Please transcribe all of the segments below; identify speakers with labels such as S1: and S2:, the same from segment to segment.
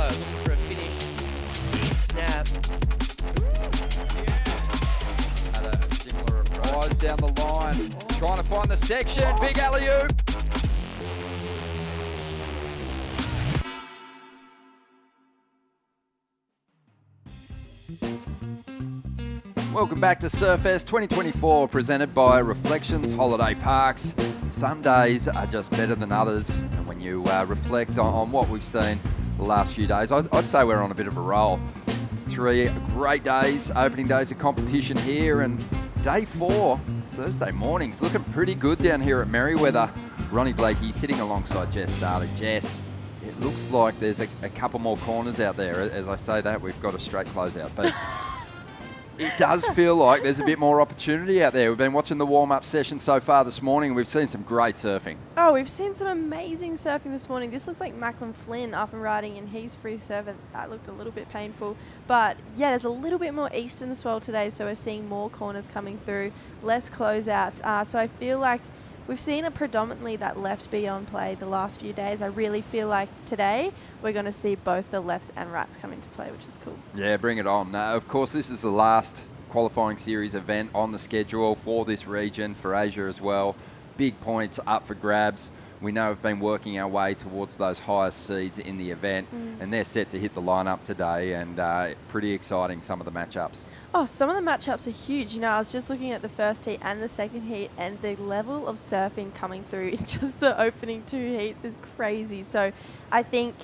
S1: looking for a finish. Big snap.
S2: Had a similar approach. Eyes down the line, trying to find the section. Big alley-oop. Welcome back to Surfest 2024, presented by Reflections Holiday Parks. Some days are just better than others, and when you reflect on what we've seen the last few days, I'd say we're on a bit of a roll. 3 great days, opening days of competition here, and day 4, Thursday morning's looking pretty good down here at Merriweather. Ronnie Blakey sitting alongside Jess Starling. Jess, it looks like there's a couple more corners out there. As I say that, we've got a straight closeout, but it does feel like there's a bit more opportunity out there. We've been watching the warm-up session so far this morning. We've seen some great surfing.
S3: Oh, we've seen some amazing surfing this morning. This looks like Macklin Flynn up and riding, and he's free surfing. That looked a little bit painful. But, yeah, there's a little bit more east in the swell today, so we're seeing more corners coming through, less closeouts. So I feel like we've seen it predominantly that left be on play the last few days. I really feel like today we're going to see both the lefts and rights come into play, which is cool. Yeah,
S2: bring it on. Of course, this is the last qualifying series event on the schedule for this region, for Asia as well. Big points up for grabs. We know we've been working our way towards those highest seeds in the event, and they're set to hit the lineup today, and pretty exciting, some of the matchups.
S3: Oh, some of the matchups are huge. You know, I was just looking at the first heat and the second heat, and the level of surfing coming through in just the opening 2 heats is crazy. So I think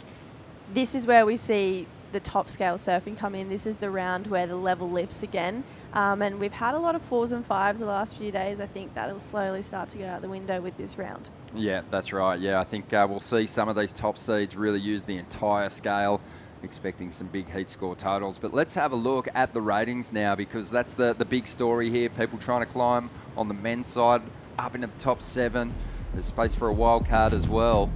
S3: this is where we see the top scale surfing come in. This is the round where the level lifts again. And we've had a lot of 4s and 5s the last few days. I think that'll slowly start to go out the window with this round.
S2: Yeah, that's right. Yeah, I think we'll see some of these top seeds really use the entire scale, expecting some big heat score totals. But let's have a look at the ratings now, because that's the big story here. People trying to climb on the men's side up into the top 7. There's space for a wild card as well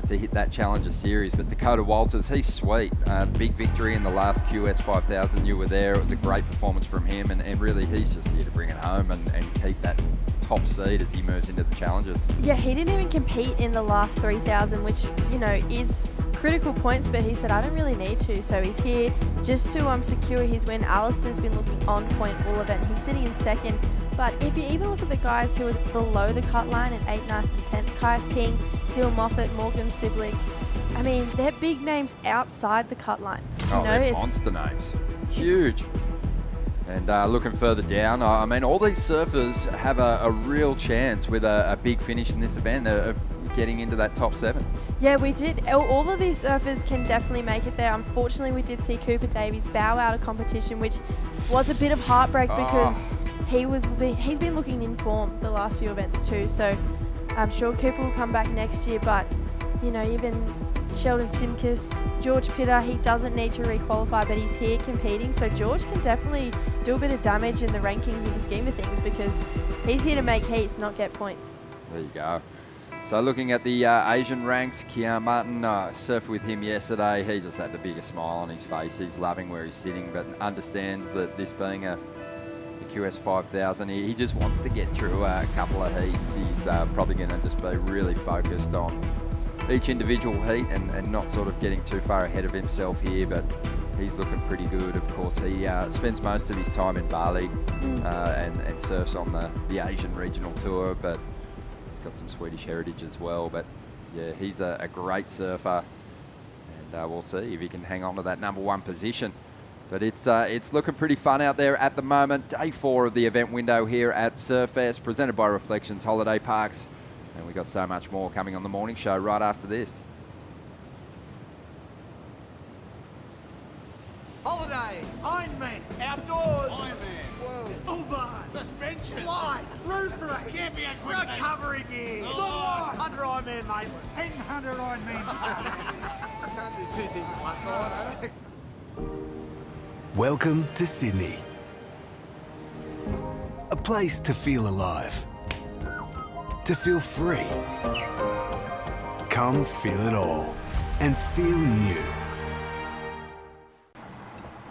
S2: to hit that Challenger Series. But Dakota Walters, he's sweet. Big victory in the last QS 5000. You were there. It was a great performance from him, and really he's just here to bring it home and keep that top seed as he moves into the Challengers.
S3: Yeah, he didn't even compete in the last 3000, which, you know, is critical points, but he said, I don't really need to. So he's here just to secure his win. Alistair's been looking on point all event. He's sitting in second. But if you even look at the guys who are below the cut line in 8th, 9th, and 10th, Kais King, Dill Moffat, Morgan Siblick, I mean, they're big names outside the cut line.
S2: Oh, they're monster names. Huge. And looking further down, I mean, all these surfers have a real chance with a big finish in this event of getting into that top 7.
S3: Yeah, we did. All of these surfers can definitely make it there. Unfortunately, we did see Cooper Davies bow out of competition, which was a bit of heartbreak because he's been looking in form the last few events too. So I'm sure Cooper will come back next year. But, you know, even Sheldon Simkus, George Pitter, he doesn't need to requalify, but he's here competing. So George can definitely do a bit of damage in the rankings in the scheme of things, because he's here to make heats, not get points.
S2: There you go. So looking at the Asian ranks, Kian Martin, surfed with him yesterday. He just had the biggest smile on his face. He's loving where he's sitting, but understands that this being a QS 5000, he just wants to get through a couple of heats. He's probably going to just be really focused on each individual heat and not sort of getting too far ahead of himself here, but he's looking pretty good. Of course, he spends most of his time in Bali and surfs on the Asian regional tour, but he's got some Swedish heritage as well. But yeah, he's a great surfer, and we'll see if he can hang on to that #1 position. But it's looking pretty fun out there at the moment. Day 4 of the event window here at Surfest, presented by Reflections Holiday Parks. And we've got so much more coming on the morning show right after this.
S4: Holidays, Ironman, outdoors, Ironman, Uber, suspension, lights, roof rack, camping equipment, recovery gear, Under Ironman, mate, 800 Ironman. I can't do 2 things at once, I don't know.
S5: Welcome to Sydney. A place to feel alive. To feel free. Come feel it all and feel new.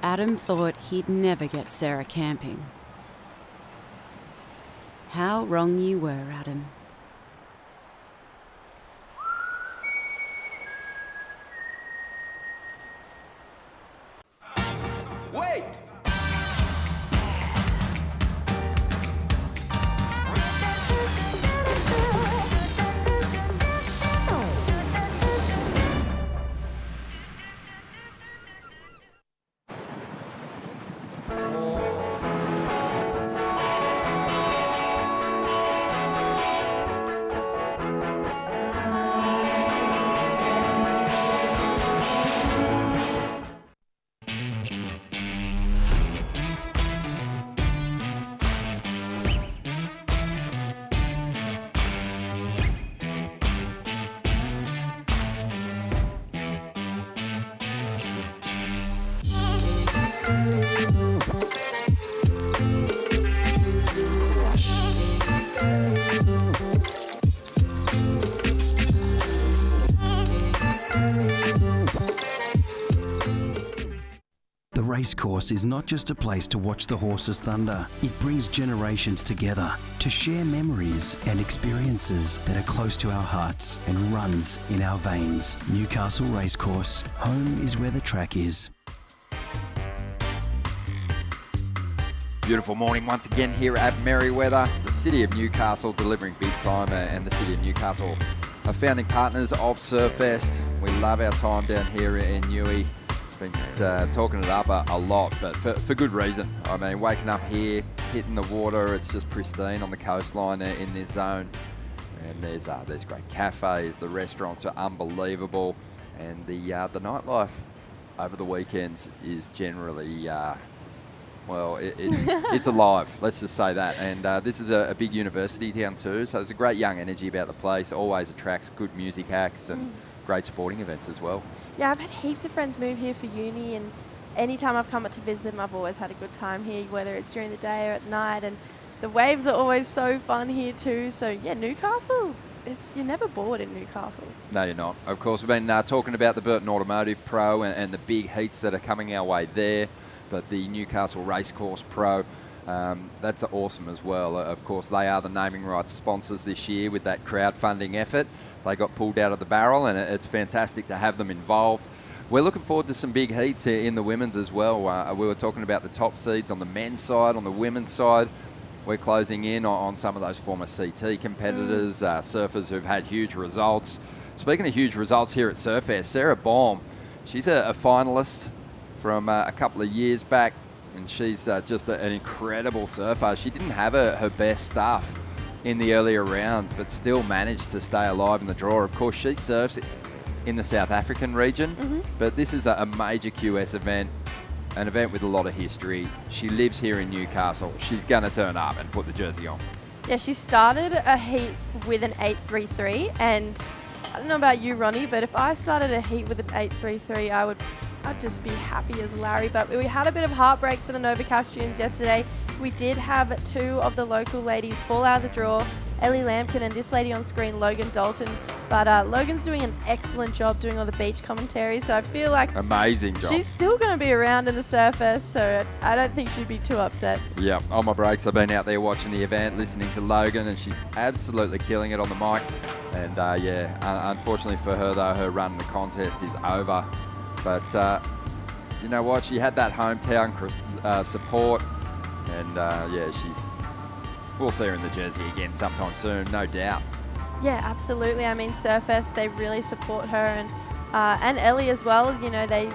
S6: Adam thought he'd never get Sarah camping. How wrong you were, Adam.
S7: Wait!
S8: The Racecourse is not just a place to watch the horses thunder. It brings generations together to share memories and experiences that are close to our hearts and runs in our veins. Newcastle Racecourse. Home is where the track is.
S2: Beautiful morning once again here at Merriweather. The city of Newcastle delivering big time, and the city of Newcastle are founding partners of Surfest. We love our time down here in Newey. Been talking it up a lot, but for good reason. I mean, waking up here, hitting the water, it's just pristine on the coastline in this zone. And there's great cafes, the restaurants are unbelievable, and the nightlife over the weekends is generally it's alive. Let's just say that. And this is a big university town too, so there's a great young energy about the place. Always attracts good music acts and great sporting events as well.
S3: Yeah, I've had heaps of friends move here for uni, and anytime I've come up to visit them, I've always had a good time here, whether it's during the day or at night. And the waves are always so fun here too. So yeah, Newcastle, you're never bored in Newcastle.
S2: No, you're not. Of course, we've been talking about the Burton Automotive Pro and the big heats that are coming our way there, but the Newcastle Racecourse Pro, that's awesome as well. Of course, they are the naming rights sponsors this year with that crowdfunding effort. They got pulled out of the barrel, and it's fantastic to have them involved. We're looking forward to some big heats in the women's as well. We were talking about the top seeds on the men's side, on the women's side. We're closing in on some of those former CT competitors, surfers who've had huge results. Speaking of huge results here at Surfest, Sarah Baum, she's a finalist from a couple of years back, and she's just an incredible surfer. She didn't have her best stuff in the earlier rounds, but still managed to stay alive in the draw. Of course, she surfs in the South African region, but this is a major QS event, an event with a lot of history. She lives here in Newcastle. She's going to turn up and put the jersey on.
S3: Yeah, she started a heat with an 8.33, and I don't know about you, Ronnie, but if I started a heat with an 8.33, I'd just be happy as Larry. But we had a bit of heartbreak for the Novocastrians yesterday. We did have two of the local ladies fall out of the draw, Ellie Lampkin and this lady on screen, Logan Dalton. But Logan's doing an excellent job doing all the beach commentary, so I feel like
S2: amazing job.
S3: She's still going to be around in the Surfest, so I don't think she'd be too upset.
S2: Yeah, on my breaks, I've been out there watching the event, listening to Logan, and she's absolutely killing it on the mic. And unfortunately for her, though, her run in the contest is over. But you know what? She had that hometown support, and we'll see her in the jersey again sometime soon, no doubt.
S3: Yeah, absolutely. I mean, Surfest, they really support her, and Ellie as well. You know, they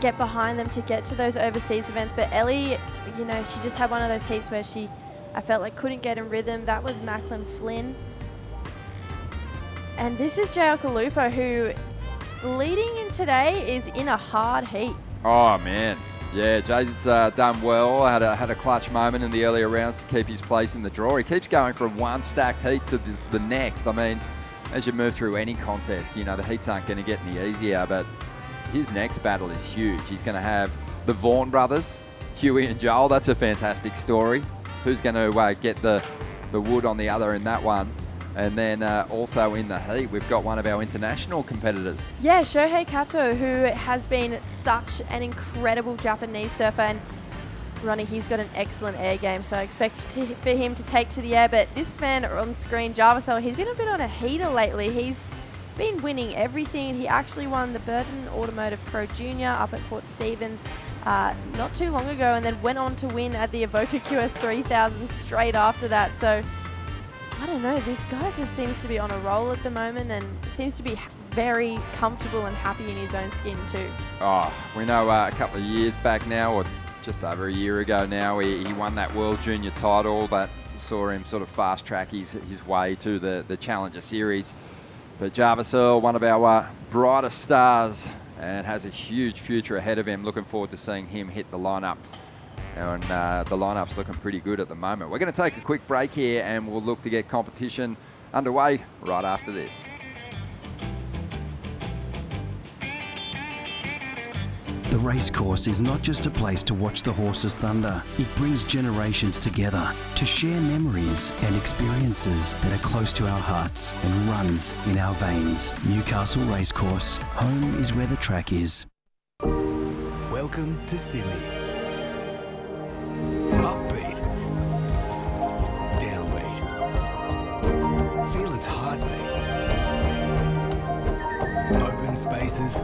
S3: get behind them to get to those overseas events. But Ellie, you know, she just had one of those heats where I felt like couldn't get in rhythm. That was Macklin Flynn. And this is JL Kalupo, who leading in today is in a hard heat.
S2: Oh, man. Yeah, Jay's done well. Had a clutch moment in the earlier rounds to keep his place in the draw. He keeps going from one stacked heat to the next. I mean, as you move through any contest, you know, the heats aren't going to get any easier, but his next battle is huge. He's going to have the Vaughan brothers, Huey and Joel. That's a fantastic story. Who's going to get the wood on the other in that one? And then also in the heat, we've got one of our international competitors.
S3: Yeah, Shohei Kato, who has been such an incredible Japanese surfer. And Ronnie, he's got an excellent air game, so I expect for him to take to the air. But this man on screen, Jarvisel, he's been a bit on a heater lately. He's been winning everything. He actually won the Burton Automotive Pro Junior up at Port Stephens not too long ago, and then went on to win at the Evoca QS 3000 straight after that. So I don't know, this guy just seems to be on a roll at the moment and seems to be very comfortable and happy in his own skin too.
S2: Oh, we know a couple of years back now, or just over a year ago now, he won that World Junior title that saw him sort of fast track his way to the Challenger Series. But Jarvis Earl, one of our brightest stars, and has a huge future ahead of him. Looking forward to seeing him hit the lineup. And the lineup's looking pretty good at the moment. We're going to take a quick break here, and we'll look to get competition underway right after this.
S8: The racecourse is not just a place to watch the horses thunder. It brings generations together to share memories and experiences that are close to our hearts and runs in our veins. Newcastle Racecourse, home is where the track is.
S5: Welcome to Sydney. Upbeat. Downbeat. Feel its heartbeat. Open spaces.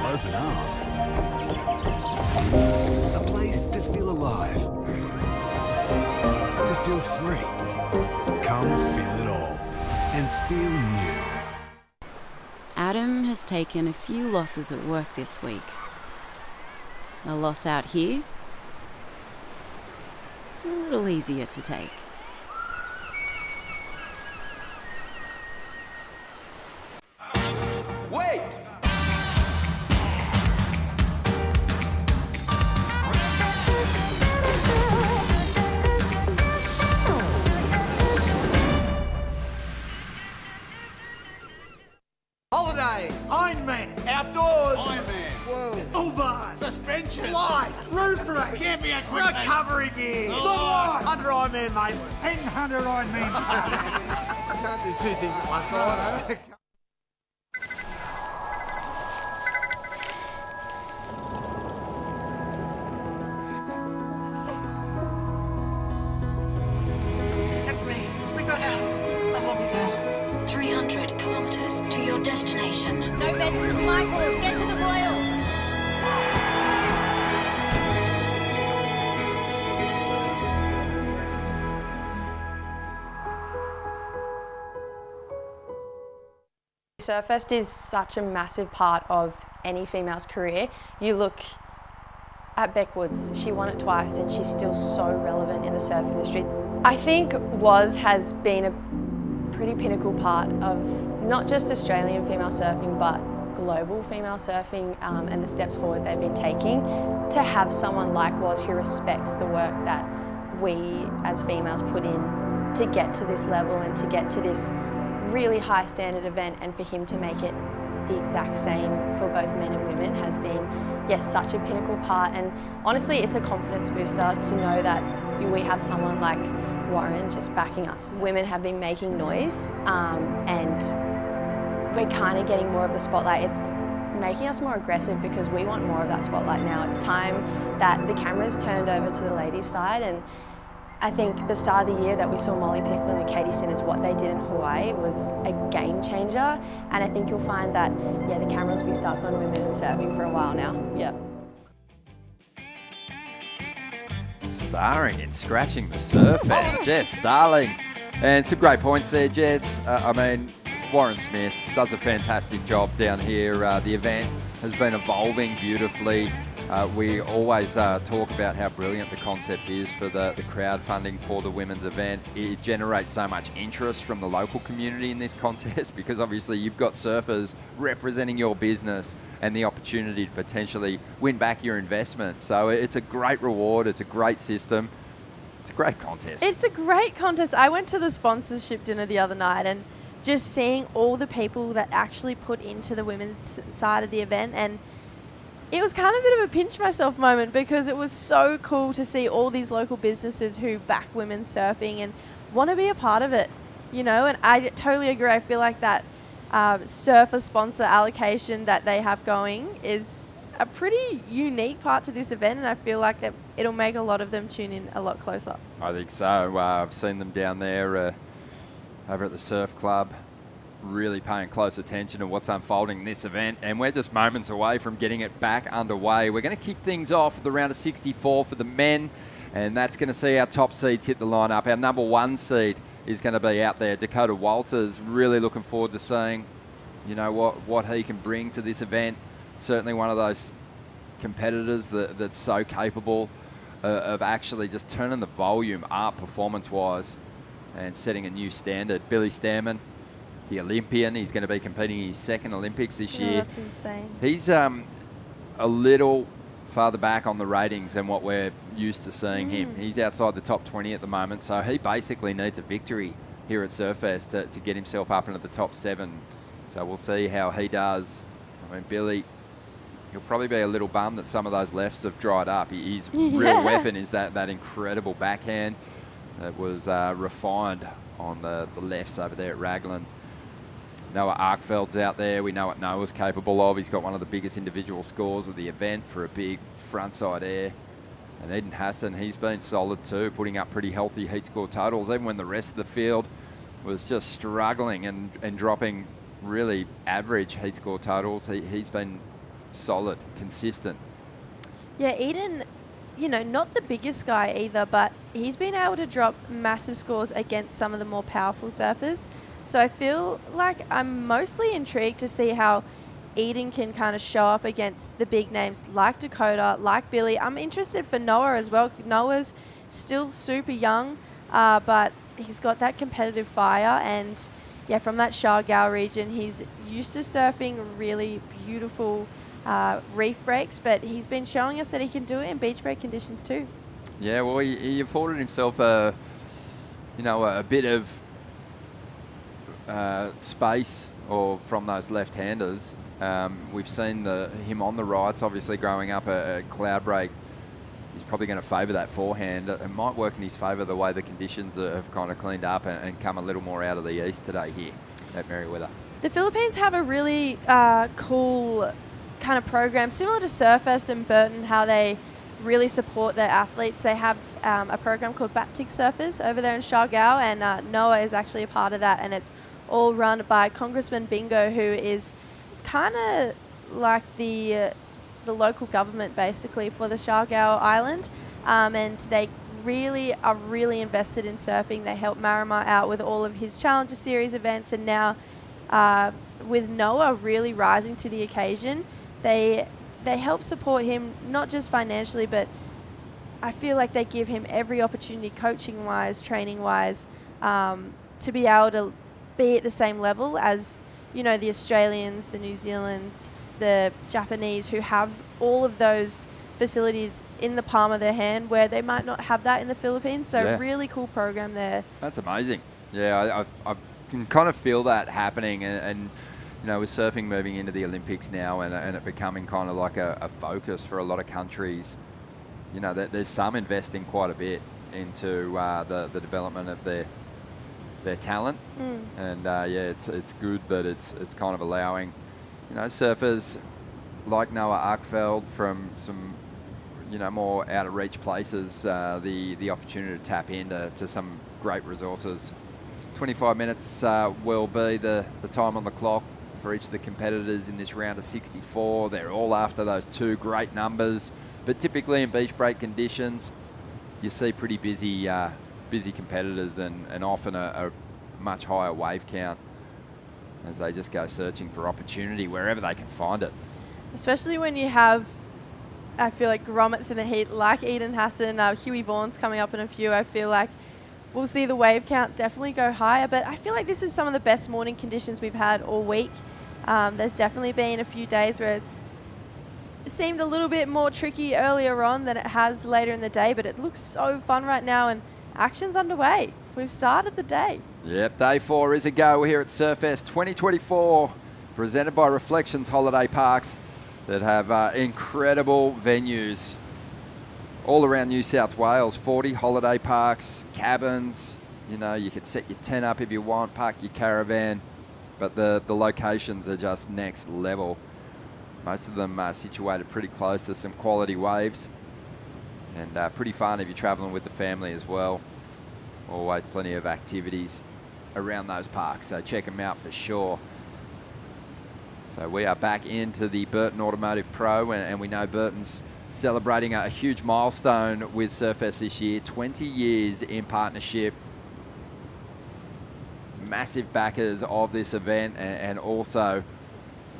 S5: Open arms. A place to feel alive. To feel free. Come feel it all. And feel new.
S6: Adam has taken a few losses at work this week. A loss out here, a little easier to take.
S1: Wait!
S4: Holidays, Ironman, outdoors, Ironman, whoa, Uber, suspension, lights, roof rack, camping equipment, recovery gear, under Ironman Maitland, and 100 Ironman. I can't do two things at once, I know.
S7: That's me. We got out. I love you, Dad.
S9: 300 kilometres to your destination. No beds for Michaels. Get to the Royal.
S3: Surfest is such a massive part of any female's career. You look at Beck Woods, she won it twice and she's still so relevant in the surf industry. I think WAS has been a pretty pinnacle part of not just Australian female surfing but global female surfing and the steps forward they've been taking. To have someone like WAS who respects the work that we as females put in to get to this level and to get to this really high standard event, and for him to make it the exact same for both men and women has been, yes, such a pinnacle part. And honestly, it's a confidence booster to know that we have someone like Warren just backing us. Women have been making noise and we're kind of getting more of the spotlight. It's making us more aggressive because we want more of that spotlight now. It's time that the cameras turned over to the ladies' side, and I think the start of the year that we saw Molly Picklin and Katie Simmons, what they did in Hawaii was a game changer. And I think you'll find that, yeah, the cameras will be stuck on women and surfing for a while now. Yeah.
S2: Starring in Scratching the Surfest, Jess Starling. And some great points there, Jess. I mean, Warren Smith does a fantastic job down here. The event has been evolving beautifully. We always talk about how brilliant the concept is for the crowdfunding for the women's event. It generates so much interest from the local community in this contest because obviously you've got surfers representing your business and the opportunity to potentially win back your investment. So it's a great reward, it's a great system, it's a great contest.
S3: It's a great contest. I went to the sponsorship dinner the other night and just seeing all the people that actually put into the women's side of the event, and it was kind of a bit of a pinch myself moment because it was so cool to see all these local businesses who back women's surfing and want to be a part of it, you know, and I totally agree. I feel like that surfer sponsor allocation that they have going is a pretty unique part to this event, and I feel like it'll make a lot of them tune in a lot closer.
S2: I think so. I've seen them down there over at the Surf Club, really paying close attention to what's unfolding in this event, and we're just moments away from getting it back underway. We're going to kick things off with the round of 64 for the men, and that's going to see our top seeds hit the lineup. Our number 1 seed is going to be out there, Dakota Walters. Really looking forward to seeing, you know, what he can bring to this event. Certainly one of those competitors that's so capable of actually just turning the volume up performance-wise and setting a new standard. Billy Stanman, the Olympian, he's going to be competing in his 2nd Olympics this year.
S3: That's insane.
S2: He's a little farther back on the ratings than what we're used to seeing him. He's outside the top 20 at the moment, so he basically needs a victory here at Surfest to get himself up into the top 7. So we'll see how he does. I mean, Billy, he'll probably be a little bummed that some of those lefts have dried up. His real weapon is that incredible backhand that was refined on the lefts over there at Raglan. Noah Arkfeld's out there. We know what Noah's capable of. He's got one of the biggest individual scores of the event for a big frontside air. And Eden Hassan, he's been solid too, putting up pretty healthy heat score totals, even when the rest of the field was just struggling and dropping really average heat score totals. He's been solid, consistent.
S3: Yeah, Eden, you know, not the biggest guy either, but he's been able to drop massive scores against some of the more powerful surfers. So I feel like I'm mostly intrigued to see how Eden can kind of show up against the big names like Dakota, like Billy. I'm interested for Noah as well. Noah's still super young, but he's got that competitive fire. And yeah, from that Shargao region, he's used to surfing really beautiful reef breaks, but he's been showing us that he can do it in beach break conditions too.
S2: Yeah, well, he afforded himself a bit of space from those left-handers. We've seen him on the rights, obviously growing up at Cloudbreak. He's probably going to favour that forehand. It might work in his favour the way the conditions have kind of cleaned up and come a little more out of the east today here at Merriweather.
S3: The Philippines have a really cool kind of program, similar to Surfest and Burton, how they really support their athletes. They have a program called Batik Surfers over there in Shargao, and Noah is actually a part of that, and it's all run by Congressman Bingo, who is kind of like the local government basically for the Shargao Island, and they are really invested in surfing. They help Marima out with all of his Challenger Series events, and now with Noah really rising to the occasion, they help support him not just financially, but I feel like they give him every opportunity, coaching-wise, training-wise, to be able to be at the same level as, you know, the Australians, the New Zealand, the Japanese, who have all of those facilities in the palm of their hand, where they might not have that in the Philippines. So
S2: yeah.
S3: Really cool program there.
S2: That's amazing. Yeah, I can kind of feel that happening, and you know, with surfing moving into the Olympics now and it becoming kind of like a focus for a lot of countries, you know, there's some investing quite a bit into the development of their talent. And yeah, it's good that it's kind of allowing, you know, surfers like Noah Arkfeld from some, you know, more out of reach places, the opportunity to tap into some great resources. 25 minutes will be the time on the clock for each of the competitors in this round of 64. They're all after those 2 great numbers, but typically in beach break conditions, you see pretty busy competitors and often a much higher wave count as they just go searching for opportunity wherever they can find it.
S3: Especially when you have, I feel like, grommets in the heat like Eden Hassan, Huey Vaughan's coming up in a few. I feel like we'll see the wave count definitely go higher, but I feel like this is some of the best morning conditions we've had all week. There's definitely been a few days where it's seemed a little bit more tricky earlier on than it has later in the day, but it looks so fun right now and action's underway. We've started the day.
S2: Yep, day 4 is a go here at Surfest 2024, presented by Reflections Holiday Parks that have incredible venues all around New South Wales. 40 holiday parks, cabins, you know, you could set your tent up if you want, park your caravan, but the locations are just next level. Most of them are situated pretty close to some quality waves, and pretty fun if you're traveling with the family as well. Always plenty of activities around those parks. So check them out for sure. So we are back into the Burton Automotive Pro, and we know Burton's celebrating a huge milestone with Surfest this year. 20 years in partnership. Massive backers of this event, and also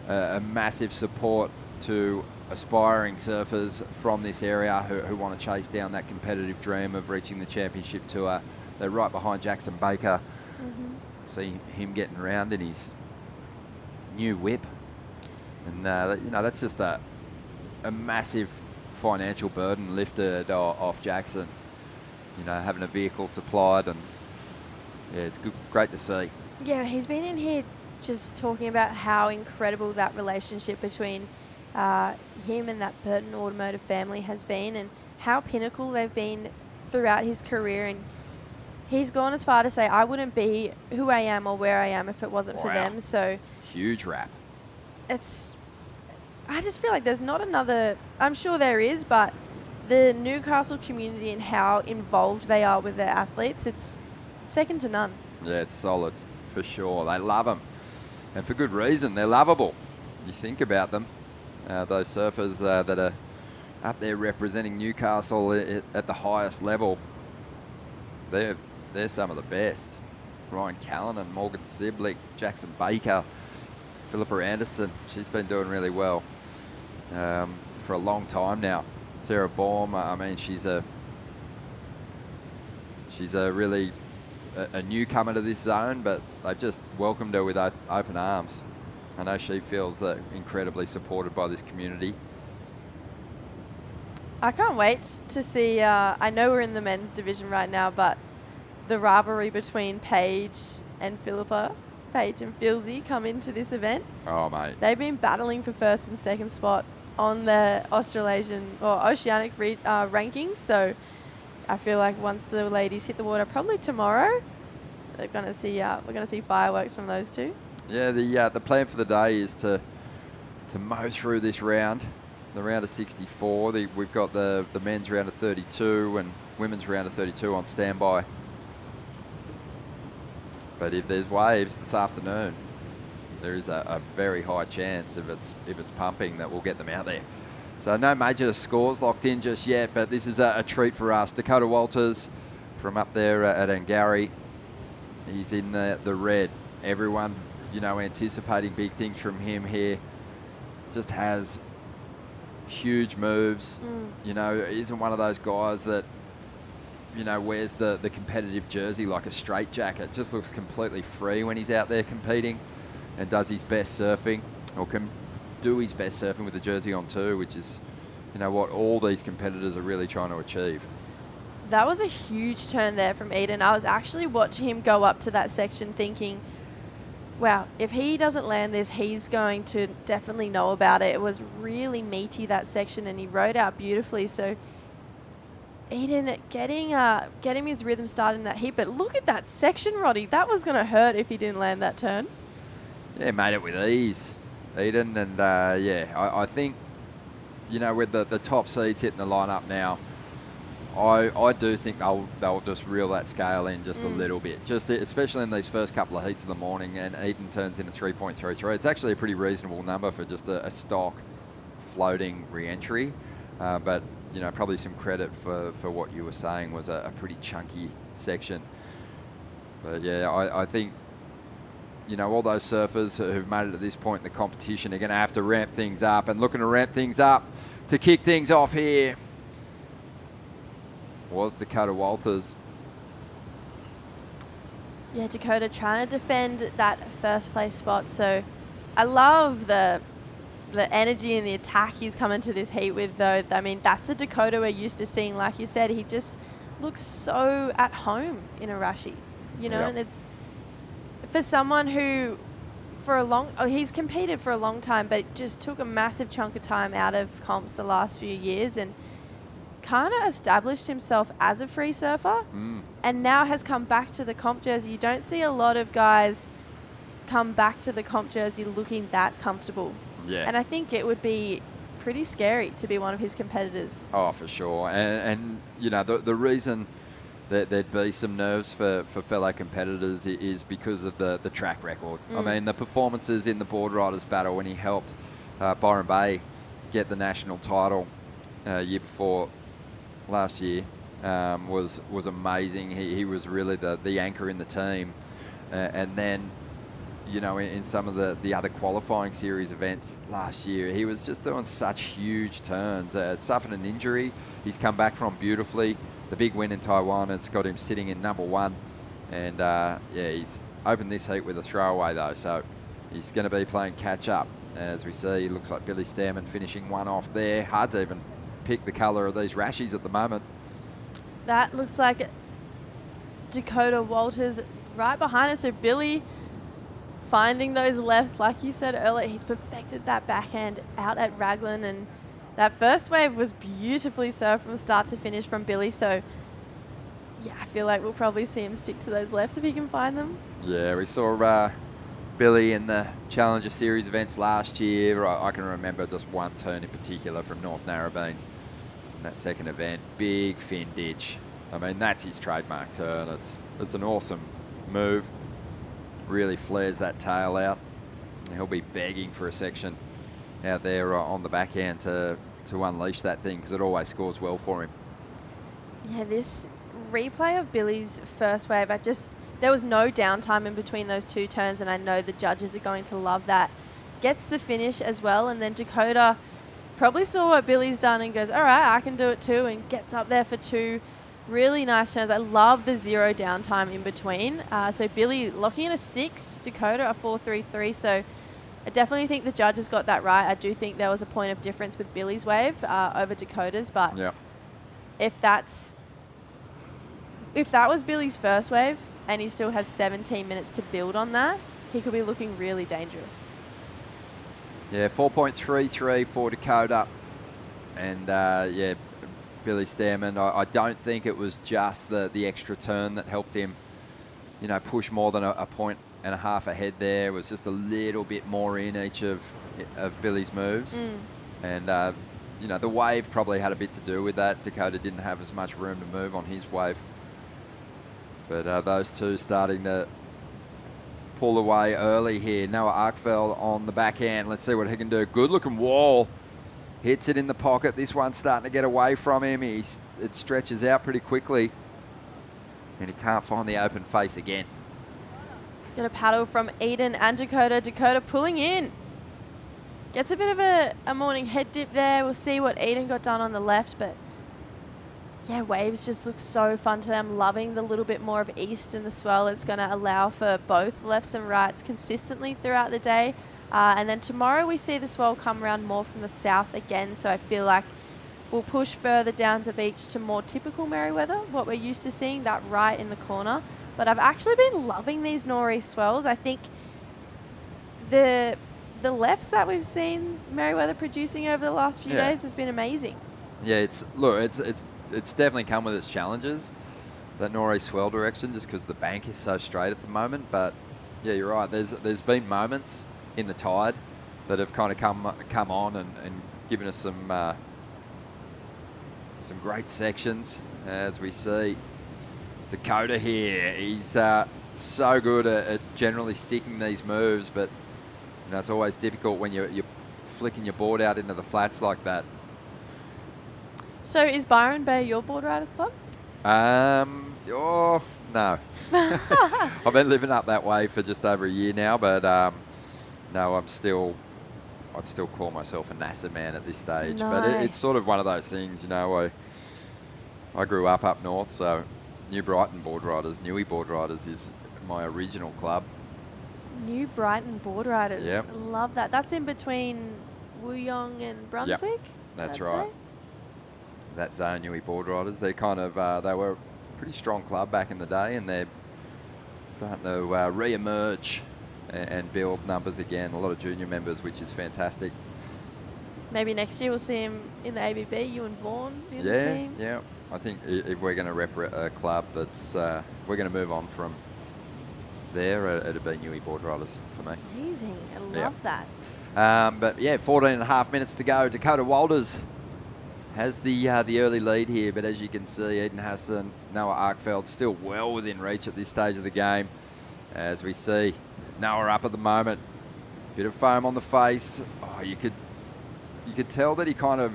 S2: a massive support to aspiring surfers from this area who want to chase down that competitive dream of reaching the championship tour. They're right behind Jackson Baker. See him getting around in his new whip. And, you know, that's just a massive financial burden lifted off Jackson. You know, having a vehicle supplied, and yeah, it's good, great to see.
S3: Yeah, he's been in here just talking about how incredible that relationship between him and that Burton Automotive family has been, and how pinnacle they've been throughout his career. And he's gone as far to say, I wouldn't be who I am or where I am if it wasn't for them. So
S2: huge rap.
S3: I just feel like there's not another, I'm sure there is, but the Newcastle community and how involved they are with their athletes, it's second to none.
S2: Yeah, it's solid for sure. They love them, and for good reason. They're lovable. You think about them, those surfers that are up there representing Newcastle at the highest level. They're some of the best. Ryan Callanan, Morgan Siblick, Jackson Baker, Philippa Anderson. She's been doing really well for a long time now. Sarah Baum, I mean, she's a really a newcomer to this zone, but they've just welcomed her with open arms. I know she feels that incredibly supported by this community.
S3: I can't wait to see, I know we're in the men's division right now, but the rivalry between Paige and Philippa, Paige and Philsy, come into this event.
S2: Oh, mate.
S3: They've been battling for first and second spot on the Australasian or Oceanic rankings, so I feel like once the ladies hit the water, probably tomorrow, we're going to see fireworks from those two.
S2: Yeah, the plan for the day is to mow through this round, the round of 64. We've got the men's round of 32 and women's round of 32 on standby. But if there's waves this afternoon, there is a very high chance, if it's pumping, that we'll get them out there. So no major scores locked in just yet, but this is a treat for us. Dakota Walters from up there at Angari, he's in the red. Everyone, you know, anticipating big things from him here. Just has huge moves. You know, isn't one of those guys that, you know, wears the competitive jersey like a straitjacket. Just looks completely free when he's out there competing, and does his best surfing, or can do his best surfing with the jersey on too, which is, you know, what all these competitors are really trying to achieve.
S3: That was a huge turn there from Eden. I was actually watching him go up to that section thinking, wow, if he doesn't land this, he's going to definitely know about it. It was really meaty, that section, and he rode out beautifully. So Eden getting his rhythm started in that heat. But look at that section, Roddy. That was going to hurt if he didn't land that turn.
S2: Yeah, made it with ease, Eden. And yeah, I think, you know, with the top seeds hitting the lineup now, I do think they'll just reel that scale in just a little bit, just especially in these first couple of heats of the morning. And Eden turns into 3.33. It's actually a pretty reasonable number for just a stock floating re-entry, but you know, probably some credit for what you were saying was a pretty chunky section. But yeah, I think, you know, all those surfers who've made it to this point in the competition are going to have to ramp things up, and looking to ramp things up to kick things off here was Dakota Walters.
S3: Yeah, Dakota trying to defend that first place spot. So I love the energy and the attack he's coming to this heat with, though. I mean, that's the Dakota we're used to seeing. Like you said, he just looks so at home in Arashi, you know, and it's for someone who he's competed for a long time, but it just took a massive chunk of time out of comps the last few years, and kind of established himself as a free surfer, and now has come back to the comp jersey. You don't see a lot of guys come back to the comp jersey looking that comfortable.
S2: Yeah.
S3: And I think it would be pretty scary to be one of his competitors.
S2: Oh, for sure. And you know, the reason there'd be some nerves for fellow competitors is because of the track record. I mean, the performances in the board riders battle when he helped Byron Bay get the national title year before last year was amazing. He was really the anchor in the team. And then, you know, in some of the other qualifying series events last year, he was just doing such huge turns. Suffered an injury. He's come back from beautifully. The big win in Taiwan has got him sitting in number 1. And, yeah, he's opened this heat with a throwaway, though. So he's going to be playing catch-up. As we see, looks like Billy Stearman finishing one off there. Hard to even pick the colour of these rashies at the moment.
S3: That looks like Dakota Walters right behind us. So Billy finding those lefts, like you said earlier, he's perfected that backhand out at Raglan, and that first wave was beautifully surfed from start to finish from Billy. So, yeah, I feel like we'll probably see him stick to those lefts if he can find them.
S2: Yeah, we saw Billy in the Challenger Series events last year. I can remember just one turn in particular from North Narrabeen in that second event. Big fin ditch. I mean, that's his trademark turn. It's an awesome move. Really flares that tail out. He'll be begging for a section out there on the backhand to unleash that thing, because it always scores well for him.
S3: Yeah, this replay of Billy's first wave, there was no downtime in between those two turns, and I know the judges are going to love that. Gets the finish as well, and then Dakota probably saw what Billy's done and goes, all right, I can do it too, and gets up there for 2 really nice turns. I love the 0 downtime in between. So Billy locking in a 6, Dakota a 4.33. So I definitely think the judges got that right. I do think there was a point of difference with Billy's wave over Dakota's, but
S2: yeah.
S3: if that was Billy's first wave and he still has 17 minutes to build on that, he could be looking really dangerous.
S2: Yeah, 4.33 for Dakota. And, yeah, Billy Stearman, I don't think it was just the extra turn that helped him, you know, push more than a point and a half ahead there. It was just a little bit more in each of Billy's moves. And, you know, the wave probably had a bit to do with that. Dakota didn't have as much room to move on his wave. But those two starting to pull away early here. Noah Arkfeld on the backhand. Let's see what he can do. Good looking wall. Hits it in the pocket. This one's starting to get away from him. It stretches out pretty quickly. And he can't find the open face again.
S3: Got a paddle from Eden and Dakota. Dakota pulling in. Gets a bit of a morning head dip there. We'll see what Eden got done on the left. But, yeah, waves just look so fun today. I'm loving the little bit more of east in the swell. It's going to allow for both lefts and rights consistently throughout the day. And then tomorrow we see the swell come around more from the south again. So I feel like we'll push further down the beach to more typical Merriweather, what we're used to seeing, that right in the corner. But I've actually been loving these nor'east swells. I think the lefts that we've seen Merriweather producing over the last few days has been amazing.
S2: Yeah, it's definitely come with its challenges, that nor'east swell direction, just because the bank is so straight at the moment. But yeah, you're right. There's been moments in the tide that have kind of come on and given us some great sections, as we see. Dakota here, he's so good at generally sticking these moves, but you know, it's always difficult when you're flicking your board out into the flats like that.
S3: So is Byron Bay your board riders club?
S2: Oh, no. I've been living up that way for just over a year now, but no, I'd still call myself a NASA man at this stage.
S3: Nice.
S2: But it's sort of one of those things, you know, I grew up north, so New Brighton Board Riders, Newey Board Riders is my original club.
S3: New Brighton Board Riders.
S2: Yep.
S3: Love that. That's in between Wooyong and Brunswick?
S2: Yep. That's right. That's Newey Board Riders. They're kind of, they were a pretty strong club back in the day, and they're starting to re-emerge and build numbers again. A lot of junior members, which is fantastic.
S3: Maybe next year we'll see him in the ABB, you and Vaughan in the team.
S2: Yeah. I think if we're going to rep a club that's, we're going to move on from there, it'd be Newey Board Riders for me.
S3: Amazing. I love that.
S2: But yeah, 14 and a half minutes to go. Dakota Walters has the early lead here, but as you can see, Eden Hassan, Noah Arkfeld still well within reach at this stage of the game. As we see, Noah up at the moment. Bit of foam on the face. Oh, you could tell that he kind of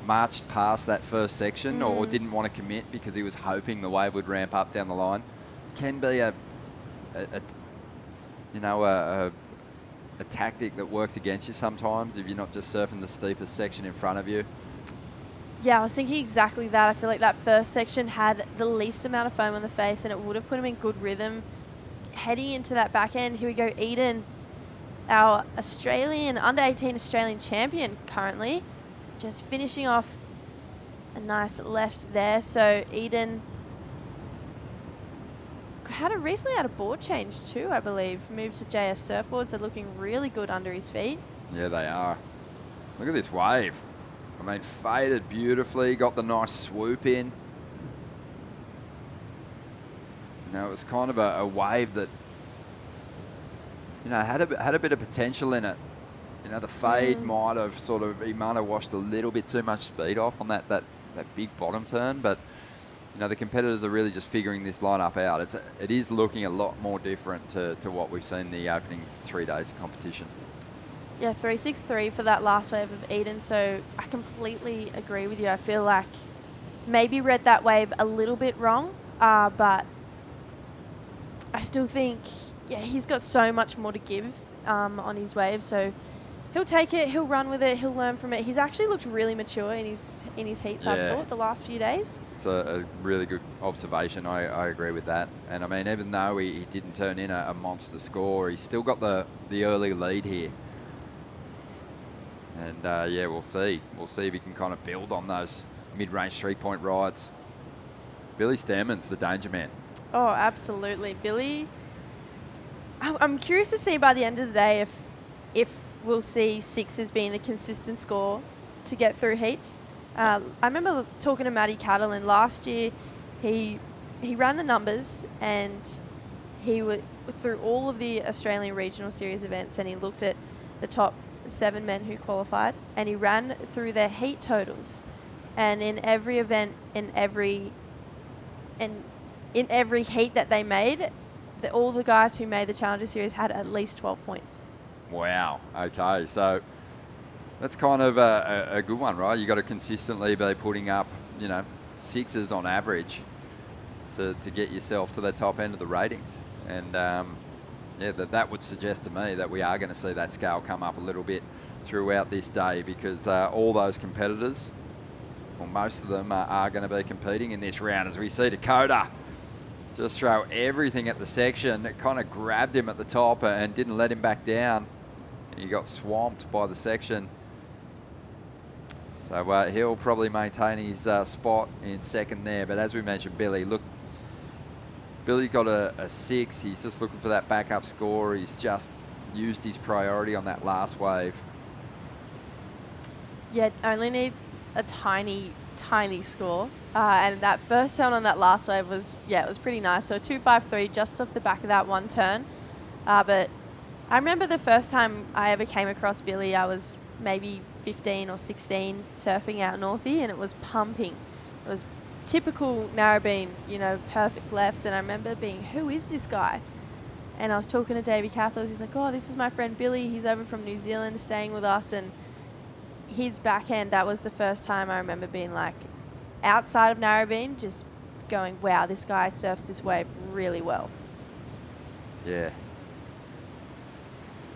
S2: marched past that first section or didn't want to commit because he was hoping the wave would ramp up down the line. Can be a tactic that works against you sometimes if you're not just surfing the steepest section in front of you.
S3: Yeah, I was thinking exactly that. I feel like that first section had the least amount of foam on the face and it would have put him in good rhythm. Heading into that back end, here we go, Eden, our under 18 Australian champion currently, just finishing off a nice left there. So Eden recently had a board change too, I believe. Moved to JS surfboards. They're looking really good under his feet. Yeah,
S2: they are. Look at this wave. I mean, faded beautifully, got the nice swoop in. You know, it was kind of a wave that, you know, had a bit of potential in it. You know, the fade might have washed a little bit too much speed off on that big bottom turn, but you know, the competitors are really just figuring this lineup out. It is looking a lot more different to what we've seen in the opening 3 days of competition.
S3: Yeah, 3.63 for that last wave of Eden, so I completely agree with you. I feel like maybe read that wave a little bit wrong, but I still think, yeah, he's got so much more to give on his wave, so he'll take it, he'll run with it, he'll learn from it. He's actually looked really mature in his heats, I've thought, the last few days.
S2: It's a really good observation. I agree with that. And I mean, even though he didn't turn in a monster score, he's still got the early lead here. And yeah, we'll see. We'll see if he can kind of build on those mid-range 3-point rides. Billy Stammen's the danger man.
S3: Oh, absolutely. Billy, I'm curious to see by the end of the day if we'll see sixes being the consistent score to get through heats. I remember talking to Matty Cattle, and last year he ran the numbers and he went through all of the Australian Regional Series events and he looked at the top 7 men who qualified and he ran through their heat totals, and in every event, in every heat that they made, all the guys who made the Challenger Series had at least 12 points.
S2: Wow. Okay, so that's kind of a good one, right? You got to consistently be putting up, you know, sixes on average to get yourself to the top end of the ratings. And yeah, that would suggest to me that we are going to see that scale come up a little bit throughout this day, because all those competitors, well, most of them are going to be competing in this round. As we see Dakota just throw everything at the section. It kind of grabbed him at the top and didn't let him back down. He got swamped by the section. So he'll probably maintain his spot in second there. But as we mentioned, Billy got a 6. He's just looking for that backup score. He's just used his priority on that last wave.
S3: Yeah, only needs a tiny score. And that first turn on that last wave was, yeah, it was pretty nice. So a 2.53 just off the back of that one turn. But I remember the first time I ever came across Billy, I was maybe 15 or 16 surfing out Northie, and it was pumping. It was typical Narrabeen, you know, perfect lefts. And I remember being, who is this guy? And I was talking to Davey Cathles. He's like, oh, this is my friend Billy. He's over from New Zealand staying with us. And his backhand, that was the first time I remember being like, outside of Narrabeen, just going, wow, this guy surfs this wave really well.
S2: Yeah.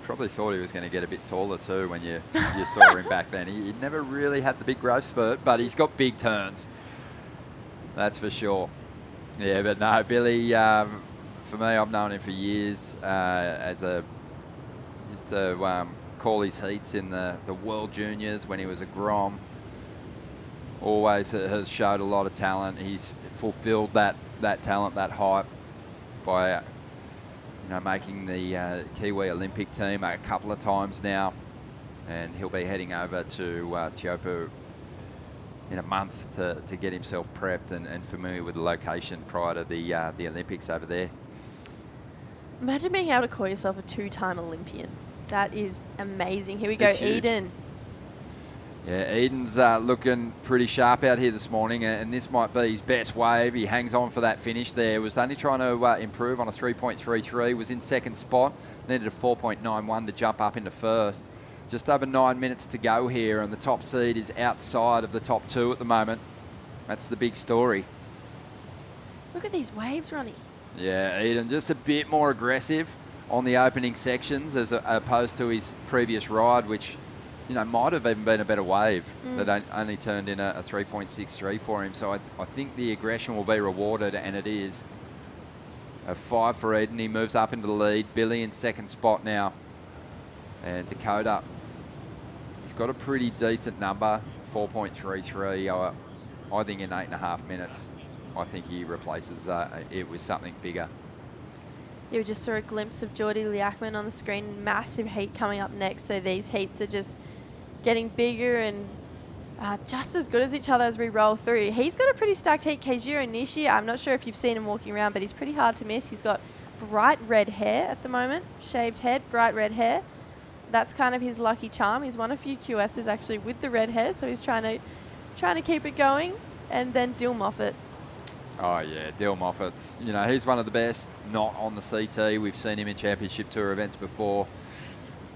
S2: Probably thought he was going to get a bit taller too when you saw him back then. He never really had the big growth spurt, but he's got big turns. That's for sure. Yeah, but no, Billy, for me, I've known him for years used to call his heats in the World Juniors when he was a Grom. Always has showed a lot of talent. He's fulfilled that talent, that hype by making the Kiwi Olympic team a couple of times now, and he'll be heading over to Teopa in a month to get himself prepped and familiar with the location prior to the Olympics over there.
S3: Imagine being able to call yourself a 2-time Olympian. That is amazing. Here we go, Eden.
S2: Yeah, Eden's looking pretty sharp out here this morning, and this might be his best wave. He hangs on for that finish there. Was only trying to improve on a 3.33, was in second spot, needed a 4.91 to jump up into first. Just over 9 minutes to go here, and the top seed is outside of the top 2 at the moment. That's the big story.
S3: Look at these waves running.
S2: Yeah, Eden just a bit more aggressive on the opening sections as opposed to his previous ride, which, you know, might have even been a better wave that only turned in a 3.63 for him. So I think the aggression will be rewarded, and it is. A 5 for Eden. He moves up into the lead. Billy in second spot now. And Dakota, he's got a pretty decent number, 4.33. I think in 8.5 minutes, I think he replaces it with something bigger.
S3: Yeah, we just saw a glimpse of Geordie Liakman on the screen. Massive heat coming up next, so these heats are just getting bigger and just as good as each other as we roll through. He's got a pretty stacked heat. Keijiro Nishi, I'm not sure if you've seen him walking around, but he's pretty hard to miss. He's got bright red hair at the moment, shaved head, bright red hair. That's kind of his lucky charm. He's won a few QSs actually with the red hair, so he's trying to keep it going. And then Dill Moffat.
S2: Oh yeah, Dill Moffat's, you know, he's one of the best not on the CT. We've seen him in Championship Tour events before.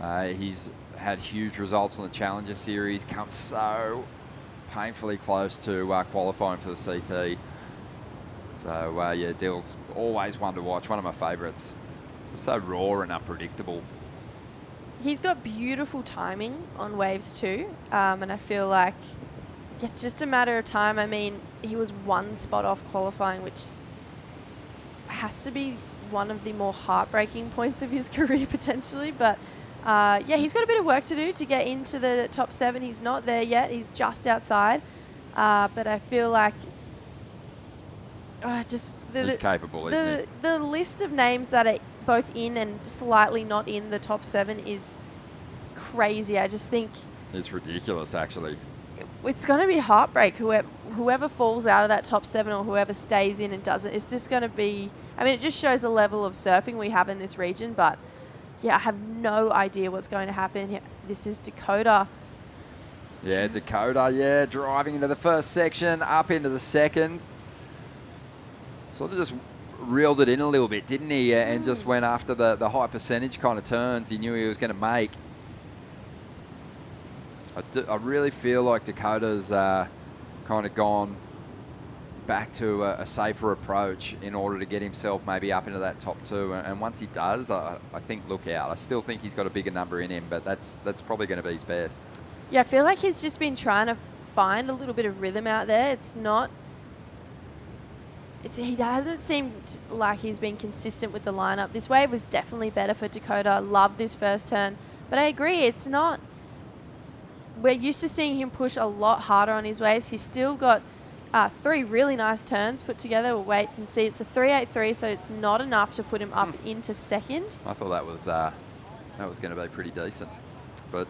S2: He's had huge results on the Challenger Series, come so painfully close to qualifying for the CT. So yeah, Dill's always one to watch, one of my favourites. Just so raw and unpredictable.
S3: He's got beautiful timing on waves too, and I feel like it's just a matter of time. I mean, he was one spot off qualifying, which has to be one of the more heartbreaking points of his career potentially. But yeah, he's got a bit of work to do to get into the top 7. He's not there yet. He's just outside. But I feel like
S2: he's capable, isn't he?
S3: The list of names that are both in and slightly not in the top 7 is crazy. I just think
S2: it's ridiculous, actually.
S3: It's going to be heartbreak. Whoever falls out of that top 7 or whoever stays in and doesn't, it's just going to be, I mean, it just shows the level of surfing we have in this region. But yeah, I have no idea what's going to happen. Yeah, this is Dakota.
S2: Yeah, Dakota, yeah, driving into the first section, up into the second. Sort of just reeled it in a little bit, didn't he? And just went after the high percentage kind of turns he knew he was going to make. I really feel like Dakota's kind of gone back to a safer approach in order to get himself maybe up into that top 2. And once he does, I think look out. I still think he's got a bigger number in him, but that's probably going to be his best.
S3: Yeah, I feel like he's just been trying to find a little bit of rhythm out there. He hasn't seemed like he's been consistent with the lineup. This wave was definitely better for Dakota. I love this first turn. But I agree, it's not... We're used to seeing him push a lot harder on his waves. He's still got 3 really nice turns put together. We'll wait and see. It's a 3.83, so it's not enough to put him up into second.
S2: I thought that was going to be pretty decent. But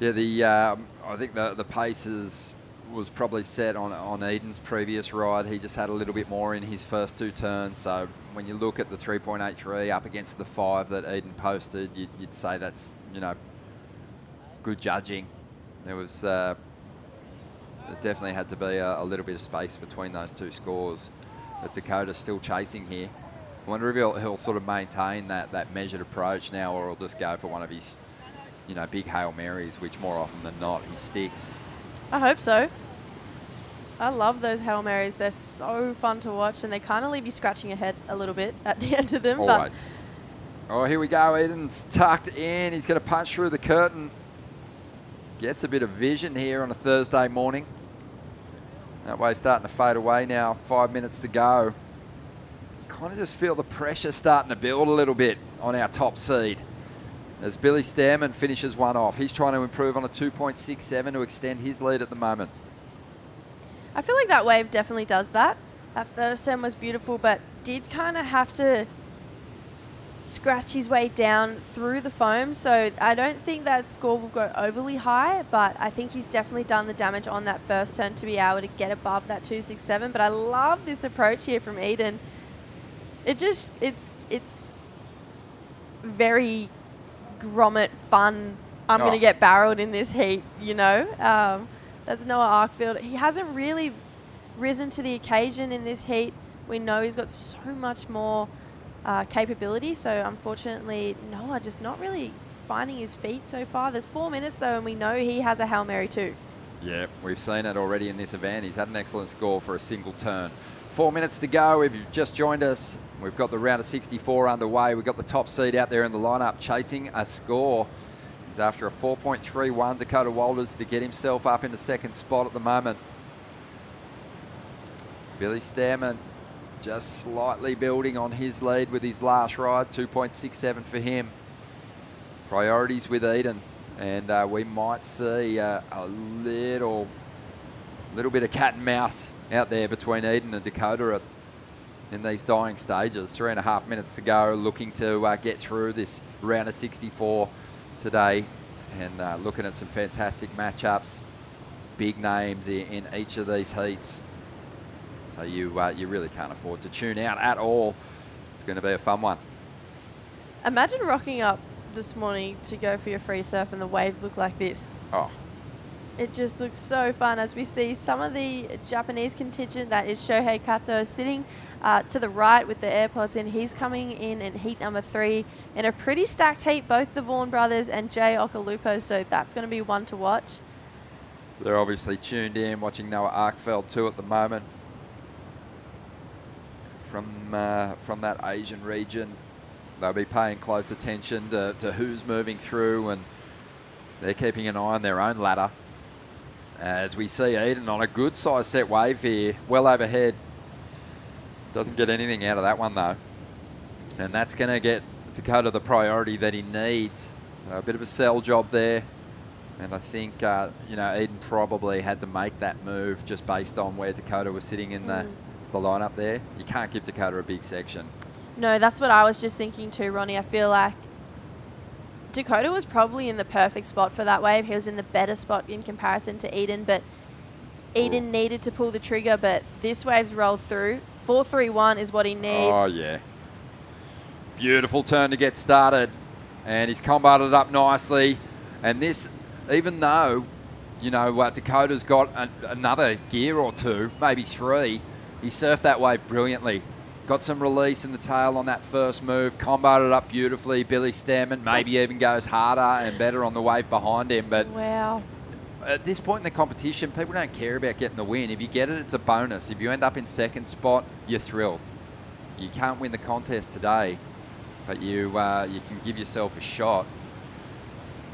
S2: yeah, I think the paces was probably set on Eden's previous ride. He just had a little bit more in his first 2 turns. So when you look at the 3.83 up against the 5 that Eden posted, you'd say that's, you know, good judging. There was there definitely had to be a little bit of space between those 2 scores. But Dakota's still chasing here. I wonder if he'll sort of maintain that measured approach now, or he'll just go for one of his, you know, big Hail Marys, which more often than not he sticks.
S3: I hope so. I love those Hail Marys. They're so fun to watch, and they kind of leave you scratching your head a little bit at the end of them.
S2: Always. Oh, here we go. Eden's tucked in. He's going to punch through the curtain. Gets a bit of vision here on a Thursday morning. That wave's starting to fade away now. 5 minutes to go. Kind of just feel the pressure starting to build a little bit on our top seed. As Billy Stearman finishes one off. He's trying to improve on a 2.67 to extend his lead at the moment.
S3: I feel like that wave definitely does that. That first turn was beautiful, but did kind of have to scratch his way down through the foam. So I don't think that score will go overly high, but I think he's definitely done the damage on that first turn to be able to get above that 2.67. But I love this approach here from Eden. It's very grommet fun I'm going to get barreled in this heat, you know. That's Noah Arkfield. He hasn't really risen to the occasion in this heat. We know he's got so much more capability. So unfortunately, Noah just not really finding his feet so far. There's 4 minutes though, and we know he has a Hail Mary too.
S2: Yeah, we've seen it already in this event. He's had an excellent score for a single turn. 4 minutes to go. If you've just joined us, we've got the round of 64 underway. We've got the top seed out there in the lineup chasing a score. He's after a 4.31, Dakota Walters, to get himself up in the second spot at the moment. Billy Stearman just slightly building on his lead with his last ride, 2.67 for him. Priorities with Eden, and we might see a little bit of cat and mouse out there between Eden and Dakota in these dying stages. 3.5 minutes to go, looking to get through this round of 64 today, and looking at some fantastic matchups, big names in each of these heats. So you really can't afford to tune out at all. It's going to be a fun one.
S3: Imagine rocking up this morning to go for your free surf and the waves look like this.
S2: Oh.
S3: It just looks so fun as we see some of the Japanese contingent, that is Shohei Kato, sitting to the right with the AirPods in. He's coming in heat number 3 in a pretty stacked heat, both the Vaughan brothers and Jay Okalupo, so that's going to be one to watch.
S2: They're obviously tuned in, watching Noah Arkfeld too at the moment. From that Asian region, they'll be paying close attention to who's moving through, and they're keeping an eye on their own ladder. As we see Eden on a good size set wave here, well overhead. Doesn't get anything out of that one though. And that's going to get Dakota the priority that he needs. So a bit of a sell job there. And I think, Eden probably had to make that move just based on where Dakota was sitting in the lineup there. You can't give Dakota a big section.
S3: No, that's what I was just thinking too, Ronnie. I feel like Dakota was probably in the perfect spot for that wave. He was in the better spot in comparison to Eden, but Eden needed to pull the trigger, but this wave's rolled through. 4.31 is what he needs.
S2: Oh, yeah. Beautiful turn to get started. And he's combated it up nicely. And this, even though, Dakota's got another gear or two, maybe 3, he surfed that wave brilliantly. Got some release in the tail on that first move, combated it up beautifully. Billy Stearman maybe even goes harder and better on the wave behind him. But
S3: wow.
S2: At this point in the competition, people don't care about getting the win. If you get it, it's a bonus. If you end up in second spot, you're thrilled. You can't win the contest today, but you can give yourself a shot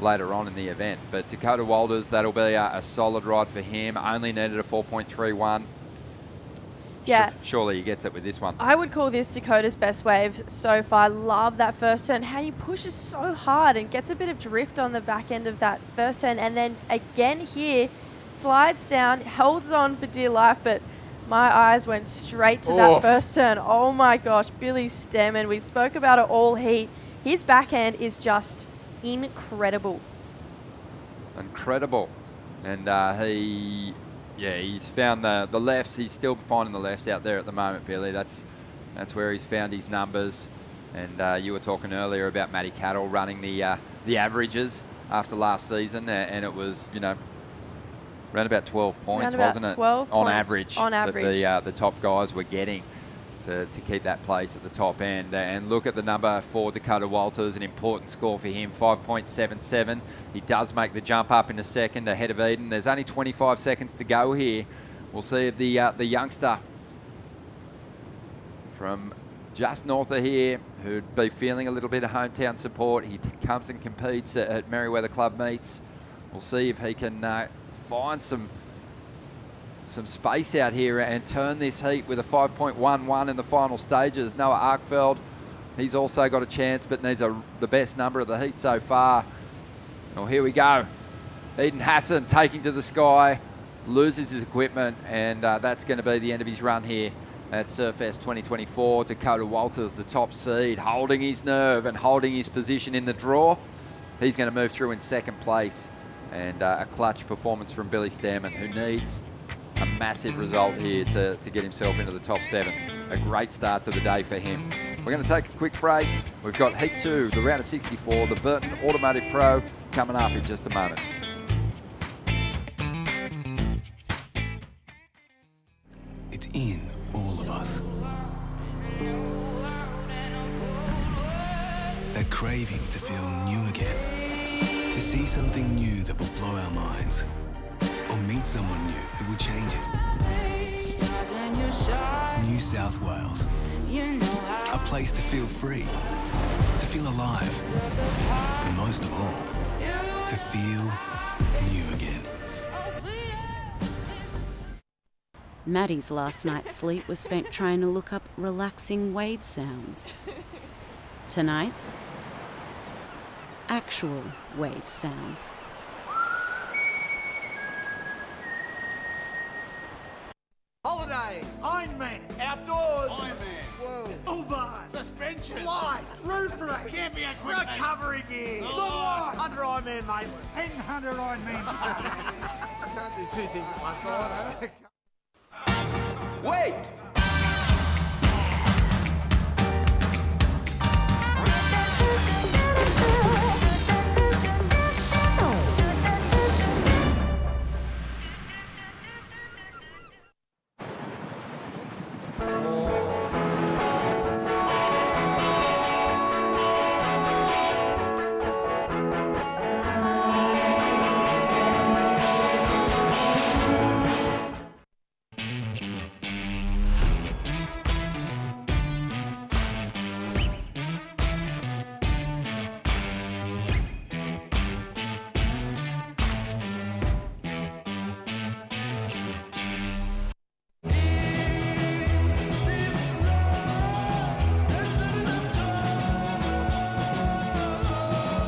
S2: later on in the event. But Dakota Walters, that'll be a solid ride for him. Only needed a 4.31.
S3: Yeah.
S2: Surely he gets it with this one.
S3: I would call this Dakota's best wave so far. Love that first turn. How he pushes so hard and gets a bit of drift on the back end of that first turn. And then again here, slides down, holds on for dear life, but my eyes went straight to that first turn. Oh my gosh, Billy Stearman. We spoke about it all heat. His backhand is just incredible.
S2: Incredible. And he's found the lefts. He's still finding the lefts out there at the moment, Billy. That's where he's found his numbers. And you were talking earlier about Matty Cattle running the averages after last season, and it was, around about 12 points, wasn't it?
S3: 12
S2: on
S3: points
S2: average.
S3: On average.
S2: That the top guys were getting to keep that place at the top end. And look at the number for Dakota Walters, an important score for him, 5.77. He does make the jump up in a second ahead of Eden. There's only 25 seconds to go here. We'll see if the youngster from just north of here, who'd be feeling a little bit of hometown support, he comes and competes at Merriweather Club meets. We'll see if he can find some space out here and turn this heat with a 5.11 in the final stages. Noah Arkfeld, he's also got a chance, but needs the best number of the heat so far. Well, here we go. Eden Hassan taking to the sky, loses his equipment, and that's going to be the end of his run here at Surfest 2024. Dakota Walters, the top seed, holding his nerve and holding his position in the draw. He's going to move through in second place, and a clutch performance from Billy Stearman, who needs a massive result here to get himself into the top 7. A great start to the day for him. We're going to take a quick break. We've got Heat 2, the round of 64, the Burton Automotive Pro, coming up in just a moment.
S5: It's in all of us. That craving to feel new again. To see something new that will blow our minds. Or meet someone new who will change it. New South Wales. A place to feel free. To feel alive. And most of all, to feel new again.
S6: Maddie's last night's sleep was spent trying to look up relaxing wave sounds. Tonight's actual wave sounds.
S4: Holidays, Ironman, outdoors, Ironman, whoa, Uber, suspension, lights, roof rack, camping equipment, recovery gear, under Ironman Maitland, and 100 Ironman. I can't do two things at once, I know.
S1: Wait!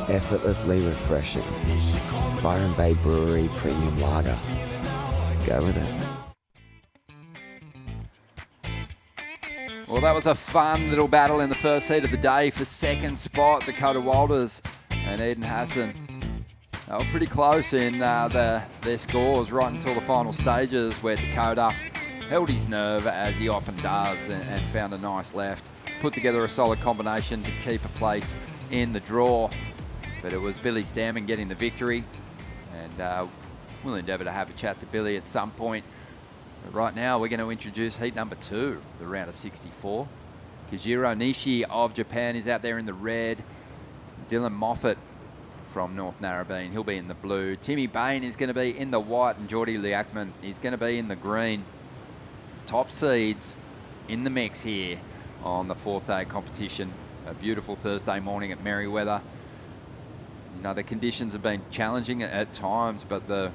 S10: Effortlessly refreshing. Byron Bay Brewery Premium Lager. Go with it.
S2: Well, that was a fun little battle in the first heat of the day for second spot. Dakota Walters and Eden Hassan. They were pretty close in their scores right until the final stages, where Dakota held his nerve, as he often does, and found a nice left. Put together a solid combination to keep a place in the draw. But it was Billy Stammen getting the victory, and we'll endeavour to have a chat to Billy at some point. But right now, we're going to introduce heat number 2, the round of 64. Kajiro Nishi of Japan is out there in the red. Dylan Moffat from North Narrabeen, he'll be in the blue. Timmy Bain is going to be in the white, and Geordie Liakman is going to be in the green. Top seeds in the mix here on the 4th day competition. A beautiful Thursday morning at Merriweather. You know, the conditions have been challenging at times, but the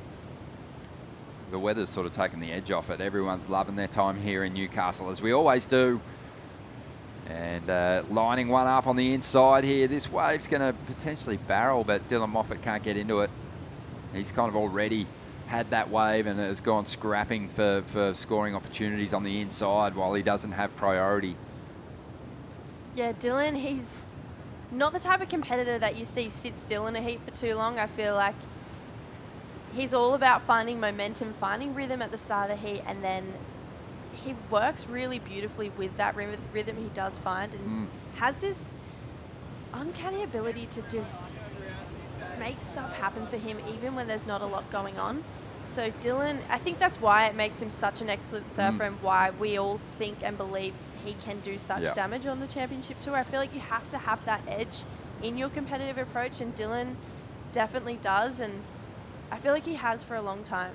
S2: weather's sort of taken the edge off it. Everyone's loving their time here in Newcastle, as we always do. And lining one up on the inside here. This wave's going to potentially barrel, but Dylan Moffat can't get into it. He's kind of already had that wave and has gone scrapping for scoring opportunities on the inside while he doesn't have priority.
S3: Yeah, Dylan, he's not the type of competitor that you see sit still in a heat for too long. I feel like he's all about finding momentum, finding rhythm at the start of the heat, and then he works really beautifully with that rhythm he does find, and has this uncanny ability to just make stuff happen for him even when there's not a lot going on. So Dylan, I think that's why it makes him such an excellent surfer and why we all think and believe he can do such damage on the championship tour. I feel like you have to have that edge in your competitive approach, and Dylan definitely does, and I feel like he has for a long time.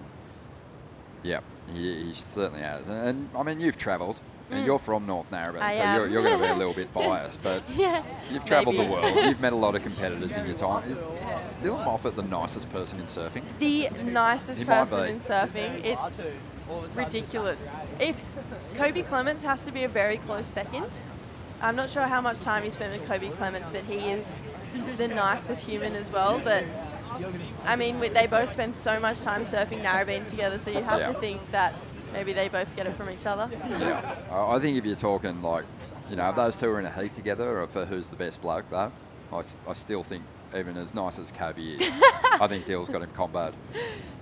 S2: Yeah, he certainly has. And I mean, you've travelled, and you're from North Narrabeen, so you're going to be a little bit biased, but you've travelled the world. You've met a lot of competitors in your time. Is Dylan Moffat the nicest person in surfing?
S3: The nicest person in surfing. It's ridiculous. If Kobe Clements has to be a very close second. I'm not sure how much time you spent with Kobe Clements, but he is the nicest human as well. But I mean, they both spend so much time surfing Narrabeen together, so you have to think that maybe they both get it from each other.
S2: Yeah, I think if you're talking like, you know, if those two are in a heat together, or for who's the best bloke though, I still think, even as nice as Kobe is, I think Dill's got him comboed.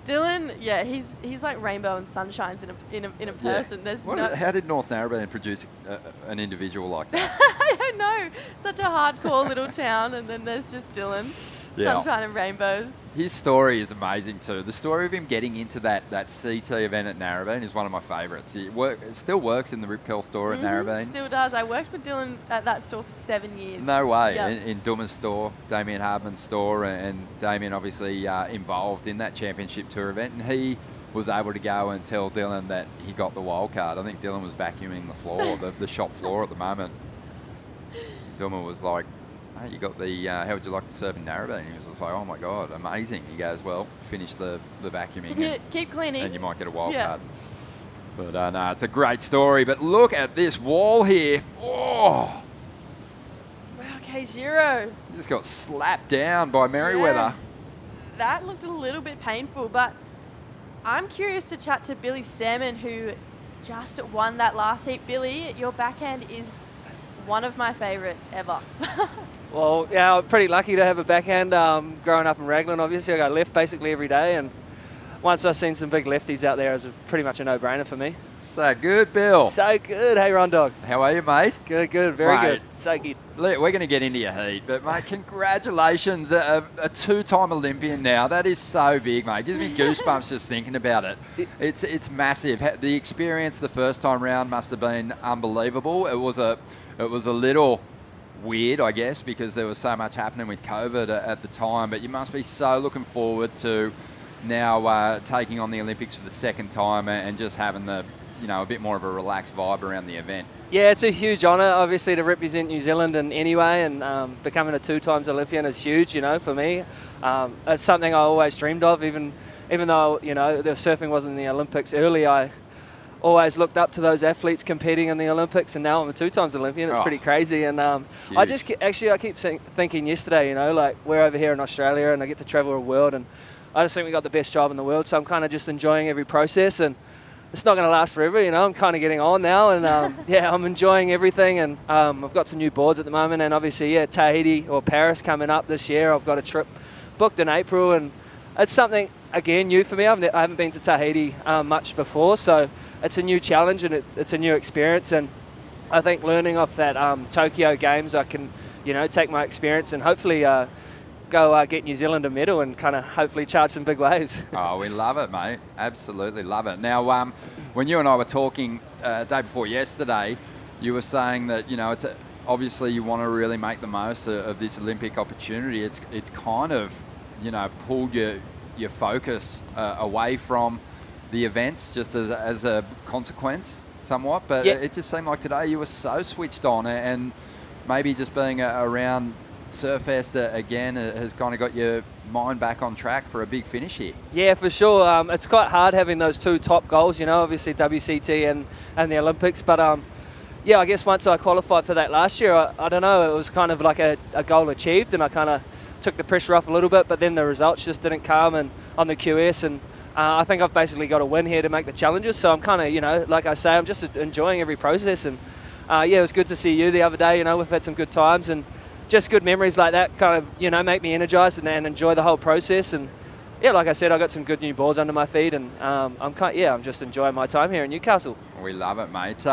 S3: Dylan, yeah, he's like rainbow and sunshines in a person.
S2: Yeah. How did North Narrabeen produce an individual like that?
S3: I don't know. Such a hardcore little town, and then there's just Dylan.
S2: Yeah.
S3: Sunshine and rainbows.
S2: His story is amazing too. The story of him getting into that CT event at Narrabeen is one of my favourites. It still works in the Rip Curl store at Narrabeen.
S3: Still does. I worked with Dylan at that store for 7 years.
S2: No way.
S3: Yep.
S2: In Dummer's store, Damien Hardman's store, and Damien obviously involved in that championship tour event, and he was able to go and tell Dylan that he got the wild card. I think Dylan was vacuuming the floor, the shop floor at the moment. Dummer was like, hey, you got the, how would you like to surf in Narrabeen? He was just like, oh my God, amazing. He goes, well, finish the vacuuming. And,
S3: keep cleaning.
S2: And you might get a wild card. But no, it's a great story. But look at this wall here. Oh,
S3: Wow, K0.
S2: just got slapped down by Merriweather.
S3: Yeah. That looked a little bit painful, but I'm curious to chat to Billy Salmon, who just won that last heat. Billy, your backhand is one of my favourite ever.
S11: Well, yeah, I'm pretty lucky to have a backhand. Growing up in Raglan, obviously, I go left basically every day, and once I've seen some big lefties out there, it was pretty much a no-brainer for me.
S2: So good, Bill.
S11: So good. Hey, Ron Dog.
S2: How are you, mate?
S11: Good, very
S2: Mate,
S11: good. So good.
S2: We're going to get into your heat, but mate, congratulations, a two-time Olympian now. That is so big, mate. Gives me goosebumps just thinking about it. It's massive. The experience the first time round must have been unbelievable. It was a little weird, I guess, because there was so much happening with COVID at the time, but you must be so looking forward to now taking on the Olympics for the second time and just having a bit more of a relaxed vibe around the event.
S11: Yeah, it's a huge honour, obviously, to represent New Zealand in any way, and becoming a two-times Olympian is huge, for me. It's something I always dreamed of, even though, the surfing wasn't in the Olympics early. I always looked up to those athletes competing in the Olympics, and now I'm a two-times Olympian. It's pretty crazy, and I keep thinking yesterday, like, we're over here in Australia, and I get to travel the world, and I just think we got the best job in the world, so I'm kind of just enjoying every process, and it's not going to last forever, I'm kind of getting on now, and I'm enjoying everything, and I've got some new boards at the moment, and obviously, Tahiti or Paris coming up this year. I've got a trip booked in April, and it's something, again, new for me. I haven't been to Tahiti much before, so it's a new challenge, and it's a new experience, and I think learning off that Tokyo Games, I can, take my experience and hopefully go get New Zealand a medal and kind of hopefully charge some big waves.
S2: Oh, we love it, mate. Absolutely love it. Now, when you and I were talking day before yesterday, you were saying that, it's obviously you want to really make the most of this Olympic opportunity. It's kind of, pulled your focus away from the events just as a consequence somewhat. But it just seemed like today you were so switched on, and maybe just being around Surfest again has kind of got your mind back on track for a big finish here.
S11: Yeah, for sure. It's quite hard having those two top goals, obviously WCT and the Olympics. But I guess once I qualified for that last year, I don't know, it was kind of like a goal achieved, and I kind of took the pressure off a little bit, but then the results just didn't come and on the QS, and I think I've basically got a win here to make the challenges. So I'm kind of, like I say, I'm just enjoying every process, and it was good to see you the other day. We've had some good times, and just good memories like that kind of, make me energized and enjoy the whole process. And like I said, I got some good new boards under my feet, and I'm just enjoying my time here in Newcastle.
S2: We love it, mate.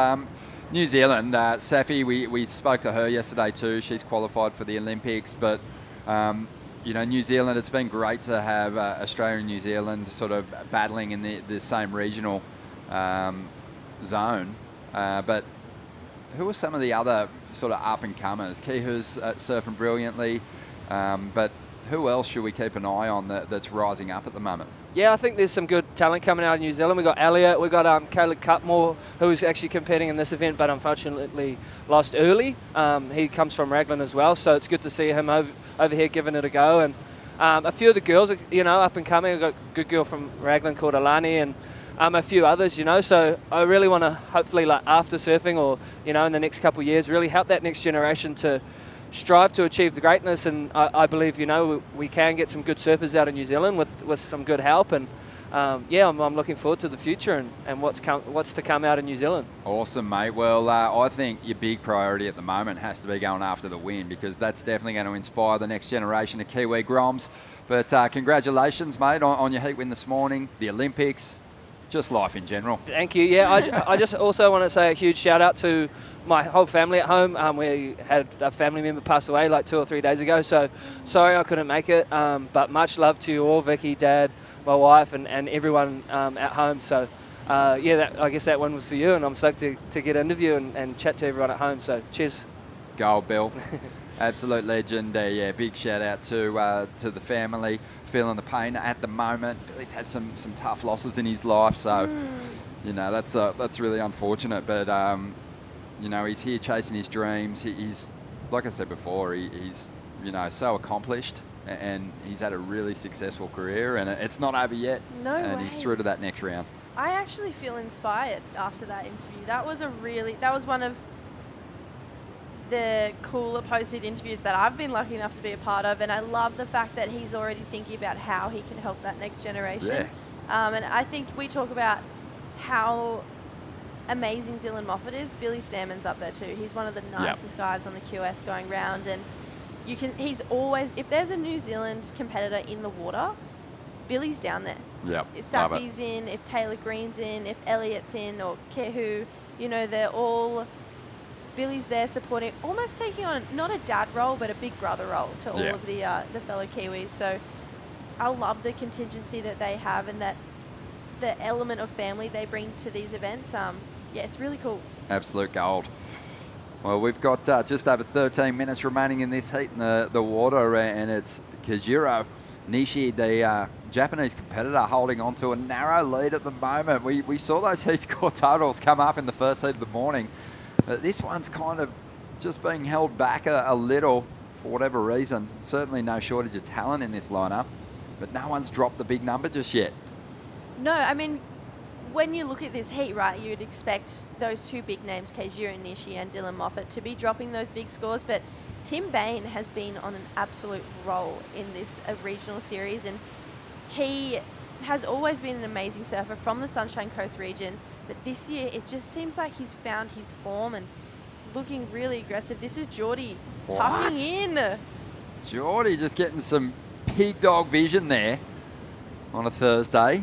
S2: New Zealand, Safi, we spoke to her yesterday too. She's qualified for the Olympics, but New Zealand, it's been great to have Australia and New Zealand sort of battling in the same regional zone. But who are some of the other sort of up-and-comers? Kihu's surfing brilliantly, but who else should we keep an eye on that's rising up at the moment?
S11: Yeah, I think there's some good talent coming out of New Zealand. We've got Elliot, we've got Caleb Cutmore, who's actually competing in this event, but unfortunately lost early. He comes from Raglan as well, so it's good to see him over here giving it a go. And a few of the girls, up and coming. We've got a good girl from Raglan called Alani, and a few others, so I really want to hopefully, like after surfing or, in the next couple of years, really help that next generation to strive to achieve the greatness. And I believe, we can get some good surfers out of New Zealand with some good help. And I'm looking forward to the future and what's to come out of New Zealand.
S2: Awesome, mate. Well, I think your big priority at the moment has to be going after the win, because that's definitely going to inspire the next generation of Kiwi Groms. But congratulations, mate, on your heat win this morning, the Olympics. just life in general.
S11: Thank you. Yeah, I just also want to say a huge shout out to my whole family at home. We had a family member pass away like 2 or 3 days ago, so sorry I couldn't make it. But much love to you all, Vicky, Dad, my wife, and everyone at home. So yeah, I guess that one was for you, and I'm stoked to get an interview and chat to everyone at home. So cheers.
S2: Gold, Bill. Absolute legend. Yeah, big shout out to the family. Feeling the pain at the moment. Billy's had some tough losses in his life, so you know that's really unfortunate. But you know, he's here chasing his dreams. He's, like I said before, he's so accomplished, and he's had a really successful career, and it's not over yet.
S3: No
S2: and
S3: way.
S2: He's through to that next round.
S3: I actually feel inspired after that interview. That was one of the cooler posted interviews that I've been lucky enough to be a part of, and I love the fact that he's already thinking about how he can help that next generation.
S2: Yeah.
S3: And I think we talk about how amazing Dylan Moffat is. Billy Stammen's up there too. He's one of the nicest guys on the QS going round, and he's always, if there's a New Zealand competitor in the water, Billy's down there.
S2: Yep.
S3: If Safi's in, if Taylor Green's in, if Elliott's in, or care who, they're all. Billy's there supporting, almost taking on not a dad role, but a big brother role to all of the fellow Kiwis. So I love the contingency that they have, and that the element of family they bring to these events. Yeah, it's really cool.
S2: Absolute gold. Well, we've got just over 13 minutes remaining in this heat in the water, and it's Kajiro Nishi, the Japanese competitor, holding on to a narrow lead at the moment. We saw those heat score totals come up in the first heat of the morning. This one's kind of just being held back a little for whatever reason. Certainly no shortage of talent in this lineup, but no one's dropped the big number just yet.
S3: No, I mean, when you look at this heat, right, you'd expect those two big names, Keijiro Nishi and Dylan Moffat, to be dropping those big scores, but Tim Bain has been on an absolute roll in this regional series, and he has always been an amazing surfer from the Sunshine Coast region. But this year, it just seems like he's found his form and looking really aggressive. This is Geordie tucking in.
S2: Geordie just getting some pig dog vision there on a Thursday.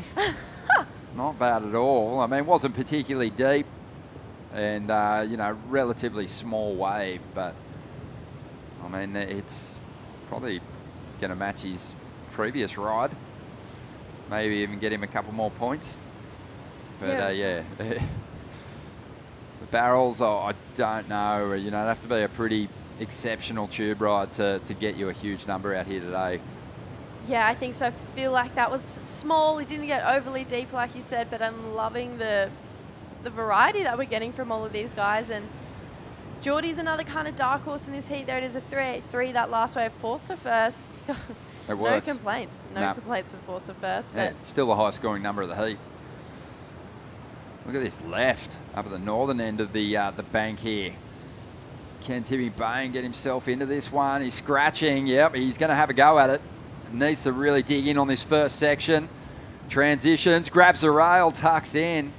S2: Not bad at all. I mean, it wasn't particularly deep and, relatively small wave. But, I mean, it's probably going to match his previous ride. Maybe even get him a couple more points. But the barrels, I don't know. It'd have to be a pretty exceptional tube ride to get you a huge number out here today.
S3: Yeah, I think so. I feel like that was small. It didn't get overly deep, like you said, but I'm loving the variety that we're getting from all of these guys. And Geordie's another kind of dark horse in this heat. There it is, a 3 that last wave, 4th to 1st.
S2: It works.
S3: No complaints. No complaints for 4th to 1st.
S2: Yeah, it's still the highest scoring number of the heat. Look at this left, up at the northern end of the bank here. Can Timmy Bain get himself into this one? He's scratching. Yep, he's going to have a go at it. Needs to really dig in on this first section. Transitions, grabs the rail, tucks in.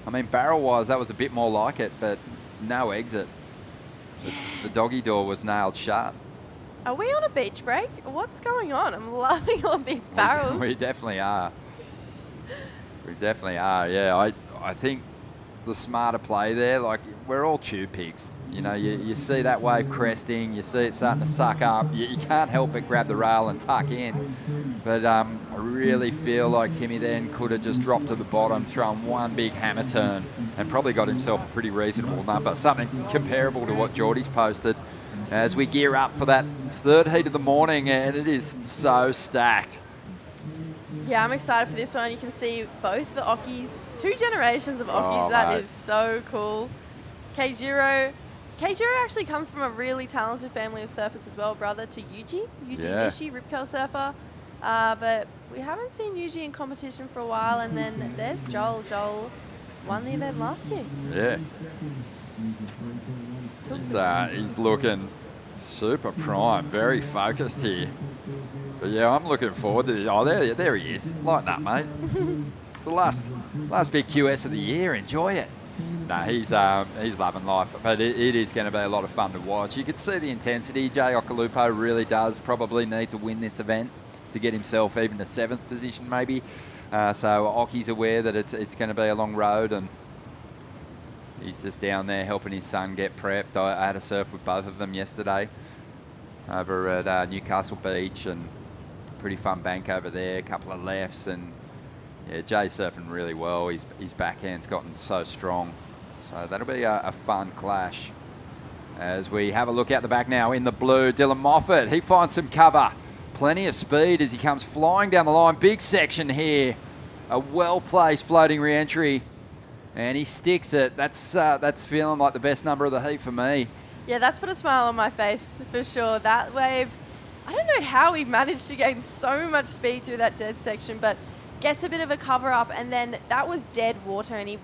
S2: I mean, barrel-wise, that was a bit more like it, but no exit. The doggy door was nailed shut.
S3: Are we on a beach break? What's going on? I'm loving all these barrels.
S2: We definitely are. We definitely are, yeah. I think the smarter play there, like, we're all tube pigs. You see that wave cresting, you see it starting to suck up. You can't help but grab the rail and tuck in. But I really feel like Timmy then could have just dropped to the bottom, thrown one big hammer turn, and probably got himself a pretty reasonable number. Something comparable to what Geordie's posted as we gear up for that third heat of the morning, and it is so stacked.
S3: Yeah, I'm excited for this one. You can see both the Ockies, 2 generations of Ockies. That is so cool. Keijiro actually comes from a really talented family of surfers as well, brother to Yuji Nishi, rip curl surfer. But we haven't seen Yuji in competition for a while. And then there's Joel. Joel won the event last year.
S2: Yeah. He's looking super prime, very focused here. But yeah, I'm looking forward to it. Oh, there he is. Lighten up, mate. It's the last big QS of the year. Enjoy it. No, he's loving life. But it is going to be a lot of fun to watch. You can see the intensity. Jay Okalupo really does probably need to win this event to get himself even to 7th position maybe. So Ocky's aware that it's going to be a long road, and he's just down there helping his son get prepped. I had a surf with both of them yesterday over at Newcastle Beach, and pretty fun bank over there, a couple of lefts, and yeah, Jay's surfing really well. His backhand's gotten so strong. So that'll be a fun clash. As we have a look out the back now in the blue, Dylan Moffat, he finds some cover. Plenty of speed as he comes flying down the line. Big section here. A well-placed floating re-entry. And he sticks it. That's feeling like the best number of the heat for me.
S3: Yeah, that's put a smile on my face for sure. That wave, I don't know how he managed to gain so much speed through that dead section, but gets a bit of a cover up, and then that was dead water, and he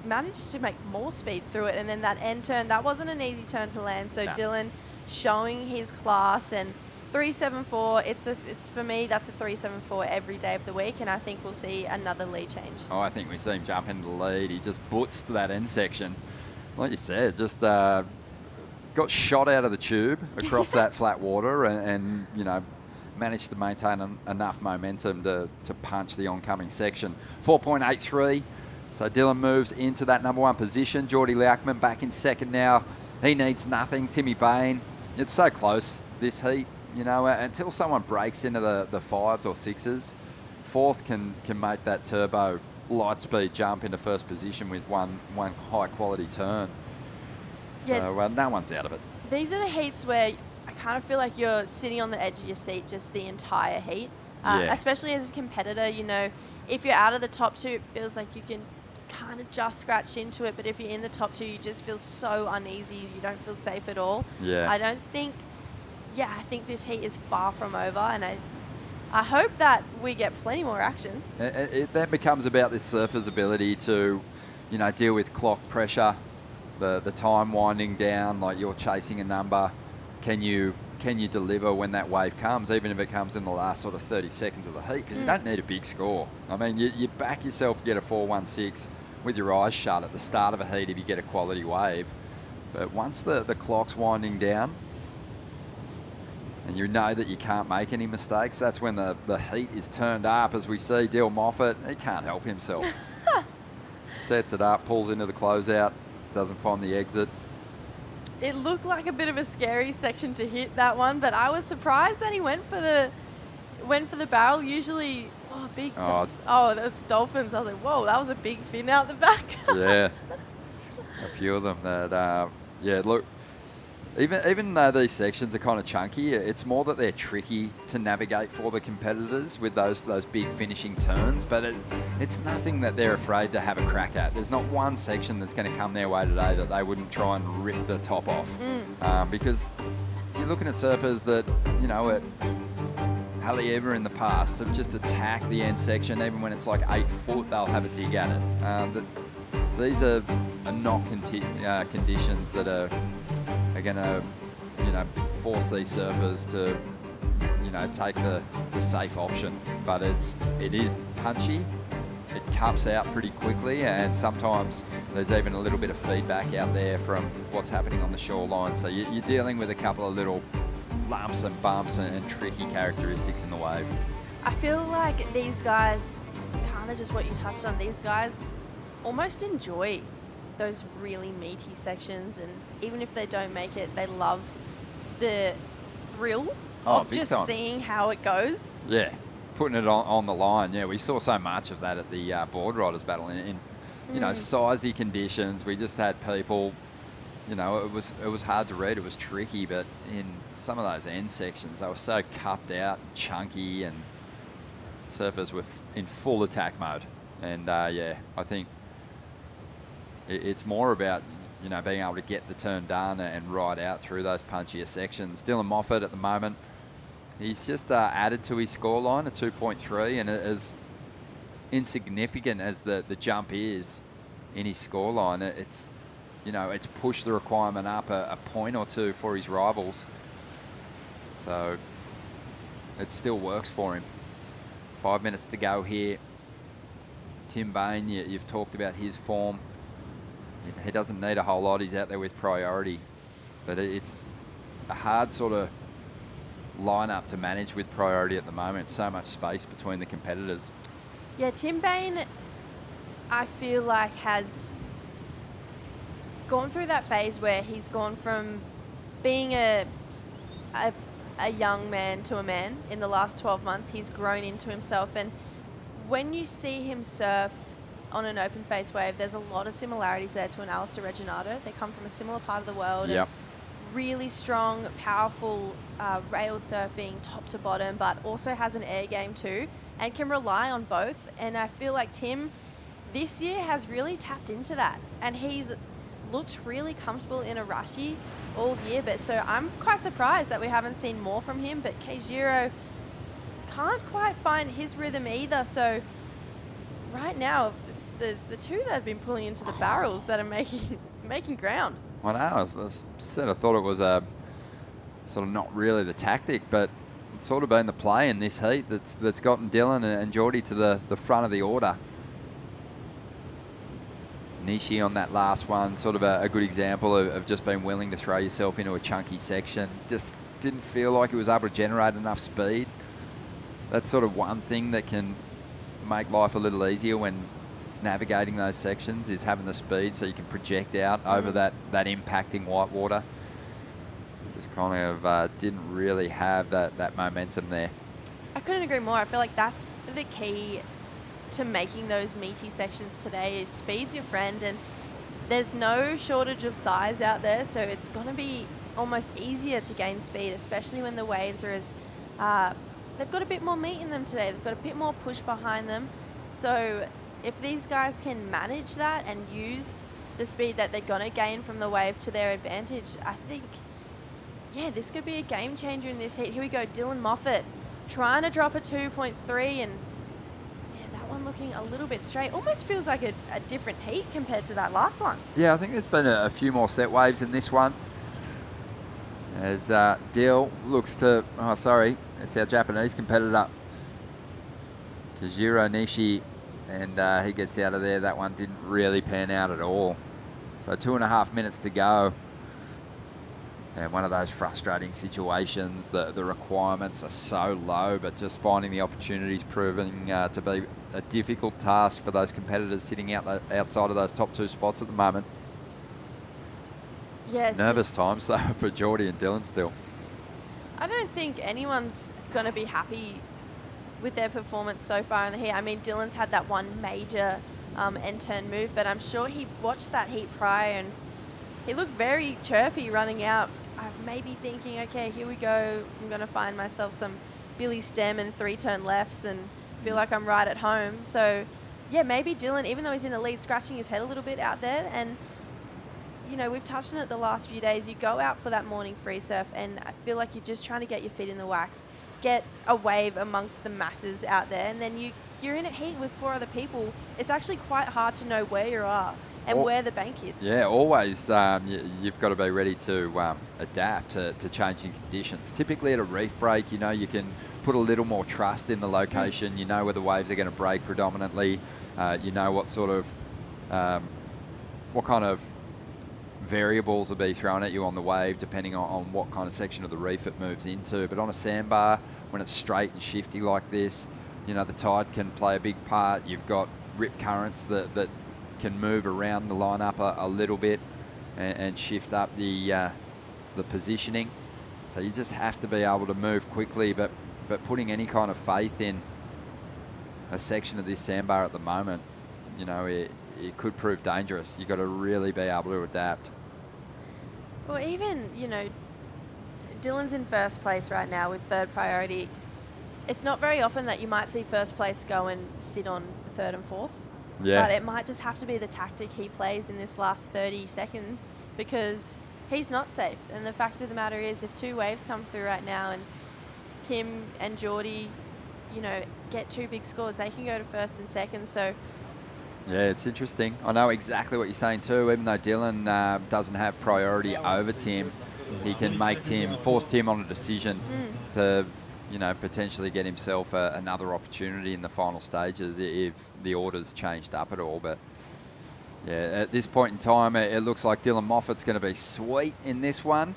S3: managed to make more speed through it. And then that end turn, that wasn't an easy turn to land. So Dylan showing his class, and 374, it's for me, that's a 374 every day of the week, and I think we'll see another lead change.
S2: Oh, I think we see him jump into the lead. He just boots that end section. Like you said, just got shot out of the tube across that flat water, and you know, managed to maintain enough momentum to punch the oncoming section. 4.83. So Dylan moves into that number 1 position. Geordie Lackman back in second now. He needs nothing. Timmy Bain. It's so close, this heat. You know, until someone breaks into the 5s or 6s, 4th can make that turbo light speed jump into first position with one high quality turn.
S3: Yeah.
S2: So no one's out of it.
S3: These are the heats where I kind of feel like you're sitting on the edge of your seat just the entire heat. Especially as a competitor, you know, if you're out of the top 2, it feels like you can kind of just scratch into it. But if you're in the top 2, you just feel so uneasy. You don't feel safe at all.
S2: Yeah.
S3: I think this heat is far from over, and I hope that we get plenty more action.
S2: That becomes about this surfer's ability to, you know, deal with clock pressure, the time winding down, like you're chasing a number. Can you deliver when that wave comes, even if it comes in the last sort of 30 seconds of the heat? Because you don't need a big score. I mean, you back yourself to get a 4.16 with your eyes shut at the start of a heat if you get a quality wave. But once the clock's winding down, and you know that you can't make any mistakes, that's when the heat is turned up. As we see Dill Moffat, he can't help himself. Sets it up, pulls into the closeout, doesn't find the exit.
S3: It looked like a bit of a scary section to hit, that one, but I was surprised that he went for the barrel. Usually, that's dolphins. I was like, whoa, that was a big fin out the back.
S2: Yeah, a few of them that, look, even though these sections are kind of chunky, it's more that they're tricky to navigate for the competitors with those big finishing turns, but it's nothing that they're afraid to have a crack at. There's not one section that's going to come their way today that they wouldn't try and rip the top off. Because you're looking at surfers that, you know, at Haleiwa in the past have just attacked the end section. Even when it's like 8 foot, they'll have a dig at it. These are not conditions that are going to, you know, force these surfers to, you know, take the safe option. But it is punchy. It cups out pretty quickly, and sometimes there's even a little bit of feedback out there from what's happening on the shoreline. So you're dealing with a couple of little lumps and bumps and tricky characteristics in the wave.
S3: I feel like these guys, kind of just what you touched on, these guys almost enjoy those really meaty sections, and even if they don't make it, they love the thrill of just seeing how it goes.
S2: Yeah, putting it on the line. Yeah, we saw so much of that at the board riders battle in you know, sizey conditions. We just had people, you know, it was hard to read, it was tricky, but in some of those end sections they were so cupped out, chunky, and surfers were in full attack mode. And I think it's more about, you know, being able to get the turn done and ride out through those punchier sections. Dylan Moffat at the moment, he's just added to his scoreline, a 2.3, and as insignificant as the jump is in his scoreline, it's, you know, it's pushed the requirement up a point or two for his rivals. So it still works for him. 5 minutes to go here. Tim Bain, you've talked about his form. He doesn't need a whole lot. He's out there with priority. But it's a hard sort of lineup to manage with priority at the moment. So much space between the competitors.
S3: Yeah, Tim Bain, I feel like has gone through that phase where he's gone from being a young man to a man in the last 12 months. He's grown into himself, and when you see him surf on an open face wave, there's a lot of similarities there to an Alistair Regginato. They come from a similar part of the world.
S2: Yep.
S3: And really strong, powerful rail surfing top to bottom, but also has an air game too and can rely on both. And I feel like Tim this year has really tapped into that, and he's looked really comfortable in a rushy all year. But so I'm quite surprised that we haven't seen more from him, but Keijiro can't quite find his rhythm either. So right now it's the two that have been pulling into the barrels that are making ground.
S2: I know. I thought it was sort of not really the tactic, but it's sort of been the play in this heat that's gotten Dylan and Geordie to the front of the order. Nishi on that last one, sort of a good example of just being willing to throw yourself into a chunky section. Just didn't feel like he was able to generate enough speed. That's sort of one thing that can make life a little easier when navigating those sections, is having the speed so you can project out over that impacting whitewater. Just kind of didn't really have that momentum there.
S3: I couldn't agree more. I feel like that's the key to making those meaty sections today. It speed's your friend, and there's no shortage of size out there, so it's going to be almost easier to gain speed, especially when the waves are as they've got a bit more meat in them today. They've got a bit more push behind them. So if these guys can manage that and use the speed that they're going to gain from the wave to their advantage, I think, yeah, this could be a game changer in this heat. Here we go, Dylan Moffat trying to drop a 2.3, and that one looking a little bit straight. Almost feels like a different heat compared to that last one.
S2: Yeah, I think there's been a few more set waves in this one. As Dill looks to, it's our Japanese competitor, Keijiro Nishi, and he gets out of there. That one didn't really pan out at all. So 2.5 minutes to go. And one of those frustrating situations, the requirements are so low, but just finding the opportunities proving to be a difficult task for those competitors sitting outside of those top two spots at the moment.
S3: Yeah,
S2: nervous times though for Geordie and Dylan still.
S3: I don't think anyone's going to be happy with their performance so far in the heat. I mean, Dylan's had that one major end turn move, but I'm sure he watched that heat prior and he looked very chirpy running out. Maybe thinking, okay, here we go. I'm going to find myself some Billy Stem and 3-turn lefts and feel like I'm right at home. So, yeah, maybe Dylan, even though he's in the lead, scratching his head a little bit out there. And, you know, we've touched on it the last few days. You go out for that morning free surf, and I feel like you're just trying to get your feet in the wax, get a wave amongst the masses out there, and then you're in a heat with 4 other people. It's actually quite hard to know where you are and where the bank is.
S2: Yeah, always you've got to be ready to adapt to changing conditions. Typically at a reef break, you know, you can put a little more trust in the location. You know where the waves are going to break predominantly. You know what sort of, what kind of variables will be thrown at you on the wave depending on what kind of section of the reef it moves into. But on a sandbar, when it's straight and shifty like this, you know, the tide can play a big part. You've got rip currents that can move around the lineup a little bit and shift up the positioning. So you just have to be able to move quickly, but putting any kind of faith in a section of this sandbar at the moment, you know, it could prove dangerous. You've got to really be able to adapt.
S3: Well, even, you know, Dylan's in first place right now with third priority. It's not very often that you might see first place go and sit on third and fourth.
S2: Yeah.
S3: But it might just have to be the tactic he plays in this last 30 seconds because he's not safe. And the fact of the matter is, if 2 waves come through right now and Tim and Geordie, you know, get 2 big scores, they can go to first and second. So
S2: yeah, it's interesting. I know exactly what you're saying too. Even though Dylan doesn't have priority over Tim, he can force Tim on a decision to, you know, potentially get himself another opportunity in the final stages if the order's changed up at all. But yeah, at this point in time, it looks like Dylan Moffat's going to be sweet in this one.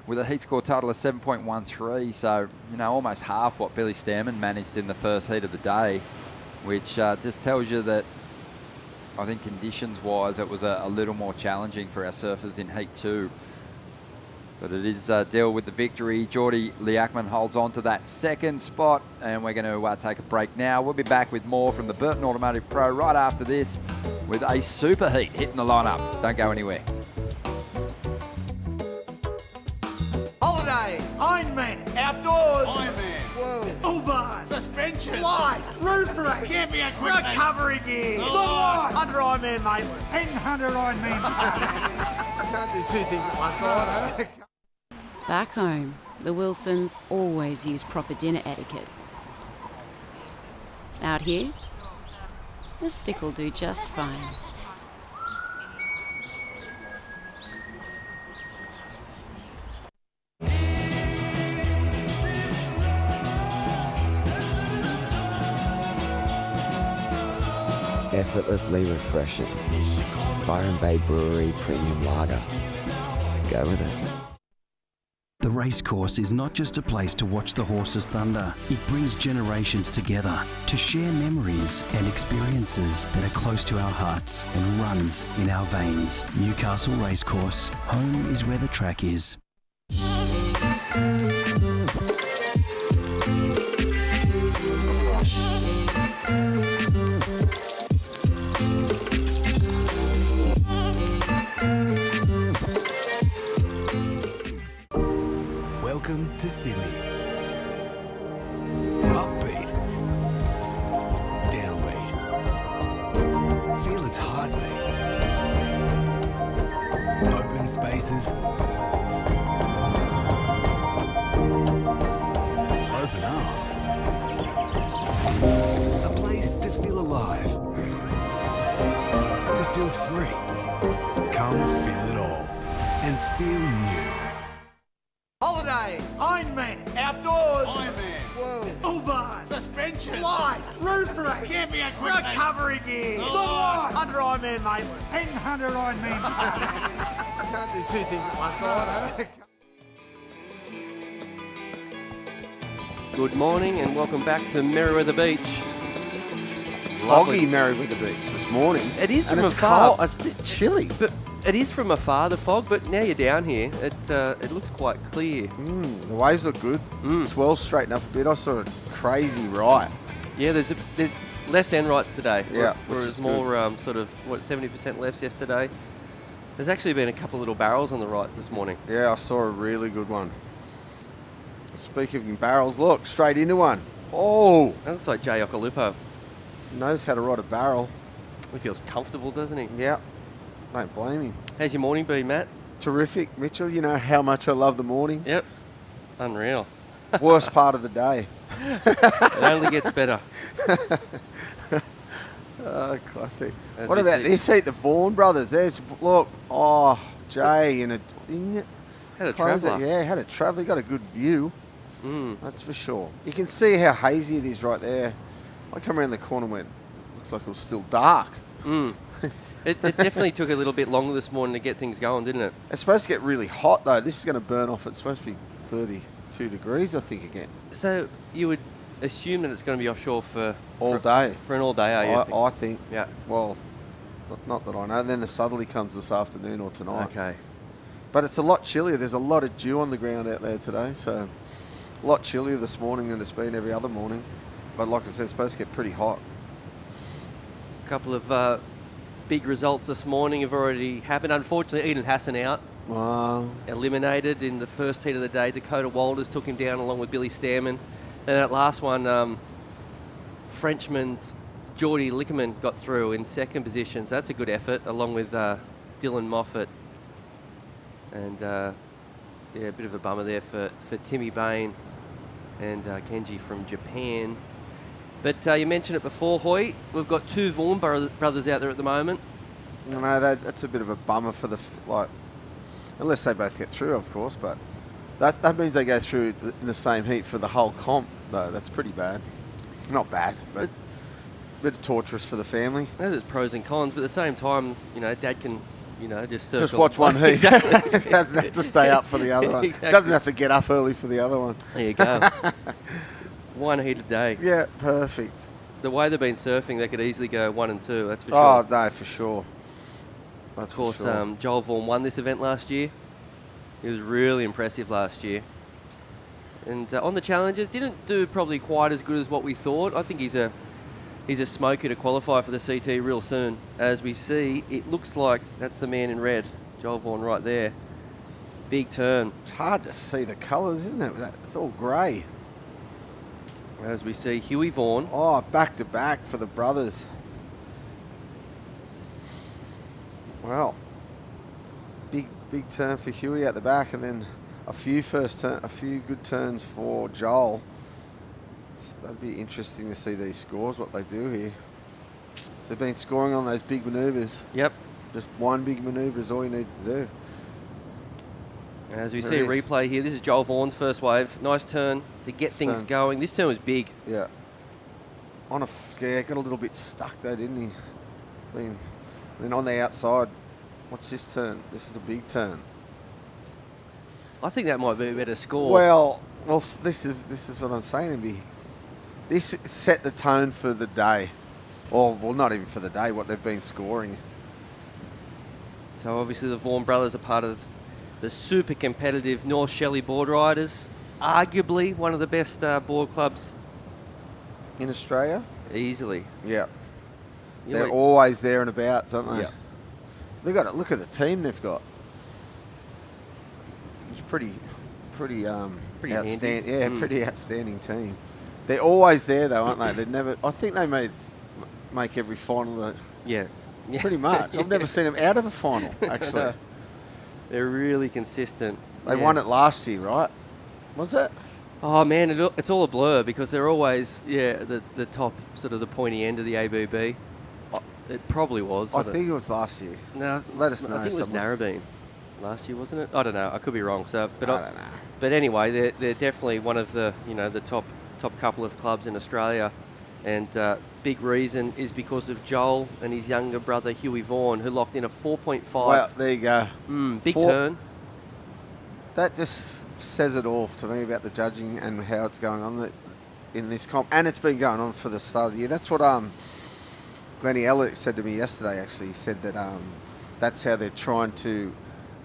S2: with a heat score total of 7.13. So, almost half what Billy Stammen managed in the first heat of the day, which just tells you that I think conditions-wise it was a little more challenging for our surfers in Heat 2. But it is Dill with the victory. Geordie Liakman holds on to that second spot, and we're going to take a break now. We'll be back with more from the Burton Automotive Pro right after this with a super heat hitting the lineup. Don't go anywhere.
S4: Holidays, Ironman, outdoors, Ironman, whoa, Uber, suspension, lights, roof rack, camping equipment, recovery gear, under Ironman Maitland, and under Ironman. I can't do two things at once, I
S6: Back home, the Wilsons always use proper dinner etiquette. Out here, the stick will do just fine.
S10: Effortlessly refreshing. Byron Bay Brewery Premium Lager. Go with it.
S8: The Racecourse is not just a place to watch the horses thunder. It brings generations together to share memories and experiences that are close to our hearts and runs in our veins. Newcastle Racecourse. Home is where the track is.
S5: Welcome to Sydney. Upbeat. Downbeat. Feel its heartbeat. Open spaces. Open arms. A place to feel alive. To feel free. Come feel it all and feel new.
S4: Holidays, Ironman, outdoors, Ironman, whoa, Uber, suspension, lights, roof rack, camping equipment, recovery gear, under Ironman Maitland, and under Ironman. I can't do two things at once,
S1: Good morning and welcome back to Merriweather Beach.
S12: Foggy Merriweather Beach this morning.
S1: It is
S12: and
S1: from
S12: it's
S1: afar.
S12: cold. It's a bit chilly.
S1: But it is from afar, the fog, but now you're down here, it looks quite clear.
S12: The waves look good. Swells straighten up a bit. I saw a crazy right.
S1: Yeah, there's lefts and rights today.
S12: Yeah,
S1: whereas more sort of 70% lefts yesterday. There's actually been a couple little barrels on the rights this morning.
S12: Yeah, I saw a really good one. Speaking of barrels, look, straight into one. Oh!
S1: That looks like Jay Ocolupo.
S12: Knows how to ride a barrel.
S1: He feels comfortable, doesn't he?
S12: Yeah. Don't blame him.
S1: How's your morning been, Matt?
S12: Terrific, Mitchell. You know how much I love the mornings.
S1: Yep. Unreal.
S12: Worst part of the day.
S1: It only gets better.
S12: Classic.
S1: As
S12: what
S1: we
S12: about
S1: see.
S12: this heat? The Vaughan brothers. There's, look. Oh, Jay in a...
S1: Had a
S12: Close it,
S1: traveller.
S12: yeah, had a traveller. Got a good view. That's for sure. You can see how hazy it is right there. I come around the corner and went, looks like it was still dark.
S1: It definitely took a little bit longer this morning to get things going, didn't it?
S12: It's supposed to get really hot, though. This is going to burn off. It's supposed to be 32 degrees, I think, again.
S1: So you would assume that it's going to be offshore for
S12: All day.
S1: For an all day, are you?
S12: I think.
S1: Yeah.
S12: Well, not that I know. And then the southerly comes this afternoon or tonight.
S1: Okay.
S12: But it's a lot chillier. There's a lot of dew on the ground out there today, so a lot chillier this morning than it's been every other morning. But like I said, it's supposed to get pretty hot.
S1: A couple of big results this morning have already happened. Unfortunately, Eden Hassan out.
S12: Wow.
S1: Eliminated in the first heat of the day. Dakota Walters took him down along with Billy Stammen. And that last one, Frenchman's Geordie Liakman got through in second position. So that's a good effort, along with Dylan Moffat. And yeah, a bit of a bummer there for Timmy Bain and Kenji from Japan. But you mentioned it before, Hoy. We've got two Vaughan brothers out there at the moment.
S12: No, that's a bit of a bummer for the unless they both get through, of course. But that means they go through in the same heat for the whole comp, though. That's pretty bad. Not bad, but a bit torturous for the family.
S1: There's its pros and cons, but at the same time, you know, Dad can just circle.
S12: Just watch one heat.
S1: Exactly.
S12: Doesn't have to stay up for the other one.
S1: Exactly.
S12: Doesn't have to get up early for the other one.
S1: There you go. One heat a day.
S12: Yeah, perfect.
S1: The way they've been surfing, they could easily go 1 and 2. That's for sure.
S12: Oh, no, for sure. That's
S1: of course,
S12: for sure.
S1: Joel Vaughan won this event last year. He was really impressive last year. And on the challenges, didn't do probably quite as good as what we thought. I think he's a smoker to qualify for the CT real soon. As we see, it looks like that's the man in red, Joel Vaughan right there. Big turn.
S12: It's hard to see the colours, isn't it? It's all grey.
S1: As we see Huey Vaughan.
S12: Oh, back to back for the brothers. Well, big turn for Huey at the back, and then a few good turns for Joel. So that'd be interesting to see these scores, what they do here. So they've been scoring on those big manoeuvres.
S1: Yep.
S12: Just one big manoeuvre is all you need to do.
S1: As we see a replay here, this is Joel Vaughan's first wave. Nice turn to get things going. This turn was big.
S12: Yeah. Got a little bit stuck though, didn't he? Then on the outside, watch this turn. This is a big turn.
S1: I think that might be a better score.
S12: Well, this is what I'm saying. This set the tone for the day, or well, not even for the day. What they've been scoring.
S1: So obviously the Vaughan brothers are part of the super competitive North Shelley board riders. Arguably one of the best board clubs
S12: in Australia.
S1: Easily.
S12: Yeah. They're always there and about, aren't they?
S1: Yeah.
S12: They've got to look at the team they've got. It's pretty outstanding. Yeah, pretty outstanding team. They're always there though, aren't they? They never. I think they make every final.
S1: Yeah.
S12: Pretty much. I've never seen them out of a final actually.
S1: They're really consistent.
S12: They won it last year, right? Was it?
S1: Oh man, it's all a blur because they're always the top sort of the pointy end of the ABB. It probably was.
S12: I think it was last year.
S1: No,
S12: let us know.
S1: I think it was Narrabeen last year, wasn't it? I don't know. I could be wrong. So, but
S12: I don't know.
S1: But anyway, they're definitely one of the the top couple of clubs in Australia, and big reason is because of Joel and his younger brother Huey Vaughan, who locked in a 4.5.
S12: Well, there you go.
S1: Big turn.
S12: That just says it all to me about the judging and how it's going on in this comp, and it's been going on for the start of the year. That's what Glennie Elliott said to me yesterday. Actually, he said that that's how they're trying to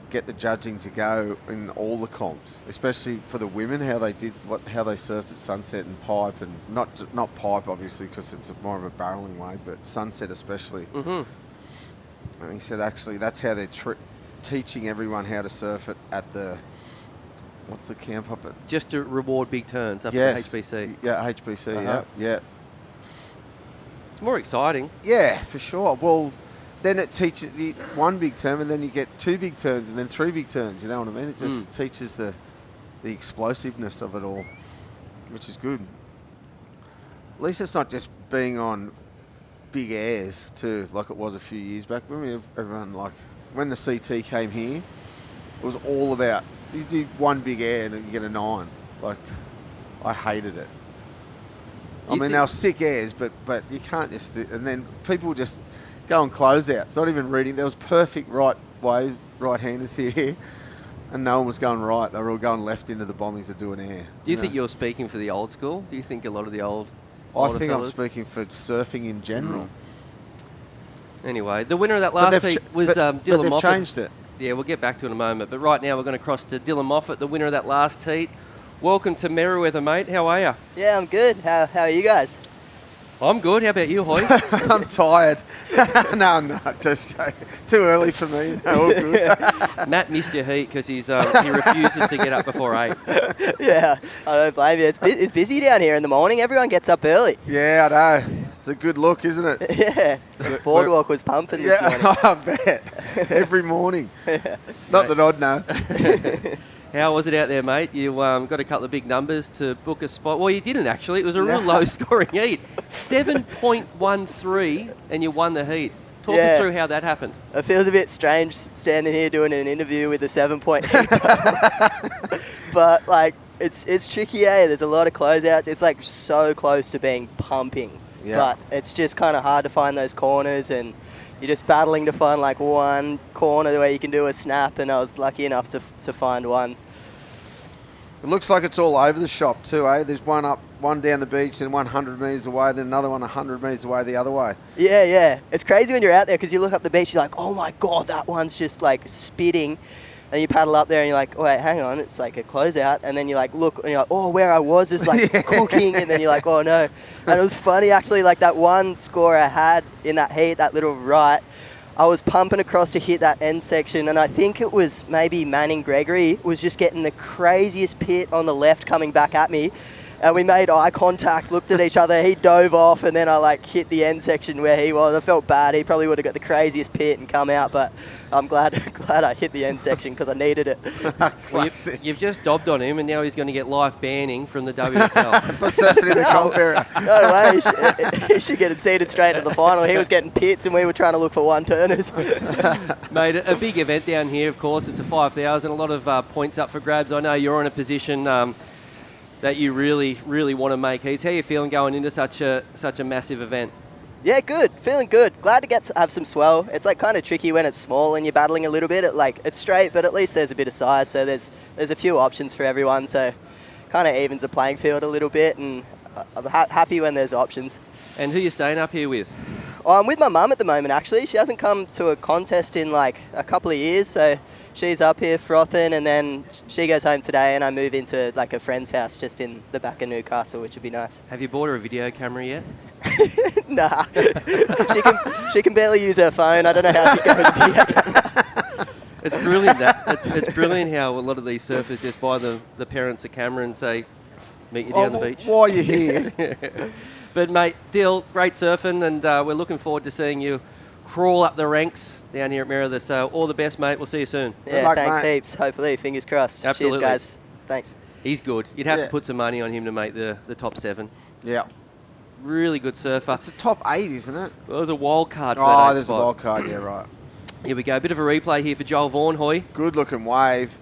S12: get the judging to go in all the comps, especially for the women. How they surfed at Sunset and Pipe, and not Pipe obviously because it's more of a barreling wave, but Sunset especially. Mm-hmm. And he said actually that's how they're teaching everyone how to surf it at the. What's the camp up at?
S1: Just to reward big turns up at HBC.
S12: Yeah, HBC, yeah.
S1: It's more exciting.
S12: Yeah, for sure. Well, then it teaches you one big turn and then you get two big turns and then three big turns, you know what I mean? It just teaches the explosiveness of it all, which is good. At least it's not just being on big airs too, like it was a few years back. When everyone, like, when the CT came here, it was all about, you do one big air and you get a 9. Like, I hated it. I mean, they were sick airs, but you can't just do, and then people just go and close out. It's not even reading. There was perfect right-handers here, and no one was going right. They were all going left into the bombies to do an air.
S1: Do you think you're speaking for the old school? Do you think a lot of the older
S12: I'm
S1: fellas?
S12: speaking for surfing in general.
S1: Anyway, the winner of that last heat was Dylan
S12: but they've
S1: Moffat.
S12: changed it.
S1: Yeah, we'll get back to it in a moment. But right now we're going to cross to Dylan Moffat, the winner of that last heat. Welcome to Merriweather, mate. How are you?
S13: Yeah, I'm good. How are you guys?
S1: I'm good. How about you, Hoy?
S12: I'm tired. No, I'm not. Just joking. Too early for me. No, all good.
S1: Matt missed your heat because he refuses to get up before 8.
S13: Yeah, I don't blame you. It's busy down here in the morning. Everyone gets up early.
S12: Yeah, I know. It's a good look, isn't it?
S13: Yeah. The boardwalk was pumping this morning.
S12: I bet. Every morning. Not that I'd know.
S1: How was it out there, mate? You got a couple of big numbers to book a spot. Well, you didn't actually. It was a real low-scoring heat. 7.13, and you won the heat. Talk us through how that happened.
S13: It feels a bit strange standing here doing an interview with a 7-point heat. But, like, it's tricky, eh? There's a lot of closeouts. It's, like, so close to being pumping.
S12: Yeah.
S13: But it's just kind of hard to find those corners and you're just battling to find like one corner where you can do a snap, and I was lucky enough to find one.
S12: It looks like it's all over the shop too, eh? There's one up, one down the beach, and 100 metres away, then another one 100 metres away the other way.
S13: Yeah. It's crazy when you're out there because you look up the beach, you're like, oh my God, that one's just like spitting. And you paddle up there and you're like, oh, wait, hang on, it's like a closeout. And then you like look and you're like, oh, where I was is like cooking. And then you're like, oh no. And it was funny actually, like that one score I had in that heat, that little right, I was pumping across to hit that end section, and I think it was maybe Manning Gregory was just getting the craziest pit on the left coming back at me. And we made eye contact, looked at each other, he dove off, and then I like hit the end section where he was. I felt bad, he probably would have got the craziest pit and come out, but I'm glad I hit the end section because I needed it.
S1: Well, you've just dobbed on him, and now he's going to get life banning from the WSL.
S12: For surfing in the Gulf area.
S13: No way, he should get seeded straight to the final. He was getting pits and we were trying to look for one-turners.
S1: Mate, a big event down here, of course. It's a 5,000, a lot of points up for grabs. I know you're in a position that you really, really want to make heats. How are you feeling going into such a massive event?
S13: Yeah, good. Feeling good. Glad to get to have some swell. It's like kind of tricky when it's small and you're battling a little bit. It's straight, but at least there's a bit of size. So there's a few options for everyone. So kind of evens the playing field a little bit, and I'm happy when there's options.
S1: And who are you staying up here with?
S13: Oh, I'm with my mum at the moment, actually. She hasn't come to a contest in like a couple of years, so she's up here frothing, and then she goes home today, and I move into like a friend's house just in the back of Newcastle, which would be nice.
S1: Have you bought her a video camera yet?
S13: Nah. she can barely use her phone. I don't know how she goes with video camera.
S1: It's brilliant it's brilliant how a lot of these surfers just buy the parents a camera and say, meet you down the beach.
S12: Why are you here?
S1: But mate, Dill, great surfing, and we're looking forward to seeing you crawl up the ranks down here at Merida. So all the best, mate. We'll see you soon.
S13: Yeah,
S12: luck,
S13: thanks
S12: mate.
S13: heaps. Hopefully, fingers crossed.
S1: Absolutely.
S13: Cheers, guys. Thanks.
S1: He's good. You'd have to put some money on him to make the top 7.
S12: Yeah.
S1: Really good surfer.
S12: It's the top 8, isn't it?
S1: Well, there's a wild card for that 8th
S12: there's
S1: spot.
S12: a wild card, yeah, right.
S1: Here we go. A bit of a replay here for Joel Vaughan, Hoy.
S12: Good looking wave.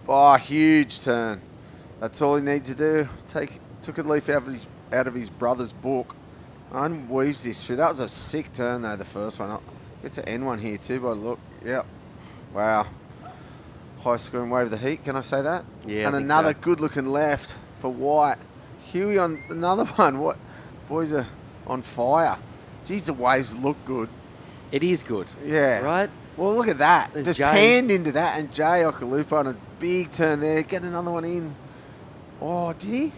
S12: Oh, huge turn. That's all he needed to do. Took a leaf out of his brother's book. And weaves this through. That was a sick turn though, the first one. I'll get to end one here too by the look. Yep. Wow. High scoring wave of the heat, can I say that?
S1: Yeah.
S12: And another good looking left for White. Huey on another one. What? Boys are on fire. Geez, the waves look good.
S1: It is good.
S12: Yeah.
S1: Right?
S12: Well, look at that.
S1: There's
S12: Just
S1: Jay.
S12: panned into that, and Jay Okalupa on a big turn there. Get another one in. Oh, did he?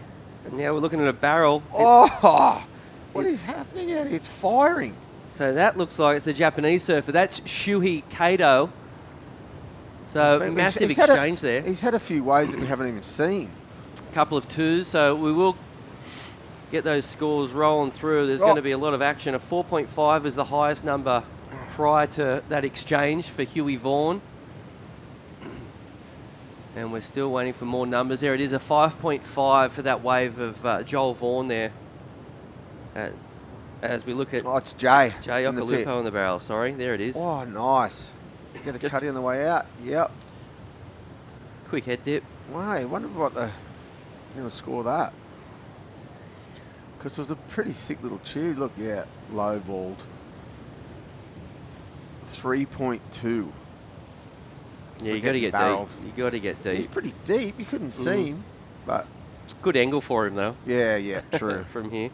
S1: And now we're looking at a barrel.
S12: Oh, what is happening out here? It's firing.
S1: So that looks like it's a Japanese surfer. That's Shuhei Kato. So massive exchange there.
S12: He's had a few waves that we haven't even seen.
S1: A couple of 2s. So we will get those scores rolling through. There's going to be a lot of action. A 4.5 is the highest number prior to that exchange for Huey Vaughan. And we're still waiting for more numbers. There it is, a 5.5 for that wave of Joel Vaughan there. As we look at...
S12: Oh, it's Jay.
S1: Jay Okalupo in the barrel, sorry. There it is.
S12: Oh, nice. Get a cutty on the way out. Yep.
S1: Quick head dip.
S12: Wow, I wonder what they're going to score that. Because it was a pretty sick little tube. Look, yeah, low balled. 3.2.
S1: Yeah, you got to get
S12: barreled.
S1: deep. You got to get deep.
S12: He's pretty deep. You couldn't see him, but
S1: good angle for him though.
S12: Yeah, true.
S1: From here,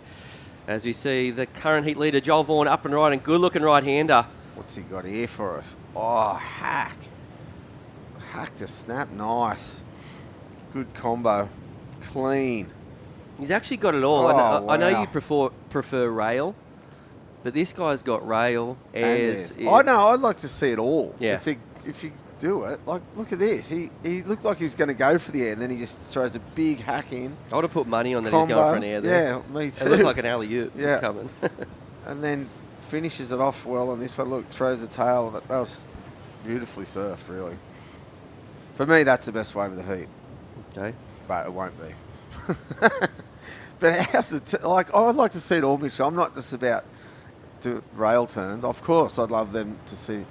S1: as we see the current heat leader Joel Vaughan up and right, and good looking right hander.
S12: What's he got here for us? Oh, hack to snap, nice. Good combo, clean.
S1: He's actually got it all.
S12: Oh,
S1: I know
S12: wow.
S1: you prefer rail, but this guy's got rail, airs.
S12: I know. I'd like to see it all.
S1: Yeah.
S12: If you do it, like look at this. He looked like he was going to go for the air, and then he just throws a big hack in.
S1: I would have put money on that
S12: Combo.
S1: he's going for an air there.
S12: Yeah, me too.
S1: It looked like an alley-oop was coming.
S12: And then finishes it off well on this one. Look, throws the tail. That was beautifully surfed, really. For me, that's the best wave of the heat.
S1: Okay.
S12: But it won't be. But how's the like? I would like to see it all, Mitchell. I'm not just about rail turns. Of course, I'd love them to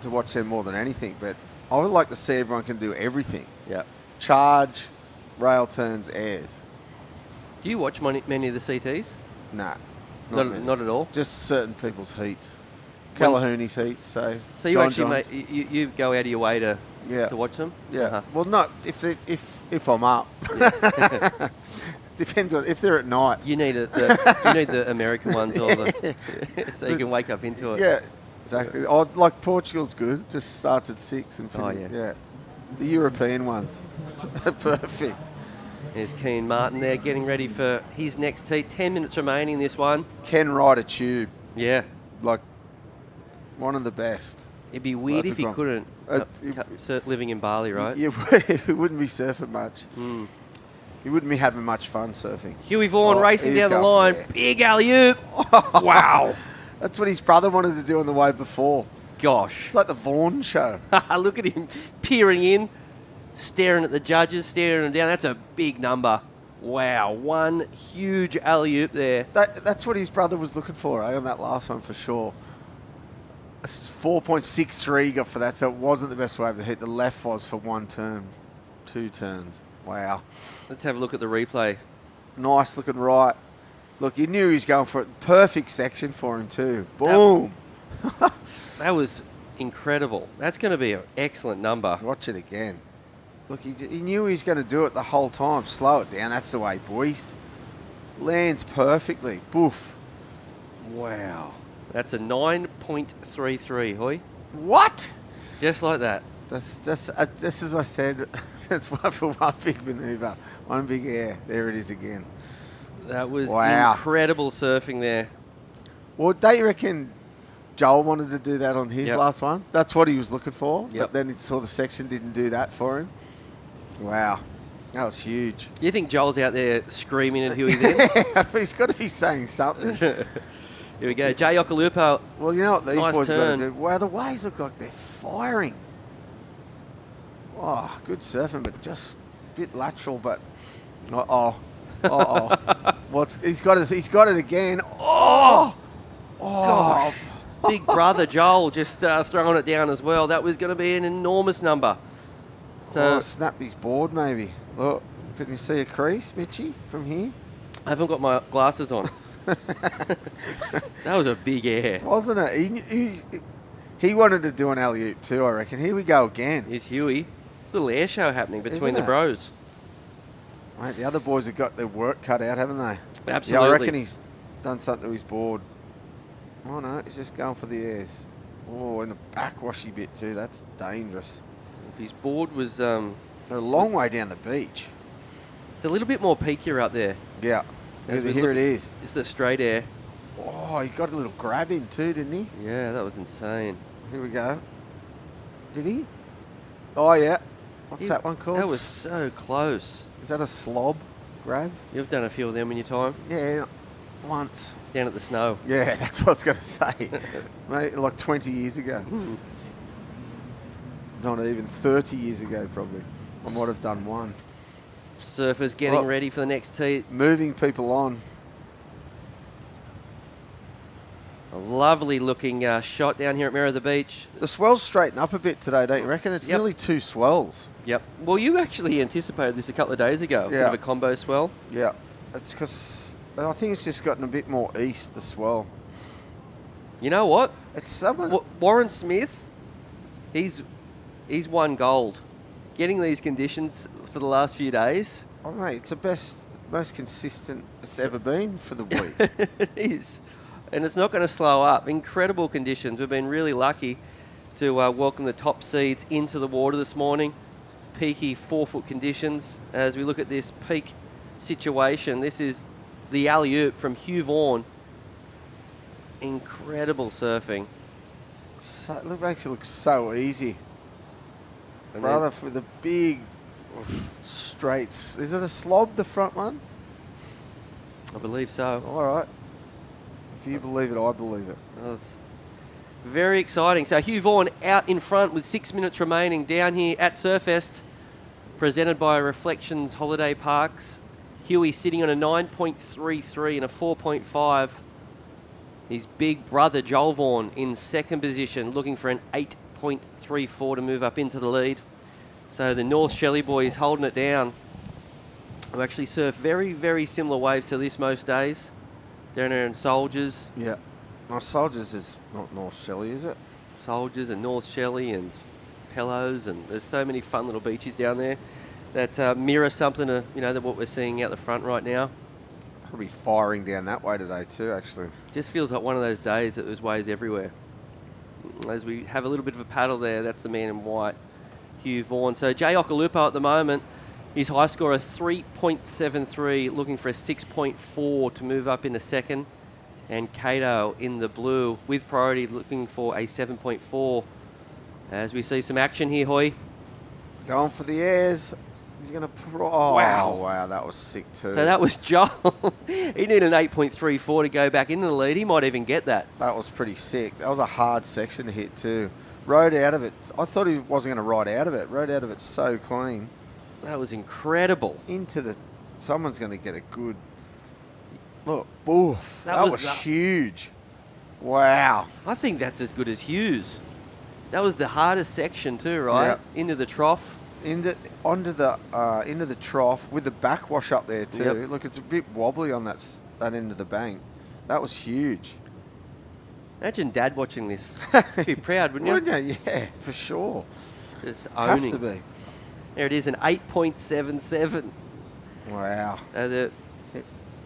S12: watch them more than anything. But I would like to see everyone can do everything.
S1: Yeah.
S12: Charge, rail turns, airs.
S1: Do you watch many of the CTs?
S12: Nah.
S1: Not at all?
S12: Just certain people's heats. Calahouni's heat. So
S1: you
S12: John
S1: actually
S12: Johns.
S1: you go out of your way to watch them?
S12: Yeah.
S1: Uh-huh.
S12: Well, not if I'm up. Depends on if they're at night.
S1: You need the American ones, or so you can wake up into it.
S12: Yeah, exactly. Oh, like Portugal's good. Just starts at 6 and
S1: yeah.
S12: The European ones, perfect.
S1: There's Keen Martin there getting ready for his next heat. 10 minutes remaining in this one.
S12: Can ride a tube.
S1: Yeah,
S12: like one of the best.
S1: It'd be weird if he couldn't. Living in Bali, right?
S12: Yeah, he wouldn't be surfing much. He wouldn't be having much fun surfing.
S1: Huey Vaughan racing down the line. Big alley-oop. Wow.
S12: That's what his brother wanted to do on the wave before.
S1: Gosh.
S12: It's like the Vaughan show.
S1: Look at him peering in, staring at the judges, staring them down. That's a big number. Wow. One huge alley-oop there.
S12: That's what his brother was looking for, on that last one for sure. 4.63 he got for that, so it wasn't the best wave to hit. The left was for one turn, 2 turns. Wow.
S1: Let's have a look at the replay.
S12: Nice looking right. Look, you knew he was going for it. Perfect section for him too. Boom.
S1: That was incredible. That's going to be an excellent number.
S12: Watch it again. Look, he knew he was going to do it the whole time. Slow it down. That's the way, boys. Lands perfectly. Boof.
S1: Wow. That's a 9.33, Hoy.
S12: What?
S1: Just like that.
S12: That's as I said, that's one for one big manoeuvre. One big air. There it is again.
S1: That was incredible surfing there.
S12: Well, don't you reckon Joel wanted to do that on his last one? That's what he was looking for.
S1: Yep.
S12: But then he saw the section didn't do that for him. Wow. That was huge.
S1: You think Joel's out there screaming at Huey then?
S12: He's got to be saying something.
S1: Here we go. Jay Okalupo.
S12: Well, you know what these boys got
S1: turn.
S12: to do? Wow, the waves look like they're firing. Oh, good surfing, but just a bit lateral, but... He's got it again. Oh!
S1: Gosh. Big brother Joel just throwing it down as well. That was going to be an enormous number. So
S12: snap his board maybe. Look, can you see a crease, Mitchie, from here?
S1: I haven't got my glasses on. That was a big air.
S12: Wasn't it? He wanted to do an alley-oop too, I reckon. Here we go again.
S1: Here's Huey. Little air show happening between
S12: Isn't
S1: the
S12: it?
S1: bros.
S12: Mate, the other boys have got their work cut out, haven't they?
S1: Absolutely.
S12: Yeah, I reckon he's done something to his board. Oh, no, he's just going for the airs. Oh, and a backwashy bit too. That's dangerous.
S1: His board was...
S12: They're a long way down the beach.
S1: It's a little bit more peakier up there.
S12: Yeah. Here it is.
S1: It's the straight air.
S12: Oh, he got a little grab in too, didn't he?
S1: Yeah, that was insane.
S12: Here we go. Did he? Oh, yeah. What's that one called?
S1: That was so close.
S12: Is that a slob grab?
S1: You've done a few of them in your time?
S12: Yeah, once.
S1: Down at the snow.
S12: Yeah, that's what I was going to say. Mate, like 20 years ago. Not even 30 years ago, probably. I might have done one.
S1: Surfers getting ready for the next tee.
S12: Moving people on.
S1: A lovely looking shot down here at Mirror the Beach.
S12: The swells straighten up a bit today, don't you reckon? It's nearly 2 swells.
S1: Yep. Well, you actually anticipated this a couple of days ago. Bit of a combo swell.
S12: Yeah. It's because I think it's just gotten a bit more east, the swell.
S1: You know what?
S12: It's someone...
S1: Warren Smith, he's won gold. Getting these conditions for the last few days.
S12: Oh, mate, it's the best, most consistent it's ever been for the week.
S1: It is. And it's not going to slow up. Incredible conditions. We've been really lucky to welcome the top seeds into the water this morning. Peaky 4-foot conditions. As we look at this peak situation, this is the alley-oop from Hugh Vaughan. Incredible surfing.
S12: So, it makes it look so easy.
S1: And
S12: Brother, for the big straights. Is it a slob, the front one?
S1: I believe so.
S12: All right. If you believe it, I believe it.
S1: That was very exciting. So Hugh Vaughan out in front with 6 minutes remaining down here at Surfest, presented by Reflections Holiday Parks. Huey sitting on a 9.33 and a 4.5. His big brother Joel Vaughan in second position, looking for an 8.34 to move up into the lead. So the North Shelley boys holding it down, who actually surf very, very similar waves to this most days. Down there in Soldiers.
S12: Yeah. Soldiers is not North Shelley, is it?
S1: Soldiers and North Shelley and Pellows, and there's so many fun little beaches down there that mirror something to, that what we're seeing out the front right now.
S12: Probably firing down that way today too, actually.
S1: Just feels like one of those days that there's waves everywhere. As we have a little bit of a paddle there, that's the man in white, Hugh Vaughan. So Jay Okalupo at the moment, his high score of 3.73, looking for a 6.4 to move up in the second. And Cato in the blue with priority looking for a 7.4. As we see some action here, Hoy.
S12: Going for the airs. He's going to... Oh, wow, that was sick too.
S1: So that was Joel. He needed an 8.34 to go back into the lead. He might even get that.
S12: That was pretty sick. That was a hard section to hit too. Rode out of it. I thought he wasn't going to ride out of it. Rode out of it so clean.
S1: That was incredible.
S12: Into the... Someone's going to get a good... Look, oof. That was huge. Wow.
S1: I think that's as good as Hughes. That was the hardest section too, right?
S12: Yep.
S1: Into the trough.
S12: Into the trough with the backwash up there too.
S1: Yep.
S12: Look, it's a bit wobbly on that end of the bank. That was huge.
S1: Imagine Dad watching this. He'd be proud, wouldn't you?
S12: Wouldn't you? Yeah, for sure.
S1: Just owning.
S12: Have to be.
S1: There it is, an 8.77.
S12: Wow.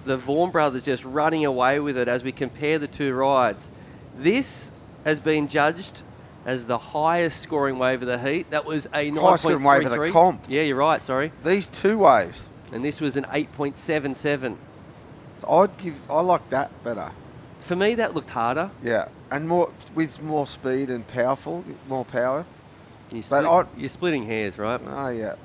S1: The Vaughan brothers just running away with it as we compare the two rides. This has been judged as the highest scoring wave of the heat. That was a 9.33.
S12: Highest scoring wave of the comp.
S1: Yeah, you're right, sorry.
S12: These two waves.
S1: And this was an 8.77.
S12: So I like that better.
S1: For me, that looked harder.
S12: Yeah, and with more speed and more power.
S1: You're splitting hairs, right?
S12: Oh, yeah.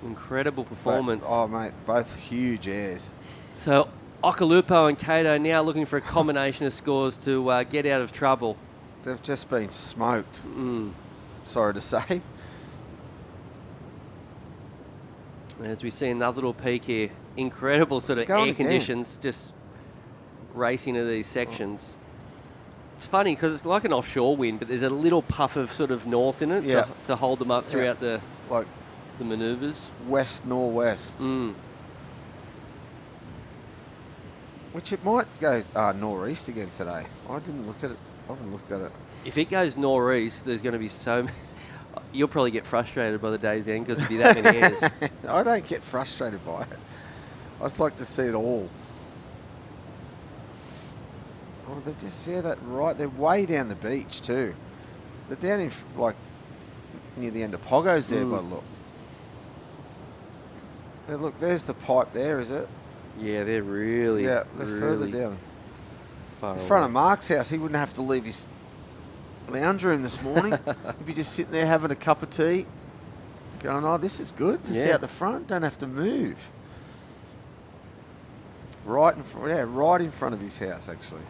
S1: Incredible performance.
S12: Mate, both huge airs.
S1: So Okalupo and Cato now looking for a combination of scores to get out of trouble.
S12: They've just been smoked. Sorry to say.
S1: As we see another little peek here. Incredible sort of air conditions just racing into these sections. It's funny because it's like an offshore wind, but there's a little puff of sort of north in it to hold them up throughout the manoeuvres.
S12: West-northwest. Which it might go northeast again today. I didn't look at it. I haven't looked at it.
S1: If it goes northeast, there's going to be so many. You'll probably get frustrated by the day's end because there'll be that many airs.
S12: I don't get frustrated by it. I just like to see it all. Oh, they just that right. They're way down the beach too. They're down in near the end of Pogo's there, by the look. Look, there's the pipe there, is it?
S1: Yeah, they're really.
S12: Yeah, they're further down.
S1: Far
S12: in front of Mark's house, he wouldn't have to leave his lounge room this morning. He'd be just sitting there having a cup of tea, going, "Oh, this is good. Just out the front, don't have to move." Right in front of his house, actually.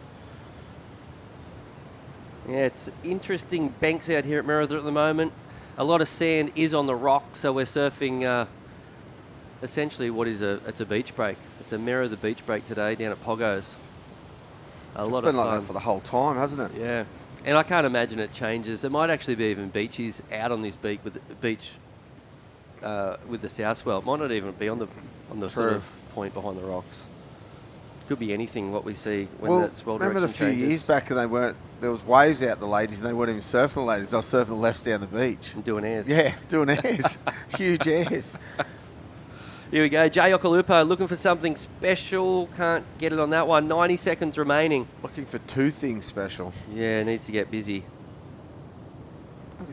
S1: Yeah, it's interesting banks out here at Merida at the moment. A lot of sand is on the rock, so we're surfing essentially it's a beach break. It's a Merida beach break today down at Pogo's. It's been
S12: like that for the whole time, hasn't it?
S1: Yeah, and I can't imagine it changes. There might actually be even beaches out on this beach with the south swell. It might not even be on the sort of point behind the rocks. Could be anything what we see when that swell direction changes.
S12: Remember a few years back and there was waves out the ladies and they weren't even surfing the ladies. They were surfing the lefts down the beach.
S1: And doing airs.
S12: Yeah, doing airs. Huge airs.
S1: Here we go. Jay Okalupo looking for something special. Can't get it on that one. 90 seconds remaining.
S12: Looking for two things special.
S1: Yeah, needs to get busy.
S12: That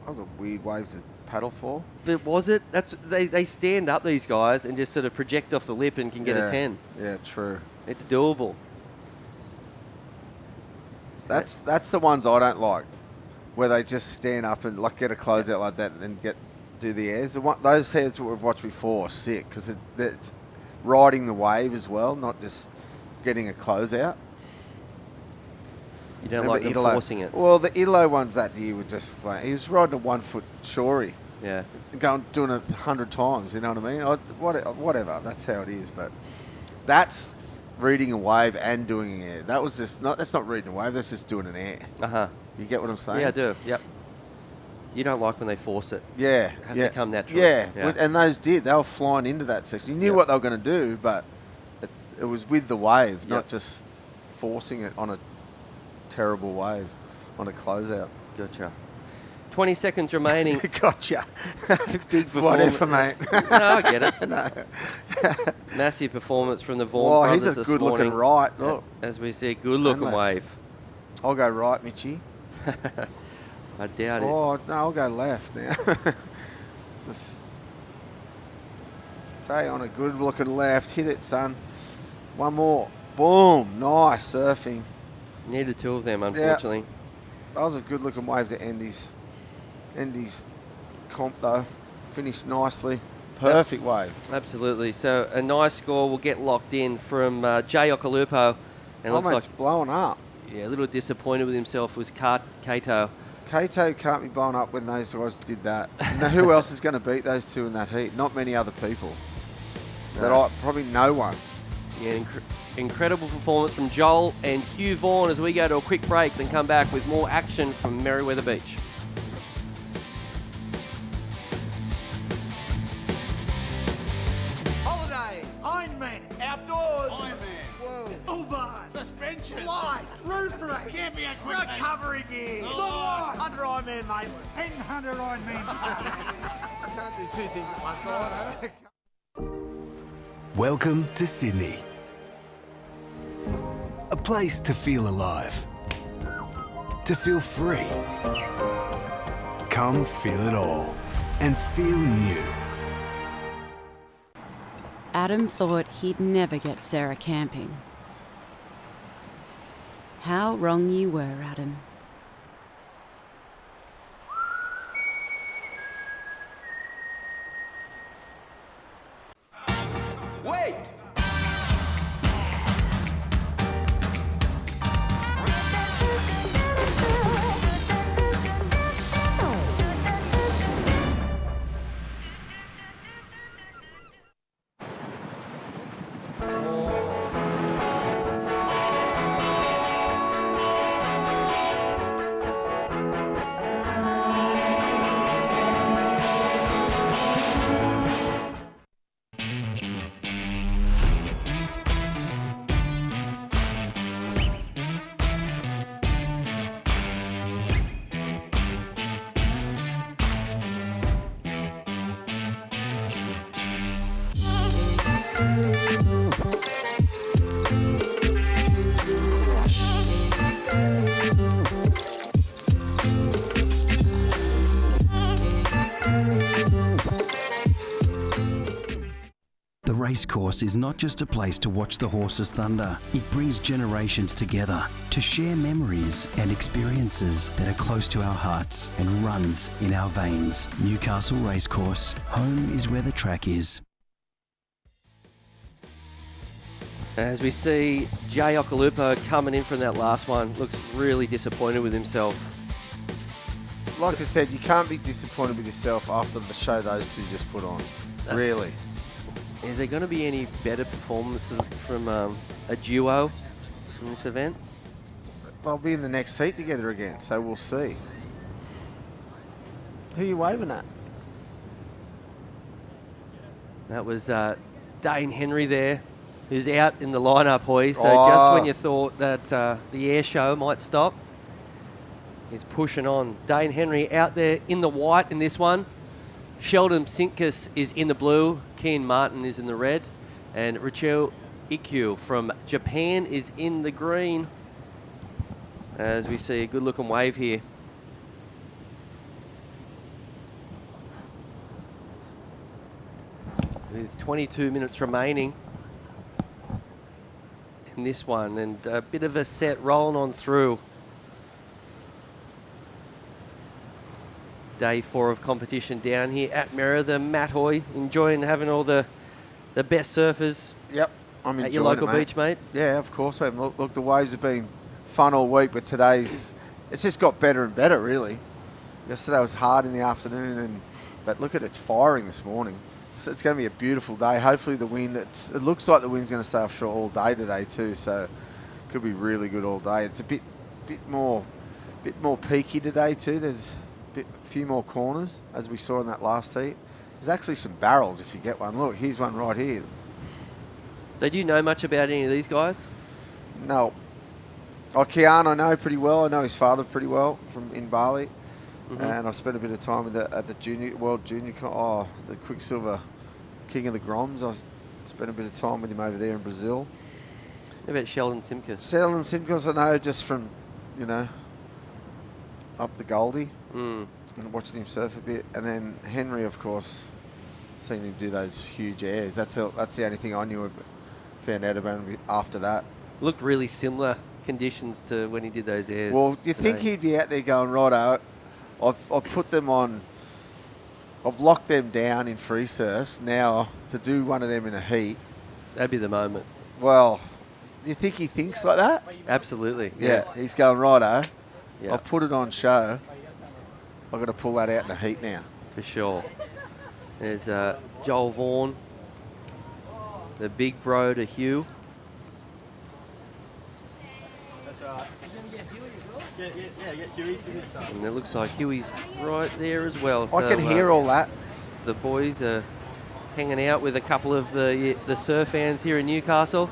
S12: was a weird wave to paddle for.
S1: Was it? They stand up, these guys, and just sort of project off the lip and can get a 10.
S12: Yeah, true.
S1: It's doable.
S12: That's the ones I don't like, where they just stand up and get a closeout like that and then do the airs. Those airs that we've watched before are sick because it's riding the wave as well, not just getting a closeout.
S1: You don't like them forcing it?
S12: Well, the Italo ones that year were just he was riding a 1 foot shorey.
S1: Yeah.
S12: Doing it 100 times, you know what I mean? Whatever, that's how it is. But that's reading a wave and doing an air. That's not reading a wave, that's just doing an air.
S1: Uh-huh.
S12: You get what I'm saying?
S1: Yeah, I do. Yep. You don't like when they force it.
S12: Yeah.
S1: It has to come natural.
S12: Yeah. And those they were flying into that section. You knew what they were going to do, but it was with the wave,
S1: Yep.
S12: not just forcing it on a terrible wave, on a closeout.
S1: Gotcha. 20 seconds remaining.
S12: Gotcha.
S1: Big performance.
S12: Whatever, mate.
S1: No, I get it.
S12: No.
S1: Massive performance from the Vaughan
S12: Oh,
S1: brothers
S12: he's a
S1: this
S12: good-looking
S1: morning.
S12: right. Look.
S1: As we see, good-looking
S12: And left.
S1: wave.
S12: I'll go right, Mitchie.
S1: I doubt it.
S12: Oh, no, I'll go left now. Okay, on a good-looking left. Hit it, son. One more. Boom. Nice surfing.
S1: Needed two of them, unfortunately.
S12: That was a good-looking wave to end his comp, though. Finished nicely. Perfect wave.
S1: Absolutely. So a nice score will get locked in from Jay Okalupo. And
S12: Oh,
S1: looks
S12: mate,
S1: like
S12: it's blowing up.
S1: a little disappointed with himself was Kato.
S12: Kato can't be blown up when those guys did that. Now, who else is going to beat those two in that heat? Not many other people. Probably no one.
S1: Yeah, incredible performance from Joel and Hugh Vaughan as we go to a quick break, then come back with more action from Merriweather Beach.
S4: Holidays, Ironman, outdoors, Ironman, whoa, Uber, suspension, lights, roof rack, camping equipment, recovery gear, under Ironman Maitland, and 100 Ironman. I can't do two things at once, I know.
S5: Welcome to Sydney. A place to feel alive. To feel free. Come feel it all and feel new.
S6: Adam thought he'd never get Sarah camping. How wrong you were, Adam.
S4: Wait!
S8: The Racecourse is not just a place to watch the horses thunder. It brings generations together to share memories and experiences that are close to our hearts and runs in our veins. Newcastle Racecourse. Home is where the track is.
S1: As we see Jay Okalupo coming in from that last one, looks really disappointed with himself.
S12: Like I said, you can't be disappointed with yourself after the show those two just put on. Really.
S1: Is there going to be any better performance from a duo in this event?
S12: They'll be in the next heat together again, so we'll see. Who are you waving at?
S1: That was Dane Henry there, who's out in the lineup, Hoy. So just when you thought that the air show might stop, he's pushing on. Dane Henry out there in the white in this one. Sheldon Sinkus is in the blue. Kian Martin is in the red. And Richel Ikkyu from Japan is in the green. As we see a good looking wave here. With 22 minutes remaining in this one, and a bit of a set rolling on through. Day 4 of competition down here at Merriweather. Matt Hoy, enjoying having all the best surfers.
S12: Yep, I'm
S1: at your local beach, mate.
S12: Yeah, of course. Look, the waves have been fun all week, but today's it's just got better and better, really. Yesterday was hard in the afternoon, but look at it's firing this morning. So it's going to be a beautiful day. Hopefully the wind, it looks like the wind's going to stay offshore all day today too, so it could be really good all day. It's a bit more peaky today too. There's a few more corners, as we saw in that last heat. There's actually some barrels if you get one. Look, here's one right here.
S1: Did you know much about any of these guys?
S12: No. Oh, Kian I know pretty well. I know his father pretty well in Bali. And I've spent a bit of time at the World Junior, the Quicksilver King of the Groms. I spent a bit of time with him over there in Brazil.
S1: How about Sheldon Simkus?
S12: Sheldon Simkus I know just from, up the Goldie and watching him surf a bit. And then Henry, of course, seen him do those huge airs. That's the only thing I knew found out about him after that.
S1: Looked really similar conditions to when he did those airs.
S12: Well, you think he'd be out there going, righto, I've put them on, I've locked them down in free surfs. Now, to do one of them in a heat.
S1: That'd be the moment.
S12: Well, you think he thinks like that?
S1: Absolutely.
S12: Yeah. He's going, righto, I've put it on show. I've got to pull that out in the heat now.
S1: For sure. There's Joel Vaughan, the big bro to Hugh. And it looks like Huey's right there as well. So,
S12: I can hear all that.
S1: The boys are hanging out with a couple of the surf fans here in Newcastle.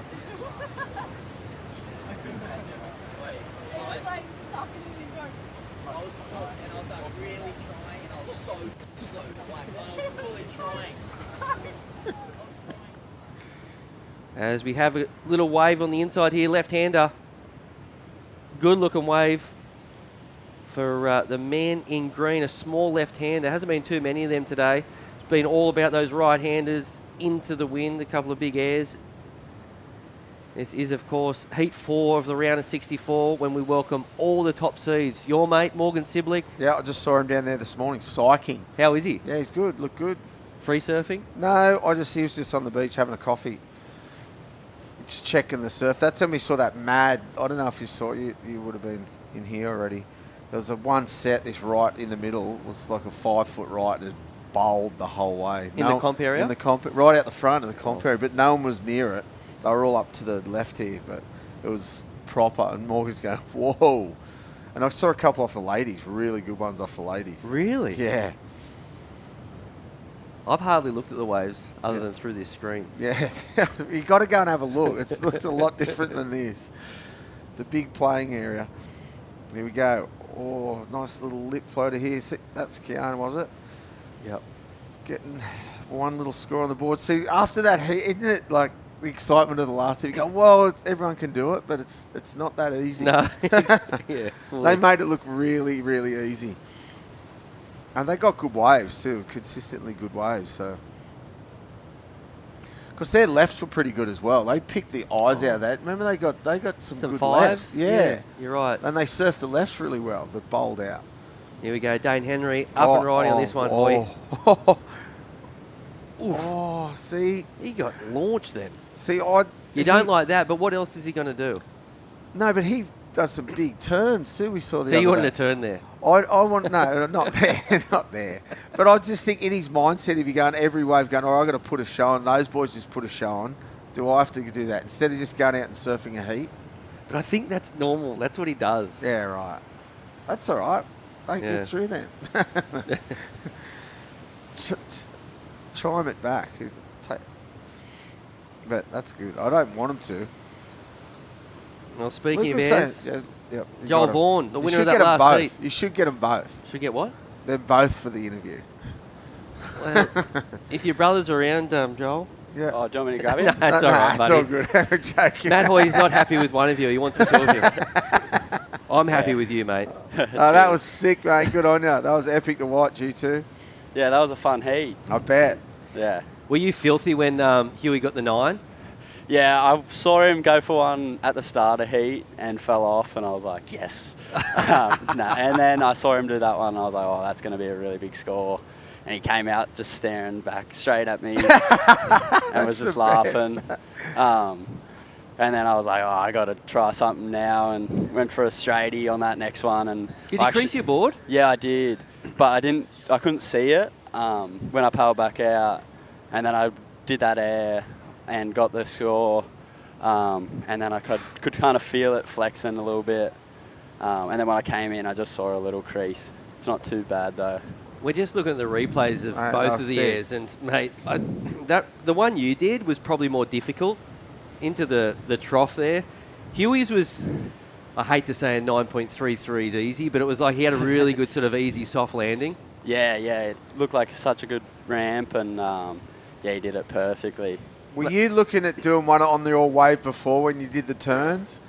S1: As we have a little wave on the inside here, left-hander. Good looking wave for the man in green, a small left-hander. Hasn't been too many of them today. It's been all about those right-handers into the wind, a couple of big airs. This is, of course, Heat 4 of the round of 64 when we welcome all the top seeds. Your mate, Morgan Siblick.
S12: Yeah, I just saw him down there this morning, psyching.
S1: How is he?
S12: Yeah, he's good, looked good.
S1: Free surfing?
S12: No, he was just on the beach having a coffee. Just checking the surf. That's when we saw that mad, I don't know if you saw it, you would have been in here already. There was a one set, this right in the middle, was like a 5 foot right, and it bowled the whole way.
S1: In the comp area?
S12: In the comp, right out the front of the comp area, but no one was near it. They were all up to the left here, but it was proper, and Morgan's going, whoa. And I saw a couple off the ladies, really good ones off the ladies.
S1: Really?
S12: Yeah.
S1: I've hardly looked at the waves other than through this screen.
S12: Yeah, you got to go and have a look. It looks a lot different than this. The big playing area. Here we go. Oh, nice little lip floater here. See, that's Keanu, was it?
S1: Yep.
S12: Getting one little score on the board. See, after that, isn't it like the excitement of the last heat? You go, well, everyone can do it, but it's not that easy.
S1: No. Yeah.
S12: They made it look really, really easy. And they got good waves too, consistently good waves. So, because their lefts were pretty good as well. They picked the eyes out of that. Remember, they got some good
S1: fives.
S12: lefts. Yeah,
S1: you're right.
S12: And they surfed the lefts really well. They bowled out.
S1: Here we go, Dane Henry up and riding on this one, boy.
S12: Oh, see,
S1: he got launched then.
S12: See,
S1: you don't like that, but what else is he going to do?
S12: No, but he does some big turns too. We saw the.
S1: So you
S12: other
S1: wanted
S12: day.
S1: a turn there?
S12: I want no, not there, not there. But I just think in his mindset, if you're going every wave, going, I've got to put a show on. Those boys just put a show on. Do I have to do that instead of just going out and surfing a heat?
S1: But I think that's normal. That's what he does.
S12: Yeah, right. That's all right. Don't get through then. Chime it back. But that's good. I don't want him to.
S1: Well, speaking of airs,
S12: yep,
S1: Joel Vaughan, the winner of that last heat.
S12: You should get them both.
S1: Should get what?
S12: They're both for the interview.
S1: Well, if your brother's around, Joel.
S12: Yeah.
S11: Oh, do you want me to grab him?
S1: No, it's all right, buddy.
S12: It's all good. Joking.
S1: Matt Hoy's not happy with one of you. He wants the two of you. I'm happy with you, mate.
S12: That was sick, mate. Good on you. That was epic to watch, you two.
S11: Yeah, that was a fun heat.
S12: I bet.
S11: Yeah.
S1: Were you filthy when Huey got the 9?
S11: Yeah, I saw him go for one at the start of heat and fell off, and I was like, yes. And then I saw him do that one, and I was like, oh, that's going to be a really big score. And he came out just staring back straight at me and was just laughing. And then I was like, oh, I got to try something now, and went for a straightie on that next one. And
S1: did you crease your board?
S11: Yeah, I did, but I couldn't see it when I paddled back out, and then I did that air and got the score, and then I could kind of feel it flexing a little bit, and then when I came in, I just saw a little crease. It's not too bad though.
S1: We're just looking at the replays of both of the airs, and mate, the one you did was probably more difficult. into the trough there. Huey's was, I hate to say a 9.33 is easy, but it was like he had a really good sort of easy, soft landing.
S14: Yeah, it looked like such a good ramp, and he did it perfectly.
S12: Were you looking at doing one on the all wave before when you did the turns?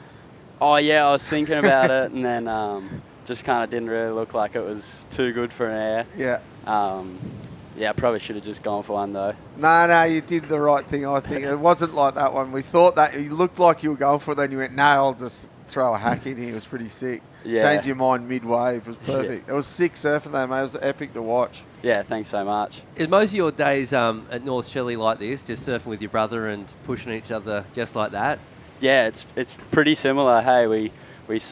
S14: Oh, yeah, I was thinking about it, and then just kind of didn't really look like it was too good for an air.
S12: Yeah.
S14: I probably should have just gone for one, though.
S12: No, you did the right thing, I think. It wasn't like that one. We thought that you looked like you were going for it, then you went, no, I'll just throw a hack in here. It was pretty sick.
S14: Yeah.
S12: Change your mind mid-wave. It was perfect.
S14: Yeah.
S12: It was sick surfing, though, mate. It was epic to watch.
S14: Yeah, thanks so much.
S1: Is most of your days at North Shelley like this, just surfing with your brother and pushing each other just like that?
S14: Yeah, it's pretty similar. Hey, we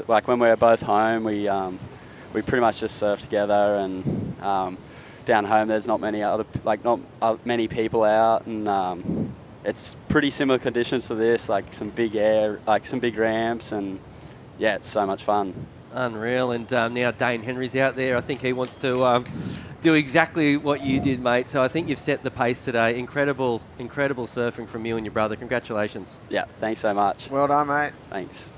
S14: like when we're both home, we pretty much just surf together, and down home there's not many people out, and it's pretty similar conditions to this, like some big air, like some big ramps, and yeah, it's so much fun.
S1: Unreal. And now Dane Henry's out there. I think he wants to do exactly what you did, mate. So I think you've set the pace today. Incredible surfing from you and your brother. Congratulations.
S14: Yeah, thanks so much.
S12: Well done, mate.
S14: Thanks.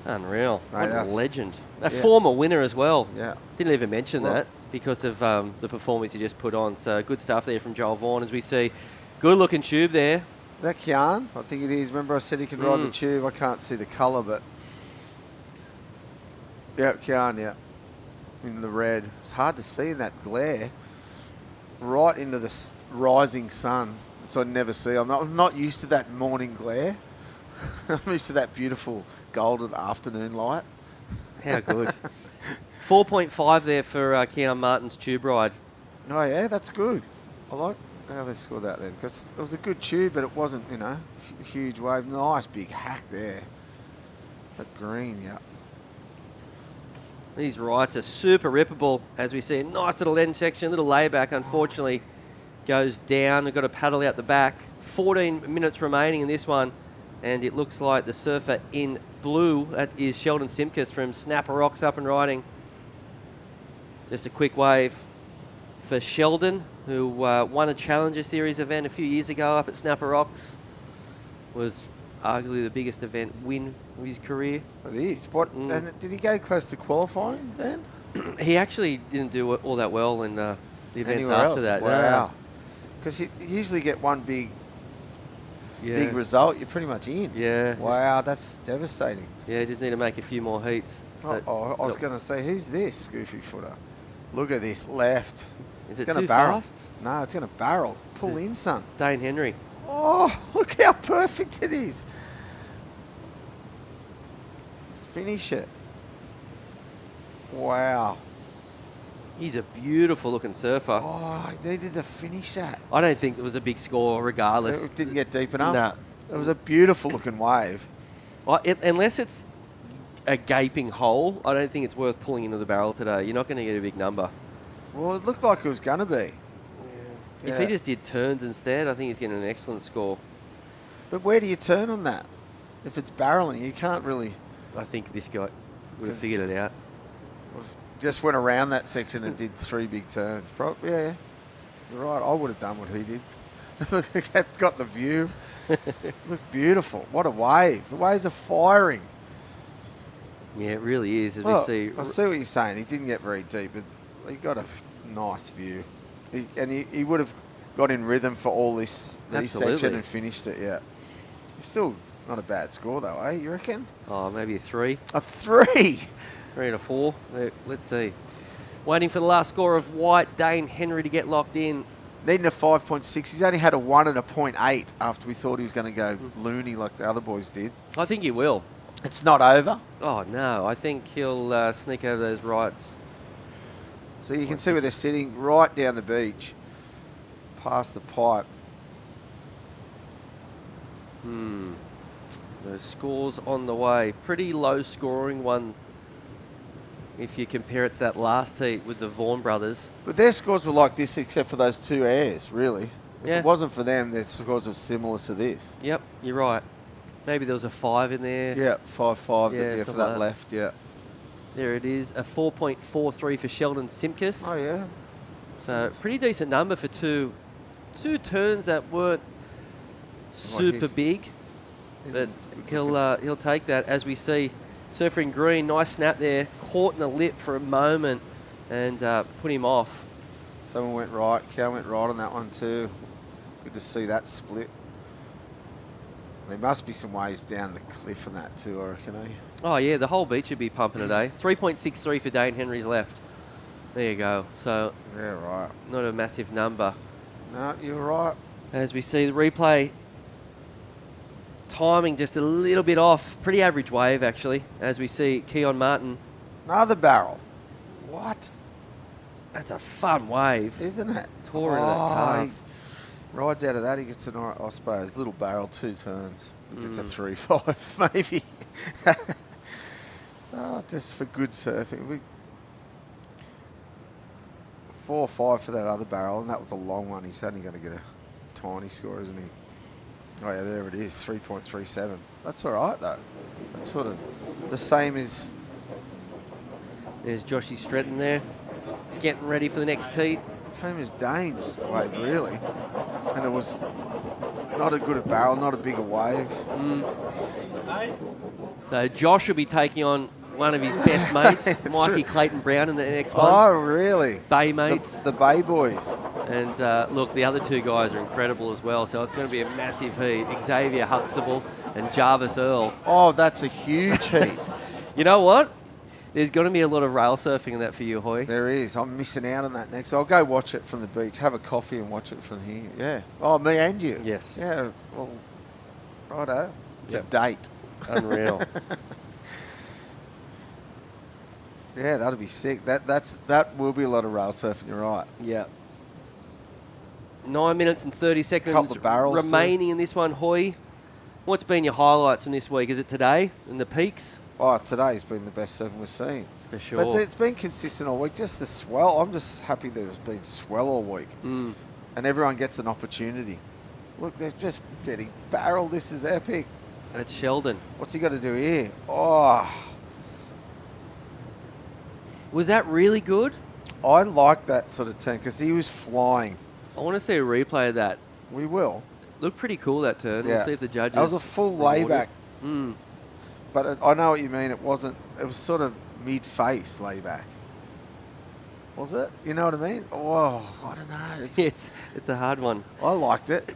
S1: Unreal.
S12: Mate,
S1: what a legend. A
S12: yeah.
S1: former winner as well.
S12: Yeah.
S1: Didn't even mention that because of the performance he just put on. So good stuff there from Joel Vaughan as we see. Good looking tube there.
S12: Is that Kian? I think it is. Remember I said he can ride the tube. I can't see the colour, but... Yeah, Kian, yeah. In the red. It's hard to see in that glare. Right into the rising sun, which I never see. I'm not used to that morning glare. I'm used to that beautiful golden afternoon light.
S1: How good. 4.5 there for Keon Martin's tube ride.
S12: Oh, yeah, that's good. I like how they scored that then, because it was a good tube, but it wasn't, a huge wave. Nice big hack there. That green, yeah.
S1: These rights are super rippable, as we see. A nice little end section, little layback, unfortunately, goes down. We've got to paddle out the back. 14 minutes remaining in this one, and it looks like the surfer in blue, that is Sheldon Simkus from Snapper Rocks, up and riding. Just a quick wave for Sheldon, who won a Challenger Series event a few years ago up at Snapper Rocks. Was arguably the biggest event win of his career.
S12: It is. And did he go close to qualifying then?
S1: He actually didn't do all that well in the events
S12: Anywhere
S1: after
S12: else?
S1: that.
S12: Wow. Because you usually get one big result, you're pretty much in.
S1: Yeah.
S12: Wow, that's devastating.
S1: Yeah, just need to make a few more heats.
S12: I was going to say, who's this goofy footer? Look at this left.
S1: Is it
S12: gonna
S1: too
S12: barrel.
S1: fast?
S12: No, it's going to barrel. Pull in, son.
S1: Dane Henry.
S12: Oh, look how perfect it is. Finish it. Wow.
S1: He's a beautiful looking surfer.
S12: Oh, I needed to finish that.
S1: I don't think it was a big score regardless.
S12: It didn't get deep enough?
S1: No.
S12: It was a beautiful looking wave.
S1: Well, unless it's a gaping hole, I don't think it's worth pulling into the barrel today. You're not going to get a big number.
S12: Well, it looked like it was going to be.
S1: If he just did turns instead, I think he's getting an excellent score.
S12: But where do you turn on that? If it's barreling, you can't really...
S1: I think this guy would have figured it out.
S12: Just went around that section and did 3 big turns. Yeah, you're right. I would have done what he did. Got the view. Looked beautiful. What a wave. The waves are firing.
S1: Yeah, it really is. As
S12: Well,
S1: we see.
S12: I see what you're saying. He didn't get very deep, but he got a nice view. He would have got in rhythm for all this section and finished it, yeah. Still not a bad score, though, eh? You reckon?
S1: Oh, maybe a 3.
S12: A 3?
S1: 3 and a 4. Let's see. Waiting for the last score of White, Dane Henry to get locked in.
S12: Needing a 5.6. He's only had a 1 and a 0.8 after we thought he was going to go loony like the other boys did.
S1: I think he will.
S12: It's not over?
S1: Oh, no. I think he'll sneak over those rights.
S12: So you can see where they're sitting right down the beach, past the pipe.
S1: Those scores on the way. Pretty low scoring one if you compare it to that last heat with the Vaughan brothers.
S12: But their scores were like this except for those 2 airs, really. If
S1: Yeah.
S12: it wasn't for them, their scores were similar to this.
S1: Yep, you're right. Maybe there was a 5 in there.
S12: Yeah, 5.5
S1: Yeah,
S12: for
S1: something
S12: that
S1: like
S12: left, yeah.
S1: There it is, a 4.43 for Sheldon Simkus.
S12: Oh, yeah.
S1: So pretty decent number for two turns that weren't super big. But he'll take that, as we see. Surfer in green, nice snap there, caught in the lip for a moment and put him off.
S12: Someone went right. Cal went right on that one too. Good to see that split. There must be some waves down the cliff on that too, I reckon, eh?
S1: Oh, yeah, the whole beach would be pumping today. 3.63 for Dane Henry's left. There you go. So,
S12: yeah, right.
S1: Not a massive number.
S12: No, you're right.
S1: As we see the replay, timing just a little bit off. Pretty average wave, actually, as we see Keon Martin.
S12: Another barrel. What?
S1: That's a fun wave.
S12: Isn't it?
S1: Tore of that calf.
S12: Rides out of that, he gets an, I suppose, little barrel, 2 turns. He gets a 3.5, maybe. Just for good surfing. 4 or 5 for that other barrel, and that was a long one. He's only going to get a tiny score, isn't he? Oh, yeah, there it is, 3.37. That's all right, though. That's sort of the same as...
S1: There's Joshy Stretton there, getting ready for the next heat.
S12: Same as Dane's wave, really. And it was not a good a barrel, not a bigger wave.
S1: So Josh will be taking on one of his best mates, Mikey Clayton Brown, in the next one.
S12: Oh, really?
S1: Bay mates.
S12: The Bay boys.
S1: And look, the other 2 guys are incredible as well, so it's going to be a massive heat. Xavier Huxtable and Jarvis Earl.
S12: Oh, that's a huge heat.
S1: You know what? There's going to be a lot of rail surfing in that for you, Hoy.
S12: There is. I'm missing out on that next. I'll go watch it from the beach, have a coffee and watch it from here. Yeah. Oh, me and you.
S1: Yes.
S12: Yeah. Well, righto. It's a date.
S1: Unreal.
S12: Yeah, that'll be sick. That will be a lot of rail surfing, you're right.
S1: Yeah. 9 minutes and 30 seconds
S12: Couple of barrels
S1: remaining in this one, Hoy. What's been your highlights from this week? Is it today and the peaks?
S12: Oh, today's been the best surfing we've seen.
S1: For sure.
S12: But it's been consistent all week. Just the swell. I'm just happy there's been swell all week. And everyone gets an opportunity. Look, they're just getting barreled. This is epic.
S1: That's Sheldon.
S12: What's he got to do here? Oh.
S1: Was that really good?
S12: I like that sort of turn because he was flying.
S1: I want to see a replay of that.
S12: We will.
S1: Looked pretty cool, that turn.
S12: Yeah.
S1: We'll see if the judges...
S12: That was a full layback. But I know what you mean. It wasn't... It was sort of mid-face layback. Was it? You know what I mean? Oh, I don't know.
S1: It's a hard one.
S12: I liked it.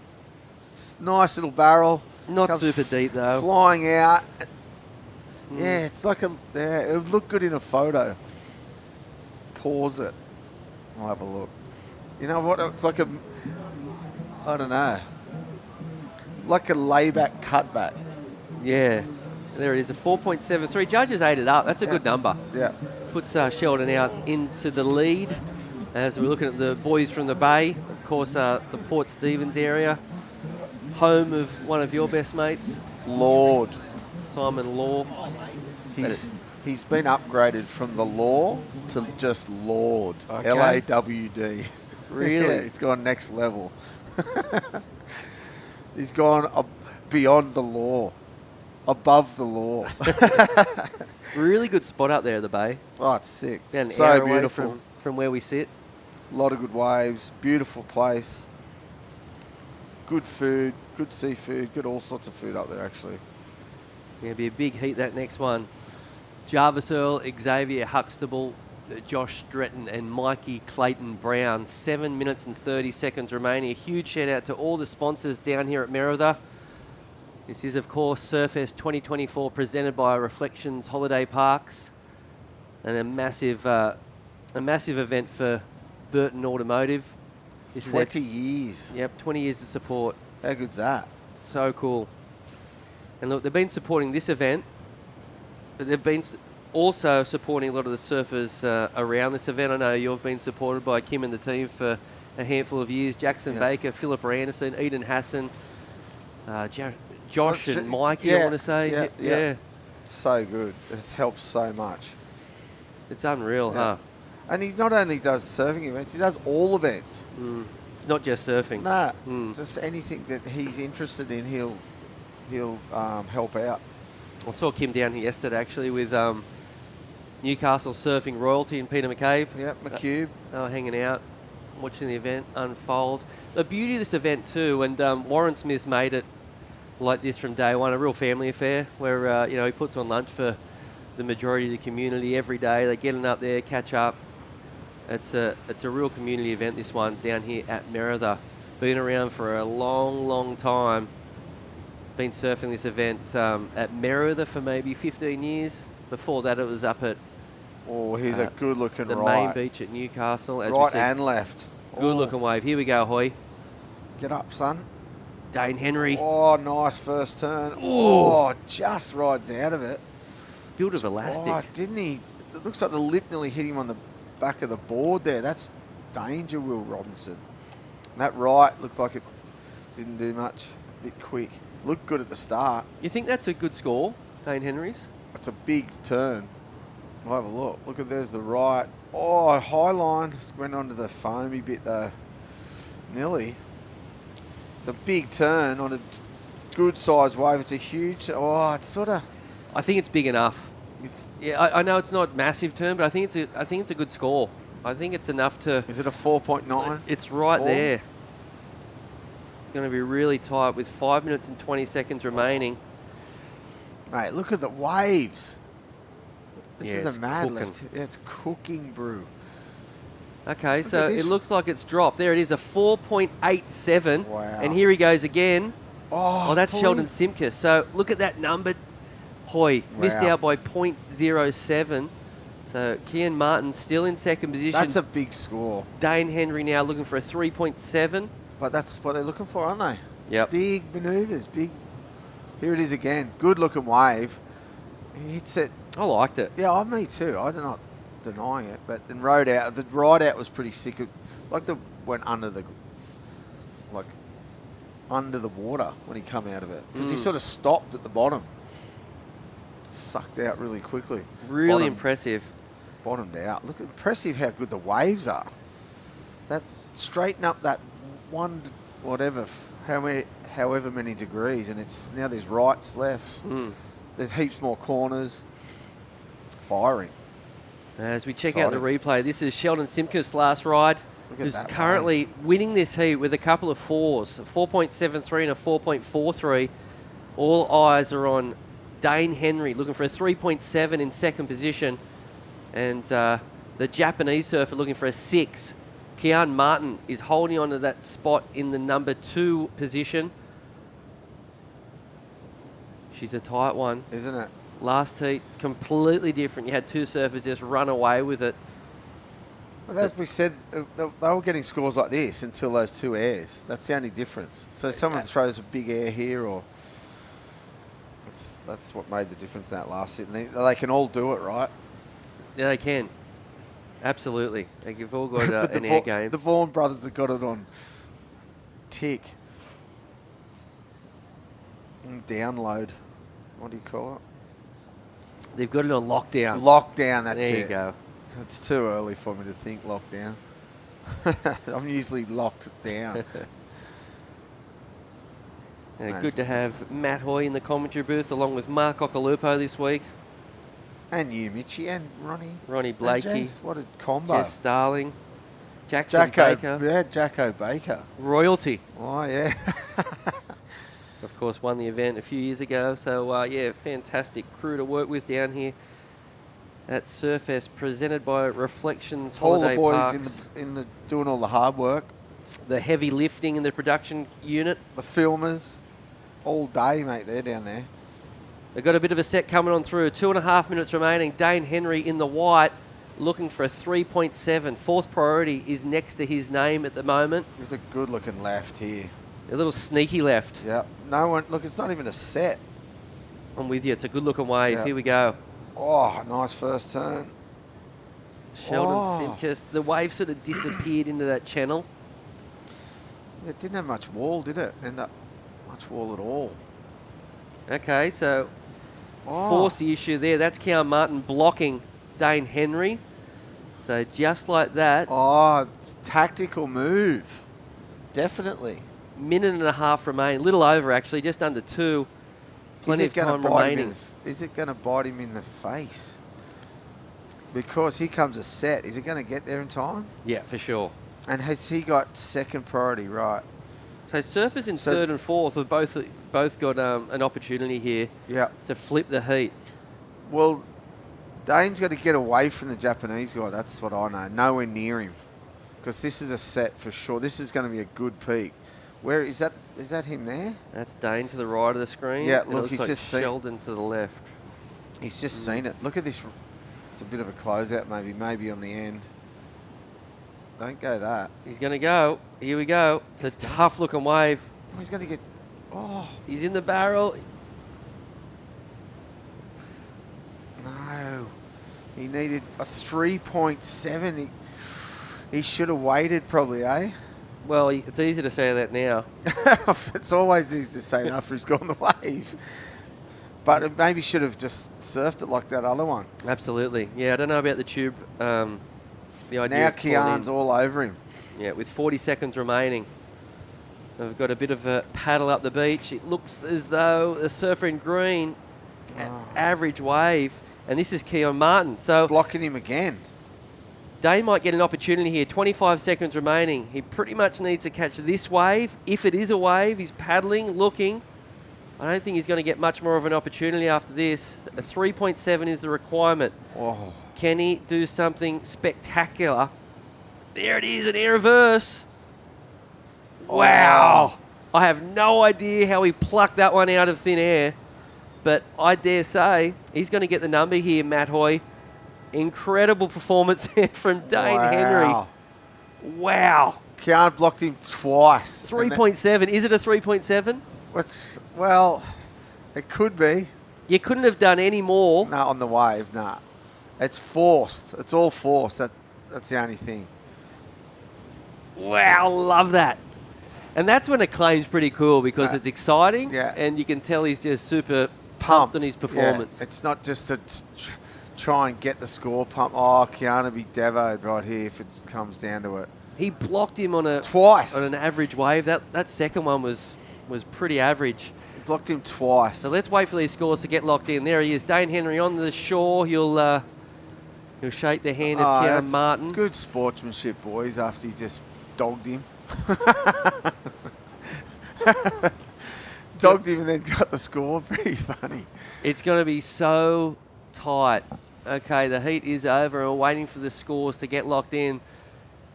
S12: It's nice little barrel.
S1: Not super deep, though.
S12: Flying out. Yeah, it's like a... Yeah, it would look good in a photo. Pause it. I'll have a look. You know what? It's like a... I don't know. Like a layback cutback.
S1: Yeah. There it is, a 4.73. Judges ate it up. That's a good number.
S12: Yeah.
S1: Puts Sheldon out into the lead as we're looking at the boys from the Bay. Of course, the Port Stephens area. Home of one of your best mates.
S12: Lord.
S1: Simon Law.
S12: He's been upgraded from the Law to just Lord.
S1: Okay.
S12: L-A-W-D.
S1: Really?
S12: Yeah, it's gone next level. He's gone beyond the law. Above the law.
S1: Really good spot up there at the Bay.
S12: Oh, it's sick.
S1: About an
S12: so
S1: hour away
S12: beautiful.
S1: From where we sit.
S12: A lot of good waves. Beautiful place. Good food. Good seafood. Good all sorts of food up there, actually.
S1: It'll be a big heat, that next one. Jarvis Earl, Xavier Huxtable, Josh Stretton and Mikey Clayton Brown. 7 minutes and 30 seconds remaining. A huge shout out to all the sponsors down here at Merida. This is, of course, Surfest 2024 presented by Reflections Holiday Parks, and a massive event for Burton Automotive. This
S12: 20 years.
S1: Yep, 20 years of support.
S12: How good's that?
S1: So cool. And look, they've been supporting this event, but they've been also supporting a lot of the surfers around this event. I know you've been supported by Kim and the team for a handful of years. Jackson Baker, Philip Anderson, Eden Hassan, Josh and Mikey, I want to say. Yeah.
S12: So good. It's helped so much.
S1: It's unreal, huh?
S12: And he not only does surfing events, he does all events.
S1: It's not just surfing.
S12: Nah, just anything that he's interested in, he'll help out.
S1: I saw Kim down here yesterday, actually, with Newcastle surfing royalty and Peter McCabe.
S12: Yep, McCube.
S1: They were hanging out, watching the event unfold. The beauty of this event too, and Warren Smith's made it like this from day one, a real family affair where, he puts on lunch for the majority of the community every day. They get up there, catch up. It's a real community event, this one, down here at Merida. Been around for a long, long time. Been surfing this event at Merida for maybe 15 years. Before that, it was up at
S12: here's a good-looking
S1: the
S12: right.
S1: main beach at Newcastle. As
S12: Right
S1: we said,
S12: and left.
S1: Good-looking wave. Here we go, Hoy.
S12: Get up, son.
S1: Dane Henry.
S12: Oh, nice first turn. Oh, just rides out of it.
S1: Build of elastic.
S12: Oh, didn't he? It looks like the lip nearly hit him on the back of the board there. That's danger, Will Robinson. And that right looked like it didn't do much. A bit quick. Looked good at the start.
S1: You think that's a good score, Dane Henry's?
S12: It's a big turn. I'll have a look. Look at there's the right. Oh, high line. Went onto the foamy bit though. Nearly. It's a big turn on a good sized wave. It's a huge. Oh, it's sort of.
S1: I think it's big enough. Yeah, I know it's not massive turn, but I think it's a good score. I think it's enough to.
S12: Is it a 4.9?
S1: It's right
S12: 4?
S1: there. Going to be really tight with 5 minutes and 20 seconds remaining.
S12: Mate, look at the waves. This
S1: Yeah,
S12: is
S1: it's
S12: a mad
S1: cooking.
S12: lift. It's cooking brew.
S1: Okay,
S12: Look
S1: so
S12: at this.
S1: it looks like it's dropped. There it is, a 4.87.
S12: Wow.
S1: And here he goes again.
S12: Oh,
S1: that's
S12: pulling.
S1: Sheldon Simkus. So look at that number. Hoy, missed
S12: Wow.
S1: out by 0.07. So Kian Martin still in second position.
S12: That's a big score.
S1: Dane Henry now looking for a 3.7.
S12: But that's what they're looking for, aren't they?
S1: Yep.
S12: Big manoeuvres. Big. Here it is again. Good looking wave. He hits it.
S1: I liked it.
S12: Yeah, me too. I'm not denying it. But then rode out. The ride out was pretty sick. Like went under the water when he come out of it because he sort of stopped at the bottom. Sucked out really quickly.
S1: Really impressive.
S12: Bottomed out. Look, impressive how good the waves are. That straighten up that one, whatever, however many degrees, and it's now there's rights, lefts. There's heaps more corners. Firing.
S1: As we check out the replay, this is Sheldon Simkus' last ride,
S12: Look at
S1: who's
S12: that
S1: currently winning this heat with a couple of fours, a 4.73 and a 4.43. All eyes are on Dane Henry, looking for a 3.7 in second position. And the Japanese surfer looking for a 6. Kian Martin is holding on to that spot in the number 2 position. She's a tight one.
S12: Isn't it?
S1: Last heat, completely different. You had two surfers just run away with it.
S12: Well, as we said, they were getting scores like this until those two airs. That's the only difference. So someone throws a big air here, or that's what made the difference in that last hit. And they can all do it, right?
S1: Yeah, they can. Absolutely. They've all got an air game.
S12: The Vaughan brothers have got it on tick. Download. What do you call it?
S1: They've got it on lockdown.
S12: Lockdown, that's it.
S1: There you go.
S12: It's too early for me to think lockdown. I'm usually locked down.
S1: Good to have Matt Hoy in the commentary booth along with Mark Occhilupo this week.
S12: And you, Mitchie, and
S1: Ronnie Blakey.
S12: And James. What a combo.
S1: Jess Starling. Jackson Baker.
S12: Yeah, Jacko Baker.
S1: Royalty.
S12: Oh, yeah.
S1: Of course, won the event a few years ago. So, fantastic crew to work with down here at Surfest, presented by Reflections Holiday
S12: All the
S1: Parks.
S12: boys in the doing all the hard work.
S1: The heavy lifting in the production unit.
S12: The filmers. All day, mate, they're down there.
S1: They've got a bit of a set coming on through. 2.5 minutes remaining. Dane Henry in the white, looking for a 3.7. Fourth priority is next to his name at the moment.
S12: There's a good-looking left here.
S1: A little sneaky left.
S12: Yep. No one. Look, it's not even a set.
S1: I'm with you. It's a good-looking wave.
S12: Yep.
S1: Here we go.
S12: Oh, nice first turn.
S1: Sheldon Simkus. The wave sort of disappeared into that channel.
S12: It didn't have much wall, did it? End up much wall at all.
S1: Okay, so force the issue there. That's Kian Martin blocking Dane Henry. So just like that.
S12: Oh, tactical move. Definitely.
S1: Minute and a half remain. A little over, actually. Just under 2. Plenty of time remaining.
S12: Is it going to bite him in the face? Because here comes a set. Is it going to get there in time?
S1: Yeah, for sure.
S12: And has he got second priority, right?
S1: So surfers in third and fourth have both both got an opportunity here to flip the heat.
S12: Well, Dane's got to get away from the Japanese guy. That's what I know. Nowhere near him. Because this is a set for sure. This is going to be a good peak. Where is that? Is that him there?
S1: That's Dane to the right of the screen.
S12: Yeah,
S1: and
S12: look,
S1: it looks
S12: he's
S1: like
S12: just
S1: Sheldon to the left.
S12: He's just seen it. Look at this. It's a bit of a closeout, maybe on the end. Don't go that.
S1: He's going to go. Here we go. It's a tough-looking wave.
S12: Oh, he's going to get... Oh.
S1: He's in the barrel.
S12: No. He needed a 3.7. He should have waited probably, eh?
S1: Well, it's easy to say that now.
S12: It's always easy to say that after he's gone the wave. But it maybe should have just surfed it like that other one.
S1: Absolutely. Yeah, I don't know about the tube. The idea
S12: now
S1: of pulling
S12: Kian's
S1: in.
S12: all over him.
S1: Yeah, with 40 seconds remaining. We've got a bit of a paddle up the beach. It looks as though the surfer in green, average wave, and this is Keon Martin. So
S12: blocking him again.
S1: Dane might get an opportunity here. 25 seconds remaining. He pretty much needs to catch this wave. If it is a wave, he's paddling, looking. I don't think he's going to get much more of an opportunity after this. A 3.7 is the requirement.
S12: Whoa.
S1: Can he do something spectacular? There it is, an air reverse. Wow. I have no idea how he plucked that one out of thin air, but I dare say he's going to get the number here, Matt Hoy. Incredible performance here from Dane Henry. Wow.
S12: Kian blocked him twice.
S1: 3.7. Is it a 3.7?
S12: Well, it could be.
S1: You couldn't have done any more.
S12: No, on the wave, nah. It's forced. It's all forced. That's the only thing.
S1: Wow, love that. And that's when a claim's pretty cool because it's exciting and you can tell he's just super pumped on his performance.
S12: Yeah. It's not just to try and get the score pump. Oh, Kiana be devoed right here if it comes down to it.
S1: He blocked him on
S12: twice
S1: on an average wave. That second one was pretty average.
S12: He blocked him twice.
S1: So let's wait for these scores to get locked in. There he is, Dane Henry on the shore. He'll shake the hand of Keon Martin.
S12: Good sportsmanship, boys, after he just dogged him. Dogged him and then got the score. Very funny.
S1: It's going to be so tight. Okay, the heat is over and we're waiting for the scores to get locked in.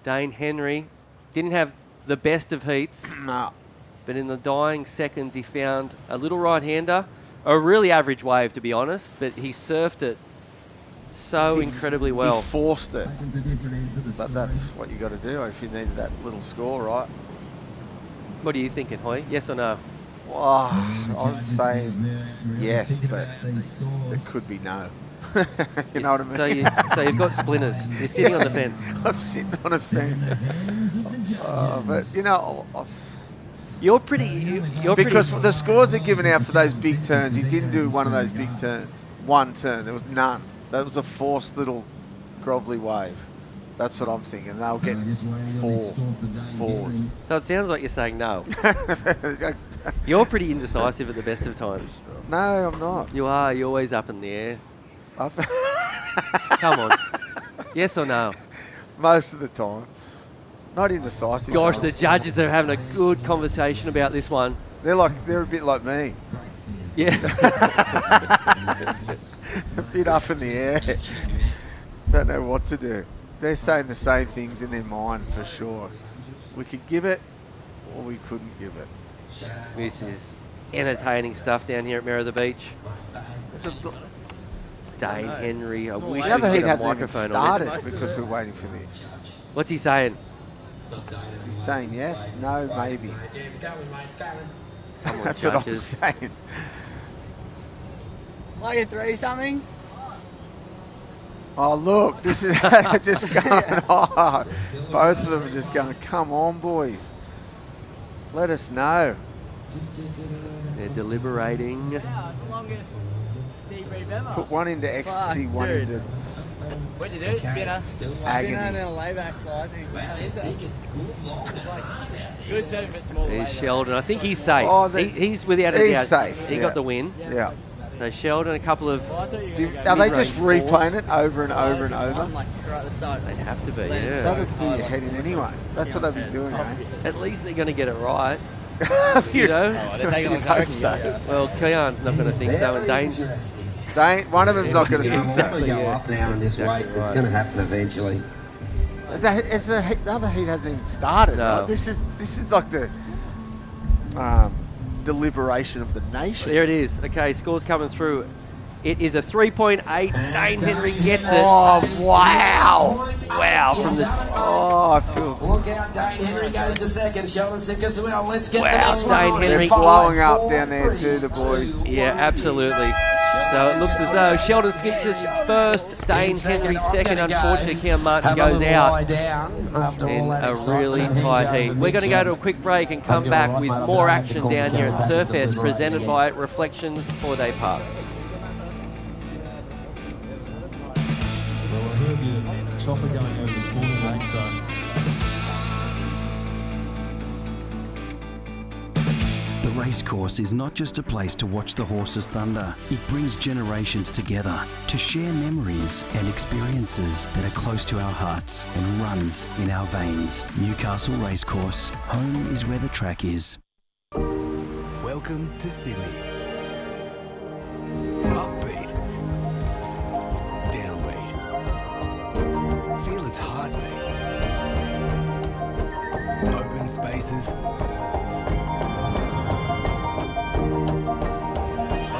S1: Dane Henry didn't have the best of heats.
S12: No.
S1: But in the dying seconds, he found a little right-hander. A really average wave, to be honest, but he surfed it so incredibly well.
S12: He forced it. But that's what you got to do if you needed that little score, right?
S1: What are you thinking, Hoy? Yes or no?
S12: Well, I'd say yes, but it could be no. You know what I mean?
S1: So you've got splinters. You're sitting on the fence.
S12: I'm sitting on a fence. But, you know...
S1: You're pretty...
S12: because the scores are given out for those big turns. He didn't do one of those big turns. One turn. There was none. That was a forced little grovelly wave. That's what I'm thinking. They'll get fours.
S1: So it sounds like you're saying no. You're pretty indecisive at the best of times.
S12: No, I'm not.
S1: You are. You're always up in the air. Come on. Yes or no?
S12: Most of the time. Not indecisive.
S1: Gosh, the judges are having a good conversation about this one.
S12: They're a bit like me.
S1: Yeah.
S12: A bit up in the air. Don't know what to do. They're saying the same things in their mind for sure. We could give it or we couldn't give it.
S1: This is entertaining stuff down here at Merrillh the Beach. Dane Henry, I wish
S12: the other
S1: we
S12: heat
S1: had a
S12: hasn't even
S1: microphone
S12: started
S1: on.
S12: because we're waiting for this.
S1: What's he saying?
S12: He's saying yes, no, maybe.
S1: Come on,
S12: That's what I'm
S1: judges.
S12: saying.
S13: Like a 3-something?
S12: Oh, look, this is just going on. Both of them are just going, come on, boys. Let us know.
S1: They're deliberating.
S12: Put one into ecstasy, one into
S13: What'd you do? Spinner.
S12: agony.
S13: And then a layback slide. Good turn for small.
S1: There's Sheldon. I think he's safe.
S12: Oh,
S1: he's without a doubt.
S12: he's safe.
S1: He got the win.
S12: Yeah.
S1: So Sheldon, a couple of.
S12: Are they just replaying it over and over and over?
S1: They'd have to be, yeah.
S12: That'll do your head in anyway. That's what they'll be doing, eh?
S1: At least they're going to get it right. You know?
S12: they're taking on hope so.
S1: Well, Kian's not going to think so, and Dane's...
S12: One of them's not going to think so.
S15: Go up now in this weight. It's going to happen eventually.
S12: The other heat hasn't even started.
S1: No.
S12: Right? This is like the deliberation of the nation.
S1: There it is. Okay, score's coming through. It is a 3.8. Dane Henry gets it.
S12: Oh, wow.
S1: Wow, from the...
S12: Oh, I feel...
S15: Look out, Dane Henry goes to second. Sheldon Simkus well. Let's get
S1: Wow,
S15: the next
S1: Dane
S15: one.
S1: Henry.
S12: They're blowing up down there too, the boys.
S1: Yeah, absolutely. So it looks as though Sheldon Skimpus first, Dane Henry second. Unfortunately, Kean Martin goes out in a really tight heat. We're going to go to a quick break and come back with more action down here at Surfest, presented by Reflections Holiday Parks.
S16: Well, I heard the chopper going over this morning, mate, so...
S8: The Racecourse is not just a place to watch the horses thunder. It brings generations together to share memories and experiences that are close to our hearts and runs in our veins. Newcastle Racecourse. Home is where the track is.
S5: Welcome to Sydney. Upbeat. Downbeat. Feel its heartbeat. Open spaces.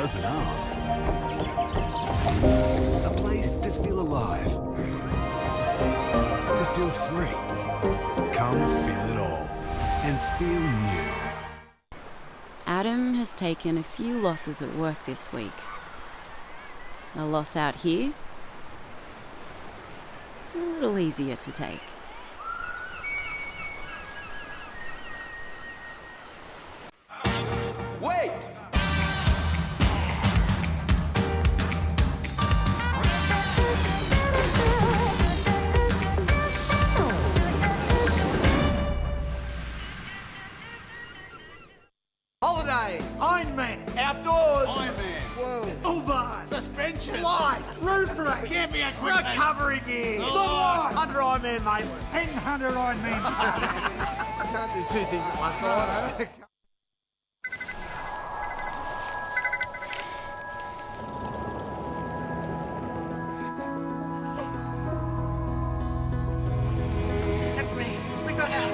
S5: Open arms. A place to feel alive. To feel free. Come feel it all. And feel new.
S6: Adam has taken a few losses at work this week. A loss out here, a little easier to take.
S4: Wait! Holidays, Ironman, outdoors, Ironman, whoa, Uber, suspension, lights, roof rack, camping equipment, recovery gear, under Ironman Maitland, and 100 Ironman. I can't do two things at once. I know.
S7: That's me. We got out.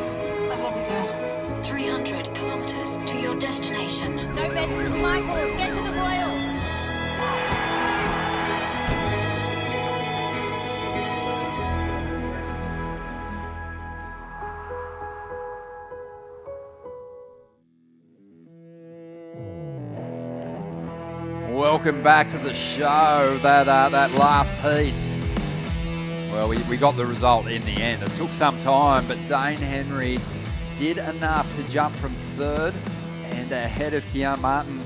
S7: I love you, Dad.
S9: 300 kilometers to your destination. No beds for Michaels. Get to the Royal.
S2: Welcome back to the show. That last heat. Well, we got the result in the end. It took some time, but Dane Henry did enough to jump from third and ahead of Kean Martin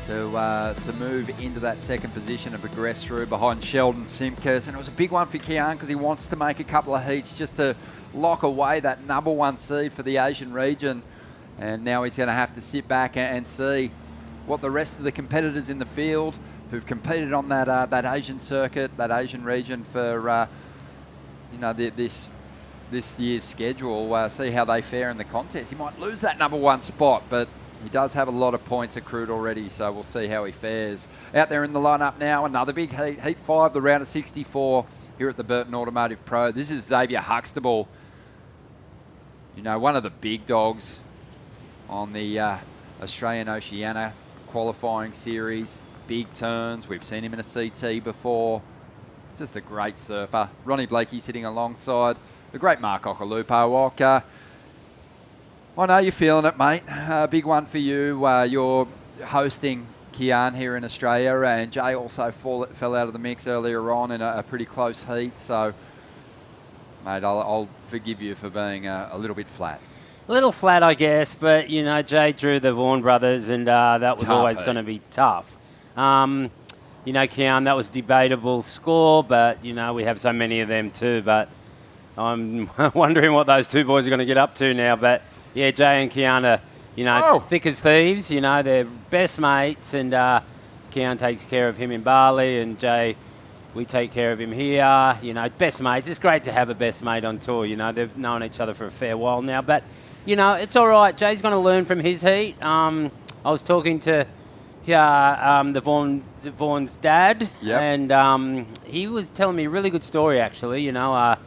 S2: to move into that second position and progress through behind Sheldon Simkus. And it was a big one for Kean because he wants to make a couple of heats just to lock away that number one seed for the Asian region. And now he's going to have to sit back and see what the rest of the competitors in the field who've competed on that Asian circuit, that Asian region for this year's schedule, see how they fare in the contest. He might lose that number one spot, but he does have a lot of points accrued already, so we'll see how he fares. Out there in the lineup now, another big heat, Heat 5, the round of 64 here at the Burton Automotive Pro. This is Xavier Huxtable, one of the big dogs on the Australian Oceania qualifying series. Big turns. We've seen him in a CT before. Just a great surfer. Ronnie Blakey sitting alongside the great Mark Okolupo. I know you're feeling it, mate. Big one for you. You're hosting Kean here in Australia, and Jay also fell out of the mix earlier on in a pretty close heat. So, mate, I'll forgive you for being a little bit flat.
S17: A little flat, I guess, but, Jay drew the Vaughan brothers, and that was always going to be tough. Kean, that was debatable score, but, we have so many of them too. But I'm wondering what those two boys are going to get up to now. But, yeah, Jay and Kean are, thick as thieves. They're best mates, and Kean takes care of him in Bali, and Jay, we take care of him here. Best mates. It's great to have a best mate on tour. They've known each other for a fair while now. But you know, it's all right. Jay's going to learn from his heat. I was talking to the Vaughan's dad, and he was telling me a really good story, actually. You know,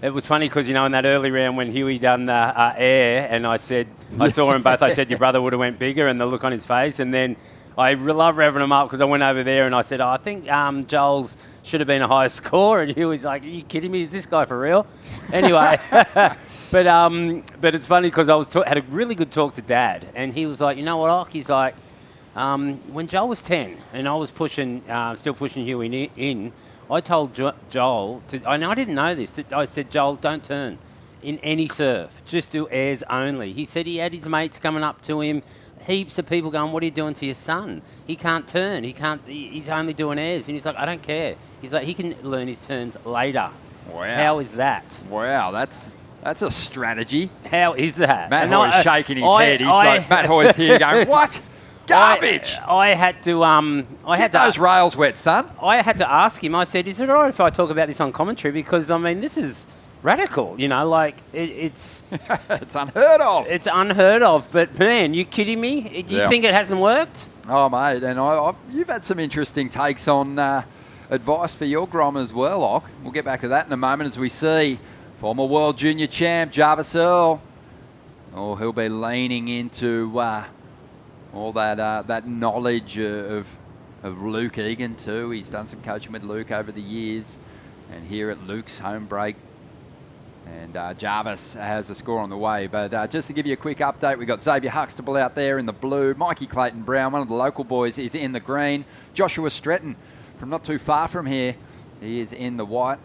S17: it was funny because, you know, in that early round when Huey done the air, and I saw them both, I said, your brother would have went bigger, and the look on his face, and then I love revving him up because I went over there and I said, I think Joel's should have been a higher score, and Huey's like, are you kidding me? Is this guy for real? Anyway, but it's funny because I had a really good talk to Dad, and he was like, you know what, Ock? He's like, when Joel was 10 and I was still pushing Huey in, I told Joel, and I didn't know this, I said, Joel, don't turn in any surf. Just do airs only. He said he had his mates coming up to him, heaps of people going, what are you doing to your son? He can't turn. He's only doing airs. And he's like, I don't care. He's like, he can learn his turns later.
S2: Wow.
S17: How is that?
S2: Wow, that's a strategy.
S17: How is that?
S2: Matt Hoy's shaking his head. He's like, Matt Hoy's here going, what? Garbage!
S17: I had to...
S2: Get those rails wet, son.
S17: I had to ask him. I said, is it all right if I talk about this on commentary? Because, I mean, this is radical, you know, like it's...
S2: It's unheard of.
S17: It's unheard of. But, man, you kidding me? Do you think it hasn't worked?
S2: Oh, mate, and you've had some interesting takes on advice for your Grom as well, Ock. We'll get back to that in a moment as we see former World Junior Champ Jarvis Earl. Oh, he'll be leaning into all that knowledge of Luke Egan too. He's done some coaching with Luke over the years, and here at Luke's home break. And Jarvis has a score on the way. But just to give you a quick update, we've got Xavier Huxtable out there in the blue. Mikey Clayton-Brown, one of the local boys, is in the green. Joshua Stretton from not too far from here, he is in the white.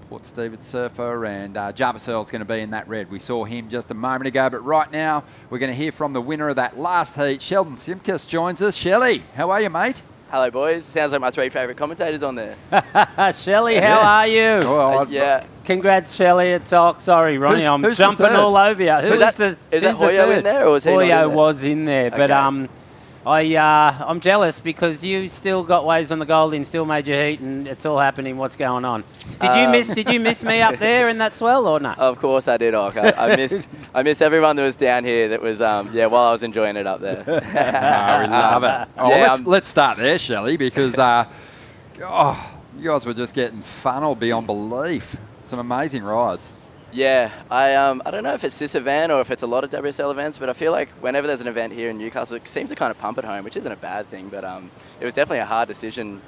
S2: Port Stevens surfer, and Jarvis Earl's going to be in that red. We saw him just a moment ago, but right now we're going to hear from the winner of that last heat. Sheldon Simkus joins us. Shelley, how are you, mate?
S18: Hello, boys. Sounds like my three favourite commentators on there.
S17: Shelley, how are you?
S2: Well,
S18: yeah.
S17: Congrats, Shelley. It's Ock. Sorry, Ronnie, I'm jumping all over you.
S18: Is that Hoyo in there, or was he not in there?
S17: Hoyo was in there, but I'm jealous because you still got waves on the Goldie and still made your heat, and it's all happening. What's going on? Did you miss me up there in that swell or not?
S18: Of course I did, Ock. I missed everyone that was down here. That was while I was enjoying it up there.
S2: We love it. Oh, let's start there, Shelley, because you guys were just getting funneled beyond belief. Some amazing rides.
S18: Yeah, I don't know if it's this event or if it's a lot of WSL events, but I feel like whenever there's an event here in Newcastle, it seems to kind of pump it home, which isn't a bad thing, but it was definitely a hard decision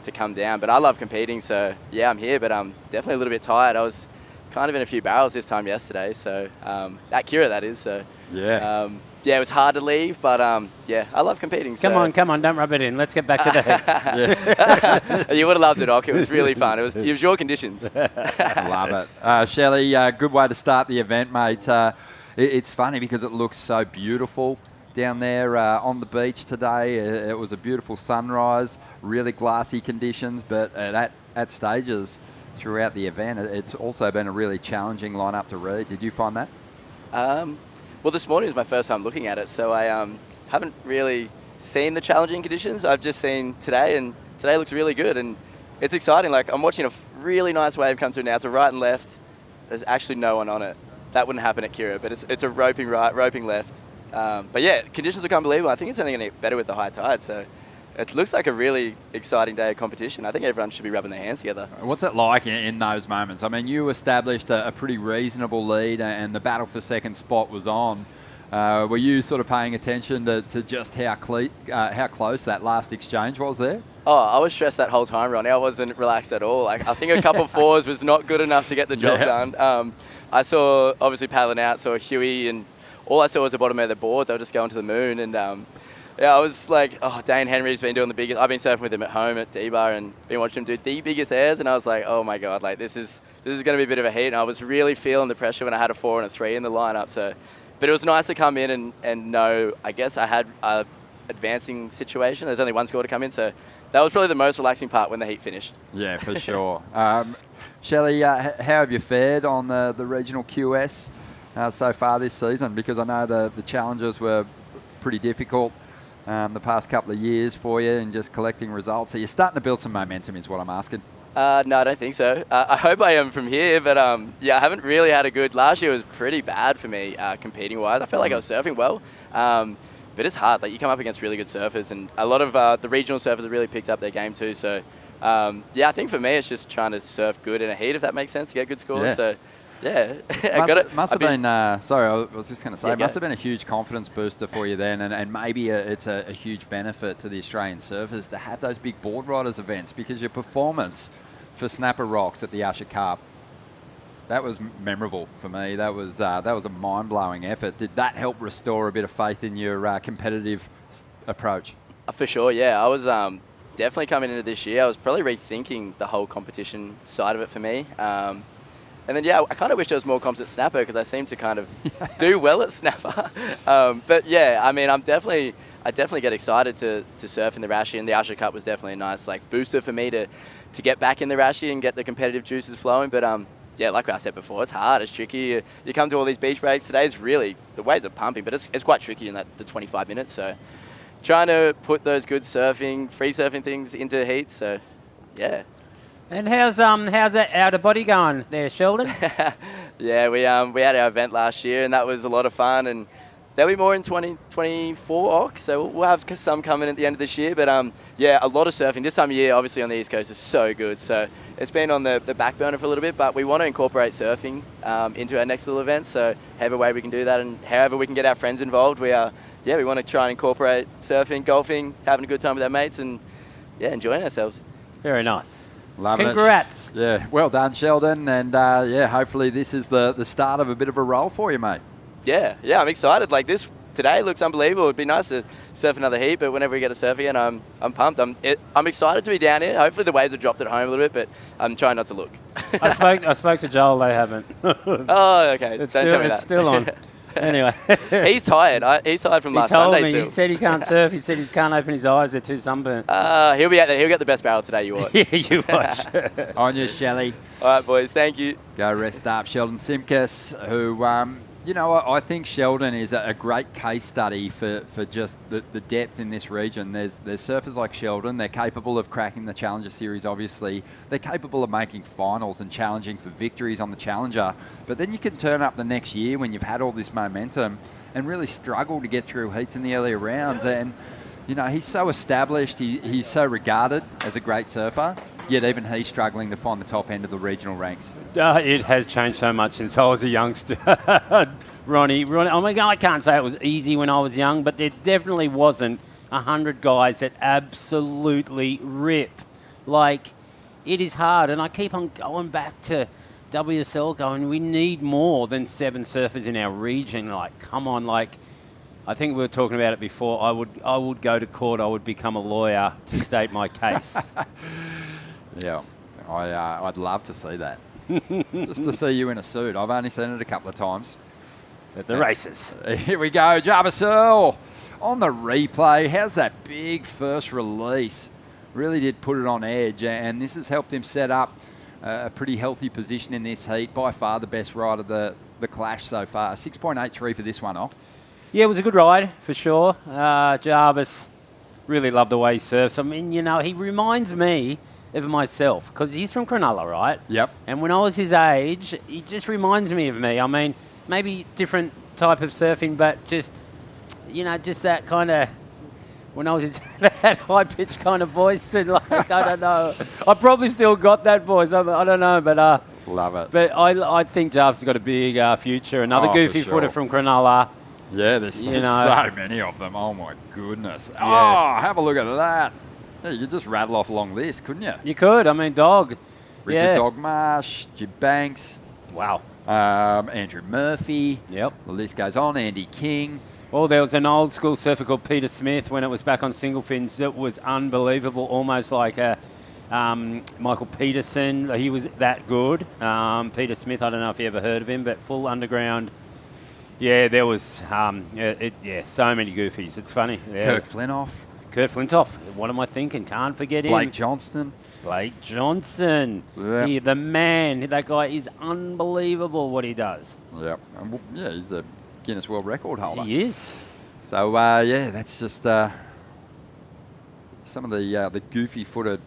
S18: to come down. But I love competing, so yeah, I'm here, but I'm definitely a little bit tired. I was kind of in a few barrels this time yesterday, so at Kira, that is. So
S2: yeah.
S18: Yeah, it was hard to leave, but yeah, I love competing.
S17: Come on, don't rub it in. Let's get back to the heat.
S18: You would have loved it, Ock. It was really fun. It was your conditions.
S2: Love it. Shelley, good way to start the event, mate. It's funny because it looks so beautiful down there on the beach today. It was a beautiful sunrise, really glassy conditions, but at stages throughout the event, it's also been a really challenging lineup to read. Did you find that?
S18: Well, this morning was my first time looking at it, so I haven't really seen the challenging conditions. I've just seen today, and today looks really good, and it's exciting. Like, I'm watching a really nice wave come through now. It's a right and left. There's actually no one on it. That wouldn't happen at Kira, but it's a roping right, roping left. But yeah, conditions look unbelievable. I think it's only going to get better with the high tide, so it looks like a really exciting day of competition. I think everyone should be rubbing their hands together.
S2: What's it like in those moments? I mean, you established a pretty reasonable lead and the battle for second spot was on. Were you sort of paying attention to just how close that last exchange was there?
S18: Oh, I was stressed that whole time, Ronnie. I wasn't relaxed at all. Like, I think a couple fours was not good enough to get the job done. I saw, obviously, paddling out, saw Huey, and all I saw was the bottom of the boards. I was just going to the moon, and yeah, I was like, oh, Dane Henry's been doing the biggest. I've been surfing with him at home at D-Bar and been watching him do the biggest airs, and I was like, oh my God, like this is going to be a bit of a heat. And I was really feeling the pressure when I had a 4 and a 3 in the lineup. So, but it was nice to come in and know, I guess I had a advancing situation. There's only one score to come in, so that was probably the most relaxing part when the heat finished.
S2: Yeah, for sure. Shelley, how have you fared on the regional QS so far this season? Because I know the challenges were pretty difficult the past couple of years for you and just collecting results. So you're starting to build some momentum is what I'm asking.
S18: No, I don't think so. I hope I am from here, but yeah, I haven't really had a good. Last year was pretty bad for me competing wise. I felt like I was surfing well, but it's hard. Like you come up against really good surfers, and a lot of the regional surfers have really picked up their game too. So yeah, I think for me it's just trying to surf good in a heat, if that makes sense, to get good scores.
S2: Yeah.
S18: So yeah,
S2: Must have been. Sorry, I was just going to say,
S18: Yeah,
S2: must have been a huge confidence booster for you then, and maybe it's a huge benefit to the Australian surfers to have those big board riders events, because your performance for Snapper Rocks at the Usher Cup, that was memorable for me. That was a mind-blowing effort. Did that help restore a bit of faith in your competitive approach?
S18: For sure, yeah. I was definitely coming into this year, I was probably rethinking the whole competition side of it for me. And then, yeah, I kind of wish there was more comps at Snapper, because I seem to kind of do well at Snapper. But yeah, I mean, I definitely get excited to surf in the Rashie, and the Usher Cup was definitely a nice booster for me to get back in the Rashie and get the competitive juices flowing. But yeah, like I said before, it's hard, it's tricky. You come to all these beach breaks. Today's really, the waves are pumping, but it's quite tricky in the 25 minutes. So trying to put those good surfing, free surfing things into heats. So yeah.
S17: And how's that outer body going there, Sheldon?
S18: Yeah, we had our event last year, and that was a lot of fun, and there'll be more in 2024, so we'll have some coming at the end of this year. But yeah, a lot of surfing. This time of year, obviously on the East Coast, is so good. So it's been on the back burner for a little bit, but we want to incorporate surfing into our next little event. So however way we can do that, and however we can get our friends involved, we want to try and incorporate surfing, golfing, having a good time with our mates, and yeah, enjoying ourselves.
S17: Very nice.
S2: Loving
S17: Congrats.
S2: it. Yeah, well done, Sheldon. And yeah, hopefully this is the start of a bit of a roll for you, mate.
S18: Yeah, I'm excited. Like this today looks unbelievable. It'd be nice to surf another heat, but whenever we get to surf again, I'm pumped. I'm excited to be down here. Hopefully the waves have dropped at home a little bit, but I'm trying not to look.
S17: I spoke to Joel. They haven't.
S18: Oh, okay.
S17: It's
S18: Don't tell me that.
S17: still on. Anyway,
S18: he's tired. He's tired from last
S17: Sunday.
S18: He told
S17: me.
S18: Still.
S17: He said he can't surf. He said he can't open his eyes. They're too sunburnt.
S18: He'll be out there. He'll get the best barrel today. You watch.
S17: Yeah, you watch.
S2: On you, Shelley.
S18: All right, boys. Thank you.
S2: Go rest up, Sheldon Simkus, who I think Sheldon is a great case study for just the depth in this region. There's surfers like Sheldon. They're capable of cracking the Challenger Series, obviously. They're capable of making finals and challenging for victories on the Challenger. But then you can turn up the next year when you've had all this momentum and really struggle to get through heats in the earlier rounds. And, he's so established. He's so regarded as a great surfer. Yet even he's struggling to find the top end of the regional ranks.
S17: It has changed so much since I was a youngster. Ronnie, oh my God, I can't say it was easy when I was young, but there definitely wasn't 100 guys that absolutely rip. Like, it is hard, and I keep on going back to WSL going, we need more than 7 surfers in our region. Like, come on, I think we were talking about it before. I would go to court. I would become a lawyer to state my case.
S2: Yeah, I'd love to see that. Just to see you in a suit. I've only seen it a couple of times.
S17: At the races.
S2: Here we go, Jarvis Earl on the replay. How's that big first release? Really did put it on edge, and this has helped him set up a pretty healthy position in this heat. By far the best ride of the clash so far. 6.83 for this one,
S17: Yeah, it was a good ride, for sure. Jarvis, really loved the way he surfs. I mean, he reminds me of myself, because he's from Cronulla, right?
S2: Yep.
S17: And when I was his age, he just reminds me of me. I mean, maybe different type of surfing, but just that kind of, when I was that high-pitched kind of voice, and I don't know. I probably still got that voice. I don't know, but
S2: love it.
S17: But I think Jarvis has got a big future. Another goofy footer from Cronulla.
S2: Yeah, there's so many of them. Oh my goodness.
S17: Yeah.
S2: Oh, have a look at that. Yeah, you could just rattle off a long list, couldn't you?
S17: You could. I mean, Dog.
S2: Richard Dog Marsh, Jim Banks.
S17: Wow.
S2: Andrew Murphy.
S17: Yep.
S2: The list goes on. Andy King.
S17: Well, there was an old school surfer called Peter Smith when it was back on single fins. That was unbelievable, almost like a Michael Peterson. He was that good. Peter Smith, I don't know if you ever heard of him, but full underground. Yeah, there was so many goofies. It's funny. Yeah.
S2: Kurt Flintoff.
S17: What am I thinking? Can't forget him.
S2: Blake Johnston.
S17: Yeah. The man. That guy is unbelievable what he does.
S2: Yep. Yeah, he's a Guinness World Record holder.
S17: He is.
S2: So, that's just some of the goofy-footed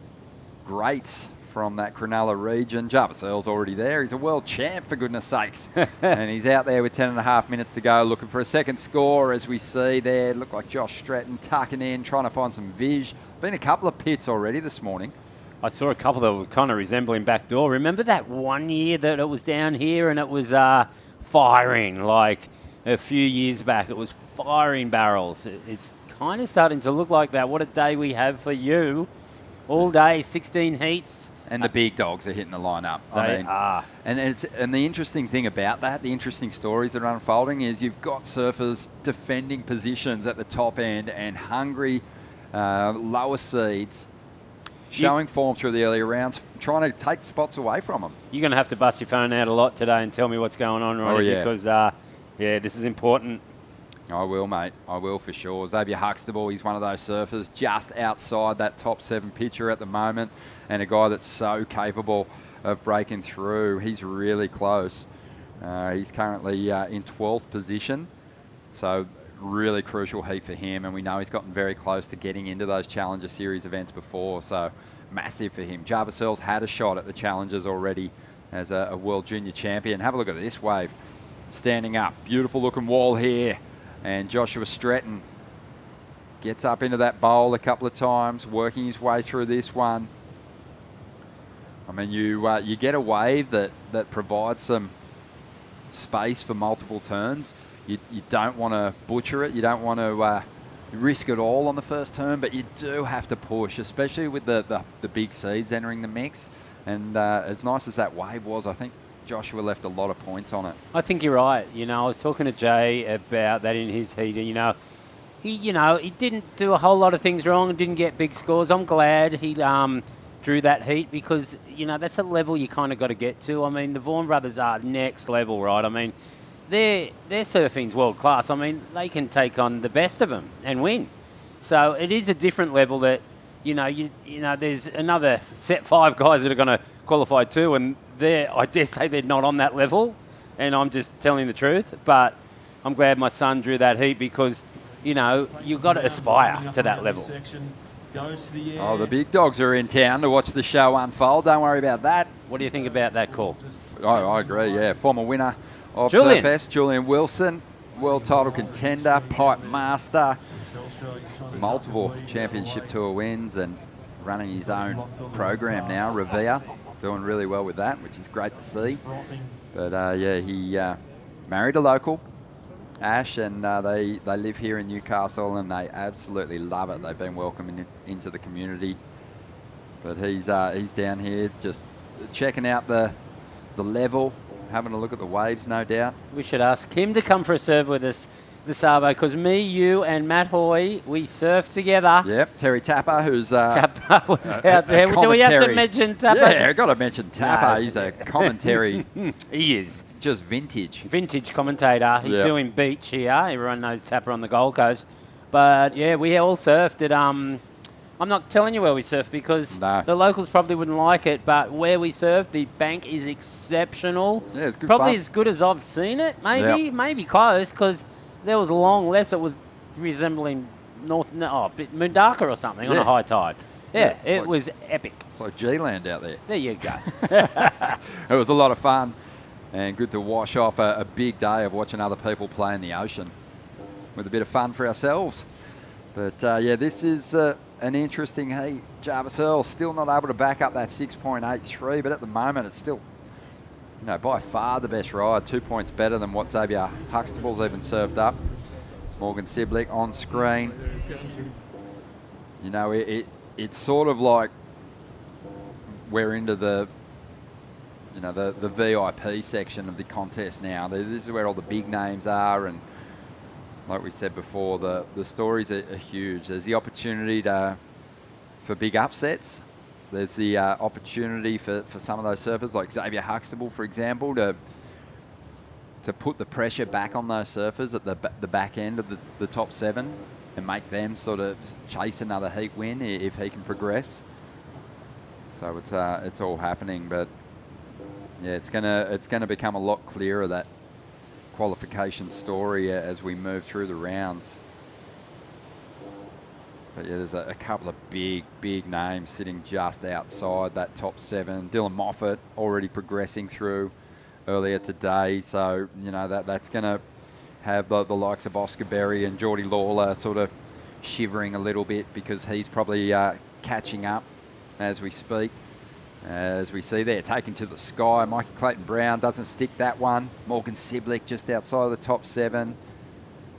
S2: greats from that Cronulla region. Jarvis Earl's already there. He's a world champ, for goodness sakes. And he's out there with 10.5 minutes to go, looking for a second score, as we see there. Look like Josh Stratton tucking in, trying to find some viz. Been a couple of pits already this morning.
S17: I saw a couple that were kind of resembling backdoor. Remember that one year that it was down here and it was firing, like a few years back? It was firing barrels. It's kind of starting to look like that. What a day we have for you. All day, 16 heats.
S2: And the big dogs are hitting the lineup.
S17: They are.
S2: And the interesting thing about that, the interesting stories that are unfolding is you've got surfers defending positions at the top end and hungry lower seeds showing form through the earlier rounds, trying to take spots away from them.
S17: You're going to have to bust your phone out a lot today and tell me what's going on, Ronnie, because, this is important.
S2: I will, mate. I will for sure. Xavier Huxtable, he's one of those surfers just outside that top 7 picture at the moment, and a guy that's so capable of breaking through. He's really close. He's currently in 12th position, so really crucial heat for him, and we know he's gotten very close to getting into those Challenger Series events before, so massive for him. Jarvis Earl's had a shot at the Challengers already as a World Junior Champion. Have a look at this wave. Standing up. Beautiful looking wall here. And Joshua Stratton gets up into that bowl a couple of times, working his way through this one. I mean, you get a wave that provides some space for multiple turns. You don't want to butcher it. You don't want to risk it all on the first turn, but you do have to push, especially with the big seeds entering the mix. And as nice as that wave was, I think Joshua left a lot of points on it.
S17: I think you're right. I was talking to Jay about that in his heat. And, he didn't do a whole lot of things wrong and didn't get big scores. I'm glad he drew that heat because, that's a level you kind of got to get to. I mean, the Vaughan brothers are next level, right? I mean, their surfing's world class. I mean, they can take on the best of them and win. So it is a different level that, there's another set 5 guys that are going to qualify too, and I dare say they're not on that level, and I'm just telling the truth. But I'm glad my son drew that heat because, you've got to aspire to that level.
S2: Oh, the big dogs are in town to watch the show unfold. Don't worry about that.
S17: What do you think about that call?
S2: I agree, yeah. Former winner of Surfest, Julian Wilson, world title contender, pipe master, multiple championship tour wins, and running his own program now, Revere, doing really well with that, which is great to see. But he married a local, Ash, and they live here in Newcastle, and they absolutely love it. They've been welcoming into the community. But he's down here just checking out the level, having a look at the waves, no doubt.
S17: We should ask him to come for a serve with us this Arvo, because me, you, and Matt Hoy, we surfed together.
S2: Yep, Terry Tapper, who's
S17: Tapper was out there. Do we have to mention Tapper?
S2: Yeah, I've got to mention Tapper. No. He's a commentary.
S17: He is.
S2: Just vintage.
S17: Vintage commentator. He's doing beach here. Everyone knows Tapper on the Gold Coast. But, yeah, we all surfed at... I'm not telling you where we surfed because the locals probably wouldn't like it, but where we surfed, the bank is exceptional.
S2: Yeah, it's good
S17: Probably
S2: fun.
S17: as good as I've seen it, maybe close, because there was long lefts that was resembling Mundaka or something on a high tide. Yeah, it was epic.
S2: It's like G-Land out there.
S17: There you go.
S2: It was a lot of fun and good to wash off a big day of watching other people play in the ocean with a bit of fun for ourselves. But, this is an interesting heat. Jarvis Earl still not able to back up that 6.83, but at the moment it's still, by far the best ride. 2 points better than what Xavier Huxtable's even served up. Morgan Siblick on screen. It's sort of like we're into the VIP section of the contest now. This is where all the big names are, and like we said before, the stories are huge. There's the opportunity for big upsets. There's the opportunity for some of those surfers, like Xavier Huxtable, for example, to put the pressure back on those surfers at the back end of the top 7 and make them sort of chase another heat win if he can progress. So it's all happening, but yeah, it's gonna become a lot clearer, that qualification story, as we move through the rounds. But yeah, there's a couple of big names sitting just outside that top 7. Dylan Moffat already progressing through earlier today. So, you know, that's going to have the likes of Oscar Berry and Geordie Lawler sort of shivering a little bit because he's probably catching up as we speak. As we see there, taken to the sky. Mikey Clayton-Brown doesn't stick that one. Morgan Siblick just outside of the top 7.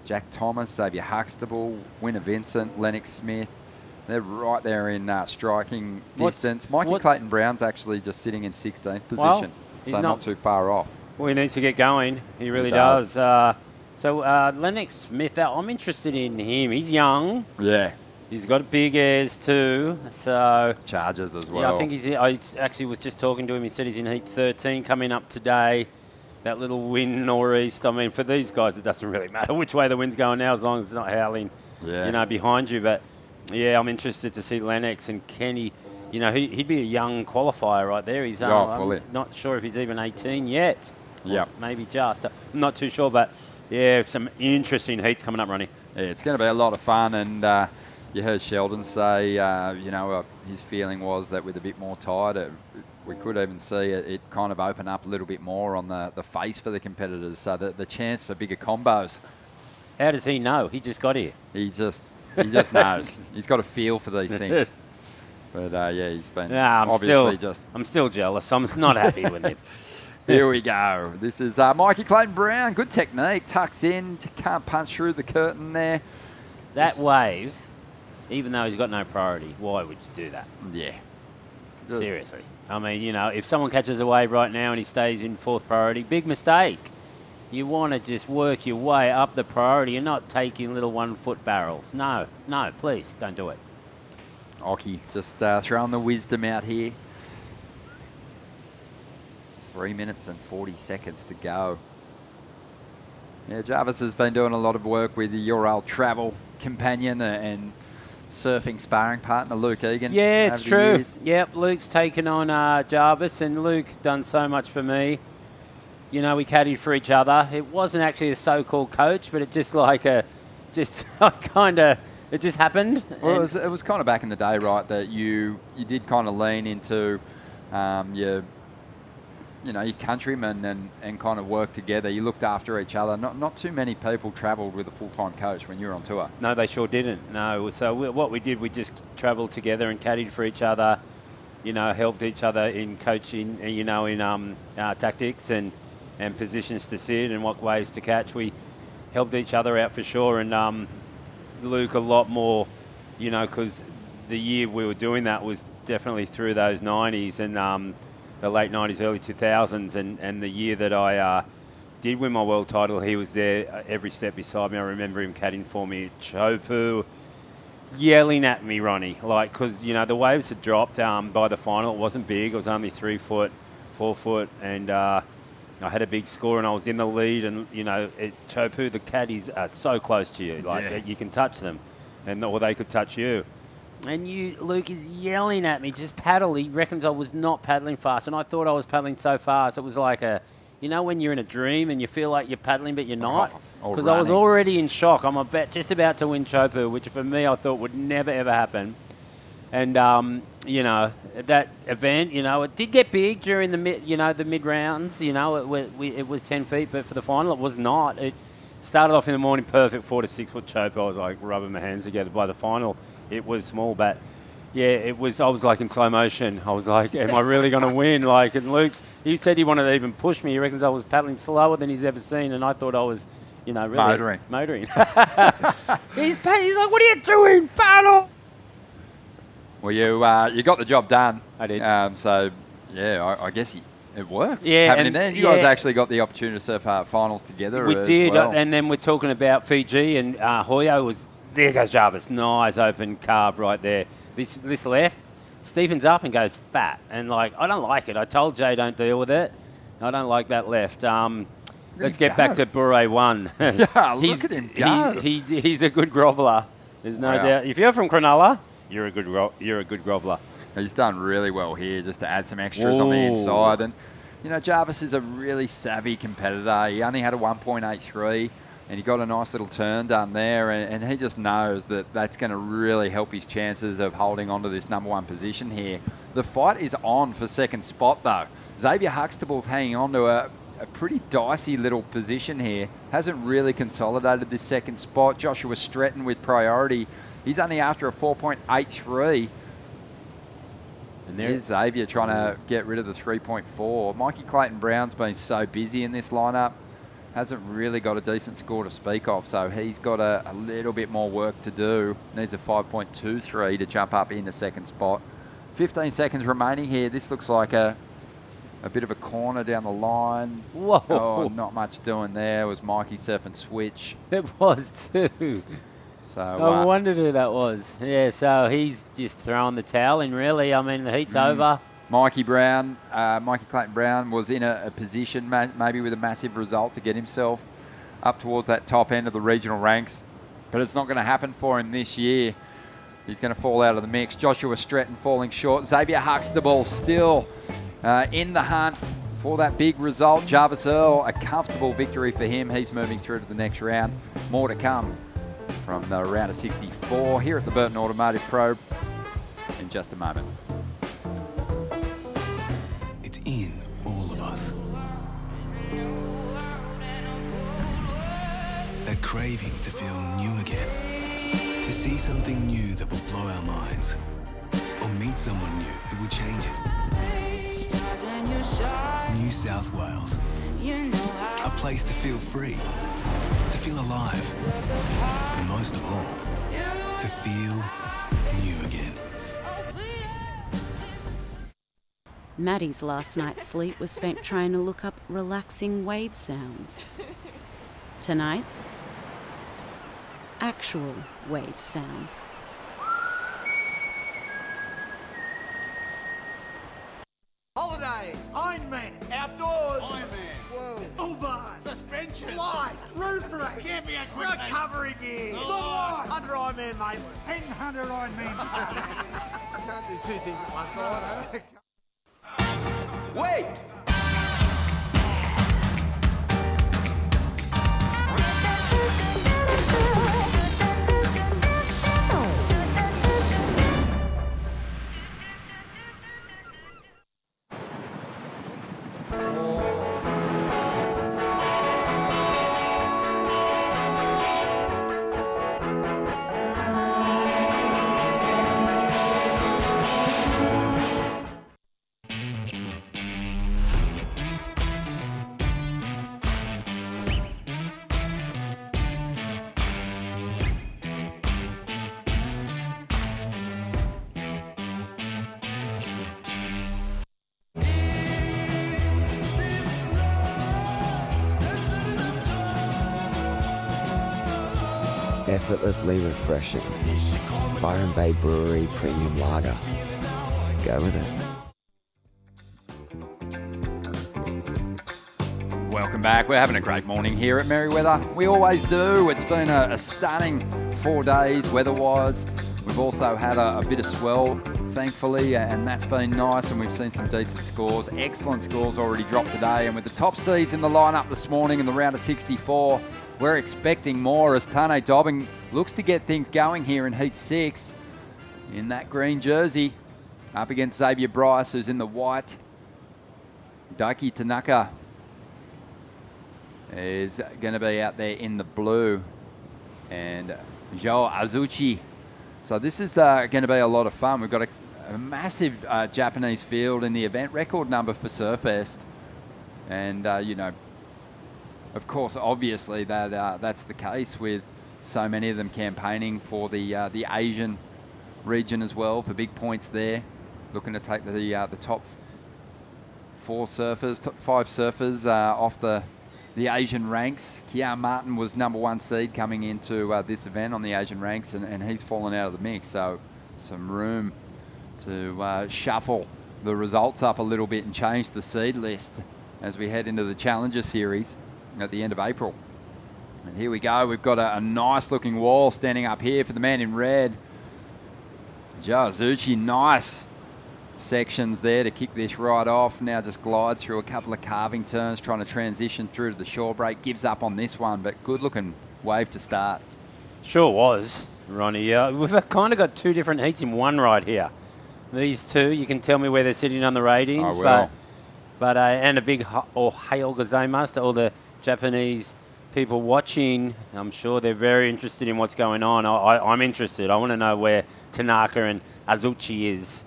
S2: Jack Thomas, Xavier Huxtable, Winner Vincent, Lennox Smith. They're right there in striking distance. Mikey Clayton-Brown's actually just sitting in 16th position,
S17: Well,
S2: so not too far off.
S17: Well, he needs to get going. He really
S2: does.
S17: So Lennox Smith, I'm interested in him. He's young.
S2: Yeah.
S17: He's got big ears too. So
S2: Chargers as well.
S17: Yeah, I think I actually was just talking to him. He said he's in heat 13 coming up today. That little wind nor'east. I mean, for these guys, it doesn't really matter which way the wind's going now, as long as it's not howling, behind you. But yeah, I'm interested to see Lennox and Kenny. You know, he'd be a young qualifier right there. He's I'm not sure if he's even 18 yet.
S2: Yeah,
S17: maybe just. I'm not too sure, but yeah, some interesting heats coming up, Ronnie.
S2: Yeah, it's going to be a lot of fun, and you heard Sheldon say, his feeling was that with a bit more tide, we could even see it kind of open up a little bit more on the face for the competitors, so that the chance for bigger combos.
S17: How does he know? He just got here.
S2: He just knows. He's got a feel for these things. But he's been
S17: I'm still jealous. I'm not happy with it.
S2: Here we go. This is Mikey Clayton-Brown. Good technique. Tucks in. Can't punch through the curtain there.
S17: That wave, even though he's got no priority, why would you do that?
S2: Yeah.
S17: Seriously. I mean, you know, if someone catches a wave right now and he stays in 4th priority, big mistake. You want to just work your way up the priority. You're not taking little 1-foot barrels. No, please, don't do it.
S2: Ockie just throwing the wisdom out here. 3 minutes and 40 seconds to go. Yeah, Jarvis has been doing a lot of work with your old travel companion and surfing sparring partner, Luke Egan.
S17: Yeah, it's true. Yep, Luke's taken on Jarvis, and Luke done so much for me. You know, we caddied for each other. It wasn't actually a so-called coach, but it just it just happened.
S2: Well, it was kind of back in the day, right, that you did kind of lean into your countrymen and kind of work together. You looked after each other. Not too many people travelled with a full-time coach when you were on tour.
S17: No, they sure didn't. No. So what we did, we just travelled together and caddied for each other, you know, helped each other in coaching, you know, in tactics and positions to sit and what waves to catch. We helped each other out for sure. And Luke a lot more, you know, because the year we were doing that was definitely through those 90s and the late 90s, early 2000s, and the year that I did win my world title, he was there every step beside me. I remember him caddying for me at Chopu, yelling at me, Ronnie, because, you know, the waves had dropped by the final. It wasn't big. It was only 3 foot, 4 foot, and I had a big score, and I was in the lead, and, you know, at Chopu, the caddies are so close to you, you can touch them, or they could touch you. And Luke is yelling at me, just paddle. He reckons I was not paddling fast, and I thought I was paddling so fast. It was like when you're in a dream and you feel like you're paddling, but you're not. Because I was already in shock. I'm just about to win Chopu, which for me I thought would never, ever happen. And, that event, it did get big during the mid rounds. It was 10 feet, but for the final it was not. It started off in the morning perfect, 4 to 6 foot Chopu. I was like rubbing my hands together. By the final, it was small, but yeah, I was like in slow motion. I was like, am I really going to win? And he said he wanted to even push me. He reckons I was paddling slower than he's ever seen, and I thought I was, really motoring. He's like, what are you doing, paddle?
S2: Well, you got the job done.
S17: I did.
S2: I guess it worked.
S17: Yeah,
S2: and then you guys actually got the opportunity to surf finals together.
S17: We did,
S2: well.
S17: And then we're talking about Fiji, and Hoyo was. There goes Jarvis. Nice open carve right there. This left, Stephens up and goes fat. And, I don't like it. I told Jay don't deal with it. I don't like that left. Let's get back to Bure 1.
S2: Yeah, look at him go.
S17: He's a good groveler. There's no doubt. If you're from Cronulla, you're a good groveler.
S2: He's done really well here just to add some extras on the inside. And, Jarvis is a really savvy competitor. He only had a 1.83. And he got a nice little turn done there, and he just knows that that's going to really help his chances of holding on to this number 1 position here. The fight is on for second spot, though. Xavier Huxtable's hanging on to a pretty dicey little position here. Hasn't really consolidated this second spot. Joshua Stretton with priority. He's only after a 4.83. And there's Xavier trying to get rid of the 3.4. Mikey Clayton-Brown's been so busy in this lineup. Hasn't really got a decent score to speak of, so he's got a little bit more work to do. Needs a 5.23 to jump up into second spot. 15 seconds remaining here. This looks like a bit of a corner down the line.
S17: Whoa.
S2: Oh, not much doing there. It was Mikey surf and switch.
S17: It was too.
S2: So
S17: I wondered who that was. Yeah, so he's just throwing the towel in, really. I mean, the heat's over.
S2: Mikey Clayton-Brown was in a position maybe with a massive result to get himself up towards that top end of the regional ranks, but it's not going to happen for him this year. He's going to fall out of the mix. Joshua Stretton falling short. Xavier Huxtable still in the hunt for that big result. Jarvis Earl, a comfortable victory for him. He's moving through to the next round. More to come from the round of 64 here at the Burton Automotive Probe in just a moment.
S5: It's in all of us. That craving to feel new again. To see something new that will blow our minds. Or meet someone new who will change it. New South Wales. A place to feel free. To feel alive. And most of all, to feel new again.
S6: Maddie's last night's sleep was spent trying to look up relaxing wave sounds. Tonight's actual wave sounds.
S4: Holidays, Ironman, outdoors, whoa, Uber, suspension, lights, roof rack, camping equipment, recovery gear, under Ironman Maitland, and under Ironman. I can't do 2 things at once, I know. Wait!
S10: Effortlessly refreshing. Byron Bay Brewery Premium Lager. Go with it.
S2: Welcome back. We're having a great morning here at Merriweather. We always do. It's been a stunning 4 days weather-wise. We've also had a bit of swell, thankfully, and that's been nice, and we've seen some decent scores. Excellent scores already dropped today, and with the top seeds in the lineup this morning in the round of 64, we're expecting more as Tane Dobbin looks to get things going here in Heat 6 in that green jersey up against Xavier Bryce, who's in the white. Daiki Tanaka is going to be out there in the blue, and Joe Azuchi. So this is going to be a lot of fun. We've got a massive Japanese field in the event, record number for Surfest, and you know, of course, obviously that's the case with so many of them campaigning for the Asian region as well for big points there, looking to take the top 5 surfers off the Asian ranks. Kian Martin was number 1 seed coming into this event on the Asian ranks, and he's fallen out of the mix. So some room to shuffle the results up a little bit and change the seed list as we head into the Challenger Series at the end of April. And here we go. We've got a nice looking wall standing up here for the man in red. Joe Azuchi, nice sections there to kick this right off. Now just glides through a couple of carving turns, trying to transition through to the shore break. Gives up on this one, but good looking wave to start.
S17: Sure was, Ronnie. We've kind of got two different heats in one right here. These two, you can tell me where they're sitting on the ratings.
S2: I will.
S17: But and a big hail gozaimasu to all the Japanese people watching. I'm sure they're very interested in what's going on. I'm interested. I want to know where Tanaka and Azuchi is.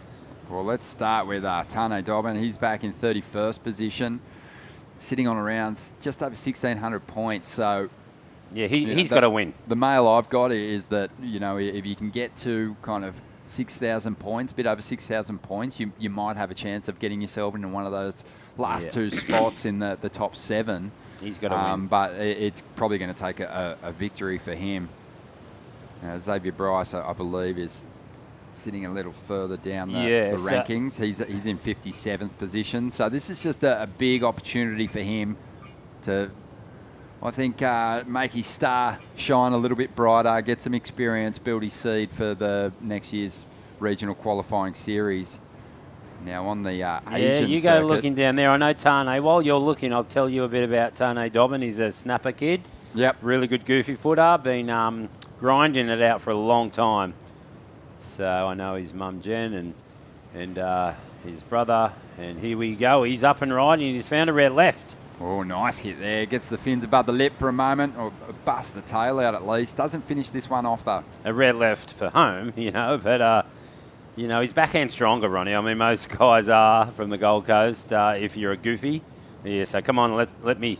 S2: Well, let's start with Tane Dobbin. He's back in 31st position, sitting on around just over 1,600 points. So,
S17: yeah, he's got to win.
S2: The mail I've got is that, you know, if you can get to kind of 6,000 points, a bit over 6,000 points, you might have a chance of getting yourself into one of those last two spots in the top 7.
S17: He's got to win.
S2: But it's probably going to take a victory for him. Xavier Bryce, I believe, is sitting a little further down the rankings. He's in 57th position. So this is just a big opportunity for him to, I think, make his star shine a little bit brighter, get some experience, build his seed for the next year's regional qualifying series. Now on the Asian
S17: you go
S2: circuit.
S17: looking down there. I know Tane. While you're looking, I'll tell you a bit about Tane Dobbin. He's a snapper kid.
S2: Yep.
S17: Really good goofy footer. Been grinding it out for a long time. So I know his mum Jen and his brother. And here we go. He's up and riding. He's found a red left.
S2: Oh, nice hit there. Gets the fins above the lip for a moment, or bust the tail out at least. Doesn't finish this one off though.
S17: A red left for home, you know, but you know, his backhand stronger, Ronnie. I mean, most guys are from the Gold Coast. If you're a goofy, yeah. So come on, let me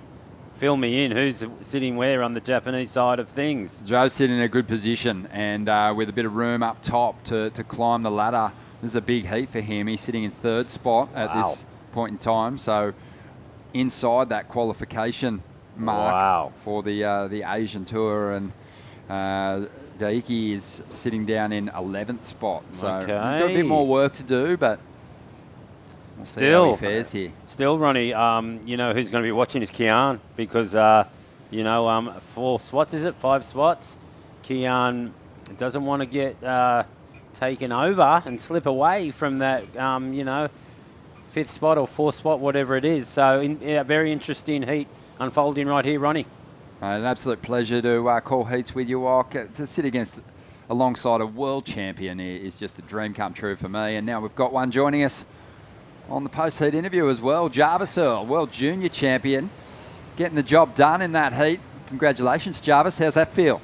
S17: fill me in. Who's sitting where on the Japanese side of things?
S2: Joe's sitting in a good position, and with a bit of room up top to climb the ladder. This is a big heat for him. He's sitting in 3rd spot at this point in time. So inside that qualification mark for the Asian Tour, and Daiki is sitting down in 11th spot. So he's got a bit more work to do, but we'll see how he fares here.
S17: Still, Ronnie, you know who's going to be watching is Kian, because, you know, 4 spots, is it? 5 spots? Kian doesn't want to get taken over and slip away from that, you know, 5th spot or 4th spot, whatever it is. So a very interesting heat unfolding right here, Ronnie.
S2: An absolute pleasure to call heats with you, Och. To sit alongside a world champion is just a dream come true for me. And now we've got one joining us on the post-heat interview as well. Jarvis Earl, world junior champion, getting the job done in that heat. Congratulations, Jarvis. How's that feel?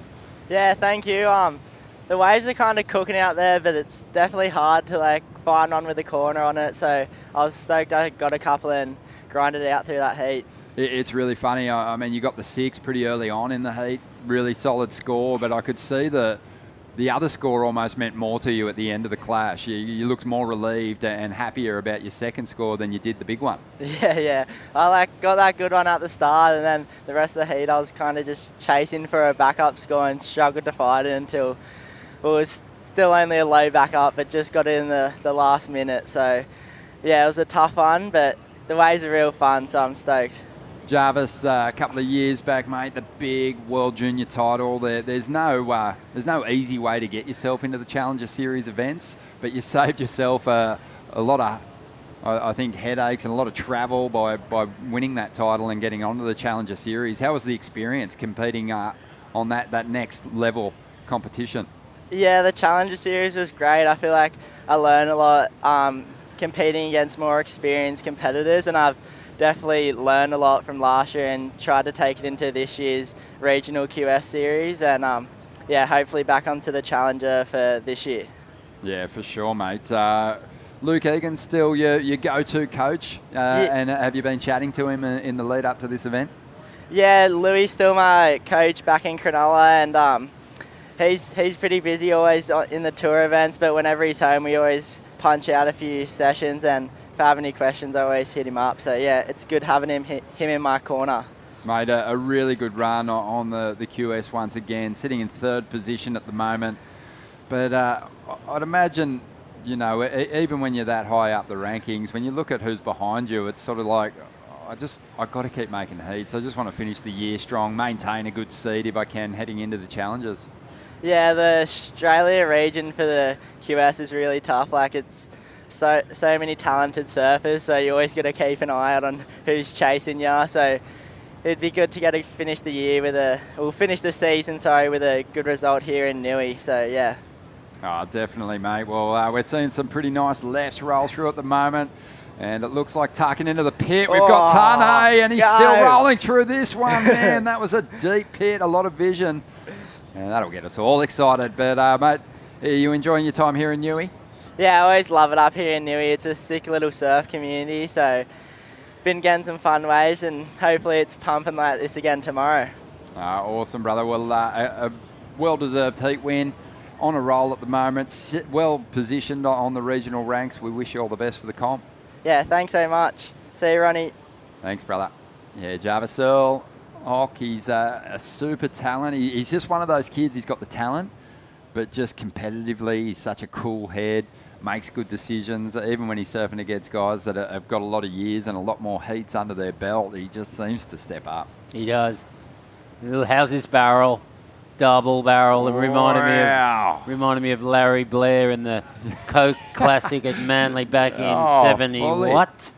S19: Yeah, thank you. The waves are kind of cooking out there, but it's definitely hard to find one with a corner on it. So I was stoked I got a couple and grinded it out through that heat.
S2: It's really funny. I mean, you got the 6 pretty early on in the heat, really solid score, but I could see the other score almost meant more to you at the end of the clash. You looked more relieved and happier about your 2nd score than you did the big one.
S19: Yeah. I got that good one at the start, and then the rest of the heat I was kind of just chasing for a backup score and struggled to find it until it was still only a low backup, but just got it in the last minute. So yeah, it was a tough one, but the waves are real fun, so I'm stoked.
S2: Jarvis, a couple of years back, mate, the big World Junior title. There's no easy way to get yourself into the Challenger Series events, but you saved yourself a lot of, I think, headaches and a lot of travel by winning that title and getting onto the Challenger Series. How was the experience competing on that next level competition?
S19: Yeah, the Challenger Series was great. I feel like I learned a lot competing against more experienced competitors, and I've definitely learned a lot from last year and tried to take it into this year's regional QS series, and yeah, hopefully back onto the Challenger for this year.
S2: Yeah, for sure, mate. Luke Egan's still your go-to coach, and have you been chatting to him in the lead up to this event?
S19: Yeah, Louis is still my coach back in Cronulla, and he's pretty busy always in the tour events, but whenever he's home we always punch out a few sessions, and if I have any questions, I always hit him up. So yeah, it's good having him in my corner.
S2: Made a really good run on the QS once again, sitting in 3rd position at the moment. But I'd imagine, you know, even when you're that high up the rankings, when you look at who's behind you, it's sort of like, I've got to keep making heats. I just want to finish the year strong, maintain a good seed if I can heading into the Challengers.
S19: Yeah, the Australia region for the QS is really tough. Like, it's so many talented surfers, so you always got to keep an eye out on who's chasing you. So it'd be good to get to finish the year finish the season, with a good result here in Newey. So yeah.
S2: Oh, definitely, mate. Well, we're seeing some pretty nice lefts roll through at the moment. And it looks like tucking into the pit. We've got Tane, and he's still rolling through this one, man. That was a deep pit, a lot of vision. And that'll get us all excited. But, mate, are you enjoying your time here in Newey?
S19: Yeah, I always love it up here in Newey. It's a sick little surf community. So been getting some fun waves, and hopefully it's pumping like this again tomorrow.
S2: Awesome, brother. Well, a well-deserved heat win. On a roll at the moment. Well positioned on the regional ranks. We wish you all the best for the comp.
S19: Yeah, thanks so much. See you, Ronnie.
S2: Thanks, brother. Yeah, Jarvis Earl, he's a super talent. He's just one of those kids. He's got the talent, but just competitively, he's such a cool head, makes good decisions. Even when he's surfing against guys that have got a lot of years and a lot more heats under their belt, he just seems to step up.
S17: He does. How's this barrel? Double barrel. It reminded me of Larry Blair in the Coke Classic at Manly back in 70.
S2: Fully.
S17: What?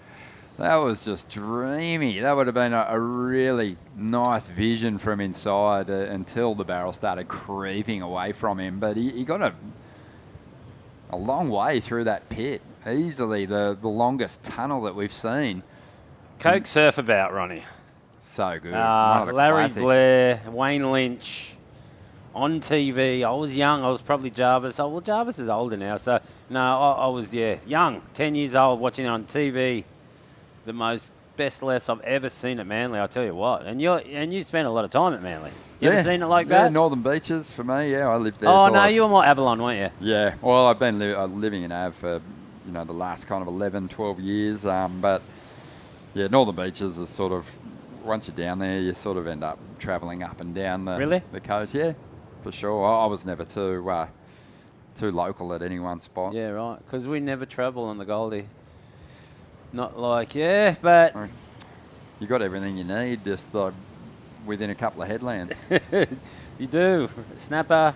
S2: That was just dreamy. That would have been a really nice vision from inside until the barrel started creeping away from him. But he got a long way through that pit. Easily the longest tunnel that we've seen.
S17: Coke surf about, Ronnie.
S2: So good.
S17: Larry Blair, Wayne Lynch. On TV, I was young. I was probably Jarvis. Well, Jarvis is older now, so no, I was young, 10 years old, watching it on TV. The most best lefts I've ever seen at Manly. I'll tell you what. And you spent a lot of time at Manly. You ever seen it like that?
S2: Yeah, Northern Beaches for me. Yeah, I lived there.
S17: Oh no, you were more Avalon, weren't you?
S2: Yeah. Well, I've been living in Av for the last kind of 11, 12 years. But yeah, Northern Beaches is sort of once you're down there, you sort of end up travelling up and down the coast. Yeah. For sure. I was never too local at any one spot.
S17: Yeah, right. Because we never travel on the Goldie. Not like, but...
S2: You got everything you need just within a couple of headlands.
S17: You do. Snapper,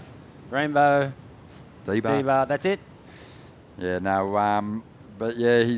S17: Rainbow,
S2: D-Bar.
S17: D-Bar. That's it.
S2: Yeah, no, but yeah,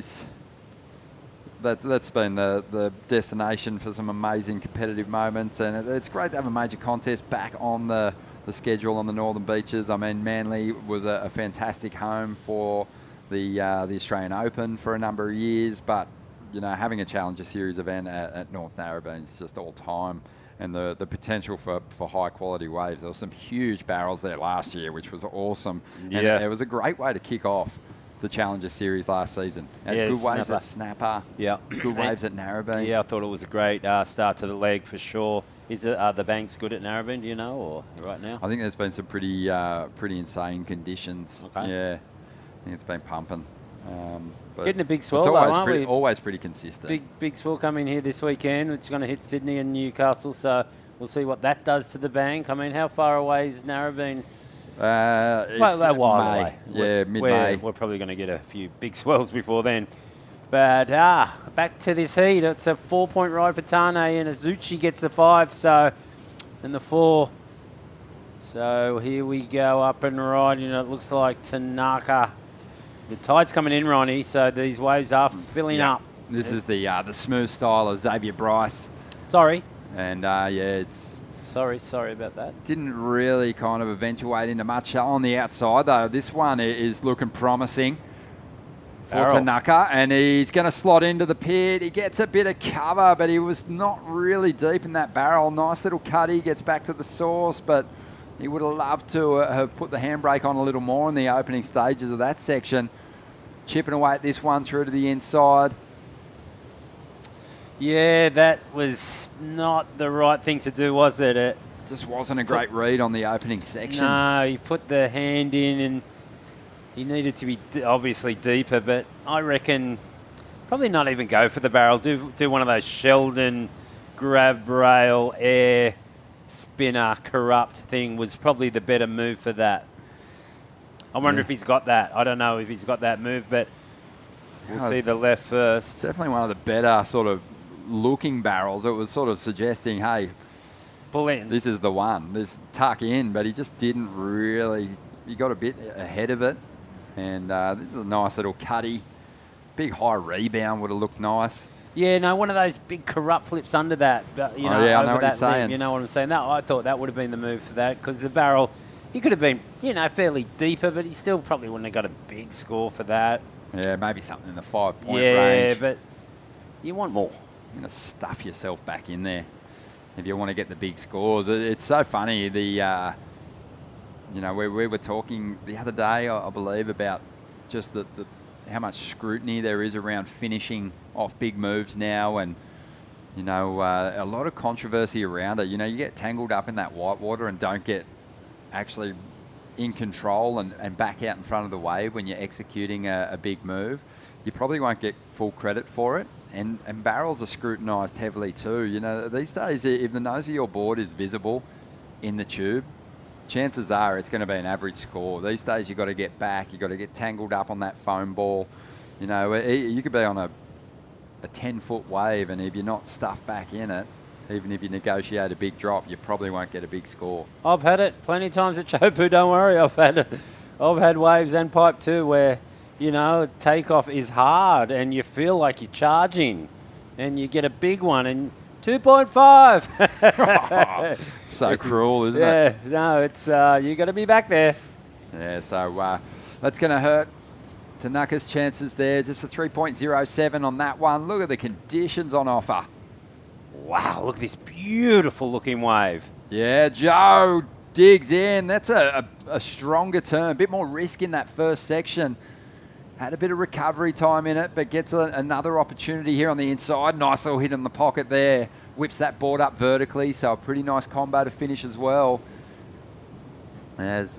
S2: that's been the destination for some amazing competitive moments, and it's great to have a major contest back on the schedule on the Northern Beaches. I mean, Manly was a fantastic home for the Australian Open for a number of years, but having a Challenger Series event at North Narrabeen is just all time, and the potential for high quality waves. There were some huge barrels there last year, which was awesome.
S17: Yeah,
S2: and it was a great way to kick off the Challenger Series last season. Good waves at Snapper.
S17: Yeah,
S2: good waves at Narrabeen.
S17: Yeah, I thought it was a great start to the leg for sure. Are the banks good at Narrabeen, do you know, or right now?
S2: I think there's been some pretty insane conditions.
S17: Okay.
S2: Yeah, I think it's been pumping. But
S17: getting a big swell,
S2: it's always,
S17: aren't we?
S2: Always pretty consistent.
S17: Big swell coming here this weekend, which is going to hit Sydney and Newcastle, so we'll see what that does to the bank. I mean, how far away is Narrabeen?
S2: It's
S17: a while
S2: May.
S17: away.
S2: Yeah, mid-May.
S17: We're probably going to get a few big swells before then. But back to this heat. It's a 4-point ride for Tane, and Azuchi gets the 5, so and the 4. So here we go up and riding. It looks like Tanaka. The tide's coming in, Ronnie, so these waves are filling up.
S2: This is the smooth style of Xavier Bryce.
S17: Sorry.
S2: And it's...
S17: Sorry about that.
S2: Didn't really kind of eventuate into much on the outside, though. This one is looking promising for Tanaka, and he's going to slot into the pit. He gets a bit of cover, but he was not really deep in that barrel. Nice little cutty, gets back to the source, but he would have loved to have put the handbrake on a little more in the opening stages of that section. Chipping away at this one through to the inside.
S17: Yeah, that was not the right thing to do, was it? It
S2: just wasn't a great read on the opening section.
S17: No, he put the hand in and he needed to be obviously deeper, but I reckon probably not even go for the barrel. Do one of those Sheldon grab rail air spinner corrupt thing was probably the better move for that. I wonder if he's got that. I don't know if he's got that move, but we'll see the left first.
S2: Definitely one of the better sort of looking barrels. It was sort of suggesting, hey,
S17: pull in.
S2: This is the one. This tuck in, but he just didn't really. He got a bit ahead of it, And this is a nice little cutty. Big high rebound would have looked nice.
S17: Yeah, no, one of those big corrupt flips under that. But,
S2: I know
S17: over
S2: what
S17: that
S2: you're saying.
S17: limb, you know what I'm saying? I thought that would have been the move for that because the barrel, he could have been, fairly deeper, but he still probably wouldn't have got a big score for that.
S2: Yeah, maybe something in the 5-point
S17: Yeah,
S2: range.
S17: but you want more.
S2: You're going to stuff yourself back in there if you want to get the big scores. It's so funny. We were talking the other day, I believe, about just the how much scrutiny there is around finishing off big moves now, and a lot of controversy around it. You get tangled up in that whitewater and don't get actually in control and back out in front of the wave when you're executing a big move. You probably won't get full credit for it. And barrels are scrutinised heavily too. These days, if the nose of your board is visible in the tube, chances are it's going to be an average score. These days, you've got to get back. You've got to get tangled up on that foam ball. You could be on a 10-foot wave, and if you're not stuffed back in it, even if you negotiate a big drop, you probably won't get a big score.
S17: I've had it plenty of times at Chopu, don't worry. I've had waves and pipe too where, takeoff is hard and you feel like you're charging and you get a big one and 2.5.
S2: So cruel, isn't it?
S17: Yeah, no, it's you got to be back there.
S2: Yeah, so that's going to hurt Tanaka's chances there. Just a 3.07 on that one. Look at the conditions on offer.
S17: Wow, look at this beautiful looking wave.
S2: Yeah, Joe digs in. That's a stronger turn, a bit more risk in that first section. Had a bit of recovery time in it, but gets another opportunity here on the inside. Nice little hit in the pocket there. Whips that board up vertically, so a pretty nice combo to finish as well. As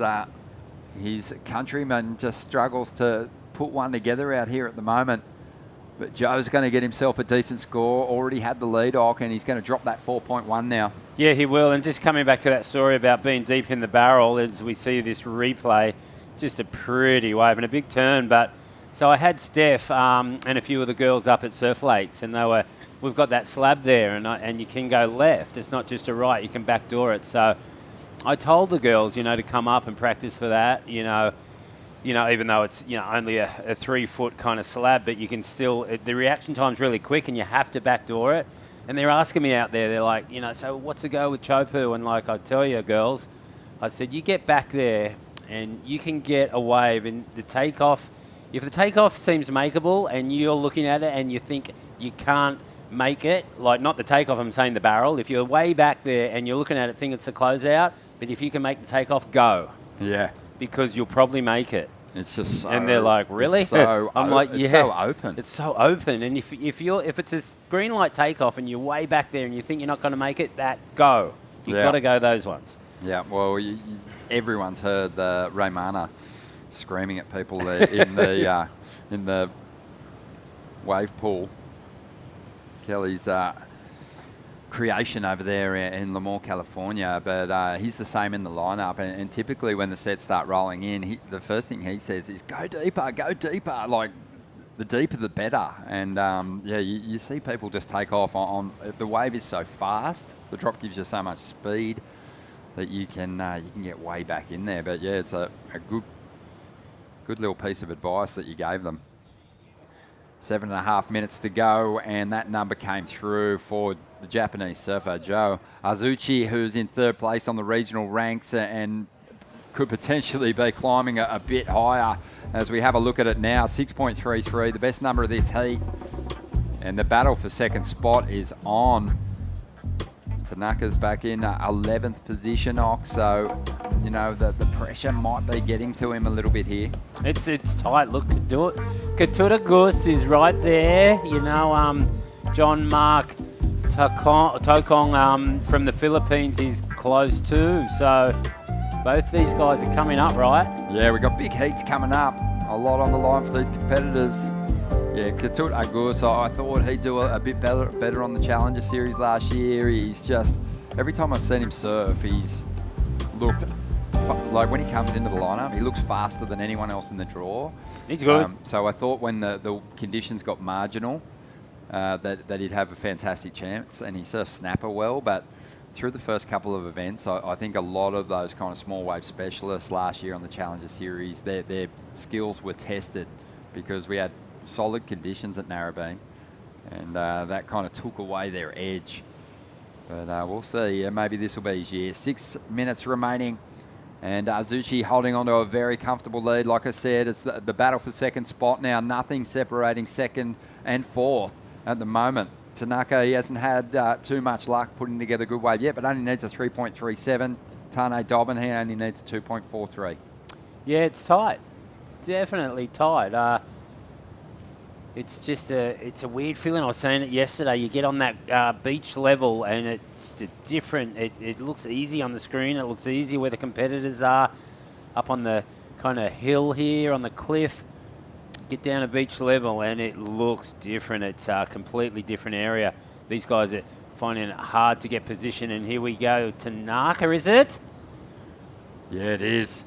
S2: his countryman just struggles to put one together out here at the moment. But Joe's going to get himself a decent score. Already had the lead, and he's going to drop that 4.1 now.
S17: Yeah, he will. And just coming back to that story about being deep in the barrel, as we see this replay, just a pretty wave and a big turn. But so I had Steph and a few of the girls up at Surf Lakes, and we've got that slab there, and you can go left. It's not just a right. You can backdoor it. So I told the girls, to come up and practice for that, even though it's only a 3-foot kind of slab, but you can still, the reaction time's really quick and you have to backdoor it. And they're asking me out there, they're like, so what's the go with Chopu? And I tell you, girls, I said, you get back there and you can get a wave, and the takeoff, if the takeoff seems makeable and you're looking at it and you think you can't make it, not the takeoff, I'm saying the barrel, if you're way back there and you're looking at it, think it's a closeout, but if you can make the takeoff, go.
S2: Yeah.
S17: Because you'll probably make it.
S2: It's just so,
S17: and they're like, really?
S2: So
S17: I'm like, yeah.
S2: It's so open.
S17: It's so open. And if it's a green light takeoff and you're way back there and you think you're not going to make it, go. You've got to go those ones.
S2: Yeah, well, everyone's heard Raymana screaming at people in the wave pool. Kelly's creation over there in Lemoore, California, but he's the same in the lineup. And typically when the sets start rolling in, the first thing he says is, go deeper, go deeper. Like, the deeper the better. And you see people just take off on the wave is so fast. The drop gives you so much speed that you can get way back in there. But yeah, it's a good little piece of advice that you gave them. 7.5 minutes to go, and that number came through for the Japanese surfer, Joe Azuchi, who's in third place on the regional ranks and could potentially be climbing a bit higher as we have a look at it now. 6.33, the best number of this heat. And the battle for second spot is on. Tanaka's back in 11th position, Ox, so, the pressure might be getting to him a little bit here.
S17: It's tight. Look, Katura Gus is right there. John Mark Tokong from the Philippines is close too. So both these guys are coming up, right?
S2: Yeah, we've got big heats coming up. A lot on the line for these competitors. Yeah, Katut Agus, I thought he'd do a bit better on the Challenger Series last year. He's just, every time I've seen him surf, he's looked, like when he comes into the lineup, he looks faster than anyone else in the draw.
S17: He's good.
S2: So I thought when the conditions got marginal, that he'd have a fantastic chance, and he surfed snapper well, but through the first couple of events, I think a lot of those kind of small wave specialists last year on the Challenger Series, they're skills were tested because we had solid conditions at Narrabeen, and that kind of took away their edge. But we'll see. Maybe this will be his year. 6 minutes remaining, and Zucchi holding on to a very comfortable lead. Like I said, it's the battle for second spot now. Nothing separating second and fourth at the moment. Tanaka, he hasn't had too much luck putting together a good wave yet, but only needs a 3.37. Tane Dobbin, he only needs a 2.43.
S17: Yeah, it's tight. Definitely tight. It's just it's a weird feeling. I was saying it yesterday. You get on that beach level and it's different. It looks easy on the screen. It looks easy where the competitors are up on the kind of hill here on the cliff. Get down to beach level and it looks different. It's a completely different area. These guys are finding it hard to get position. And here we go. Tanaka, is it?
S2: Yeah, it is.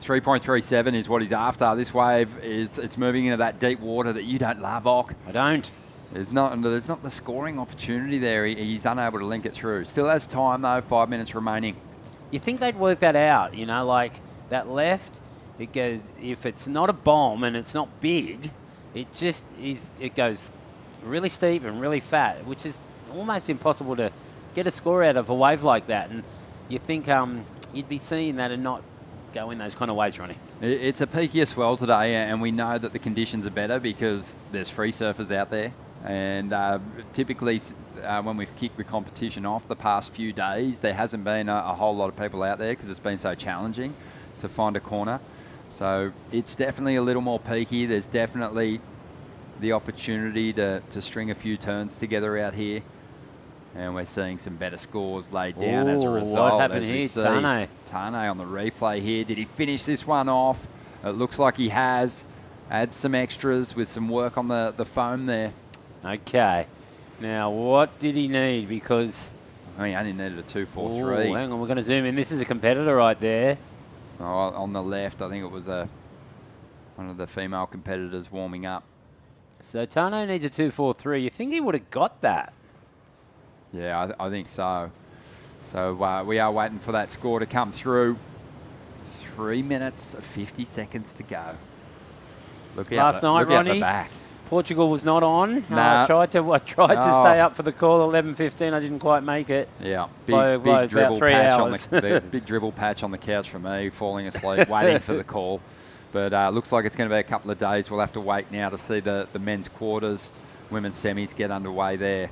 S2: 3.37 is what he's after. This wave it's moving into that deep water that you don't love, Ock.
S17: I don't.
S2: There's not the scoring opportunity there. He's unable to link it through. Still has time though. 5 minutes remaining.
S17: You think they'd work that out? You know, like that left. It goes if it's not a bomb and it's not big, it just is. It goes really steep and really fat, which is almost impossible to get a score out of a wave like that. And you think you'd be seeing that and not go in those kind of waves, Ronnie.
S2: It's a peakier swell today, and we know that the conditions are better because there's free surfers out there. And typically, when we've kicked the competition off the past few days, there hasn't been a whole lot of people out there because it's been so challenging to find a corner. So it's definitely a little more peaky. There's definitely the opportunity to string a few turns together out here. And we're seeing some better scores laid down as a result.
S17: What happened here? Tane.
S2: Tane on the replay here. Did he finish this one off? It looks like he has. Add some extras with some work on the foam there.
S17: Okay. Now, what did he need? Because
S2: he only needed a 2.43.
S17: Ooh, hang on, we're going to zoom in. This is a competitor right there.
S2: Oh, on the left, I think it was one of the female competitors warming up.
S17: So Tane needs a 2.43. You think he would have got that?
S2: Yeah, I think so. So we are waiting for that score to come through. 3 minutes, 50 seconds to go. Look
S17: Last night, Ronnie,
S2: the back.
S17: Portugal was not on.
S2: Nah.
S17: I tried to stay up for the call 11:15. I didn't quite make it.
S2: Yeah,
S17: big
S2: dribble
S17: about 3
S2: patch
S17: hours.
S2: on the big dribble patch on the couch for me, falling asleep, waiting for the call. But looks like it's going to be a couple of days. We'll have to wait now to see the men's quarters, women's semis get underway there.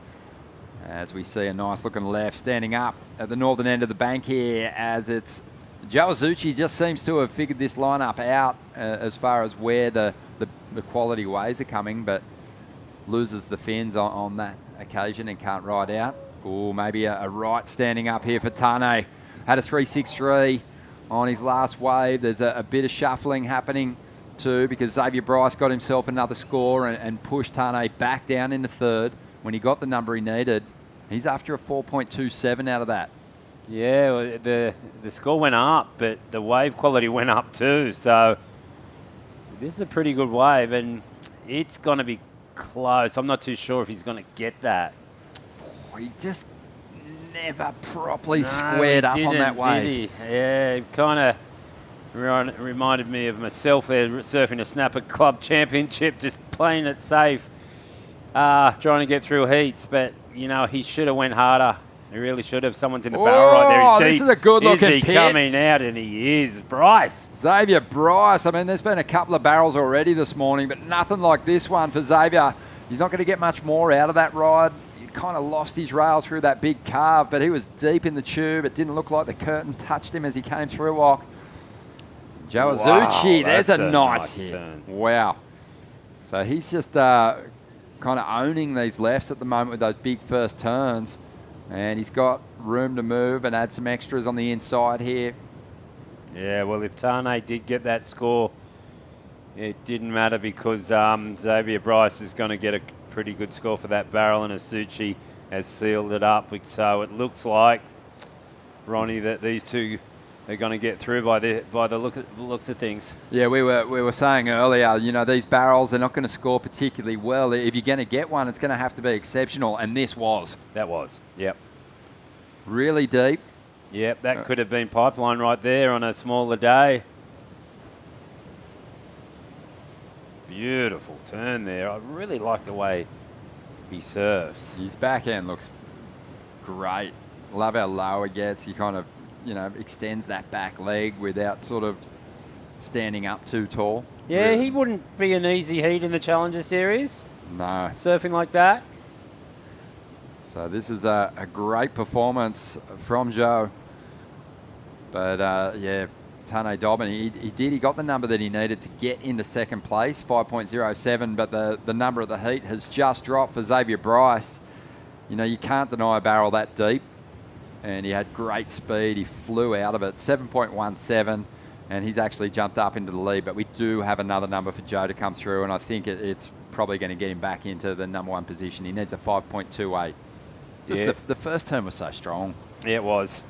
S2: As we see a nice looking left standing up at the northern end of the bank here, as it's Joe Zucchi just seems to have figured this lineup out as far as where the quality waves are coming, but loses the fins on that occasion and can't ride out. Oh, maybe a right standing up here for Tane. Had a 3.63 on his last wave. There's a bit of shuffling happening too because Xavier Bryce got himself another score and pushed Tane back down into third when he got the number he needed. He's after a 4.27 out of that.
S17: Yeah, well, the score went up, but the wave quality went up too. So this is a pretty good wave, and it's going to be close. I'm not too sure if he's going to get that.
S2: Oh, he just never properly squared up on that wave.
S17: Did he? Yeah, it kind of reminded me of myself there surfing a Snapper Club Championship, just playing it safe, trying to get through heats. But, you know, he should have went harder. He really should have. Someone's in the barrel right there. He's deep.
S2: This is a good-looking
S17: pit. Is he coming out? And he is. Bryce.
S2: Xavier Bryce. I mean, there's been a couple of barrels already this morning, but nothing like this one for Xavier. He's not going to get much more out of that ride. He kind of lost his rail through that big carve, but he was deep in the tube. It didn't look like the curtain touched him as he came through. Joe Azuchi, there's a nice hit.
S17: Turn.
S2: Wow. So he's just kind of owning these lefts at the moment with those big first turns. And he's got room to move and add some extras on the inside here.
S17: Yeah, well, if Tane did get that score, it didn't matter because Xavier Bryce is going to get a pretty good score for that barrel, and Azuchi has sealed it up. So it looks like, Ronnie, that these two are going to get through by the looks of things.
S2: Yeah, we were saying earlier, you know, these barrels, they're not going to score particularly well. If you're going to get one, it's going to have to be exceptional, and this was.
S17: That was, yep.
S2: Really deep.
S17: Yep, that could have been pipeline right there on a smaller day. Beautiful turn there. I really like the way he surfs.
S2: His backhand looks great. Love how low it gets. He kind of, extends that back leg without sort of standing up too tall.
S17: Yeah, he wouldn't be an easy heat in the Challenger Series.
S2: No.
S17: Surfing like that.
S2: So this is a great performance from Joe. But, Tane Dobbin, he got the number that he needed to get into second place, 5.07, but the number of the heat has just dropped for Xavier Bryce. You can't deny a barrel that deep, and he had great speed. He flew out of it, 7.17, and he's actually jumped up into the lead, but we do have another number for Joe to come through, and I think it's probably going to get him back into the number one position. He needs a 5.28. Just the first turn was so strong.
S17: Yeah, it was.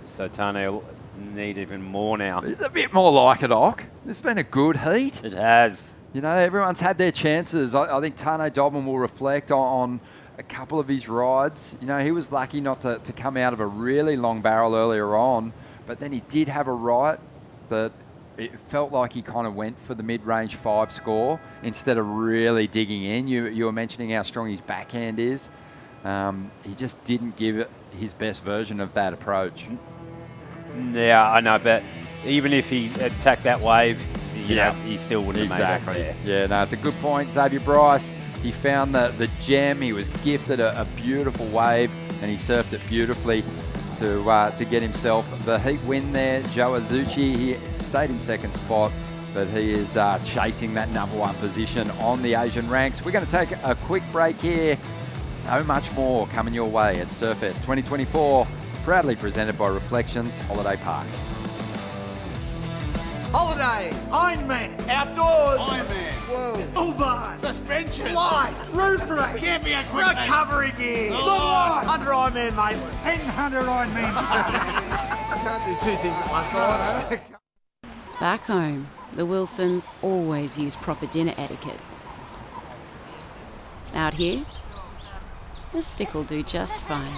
S17: So Tane will need even more now.
S2: It's a bit more like it, Ock. It's been a good heat.
S17: It has.
S2: Everyone's had their chances. I think Tane Dobbin will reflect on a couple of his rides. He was lucky not to come out of a really long barrel earlier on, but then he did have a right, but it felt like he kind of went for the mid-range 5 score instead of really digging in. You were mentioning how strong his backhand is. He just didn't give it his best version of that approach.
S17: Yeah, I know, but even if he attacked that wave, he still wouldn't have made it there.
S2: Yeah, no, it's a good point. Xavier Bryce, he found the gem. He was gifted a beautiful wave, and he surfed it beautifully to get himself the heat win there. Joe Azuchi, he stayed in second spot, but he is chasing that number one position on the Asian ranks. We're going to take a quick break here. So much more coming your way at Surfest 2024, proudly presented by Reflections Holiday Parks.
S4: Holidays, Ironman, outdoors, Ironman, whoa, Uber, suspension, lights, roof rack, camping equipment, recovery gear, Under Ironman Maitland, and Under Ironman. I can't do two things at once.
S6: Back home, the Wilsons always use proper dinner etiquette. Out here, the stick will do just fine.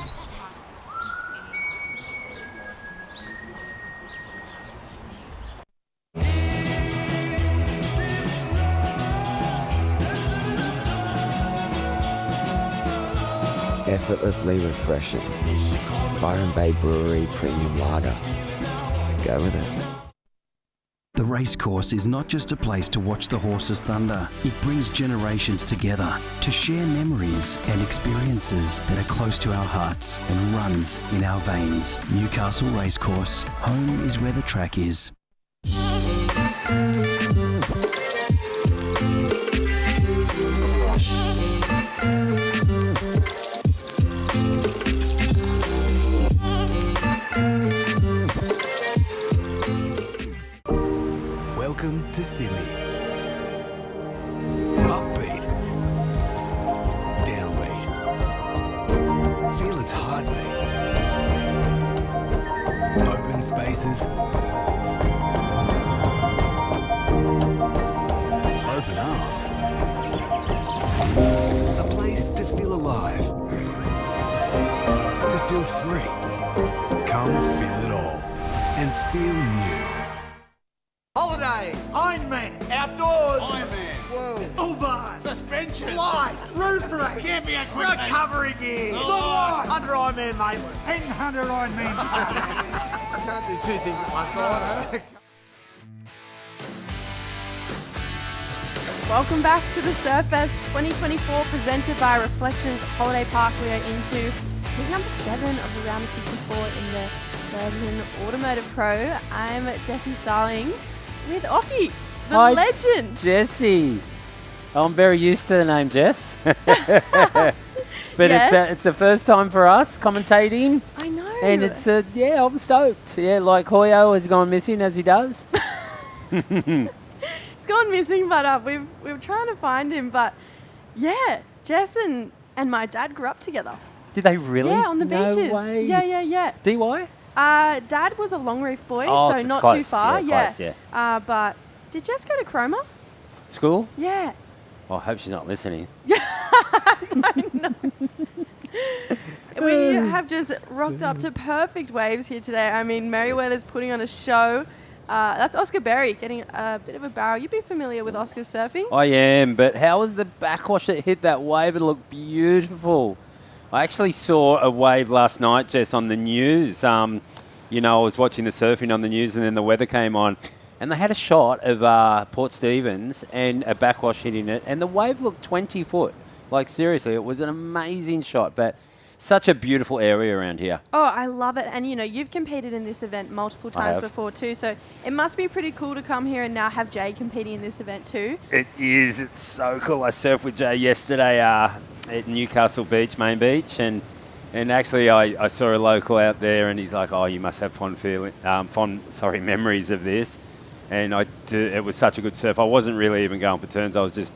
S10: Effortlessly refreshing. Byron Bay Brewery Premium Lager. Go with it.
S8: The Racecourse is not just a place to watch the horses thunder. It brings generations together to share memories and experiences that are close to our hearts and runs in our veins. Newcastle Racecourse. Home is where the track is.
S5: Welcome to Sydney. Upbeat. Downbeat. Feel its heartbeat. Open spaces. Open arms. A place to feel alive. To feel free. Come feel it all. And feel new.
S4: Holidays, Ironman, outdoors, Ironman, whoa, Uber, suspension, lights, roof rack, camping equipment, recovery gear, Under Ironman Maitland, and Under Ironman. I can't do two things at once.
S3: Welcome back to the Surfest 2024 presented by Reflections Holiday Park. We are into heat number 7 of the round of 64 in the Burton Automotive Pro. I'm Jessie Starling with Oki, the
S17: Hi,
S3: legend.
S17: Jessie. I'm very used to the name Jess. But
S3: Yes.
S17: it's a first time for us commentating.
S3: I know.
S17: And I'm stoked. Yeah, like Hoyo has gone missing as he does.
S3: He's gone missing, but we were trying to find him. But yeah, Jess and my dad grew up together.
S17: Did they really?
S3: Yeah, on the
S17: No
S3: beaches.
S17: way.
S3: Yeah.
S17: DY?
S3: Dad was a Long Reef boy,
S17: Oh,
S3: so
S17: it's
S3: not
S17: close.
S3: too far.
S17: Yeah, close, yeah.
S3: But did Jess go to Cromer?
S17: School?
S3: Yeah.
S17: Well, I hope she's not listening.
S3: We have just rocked up to perfect waves here today. I mean, Merriweather's putting on a show. That's Oscar Berry getting a bit of a barrel. You'd be familiar with Oscar's surfing.
S17: I am, but how was the backwash that hit that wave? It looked beautiful. I actually saw a wave last night, Jess, on the news. You know, I was watching the surfing on the news and then the weather came on. And they had a shot of Port Stephens and a backwash hitting it. And the wave looked 20 foot. Like, seriously, it was an amazing shot. But such a beautiful area around here.
S3: Oh, I love it. And, you know, you've competed in this event multiple times before too. So it must be pretty cool to come here and now have Jay competing in this event too.
S17: It is. It's so cool. I surfed with Jay yesterday at Newcastle Beach, Main Beach. And actually, I saw a local out there and he's like, oh, you must have fond memories of this. And I do. It was such a good surf. I wasn't really even going for turns. I was just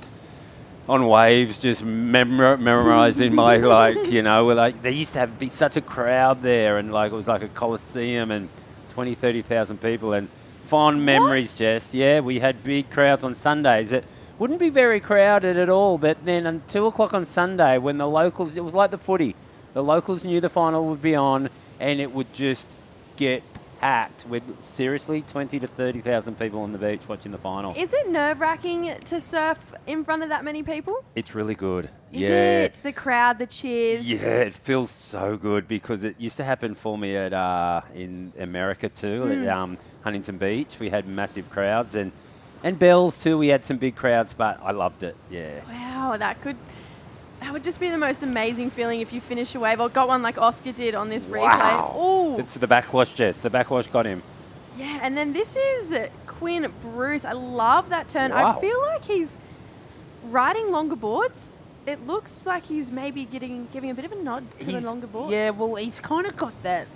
S17: on waves, just memorizing my, like, you know, like, there used to be such a crowd there, and like it was like a coliseum and 20, 30,000 people, and fond memories, Jess. Yeah, we had big crowds on Sundays. It wouldn't be very crowded at all, but then at 2 o'clock on Sunday, when the locals, it was like the footy. The locals knew the final would be on, and it would just get packed with, seriously, 20 to 30,000 people on the beach watching the final.
S3: Is it nerve-wracking to surf in front of that many people?
S17: It's really good.
S3: Is it? The crowd, the cheers?
S17: Yeah, it feels so good because it used to happen for me at in America too, at Huntington Beach. We had massive crowds, and Bells too. We had some big crowds, but I loved it. Yeah.
S3: Wow, that would just be the most amazing feeling if you finish a wave. I got one like Oscar did on this replay. Ooh.
S17: It's the backwash, Jess. The backwash got him.
S3: Yeah, and then this is Quinn Bruce. I love that turn.
S17: Wow.
S3: I feel like he's riding longer boards. It looks like he's maybe giving a bit of a nod to the longer boards.
S17: Yeah, well, he's kind of got that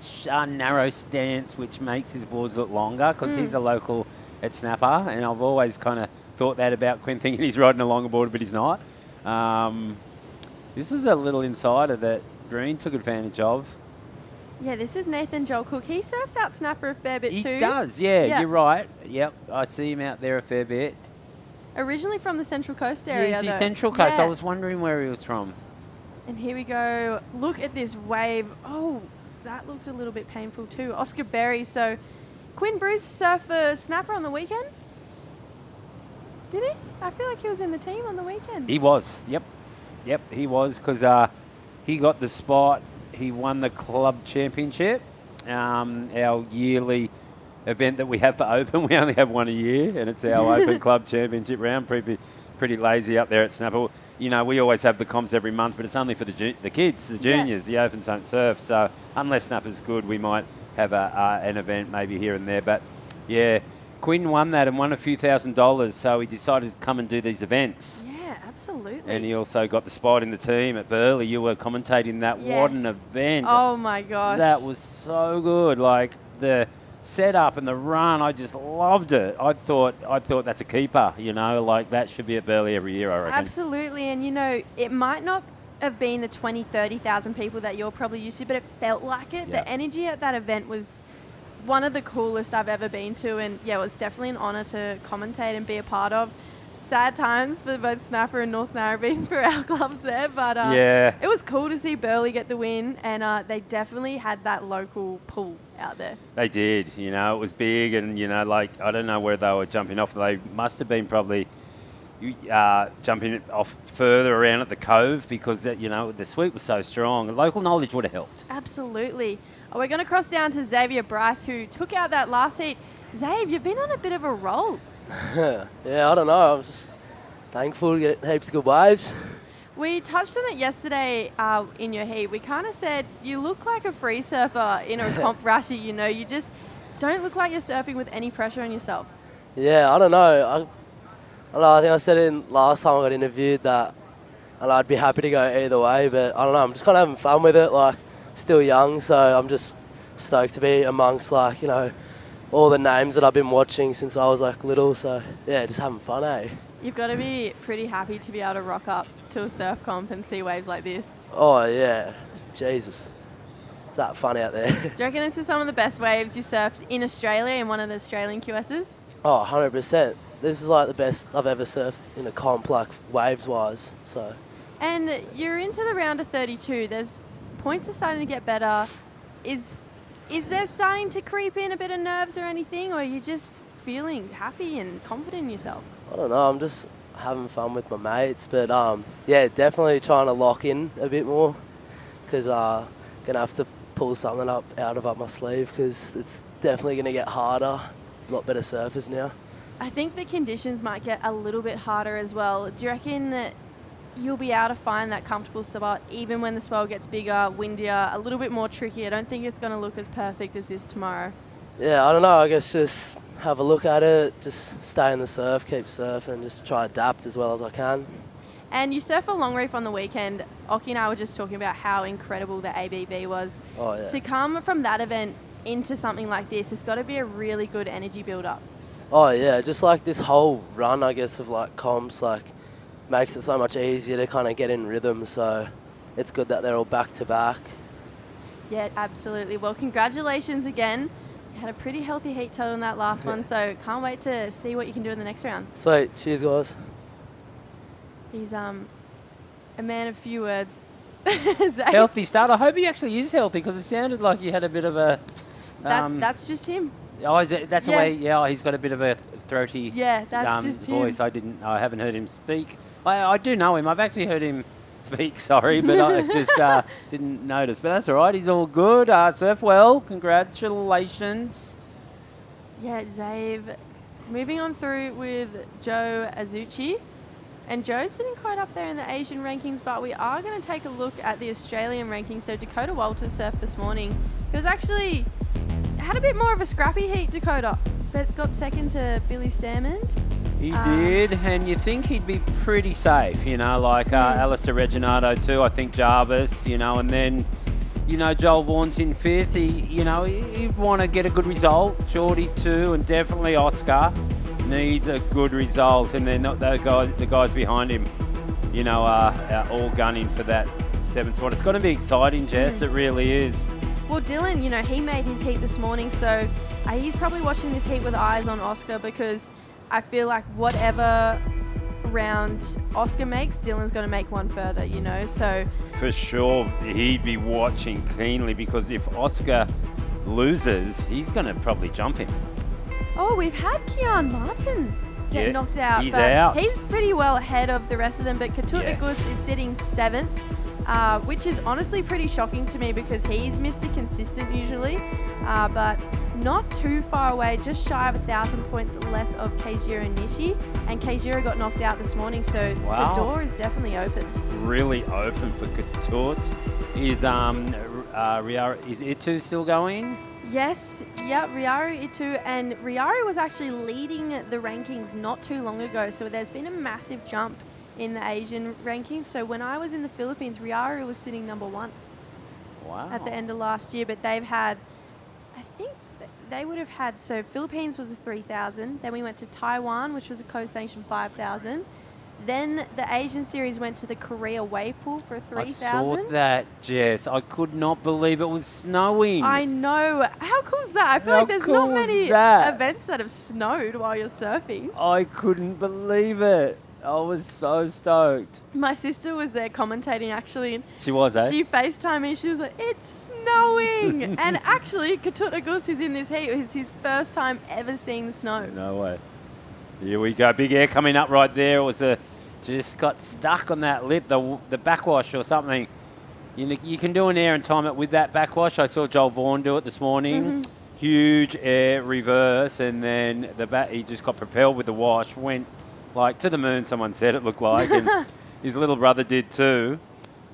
S17: narrow stance, which makes his boards look longer because he's a local at Snapper, and I've always kind of thought that about Quinn, thinking he's riding a longer board, but he's not. This is a little insider that Green took advantage of.
S3: Yeah, this is Nathan Joel Cook. He surfs out Snapper a fair bit too.
S17: He does, yeah, you're right. Yep, I see him out there a fair bit.
S3: Originally from the Central Coast area,
S17: Yeah, is he
S3: though.
S17: Central Coast?
S3: Yeah.
S17: I was wondering where he was from.
S3: And here we go. Look at this wave. Oh, that looks a little bit painful too. Oscar Berry. So, Quinn Bruce surfed for Snapper on the weekend? Did he? I feel like he was in the team on the weekend.
S17: He was, yep, he was, because he got the spot. He won the club championship, our yearly event that we have for Open. We only have one a year, and it's our Open Club Championship round. Pretty lazy up there at Snapper. You know, we always have the comps every month, but it's only for the kids, the juniors. The Opens don't surf, so unless Snapper's good, we might have an event maybe here and there. But yeah, Quinn won that and won a few $1,000s, so he decided to come and do these events.
S3: Yeah, absolutely.
S17: And he also got the spot in the team at Burley. You were commentating that.
S3: Yes.
S17: What an event.
S3: Oh my gosh.
S17: That was so good. Like the setup and the run, I just loved it. I thought that's a keeper, you know, like that should be at Burley every year, I reckon.
S3: Absolutely. And you know, it might not have been the 20, 30,000 people that you're probably used to, but it felt like it.
S17: Yeah.
S3: The energy at that event was one of the coolest I've ever been to, and yeah, it was definitely an honour to commentate and be a part of. Sad times for both Snapper and North Narrabeen for our clubs there, but it was cool to see Burley get the win, and they definitely had that local pull out there.
S17: They did, you know, it was big, and you know, like I don't know where they were jumping off. They must have been probably jumping off further around at the cove because that, you know, the sweep was so strong. Local knowledge would have helped.
S3: Absolutely. We're going to cross down to Xavier Bryce, who took out that last heat. Xavier, you've been on a bit of a roll.
S20: Yeah, I don't know. I'm just thankful to get heaps of good waves.
S3: We touched on it yesterday in your heat. We kind of said you look like a free surfer in a comp rashy. You know, you just don't look like you're surfing with any pressure on yourself.
S20: Yeah, I don't know. I think I said it last time I got interviewed that I'd be happy to go either way, but I don't know. I'm just kind of having fun with it. Like, still young, so I'm just stoked to be amongst, like, you know, all the names that I've been watching since I was like little. So yeah, just having fun, eh?
S3: You've got to be pretty happy to be able to rock up to a surf comp and see waves like this.
S20: Oh yeah, Jesus, it's that fun out there.
S3: Do you reckon this is some of the best waves you surfed in Australia in one of the Australian QSs?
S20: Oh, 100%. This is like the best I've ever surfed in a comp, like waves wise. So.
S3: And you're into the round of 32. There's points are starting to get better. Is there starting to creep in a bit of nerves or anything, or are you just feeling? Happy and confident in yourself?
S20: I don't know. I'm just having fun with my mates, but yeah, definitely trying to lock in a bit more because gonna have to pull something out of my sleeve because it's definitely gonna get harder. A lot better surfers now.
S3: I think the conditions might get a little bit harder as well. Do you reckon that you'll be able to find that comfortable spot even when the swell gets bigger, windier, a little bit more tricky? I don't think it's going to look as perfect as this tomorrow.
S20: Yeah, I don't know. I guess just have a look at it, just stay in the surf, keep surfing, just try to adapt as well as I can.
S3: And you surf a long reef on the weekend. Oki and I were just talking about how incredible the ABB was.
S20: Oh, yeah.
S3: To come from that event into something like this, it's got to be a really good energy build-up.
S20: Oh, yeah, just like this whole run, I guess, of like comps, like makes it so much easier to kind of get in rhythm. So it's good that they're all back to back.
S3: Yeah, absolutely. Well, congratulations again. You had a pretty healthy heat total in that last one, so can't wait to see what you can do in the next round.
S20: Sweet. Cheers, guys.
S3: He's a man of few words.
S17: Healthy start. I hope he actually is healthy because it sounded like he had a bit of a...
S3: that's just him.
S17: Oh, that's the way. Yeah, he's got a bit of a throaty.
S3: Yeah, that's just
S17: voice.
S3: him.
S17: I haven't heard him speak. I do know him. I've actually heard him speak. Sorry, but I just didn't notice. But that's all right. He's all good. Surf well. Congratulations.
S3: Yeah, Zave. Moving on through with Joe Azuchi. And Joe's sitting quite up there in the Asian rankings, but we are going to take a look at the Australian rankings. So Dakota Walters surfed this morning. He was actually... had a bit more of a scrappy heat, Dakota, but got second to Billy Stamond.
S17: He did, and you'd think he'd be pretty safe, like Alistair Reginato too, I think Jarvis, and then, Joel Vaughan's in fifth. He'd want to get a good result. Geordie too, and definitely Oscar needs a good result, and they're not the guys behind him, are all gunning for that seventh spot. It's going to be exciting, Jess, it really is.
S3: Well, Dylan, he made his heat this morning, so he's probably watching this heat with eyes on Oscar because I feel like whatever round Oscar makes, Dylan's going to make one further, so...
S17: For sure, he'd be watching keenly because if Oscar loses, he's going to probably jump him.
S3: Oh, we've had Keon Martin get knocked out.
S17: He's out.
S3: He's pretty well ahead of the rest of them, but Katut Agus is sitting 7th. Which is honestly pretty shocking to me because he's Mr. Consistent usually, but not too far away, just shy of 1,000 points less of Keijiro Nishi, and Keijiro got knocked out this morning, so the door is definitely open.
S17: Really open for Katut. Is Itu still going?
S3: Yes, yeah, Ryaru Itu, and Ryaru was actually leading the rankings not too long ago, so there's been a massive jump in the Asian rankings. So when I was in the Philippines, Ryaru was sitting number 1 at the end of last year, but they've had, I think they would have had, so Philippines was a 3,000, then we went to Taiwan, which was a co-sanctioned 5,000, then the Asian series went to the Korea wave pool for 3,000.
S17: I saw that, Jess. I could not believe it was snowing.
S3: I know. How cool is that? I feel like there's not many events that have snowed while you're surfing.
S17: I couldn't believe it. I was so stoked.
S3: My sister was there commentating, actually. And
S17: she was, eh?
S3: She FaceTimed me. She was like, it's snowing. And actually, Katut Agus, who's in this heat, is his first time ever seeing the snow.
S17: No way. Here we go. Big air coming up right there. It was just got stuck on that lip, the backwash or something. You can do an air and time it with that backwash. I saw Joel Vaughan do it this morning.
S3: Mm-hmm.
S17: Huge air reverse, and then he just got propelled with the wash, went like to the moon, someone said it looked like, and his little brother did too.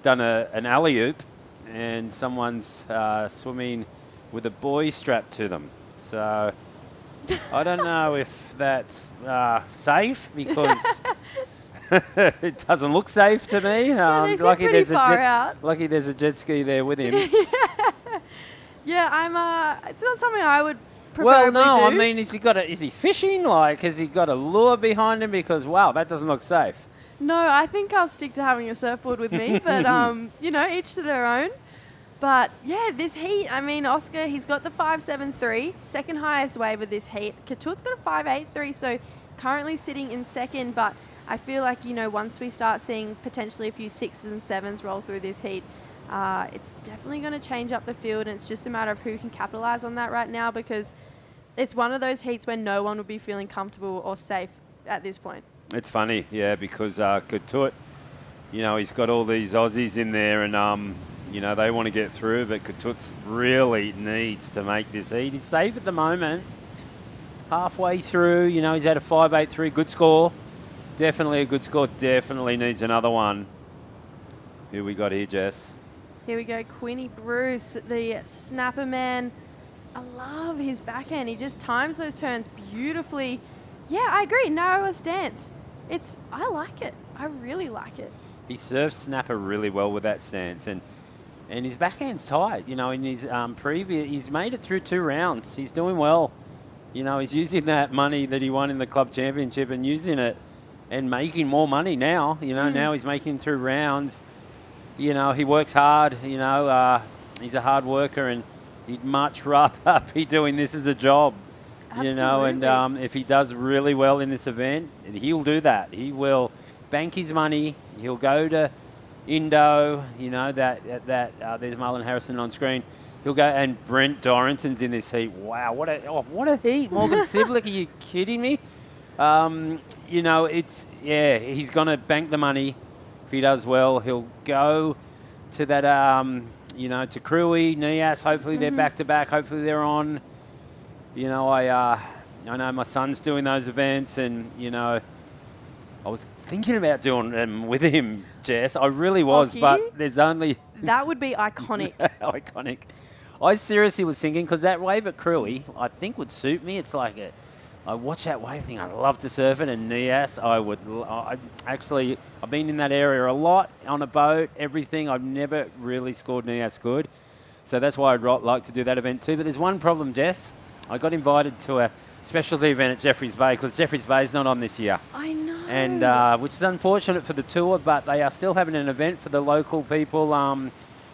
S17: Done an alley-oop, and someone's swimming with a buoy strapped to them. So I don't know if that's safe because it doesn't look safe to me. Lucky there's a jet ski there with him.
S3: Yeah, it's not something I would preferably
S17: well, no,
S3: do.
S17: I mean, is he fishing? Has he got a lure behind him? Because, wow, that doesn't look safe.
S3: No, I think I'll stick to having a surfboard with me, but, each to their own. But, yeah, this heat, I mean, Oscar, he's got the 5.73, second highest wave of this heat. Katut's got a 5.83, so currently sitting in second, but I feel like, once we start seeing potentially a few 6s and 7s roll through this heat, it's definitely going to change up the field, and it's just a matter of who can capitalize on that right now because It's one of those heats where no one would be feeling comfortable or safe at this point.
S17: It's funny, yeah, because Katut, he's got all these Aussies in there and, they want to get through, but Katut really needs to make this heat. He's safe at the moment. Halfway through, he's had a 5.83, good score. Definitely a good score. Definitely needs another one. Who we got here, Jess?
S3: Here we go, Quinny Bruce, the snapper man. I love his backhand. He just times those turns beautifully. Yeah, I agree. Narrower stance. I like it. I really like it.
S17: He surfs snapper really well with that stance, and his backhand's tight. In his previous, he's made it through 2 rounds. He's doing well. He's using that money that he won in the club championship and using it and making more money now. Now he's making through rounds. He works hard. He's a hard worker, and he'd much rather be doing this as a job.
S3: Absolutely.
S17: And if he does really well in this event, he'll do that. He will bank his money. He'll go to Indo. There's Marlon Harrison on screen. He'll go, and Brent Dorrington's in this heat. Wow, what a heat! Morgan Siblick, are you kidding me? He's gonna bank the money. If he does well, he'll go to that. To Cruy, Nias. Hopefully they're back to back. Hopefully they're on. I know my son's doing those events, and I was thinking about doing them with him, Jess. I really was, but there's only.
S3: That would be iconic.
S17: Iconic. I seriously was thinking, because that wave at Cruy, I think would suit me. It's like I watch that wave thing. I'd love to surf it, and Nias, I've been in that area a lot on a boat, everything. I've never really scored Nias good, so that's why I'd like to do that event too. But there's one problem, Jess. I got invited to a specialty event at Jeffreys Bay because Jeffreys Bay is not on this year.
S3: I know.
S17: And which is unfortunate for the tour, but they are still having an event for the local people.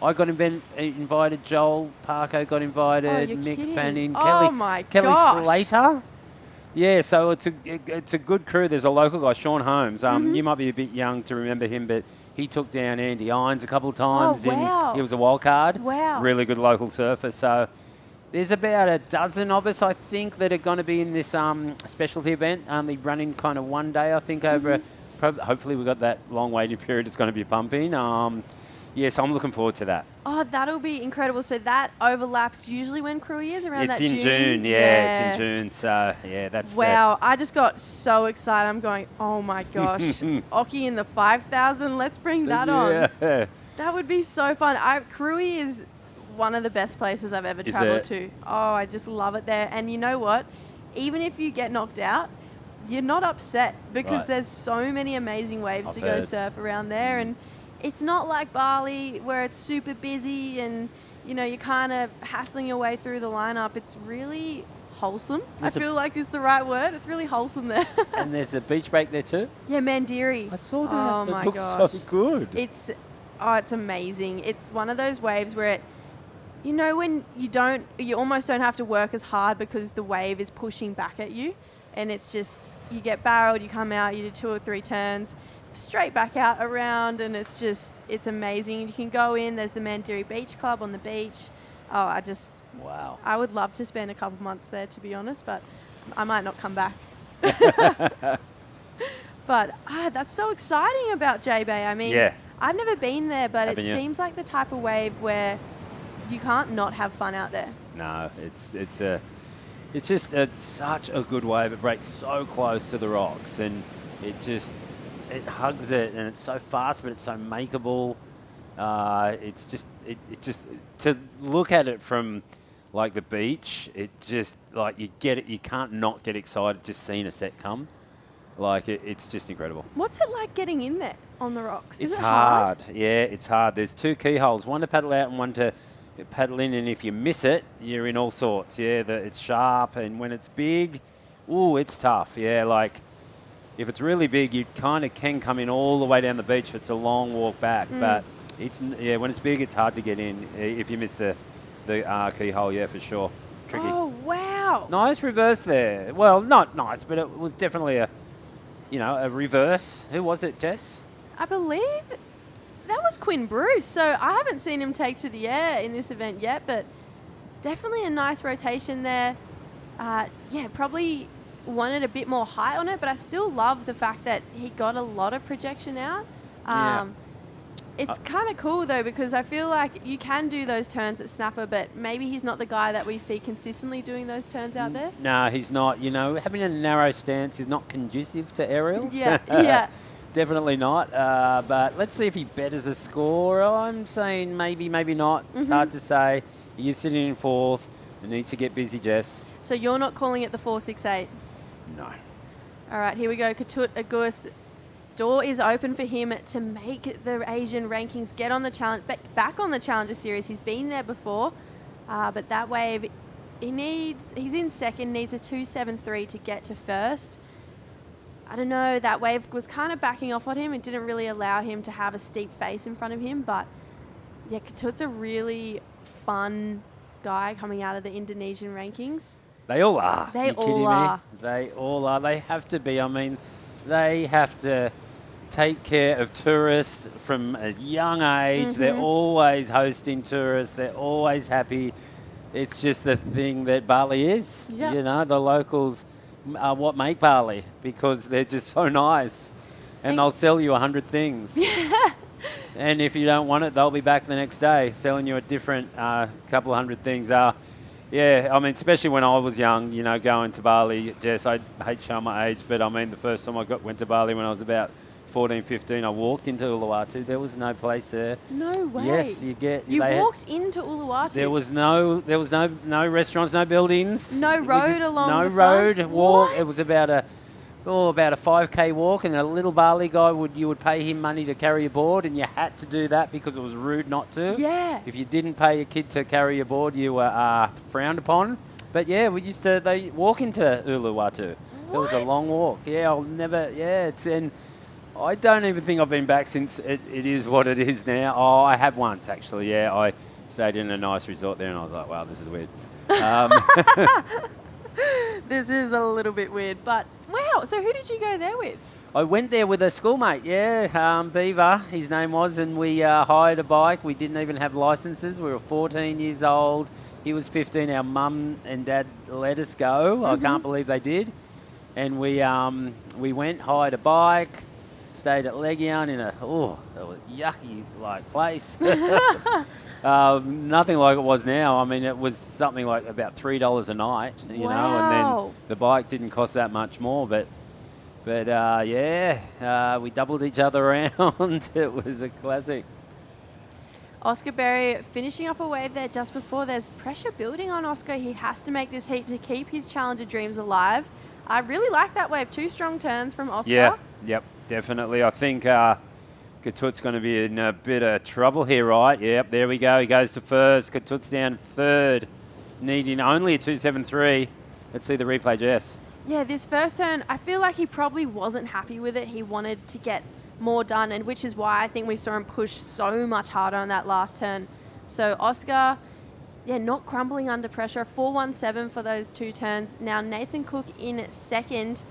S17: I got invited. Joel Parker got invited. Mick
S3: kidding.
S17: Fanning.
S3: Kelly
S17: Kelly Slater. Yeah, so it's a good crew. There's a local guy, Sean Holmes. You might be a bit young to remember him, but he took down Andy Irons a couple of times.
S3: Oh, wow.
S17: He was a wild card.
S3: Wow.
S17: Really good local surfer. So there's about a dozen of us, I think, that are going to be in this specialty event, only running kind of one day, I think, over. Hopefully we've got that long waiting period. It's going to be pumping. So I'm looking forward to that.
S3: Oh, that'll be incredible. So that overlaps usually when Cruy is around that June.
S17: It's in June, yeah, it's in June. So, yeah, that's
S3: wow, I just got so excited. I'm going, oh my gosh, Oki in the 5,000, let's bring that on. That would be so fun. Cruy is one of the best places I've ever traveled to. Oh, I just love it there. And you know what? Even if you get knocked out, you're not upset because there's so many amazing waves to go surf around there. And it's not like Bali where it's super busy and, you're kind of hassling your way through the lineup. It's really wholesome. I feel like is the right word. It's really wholesome there.
S17: And there's a beach break there too?
S3: Yeah, Mandiri.
S17: I saw that.
S3: Oh,
S17: it
S3: my
S17: looks
S3: gosh.
S17: so good.
S3: It's amazing. It's one of those waves where when you almost don't have to work as hard because the wave is pushing back at you. And it's just, you get barreled, you come out, you do 2 or 3 turns, straight back out around, and it's amazing. You can go in, there's the Mandiri Beach Club on the beach. Oh,
S17: wow.
S3: I would love to spend a couple months there, to be honest, but I might not come back. But that's so exciting about J-Bay. I mean, I've never been there, but it seems like the type of wave where you can't not have fun out there.
S17: No, it's such a good wave. It breaks so close to the rocks, and it hugs it, and it's so fast, but it's so makeable. It's just to look at it from like the beach. It just like you get it. You can't not get excited just seeing a set come. Like it's just incredible.
S3: What's it like getting in there on the rocks?
S17: Is it hard? Yeah, it's hard. There's 2 keyholes, one to paddle out and one to paddle in, and if you miss it, you're in all sorts. Yeah, it's sharp, and when it's big, it's tough. Yeah, like if it's really big, you kind of can come in all the way down the beach if it's a long walk back. But when it's big, it's hard to get in if you miss the keyhole. Yeah, for sure. Tricky.
S3: Oh wow!
S17: Nice reverse there. Well, not nice, but it was definitely a reverse. Who was it, Jess?
S3: I believe that was Quinn Bruce. So I haven't seen him take to the air in this event yet, but definitely a nice rotation there. probably wanted a bit more height on it, but I still love the fact that he got a lot of projection out. It's kind of cool though, because I feel like you can do those turns at Snapper, but maybe he's not the guy that we see consistently doing those turns out there.
S17: No, he's not. You know, having a narrow stance is not conducive to aerials.
S3: Yeah.
S17: Definitely not. But let's see if he betters a score. I'm saying maybe, maybe not. It's hard to say. He is sitting in fourth. He needs to get busy, Jess.
S3: So you're not calling it the 4.68?
S17: No.
S3: All right, here we go. Ketut Agus. Door is open for him to make the Asian rankings, get on the challenge, back on the Challenger Series. He's been there before, but that wave, he's in second, needs a 2.73 to get to first. I don't know, that wave was kind of backing off on him. It didn't really allow him to have a steep face in front of him, but yeah, Ketut's a really fun guy coming out of the Indonesian rankings.
S17: They all are.
S3: They
S17: you
S3: all
S17: kidding
S3: are.
S17: Me? They all are. They have to be. I mean, they have to take care of tourists from a young age. They're always hosting tourists. They're always happy. It's just the thing that Bali is.
S3: Yep.
S17: You know, the locals are what make Bali, because they're just so nice. And they'll sell you 100 things. And if you don't want it, they'll be back the next day selling you a different couple of 100 things. Yeah, I mean, especially when I was young, you know, going to Bali, Jess, I hate showing my age, but I mean, the first time I went to Bali when I was about 14, 15, I walked into Uluwatu. There was no place there.
S3: No way.
S17: Yes, you
S3: walked into Uluwatu.
S17: There was no restaurants, no buildings.
S3: No road along
S17: no
S3: the
S17: road
S3: front?
S17: walk.
S3: What?
S17: It was about a 5K walk, and a little Bali guy you would pay him money to carry your board, and you had to do that because it was rude not to.
S3: Yeah.
S17: If you didn't pay your kid to carry your board, you were frowned upon. But yeah, they walk into Uluwatu. It was a long walk. Yeah, and I don't even think I've been back since it is what it is now. Oh, I have once, actually, yeah. I stayed in a nice resort there, and I was like, wow, this is weird.
S3: This is a little bit weird, but wow. So who did you go there with?
S17: I went there with a schoolmate, Beaver, his name was, and we hired a bike. We didn't even have licenses. We were 14 years old. He was 15. Our mum and dad let us go. I can't believe they did. And we went, hired a bike, stayed at Legian in a yucky place. Nothing like it was now. I mean, it was something like about $3 a night, you know, and then the bike didn't cost that much more. But we doubled each other around. It was a classic.
S3: Oscar Berry finishing off a wave there just before. There's pressure building on Oscar. He has to make this heat to keep his Challenger dreams alive. I really like that wave. 2 strong turns from Oscar.
S17: Yeah, yep, definitely. I think Ketut's going to be in a bit of trouble here, right? Yep, there we go. He goes to first. Ketut's down third, needing only a 2.73. Let's see the replay, Jess.
S3: Yeah, this first turn, I feel like he probably wasn't happy with it. He wanted to get more done, and which is why I think we saw him push so much harder on that last turn. So Oscar, not crumbling under pressure. 4.17 for those 2 turns. Now Nathan Cook in second.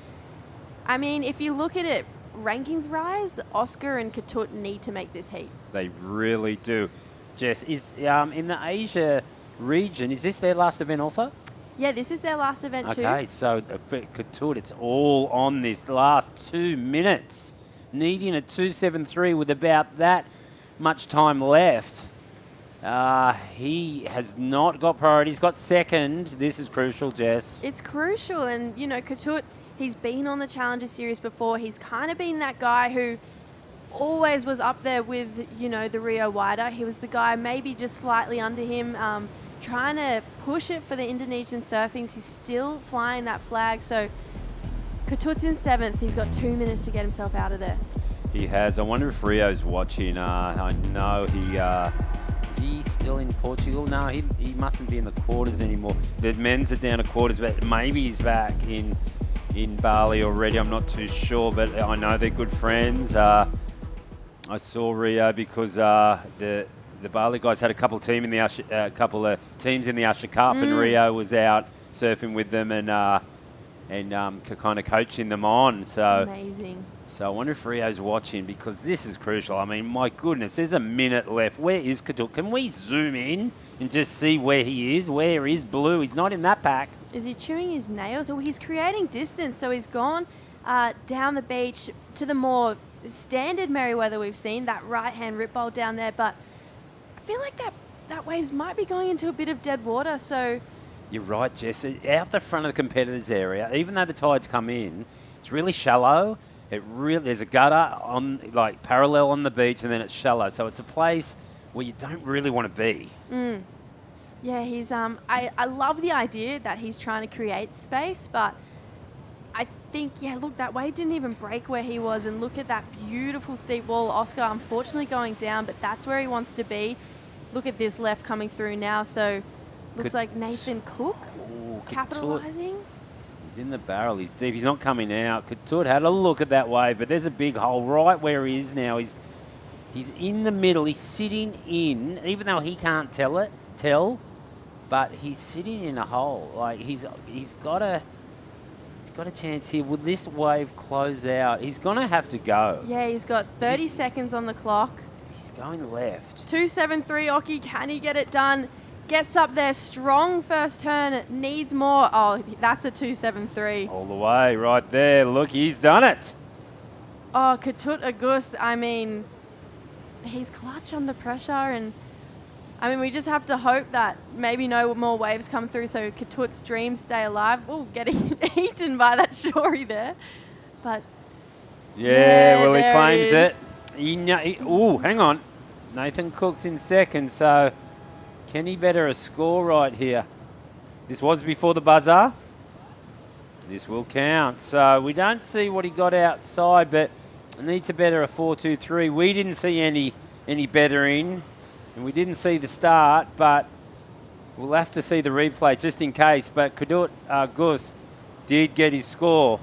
S3: I mean, if you look at it, rankings rise, Oscar and Ketut need to make this heat.
S17: They really do. Jess, is in the Asia region, is this their last event also?
S3: Yeah, this is their last event too.
S17: Okay, so Ketut, it's all on this last 2 minutes. Needing a 2.73 with about that much time left. He has not got priority. He's got second. This is crucial, Jess.
S3: It's crucial, and you know, Ketut, he's been on the Challenger Series before. He's kind of been that guy who always was up there with, you know, the Rio Wider. He was the guy maybe just slightly under him, trying to push it for the Indonesian surfings. He's still flying that flag. So Ketut's in 7th. He's got 2 minutes to get himself out of there.
S17: He has. I wonder if Rio's watching. I know is he still in Portugal? No, he mustn't be in the quarters anymore. The men's are down to quarters, but maybe he's back in Bali already. I'm not too sure, but I know they're good friends. I saw Rio because the Bali guys had a couple of teams in the Usher Cup, and Rio was out surfing with them and kind of coaching them on. So
S3: amazing.
S17: So I wonder if Rio's watching, because this is crucial. I mean, my goodness, there's a minute left. Where is Ketut? Can we zoom in and just see where he is? Where is Blue? He's not in that pack.
S3: Is he chewing his nails? Or he's creating distance. So he's gone down the beach to the more standard Merriweather we've seen, that right-hand rip bowl down there. But I feel like that waves might be going into a bit of dead water. So
S17: You're right, Jess. Out the front of the competitors' area, even though the tides come in, it's really shallow. There's a gutter on, like, parallel on the beach, and then it's shallow. So it's a place where you don't really want to be.
S3: Yeah, he's I love the idea that he's trying to create space, but I think, yeah, look, that wave didn't even break where he was, and look at that beautiful steep wall. Oscar, unfortunately, going down, but that's where he wants to be. Look at this left coming through now, so looks like Nathan Cook capitalising.
S17: He's in the barrel. He's deep. He's not coming out. Couture had a look at that wave, but there's a big hole right where he is now. He's in the middle. He's sitting in, even though he can't tell, but he's sitting in a hole. Like he's got a chance here. Will this wave close out? He's gonna have to go.
S3: Yeah, he's got 30 seconds on the clock.
S17: He's going left.
S3: 273 Oki, can he get it done? Gets up there, strong first turn, needs more. Oh, that's a 273.
S17: All the way, right there. Look, he's done it.
S3: Oh, Katut Agus, I mean, he's clutch under pressure, and I mean, we just have to hope that maybe no more waves come through so Katut's dreams stay alive. Oh, getting eaten by that shory there. But
S17: yeah, well, he claims it. Oh, hang on. Nathan Cook's in second, so can he better a score right here? This was before the buzzer. This will count. So we don't see what he got outside, but needs to better a 4.23. We didn't see any bettering, and we didn't see the start, but we'll have to see the replay just in case. But Kadut Gus did get his score.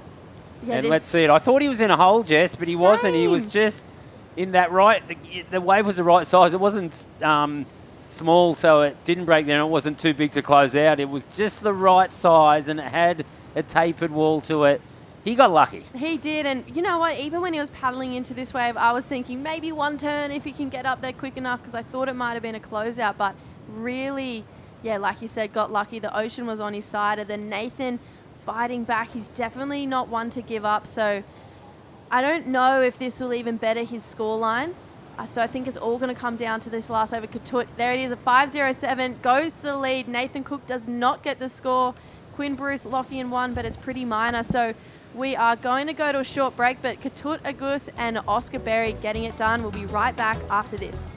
S17: Yeah, and let's see it. I thought he was in a hole, Jess, but he wasn't. He was just in that right. The wave was the right size. It wasn't small, so it didn't break down. It wasn't too big to close out. It was just the right size, and it had a tapered wall to it. He got lucky.
S3: He did, and you know what? Even when he was paddling into this wave, I was thinking maybe one turn if he can get up there quick enough, because I thought it might have been a closeout, but really, yeah, like you said, got lucky. The ocean was on his side, and then Nathan fighting back. He's definitely not one to give up, so I don't know if this will even better his scoreline. So I think it's all going to come down to this last wave of Katut. There it is, a 5.07, goes to the lead. Nathan Cook does not get the score. Quinn Bruce locking in one, but it's pretty minor. So we are going to go to a short break, but Katut Agus and Oscar Berry getting it done. We'll be right back after this.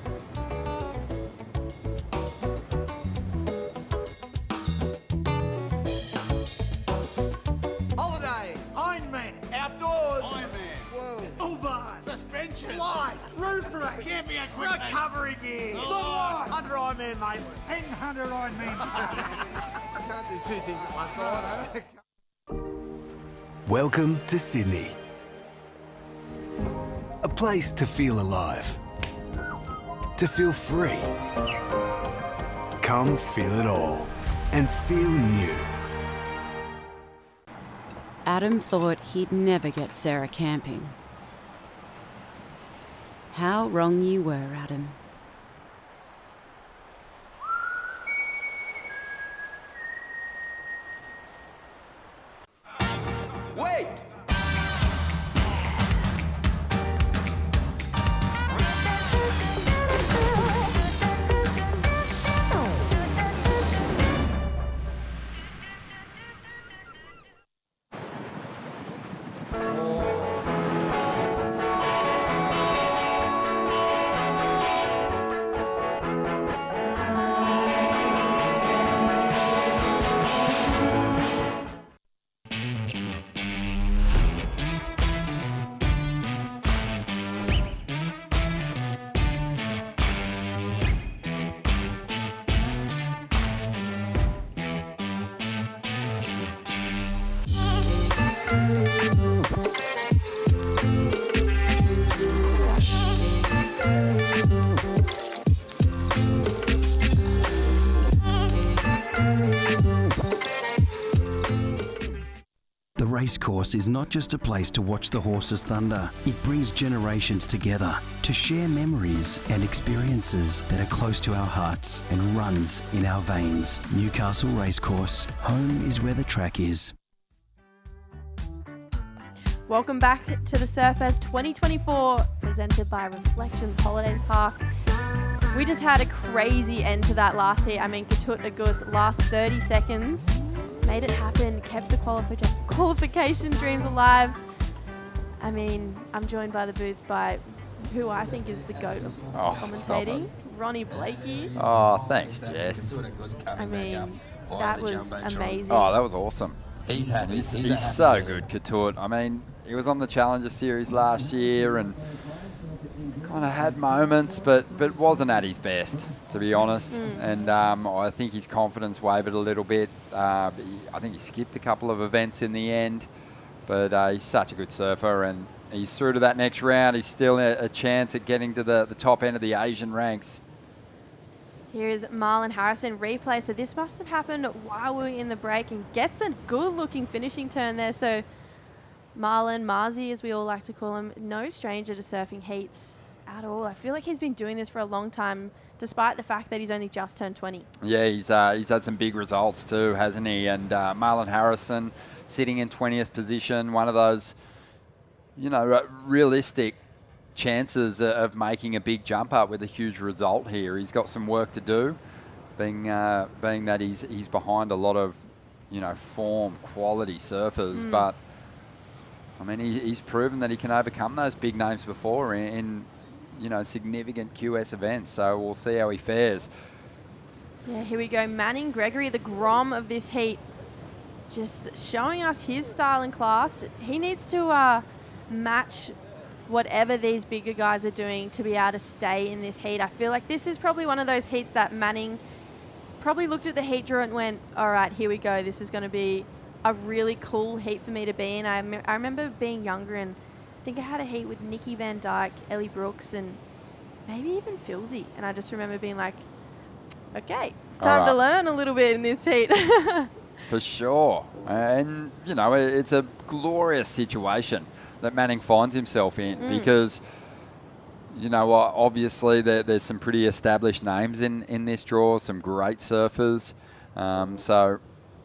S4: Holidays, Ironman, outdoors, Ironman, whoa, Uber, suspension, lights, roof rack, camping equipment, recovery gear, under Ironman Maitland, and 100 Ironman. I can't do two things at once, I know.
S5: Welcome to Sydney. A place to feel alive, to feel free. Come feel it all and feel new.
S6: Adam thought he'd never get Sarah camping. How wrong you were, Adam.
S15: Wait!
S8: Racecourse is not just a place to watch the horses thunder. It brings generations together to share memories and experiences that are close to our hearts and runs in our veins. Newcastle Racecourse. Home is where the track is.
S3: Welcome back to the Surfest 2024, presented by Reflections Holiday Park. We just had a crazy end to that last heat. I mean, Katut Agus last 30 seconds, made it happen, kept the qualification dreams alive. I mean, I'm joined by the booth by who I think is the GOAT of commentating, Ronnie Blakey.
S2: Oh, thanks, Jess.
S3: I mean, that was amazing.
S2: Oh, that was awesome. He's so good, Katut. I mean, he was on the Challenger Series last year and kind of had moments, but wasn't at his best, to be honest. And I think his confidence wavered a little bit. I think he skipped a couple of events in the end, but he's such a good surfer, and he's through to that next round. He's still a chance at getting to the top end of the Asian ranks.
S3: Here's Marlon Harrison replay. So this must have happened while we were in the break, and gets a good-looking finishing turn there. So Marlon, Marzi, as we all like to call him, no stranger to surfing heats at all. I feel like he's been doing this for a long time, despite the fact that he's only just turned 20.
S2: Yeah, he's had some big results too, hasn't he? And Marlon Harrison sitting in 20th position, one of those, realistic chances of making a big jump up with a huge result here. He's got some work to do, being that he's behind a lot of, form, quality surfers. But I mean, he's proven that he can overcome those big names before in significant QS events. So we'll see how he fares.
S3: Yeah, here we go. Manning Gregory, the Grom of this heat, just showing us his style and class. He needs to match whatever these bigger guys are doing to be able to stay in this heat. I feel like this is probably one of those heats that Manning probably looked at the heat draw and went, all right, here we go. This is going to be a really cool heat for me to be in. I remember being younger, and I think I had a heat with Nikki Van Dyke, Ellie Brooks, and maybe even Filzy. And I just remember being like, okay, it's time to learn a little bit in this heat.
S2: For sure. And, it's a glorious situation that Manning finds himself in because, obviously there's some pretty established names in this draw, some great surfers. So,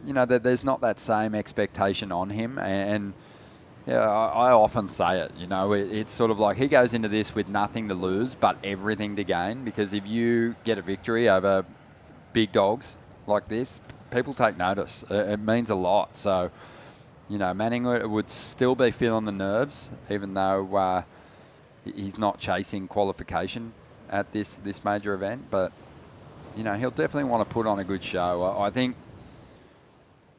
S2: there's not that same expectation on him. And I often say it, it's sort of like he goes into this with nothing to lose but everything to gain, because if you get a victory over big dogs like this, people take notice. It means a lot. So, Manning would still be feeling the nerves, even though he's not chasing qualification at this major event. But, he'll definitely want to put on a good show. I think,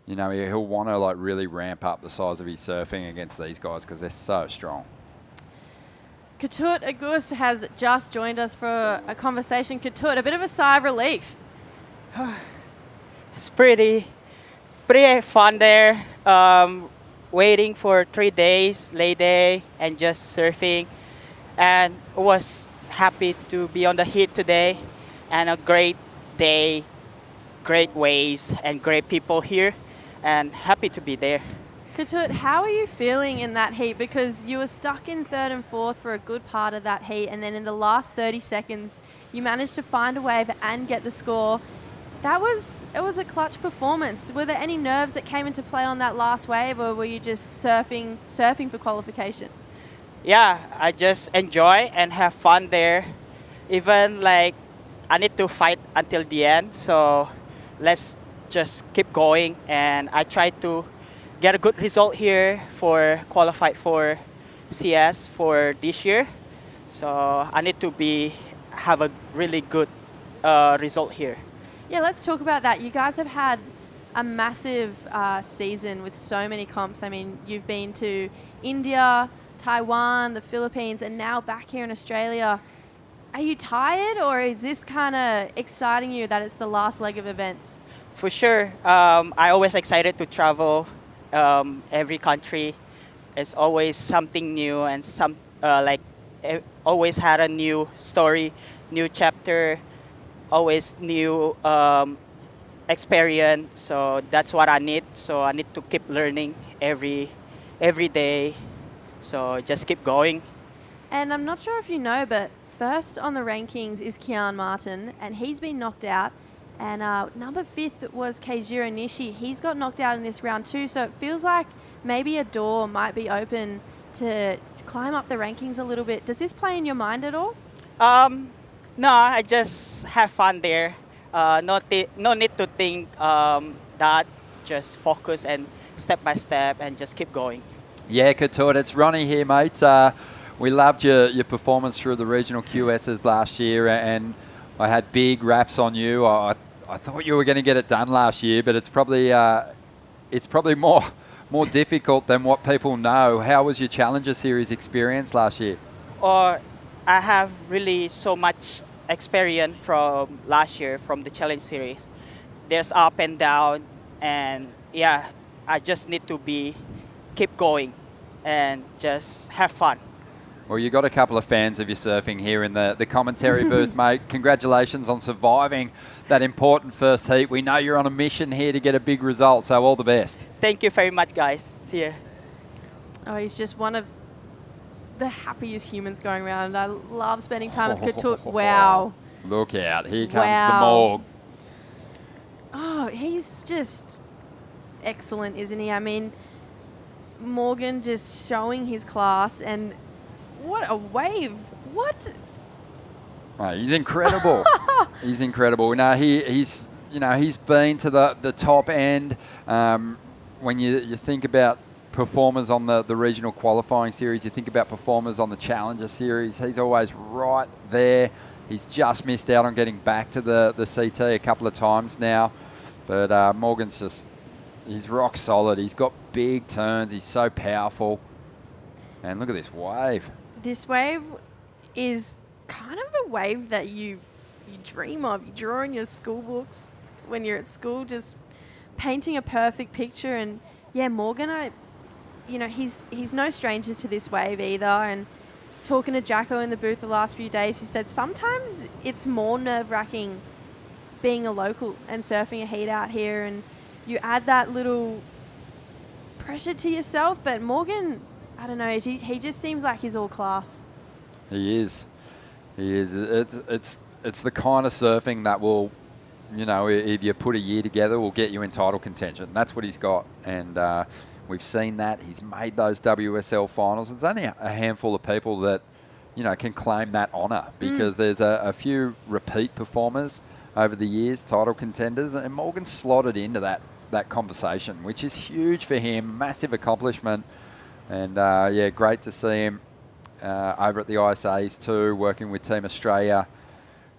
S2: he'll want to really ramp up the size of his surfing against these guys because they're so strong.
S3: Katut Agus has just joined us for a conversation. Katut, a bit of a sigh of relief.
S19: It's pretty fun there. Waiting for 3 days, lay day, and just surfing. And was happy to be on the heat today. And a great day, great waves, and great people here. And happy to be there.
S3: Katut, how are you feeling in that heat? Because you were stuck in third and fourth for a good part of that heat. And then in the last 30 seconds, you managed to find a wave and get the score. It was a clutch performance. Were there any nerves that came into play on that last wave, or were you just surfing for qualification?
S19: Yeah, I just enjoy and have fun there. Even I need to fight until the end, so let's just keep going. And I try to get a good result here for qualified for CS for this year. So I need to have a really good result here.
S3: Yeah, let's talk about that. You guys have had a massive season with so many comps. I mean, you've been to India, Taiwan, the Philippines, and now back here in Australia. Are you tired, or is this kind of exciting you that it's the last leg of events?
S19: For sure. I always excited to travel every country. It's always something new, and always had a new story, new chapter, always new experience. So that's what I need. So I need to keep learning every
S21: every day. So just keep going.
S3: And I'm not sure if you know, but first on the rankings is Kian Martin, and he's been knocked out. And number 5th was Keijiro Nishi. He's got knocked out in this round too, so it feels like maybe a door might be open to climb up the rankings a little bit. Does this play in your mind at all?
S21: No, I just have fun there. No need to think that. Just focus and step by step and just keep going.
S2: Yeah, Couture, it's Ronnie here, mate. We loved your performance through the regional QSs last year, and I had big raps on you. I thought you were going to get it done last year, but it's probably more difficult than what people know. How was your Challenger Series experience last year?
S21: I have really so much experience from last year from the Challenge Series. There's up and down, and yeah, I just need to keep going and just have fun.
S2: Well, you got a couple of fans of your surfing here in the commentary booth, mate. Congratulations on surviving that important first heat. We know you're on a mission here to get a big result, so all the best.
S21: Thank you very much, guys. See you.
S3: Oh, he's just one of the happiest humans going around. I love spending time with Couture. Wow.
S2: Look out. Here comes the Morg.
S3: Oh, he's just excellent, isn't he? I mean, Morgan just showing his class, and what a wave. What?
S2: Mate, he's incredible. He's incredible. Now he's been to the top end. When you think about performers on the regional qualifying series, you think about performers on the Challenger Series, he's always right there. He's just missed out on getting back to the CT a couple of times now. But Morgan's he's rock solid. He's got big turns. He's so powerful. And look at this wave.
S3: This wave is kind of a wave that you dream of. You draw in your school books when you're at school, just painting a perfect picture. And yeah, Morgan, he's no stranger to this wave either. And talking to Jacko in the booth the last few days, he said sometimes it's more nerve-wracking being a local and surfing a heat out here, and you add that little pressure to yourself. But Morgan, I don't know, he just seems like he's all class.
S2: He is. It's the kind of surfing that will, if you put a year together, will get you in title contention. That's what he's got. And we've seen that. He's made those WSL finals. There's only a handful of people that, can claim that honour, because there's a few repeat performers over the years, title contenders, and Morgan's slotted into that conversation, which is huge for him, massive accomplishment. And great to see him over at the ISAs too, working with Team Australia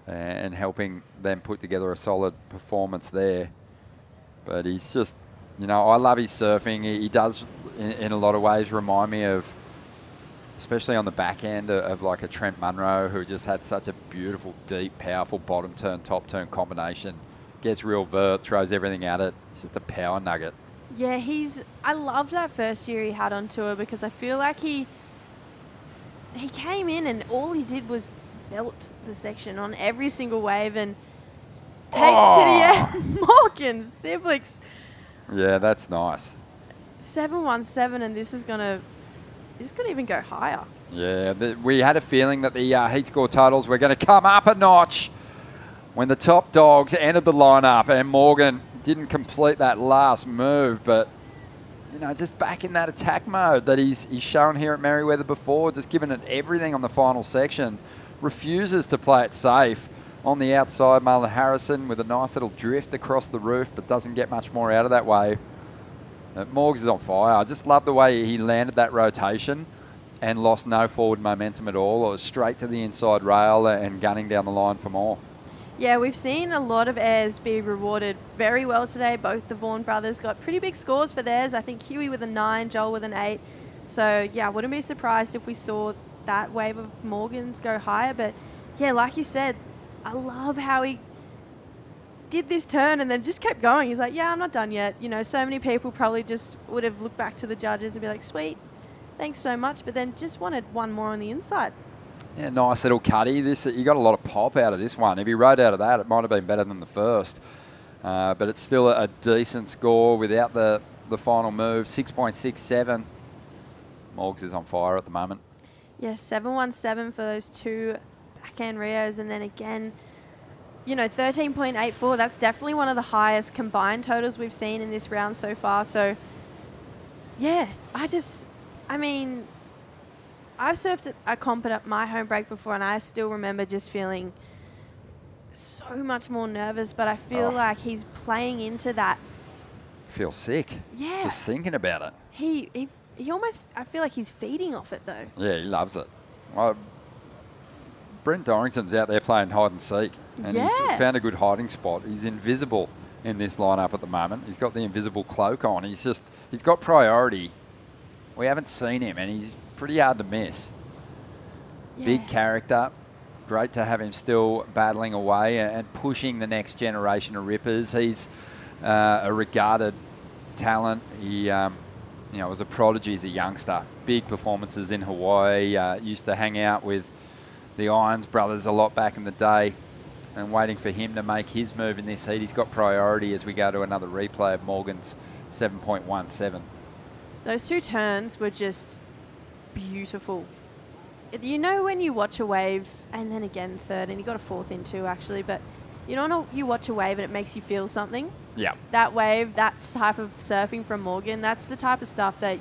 S2: and helping them put together a solid performance there. But he's just, I love his surfing. He does, in a lot of ways, remind me of, especially on the back end, of like a Trent Munro, who just had such a beautiful, deep, powerful bottom turn, top turn combination. Gets real vert, throws everything at it. It's just a power nugget.
S3: Yeah, I loved that first year he had on tour, because I feel like he came in and all he did was belt the section on every single wave and takes to the air. Morgan Siblix.
S2: Yeah, that's nice.
S3: 717, and this could even go higher.
S2: Yeah, we had a feeling that the heat score totals were going to come up a notch when the top dogs entered the lineup, and Morgan didn't complete that last move, but just back in that attack mode that he's shown here at Merriweather before, just giving it everything on the final section. Refuses to play it safe. On the outside, Marlon Harrison with a nice little drift across the roof, but doesn't get much more out of that wave. Morgs is on fire. I just love the way he landed that rotation and lost no forward momentum at all. It was straight to the inside rail and gunning down the line for more.
S3: Yeah, we've seen a lot of airs be rewarded very well today. Both the Vaughan brothers got pretty big scores for theirs. I think Huey with a 9, Joel with an 8. So, yeah, I wouldn't be surprised if we saw that wave of Morgans go higher. But, yeah, like you said, I love how he did this turn and then just kept going. He's like, yeah, I'm not done yet. So many people probably just would have looked back to the judges and be like, sweet, thanks so much, but then just wanted one more on the inside.
S2: Yeah, nice little cutty. You got a lot of pop out of this one. If he rode out of that, it might have been better than the first. But it's still a decent score without the final move. 6.67 Morgs is on fire at the moment.
S3: Yes, 717 for those two backhand Rios, and then again, 13.84. That's definitely one of the highest combined totals we've seen in this round so far. So, yeah, I've surfed a comp at my home break before, and I still remember just feeling so much more nervous, but I feel like he's playing into that.
S2: Feel sick.
S3: Yeah.
S2: Just thinking about it.
S3: He almost, I feel like he's feeding off it though.
S2: Yeah, he loves it. Well, Brent Dorrington's out there playing hide and seek, and he's found a good hiding spot. He's invisible in this lineup at the moment. He's got the invisible cloak on. He's got priority. We haven't seen him, and he's pretty hard to miss. Yeah. Big character. Great to have him still battling away and pushing the next generation of rippers. He's a regarded talent. He was a prodigy as a youngster. Big performances in Hawaii. Used to hang out with the Irons brothers a lot back in the day, and waiting for him to make his move in this heat. He's got priority as we go to another replay of Morgan's 7.17. Those two turns were just beautiful. When you watch a wave, and then again third, and you got a fourth in too actually, but you watch a wave and it makes you feel something. Yeah. That wave, that type of surfing from Morgan, that's the type of stuff that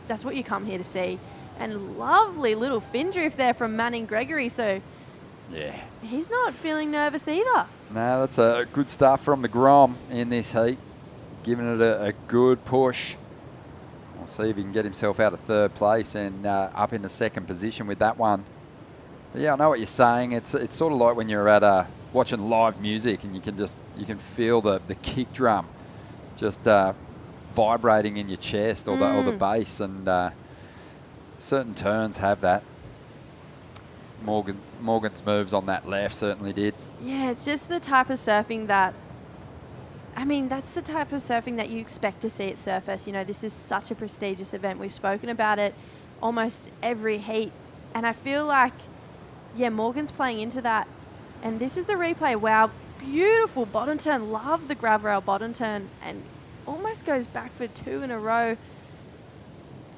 S2: that's what you come here to see. And lovely little fin drift there from Manning Gregory, so yeah, he's not feeling nervous either. No, that's a good start from the Grom in this heat, giving it a good push. We'll see if he can get himself out of third place and up into second position with that one. But yeah, I know what you're saying. It's sort of like when you're at watching live music and you can feel the kick drum just vibrating in your chest or the bass, and certain turns have that. Morgan's moves on that left certainly did. Yeah, it's just the type of surfing that, that's the type of surfing that you expect to see at Surfest. This is such a prestigious event. We've spoken about it almost every heat. And I feel like, Morgan's playing into that. And this is the replay. Wow, beautiful bottom turn. Love the grab rail bottom turn. And almost goes back for two in a row.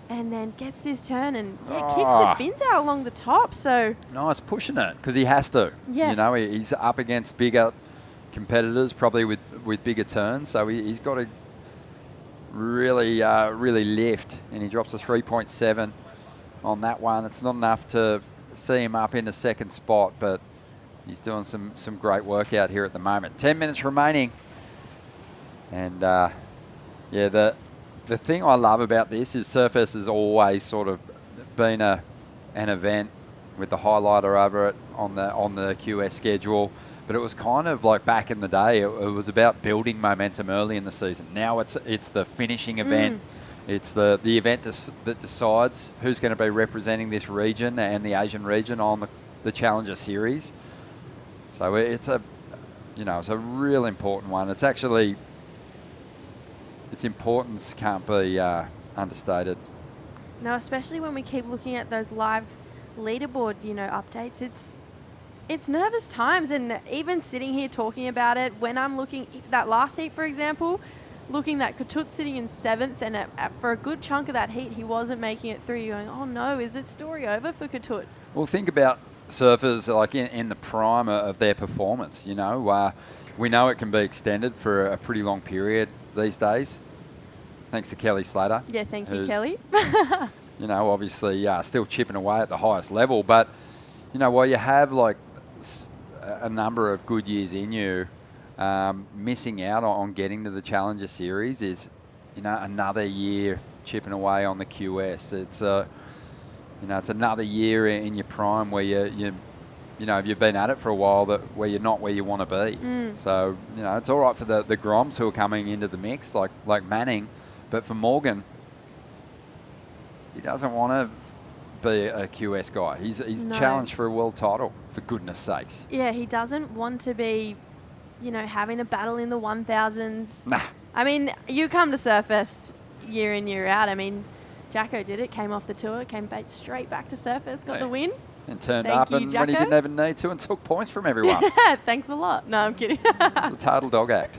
S2: And then gets this turn and kicks the fins out along the top. So nice pushing it, because he has to. Yes. He's up against bigger competitors, probably with bigger turns. So he's got to really lift. And he drops a 3.7 on that one. It's not enough to see him up in the second spot, but he's doing some great work out here at the moment. 10 minutes remaining. And the thing I love about this is Surfest has always sort of been an event with the highlighter over it on the QS schedule, but it was kind of like back in the day, it was about building momentum early in the season. Now it's the finishing event. It's the event that decides who's going to be representing this region and the Asian region on the Challenger Series. So it's a real important one. It's actually, its importance can't be understated. No, especially when we keep looking at those live leaderboard, updates. It's nervous times, and even sitting here talking about it, when I'm looking that last heat, for example, looking that Katut sitting in 7th, and for a good chunk of that heat, he wasn't making it through. You're going, oh no, is it story over for Katut? Well, think about surfers like in the prime of their performance. We know it can be extended for a pretty long period these days. Thanks to Kelly Slater. Yeah, thank you, Kelly. Obviously still chipping away at the highest level. But, while you have like a number of good years in you, missing out on getting to the Challenger Series is, another year chipping away on the QS. It's it's another year in your prime where if you've been at it for a while, where you're not where you want to be. So, it's all right for the Groms who are coming into the mix, like Manning. But for Morgan, he doesn't want to be a QS guy. He's challenged for a world title, for goodness sakes. Yeah, he doesn't want to be, having a battle in the 1000s. Nah. You come to Surfest year in, year out. Jacko did it, came off the tour, came straight back to Surfest, got the win. And turned up when he didn't even need to, and took points from everyone. Thanks a lot. No, I'm kidding. It's a total dog act.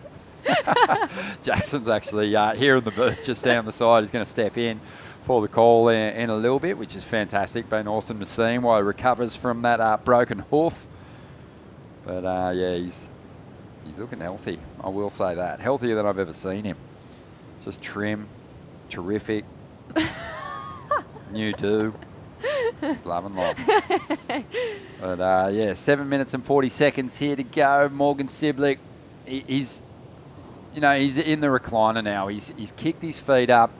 S2: Jackson's actually here in the booth, just down the side. He's going to step in for the call in a little bit, which is fantastic. Been awesome to see him while he recovers from that broken hoof. But yeah, he's looking healthy. I will say that. Healthier than I've ever seen him. Just trim, terrific. New do. He's loving life. But yeah, 7 minutes and 40 seconds here to go. Morgan Siblick, he's in the recliner now. He's kicked his feet up.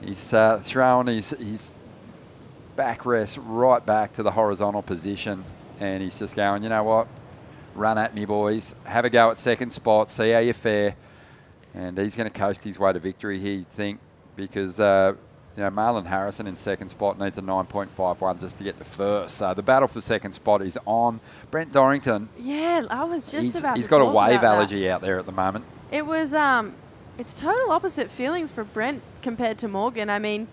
S2: He's thrown his backrest right back to the horizontal position, and he's just going, you know what? Run at me, boys. Have a go at second spot. See how you fare. And he's going to coast his way to victory here, you'd think, because Marlon Harrison in second spot needs a 9.51 just to get to first. So the battle for second spot is on. Brent Dorrington.
S3: Yeah, I was just about to
S2: He's got a
S3: talk
S2: wave
S3: about
S2: allergy out there at the moment.
S3: It was, it's total opposite feelings for Brent compared to Morgan. I mean,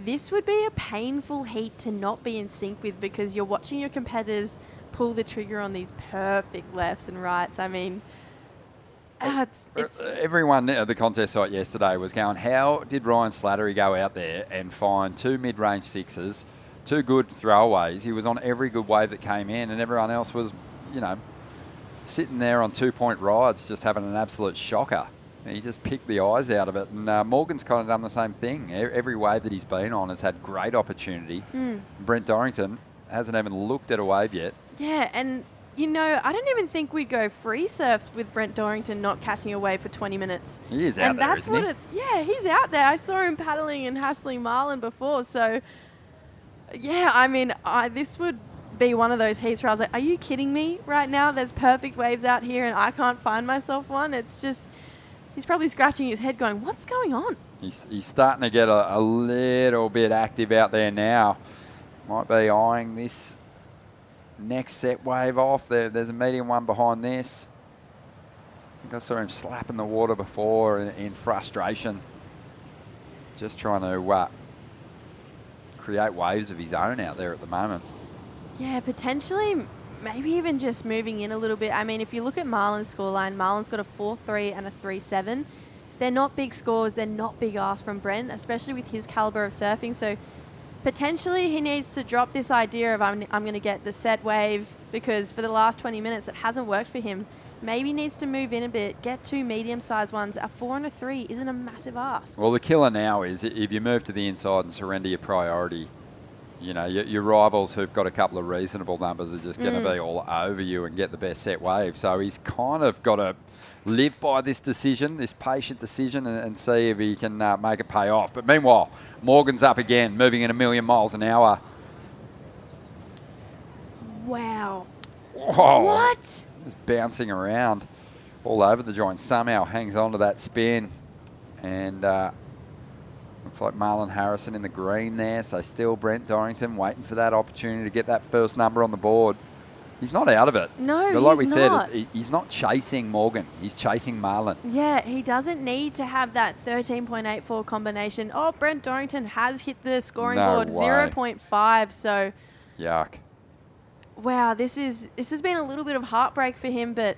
S3: this would be a painful heat to not be in sync with, because you're watching your competitors pull the trigger on these perfect lefts and rights. I mean, it's
S2: everyone at the contest site yesterday was going, how did Ryan Slattery go out there and find 2 mid-range sixes, 2 good throwaways? He was on every good wave that came in, and everyone else was, sitting there on 2-point rides just having an absolute shocker. And he just picked the eyes out of it. And Morgan's kind of done the same thing. Every wave that he's been on has had great opportunity. Brent Dorrington hasn't even looked at a wave yet.
S3: Yeah, and I don't even think we'd go free surfs with Brent Dorrington not catching a wave for 20 minutes.
S2: He is out
S3: and
S2: there,
S3: that's
S2: isn't
S3: what
S2: he?
S3: it's. Yeah, he's out there. I saw him paddling and hassling Marlon before. So, yeah, I mean, this would be one of those heats where I was like, are you kidding me right now? There's perfect waves out here and I can't find myself one. It's just, he's probably scratching his head going, what's going on?
S2: He's starting to get a little bit active out there now. Might be eyeing this next set wave off. There's a medium one behind this. I think I saw him slapping the water before in frustration. Just trying to create waves of his own out there at the moment.
S3: Yeah, potentially maybe even just moving in a little bit. I mean, if you look at Marlon's scoreline, Marlon's got a 4-3 and a 3-7. They're not big scores. They're not big asks from Brent, especially with his caliber of surfing. So potentially he needs to drop this idea of I'm going to get the set wave, because for the last 20 minutes it hasn't worked for him. Maybe needs to move in a bit, get 2 medium-sized ones. A 4 and a 3 isn't a massive ask.
S2: Well, the killer now is if you move to the inside and surrender your priority, your rivals who've got a couple of reasonable numbers are just going to be all over you and get the best set wave. So he's kind of got to live by this decision, this patient decision, and see if he can make it pay off. But meanwhile, Morgan's up again, moving at 1,000,000 miles an hour.
S3: Wow.
S2: Whoa.
S3: What?
S2: Just bouncing around all over the joint. Somehow hangs on to that spin. And looks like Marlon Harrison in the green there. So still Brent Dorrington waiting for that opportunity to get that first number on the board. He's not out of it.
S3: No,
S2: but like
S3: he's
S2: we
S3: not.
S2: said, he's not chasing Morgan. He's chasing Marlon.
S3: Yeah, he doesn't need to have that 13.84 combination. Oh, Brent Dorrington has hit the scoring board,
S2: way.
S3: 0.5. So,
S2: Yuck.
S3: wow, this has been a little bit of heartbreak for him. But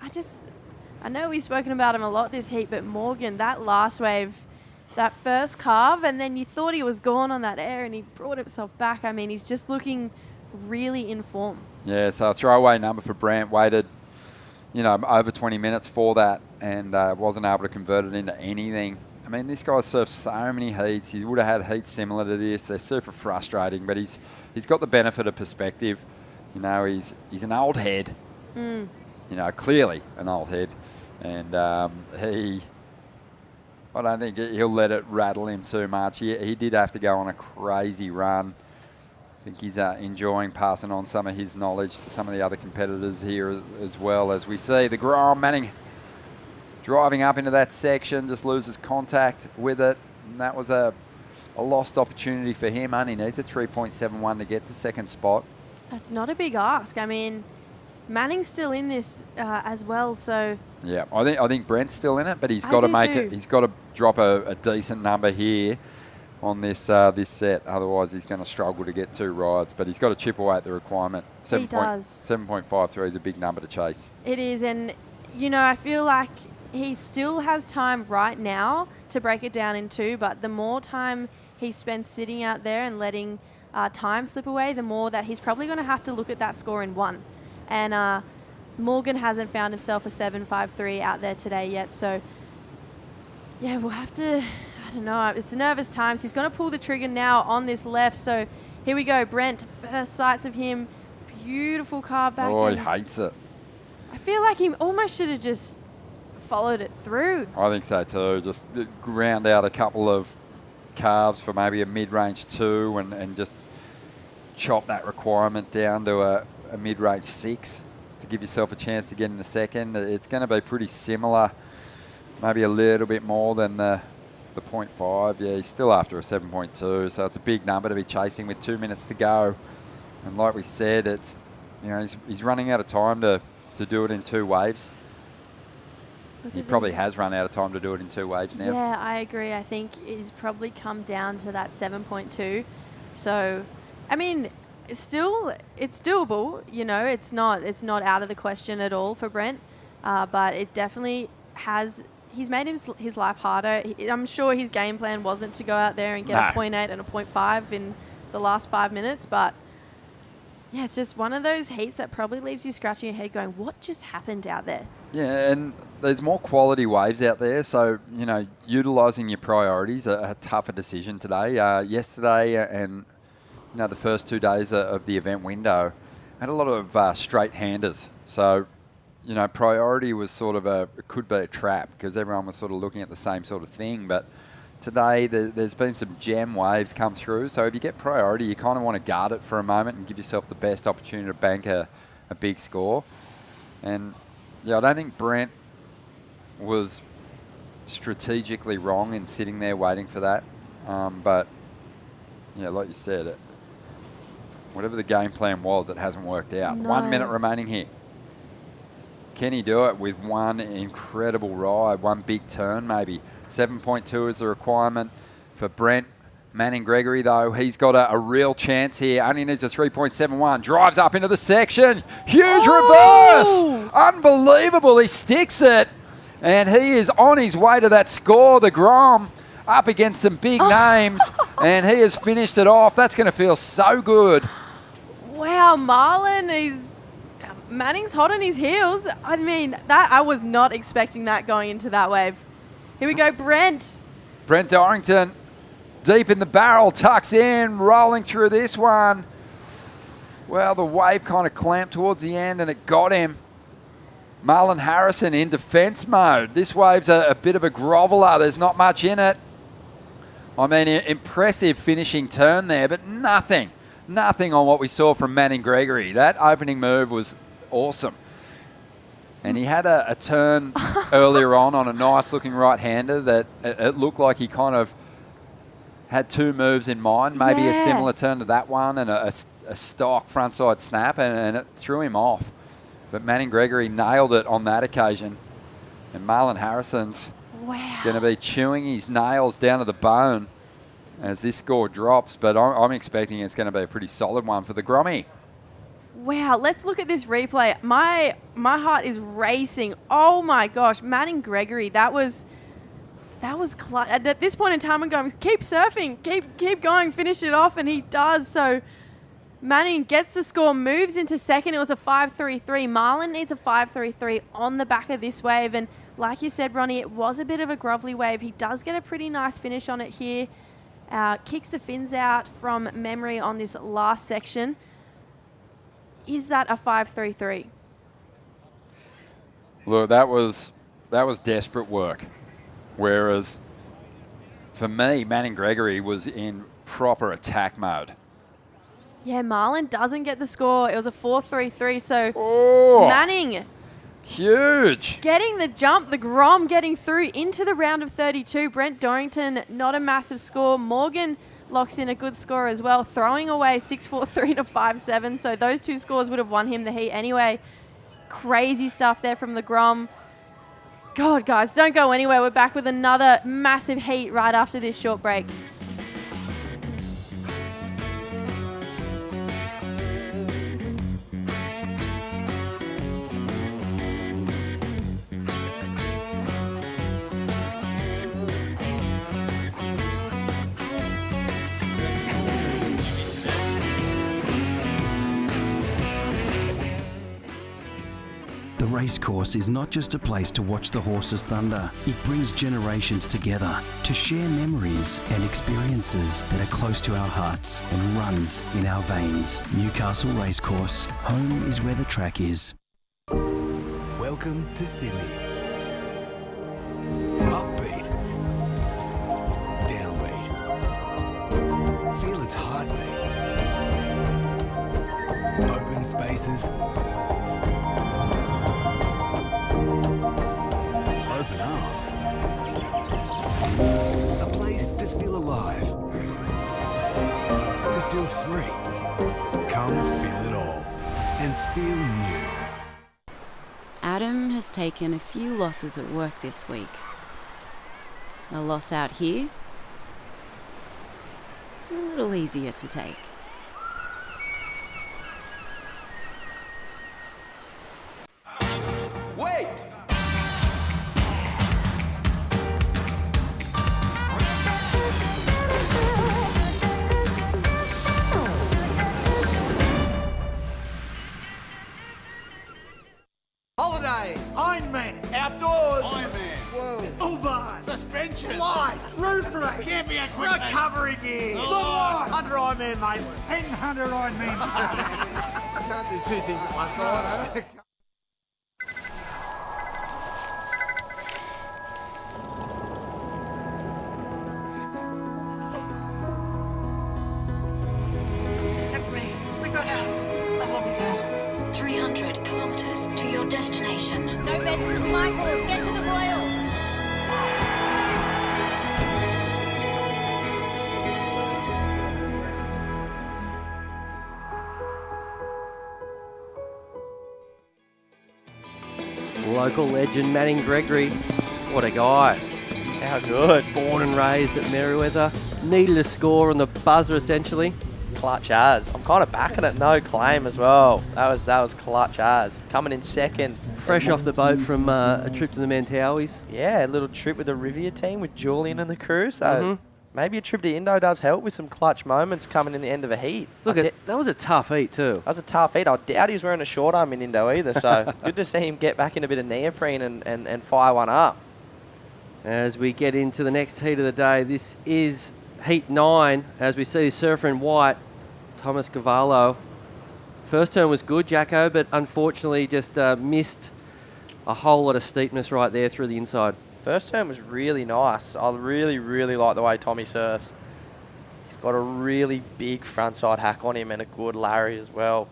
S3: I know we've spoken about him a lot this heat, but Morgan, that last wave, that first carve, and then you thought he was gone on that air, and he brought himself back. I mean, he's just looking really in form.
S2: Yeah, so a throwaway number for Brant. Waited, over 20 minutes for that and wasn't able to convert it into anything. I mean, this guy's surfed so many heats. He would have had heats similar to this. They're super frustrating, but he's got the benefit of perspective. He's an old head. Clearly an old head. And I don't think he'll let it rattle him too much. He did have to go on a crazy run. I think he's enjoying passing on some of his knowledge to some of the other competitors here as well. As we see the Grom Manning driving up into that section, just loses contact with it. And that was a lost opportunity for him. Only needs a 3.71 to get to second spot.
S3: That's not a big ask. I mean, Manning's still in this as well, so...
S2: Yeah, I think Brent's still in it, but he's got to make it. He's got to drop a decent number here on this set. Otherwise, he's going to struggle to get 2 rides. But he's got to chip away at the requirement.
S3: He does.
S2: 7.53 is a big number to chase.
S3: It is, and I feel like he still has time right now to break it down in 2, but the more time he spends sitting out there and letting time slip away, the more that he's probably going to have to look at that score in 1. And Morgan hasn't found himself a 7.53 out there today yet, so yeah, we'll have to, I don't know, it's nervous times. He's going to pull the trigger now on this left, so here we go. Brent, first sights of him, beautiful car back.
S2: Oh, he hates it.
S3: I feel like he almost should have just followed it through.
S2: I think so too. Just ground out a couple of carves for maybe a mid-range 2 and just chop that requirement down to a mid-range 6 to give yourself a chance to get in the second. It's going to be pretty similar, maybe a little bit more than the 0.5. Yeah, he's still after a 7.2, so it's a big number to be chasing with 2 minutes to go. And like we said, it's he's running out of time to do it in 2 waves. He probably has run out of time to do it in 2 waves now.
S3: Yeah, I agree. I think he's probably come down to that 7.2. So, I mean, it's doable. It's not out of the question at all for Brent. But it definitely has. He's made his life harder. I'm sure his game plan wasn't to go out there and get a 0.8 and a 0.5 in the last 5 minutes, but yeah, it's just one of those heats that probably leaves you scratching your head going, what just happened out there?
S2: Yeah, and there's more quality waves out there, so, utilising your priorities a tougher decision today. Yesterday and, the first 2 days of the event window, had a lot of straight-handers. So, priority was sort of it could be a trap because everyone was sort of looking at the same sort of thing, but today there's been some gem waves come through, so if you get priority, you kind of want to guard it for a moment and give yourself the best opportunity to bank a big score. And yeah, I don't think Brent was strategically wrong in sitting there waiting for that. But yeah, like you said, whatever the game plan was, it hasn't worked out.
S3: No.
S2: 1 minute remaining here. Can he do it with one incredible ride, one big turn maybe? 7.2 is the requirement for Brent. Manning Gregory, though, he's got a real chance here. Only needs a 3.71. Drives up into the section. Huge reverse. Unbelievable. He sticks it. And he is on his way to that score. The Grom up against some big names. And he has finished it off. That's going to feel so good.
S3: Wow, Manning's hot on his heels. I mean, I was not expecting that going into that wave. Here we go, Brent.
S2: Brent Dorrington, deep in the barrel, tucks in, rolling through this one. Well, the wave kind of clamped towards the end and it got him. Marlon Harrison in defense mode. This wave's a bit of a groveler. There's not much in it. I mean, impressive finishing turn there, but nothing on what we saw from Manning Gregory. That opening move was awesome. And he had a turn earlier on a nice-looking right-hander that it looked like he kind of had 2 moves in mind, maybe a similar turn to that one and a stock frontside snap, and it threw him off. But Manning Gregory nailed it on that occasion. And Marlon Harrison's going to be chewing his nails down to the bone as this score drops, but I'm expecting it's going to be a pretty solid one for the Grommy.
S3: Wow, let's look at this replay. My heart is racing. Oh my gosh, Manning Gregory, that was clutch. At this point in time, I'm going, keep surfing, keep going, finish it off, and he does. So Manning gets the score, moves into second. It was a 5.33. Marlon needs a 5.33 on the back of this wave, and like you said, Ronnie, it was a bit of a grovelly wave. He does get a pretty nice finish on it here. Kicks the fins out from memory on this last section. Is that a 5.33?
S2: Look, that was desperate work. Whereas for me, Manning Gregory was in proper attack mode.
S3: Yeah, Marlon doesn't get the score. It was a 4.33. So Manning,
S2: huge,
S3: getting the jump. The Grom getting through into the round of 32. Brent Dorrington, not a massive score. Morgan locks in a good score as well, throwing away 6.43 to 5.7. So those 2 scores would have won him the heat anyway. Crazy stuff there from the Grom. God, guys, don't go anywhere. We're back with another massive heat right after this short break.
S8: Racecourse is not just a place to watch the horses thunder. It brings generations together to share memories and experiences that are close to our hearts and runs in our veins. Newcastle Racecourse. Home is where the track is.
S5: Welcome to Sydney. Upbeat. Downbeat. Feel its heartbeat. Open spaces. Open arms. A place to feel alive. To feel free. Come feel it all and feel new.
S6: Adam has taken a few losses at work this week. A loss out here, a little easier to take.
S4: Wait! Holidays, Ironman, outdoors, Ironman, whoa, Uber, suspension, lights, roof rack, camping equipment, recovery gear, under Ironman Maitland, and under Ironman. I can't do two things at once. I
S7: That's me. We got out. I love you, Dad.
S9: 300 kilometers to your destination. No beds for Michaels. Get to the Royal.
S1: Local legend Manning Gregory. What a guy.
S11: How good.
S1: Born and raised at Merewether. Needed a score on the buzzer, essentially.
S11: Clutch as. I'm kind of backing it. No claim as well. That was clutch as. Coming in second.
S1: Fresh off the boat from a trip to the Mentawais.
S11: Yeah, a little trip with the Riviera team with Julian and the crew. So maybe a trip to Indo does help with some clutch moments coming in the end of a heat.
S1: Look, that was a tough heat too.
S11: That was a tough heat. I doubt he was wearing a short arm in Indo either. So good to see him get back in a bit of neoprene and fire one up.
S1: As we get into the next heat of the day, this is heat 9. As we see surfer in white, Thomas Cavallo. First turn was good, Jacko, but unfortunately just missed a whole lot of steepness right there through the inside.
S11: First turn was really nice. I really, really like the way Tommy surfs. He's got a really big frontside hack on him and a good Larry as well,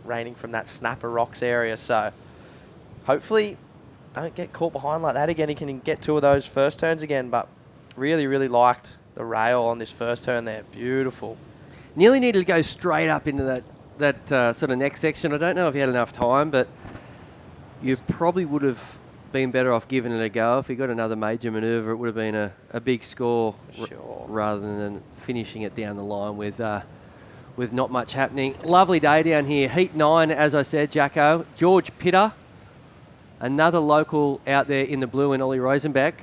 S11: raining from that Snapper Rocks area. So hopefully don't get caught behind like that again. He can get 2 of those first turns again, but really, really liked the rail on this first turn there. Beautiful.
S1: Nearly needed to go straight up into that sort of next section. I don't know if he had enough time, but you probably would have been better off giving it a go. If he got another major manoeuvre, it would have been a big score rather than finishing it down the line with not much happening. Lovely day down here. Heat 9, as I said, Jacko. George Pitter, another local out there in the blue, and Ollie Rosenbeck.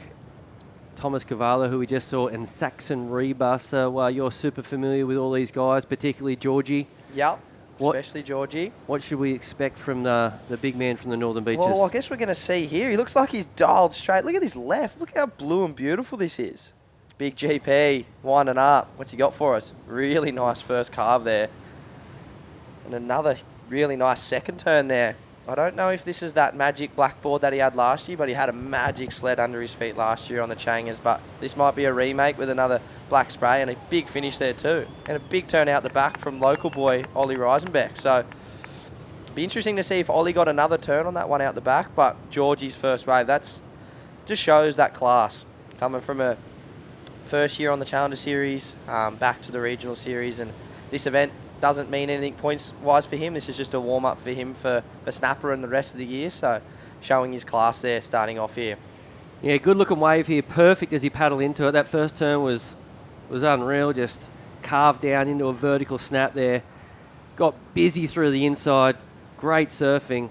S1: Thomas Cavallo, who we just saw, and Saxon Reba. So you're super familiar with all these guys, particularly Georgie.
S11: Yep, especially Georgie.
S1: What should we expect from the big man from the Northern Beaches?
S11: Well, I guess we're going to see here. He looks like he's dialed straight. Look at his left. Look how blue and beautiful this is. Big GP, winding up. What's he got for us? Really nice first carve there. And another really nice second turn there. I don't know if this is that magic blackboard that he had last year, but he had a magic sled under his feet last year on the Changers. But this might be a remake with another black spray and a big finish there too. And a big turn out the back from local boy Ollie Reisenbeck. So be interesting to see if Ollie got another turn on that one out the back. But Georgie's first wave, that's just shows that class. Coming from a first year on the Challenger Series, back to the Regional Series. And this event doesn't mean anything points-wise for him. This is just a warm-up for him for Snapper and the rest of the year. So showing his class there starting off here.
S1: Yeah, good-looking wave here. Perfect as he paddled into it. That first turn was unreal. Just carved down into a vertical snap there. Got busy through the inside. Great surfing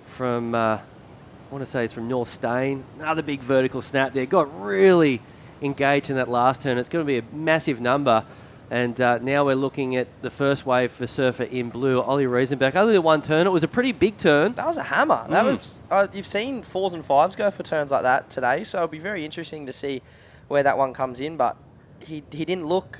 S1: from, I want to say it's from North Stain. Another big vertical snap there. Got really engaged in that last turn. It's going to be a massive number. And now we're looking at the first wave for Surfer in blue, Ollie Riesenberg. Only the one turn. It was a pretty big turn.
S11: That was a hammer. That was you've seen 4s and 5s go for turns like that today, so it'll be very interesting to see where that one comes in. But he didn't look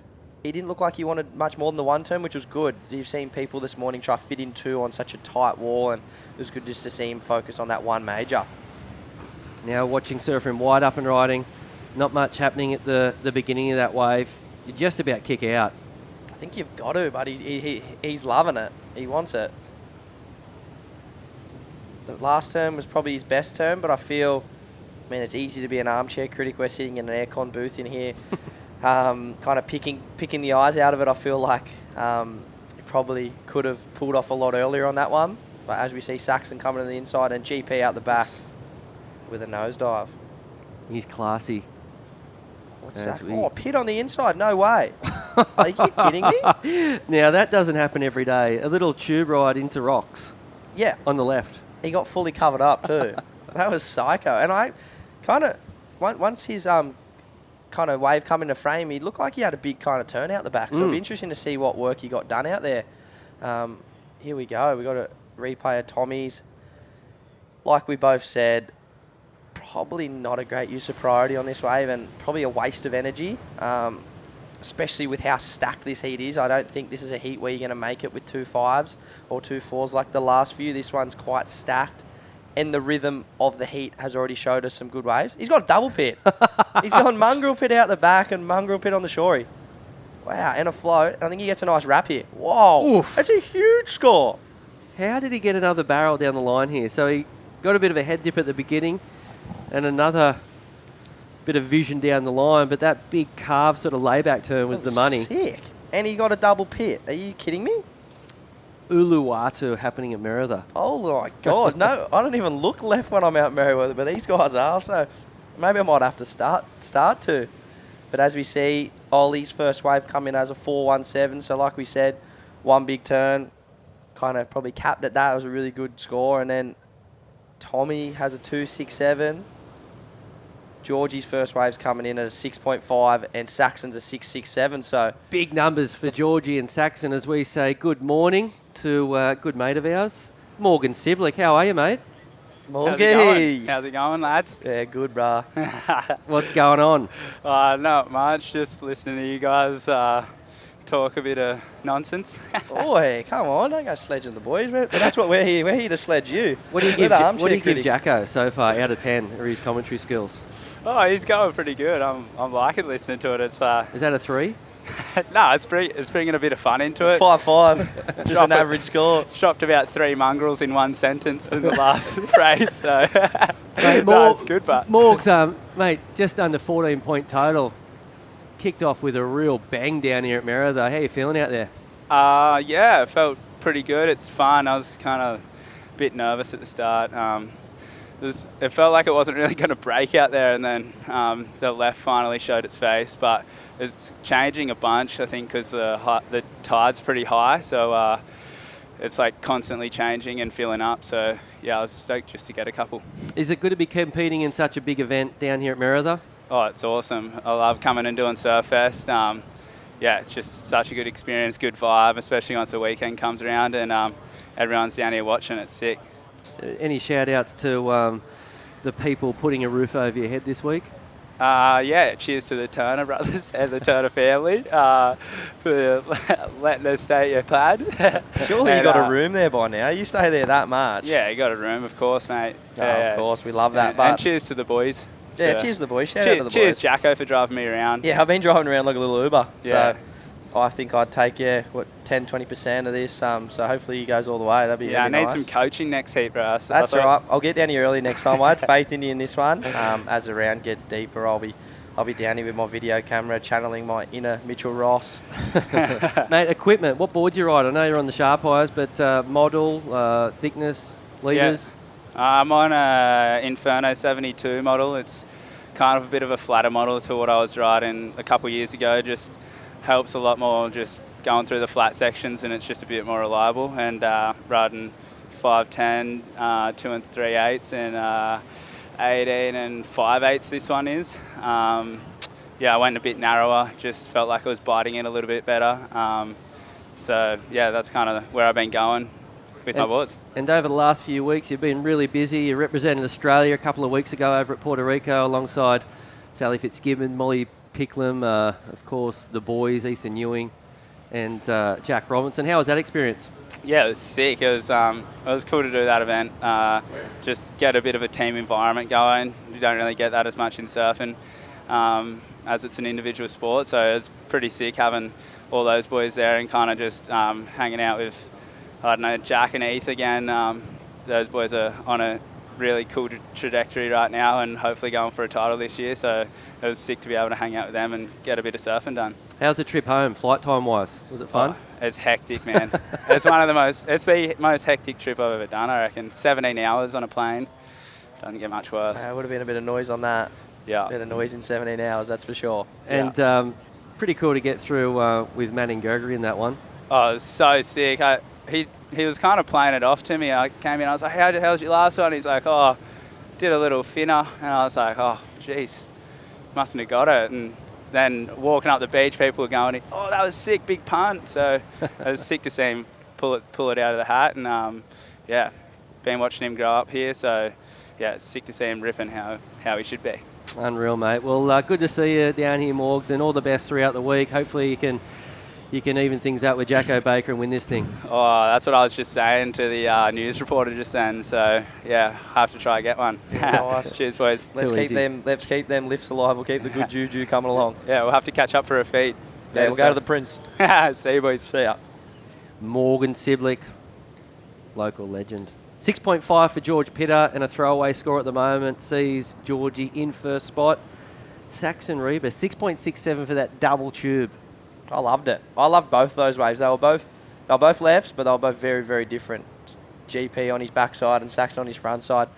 S11: like he wanted much more than the one turn, which was good. You've seen people this morning try to fit in 2 on such a tight wall, and it was good just to see him focus on that one major.
S1: Now watching Surfer in wide up and riding. Not much happening at the beginning of that wave. You just about kick out.
S11: I think you've got to, but he's loving it. He wants it. The last turn was probably his best turn, but I feel, man, it's easy to be an armchair critic. We're sitting in an aircon booth in here, kind of picking the eyes out of it. I feel like he probably could have pulled off a lot earlier on that one. But as we see Saxon coming to the inside and GP out the back with a nosedive.
S1: He's classy.
S11: What's that? Oh, pit on the inside. No way. Are you kidding me?
S1: Now, that doesn't happen every day. A little tube ride into rocks.
S11: Yeah.
S1: On the left.
S11: He got fully covered up too. That was psycho. And I kind of, once his kind of wave come into frame, he looked like he had a big kind of turn out the back. So it'll be interesting to see what work he got done out there. Here we go. We got a replay of Tommy's. Like we both said, probably not a great use of priority on this wave and probably a waste of energy, especially with how stacked this heat is. I don't think this is a heat where you're going to make it with 2 5s or 2 4s like the last few. This one's quite stacked, and the rhythm of the heat has already showed us some good waves. He's got a double pit. He's gone mongrel pit out the back and mongrel pit on the shorey. Wow, and a float. I think he gets a nice wrap here. Whoa, oof. That's a huge score.
S1: How did he get another barrel down the line here? So he got a bit of a head dip at the beginning, and another bit of vision down the line, but that big carve sort of layback turn was the money.
S11: Sick. And he got a double pit. Are you kidding me?
S1: Uluwatu happening at Merida.
S11: Oh my God. No, I don't even look left when I'm out Merriweather, but these guys are, so maybe I might have to start to. But as we see, Ollie's first wave come in as a 4.17, so like we said, one big turn, kind of probably capped at that. It was a really good score, and then Tommy has a 2.67. Georgie's first wave's coming in at a 6.5 and Saxon's a 6.67. So
S1: big numbers for Georgie and Saxon as we say good morning to a good mate of ours, Morgan Siblick. How are you, mate?
S11: Morgan.
S14: How's it going, lads?
S11: Yeah, good, brah.
S1: What's going on?
S14: Not much. Just listening to you guys talk a bit of nonsense.
S11: Boy, come on. Don't go sledging the boys. But that's what we're here. We're here to sledge you.
S1: What do you give Jacko so far out of 10 or his commentary skills?
S14: Oh, he's going pretty good. I'm liking listening to it. It's
S1: Is that a 3?
S14: No, it's bringing a bit of fun into it.
S11: 5.5. Just an average score.
S14: Shopped about 3 mongrels in one sentence in the last phrase. So
S1: mate,
S14: no, it's good, but
S1: Morgs, mate, just under 14-point total. Kicked off with a real bang down here at Merida. How are you feeling out there?
S14: Yeah, it felt pretty good. It's fun. I was kind of a bit nervous at the start. It felt like it wasn't really going to break out there, and then the left finally showed its face. But it's changing a bunch, I think, because the tide's pretty high. So it's like constantly changing and filling up. So yeah, I was stoked just to get a couple.
S1: Is it good to be competing in such a big event down here at Merida?
S14: Oh, it's awesome. I love coming and doing Surfest. Yeah, it's just such a good experience, good vibe, especially once the weekend comes around and everyone's down here watching. It's sick.
S1: Any shout-outs to the people putting a roof over your head this week?
S14: Yeah, cheers to the Turner brothers and the Turner family for letting us stay at your pad.
S11: Surely you got a room there by now. You stay there that much.
S14: Yeah, you got a room, of course, mate.
S11: Of course, we love that.
S14: And cheers to the boys.
S11: Yeah, cheers to the boys. Shout out to the boys.
S14: Cheers, Jacko, for driving me around.
S11: Yeah, I've been driving around like a little Uber.
S14: Yeah.
S11: So I think I'd take, 10-20% of this. So hopefully you goes all the way. That'd be
S14: I need
S11: nice.
S14: some coaching next heat, bro. So
S11: that's all right. I'll get down here early next time. I had faith in you in this one. As the round get deeper, I'll be down here with my video camera, channeling my inner Mitchell Ross.
S1: Mate, equipment. What boards you ride? I know you're on the sharp eyes, but model, thickness, litres.
S14: Yeah. I'm on a Inferno 72 model. It's kind of a bit of a flatter model to what I was riding a couple of years ago. Just helps a lot more just going through the flat sections, and it's just a bit more reliable. And riding 510, 2 3/8, and 18 and 5/8 this one is. Yeah, I went a bit narrower, just felt like I was biting it a little bit better. So, yeah, that's kind of where I've been going with my boards.
S1: And over the last few weeks, you've been really busy. You represented Australia a couple of weeks ago over at Puerto Rico alongside Sally Fitzgibbon, Molly Picklum, of course, the boys, Ethan Ewing and Jack Robinson. How was that experience?
S14: Yeah, it was sick. It was cool to do that event. Just get a bit of a team environment going. You don't really get that as much in surfing as it's an individual sport. So it's pretty sick having all those boys there and kind of just hanging out with, I don't know, Jack and Eth again. Those boys are on a really cool trajectory right now and hopefully going for a title this year. So it was sick to be able to hang out with them and get a bit of surfing done.
S1: How's the trip home, flight time wise? Was it fun?
S14: Oh, it's hectic, man. It's the most hectic trip I've ever done, I reckon. 17 hours on a plane. Doesn't get much worse.
S11: Would have been a bit of noise on that.
S14: Yeah.
S11: A bit of noise in 17 hours, that's for sure.
S1: And pretty cool to get through with Manning Gregory in that one.
S14: Oh, it was so sick. He was kind of playing it off to me. I came in, I was like, how was your last one? He's like, oh, did a little finner. And I was like, oh, jeez, mustn't have got it. And then walking up the beach, people were going, oh, that was sick, big punt. So it was sick to see him pull it out of the hat. And, yeah, been watching him grow up here. So, yeah, it's sick to see him ripping how he should be.
S1: Unreal, mate. Well, good to see you down here, Morgs, and all the best throughout the week. Hopefully you can even things out with Jacko Baker and win this thing.
S14: Oh, that's what I was just saying to the news reporter just then. So, yeah, I have to try and get one.
S11: Nice.
S14: Cheers, boys.
S11: Let's keep them lifts alive. We'll keep the good juju coming along.
S14: Yeah, we'll have to catch up for a feed.
S11: Yeah, we'll go to the Prince.
S14: See you, boys.
S11: See ya.
S1: Morgan Siblick, local legend. 6.5 for George Pitter and a throwaway score at the moment. Sees Georgie in first spot. Saxon Reba, 6.67 for that double tube.
S11: I loved it. I loved both those waves. They were both lefts, but they were both very, very different. GP on his backside and Saxon on his front side.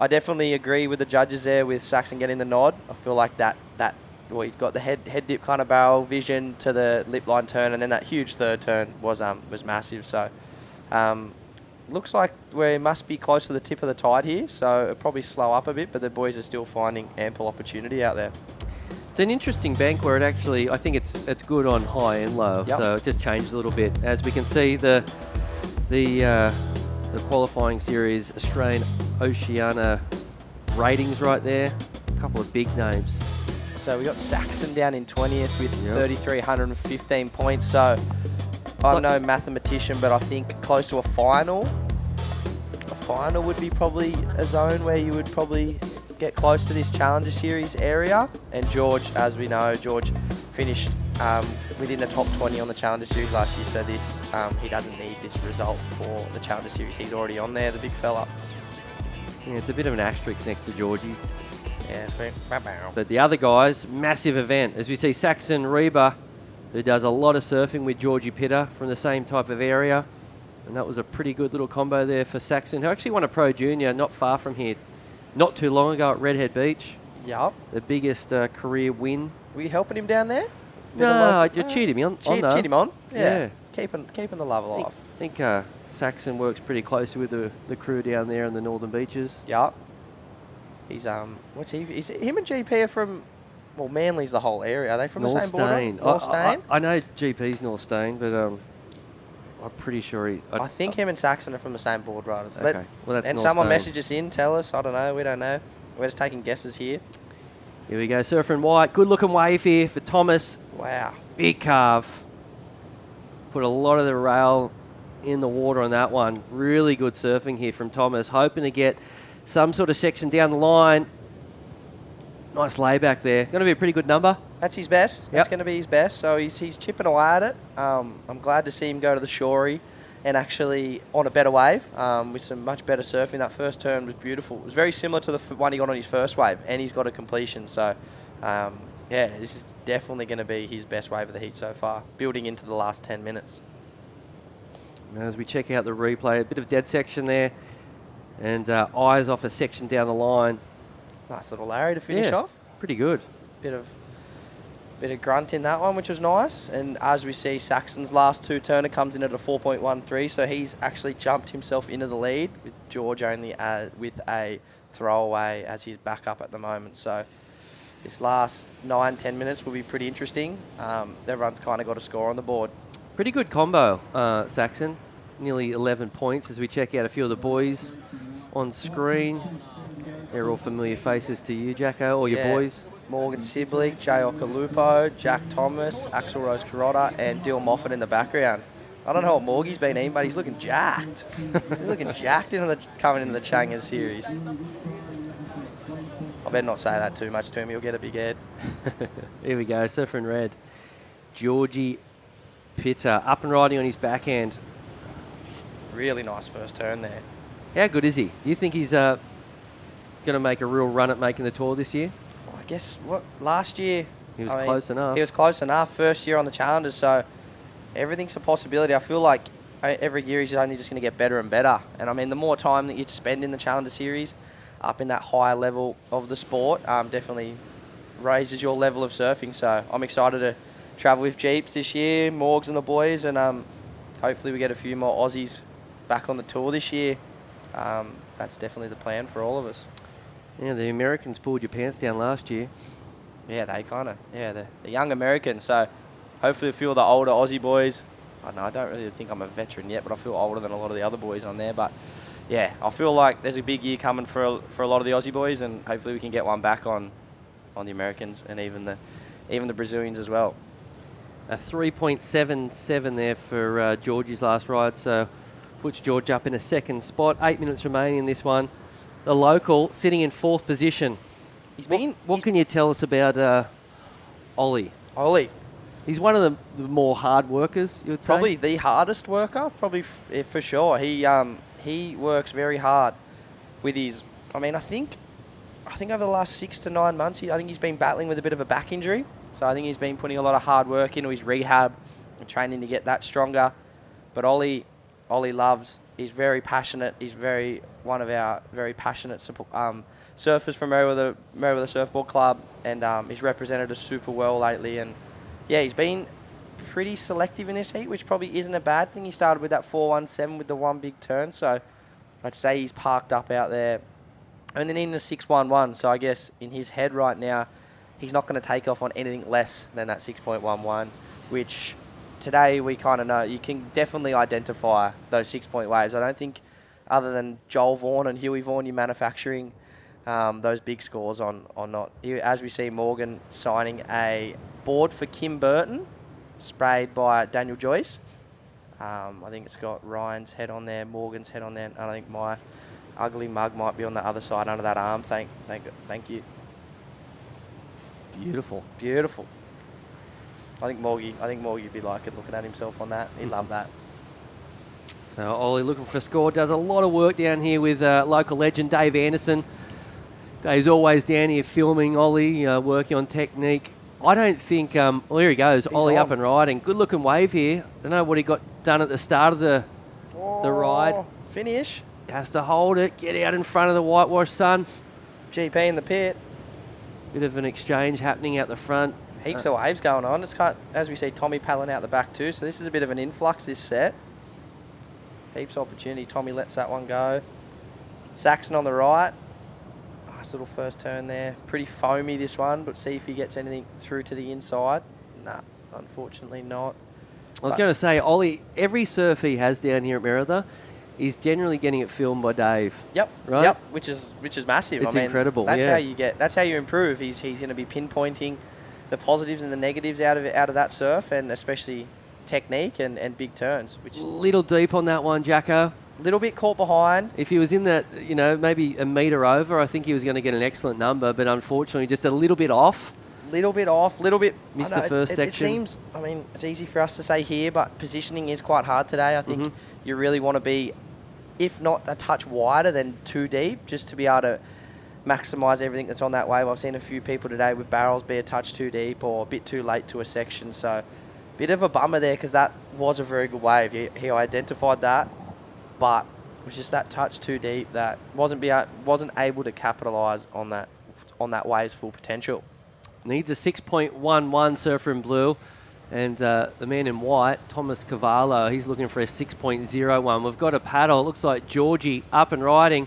S11: I definitely agree with the judges there with Saxon getting the nod. I feel like he got the head dip kind of barrel vision to the lip line turn, and then that huge third turn was massive. So looks like we must be close to the tip of the tide here, so it'll probably slow up a bit, but the boys are still finding ample opportunity out there.
S1: It's an interesting bank where it actually, I think it's good on high and low, so it just changed a little bit. As we can see, the qualifying series Australian Oceania ratings right there, a couple of big names.
S11: So we got Saxon down in 20th with 3,315 points, so I'm no mathematician, but I think close to a final. A final would be probably a zone where you would probably get close to this Challenger Series area. And George, as we know, finished within the top 20 on the Challenger Series last year, so this he doesn't need this result for the Challenger Series. He's already on there, the big fella.
S1: Yeah, it's a bit of an asterisk next to Georgie.
S11: Yeah.
S1: But the other guys, massive event. As we see Saxon Reba, who does a lot of surfing with Georgie Pitter from the same type of area. And that was a pretty good little combo there for Saxon, who actually won a Pro Junior not far from here, not too long ago at Redhead Beach.
S11: Yup.
S1: The biggest career win.
S11: Were you helping him down there?
S1: No, I cheered him on.
S11: Cheered him on? Yeah. Keeping the love alive.
S1: I think Saxon works pretty closely with the crew down there in the Northern Beaches.
S11: Yup. He's, what's he? Him and GP are from... Well, Manly's the whole area. Are they from the same border? North Stain?
S1: I know GP's North Stain, but I'm pretty sure
S11: I think him and Saxon are from the same board riders.
S1: Okay. Well, that's
S11: and
S1: North
S11: someone
S1: Stain.
S11: message us in, tell us. I don't know. We don't know. We're just taking guesses here.
S1: Here we go. Surfer and White. Good looking wave here for Thomas.
S11: Wow.
S1: Big carve. Put a lot of the rail in the water on that one. Really good surfing here from Thomas. Hoping to get some sort of section down the line. Nice layback there. Going to be a pretty good number.
S11: That's his best. That's going to be his best. So he's chipping away at it. I'm glad to see him go to the shorey and actually on a better wave with some much better surfing. That first turn was beautiful. It was very similar to the one he got on his first wave, and he's got a completion. So, yeah, this is definitely going to be his best wave of the heat so far, building into the last 10 minutes.
S1: Now as we check out the replay, a bit of dead section there, and eyes off a section down the line.
S11: Nice little Larry to finish off.
S1: Pretty good.
S11: Bit of grunt in that one, which was nice. And as we see, Saxon's last two turner comes in at a 4.13, so he's actually jumped himself into the lead with George only with a throwaway as his backup at the moment. So this last 9-10 minutes will be pretty interesting. Everyone's kind of got a score on the board.
S1: Pretty good combo, Saxon. Nearly 11 points as we check out a few of the boys on screen. They're all familiar faces to you, Jacko, or your boys.
S11: Morgan Sibley, Jay Okalupo, Jack Thomas, Axel Rose Carrotta, and Dill Moffat in the background. I don't know what Morgie's been eating, but he's looking jacked. He's looking jacked coming into the Chang'an series. I better not say that too much to him. He'll get a big head.
S1: Here we go, surfer in red. Georgie Pitta, up and riding on his backhand.
S11: Really nice first turn there.
S1: How good is he? Do you think he's going to make a real run at making the tour this year?
S11: I guess last year
S1: he was close enough.
S11: He was close enough. First year on the Challengers, so everything's a possibility. I feel like every year he's only just going to get better and better. And I mean, the more time that you spend in the Challenger Series, up in that higher level of the sport, definitely raises your level of surfing. So I'm excited to travel with Jeeps this year, Morgs and the boys, and hopefully we get a few more Aussies back on the tour this year. That's definitely the plan for all of us.
S1: Yeah, the Americans pulled your pants down last year.
S11: Yeah, they kind of, the young Americans. So hopefully a few of the older Aussie boys. I don't know, I don't really think I'm a veteran yet, but I feel older than a lot of the other boys on there. But yeah, I feel like there's a big year coming for a lot of the Aussie boys, and hopefully we can get one back on the Americans and even the Brazilians as well.
S1: A 3.77 there for Georgie's last ride, so puts George up in a second spot. 8 minutes remaining in this one. The local sitting in fourth position. What can you tell us about Ollie?
S11: Ollie.
S1: He's one of the more hard workers, you would say?
S11: Probably the hardest worker, probably for sure. He works very hard with his... I mean, I think over the last 6 to 9 months, I think he's been battling with a bit of a back injury. So I think he's been putting a lot of hard work into his rehab and training to get that stronger. But Ollie loves... He's very passionate. He's one of our very passionate surfers from Merriweather Surfboard Club, and he's represented us super well lately. And yeah, he's been pretty selective in this heat, which probably isn't a bad thing. He started with that 417 with the one big turn, so I'd say he's parked up out there. And then in the 611, so I guess in his head right now, he's not going to take off on anything less than that 6.11, which today we kind of know. You can definitely identify those 6-point waves. I don't think, other than Joel Vaughan and Huey Vaughan, you're manufacturing those big scores on not. As we see Morgan signing a board for Kim Burton, sprayed by Daniel Joyce. I think it's got Ryan's head on there, Morgan's head on there, and I think my ugly mug might be on the other side under that arm. Thank you.
S1: Beautiful.
S11: Beautiful. I think Morgie would be liking looking at himself on that. He'd love that.
S1: So Ollie looking for a score. Does a lot of work down here with local legend Dave Anderson. Dave's always down here filming Ollie, working on technique. I don't think... well, here he goes.
S11: He's
S1: Ollie
S11: on.
S1: up and riding. Good looking wave here. Don't know what he got done at the start of the ride.
S11: Finish.
S1: Has to hold it. Get out in front of the whitewash sun.
S11: GP in the pit.
S1: Bit of an exchange happening out the front.
S11: Heaps of waves going on. It's as we see, Tommy paddling out the back too. So this is a bit of an influx this set. Heaps of opportunity. Tommy lets that one go. Saxon on the right. Nice little first turn there. Pretty foamy this one, but see if he gets anything through to the inside. Nah, unfortunately not.
S1: I was going to say, Ollie, every surf he has down here at Merida, he's generally getting it filmed by Dave.
S11: Yep.
S1: Right?
S11: Yep. Which is massive.
S1: It's incredible.
S11: That's
S1: yeah.
S11: That's how you improve. He's going to be pinpointing the positives and the negatives out of that surf, and especially technique and big turns. Which
S1: little deep on that one, Jacko.
S11: Little bit caught behind.
S1: If he was in that, maybe a metre over, I think he was going to get an excellent number, but unfortunately just a little bit off.
S11: Little bit.
S1: Missed the first section.
S11: It seems, it's easy for us to say here, but positioning is quite hard today. I think you really want to be, if not a touch wider than too deep, just to be able to maximise everything that's on that wave. I've seen a few people today with barrels be a touch too deep or a bit too late to a section, so bit of a bummer there because that was a very good wave. He identified that, but it was just that touch too deep that wasn't able to capitalise on that wave's full potential.
S1: Needs a 6.11 surfer in blue, and the man in white, Thomas Cavallo, he's looking for a 6.01. We've got a paddle. It looks like Georgie up and riding.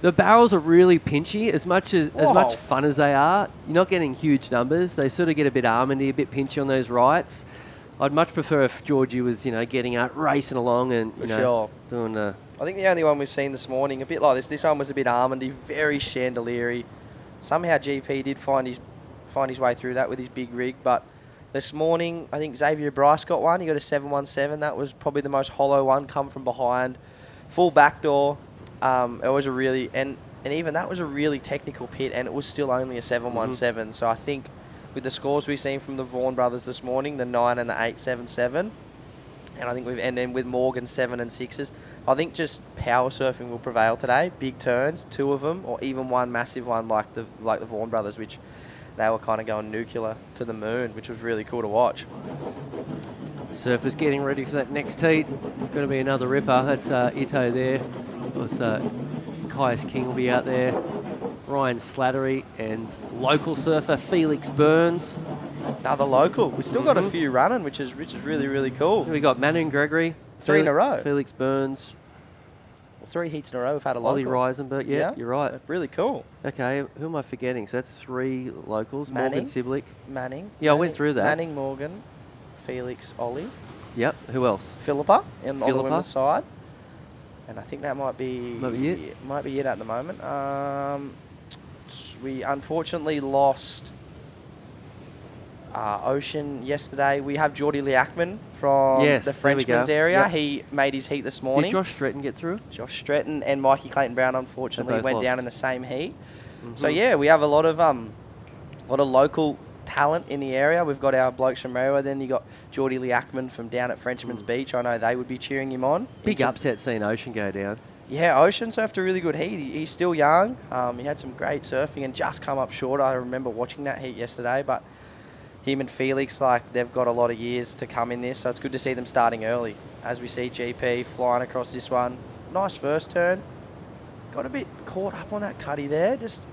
S1: The barrels are really pinchy. As much
S11: Whoa.
S1: fun as they are, you're not getting huge numbers. They sort of get a bit almondy, a bit pinchy on those rights. I'd much prefer if Georgie was, getting out, racing along and, doing
S11: I think the only one we've seen this morning, a bit like this one was a bit almondy, very chandelier-y. Somehow GP did find his way through that with his big rig, but this morning, I think Xavier Bryce got one. He got a 717. That was probably the most hollow one, come from behind. Full backdoor. It was a really, and even that was a really technical pit, and it was still only a 717. So I think with the scores we've seen from the Vaughan brothers this morning, the 9 and the 877, and I think and then with Morgan 7 and 6s, I think just power surfing will prevail today. Big turns, 2 of them, or even one massive one like the Vaughan brothers, which they were kind of going nuclear to the moon, which was really cool to watch.
S1: Surfers getting ready for that next heat. It's going to be another ripper. That's Ito there. Caius King will be out there. Ryan Slattery and local surfer Felix Burns.
S11: Another local. We've still got a few running, which is really, really cool.
S1: We got Manu Gregory.
S11: 3 in a row.
S1: Felix Burns.
S11: 3 heats in a row we've had a local.
S1: Ollie Reisenberg, yeah, you're right.
S11: Really cool.
S1: Okay, who am I forgetting? So that's 3 locals.
S11: Manning.
S1: Morgan Siblick.
S11: Manning.
S1: Yeah, I went through that.
S11: Manning, Morgan, Felix, Ollie.
S1: Yep, who else?
S11: Philippa on the women's side. And I think that might be it. Might be it at the moment. We unfortunately lost Ocean yesterday. We have Geordie Liachman from the Frenchman's area. Yep. He made his heat this morning.
S1: Did Josh Stretton get through?
S11: Josh Stretton and Mikey Clayton-Brown unfortunately went down in the same heat. So yeah, we have a lot of local talent in the area. We've got our blokes from Merriwa. Then you got Geordie Liachman from down at Frenchman's Beach. I know they would be cheering him on.
S1: Big upset seeing Ocean go down.
S11: Yeah, Ocean surfed a really good heat. He's still young. He had some great surfing and just come up short. I remember watching that heat yesterday, but him and Felix, they've got a lot of years to come in this, so it's good to see them starting early. As we see GP flying across this one. Nice first turn. Got a bit caught up on that cutty there. Just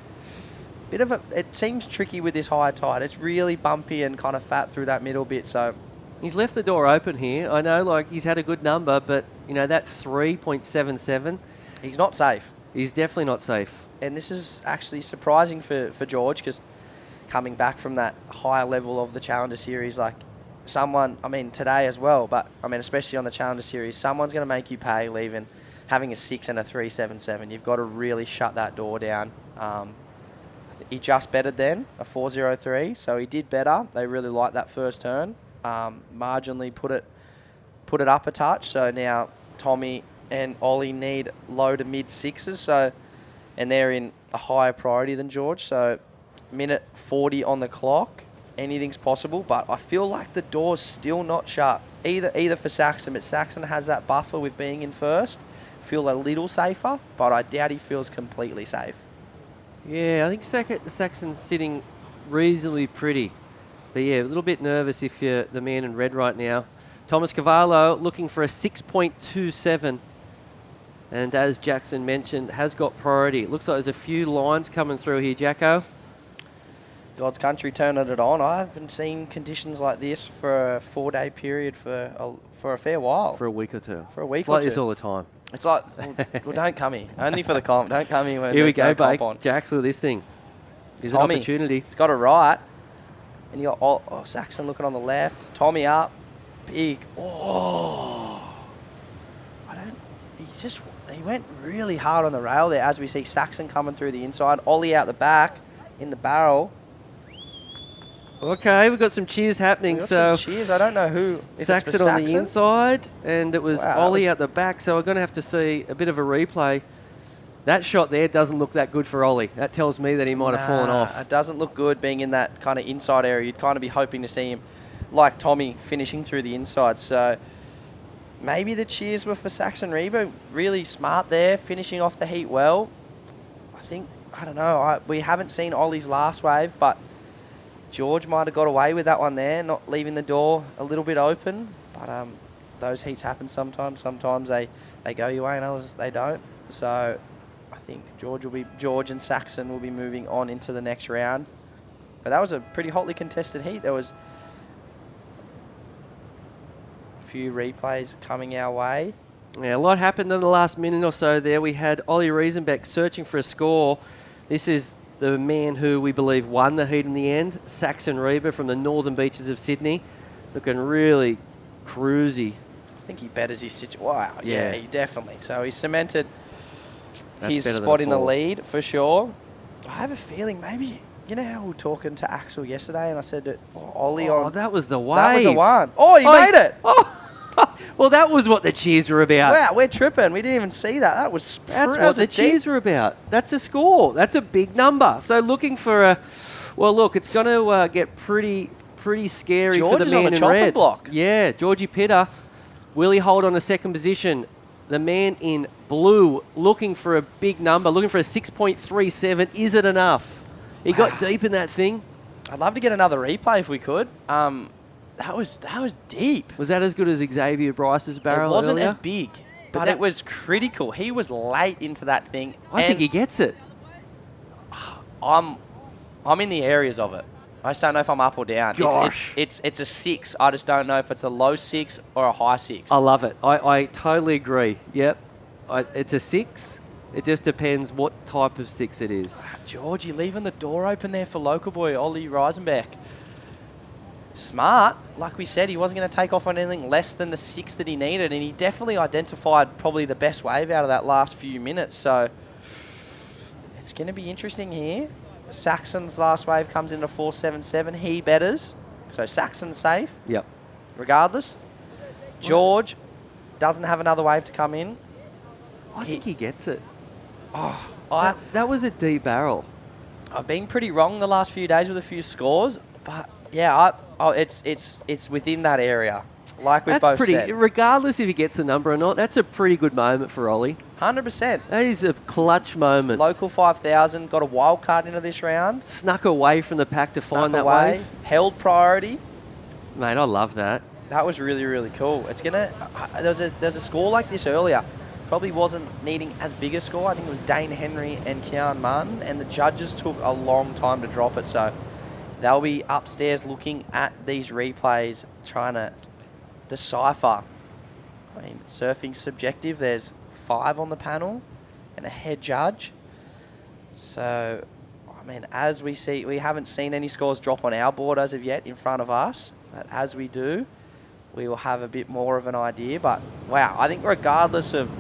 S11: a bit of it seems tricky with this high tide. It's really bumpy and kind of fat through that middle bit, so
S1: he's left the door open here. I know, he's had a good number, but, that 3.77...
S11: He's not safe.
S1: He's definitely not safe.
S11: And this is actually surprising for George, because coming back from that higher level of the Challenger Series, today as well, but, especially on the Challenger Series, someone's going to make you pay leaving, having a 6 and a 3.77. You've got to really shut that door down. He just bettered then, a 4.03, so he did better. They really liked that first turn. Marginally put it up a touch, so now Tommy and Ollie need low to mid 6s, and they're in a higher priority than George, so minute 40 on the clock, anything's possible, but I feel like the door's still not shut, either for Saxon, but Saxon has that buffer with being in first, feel a little safer, but I doubt he feels completely safe.
S1: Yeah, I think Saxon's sitting reasonably pretty. But yeah, a little bit nervous if you're the man in red right now. Thomas Cavallo looking for a 6.27. And as Jackson mentioned, has got priority. It looks like there's a few lines coming through here, Jacko.
S11: God's country turning it on. I haven't seen conditions like this for a 4-day period for a fair while.
S1: For a week or two.
S11: For a week
S1: it's
S11: or
S1: like
S11: two.
S1: this all the time.
S11: It's like, well, don't come here. Only for the comp. Don't come here when
S1: here we
S11: there's
S1: go,
S11: no
S1: Blake.
S11: comp on.
S1: Jax, look at this thing. Here's
S11: Tommy,
S1: an opportunity.
S11: He's got it right. And you got Saxon looking on the left. Tommy up. Big. He went really hard on the rail there, as we see Saxon coming through the inside. Ollie out the back in the barrel.
S1: Okay, we've got some cheers happening.
S11: Some cheers. I don't know who.
S1: Saxon on the inside, and it was Ollie out the back. So we're going to have to see a bit of a replay. That shot there doesn't look that good for Ollie. That tells me that he might have fallen off.
S11: It doesn't look good being in that kind of inside area. You'd kind of be hoping to see him, like Tommy, finishing through the inside. So maybe the cheers were for Saxon Reba. Really smart there, finishing off the heat well. I don't know. We haven't seen Ollie's last wave, but George might have got away with that one there, not leaving the door a little bit open. But those heats happen sometimes. Sometimes they go your way and others they don't. So I think George and Saxon will be moving on into the next round. But that was a pretty hotly contested heat. There was a few replays coming our way.
S1: Yeah, a lot happened in the last minute or so there. We had Ollie Riesenbeck searching for a score. This is the man who we believe won the heat in the end, Saxon Reba from the northern beaches of Sydney. Looking really cruisy.
S11: I think he betters his situation. Wow,
S1: Yeah.
S11: he definitely. So he cemented
S1: That's
S11: his
S1: better than
S11: spot
S1: a
S11: in the
S1: 4.
S11: lead for sure. I have a feeling maybe, you know how we were talking to Axel yesterday and I said that Ollie on...
S1: that was the wave.
S11: That was the one. Oh, he made it.
S1: Well, that was what the cheers were about.
S11: Wow, we're tripping. We didn't even see that. That was...
S1: That's what the cheers were about. That's a score. That's a big number. So looking for a... Well, look, it's going to get pretty scary
S11: George
S1: for the
S11: is on
S1: man
S11: the
S1: in
S11: chopping
S1: red.
S11: block.
S1: Yeah, Georgie Pitter. Will he hold on to second position? The man in blue looking for a big number, looking for a 6.37. Is it enough? He got deep in that thing.
S11: I'd love to get another replay if we could. That was deep.
S1: Was that as good as Xavier Bryce's barrel
S11: It wasn't
S1: earlier?
S11: as big, but it was critical. He was late into that thing.
S1: I think he gets it.
S11: I'm in the areas of it. I just don't know if I'm up or down.
S1: Gosh.
S11: It's a 6. I just don't know if it's a low 6 or a high 6.
S1: I love it. I totally agree. Yep. It's a 6. It just depends what type of 6 it is.
S11: Georgie leaving the door open there for local boy Ollie Reisenbeck. Smart. Like we said, he wasn't going to take off on anything less than the 6 that he needed, and he definitely identified probably the best wave out of that last few minutes. So it's going to be interesting here. Saxon's last wave comes into 4.77. He betters. So Saxon's safe.
S1: Yep.
S11: Regardless. George doesn't have another wave to come in.
S1: I think he gets it.
S11: Oh,
S1: that was a deep barrel.
S11: I've been pretty wrong the last few days with a few scores, but yeah, it's within that area. Like we've both said.
S1: Regardless if he gets the number or not, that's a pretty good moment for Ollie.
S11: 100%.
S1: That is a clutch moment.
S11: Local 5,000, got a wild card into this round.
S1: Snuck away from the pack to find that
S11: away,
S1: wave.
S11: held priority.
S1: Mate, I love that.
S11: That was really, really cool. It's gonna. There's a score like this earlier. Probably wasn't needing as big a score. I think it was Dane Henry and Kean Martin, and the judges took a long time to drop it. So they'll be upstairs looking at these replays, trying to decipher. I mean, surfing's subjective. There's 5 on the panel and a head judge. So, I mean, as we see, we haven't seen any scores drop on our board as of yet in front of us. But as we do, we will have a bit more of an idea. But, wow, I think regardless of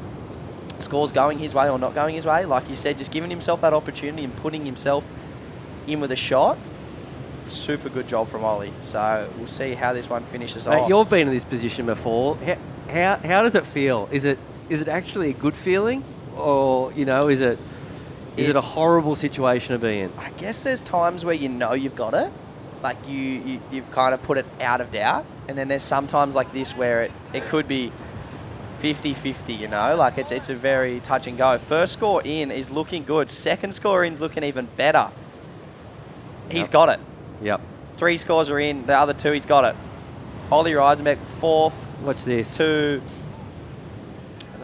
S11: scores going his way or not going his way, like you said, just giving himself that opportunity and putting himself in with a shot, super good job from Ollie. So we'll see how this one finishes off.
S1: You've been in this position before. How does it feel? Is it actually a good feeling, or is it a horrible situation to be in?
S11: I guess there's times where you know you've got it, like you've kind of put it out of doubt, and then there's sometimes like this where it could be 50-50, like it's a very touch and go. First score in is looking good. Second score in is looking even better. He's got it.
S1: Yep.
S11: 3 scores are in. The other 2, he's got it. Ollie Reisenbeck, 4th.
S1: Watch this.
S11: 2.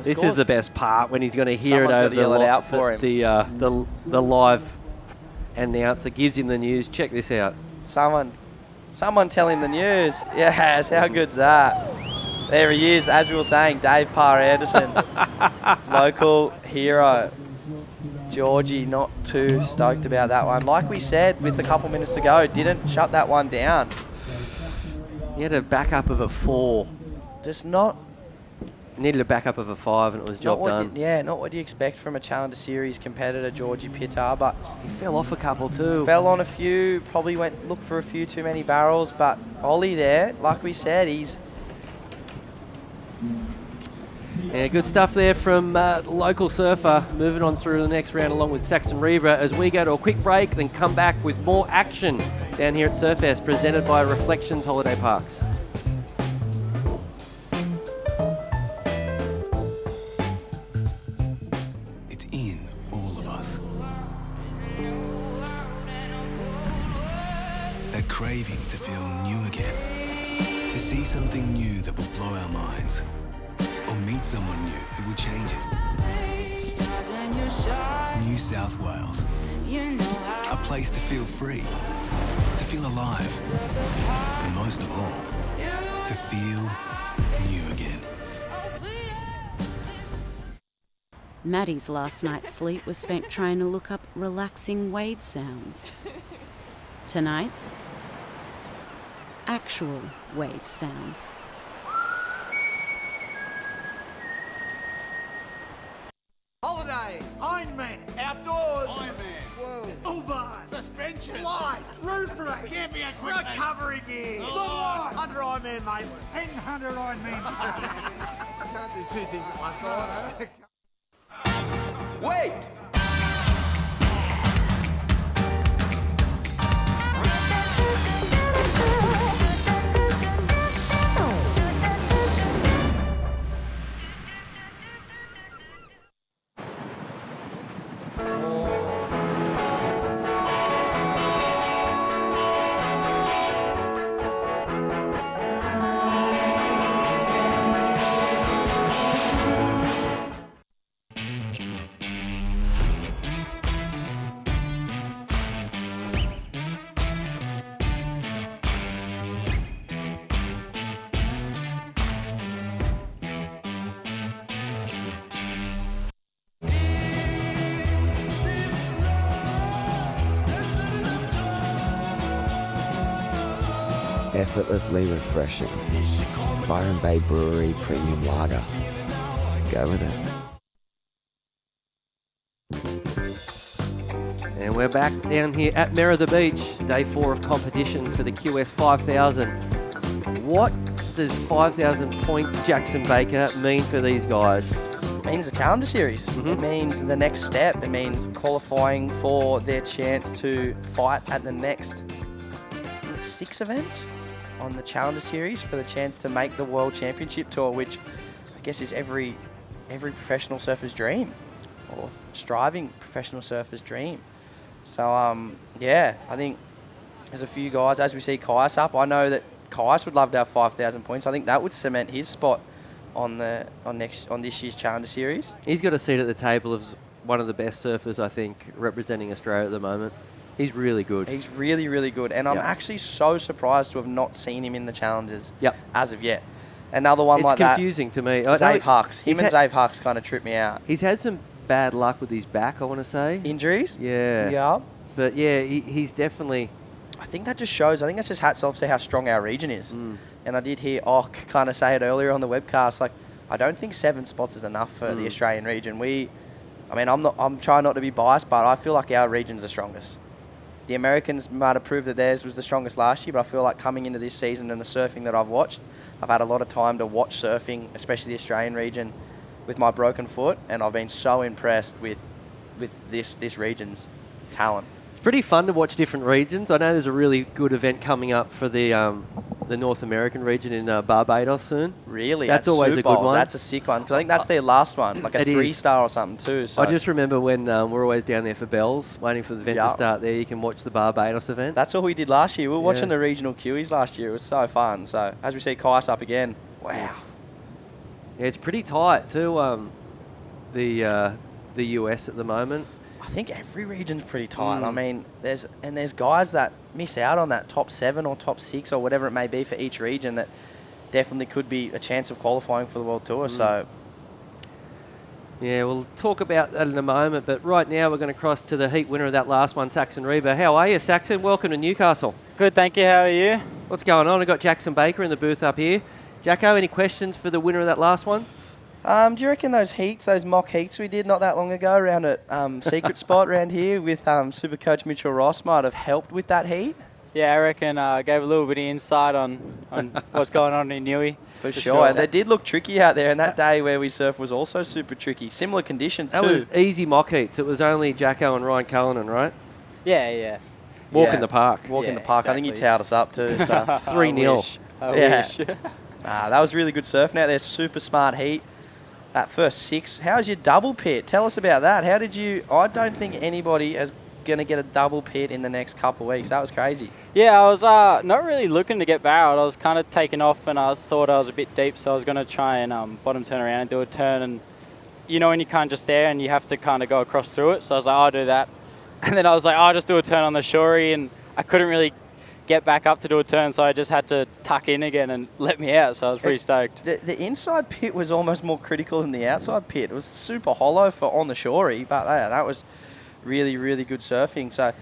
S1: This is the best part, when he's going to hear
S11: Someone's
S1: it
S11: got
S1: over
S11: to yell it out for him.
S1: the live announcer gives him the news. Check this out.
S11: Someone tell him the news. Yes, how good's that? There he is, as we were saying, Dave Parr-Anderson, local hero. Georgie not too stoked about that one. Like we said, with a couple minutes to go, didn't shut that one down.
S1: He had a backup of a 4.
S11: Just not...
S1: Needed a backup of a 5 and it was job done.
S11: Not what you expect from a Challenger Series competitor, Georgie Pitter, but...
S1: He fell off a couple too.
S11: Fell on a few, probably looked for a few too many barrels, but Ollie there, like we said, he's...
S1: Yeah, good stuff there from local surfer. Moving on through the next round along with Saxon Reba as we go to a quick break, then come back with more action down here at Surfest, presented by Reflections Holiday Parks.
S5: It's in all of us. That craving to feel new again. To see something new that will blow our minds. Or meet someone new who will change it. New South Wales. A place to feel free, to feel alive, and most of all, to feel new again.
S6: Maddie's last night's sleep was spent trying to look up relaxing wave sounds. Tonight's actual wave sounds.
S4: Holidays, Ironman, outdoors, Ironman, whoa, Uber, suspension, lights, roof rack, camping equipment, recovery gear, under Ironman Maitland, and 100 Ironman. I can't do two things at once. Wait!
S10: Effortlessly refreshing. Byron Bay Brewery Premium Lager. Go with it.
S1: And we're back down here at Merida Beach, day 4 of competition for the QS 5000. What does 5,000 points, Jackson Baker, mean for these guys?
S11: It means the Challenger Series. It means the next step. It means qualifying for their chance to fight at the next 6 events on the Challenger Series for the chance to make the World Championship Tour, which I guess is every professional surfer's dream, or striving professional surfer's dream. So, yeah, I think there's a few guys, as we see Kais up, I know that Kais would love to have 5,000 points. I think that would cement his spot on this year's Challenger Series.
S1: He's got a seat at the table as one of the best surfers, I think, representing Australia at the moment. He's really good.
S11: He's really, really good. And I'm actually so surprised to have not seen him in the Challenges as of yet. Another one like that.
S1: It's confusing to me.
S11: Zave Hux. Him and Zave Hux kind of tripped me out.
S1: He's had some bad luck with his back, I want to say.
S11: Injuries?
S1: Yeah.
S11: Yeah.
S1: But, yeah, he's definitely...
S11: I think that just shows, I think that's just hats off to how strong our region is. And I did hear Ock kind of say it earlier on the webcast, like, I don't think 7 spots is enough for the Australian region. I'm trying not to be biased, but I feel like our region's the strongest. The Americans might have proved that theirs was the strongest last year, but I feel like coming into this season and the surfing that I've watched, I've had a lot of time to watch surfing, especially the Australian region, with my broken foot, and I've been so impressed with this region's talent.
S1: It's pretty fun to watch different regions. I know there's a really good event coming up for the North American region in Barbados soon.
S11: Really?
S1: That's always a good one.
S11: That's a sick one, because I think that's their last one, like a 3-star or something too. So.
S1: I just remember when we're always down there for bells, waiting for the event to start there. You can watch the Barbados event.
S11: That's all we did last year. We were watching the regional Kiwis last year. It was so fun. So as we see Kais up again, wow.
S1: Yeah, it's pretty tight too, the US at the moment.
S11: I think every region's pretty tight. I mean, there's guys that miss out on that top 7 or top 6 or whatever it may be for each region that definitely could be a chance of qualifying for the World Tour. So,
S1: yeah, we'll talk about that in a moment. But right now, we're going to cross to the heat winner of that last one, Saxon Reba. How are you, Saxon? Welcome to Newcastle.
S13: Good, thank you. How are you?
S1: What's going on? I've got Jackson Baker in the booth up here. Jacko, any questions for the winner of that last one?
S11: Do you reckon those mock heats we did not that long ago around at Secret Spot around here with Super Coach Mitchell Ross might have helped with that heat?
S13: Yeah, I reckon gave a little bit of insight on what's going on in Newey.
S11: For sure. And they did look tricky out there, and that day where we surfed was also super tricky. Similar conditions
S1: too. That was easy mock heats. It was only Jacko and Ryan Cullinan, right?
S13: Yeah.
S1: Walk in the park.
S11: Walk in the park. Exactly. I think you towed us up too. So
S1: 3-0.
S13: I wish.
S11: That was really good surfing out there. Super smart heat. That first 6. How's your double pit? Tell us about that. How did you... I don't think anybody is going to get a double pit in the next couple of weeks. That was crazy.
S13: Yeah, I was not really looking to get barreled. I was kind of taking off and I thought I was a bit deep, so I was going to try and bottom turn around and do a turn. And you know when you can't just there and you have to kind of go across through it. So I was like, I'll do that. And then I was like, I'll just do a turn on the shorey, and I couldn't really get back up to do a turn, so I just had to tuck in again and let me out, so I was pretty stoked.
S11: The inside pit was almost more critical than the outside pit. It was super hollow for on the shorey, but that was really, really good surfing. So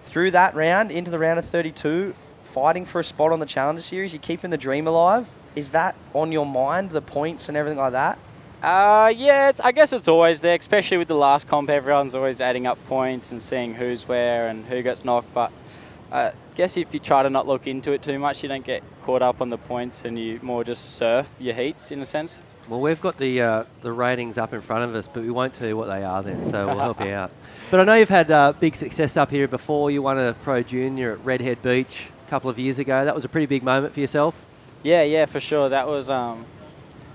S11: through that round, into the round of 32, fighting for a spot on the Challenger Series, you're keeping the dream alive. Is that on your mind, the points and everything like that?
S13: Yeah, I guess it's always there, especially with the last comp. Everyone's always adding up points and seeing who's where and who gets knocked. But I guess if you try to not look into it too much, you don't get caught up on the points and you more just surf your heats in a sense.
S1: Well, we've got the ratings up in front of us, but we won't tell you what they are then, so we'll help you out. But I know you've had big success up here before. You won a Pro Junior at Redhead Beach a couple of years ago. That was a pretty big moment for yourself.
S13: Yeah, for sure. That was,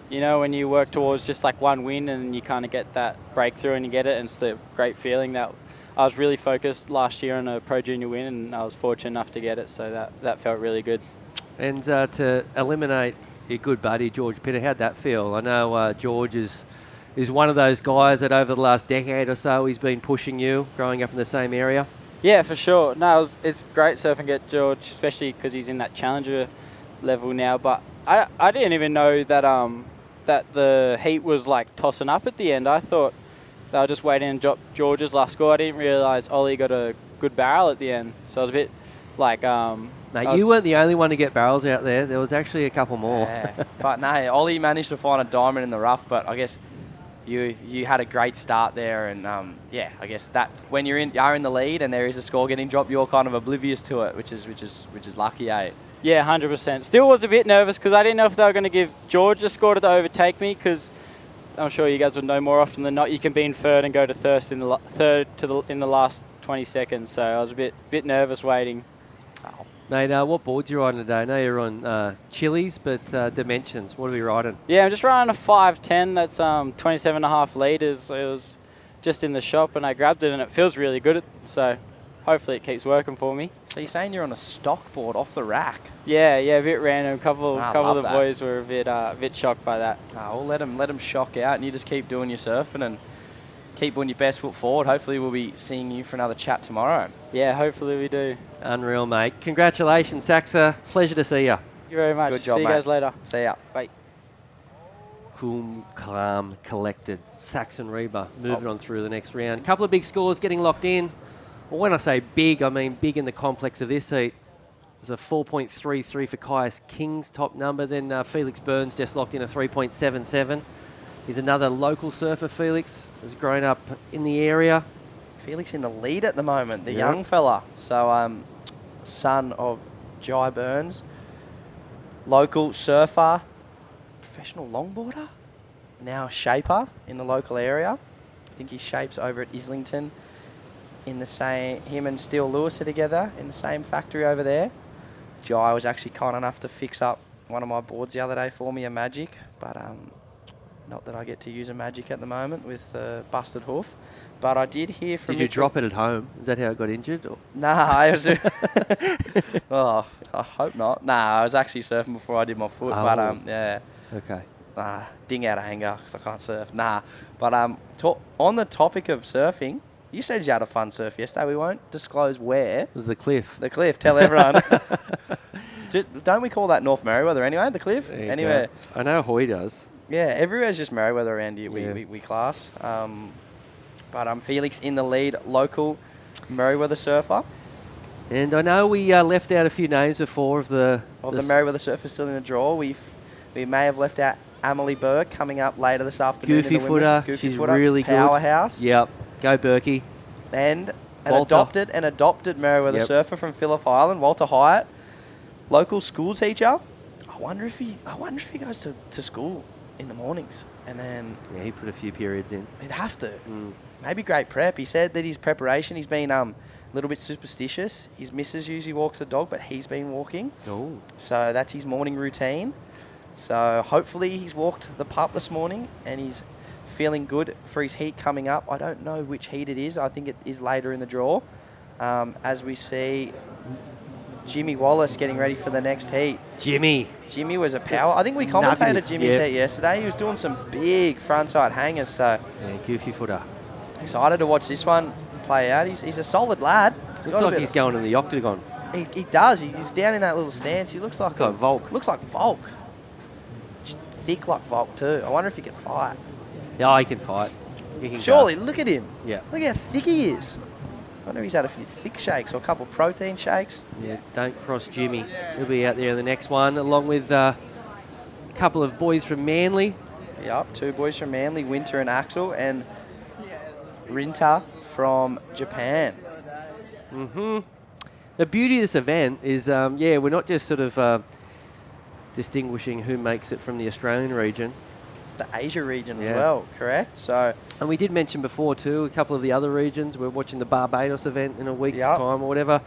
S13: you know, when you work towards just like one win and you kind of get that breakthrough and you get it, and it's a great feeling. That I was really focused last year on a Pro Junior win, and I was fortunate enough to get it, so that felt really good. And
S1: to eliminate your good buddy, George Pitter, how'd that feel? I know George is one of those guys that over the last decade or so he's been pushing you, growing up in the same area.
S13: Yeah, for sure. No, it's great surfing at George, especially because he's in that Challenger level now. But I didn't even know that that the heat was like tossing up at the end. I thought they were just waiting and drop George's last score. I didn't realise Ollie got a good barrel at the end, so I was a bit like...
S1: Mate, you weren't the only one to get barrels out there. There was actually a couple more.
S11: Yeah. But no, Ollie managed to find a diamond in the rough, but I guess you had a great start there, and yeah, I guess that when you're in the lead and there is a score getting dropped, you're kind of oblivious to it, which is lucky, eh?
S13: Yeah, 100%. Still was a bit nervous because I didn't know if they were going to give George a score to overtake me, because I'm sure you guys would know more often than not you can be in third and go to third in the last 20 seconds. So I was a bit nervous waiting.
S1: Oh. Mate, what boards you riding today? I know you're on Chili's, but Dimensions. What are we riding?
S13: Yeah, I'm just riding a 510. That's 27.5 litres. It was just in the shop and I grabbed it and it feels really good. So hopefully it keeps working for me.
S11: So you're saying you're on a stock board off the rack?
S13: Yeah, a bit random. A couple of the boys were a bit shocked by that.
S11: We'll let them shock out, and you just keep doing your surfing and keep putting your best foot forward. Hopefully we'll be seeing you for another chat tomorrow.
S13: Yeah, hopefully we do.
S1: Unreal, mate. Congratulations, Saxa. Pleasure to see you.
S13: Thank you very much.
S11: Good job,
S13: see you
S11: mate.
S13: guys later.
S11: See ya.
S13: Bye.
S1: Cool, calm, collected. Saxon Reba moving on through the next round. A couple of big scores getting locked in. Well, when I say big, I mean big in the complex of this heat. There's a 4.33 for Caius King's top number. Then Felix Burns just locked in a 3.77. He's another local surfer, Felix. Has grown up in the area.
S11: Felix in the lead at the moment, the young fella. So, son of Jai Burns, local surfer, professional longboarder, now a shaper in the local area. I think he shapes over at Islington. In the same, him and Steele Lewis are together in the same factory over there. Jai was actually kind enough to fix up one of my boards the other day for me, a Magic, but not that I get to use a Magic at the moment with busted hoof. But I did hear from...
S1: Did you drop it at home? Is that how it got injured? Or?
S11: Nah, I was... oh, I hope not. Nah, I was actually surfing before I did my foot, but yeah.
S1: Okay.
S11: Ding out of anger because I can't surf. Nah, but on the topic of surfing, you said you had a fun surf yesterday. We won't disclose where.
S1: It was the cliff.
S11: The cliff. Tell everyone. Don't we call that North Merriweather anyway, the cliff? Anywhere.
S1: I know Hoy does.
S11: Yeah, everywhere's just Merriweather around here. We class. But Felix in the lead, local Merriweather surfer.
S1: And I know we left out a few names before of the
S11: Merriweather surfers still in the draw. We may have left out Amelie Burke coming up later this afternoon.
S1: Goofy footer. She's really good.
S11: Powerhouse.
S1: Yep. Go Berkey.
S11: And an adopted Merriweather surfer from Phillip Island, Walter Hyatt, local school teacher. I wonder if he goes to school in the mornings. And then
S1: he put a few periods in.
S11: He'd have to. Maybe great prep. He said that his preparation, he's been a little bit superstitious. His missus usually walks the dog, but he's been walking.
S1: Oh.
S11: So that's his morning routine. So hopefully he's walked the pup this morning and he's feeling good for his heat coming up. I don't know which heat it is. I think it is later in the draw. As we see Jimmy Wallace getting ready for the next heat.
S1: Jimmy
S11: was a power. I think we commentated Jimmy's heat yesterday. He was doing some big frontside hangers. So
S1: goofy footer.
S11: Excited to watch this one play out. He's a solid lad.
S1: Looks like he's going in the octagon.
S11: He does. He's down in that little stance. He looks like
S1: Volk.
S11: Looks like Volk. Thick like Volk too. I wonder if he can fight.
S1: Yeah, he can fight. He can
S11: Surely,
S1: go.
S11: look at him.
S1: Yeah.
S11: Look how thick he is. I wonder if he's had a few thick shakes or a couple of protein shakes.
S1: Yeah, don't cross Jimmy. He'll be out there in the next one, along with a couple of boys from Manly.
S11: Yep, 2 boys from Manly, Winter and Axel, and Rinta from Japan.
S1: Mm-hmm. The beauty of this event is, we're not just sort of distinguishing who makes it from the Australian region.
S11: It's the Asia region as well, correct? So,
S1: and we did mention before too, a couple of the other regions. We're watching the Barbados event in a week's time or whatever.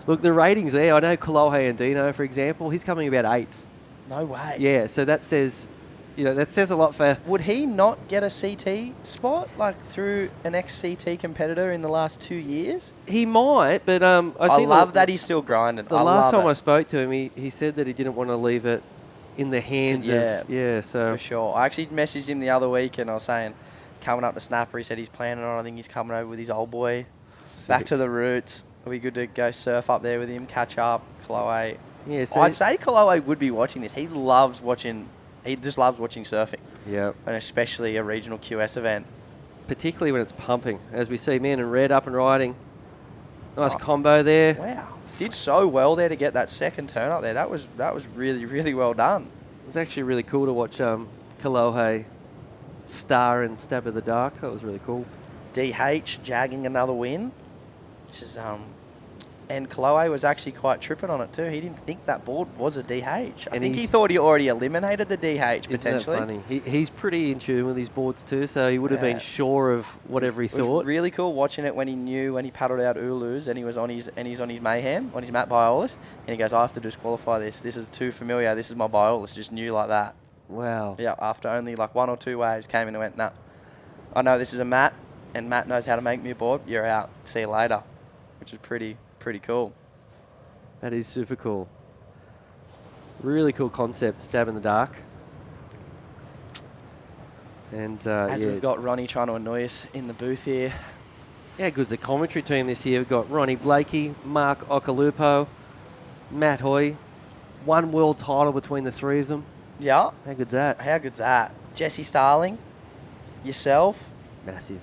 S1: Look, the ratings there, I know Kolohe and Dino, for example, he's coming about 8th.
S11: No way.
S1: Yeah, so that says, that says a lot for...
S11: Would he not get a CT spot, like through an ex-CT competitor in the last 2 years?
S1: He might, but I think
S11: love that he's still grinding.
S1: The last time I spoke to him, he said that he didn't want to leave it in the hands of... So...
S11: For sure. I actually messaged him the other week and I was saying, coming up to Snapper, he said he's planning on, I think he's coming over with his old boy. Back to the roots. It'll be good to go surf up there with him, catch up, Kolohe.
S1: Yeah, so
S11: I'd say Kolohe would be watching this. He just loves watching surfing.
S1: Yeah.
S11: And especially a regional QS event.
S1: Particularly when it's pumping. As we see, Man in Red up and riding. Nice combo there.
S11: Wow. Did so well there to get that second turn up there. That was really, really well done.
S1: It was actually really cool to watch Kolohe star and stab of the dark. That was really cool.
S11: DH jagging another win, which is and Kolohe was actually quite tripping on it too. He didn't think that board was a DH. I think he thought he already eliminated the DH potentially.
S1: Isn't that funny? He's pretty in tune with his boards too, so he would have been sure of whatever he thought.
S11: It was really cool watching it when he paddled out Ulus and he's on his Mayhem, on his Matt Biolis, and he goes, I have to disqualify this. This is too familiar. This is my Biolis. Just knew like that.
S1: Wow.
S11: Yeah, after only like 1 or 2 waves, came in and went, nah, I know this is a Matt, and Matt knows how to make me a board. You're out. See you later, which is pretty cool.
S1: That is super cool. Really cool concept, stab in the dark. And
S11: as we've got Ronnie trying to annoy us in the booth here.
S1: Yeah, good's the commentary team this year. We've got Ronnie Blakey, Mark Okalupo, Matt Hoy. 1 world title between the 3 of them.
S11: Yeah.
S1: How good's that?
S11: How good's that? Jesse Starling, yourself.
S1: Massive.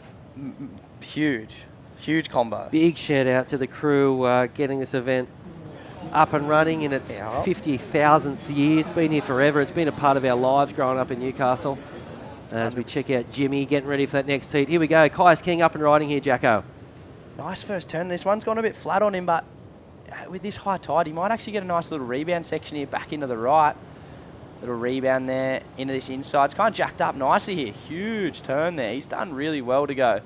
S11: Huge combo.
S1: Big shout out to the crew getting this event up and running in its 50,000th year. It's been here forever. It's been a part of our lives growing up in Newcastle. As we check out Jimmy getting ready for that next heat. Here we go. Kai's King up and riding here, Jacko.
S11: Nice first turn. This one's gone a bit flat on him, but with this high tide, he might actually get a nice little rebound section here back into the right. Little rebound there into this inside. It's kind of jacked up nicely here. Huge turn there. He's done really well to go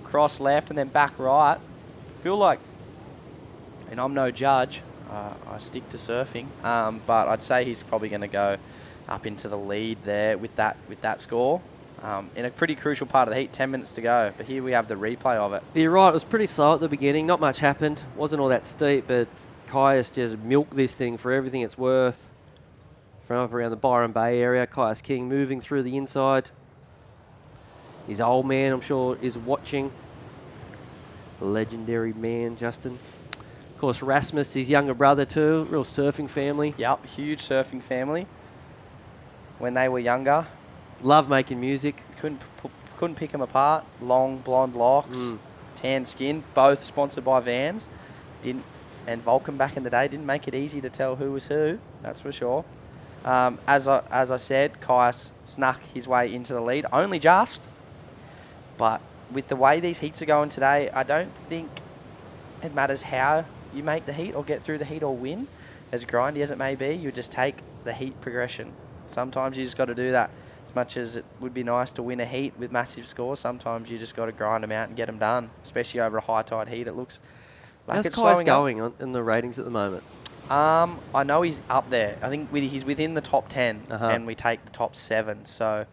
S11: cross left and then back right. Feel like, and I'm no judge, I stick to surfing, but I'd say he's probably going to go up into the lead there with that score. In a pretty crucial part of the heat, 10 minutes to go. But here we have the replay of it.
S1: You're right, it was pretty slow at the beginning. Not much happened. Wasn't all that steep, but Kai's just milked this thing for everything it's worth. From up around the Byron Bay area, Kai's King moving through the inside. His old man, I'm sure, is watching. Legendary man, Justin. Of course, Rasmus, his younger brother too. Real surfing family.
S11: Yep, huge surfing family. When they were younger.
S1: Love making music.
S11: Couldn't pick them apart. Long blonde locks, tan skin, both sponsored by Vans. And Vulcan back in the day didn't make it easy to tell who was who. That's for sure. As I said, Kai snuck his way into the lead, only just. But with the way these heats are going today, I don't think it matters how you make the heat or get through the heat or win. As grindy as it may be, you just take the heat progression. Sometimes you just got to do that. As much as it would be nice to win a heat with massive scores, sometimes you just got to grind them out and get them done, especially over a high tide heat. It looks like
S1: how's
S11: it's
S1: Kai's going in the ratings at the moment?
S11: I know he's up there. I think he's within the top 10, and we take the top 7. So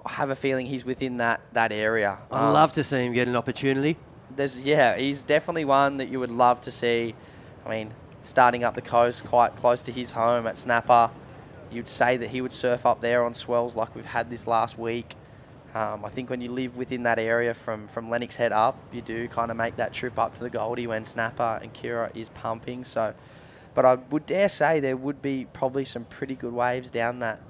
S11: I have a feeling he's within that area.
S1: I'd love to see him get an opportunity.
S11: He's definitely one that you would love to see. I mean, starting up the coast, quite close to his home at Snapper, you'd say that he would surf up there on swells like we've had this last week. I think when you live within that area from Lennox Head up, you do kind of make that trip up to the Goldie when Snapper and Kira is pumping. So, but I would dare say there would be probably some pretty good waves down that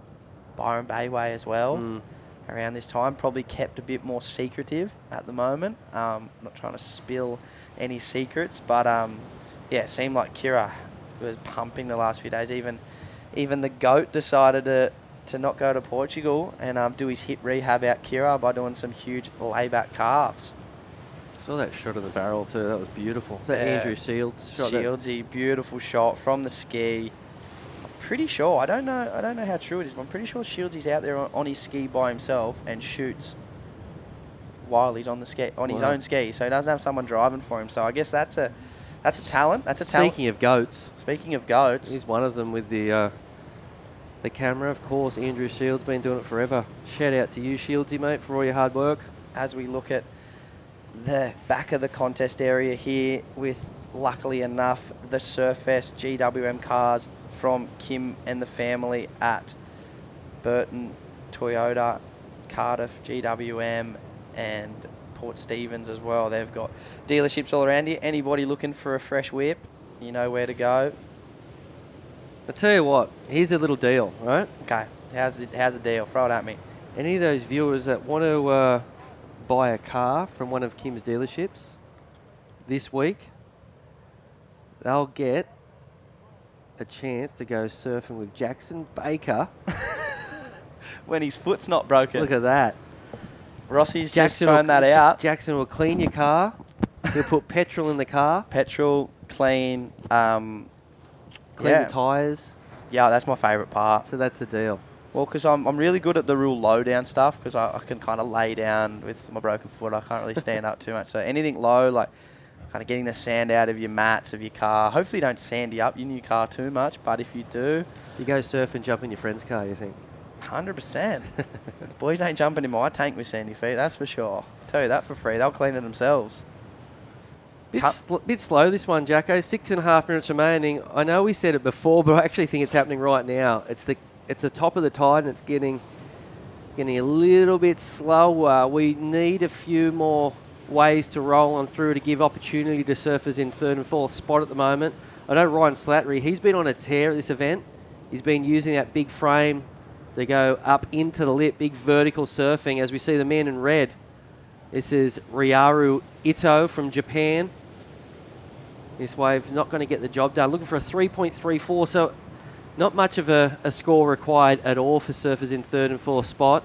S11: Byron Bay way as well around this time. Probably kept a bit more secretive at the moment. Not trying to spill any secrets, but yeah, it seemed like Kira was pumping the last few days. Even the GOAT decided to not go to Portugal and do his hip rehab out Kira by doing some huge layback calves.
S1: Saw that shot of the barrel too. That was beautiful. Was that Andrew Shields shot?
S11: Shieldsy, beautiful shot from the ski. I'm pretty sure. I don't know how true it is, but I'm pretty sure Shieldsy's out there on his ski by himself and shoots while he's on the ski on his own ski. So he doesn't have someone driving for him. So I guess that's a talent. That's a talent.
S1: Speaking of goats.
S11: Speaking of goats,
S1: he's one of them with the camera, of course. Andrew Shields been doing it forever. Shout out to you, Shieldsy, mate, for all your hard work.
S11: As we look at the back of the contest area here with, luckily enough, the Surfest GWM cars from Kim and the family at Burton, Toyota, Cardiff, GWM, and Port Stephens as well. They've got dealerships all around here. Anybody looking for a fresh whip, you know where to go.
S1: I tell you what, here's a little deal, right?
S11: Okay, how's the deal? Throw it at me.
S1: Any of those viewers that want to buy a car from one of Kim's dealerships this week, they'll get a chance to go surfing with Jackson Baker
S11: when his foot's not broken.
S1: Look at that.
S11: Rossi's just thrown that out.
S1: Jackson will clean your car. He'll put petrol in the car.
S11: Petrol, clean,
S1: clean the tyres.
S11: Yeah, that's my favourite part.
S1: So that's the deal.
S11: Well, because I'm really good at the real low down stuff because I can kind of lay down with my broken foot. I can't really stand up too much. So anything low, like kind of getting the sand out of your mats of your car. Hopefully you don't sandy up your new car too much, but if you do...
S1: You go surf and jump in your friend's car, you think?
S11: 100%. The boys ain't jumping in my tank with sandy feet, that's for sure. Tell you that for free. They'll clean it themselves.
S1: Bit slow this one, Jacko. 6.5 minutes remaining. I know we said it before, but I actually think it's happening right now. It's the top of the tide and it's getting a little bit slower. We need a few more ways to roll on through to give opportunity to surfers in third and fourth spot at the moment. I know Ryan Slattery, he's been on a tear at this event. He's been using that big frame to go up into the lip, big vertical surfing. As we see the man in red, this is Ryaru Ito from Japan. This wave not going to get the job done. Looking for a 3.34, so not much of a score required at all for surfers in third and fourth spot.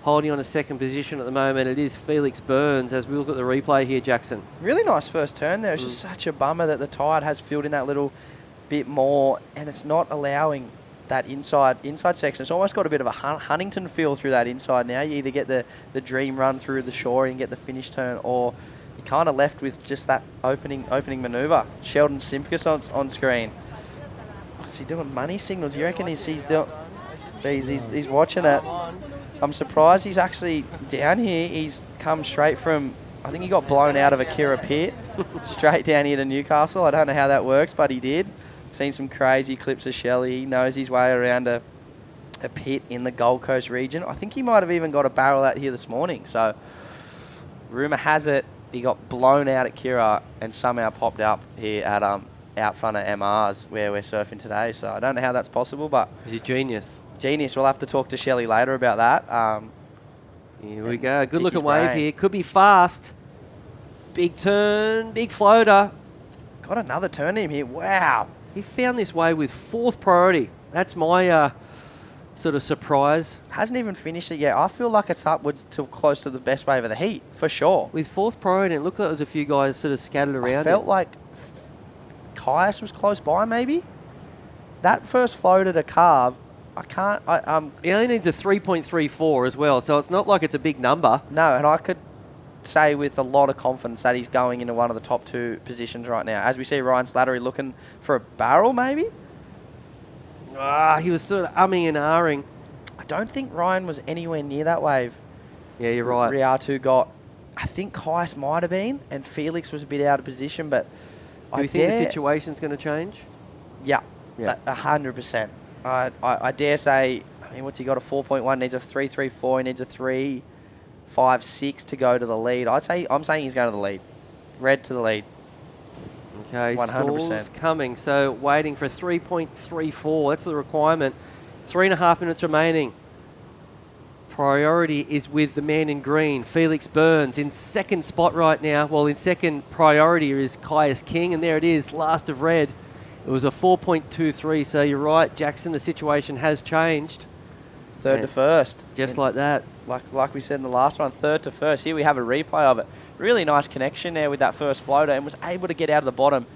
S1: Holding on a second position at the moment, it is Felix Burns as we look at the replay here, Jackson.
S11: Really nice first turn there. It's just such a bummer that the tide has filled in that little bit more and it's not allowing that inside section. It's almost got a bit of a Huntington feel through that inside now. You either get the dream run through the shore and get the finish turn, or you're kind of left with just that opening manoeuvre. Sheldon Simpkins on screen. What's he doing? Money signals? You reckon he's watching it? I'm surprised he's actually down here. He's come straight from, I think he got blown out of a Kira pit, straight down here to Newcastle. I don't know how that works, but he did. Seen some crazy clips of Shelley. He knows his way around a pit in the Gold Coast region. I think he might have even got a barrel out here this morning. So rumour has it he got blown out at Kira and somehow popped up here at out front of MRs where we're surfing today. So I don't know how that's possible, but
S1: he's a genius.
S11: Genius. We'll have to talk to Shelley later about that.
S1: Here we go. Good looking wave here. Could be fast. Big turn, big floater.
S11: Got another turn in him here. Wow.
S1: He found this wave with fourth priority. That's my sort of surprise.
S11: Hasn't even finished it yet. I feel like it's upwards to close to the best wave of the heat, for sure.
S1: With fourth priority, it looked like there was a few guys sort of scattered around.
S11: I felt like Caius was close by, maybe. That first float at a carve, I can't...
S1: He only needs a 3.34 as well, so it's not like it's a big number.
S11: No, and I could say with a lot of confidence that he's going into one of the top two positions right now. As we see Ryan Slattery looking for a barrel, maybe?
S1: He was sort of umming and ahhing.
S11: I don't think Ryan was anywhere near that wave.
S1: Yeah, you're right.
S11: Riatu got... I think Caius might have been, and Felix was a bit out of position, but...
S1: Do you think the situation's going to change?
S11: Yeah. 100%. I dare say, I mean, what's he got? A 4.1, needs a 3.34, he needs a 3. 5-6 to go to the lead. I'm saying he's going to the lead. Red to the lead.
S1: Okay,
S11: 100%.
S1: scores coming. So waiting for 3.34. That's the requirement. 3.5 minutes remaining. Priority is with the man in green, Felix Burns, in second spot right now. Well, in second priority is Caius King, and there it is, last of red. It was a 4.23, so you're right, Jackson, the situation has changed.
S11: Third to first.
S1: Just like that.
S11: Like we said in the last one, third to first. Here we have a replay of it. Really nice connection there with that first floater, and was able to get out of the bottom.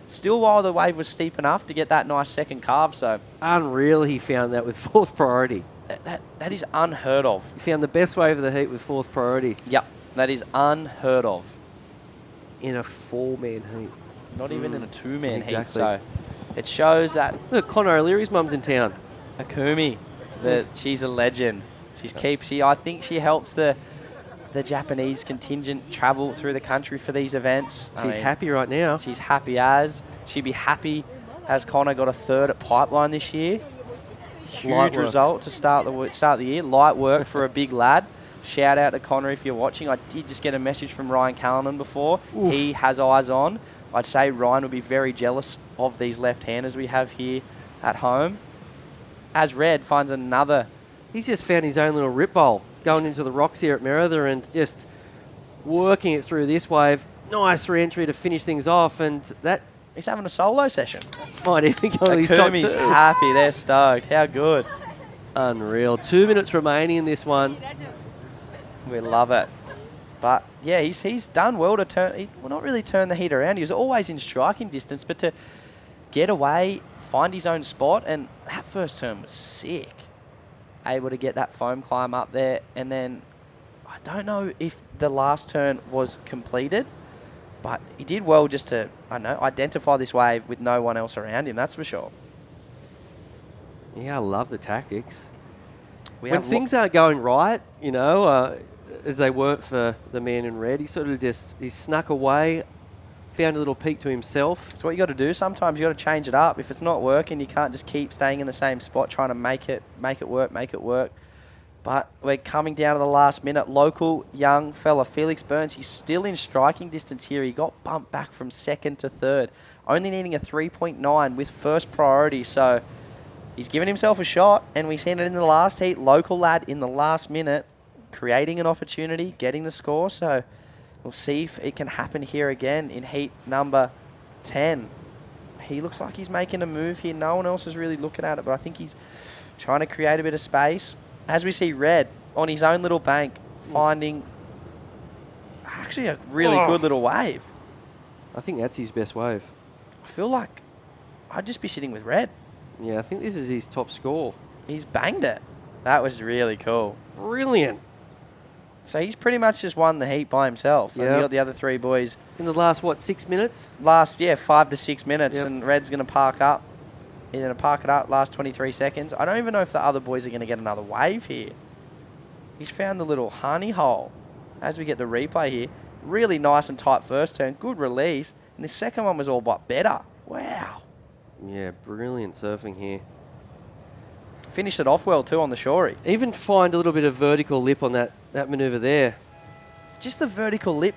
S11: Still while the wave was steep enough to get that nice second carve, so.
S1: Unreal he found that with fourth priority.
S11: That is unheard of.
S1: He found the best wave of the heat with fourth priority.
S11: Yep, that is unheard of.
S1: In a 4-man heat.
S11: Not even in a 2-man heat,
S1: Exactly.
S11: so it shows that.
S1: Look, Connor O'Leary's mum's in town.
S11: Akumi, she's a legend. I think she helps the Japanese contingent travel through the country for these events.
S1: She's happy right now.
S11: She's happy as. She'd be happy as Connor got a third at Pipeline this year. Huge result to start the year. Light work for a big lad. Shout out to Connor if you're watching. I did just get a message from Ryan Callanan before.
S1: Oof.
S11: He has eyes on. I'd say Ryan would be very jealous of these left-handers we have here at home. As Red finds another.
S1: He's just found his own little rip bowl going into the rocks here at Merida and just working it through this wave. Nice re-entry to finish things off, and that.
S11: He's having a solo session.
S1: Might even go his top
S11: Akumi's
S1: two.
S11: happy. They're stoked. How good.
S1: Unreal. 2 minutes remaining in this one.
S11: We love it. But, yeah, he's done well to turn. Not really turn the heat around. He was always in striking distance, but to get away, find his own spot, and that first turn was sick. Able to get that foam climb up there, and then I don't know if the last turn was completed, but he did well just to, identify this wave with no one else around him, that's for sure.
S1: Yeah, I love the tactics.
S11: When
S1: things aren't going right, as they weren't for the man in red, he sort of he snuck away, found a little peek to himself.
S11: That's what you got to do sometimes. You got to change it up. If it's not working, you can't just keep staying in the same spot trying to make it work. But we're coming down to the last minute. Local young fella, Felix Burns, he's still in striking distance here. He got bumped back from second to third, only needing a 3.9 with first priority. So he's given himself a shot, and we've seen it in the last heat. Local lad in the last minute, creating an opportunity, getting the score. So we'll see if it can happen here again in heat number 10. He looks like he's making a move here. No one else is really looking at it, but I think he's trying to create a bit of space. As we see Red on his own little bank, finding actually a really good little wave.
S1: I think that's his best wave.
S11: I feel like I'd just be sitting with Red.
S1: Yeah, I think this is his top score.
S11: He's banged it. That was really cool.
S1: Brilliant.
S11: So he's pretty much just won the heat by himself.
S1: Yeah.
S11: And you got the other three boys.
S1: In the last, 6 minutes?
S11: 5 to 6 minutes,
S1: Yep.
S11: and Red's going to park up. He's going to park it up last 23 seconds. I don't even know if the other boys are going to get another wave here. He's found the little honey hole as we get the replay here. Really nice and tight first turn. Good release. And the second one was all but better. Wow.
S1: Yeah, brilliant surfing here.
S11: Finished it off well too on the shorey.
S1: Even find a little bit of vertical lip on that manoeuvre there.
S11: Just the vertical lip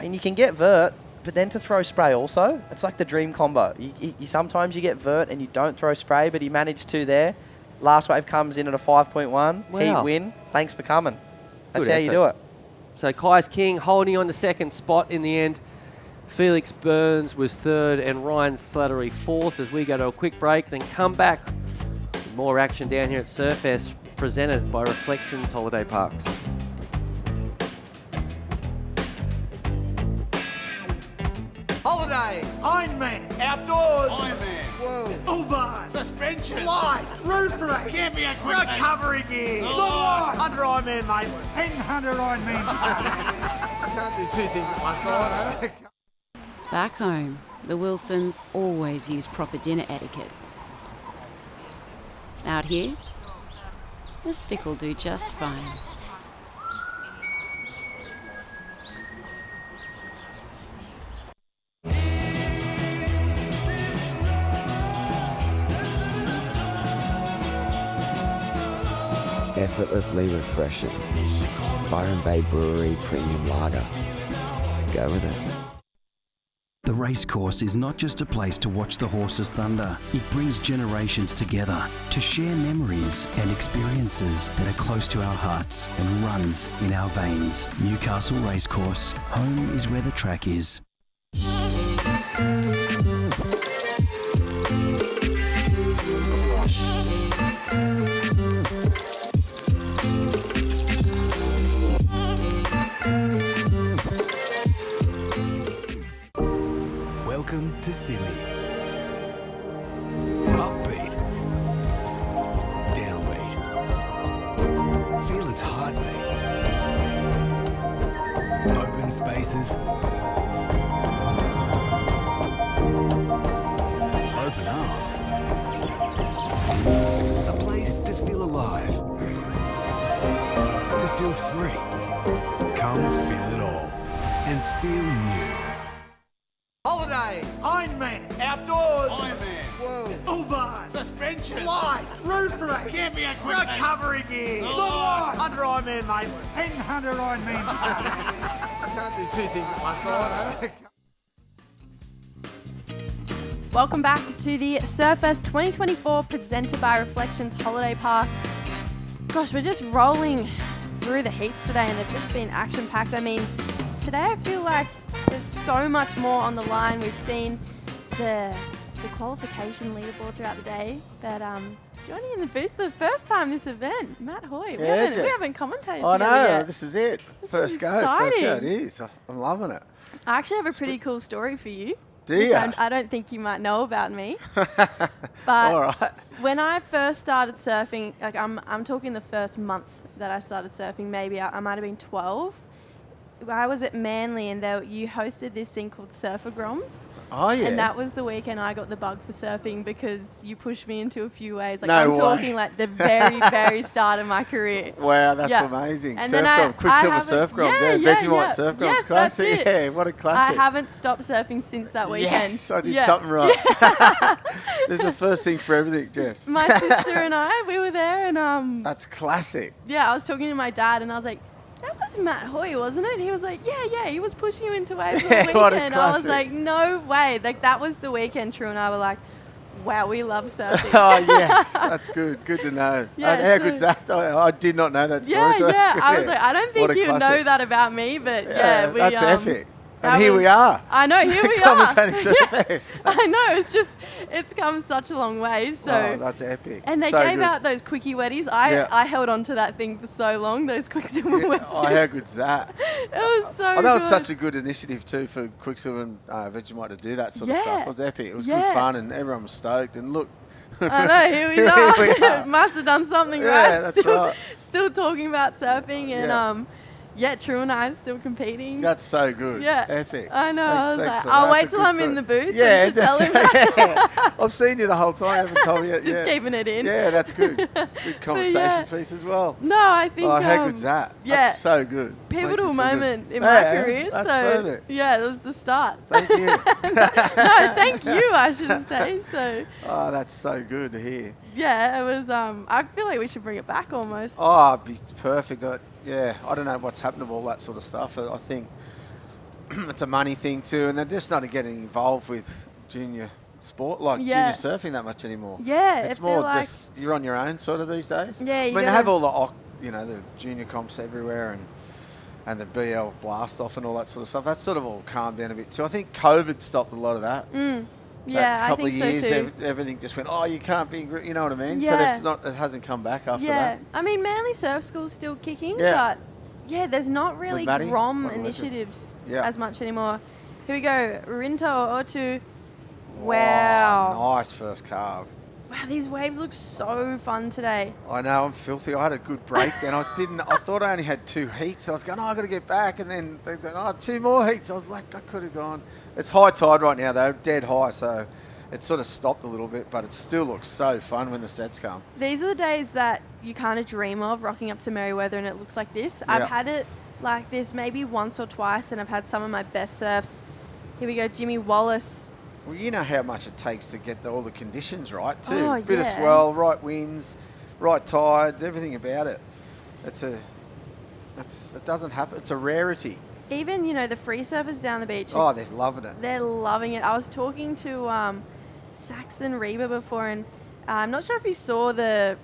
S11: you can get vert, but then to throw spray also. It's like the dream combo. You sometimes you get vert and you don't throw spray, but he managed to there. Last wave comes in at a 5.1.
S1: Wow.
S11: Heat win. Thanks for coming. That's
S1: Good
S11: how you
S1: effort.
S11: do it.
S1: So Caius King holding on to second spot in the end. Felix Burns was third and Ryan Slattery fourth as we go to a quick break, then come back. More action down here at Surfest, presented by Reflections Holiday Parks.
S4: Holidays, Ironman, outdoors, Ironman, whoa, Uber, suspension, lights, roof rack, camping equipment, recovery gear, under Ironman Maitland, and under Ironman. I can't do two things at once, I know.
S6: Back home, the Wilsons always use proper dinner etiquette. Out here, the stick will do just fine.
S10: Effortlessly refreshing. Byron Bay Brewery Premium Lager. Go with it.
S8: The Racecourse is not just a place to watch the horses thunder. It brings generations together to share memories and experiences that are close to our hearts and runs in our veins. Newcastle Racecourse. Home is where the track is.
S5: Welcome to Sydney. Upbeat. Downbeat. Feel its heartbeat. Open spaces. Open arms. A place to feel alive. To feel free. Come feel it all and feel new.
S4: Holidays, Ironman, outdoors, Ironman, whoa, Uber, suspension, lights, roof rack, camping equipment, recovery gear, under Ironman Maitland, and under Ironman. I can't do two things at once.
S3: Welcome back to the Surfest 2024 presented by Reflections Holiday Park. Gosh, we're just rolling through the heats today and they've just been action-packed. I mean, today I feel like there's so much more on the line. We've seen the qualification leaderboard throughout the day, but joining in the booth for the first time this event, Matt Hoy. We haven't commentated
S12: I
S3: together yet.
S12: know, this is it. First go. It is. I'm loving it.
S3: I actually have a pretty cool story for you.
S12: Do you?
S3: I don't think you might know about me. But
S12: all right.
S3: When I first started surfing, like I'm talking the first month that I started surfing, maybe I might have been 12. I was at Manly and you hosted this thing called Surfer-Groms.
S12: Oh, yeah.
S3: And that was the weekend I got the bug for surfing because you pushed me into a few ways. Like
S12: No
S3: I'm
S12: way.
S3: talking like the very, very start of my career.
S12: Wow, that's amazing.
S3: And
S12: Surf Quicksilver Surf-Groms. Vegemite Surf-Groms.
S3: Yes,
S12: classic.
S3: that's it.
S12: Yeah, what a classic.
S3: I haven't stopped surfing since that weekend.
S12: Yes, I did something right. There's a first thing for everything, Jess.
S3: My sister and I, we were there and
S12: That's classic.
S3: yeah, I was talking to my dad and I was like, that was Matt Hoy, wasn't it? He was like, yeah, he was pushing you into waves on the weekend.
S12: What a
S3: I was
S12: classic.
S3: like, no way. Like, that was the weekend. True and I were like, wow, we love surfing.
S12: Oh, yes. That's good. Good to know.
S3: Yeah,
S12: How good's that? I did not know that story. So that's good.
S3: I was like, I don't
S12: What
S3: think
S12: a
S3: you know
S12: classic.
S3: that about me, but yeah, we
S12: that's epic. And here
S3: was-
S12: we are.
S3: I know, here we are.
S12: Commentating Surfest.
S3: I know, it's come such a long way. So
S12: Oh, that's epic.
S3: And they
S12: So
S3: gave
S12: good.
S3: out those quickie wetties. I held on to that thing for so long, those Quicksilver wetsuits.
S12: Oh, how good's that?
S3: It was so good.
S12: That was such a good initiative too for Quicksilver and Vegemite to do that sort of stuff. It was epic. It was good fun and everyone was stoked. And look,
S3: I know, here we are. Must have done something right.
S12: Yeah, that's right.
S3: Still talking about surfing and True and I are still competing.
S12: That's so good.
S3: Yeah.
S12: Epic.
S3: I know.
S12: Thanks,
S3: I was
S12: thanks
S3: like,
S12: for
S3: I'll
S12: that.
S3: wait
S12: That's a
S3: till
S12: good
S3: I'm
S12: story.
S3: in the booth
S12: Yeah,
S3: and to tell him that.
S12: yeah. I've seen you the whole time. You haven't told me yet.
S3: Just keeping it in.
S12: Yeah, that's good. Good conversation piece as well.
S3: No, I think.
S12: Oh, how good's that?
S3: Yeah.
S12: That's so good.
S3: Pivotal moment in
S12: Yeah,
S3: my career.
S12: that's
S3: so
S12: perfect.
S3: yeah, it was the start.
S12: Thank you.
S3: No, thank you, I should say. So
S12: Oh, that's so good to hear.
S3: yeah, it was. I feel like we should bring it back almost.
S12: Oh, it'd be perfect. Yeah, I don't know what's happened to all that sort of stuff. I think it's a money thing too, and they're just not getting involved with junior sport, like junior surfing that much anymore.
S3: Yeah,
S12: it's
S3: I
S12: more
S3: feel like-
S12: just you're on your own sort of these days.
S3: Yeah,
S12: I
S3: you
S12: mean they
S3: gotta-
S12: have all the junior comps everywhere and the BL blast off and all that sort of stuff. That's sort of all calmed down a bit too. I think COVID stopped a lot of that.
S3: Yeah,
S12: That
S3: I
S12: couple
S3: think
S12: of years,
S3: so too.
S12: everything just went. Oh, you can't be. You know what I mean?
S3: Yeah.
S12: So it hasn't come back after
S3: Yeah,
S12: that.
S3: I mean, Manly Surf School's still kicking,
S12: Yeah.
S3: but yeah, there's not really
S12: Maddie,
S3: GROM
S12: what a legend.
S3: initiatives
S12: Yeah.
S3: as much anymore. Here we go, Rinto Otu. Wow.
S12: Oh, nice first carve.
S3: Wow, these waves look so fun today.
S12: I know, I'm filthy. I had a good break and I thought I only had 2 heats. I was going, I got to get back. And then they've gone, 2 more heats. I was like, I could have gone. It's high tide right now though, dead high. So it's sort of stopped a little bit, but it still looks so fun when the sets come.
S3: These are the days that you kind of dream of, rocking up to Merriweather and it looks like this.
S12: Yeah.
S3: I've had it like this maybe once or twice and I've had some of my best surfs. Here we go, Jimmy Wallace.
S12: Well, you know how much it takes to get all the conditions right too.
S3: Oh,
S12: Bit of
S3: yeah.
S12: swell, right winds, right tides, everything about it. it doesn't happen. It's a rarity.
S3: Even, the free surfers down the beach.
S12: Oh, they're loving it.
S3: They're loving it. I was talking to Saxon Reba before, and I'm not sure if you saw the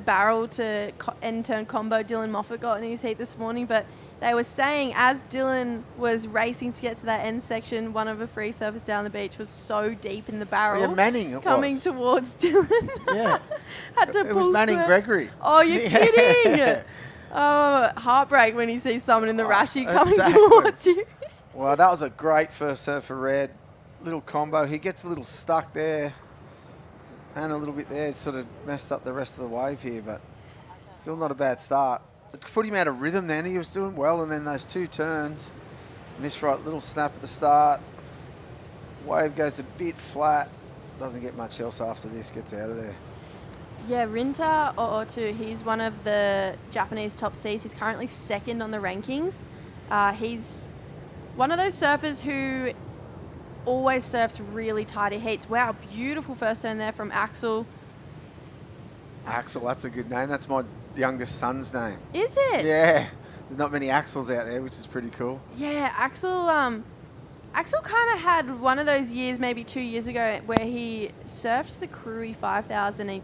S3: barrel to end turn combo Dylan Moffat got in his heat this morning, but they were saying as Dylan was racing to get to that end section, one of the free surfers down the beach was so deep in the barrel.
S12: Yeah, Manning
S3: coming towards Dylan.
S12: Yeah.
S3: Had to
S12: It
S3: pull
S12: was Manning
S3: square.
S12: Gregory.
S3: Oh, you're kidding.
S12: Yeah.
S3: Oh, heartbreak when you see someone in the Rashi coming
S12: exactly.
S3: towards you.
S12: Well, that was a great first serve for Red. Little combo. He gets a little stuck there and a little bit there. It sort of messed up the rest of the wave here, but still not a bad start. It put him out of rhythm then. He was doing well, and then those 2 turns. And this right little snap at the start. Wave goes a bit flat. Doesn't get much else after this. Gets out of there.
S3: Yeah, Rinta Ootu, he's one of the Japanese top seeds. He's currently second on the rankings. He's one of those surfers who always surfs really tighty heats. Wow, beautiful first turn there from Axel.
S12: Axel, that's a good name. That's my youngest son's name.
S3: Is it?
S12: Yeah. There's not many Axels out there, which is pretty cool.
S3: Yeah, Axel kind of had one of those years, maybe 2 years ago, where he surfed the Cruy 5000. And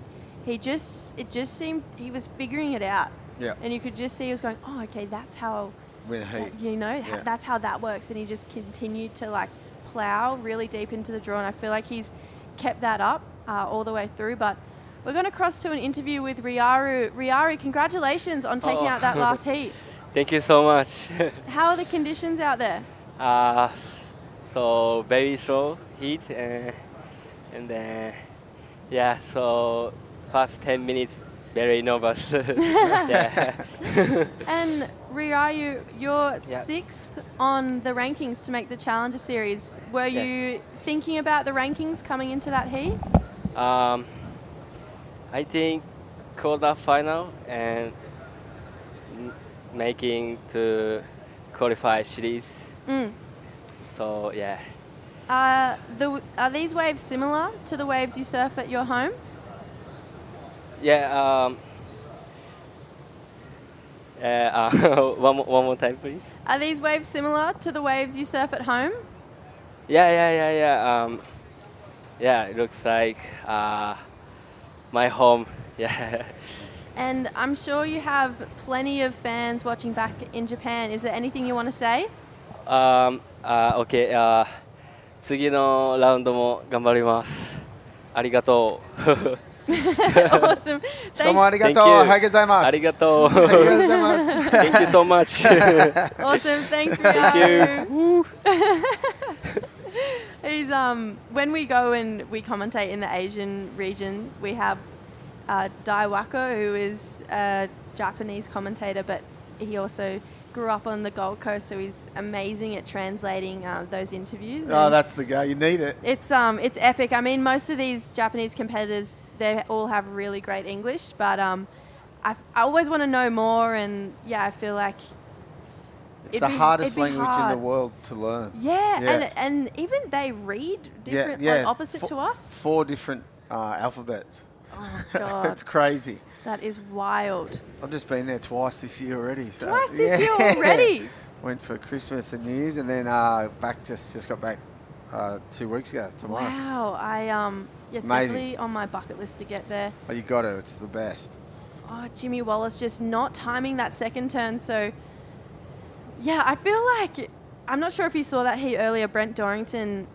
S3: it just seemed he was figuring it out.
S12: Yeah.
S3: And you could just see he was going, oh, okay, that's how, that's how that works. And he just continued to plow really deep into the draw. And I feel like he's kept that up all the way through. But we're going to cross to an interview with Ryaru. Ryaru, congratulations on taking out that last heat.
S16: Thank you so much.
S3: How are the conditions out there?
S16: So very slow heat and then so first 10 minutes very nervous. Yeah.
S3: And Ryaru, you're 6th on the rankings to make the Challenger Series. Were you thinking about the rankings coming into that heat?
S16: I think quarter final and making to qualify series. So yeah.
S3: Are these waves similar to the waves you surf at your home?
S16: Yeah. One more time, please.
S3: Are these waves similar to the waves you surf at home?
S16: Yeah. Yeah, it looks like my home. Yeah.
S3: And I'm sure you have plenty of fans watching back in Japan. Is there anything you want to say?
S16: Okay. 次のラウンドも頑張ります。ありがとう。
S3: Awesome.
S12: どうもありがとう。おはようございます。
S16: ありがとう。Thank you so much.
S3: Awesome. Thanks,
S16: Thank
S3: Ryaru. He's when we go and we commentate in the Asian region, we have Dai Wako, who is a Japanese commentator, but he also grew up on the Gold Coast, so he's amazing at translating those interviews.
S12: Oh, that's the guy. You need it.
S3: It's epic. I mean, most of these Japanese competitors, they all have really great English, but I always want to know more, and yeah, I feel like
S12: it's the hardest language in the world to learn.
S3: Yeah. And even they read different, like opposite to us.
S12: 4 different alphabets.
S3: Oh God,
S12: it's crazy.
S3: That is wild.
S12: I've just been there twice this year already. So
S3: twice this year already?
S12: Went for Christmas and New Year's, and then just got back 2 weeks ago tomorrow.
S3: Wow, it's definitely on my bucket list to get there.
S12: Oh, you got to. It's the best.
S3: Oh, Jimmy Wallace just not timing that second turn. So, yeah, I feel like, I'm not sure if you saw that heat earlier, Brent Dorrington,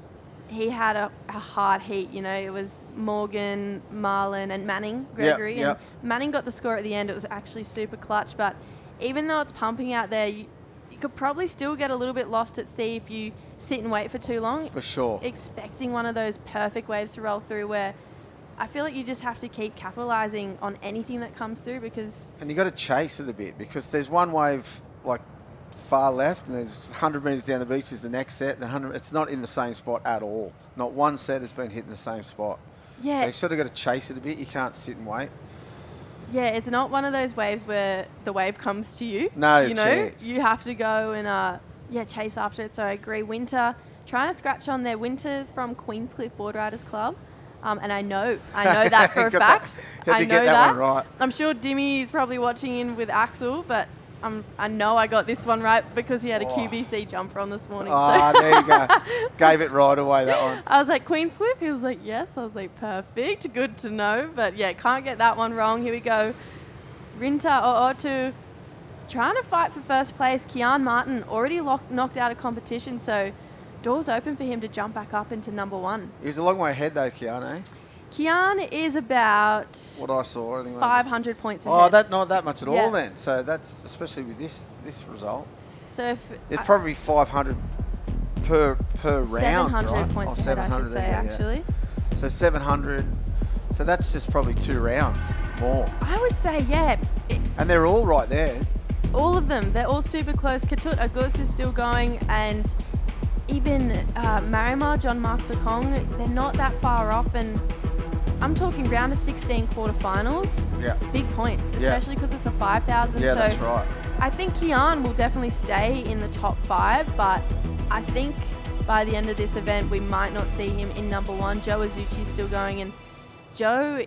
S3: he had a hard heat, it was Morgan, Marlon and Manning, Gregory.
S12: Yep.
S3: And Manning got the score at the end. It was actually super clutch, but even though it's pumping out there, you could probably still get a little bit lost at sea if you sit and wait for too long.
S12: For sure.
S3: Expecting one of those perfect waves to roll through where I feel like you just have to keep capitalizing on anything that comes through because...
S12: And you got to chase it a bit because there's one wave like far left and there's 100 metres down the beach is the next set and it's not in the same spot at all. Not one set has been hit in the same spot.
S3: Yeah.
S12: So you sort of got to chase it a bit. You can't sit and wait.
S3: Yeah, it's not one of those waves where the wave comes to you.
S12: No,
S3: chance. You have to go and chase after it. So I agree. Winter, trying to scratch on there. Winter from Queenscliff Board Riders Club. And I know that for a fact. I know
S12: that one right.
S3: I'm sure Dimmy is probably watching in with Axel, but I know I got this one right because he had a QBC jumper on this morning.
S12: Ah,
S3: so.
S12: there you go. Gave it right away, that one.
S3: I was like, Queen Slip? He was like, yes. I was like, perfect. Good to know. But yeah, can't get that one wrong. Here we go. Rinta O'Otu trying to fight for first place. Kian Martin already knocked out of competition, so doors open for him to jump back up into number 1.
S12: He was a long way ahead though, Kian, eh?
S3: Kian is about
S12: what I saw anyway.
S3: 500 points ahead.
S12: Oh, that not that much at
S3: Yeah.
S12: all then. So that's especially with this result.
S3: So if
S12: it's probably 500 per round,
S3: 700
S12: right?
S3: points ahead, I should say, actually.
S12: So 700. So that's just probably 2 rounds more.
S3: I would say, yeah.
S12: And they're all right there.
S3: All of them. They're all super close. Katut Agus is still going, and even Marimar, John Mark de Kong, they're not that far off. And I'm talking round of 16 quarterfinals.
S12: Yeah.
S3: Big points, especially because it's a 5,000.
S12: Yeah,
S3: so
S12: that's right.
S3: I think Kian will definitely stay in the top 5, but I think by the end of this event, we might not see him in number 1. Joe Azuchi's still going, and Joe's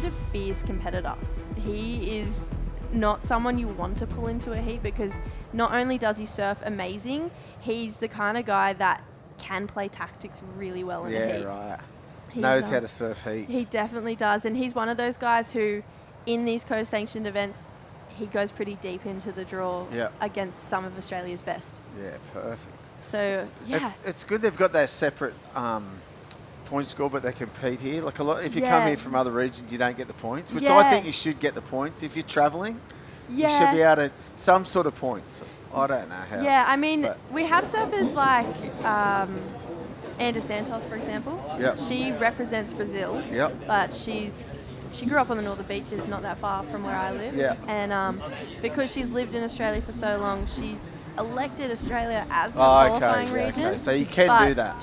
S3: a fierce competitor. He is not someone you want to pull into a heat because not only does he surf amazing, he's the kind of guy that can play tactics really well in a heat.
S12: Yeah, right.
S3: He's,
S12: Knows how to surf heats.
S3: He definitely does, and he's one of those guys who, in these co-sanctioned events, he goes pretty deep into the draw against some of Australia's best.
S12: Yeah, perfect.
S3: So, yeah.
S12: It's good they've got that separate point score, but they compete here. Like a lot, if you come here from other regions, you don't get the points, which I think you should get the points. If you're travelling, you should be able to, some sort of points. I don't know how.
S3: Yeah, I mean, we have surfers like Anda Santos, for example.
S12: Yep.
S3: She represents Brazil.
S12: Yep.
S3: But she grew up on the northern beaches, not that far from where I live.
S12: Yeah.
S3: And because she's lived in Australia for so long, she's elected Australia as her qualifying region.
S12: Okay. So you can do that.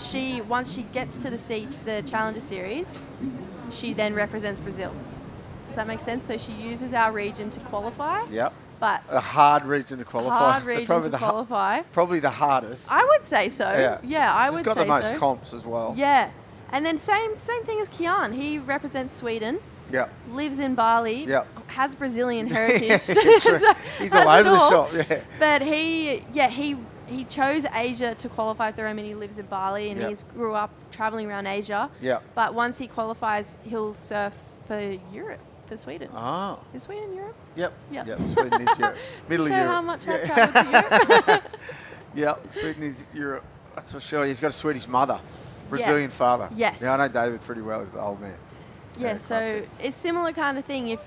S3: Once she gets to the Challenger Series, she then represents Brazil. Does that make sense? So she uses our region to qualify.
S12: Yep.
S3: But
S12: a hard region to qualify.
S3: Hard region to qualify.
S12: Probably the hardest.
S3: I would say so. Yeah, I would say so.
S12: She's got the most comps as well.
S3: Yeah. And then same thing as Kian. He represents Sweden.
S12: Yeah.
S3: Lives in Bali.
S12: Yeah.
S3: Has Brazilian heritage.
S12: So he's all over the shop. Yeah.
S3: But he chose Asia to qualify through him, and he lives in Bali, and he's grew up traveling around Asia.
S12: Yeah.
S3: But once he qualifies, he'll surf for Europe, for Sweden.
S12: Oh.
S3: Is Sweden Europe?
S12: Yep.
S3: Yep.
S12: Yep. Sweden is Europe. Middle of Europe.
S3: How much I've travelled to Europe.
S12: Yep. Sweden is Europe. That's for sure. He's got a Swedish mother, Brazilian father.
S3: Yes.
S12: Yeah, I know David pretty well. He's the old man.
S3: Yeah, so it's similar kind of thing.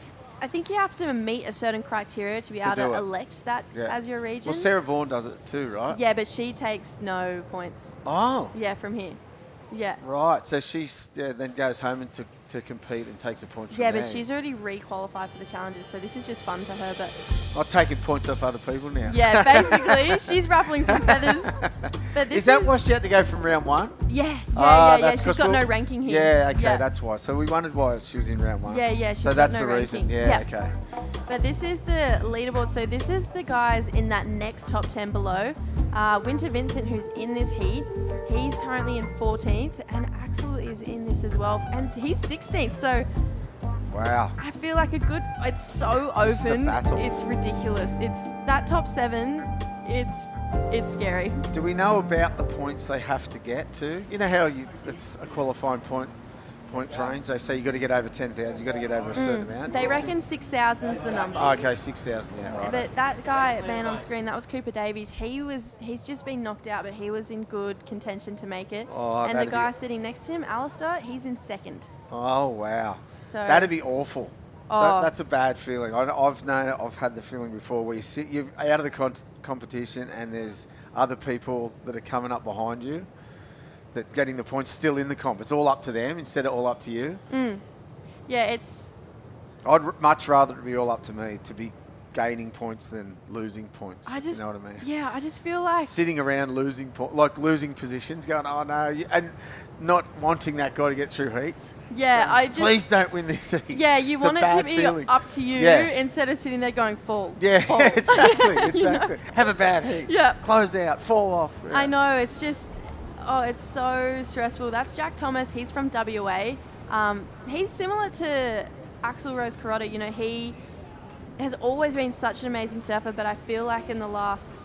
S3: I think you have to meet a certain criteria to be able to elect that as your region.
S12: Well, Sarah Vaughan does it too, right?
S3: Yeah, but she takes no points.
S12: Oh.
S3: Yeah, from here. Yeah.
S12: Right. So she's then goes home and to compete and takes a point from
S3: Yeah,
S12: there.
S3: but she's already re-qualified for the challenges, so this is just fun for her. But
S12: I'm taking points off other people now.
S3: Yeah, basically, she's ruffling some feathers. But this
S12: is that why she had to go from round 1?
S3: Yeah. She's got no ranking here.
S12: Yeah, okay, that's why. So we wondered why she was in round 1.
S3: Yeah. She's
S12: so that's
S3: got no
S12: the reason.
S3: ranking.
S12: Yeah, okay.
S3: But this is the leaderboard. So this is the guys in that next top 10 below. Winter Vincent, who's in this heat, he's currently in 14th, and Axel is in this as well, and he's 16th. So
S12: wow,
S3: I feel like it's so open.
S12: This is a battle.
S3: It's ridiculous. It's that top 7. It's scary.
S12: Do we know about the points they have to get to? You know how it's a qualifying point range. They say you got to get over 10,000. You got to get over a certain amount.
S3: They reckon 6,000 is the number.
S12: Okay, 6,000. Yeah, right.
S3: But that guy, man on screen, that was Cooper Davies. He's just been knocked out, but he was in good contention to make it.
S12: Oh,
S3: and the guy sitting next to him, Alistair, he's in 2nd.
S12: Oh wow.
S3: So
S12: that'd be awful.
S3: Oh.
S12: That's a bad feeling. I've had the feeling before where you're out of the competition and there's other people that are coming up behind you that getting the points still in the comp. It's all up to them instead of all up to you.
S3: Yeah,
S12: I'd much rather it be all up to me to be gaining points than losing points. You know what I mean?
S3: Yeah, I just feel like
S12: sitting around losing positions, going, oh no, and not wanting that guy to get through heats.
S3: Yeah,
S12: please don't win this heat.
S3: Yeah, you want it to be up to you instead of sitting there going fall.
S12: Yeah,
S3: fall.
S12: exactly.
S3: You know?
S12: Have a bad heat.
S3: Yeah.
S12: Close out, fall off. Yeah.
S3: I know, it's just Oh, it's so stressful. That's Jack Thomas. He's from WA. He's similar to Axel Rose Carota. You know, he has always been such an amazing surfer, but I feel like in the last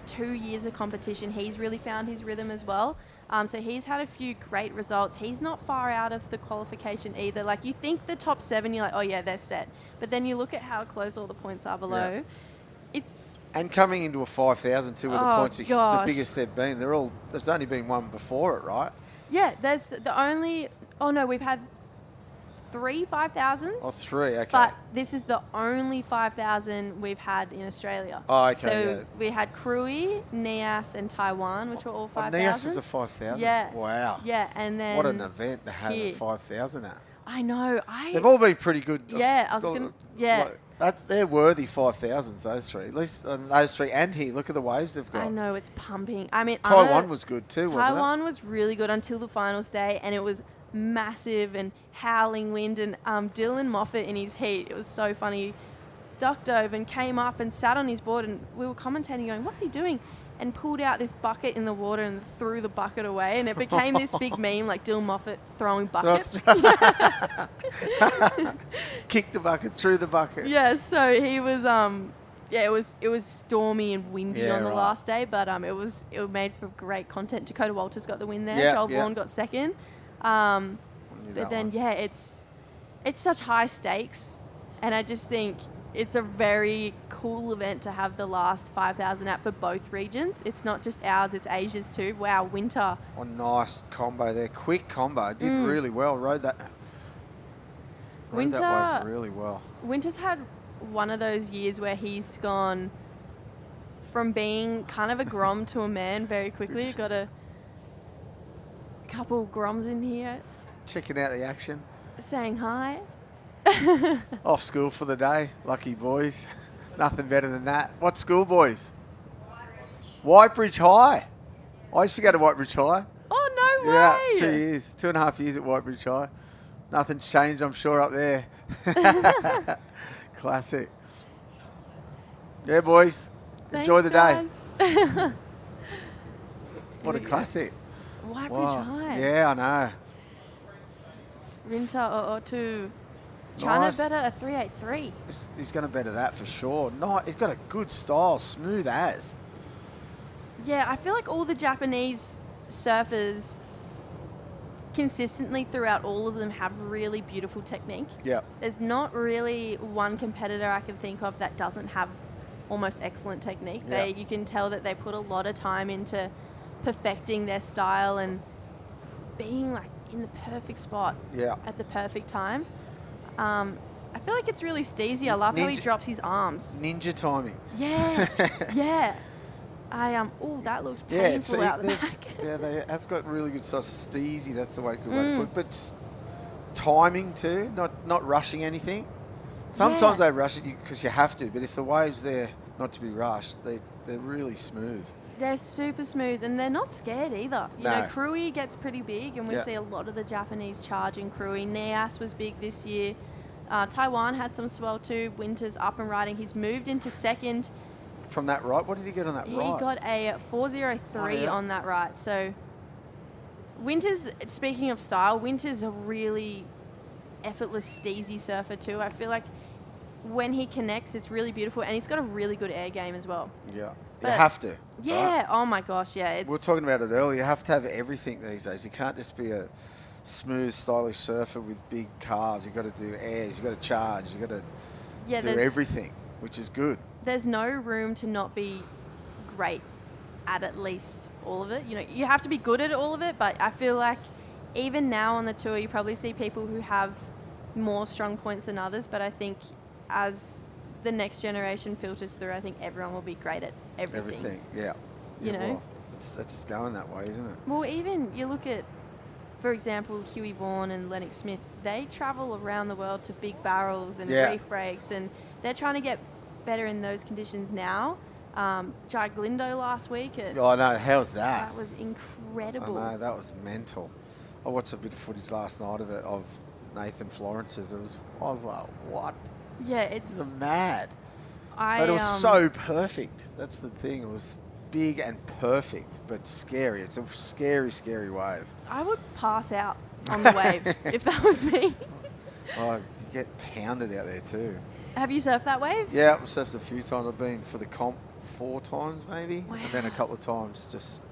S3: 2 years of competition, he's really found his rhythm as well. So he's had a few great results. He's not far out of the qualification either. Like, you think the top 7, you're like, oh yeah, they're set. But then you look at how close all the points are below.
S12: Yeah.
S3: It's...
S12: And coming into a 5,000 too, where the points are the biggest they've been. There's only been one before it, right?
S3: Yeah, there's the only... Oh no, we've had 3 5,000s.
S12: Oh, 3, okay.
S3: But this is the only 5,000 we've had in Australia.
S12: Oh, okay,
S3: So
S12: yeah.
S3: we had Krui, Nias, and Taiwan, which were all 5,000.
S12: Nias was a 5,000?
S3: Yeah.
S12: Wow.
S3: Yeah, and then...
S12: What an event to have
S3: here.
S12: a 5,000 at.
S3: I know.
S12: They've all been pretty good.
S3: Yeah, I was going to... Yeah.
S12: They're worthy 5,000s, those 3. At least those 3 and here. Look at the waves they've got.
S3: I know, it's pumping. I mean,
S12: Taiwan was good too, wasn't it?
S3: Taiwan was really good until the finals day, and it was massive and howling wind, and Dylan Moffat in his heat, it was so funny, ducked over and came up and sat on his board, and we were commentating going, what's he doing? And pulled out this bucket in the water and threw the bucket away, and it became this big meme, like Dylan Moffat throwing buckets.
S12: Kicked the bucket, threw the bucket.
S3: Yeah, so he was it was stormy and windy on the last day, but it made for great content. Dakota Walters got the win there.
S12: Yeah,
S3: Joel Vaughan got second. But then it's such high stakes, and I just think it's a very cool event to have the last 5,000 at for both regions. It's not just ours, it's Asia's too. Wow, Winter.
S12: Oh, nice combo there. Quick combo. Did really well. Rode that wave really well.
S3: Winter's had one of those years where he's gone from being kind of a grom to a man very quickly. Got a couple groms in here.
S12: Checking out the action.
S3: Saying hi.
S12: Off school for the day. Lucky boys. Nothing better than that. What school, boys? Whitebridge High. I used to go to Whitebridge High.
S3: Oh, no way.
S12: Yeah, 2 years. 2.5 years at Whitebridge High. Nothing's changed, I'm sure, up there. Classic. Yeah, boys. Enjoy the day. What a classic.
S3: Whitebridge High.
S12: Yeah, I know.
S3: Rinta O'Otu. Trying
S12: Nice.
S3: to better a 383.
S12: He's going to better that for sure. No, he's got a good style, smooth as.
S3: Yeah, I feel like all the Japanese surfers consistently throughout all of them have really beautiful technique.
S12: Yeah.
S3: There's not really one competitor I can think of that doesn't have almost excellent technique.
S12: Yeah.
S3: You can tell that they put a lot of time into perfecting their style and being like in the perfect spot at the perfect time. I feel like it's really steezy. I love how he drops his arms.
S12: Ninja timing.
S3: Yeah, yeah. Oh, that looks painful out the back.
S12: Yeah, they have got really good size. Steezy, that's the way to put it. But timing too, not rushing anything. Sometimes they rush it because you have to, but if the wave's there not to be rushed, they're really smooth.
S3: They're super smooth, and they're not scared either. You know, Krui gets pretty big, and we see a lot of the Japanese charging Krui. Nias was big this year. Taiwan had some swell too. Winter's up and riding. He's moved into second.
S12: From that right? What did he get on that right?
S3: He got a 403 on that right. So Winter's, speaking of style, Winter's a really effortless, steezy surfer too. I feel like when he connects, it's really beautiful, and he's got a really good air game as well.
S12: Yeah.
S3: But
S12: you have to.
S3: Yeah.
S12: Right?
S3: Oh my gosh. Yeah.
S12: We were talking about it earlier. You have to have everything these days. You can't just be a smooth, stylish surfer with big calves. You've got to do airs. You've got to charge. You've got to do everything, which is good.
S3: There's no room to not be great at least all of it. You know, you have to be good at all of it, but I feel like even now on the tour, you probably see people who have more strong points than others, but I think as the next generation filters through, I think everyone will be great at everything.
S12: Everything, yeah.
S3: You know?
S12: Well, it's going that way, isn't it?
S3: Well, even you look at, for example, Huey Vaughan and Lennox Smith, they travel around the world to big barrels and reef breaks, and they're trying to get better in those conditions now. Jai Glindo last week.
S12: Oh, no, how's that?
S3: That was incredible.
S12: I know, that was mental. I watched a bit of footage last night of it, of Nathan Florence's. I was like, what?
S3: Yeah, it's
S12: mad. But it was so perfect. That's the thing. It was big and perfect, but scary. It's a scary, scary wave.
S3: I would pass out on the wave if that was me.
S12: Oh, you get pounded out there too.
S3: Have you surfed that wave?
S12: Yeah, I've surfed a few times. I've been for the comp 4 times maybe, and then a couple of times just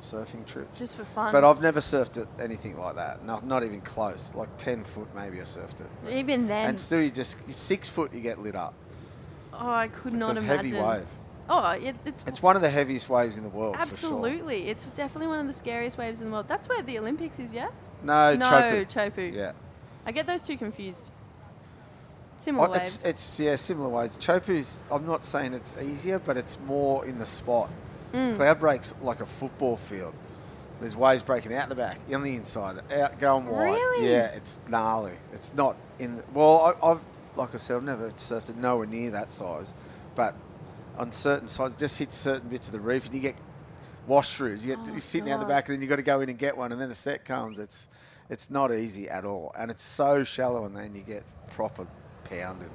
S12: surfing trips.
S3: Just for fun.
S12: But I've never surfed it anything like that. Not even close. Like 10 foot maybe I surfed it.
S3: Even then.
S12: And still, you're 6 foot, you get lit up.
S3: Oh, I could not
S12: It's a
S3: imagine.
S12: heavy wave.
S3: Oh,
S12: It's one of the heaviest waves in the world.
S3: absolutely. It's definitely one of the scariest waves in the world. That's where the Olympics is, yeah?
S12: No,
S3: no,
S12: Chopu.
S3: Chopu.
S12: Yeah.
S3: I get those two confused. Similar waves.
S12: It's similar waves. Chopu's, I'm not saying it's easier, but it's more in the spot. Cloud break's like a football field. There's waves breaking out the back, on the inside, out, going wide.
S3: Really?
S12: Yeah, it's gnarly. It's not in. Well, I've like I said, I've never surfed it nowhere near that size, but on certain sides, just hit certain bits of the reef, and you get wash-throughs. You're sitting out the back, and then you got to go in and get one, and then a set comes. It's not easy at all, and it's so shallow, and then you get proper pounded.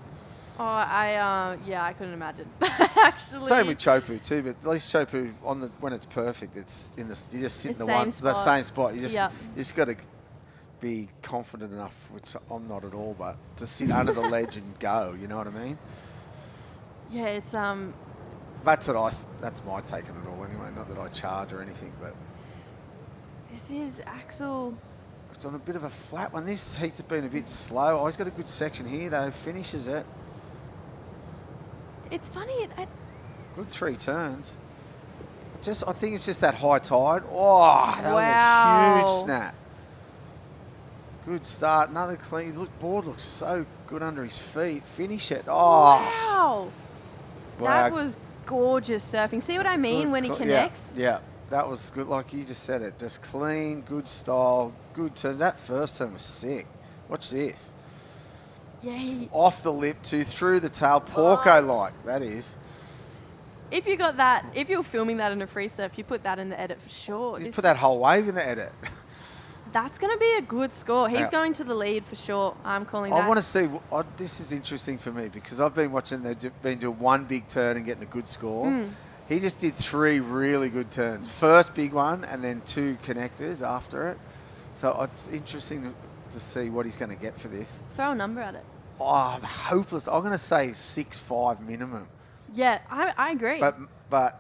S3: Oh, I couldn't imagine. Actually.
S12: Same with Chopu too, but at least Chopu when it's perfect, it's in the you just sit in the same spot. You just got to be confident enough, which I'm not at all, but to sit under the ledge and go. You know what I mean?
S3: Yeah, it's
S12: That's that's my take on it all. Anyway, not that I charge or anything, but
S3: this is Axel.
S12: It's on a bit of a flat one. This heat's been a bit slow. Oh, he's got a good section here though. Finishes it.
S3: It's funny.
S12: Good 3 turns. I think it's just that high tide. Oh, that was a huge snap. Good start. Another clean. Board looks so good under his feet. Finish it. Oh.
S3: Wow. That was gorgeous surfing. See what I mean when he connects?
S12: Yeah. That was good. Like you just said it. Just clean, good style, good turns. That first turn was sick. Watch this.
S3: Yeah.
S12: Off the lip through the tail. Porco-like, that is.
S3: If you got that, if you're filming that in a free surf, you put that in the edit for sure.
S12: You put that whole wave in the edit.
S3: That's going to be a good score. He's going to the lead for sure. I'm calling that.
S12: I want to see. This is interesting for me because I've been watching. They've been doing one big turn and getting a good score. He just did 3 really good turns. First big one and then 2 connectors after it. So it's interesting to see what he's going to get for this.
S3: Throw a number at it.
S12: Oh, I'm hopeless. I'm going to say 6.5 minimum.
S3: Yeah, I agree.
S12: But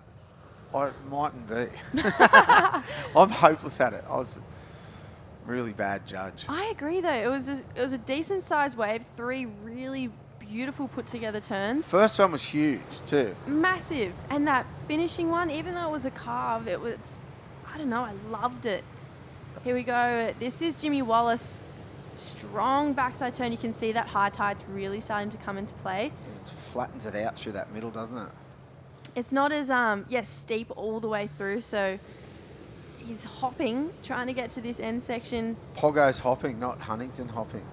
S12: I mightn't be. I'm hopeless at it. I was a really bad judge.
S3: I agree though. It was a decent sized wave. 3 really beautiful put together turns.
S12: First one was huge too.
S3: Massive. And that finishing one, even though it was a carve, it was, I don't know, I loved it. Here we go. This is Jimmy Wallace. Strong backside turn. You can see that high tide's really starting to come into play.
S12: It flattens it out through that middle, doesn't it?
S3: It's not as steep all the way through, so he's hopping, trying to get to this end section.
S12: Pogo's hopping, not Huntington hopping.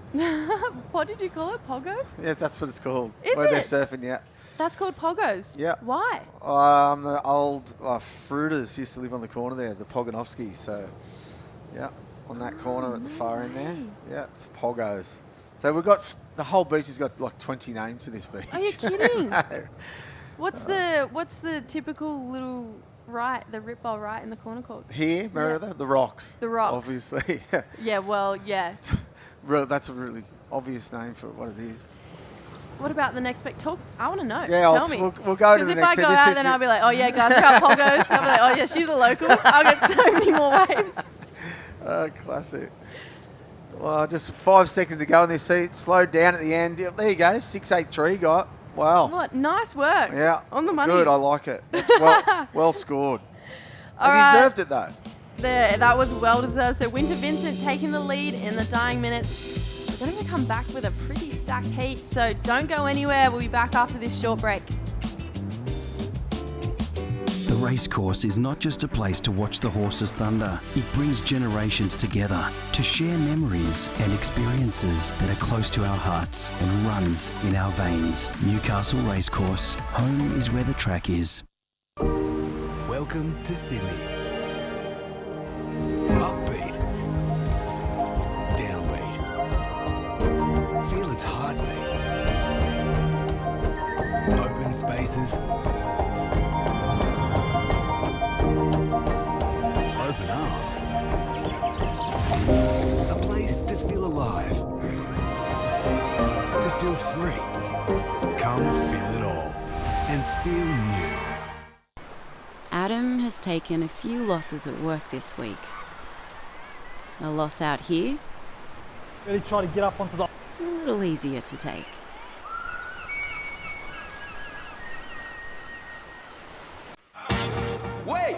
S3: What did you call it? Poggos?
S12: Yeah, that's what it's called.
S3: Is
S12: Where
S3: it?
S12: they're surfing, yeah.
S3: That's called Poggos?
S12: Yeah.
S3: Why?
S12: The old fruiters used to live on the corner there, the Pogonovskis, so yeah. On that corner at the far end there. Yeah, it's Poggos. So we've got, the whole beach has got like 20 names to this beach.
S3: Are you kidding?
S12: No.
S3: What's the typical little the rip bowl right in the corner called?
S12: Here, Merida, the Rocks.
S3: The Rocks.
S12: Obviously.
S3: Yeah, well, yeah.
S12: That's a really obvious name for what it is.
S3: What about the next talk? I want to know.
S12: Yeah,
S3: Tell me.
S12: We'll go to the next.
S3: Because if I go out, then I'll be like, oh yeah, guys, we're at Poggos. I'll be like, oh yeah, she's a local. I'll get so many more waves.
S12: Classic. Well, just 5 seconds to go in this seat. Slowed down at the end. Yeah, there you go. 6.83 got. Wow.
S3: What? Nice work.
S12: Yeah.
S3: On the money.
S12: Good. I like it. It's well scored.
S3: All
S12: right. Deserved it though.
S3: That was well deserved. So Winter Vincent taking the lead in the dying minutes. We're going to come back with a pretty stacked heat. So don't go anywhere. We'll be back after this short break.
S8: The Racecourse is not just a place to watch the horses thunder. It brings generations together to share memories and experiences that are close to our hearts and runs in our veins. Newcastle Racecourse. Home is where the track is.
S5: Welcome to Sydney. Upbeat. Downbeat. Feel its heartbeat. Open spaces. alive. To feel free. Come feel it all. And feel new.
S6: Adam has taken a few losses at work this week. A loss out here,
S18: Really try to get up onto the...
S6: a little easier to take.
S4: Wait!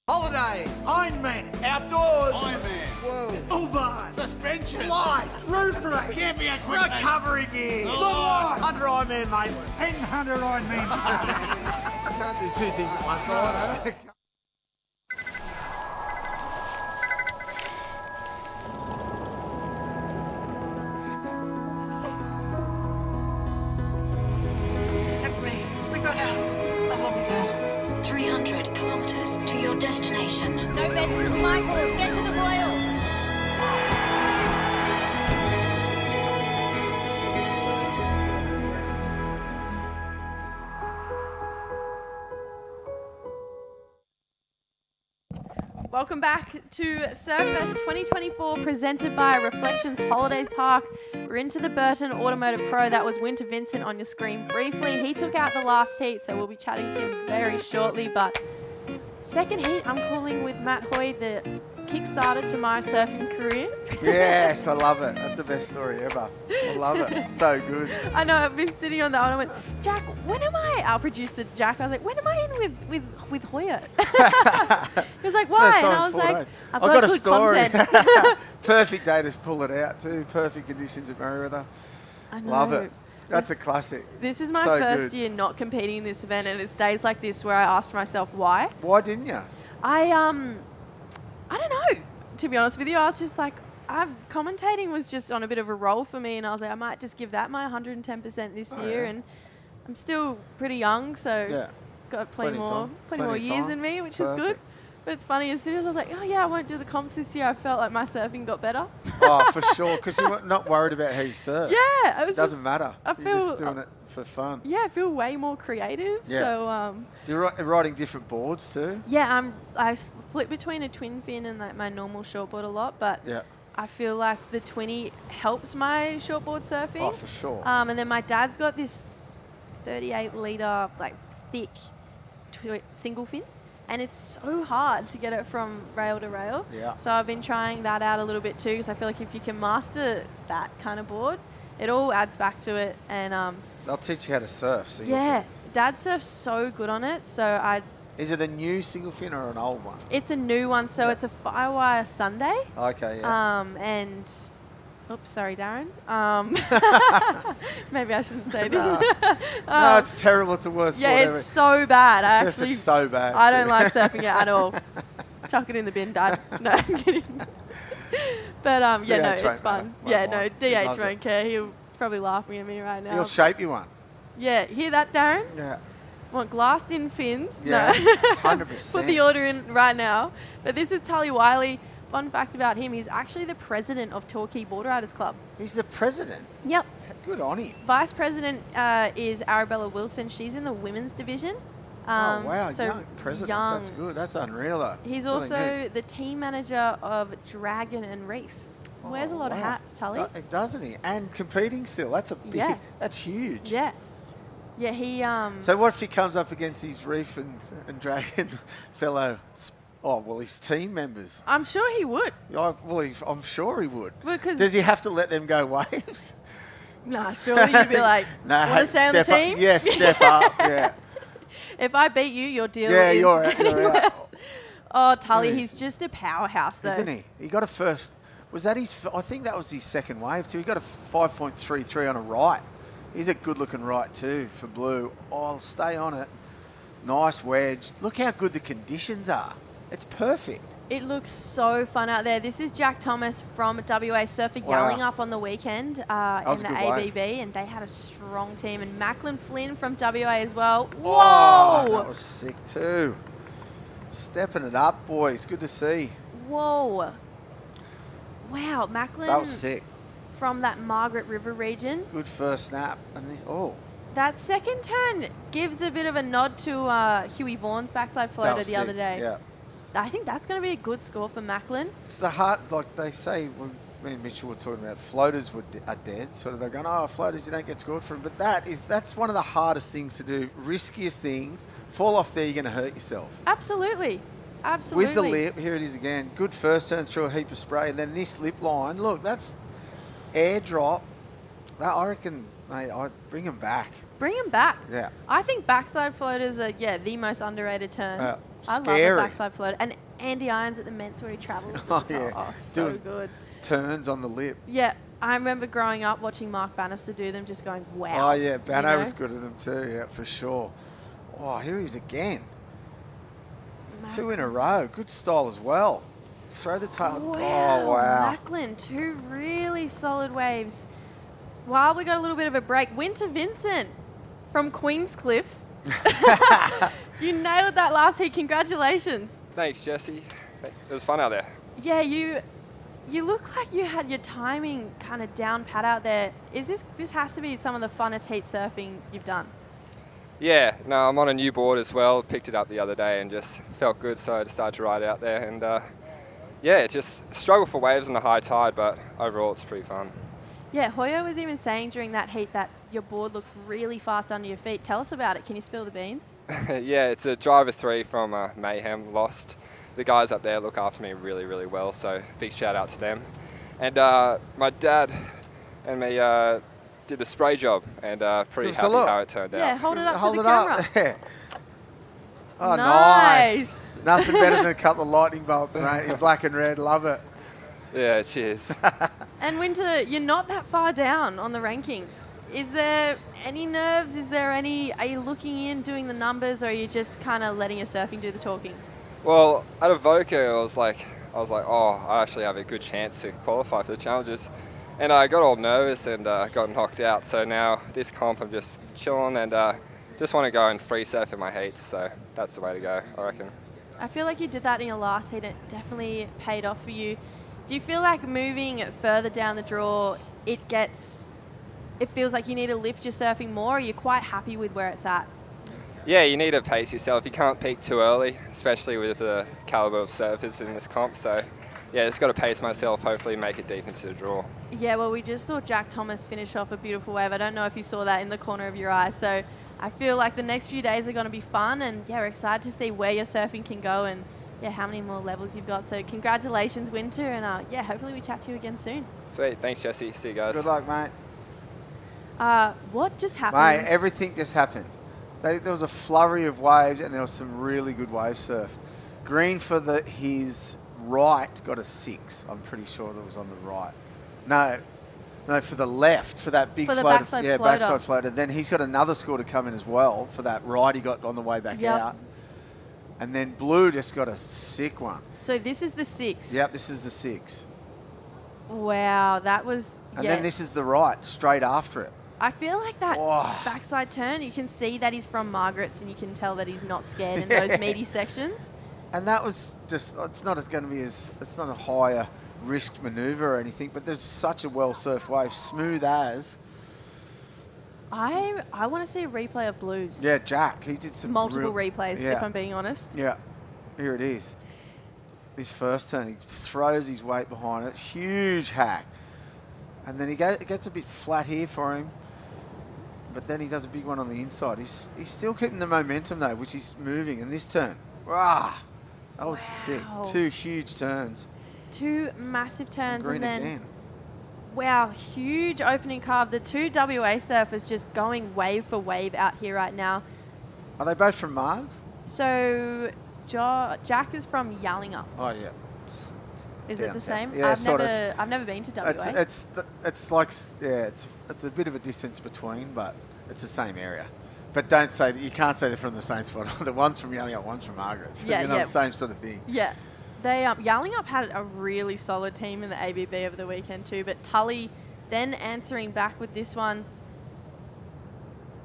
S4: Holidays, Ironman, outdoors, Ironman, whoa, Uber, suspension, lights, roof rack, camping equipment, recovery gear, under Ironman Maitland, and under Ironman. I can't do two things at once, I know.
S7: That's me. We got out. I love you, Dad.
S9: 300 kilometers to your destination. No beds for Michaels. Get to the Royal.
S3: Welcome back to Surfest 2024, presented by Reflections Holidays Park. We're into the Burton Automotive Pro. That was Winter Vincent on your screen briefly. He took out the last heat, so we'll be chatting to him very shortly. But second heat, I'm calling with Matt Hoy, the Kickstarter to my surfing career.
S12: Yes, I love it. That's the best story ever. I love it. It's so good.
S3: I know, I've been sitting on that one. I went, Jack, when am I, our producer Jack, I was like, when am I in with Hoya? He was like, why? And I was like, I've got
S12: a
S3: good
S12: story.
S3: content.
S12: Perfect day to pull it out too. Perfect conditions at Merriweather.
S3: I know.
S12: Love it. That's a classic.
S3: This is my
S12: So
S3: first
S12: good.
S3: year not competing in this event, and it's days like this where I asked myself why.
S12: Why didn't you?
S3: I don't know. To be honest with you, I was just like, commentating was just on a bit of a roll for me, and I was like, I might just give that my 110% this year, and I'm still pretty young, so got plenty more years in me, which is good. But it's funny, as soon as I was like, oh yeah, I won't do the comps this year, I felt like my surfing got better.
S12: Oh, for sure, because you're not worried about how you surf.
S3: Yeah, it was
S12: doesn't matter.
S3: I
S12: You're
S3: feel
S12: just doing it for fun.
S3: Yeah, I feel way more creative.
S12: Yeah.
S3: So
S12: You're riding different boards too.
S3: yeah, I flip between a twin fin and like my normal shortboard a lot, but
S12: Yeah.
S3: I feel like the 20 helps my shortboard surfing.
S12: Oh, for sure.
S3: And then my dad's got this 38 litre like thick single fin, and it's so hard to get it from rail to rail.
S12: Yeah.
S3: So I've been trying that out a little bit too, because I feel like if you can master that kind of board, it all adds back to it. And
S12: They'll teach you how to surf. So
S3: yeah, Dad surfs so good on it. So
S12: Is it a new single fin or an old one?
S3: it's a new one, so it's a Firewire Sunday.
S12: Okay, yeah.
S3: And oops, sorry, Darren. Maybe I shouldn't say this.
S12: No, it's terrible. It's the worst.
S3: Yeah,
S12: board
S3: it's
S12: ever.
S3: so bad. I
S12: It's
S3: actually
S12: so bad.
S3: I
S12: too.
S3: don't like surfing it at all. Chuck it in the bin, Dad. No, I'm kidding. But yeah, no,
S12: DH
S3: it's
S12: won't
S3: fun.
S12: matter.
S3: Yeah,
S12: Won't
S3: no,
S12: mind. He
S3: DH
S12: loves
S3: won't
S12: it.
S3: care. He's probably laughing at me right now.
S12: He'll shape you one.
S3: Yeah, hear that, Darren?
S12: Yeah.
S3: Want glass in fins?
S12: Yeah,
S3: No.
S12: 100%.
S3: Put the order in right now. But this is Tully Wiley. Fun fact about him, he's actually the president of Torquay Board Riders Club.
S12: He's the president?
S3: Yep.
S12: Good on him.
S3: Vice president is Arabella Wilson. She's in the women's division.
S12: Oh, wow.
S3: So
S12: Young presidents.
S3: young.
S12: That's good. That's unreal, though.
S3: He's
S12: Really
S3: also
S12: neat.
S3: the team manager of Dragon and Reef. Wears a lot of
S12: wow.
S3: hats, Tully.
S12: Doesn't he? And competing still. That's a big.
S3: Yeah.
S12: That's huge.
S3: Yeah. Yeah, he...
S12: So what if he comes up against his Reef and Dragon fellow? Oh, well, his team members.
S3: I'm sure he would.
S12: I'm sure he would.
S3: Because
S12: Does he have to let them go waves?
S3: Nah, surely you'd be like,
S12: Nah,
S3: want to stay on the
S12: step up.
S3: team?
S12: Yeah, step up. Yeah.
S3: If I beat you, your deal
S12: Yeah,
S3: is
S12: you're
S3: getting
S12: out.
S3: less. Oh, Tully,
S12: Yeah,
S3: he's just a powerhouse, though.
S12: Isn't he? He got a first. Was that his? I think that was his second wave too. He got a 5.33 on a right. He's a good-looking right too for blue. Oh, I'll stay on it. Nice wedge. Look how good the conditions are. It's perfect.
S3: It looks so fun out there. This is Jack Thomas from WA Surfer
S12: Wow.
S3: yelling up on the weekend in
S12: was
S3: the
S12: a good wave.
S3: ABB, and they had a strong team. And Macklin Flynn from WA as well.
S12: Oh,
S3: Whoa!
S12: that was sick too. Stepping it up, boys. Good to see.
S3: Whoa. Wow, Macklin.
S12: That was sick.
S3: from that Margaret River region.
S12: Good first snap. And this,
S3: That second turn gives a bit of a nod to Huey Vaughan's backside floater the other day.
S12: Yeah.
S3: I think that's going to be a good score for Macklin.
S12: It's the heart, like they say, when me and Mitchell were talking about floaters are dead. Sort of they're going, floaters, you don't get scored for them. But that's one of the hardest things to do, riskiest things. Fall off there, you're going to hurt yourself.
S3: Absolutely. Absolutely.
S12: With the lip, here it is again. Good first turn through a heap of spray. And then this lip line, look, that's airdrop. That, I reckon, mate, I'd bring them back.
S3: Bring them back.
S12: Yeah.
S3: I think backside floaters are, the most underrated turn. I love
S12: Scary.
S3: a backside floater. And Andy Irons at the Mets where he travels. So
S12: Doing
S3: good.
S12: Turns on the lip.
S3: Yeah. I remember growing up watching Mark Bannister do them, just going, wow.
S12: Oh, yeah. Banno was good at them too, yeah, for sure. Oh, here he is again.
S3: Macklin.
S12: 2 in a row. Good style as well. Throw the tail.
S3: Wow.
S12: Oh, wow.
S3: Macklin, 2 really solid waves. While we got a little bit of a break, Winter Vincent from Queenscliff. You nailed that last heat. Congratulations.
S20: Thanks, Jesse. It was fun out there.
S3: Yeah, you look like you had your timing kind of down pat out there. This has to be some of the funnest heat surfing you've done?
S20: Yeah, no, I'm on a new board as well. Picked it up the other day and just felt good, so I decided to ride out there. And just struggle for waves on the high tide, but overall it's pretty fun.
S3: Yeah, Hoyo was even saying during that heat that your board looked really fast under your feet. Tell us about it. Can you spill the beans?
S20: Yeah, it's a driver 3 from Mayhem, Lost. The guys up there look after me really, really well, so big shout out to them. And my dad and me did the spray job, and pretty happy how it turned out.
S3: Yeah, hold it up
S12: Hold
S3: to the
S12: it
S3: camera.
S12: up. Yeah. Oh,
S3: Nice.
S12: nice. Nothing better than a couple of lightning bolts, mate. In black and red. Love it.
S20: Yeah, cheers.
S3: And Winter, you're not that far down on the rankings. Is there any nerves? Are you looking in, doing the numbers, or are you just kind of letting your surfing do the talking?
S20: Well, at Avoca, I was like, I actually have a good chance to qualify for the challenges. And I got all nervous and got knocked out. So now this comp, I'm just chilling and just want to go and free surf in my heats. So that's the way to go, I reckon.
S3: I feel like you did that in your last heat. It definitely paid off for you. Do you feel like moving further down the draw, it feels like you need to lift your surfing more, or you're quite happy with where it's at?
S20: Yeah, you need to pace yourself. You can't peak too early, especially with the caliber of surfers in this comp. So, yeah, just got to pace myself, hopefully make it deep into the draw.
S3: Yeah, well, we just saw Jack Thomas finish off a beautiful wave. I don't know if you saw that in the corner of your eye. So I feel like the next few days are going to be fun, and, we're excited to see where your surfing can go and, how many more levels you've got. So congratulations, Winter, and, hopefully we chat to you again soon.
S20: Sweet. Thanks, Jesse. See you guys.
S12: Good luck, mate.
S3: What just happened?
S12: Mate, everything just happened. There was a flurry of waves, and there was some really good wave surf. Green for his right got a 6. I'm pretty sure that was on the right. No, for the left, for that big floater.
S3: Backside floater.
S12: Backside floater. Then he's got another score to come in as well for that right he got on the way back out. And then Blue just got a sick one.
S3: So this is the 6?
S12: Yep, this is the 6.
S3: Wow, that was...
S12: And then this is the right, straight after it.
S3: I feel like that backside turn, you can see that he's from Margaret's and you can tell that he's not scared in those meaty sections.
S12: And that was just, it's not a higher risk manoeuvre or anything, but there's such a well-surfed wave, smooth as.
S3: I want to see a replay of Blues.
S12: Yeah, Jack, he did some
S3: multiple replays, if I'm being honest.
S12: Yeah, here it is. This first turn, he throws his weight behind it, huge hack. And then it gets a bit flat here for him. But then he does a big one on the inside. He's still keeping the momentum, though, which is moving. And this turn, that was sick. 2 huge turns.
S3: 2 massive turns.
S12: Green
S3: and then,
S12: again.
S3: Wow, huge opening carve. The 2 WA surfers just going wave for wave out here right now.
S12: Are they both from Margs?
S3: So Jack is from Yallingup.
S12: Oh, yeah.
S3: Is it the same?
S12: Yeah,
S3: I've never been to WA.
S12: It's like, it's a bit of a distance between, but it's the same area. But don't say that, you can't say they're from the same spot. The one's from Yallingup, one's from Margaret. So the same sort of thing.
S3: Yeah. They Yallingup had a really solid team in the ABB over the weekend too, but Tully then answering back with this one,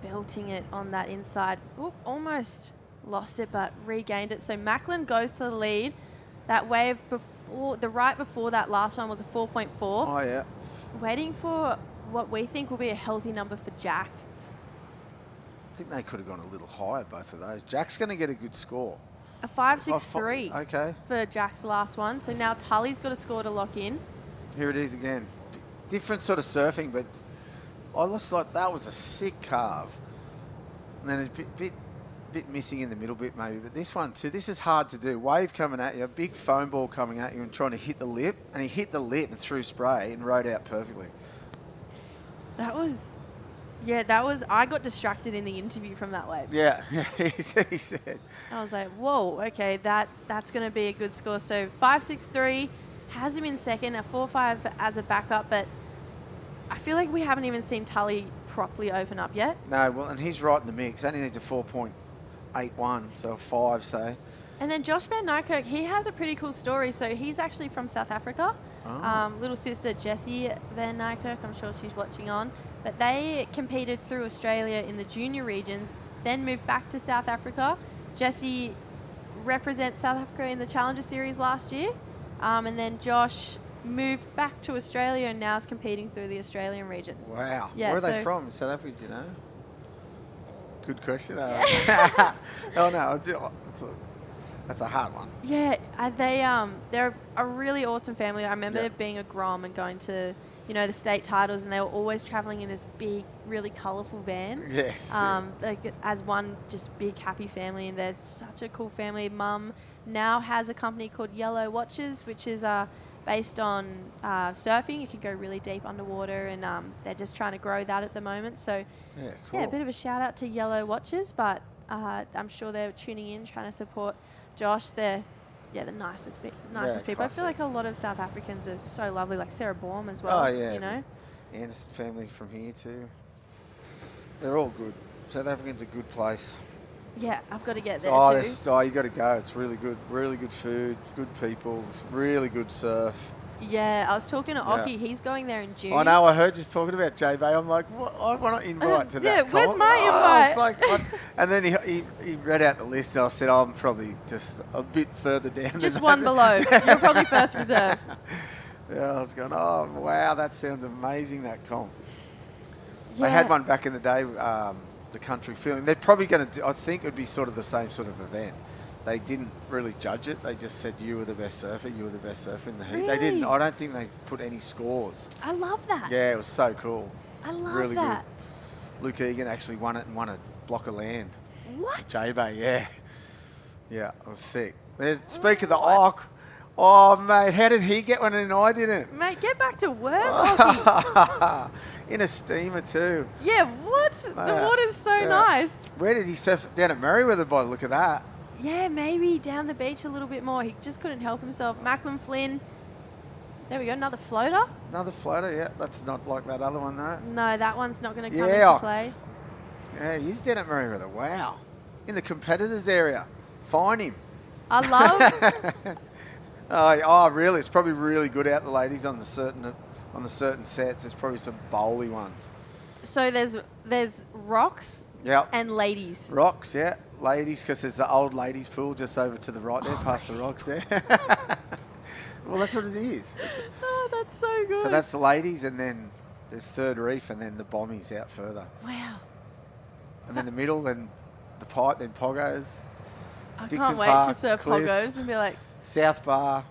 S3: belting it on that inside. Oop, almost lost it, but regained it. So Macklin goes to the lead. That wave before that last one was a 4.4.
S12: Oh yeah,
S3: waiting for what we think will be a healthy number for Jack.
S12: I think they could have gone a little higher, both of those. Jack's going to get a good score.
S3: A 5.63
S12: okay.
S3: for Jack's last one. So now Tully's got a score to lock in.
S12: Here it is again. Different sort of surfing, but I just thought that was a sick carve. And then a bit missing in the middle bit maybe. But this one too, this is hard to do. Wave coming at you, a big foam ball coming at you and trying to hit the lip. And he hit the lip and threw spray and rode out perfectly.
S3: That was, I got distracted in the interview from that wave.
S12: Yeah, he said.
S3: I was like, whoa, okay, that's going to be a good score. So 5.63 has him in second, a 4.5 as a backup, but I feel like we haven't even seen Tully properly open up yet.
S12: No, well, and he's right in the mix. Only needs a 4.81, so a 5, say.
S3: And then Josh Van Nykerk, he has a pretty cool story. So he's actually from South Africa.
S12: Oh.
S3: Little sister Jessie Van Nykerk, I'm sure she's watching on. But they competed through Australia in the junior regions, then moved back to South Africa. Jessie represents South Africa in the Challenger Series last year. And then Josh moved back to Australia and now is competing through the Australian region.
S12: Wow.
S3: Yeah,
S12: Where are they from? South Africa, do you know? Good question. Oh, no. That's a hard one.
S3: Yeah, they're a really awesome family. I remember being a Grom and going to, the state titles, and they were always traveling in this big, really colourful van.
S12: Yes.
S3: Like as one just big happy family, and there's such a cool family. Mum now has a company called Yellow Watches, which is based on surfing. You can go really deep underwater, and they're just trying to grow that at the moment. So
S12: cool.
S3: a bit of a shout out to Yellow Watches, but I'm sure they're tuning in, trying to support Josh. They're the nicest people.
S12: Classic.
S3: I feel like a lot of South Africans are so lovely, like Sarah Baum as well.
S12: Oh, yeah.
S3: You know?
S12: Anderson family from here too. They're all good. South Africa's a good place.
S3: Yeah, I've got to get there too.
S12: You got to go. It's really good food, good people, really good surf.
S3: Yeah, I was talking to Oki. He's going there in June.
S12: I know. I heard you talking about J-Bay. I'm like, what? I want to invite to that.
S3: Yeah, where's my invite?
S12: It's like, and then he read out the list, and I said, I'm probably just a bit further down.
S3: Just one below. You're probably first reserve.
S12: Yeah, I was going, oh, wow, that sounds amazing, that comp.
S3: Yeah.
S12: They had one back in the day, the country feeling. They're probably going to, I think it would be sort of the same sort of event. They didn't really judge it. They just said you were the best surfer. You were the best surfer in the heat.
S3: Really?
S12: They didn't. I don't think they put any scores.
S3: I love that.
S12: Yeah, it was so cool.
S3: I love
S12: really
S3: that.
S12: Good. Luke Egan actually won it and won a block of land.
S3: What?
S12: J-Bay, yeah. Yeah, it was sick. Speak of the Ock. Oh, mate, how did he get one and I didn't?
S3: Mate, get back to work, Oki.
S12: In a steamer too.
S3: Yeah, what? The water's so nice.
S12: Where did he surf? Down at Merriweather by the look of that.
S3: Yeah, maybe down the beach a little bit more. He just couldn't help himself. Macklin Flynn. There we go, another floater.
S12: Another floater, yeah. That's not like that other one, though.
S3: No, that one's not going to come into play.
S12: Yeah, he's down at Merriweather. Wow. In the competitors area. Find him.
S3: I love...
S12: Oh, really? It's probably really good out the ladies on the certain sets. There's probably some bowly ones.
S3: So there's rocks and ladies.
S12: Rocks, yeah. Ladies, because there's the old ladies pool just over to the right there, past the rocks there. Well, that's what it is.
S3: That's so good.
S12: So that's the ladies, and then there's Third Reef, and then the bombies out further.
S3: Wow.
S12: And then the middle, then the Pipe, then Poggos.
S3: I
S12: Dixon
S3: can't wait
S12: Park,
S3: to surf
S12: Cliff,
S3: Poggos and be like...
S12: South Bar,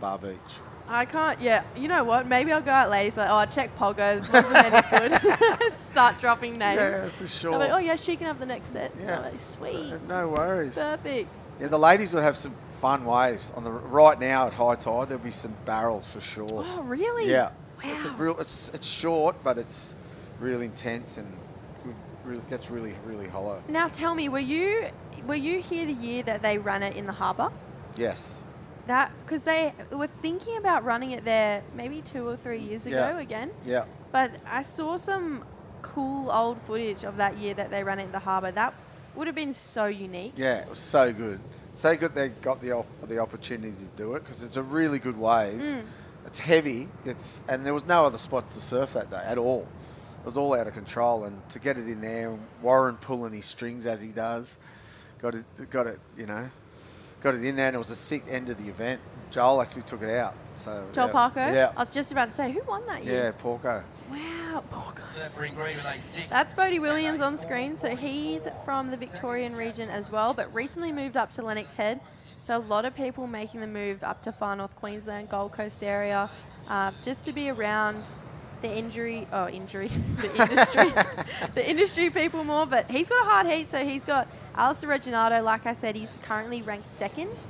S12: Bar Beach.
S3: I can't, you know what? Maybe I'll go out ladies, but I'll check Poggos. Wasn't any good. Start dropping names.
S12: Yeah, for sure.
S3: I'm like, oh, yeah, she can have the next set.
S12: Yeah.
S3: Like, sweet.
S12: No worries.
S3: Perfect.
S12: Yeah, the ladies will have some fun waves. Right now at high tide, there'll be some barrels for sure.
S3: Oh, really?
S12: Yeah.
S3: Wow.
S12: It's short, but it's real intense and gets really, really hollow.
S3: Now tell me, were you here the year that they ran it in the harbour?
S12: Yes.
S3: Because they were thinking about running it there maybe 2 or 3 years ago again.
S12: Yeah.
S3: But I saw some cool old footage of that year that they ran it in the harbour. That would have been so unique.
S12: Yeah, it was so good. So good they got the opportunity to do it because it's a really good wave. It's heavy. And there was no other spots to surf that day at all. It was all out of control, and to get it in there, and Warren pulling his strings as he does, got it in there, and it was a sick end of the event. Joel actually took it out. So
S3: Joel Parko?
S12: Yeah.
S3: I was just about to say, who won that year?
S12: Yeah, Porco.
S3: Wow, Porco. That's Bodie Williams on screen. So he's from the Victorian region as well, but recently moved up to Lennox Head. So a lot of people making the move up to far north Queensland, Gold Coast area, just to be around the the industry, the industry people more. But he's got a hard heat, so he's got Alistair Reginato. Like I said, he's currently ranked second.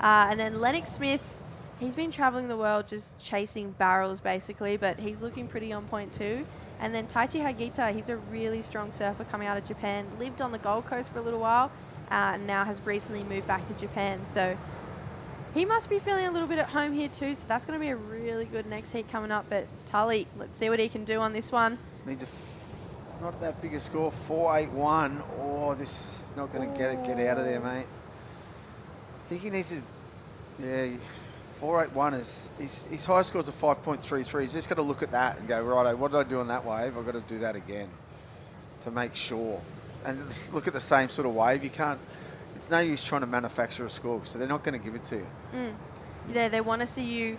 S3: And then Lennox Smith, he's been traveling the world just chasing barrels basically, but he's looking pretty on point too. And then Taichi Hagita, he's a really strong surfer coming out of Japan, lived on the Gold Coast for a little while, and now has recently moved back to Japan. So he must be feeling a little bit at home here too, so that's going to be a really good next heat coming up. But Tully, let's see what he can do on this one.
S12: Needs not that big a score, 4.81. Oh, this is not going to get out of there, mate. I think he needs to, yeah, 4.81 is, his high score's a 5.33. He's just got to look at that and go, righto, what did I do on that wave? I've got to do that again to make sure. And look at the same sort of wave. You can't, it's no use trying to manufacture a score, so they're not going to give it to you.
S3: Yeah, they want to see you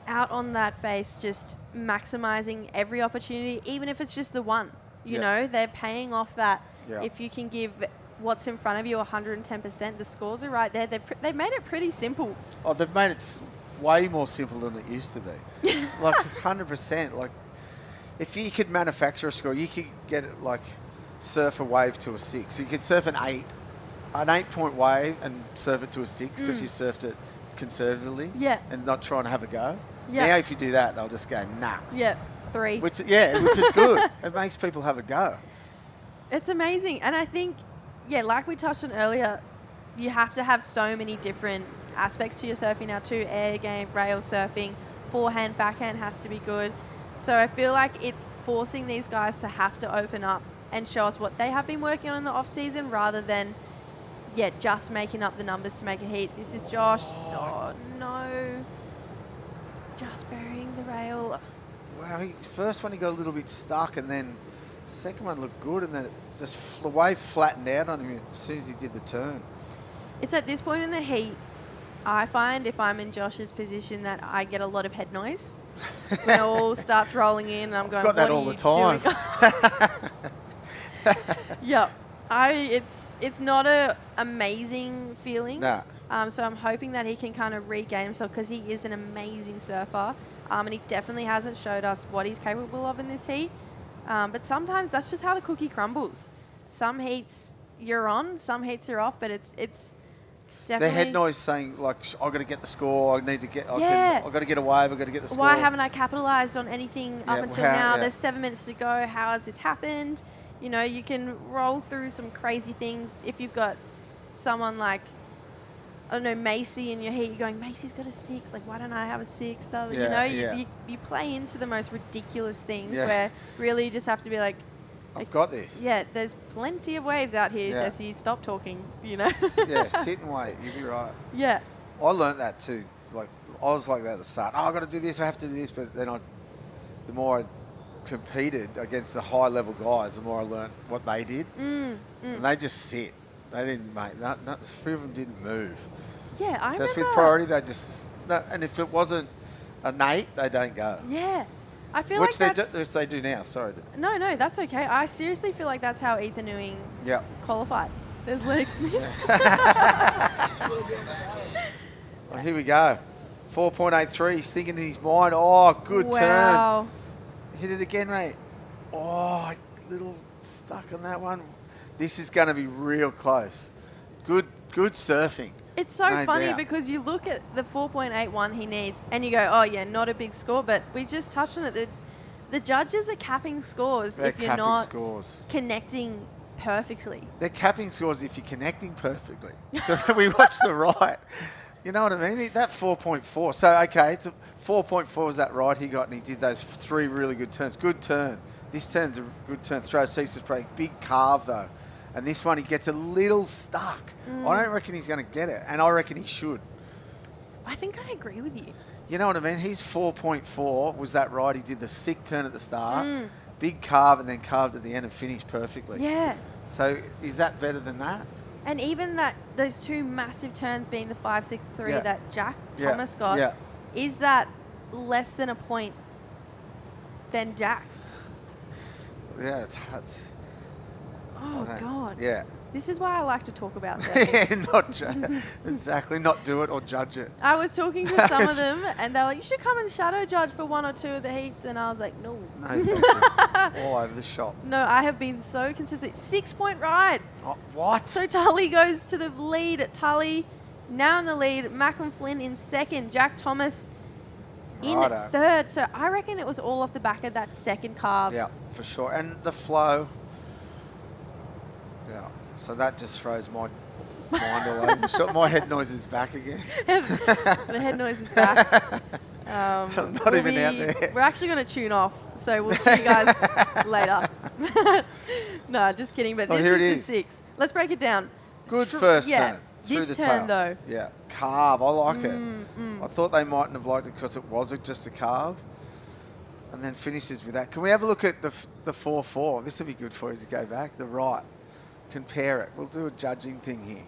S3: out on that face, just maximising every opportunity, even if it's just the one. You know, they're paying off that. If you can give what's in front of you 110%, the scores are right there. They've made it pretty simple.
S12: Oh, they've made it way more simple than it used to be. Like 100%. Like, if you could manufacture a score, you could get it like surf a wave to a 6. So you could surf an 8-point wave and surf it to a 6 because you surfed it conservatively and not trying to have a go. Now if you do that, they'll just go, nah.
S3: 3.
S12: Which is good. It makes people have a go.
S3: It's amazing. And I think, like we touched on earlier, you have to have so many different aspects to your surfing now too. Air game, rail surfing, forehand, backhand has to be good. So I feel like it's forcing these guys to have to open up and show us what they have been working on in the off-season rather than, just making up the numbers to make a heat. This is Josh. Oh, no. Just burying the rail.
S12: Wow, first one he got a little bit stuck, and then second one looked good, and then the wave flattened out on him as soon as he did the turn.
S3: It's at this point in the heat, I find if I'm in Josh's position that I get a lot of head noise. It's when it all starts rolling in and I'm going,
S12: I've got that all the time.
S3: It's not an amazing feeling.
S12: Nah.
S3: So I'm hoping that he can kind of regain himself because he is an amazing surfer. And he definitely hasn't showed us what he's capable of in this heat. But sometimes that's just how the cookie crumbles. Some heats you're on, some heats are off, but it's definitely...
S12: The head noise saying, like, I've got to get the score, I've got to get a wave, I've got to get the score.
S3: Why haven't I capitalised on anything up until now? There's 7 minutes to go. How has this happened? You know, you can roll through some crazy things. If you've got someone like, I don't know, Macy in your heat, you're going, Macy's got a 6. Like, why don't I have a 6? You play into the most ridiculous things where really you just have to be like,
S12: I've got this.
S3: Yeah, there's plenty of waves out here, Jesse. Stop talking, you know.
S12: Sit and wait. You'll be right.
S3: Yeah.
S12: I learnt that too. Like, I was like that at the start. Oh, I've got to do this, I have to do this. But then the more I competed against the high-level guys, the more I learnt what they did. And they just sit. They didn't, mate. A few of them didn't move.
S3: Yeah, I remember.
S12: Just with priority, they just... No, and if it wasn't an 8, they don't go.
S3: Yeah. I feel
S12: which
S3: like that's...
S12: Which they do now, sorry.
S3: No, that's okay. I seriously feel like that's how Ethan Ewing qualified. There's Lennox Smith.
S12: Well, here we go. 4.83. He's thinking in his mind, oh, good turn. Hit it again, mate. Oh, a little stuck on that one. This is going to be real close. Good surfing.
S3: It's so funny because you look at the 4.81 he needs and you go, oh, yeah, not a big score. But we just touched on it. The judges are capping scores if you're not connecting perfectly.
S12: They're capping scores if you're connecting perfectly. We watched the right. You know what I mean? That 4.4. So, okay, it's a 4.4 was that right he got, and he did those 3 really good turns. Good turn. This turn's a good turn. Throw ceaseless break. Big carve, though. And this one, he gets a little stuck. I don't reckon he's going to get it, and I reckon he should.
S3: I think I agree with you.
S12: You know what I mean? He's 4.4. Was that right? He did the sick turn at the start, big carve, and then carved at the end and finished perfectly.
S3: Yeah.
S12: So is that better than that?
S3: And even those two massive turns being the 5.63
S12: Yeah.
S3: that Jack
S12: Yeah.
S3: Thomas got,
S12: Yeah.
S3: is that less than a point than Jack's?
S12: Yeah,
S3: Oh, God.
S12: Yeah.
S3: This is why I like to talk about surfing.
S12: Yeah, exactly. Not do it or judge it.
S3: I was talking to some of them, and they're like, you should come and shadow judge for 1 or 2 of the heats. And I was like, no.
S12: No, thank you. All over the shop.
S3: No, I have been so consistent. 6-point ride.
S12: Oh, what?
S3: So Tully goes to the lead. Tully now in the lead. Macklin Flynn in second. Jack Thomas in
S12: Righto.
S3: third. So I reckon it was all off the back of that second carve.
S12: Yeah, for sure. And the flow. Yeah. So that just throws my mind all over the shop. My head noise is back again.
S3: The head noise is back.
S12: I'm not even out there.
S3: We're actually going to tune off, so we'll see you guys later. No, just kidding. But
S12: Oh,
S3: this
S12: here
S3: is
S12: it
S3: the
S12: is.
S3: 6. Let's break it down.
S12: Good first
S3: yeah,
S12: turn. Through
S3: This
S12: the
S3: turn,
S12: tail.
S3: though.
S12: Yeah. Carve. I like it.
S3: Mm.
S12: I thought they mightn't have liked it because it was just a carve. And then finishes with that. Can we have a look at the 4-4? This would be good for you to go back. The right. Compare it. We'll do a judging thing here.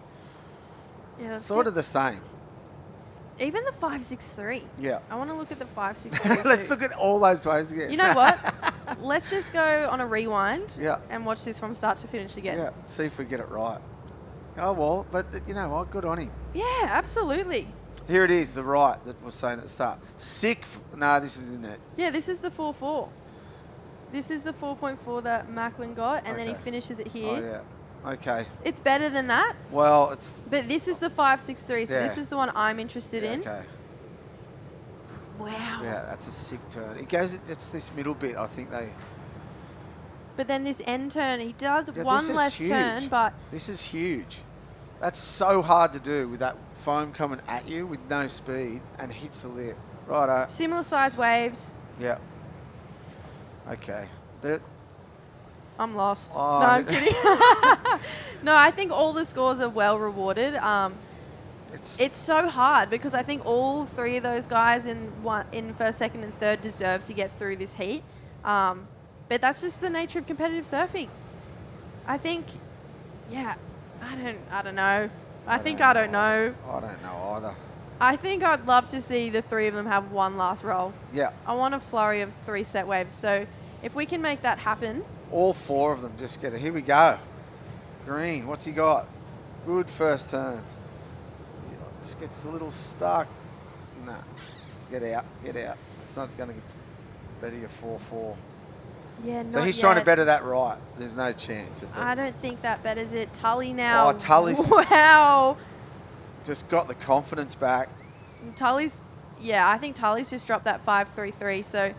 S3: Yeah, that's
S12: Sort
S3: good.
S12: of the same.
S3: Even the 5.63.
S12: Yeah.
S3: I want to look at the 5.63
S12: Let's
S3: too.
S12: look at all those ways again.
S3: You know what? Let's just go on a rewind
S12: Yeah.
S3: and watch this from start to finish again.
S12: Yeah, see if we get it right. Oh, well, but you know what? Good on him.
S3: Yeah, absolutely.
S12: Here it is, the right that was saying at the start. No, this isn't it.
S3: Yeah, this is the 4.4. This is the 4.4 that Macklin got, and then he
S12: Okay.
S3: finishes it here.
S12: Oh, yeah. Okay.
S3: It's better than that,
S12: Well, it's...
S3: but this is the 5.63, so
S12: Yeah.
S3: this is the one I'm interested in.
S12: Okay.
S3: Wow.
S12: Yeah, that's a sick turn. It goes, it's this middle bit, I think they...
S3: But then this end turn, he does
S12: Yeah,
S3: one
S12: this is
S3: less
S12: huge.
S3: turn, but
S12: This is huge. That's so hard to do with that foam coming at you with no speed and hits the lip. Righto.
S3: similar size waves.
S12: Yeah. Okay. There-
S3: I'm lost.
S12: Oh,
S3: No, I'm kidding. No, I think all the scores are well rewarded. It's so hard because I think all 3 of those guys in first, second, and third deserve to get through this heat. But that's just the nature of competitive surfing. I think, yeah, I don't know. I think I don't know.
S12: I don't know either.
S3: I think I'd love to see the 3 of them have one last roll.
S12: Yeah.
S3: I want a flurry of 3 set waves. So if we can make that happen.
S12: All 4 of them just get it. Here we go. Green, what's he got? Good first turn. Just gets a little stuck. Nah. Get out. Get out. It's not going to better your 4-4.
S3: Yeah, not
S12: So he's trying to
S3: yet.
S12: better that right. There's no chance.
S3: I don't think that betters it. Tully now.
S12: Oh, Tully's
S3: Wow.
S12: just got the confidence back.
S3: Tully's, yeah, I think Tully's just dropped that 5.33. So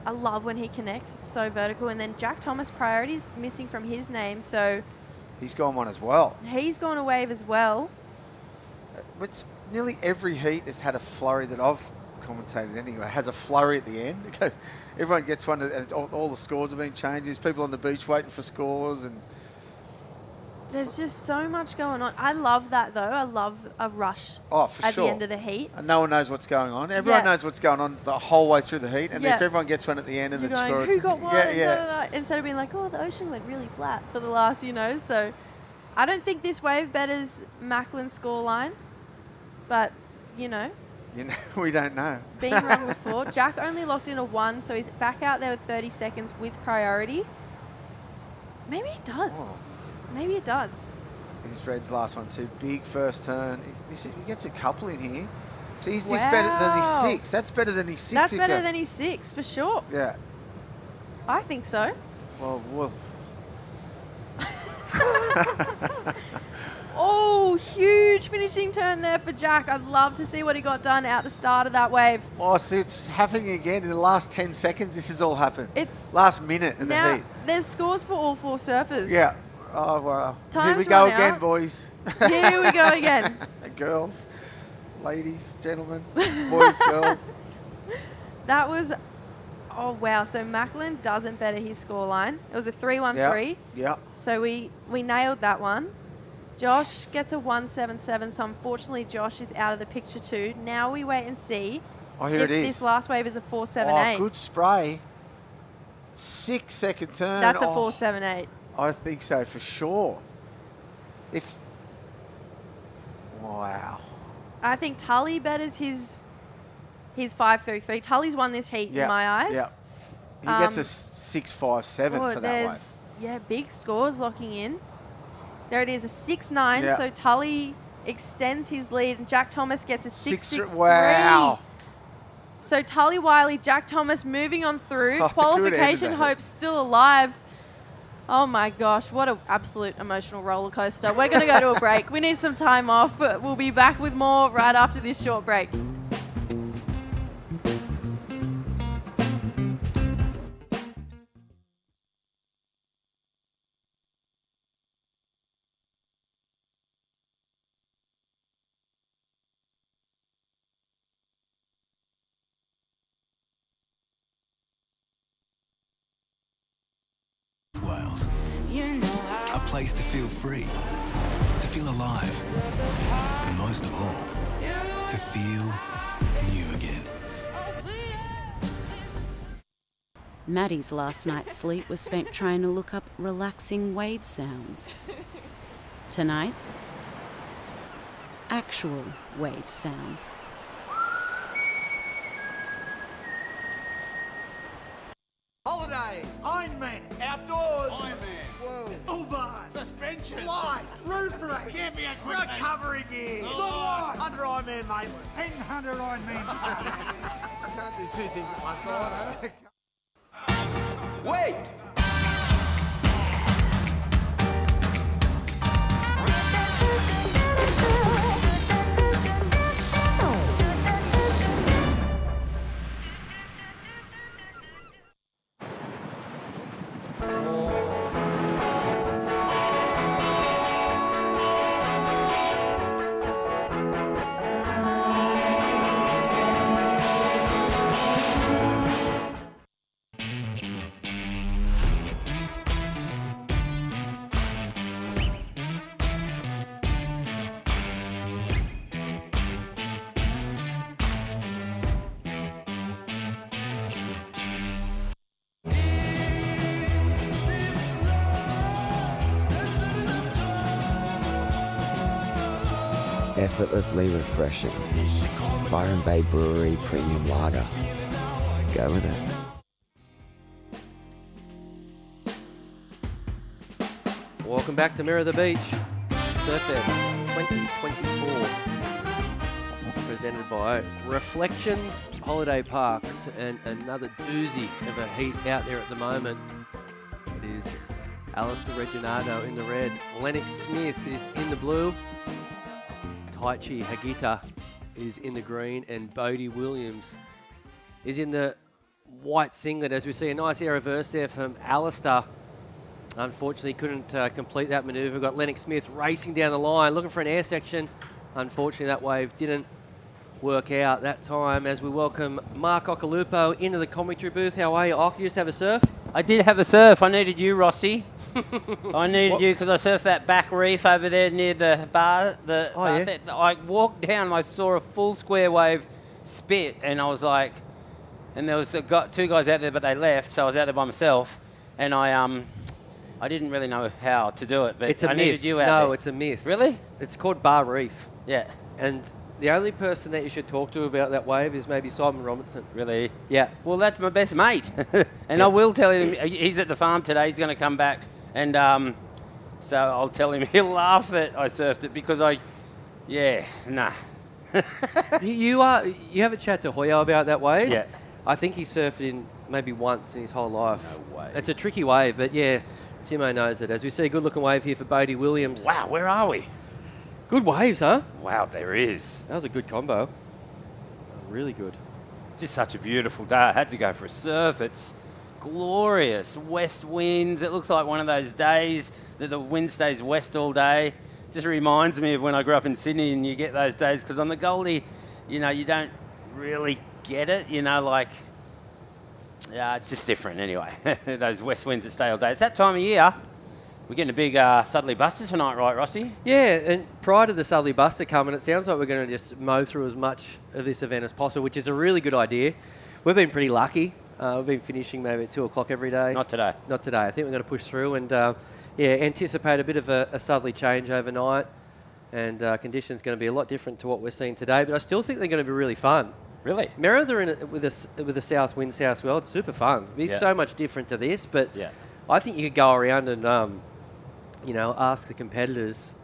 S3: I love when he connects. It's so vertical. And then Jack Thomas priority's missing from his name. So
S12: He's gone one as well.
S3: he's gone a wave as well.
S12: It's nearly every heat has had a flurry that I've commentated anyway. Has a flurry at the end because everyone gets one, and all the scores have been changed. There's people on the beach waiting for scores, and
S3: There's just so much going on. I love that, though. I love a rush
S12: for
S3: at
S12: sure.
S3: the end of the heat.
S12: And no one knows what's going on. Everyone
S3: Yeah.
S12: knows what's going on the whole way through the heat, and
S3: Yeah.
S12: if everyone gets one at the end and
S3: You're
S12: then
S3: going,
S12: score,
S3: who got one?
S12: Yeah, yeah.
S3: Da, da, da, instead of being like, oh, the ocean went really flat for the last, So I don't think this wave betters Macklin's scoreline, but,
S12: You know, we don't know.
S3: being wrong before. Jack only locked in a 1, so he's back out there with 30 seconds with priority. Maybe it does.
S12: Oh.
S3: Maybe it does.
S12: This Red's last one too. Big first turn. He gets a couple in here. See, he's this better than his
S3: Wow.
S12: 6. That's better than his 6.
S3: That's
S12: if
S3: better
S12: you-
S3: than his 6, for sure.
S12: Yeah.
S3: I think so.
S12: Well.
S3: Oh, huge finishing turn there for Jack. I'd love to see what he got done out the start of that wave.
S12: Oh, see, it's happening again in the last 10 seconds. This has all happened.
S3: It's
S12: last minute in the
S3: Now,
S12: heat.
S3: there's scores for all 4 surfers.
S12: Yeah. Oh, wow. Here we
S3: Time's
S12: go
S3: run
S12: again,
S3: out.
S12: boys.
S3: Here we go again.
S12: Girls, ladies, gentlemen, boys, girls.
S3: That was, oh, wow. So Macklin doesn't better his scoreline. It was a 3-1-3.
S12: Yeah.
S3: So we nailed that one. Josh gets a 1.77, so unfortunately Josh is out of the picture too. Now we wait and see
S12: Oh, here
S3: if
S12: it is.
S3: this last wave is a 4.78.
S12: Oh, good spray. 6-second turn.
S3: That's a
S12: Oh,
S3: 4.78.
S12: I think so, for sure. If Wow.
S3: I think Tully betters his 5.33. Tully's won this heat
S12: Yeah,
S3: in my eyes.
S12: yeah. He gets a 6.57 for that one.
S3: Yeah, big scores locking in. There it is, a 6.9.
S12: Yeah.
S3: So Tully extends his lead, and Jack Thomas gets a 6.63.
S12: Wow.
S3: So Tully Wiley, Jack Thomas moving on through.
S12: Oh, good
S3: Qualification
S12: end.
S3: hopes still alive. Oh my gosh, what an absolute emotional roller coaster. We're going to go to a break. We need some time off, but we'll be back with more right after this short break.
S5: Wales. A place to feel free, to feel alive, and most of all, to feel new again.
S6: Maddie's last night's sleep was spent trying to look up relaxing wave sounds. Tonight's actual wave sounds.
S4: Holidays, Ironman, outdoors, Ironman, whoa, Uber, suspension, lights, roof rack, camping equipment, recovery gear, under Ironman Maitland, and 100 Ironman. I can't do two things at once. Wait!
S10: Effortlessly refreshing. Byron Bay Brewery Premium Lager. Go with it.
S1: Welcome back to Mirror the Beach, Surfest 2024. Presented by Reflections Holiday Parks, and another doozy of a heat out there at the moment. It is Alistair Reginado in the red. Lennox Smith is in the blue. Taichi Hagita is in the green, and Bodie Williams is in the white singlet, as we see a nice air reverse there from Alistair. Unfortunately, couldn't complete that manoeuvre. We've got Lennox Smith racing down the line, looking for an air section. Unfortunately, that wave didn't work out that time, as we welcome Mark Occhilupo into the commentary booth. How are you, Ock? You just have a surf?
S17: I did have a surf. I needed you, Rossi. I needed you because I surfed that back reef over there near the bar. I walked down and I saw a full square wave spit, and I was like, and there was two guys out there, but they left, so I was out there by myself, and I didn't really know how to do it, but
S1: It's a
S17: I
S1: myth.
S17: needed you out there.
S1: No, it's a myth.
S17: Really?
S1: It's called Bar Reef.
S17: Yeah.
S1: And the only person that you should talk to about that wave is maybe Simon Robinson.
S17: Really?
S1: Yeah.
S17: Well, that's my best mate. And I will tell him, he's at the farm today, he's going to come back, and so I'll tell him he'll laugh that I surfed it because nah.
S1: You have a chat to Hoyo about that wave?
S17: Yeah.
S1: I think he surfed in maybe once in his whole life.
S17: No way.
S1: It's a tricky wave, but yeah, Simo knows it. As we see a good-looking wave here for Bodie Williams.
S17: Wow, where are we?
S1: Good waves, huh?
S17: Wow, there is.
S1: That was a good combo. Really good.
S17: Just such a beautiful day. I had to go for a surf. It's glorious. West winds. It looks like one of those days that the wind stays west all day. Just reminds me of when I grew up in Sydney, and you get those days, because on the Goldie, you don't really get it, it's just different anyway. Those west winds that stay all day. It's that time of year. We're getting a big southerly buster tonight, right, Rossi?
S1: Yeah, and prior to the southerly buster coming, it sounds like we're going to just mow through as much of this event as possible, which is a really good idea. We've been pretty lucky. We've been finishing maybe at 2 o'clock every day.
S17: Not today.
S1: Not today. I think we're going to push through and, anticipate a bit of a southerly change overnight. and conditions going to be a lot different to what we're seeing today. But I still think they're going to be really fun.
S17: Really?
S1: Merida in it with a south wind south well. It's super fun. It'll be so much different to this, but I think you could go around and ask the competitors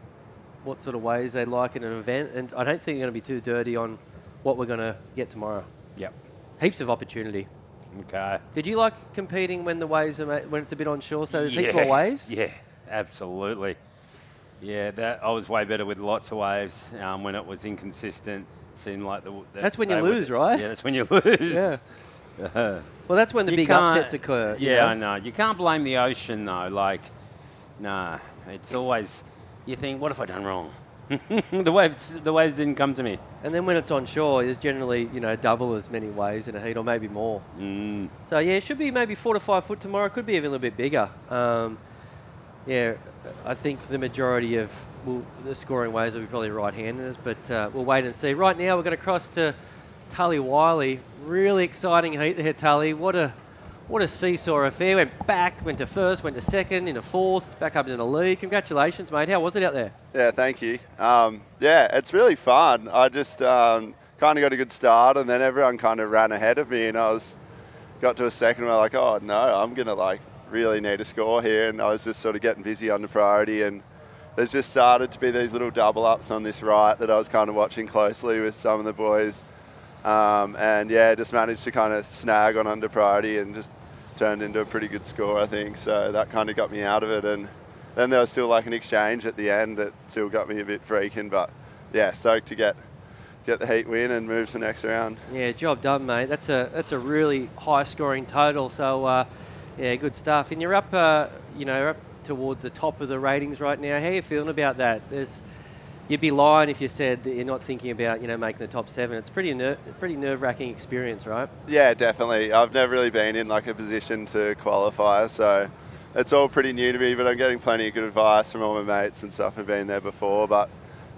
S1: what sort of ways they like in an event, and I don't think they're going to be too dirty on what we're going to get tomorrow.
S17: Yep.
S1: Heaps of opportunity.
S17: Okay.
S1: Did you like competing when the waves are when it's a bit onshore? So there's heaps more waves.
S17: Yeah, absolutely. Yeah, I was way better with lots of waves when it was inconsistent. Seemed like
S1: that's when you lose, right?
S17: Yeah, that's when you lose.
S1: Yeah. Well, that's when the big upsets occur.
S17: Yeah, I know. You can't blame the ocean though. Like, nah, it's always you think, what have I done wrong? the waves didn't come to me.
S1: And then when it's onshore, there's generally double as many waves in a heat, or maybe more. So yeah, it should be maybe 4 to 5 foot tomorrow. Could be even a little bit bigger. I think the majority of the scoring waves will be probably right-handers, but we'll wait and see. Right now, we're going to cross to Tully Wiley. Really exciting heat there, Tully. What a seesaw affair. Went to first, went to second, into fourth, back up into the lead. Congratulations, mate. How was it out there?
S15: Yeah, thank you. It's really fun. I just kind of got a good start, and then everyone kind of ran ahead of me, and got to a second where like, oh no, I'm going to really need a score here, and I was just sort of getting busy under priority, and there's just started to be these little double ups on this right that I was kind of watching closely with some of the boys. Just managed to kind of snag on under priority and just turned into a pretty good score, I think. So that kind of got me out of it. And then there was still an exchange at the end that still got me a bit freaking. But yeah, stoked to get the heat win and move to the next round.
S1: Yeah, job done, mate. That's a really high scoring total. So good stuff. And you're up, up towards the top of the ratings right now. How are you feeling about that? You'd be lying if you said that you're not thinking about, making the top 7. It's pretty nerve-wracking experience, right?
S15: Yeah, definitely. I've never really been in a position to qualify, so it's all pretty new to me, but I'm getting plenty of good advice from all my mates and stuff who've been there before. But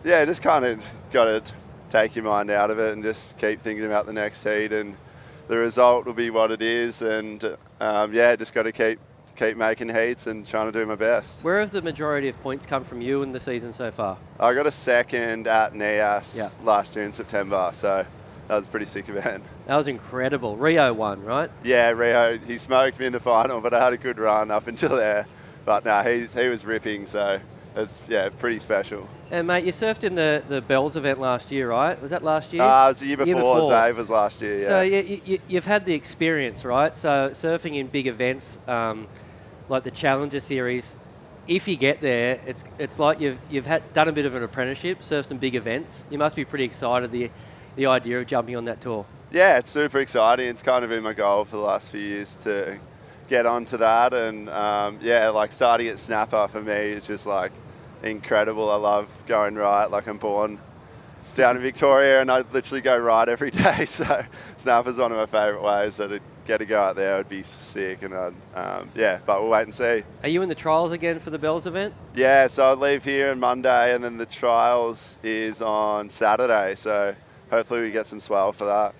S15: yeah, just kind of got to take your mind out of it and just keep thinking about the next heat, and the result will be what it is, and just got to keep making heats and trying to do my best.
S1: Where have the majority of points come from you in the season so far?
S15: I got a second at NIAS last year in September, so that was a pretty sick event.
S1: That was incredible. Rio won, right?
S15: Yeah, Rio. He smoked me in the final, but I had a good run up until there. But no, he was ripping, so it's pretty special.
S1: And mate, you surfed in the Bells event last year, right? Was that last year?
S15: It was the year before. Zave was last year, yeah.
S1: So you've had the experience, right? So surfing in big events, like the Challenger Series, if you get there, it's like you've done a bit of an apprenticeship, surfed some big events. You must be pretty excited the idea of jumping on that tour.
S15: Yeah, it's super exciting. It's kind of been my goal for the last few years to get onto that, and starting at Snapper for me is just incredible. I love going right. I'm born down in Victoria, and I literally go right every day. So Snapper's one of my favourite ways. So to get to go out there would be sick, and but we'll wait and see.
S1: Are you in the trials again for the Bells event?
S15: Yeah, so I leave here on Monday, and then the trials is on Saturday. So hopefully we get some swell for that.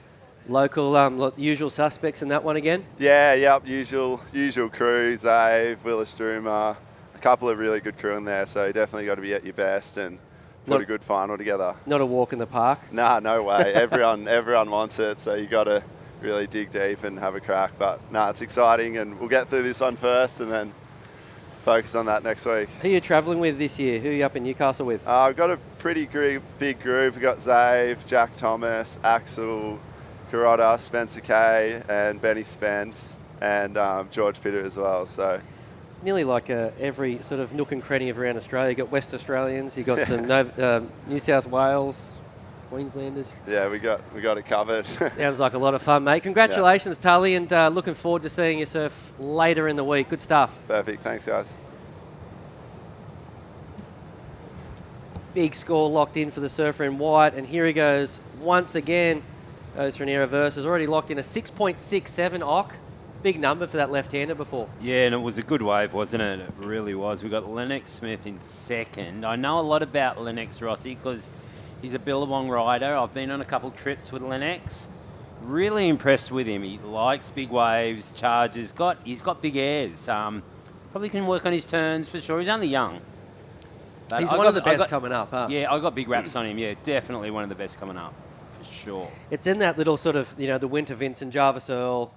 S1: Local, usual suspects in that one again?
S15: Yeah, usual crew, Zave, Willis Druma, a couple of really good crew in there, so you definitely got to be at your best and put a good final together.
S1: Not a walk in the park?
S15: Nah, no way. Everyone wants it, so you got to really dig deep and have a crack. But it's exciting, and we'll get through this one first and then focus on that next week.
S1: Who are you travelling with this year? Who are you up in Newcastle with?
S15: I've got a pretty big group. We've got Zave, Jack Thomas, Axel, Carota, Spencer Kay, and Benny Spence, and George Pitter as well. So
S1: it's nearly like every sort of nook and cranny of around Australia. You've got West Australians, you've got some New South Wales, Queenslanders.
S15: Yeah, we got it covered.
S1: Sounds like a lot of fun, mate. Congratulations, Tully, and looking forward to seeing you surf later in the week. Good stuff.
S15: Perfect. Thanks, guys.
S1: Big score locked in for the surfer in white, and here he goes once again. Goes for an air reverse. Has already locked in a 6.67 OC. Big number for that left-hander before.
S17: Yeah, and it was a good wave, wasn't it? It really was. We got Lennox Smith in second. I know a lot about Lennox, Rossi, because he's a Billabong rider. I've been on a couple trips with Lennox. Really impressed with him. He likes big waves, charges. He's got big airs. Probably can work on his turns for sure. He's only young. But
S1: He's
S17: I
S1: one of the
S17: I
S1: best coming up, huh?
S17: Yeah, I got big raps on him. Yeah, definitely one of the best coming up, for sure.
S1: It's in that little sort of, the Winter Vincent, Jarvis Earl,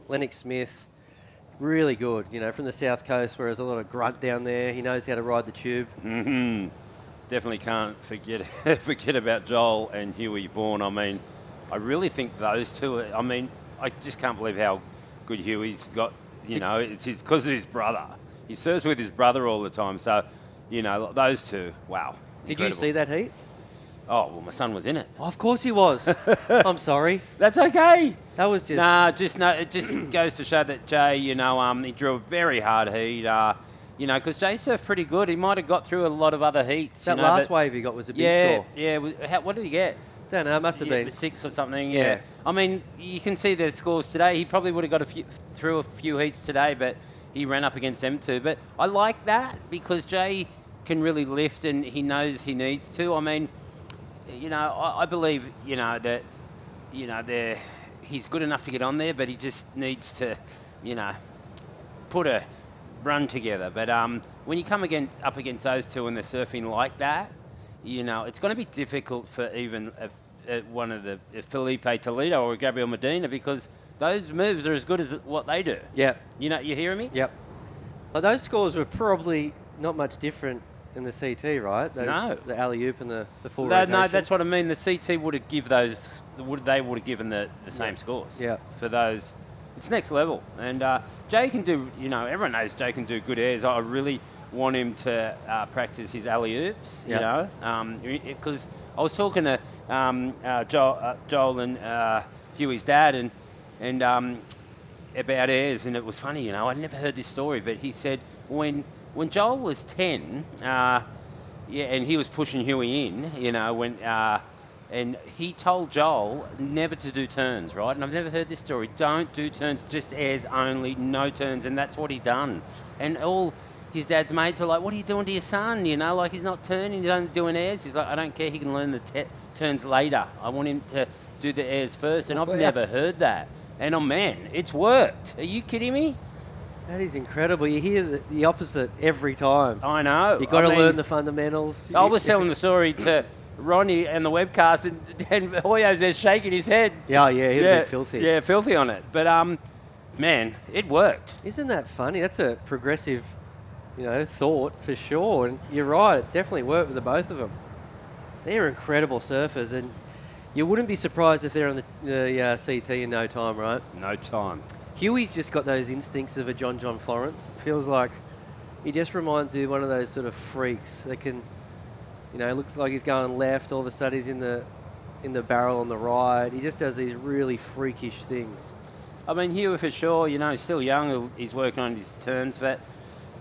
S1: Lennox Smith. Really good, from the South Coast, where there's a lot of grunt down there. He knows how to ride the tube.
S17: Mm-hmm. Definitely can't forget about Joel and Huey Vaughan. I mean, I really think those two I just can't believe how good Huey's got. It's because of his brother. He surfs with his brother all the time. So, those two, wow.
S1: Did you see that heat?
S17: Oh, well, my son was in it.
S1: Oh, of course he was. I'm sorry.
S17: That's okay.
S1: That was just...
S17: it just goes to show that Jay, he drew a very hard heat, because Jay surfed pretty good. He might have got through a lot of other heats.
S1: That last wave he got was a big score.
S17: Yeah, what did he get?
S1: Don't know, it must have been
S17: 6 or something, yeah. I mean, you can see their scores today. He probably would have got through a few heats today, but he ran up against them too. But I like that because Jay can really lift and he knows he needs to. I mean, I believe, that, he's good enough to get on there, but he just needs to, put a run together. But when you come up against those two and they're surfing like that, it's going to be difficult for even one of the Felipe Toledo or Gabriel Medina because those moves are as good as what they do.
S1: Yeah.
S17: You hearing me?
S1: Yep. Well, those scores were probably not much different in the CT, right?
S17: No.
S1: The alley-oop and the full rotation.
S17: No, that's what I mean. The CT would have given the same scores.
S1: Yeah.
S17: For those. It's next level. And Jay can do, everyone knows Jay can do good airs. I really want him to practice his alley-oops, because I was talking to Joel and Huey's dad and about airs, and it was funny, I'd never heard this story, but he said when Joel was 10, and he was pushing Huey in, and he told Joel never to do turns, right? And I've never heard this story. Don't do turns, just airs only, no turns, and that's what he done. And all his dad's mates were like, what are you doing to your son? Like he's not turning, he's only doing airs. He's like, I don't care, he can learn the turns later. I want him to do the airs first, and I've never heard that. And man, it's worked. Are you kidding me?
S1: That is incredible. You hear the opposite every time.
S17: I know.
S1: You've got to learn the fundamentals.
S17: I was telling the story to Ronnie and the webcast, and Hoyo's there shaking his head.
S1: Yeah, he'd been filthy.
S17: Yeah, filthy on it. But, man, it worked.
S1: Isn't that funny? That's a progressive, thought for sure. And you're right, it's definitely worked with the both of them. They're incredible surfers, and you wouldn't be surprised if they're on the CT in no time, right?
S17: No time.
S1: Huey's just got those instincts of a John Florence. Feels like he just reminds me of one of those sort of freaks that can, looks like he's going left, all of a sudden he's in the barrel on the right. He just does these really freakish things.
S17: I mean, Huey for sure, he's still young, he's working on his turns, but,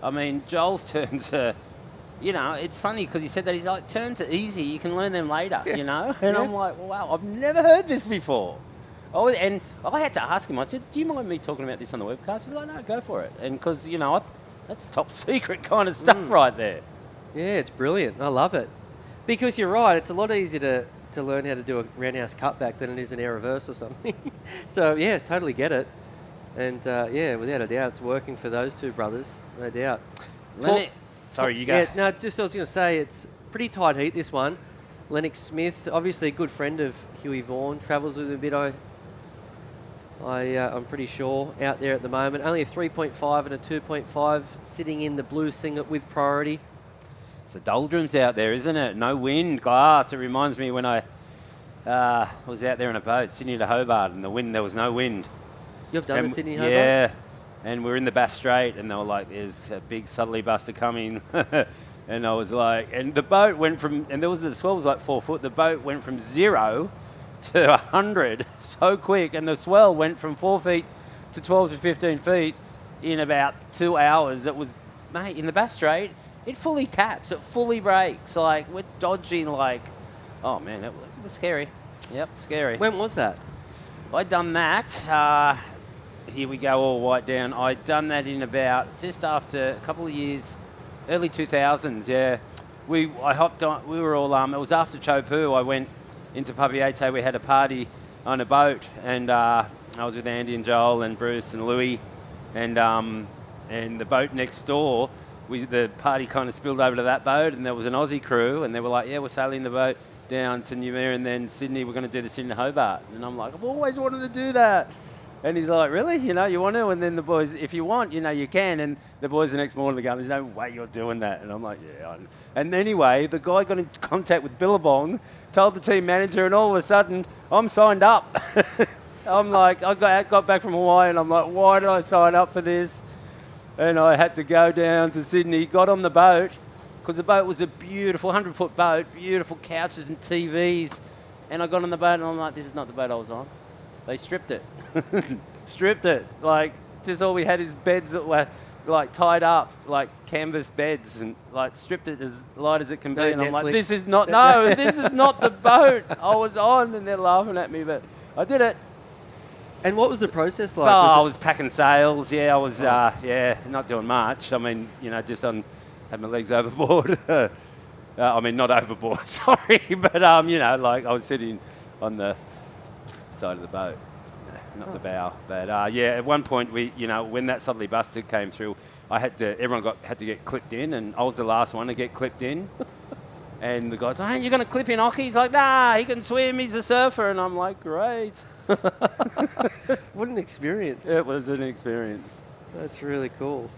S17: I mean, Joel's turns are, it's funny because he said that he's like, turns are easy, you can learn them later, And I'm like, wow, I've never heard this before. Oh, and I had to ask him, I said, do you mind me talking about this on the webcast? He's like, no, go for it. And because, that's top secret kind of stuff right there.
S1: Yeah, it's brilliant. I love it. Because you're right, it's a lot easier to learn how to do a roundhouse cutback than it is an air reverse or something. So, yeah, totally get it. And, without a doubt, it's working for those two brothers, no doubt.
S17: Sorry, you go.
S1: Yeah, no, just I was going to say, it's pretty tight heat, this one. Lennox Smith, obviously a good friend of Huey Vaughan, travels with him a bit, I'm pretty sure, out there at the moment. Only a 3.5 and a 2.5 sitting in the blue singlet with priority.
S17: It's the doldrums out there, isn't it? No wind, glass. It reminds me when I was out there in a boat, Sydney to Hobart, and there was no wind.
S1: You've done the Sydney to Hobart?
S17: Yeah, and we're in the Bass Strait, and they were like, there's a big southerly buster coming. And I was like, and the boat went from, and the swell was like 4 foot, the boat went from 0 to 100 so quick, and the swell went from 4 feet to 12 to 15 feet in about 2 hours. It was, mate, in the Bass Strait, it fully caps, it fully breaks. Like, we're dodging like, oh man, it was scary. Yep, scary.
S1: When was that?
S17: I'd done that. Here we go, all white down. I'd done that in about just after a couple of years, early 2000s, yeah. I hopped on, we were all, it was after Chopu. I went into Papiete, we had a party on a boat, and I was with Andy and Joel and Bruce and Louis, and the boat next door the party kind of spilled over to that boat, and there was an Aussie crew, and they were like, yeah, we're sailing the boat down to Noumea and then Sydney. We're going to do the Sydney Hobart. And I'm like, I've always wanted to do that. And he's like, really? You want to? And then the boys, if you want, you can. And the boys the next morning, there's no way you're doing that. And I'm like, yeah. And anyway, the guy got in contact with Billabong, told the team manager, and all of a sudden, I'm signed up. I'm like, I got back from Hawaii, and I'm like, why did I sign up for this? And I had to go down to Sydney, got on the boat, because the boat was a beautiful 100-foot boat, beautiful couches and TVs. And I got on the boat, and I'm like, this is not the boat I was on. They stripped it. Stripped it. Like, just all we had is beds that were, like, tied up, like canvas beds, and, like, stripped it as light as it can be. And I'm like, this is not the boat I was on. And they're laughing at me, but I did it.
S1: And what was the process like?
S17: I was packing sails. Yeah, I was, not doing much. I mean, just had my legs overboard. I mean, not overboard, sorry. But, like I was sitting on the side of the boat, not the bow. But, at one point, we, when that Suddenly Busted came through, everyone had to get clipped in, and I was the last one to get clipped in. And the guy's like, hey, you're going to clip in Occy? He's like, nah, he can swim, he's a surfer. And I'm like, great.
S1: What an experience.
S17: It was an experience.
S1: That's really cool.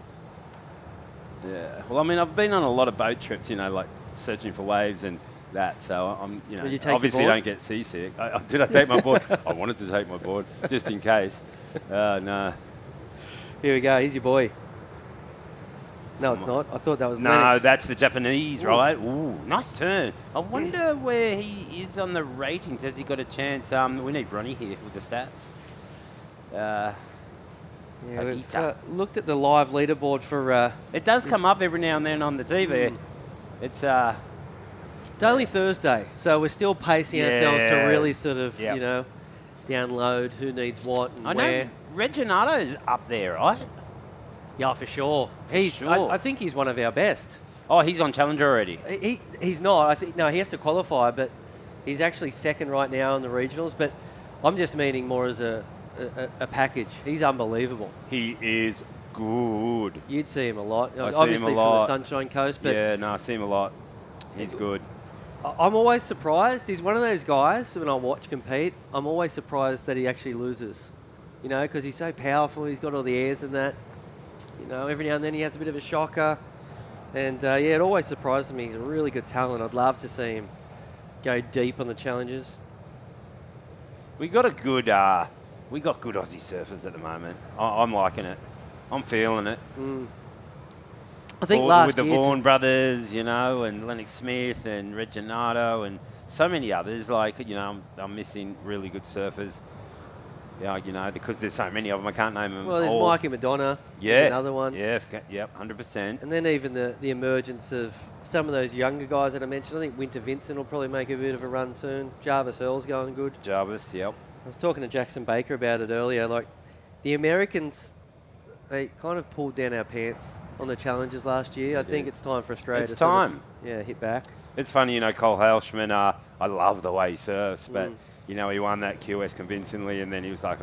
S17: Yeah. Well, I mean, I've been on a lot of boat trips, like searching for waves and that. So I'm,
S1: Did you take
S17: obviously
S1: your board?
S17: don't get seasick. Did I take my board? I wanted to take my board just in case. No.
S1: Here we go. Here's your boy. No, it's not. I thought that was
S17: No,
S1: Lennox.
S17: that's the Japanese,
S1: Oof.
S17: right? Ooh, nice turn. I wonder where he is on the ratings. Has he got a chance? We need Ronnie here with the stats.
S1: We've looked at the live leaderboard for...
S17: it does come up every now and then on the TV. It's
S1: only Thursday, so we're still pacing ourselves to really sort of, download who needs what and
S17: I
S1: where.
S17: know Reginato's up there, right?
S1: Yeah, for sure. I think he's one of our best.
S17: Oh, he's on Challenger already.
S1: He's not. He has to qualify, but he's actually second right now in the regionals. But I'm just meaning more as a package. He's unbelievable.
S17: He is good.
S1: You'd see him a lot.
S17: I see
S1: Obviously
S17: him a lot.
S1: from the Sunshine Coast. But
S17: I see him a lot. He's good.
S1: I'm always surprised. He's one of those guys, when I watch compete, I'm always surprised that he actually loses. Because he's so powerful. He's got all the airs and that. Every now and then he has a bit of a shocker. And, it always surprises me. He's a really good talent. I'd love to see him go deep on the challenges.
S17: We got good Aussie surfers at the moment. I'm liking it. I'm feeling it.
S1: I think
S17: with the Vaughan brothers, and Lennox Smith and Reginato and so many others. I'm missing really good surfers. Yeah, because there's so many of them, I can't name them.
S1: Well, there's
S17: all.
S1: Mikey Madonna. There's another one.
S17: Yeah, 100%.
S1: And then even the emergence of some of those younger guys that I mentioned. I think Winter Vincent will probably make a bit of a run soon. Jarvis Earl's going good.
S17: Jarvis, yep.
S1: I was talking to Jackson Baker about it earlier. Like, the Americans, they kind of pulled down our pants on the challenges last year. I think it's time for Australia to
S17: sort
S1: of, hit back.
S17: It's funny, Cole Halschman, I love the way he surfs, but... he won that QS convincingly, and then he was like,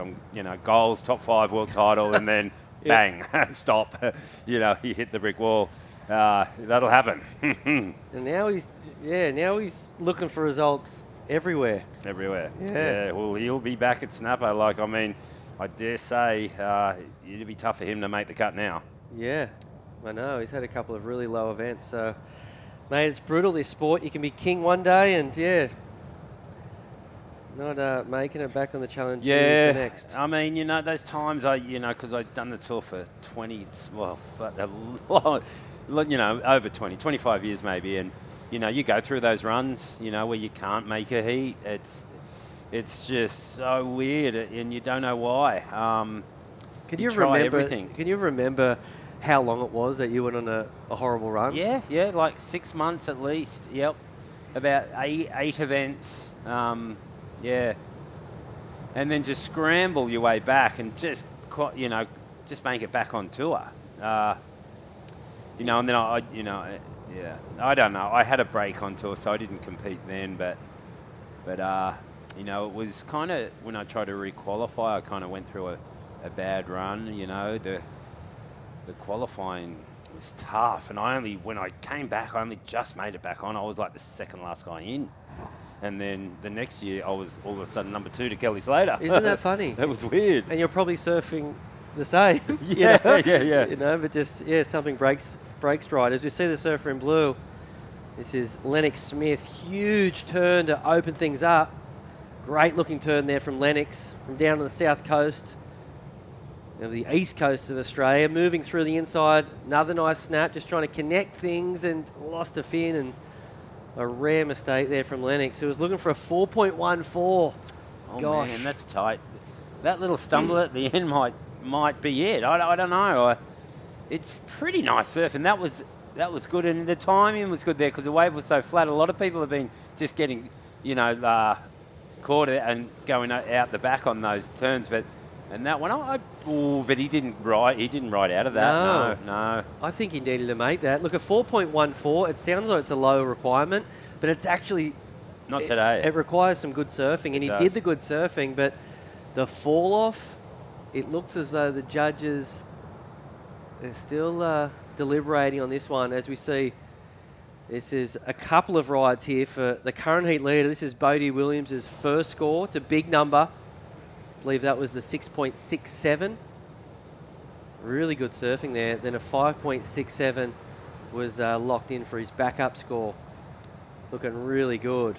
S17: goals, top 5 world title, and then bang, stop. He hit the brick wall. That'll happen.
S1: And now he's looking for results everywhere.
S17: Everywhere.
S1: Yeah.
S17: Well, he'll be back at Snapper. I dare say it'd be tough for him to make the cut now.
S1: Yeah, I know. He's had a couple of really low events. So, mate, it's brutal, this sport. You can be king one day and, not making it back on the challenge series the next.
S17: I mean, those times because I'd done the tour for 25 years maybe, and you go through those runs, where you can't make a heat. It's just so weird, and you don't know why.
S1: Can you remember how long it was that you went on a horrible run?
S17: Yeah, like 6 months at least. Yep, about eight events. And then just scramble your way back and just make it back on tour. And then I don't know. I had a break on tour, so I didn't compete then. But it was kind of when I tried to requalify, I kind of went through a bad run. The qualifying It was tough, and when I came back, I only just made it back on. I was like the second last guy in. And then the next year, I was all of a sudden number 2 to Kelly Slater.
S1: Isn't that funny?
S17: That was weird.
S1: And you're probably surfing the same.
S17: Yeah,
S1: you know?
S17: yeah.
S1: You know, but just, something breaks right. As you see the surfer in blue, this is Lennox Smith. Huge turn to open things up. Great looking turn there from Lennox, from down to the south coast of the east coast of Australia. Moving through the inside, another nice snap, just trying to connect things and lost a fin, and a rare mistake there from Lennox, who was looking for a 4.14.
S17: Oh,
S1: Gosh.
S17: man, that's tight. That little stumble at the end might be it. I don't know. It's pretty nice surf, and that was good, and the timing was good there because the wave was so flat. A lot of people have been just getting, caught and going out the back on those turns, and that one, but he didn't ride out of that. No.
S1: I think he needed to make that. Look, a 4.14, it sounds like it's a low requirement, but it's actually...
S17: Not today.
S1: It requires some good surfing, and he did the good surfing, but the fall-off, it looks as though the judges are still deliberating on this one. As we see, this is a couple of rides here for the current heat leader. This is Bodie Williams' first score. It's a big number. I believe that was the 6.67. Really good surfing there. Then a 5.67 was locked in for his backup score. Looking really good.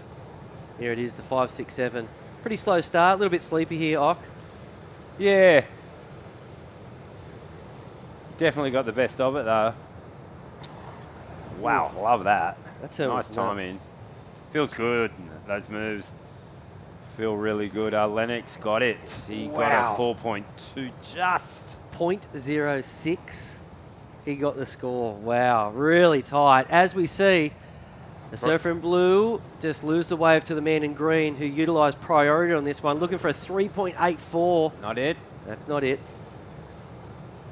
S1: Here it is, the 5.67. Pretty slow start, a little bit sleepy here, Ock.
S17: Yeah. Definitely got the best of it, though. Wow, love that.
S1: That's
S17: nice timing. Feels good, those moves. Feel really good. Lennox got it. He got a 4.2 just.
S1: 0.06. He got the score. Wow, really tight. As we see, the surfer in blue just lose the wave to the man in green, who utilised priority on this one, looking for a 3.84.
S17: Not it.
S1: That's not it.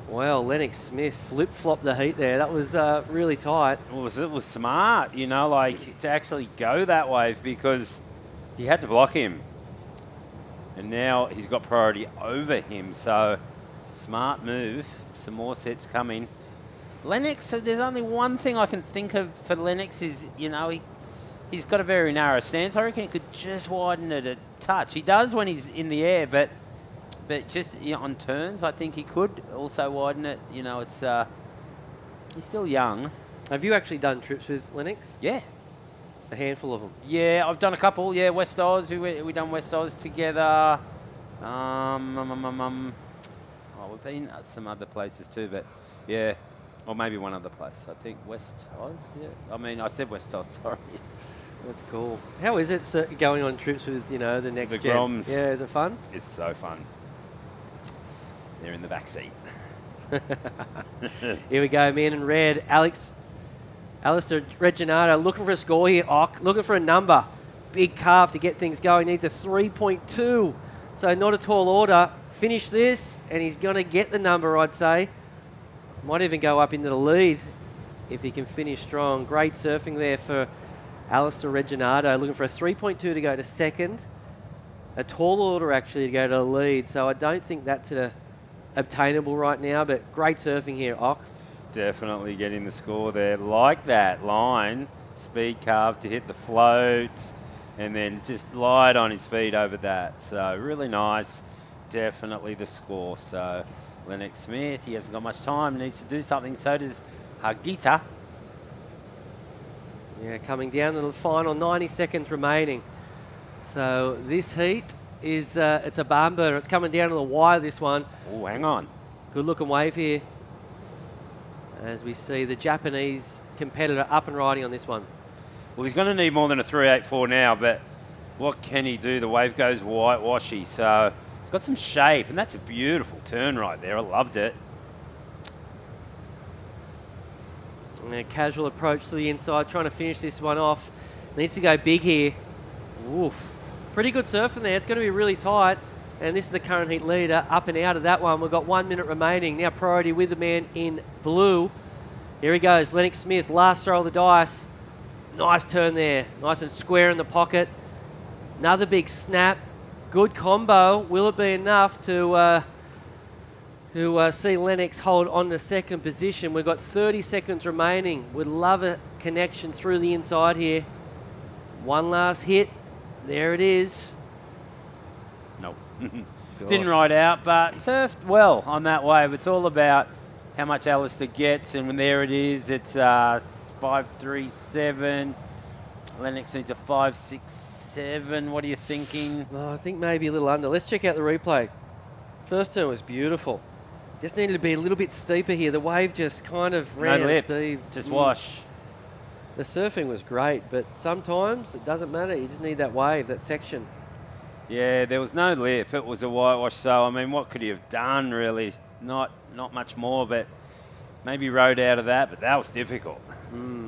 S1: Well, Lennox Smith flip-flopped the heat there. That was really tight.
S17: Well, it was smart, to actually go that wave because he had to block him. And now he's got priority over him, so smart move. Some more sets coming. Lennox, so there's only one thing I can think of for Lennox is, he's got a very narrow stance. I reckon he could just widen it a touch. He does when he's in the air, but just on turns, I think he could also widen it. It's he's still young.
S1: Have you actually done trips with Lennox?
S17: Yeah.
S1: A handful of them?
S17: Yeah, I've done a couple. Yeah, West Oz. We done West Oz together. We've been at some other places too, but yeah. Or maybe one other place. I think West Oz, yeah. I said West Oz, sorry.
S1: That's cool. How is it going on trips with, the next
S17: the
S1: gen?
S17: Groms.
S1: Yeah, is it fun?
S17: It's so fun. They're in the back seat.
S1: Here we go, man in red. Alistair Reginato looking for a score here. Ock, looking for a number. Big calf to get things going. Needs a 3.2. So not a tall order. Finish this, and he's going to get the number, I'd say. Might even go up into the lead if he can finish strong. Great surfing there for Alistair Reginato. Looking for a 3.2 to go to second. A tall order, actually, to go to the lead. So I don't think that's obtainable right now, but great surfing here, Ock.
S17: Definitely getting the score there. Like that line, speed carve to hit the float, and then just light on his feet over that. So really nice. Definitely the score. So Lennox Smith, he hasn't got much time, needs to do something. So does Hagita.
S1: Yeah, coming down to the final, 90 seconds remaining. So this heat is it's a barn burner. It's coming down to the wire, this one.
S17: Oh, hang on.
S1: Good looking wave here. As we see the Japanese competitor up and riding on this one.
S17: Well, he's going to need more than a 3.84 now, but what can he do? The wave goes whitewashy, so it's got some shape, and that's a beautiful turn right there. I loved it.
S1: And a casual approach to the inside, trying to finish this one off. Needs to go big here. Oof. Pretty good surfing there. It's going to be really tight. And this is the current heat leader, up and out of that one. We've got 1 minute remaining. Now priority with the man in blue. Here he goes, Lennox Smith, last throw of the dice. Nice turn there, nice and square in the pocket. Another big snap, good combo. Will it be enough to who see Lennox hold on to second position. We've got 30 seconds remaining. Would love a connection through the inside here. One last hit. There it is.
S17: Nope. Didn't ride out, but surfed well on that wave. It's all about how much Alistair gets, and when there it is, it's 5.37. Lennox needs a 5.67. What are you thinking?
S1: Oh, I think maybe a little under. Let's check out the replay. First turn was beautiful. Just needed to be a little bit steeper here. The wave just kind of ran out of Steve.
S17: Just wash.
S1: The surfing was great, but sometimes it doesn't matter. You just need that wave, that section.
S17: Yeah, there was no lip. It was a whitewash. So, I mean, what could he have done, really? Not much more, but maybe rode out of that, but that was difficult.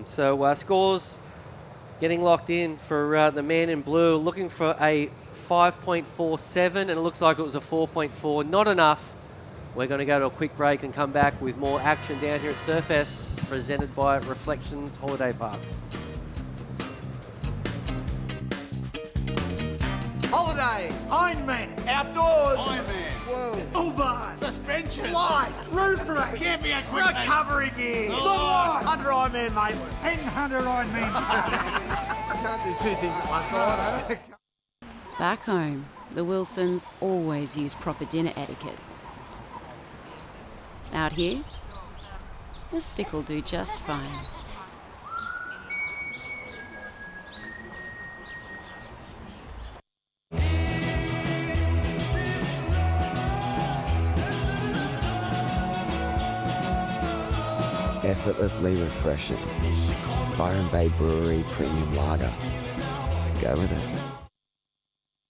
S1: So scores getting locked in for the man in blue, looking for a 5.47, and it looks like it was a 4.4. Not enough. We're going to go to a quick break and come back with more action down here at Surfest, presented by Reflections Holiday Parks.
S4: Holidays, Ironman, outdoors, Ironman, whoa, Uber, suspension, lights, roof rack, camping equipment, recovery gear, under Ironman, mate, and under Ironman. I can't do two things at once, right?
S6: Back home, the Wilsons always use proper dinner etiquette. Out here, the stick will do just fine.
S10: Effortlessly refreshing. Byron Bay Brewery Premium Lager. Go with it.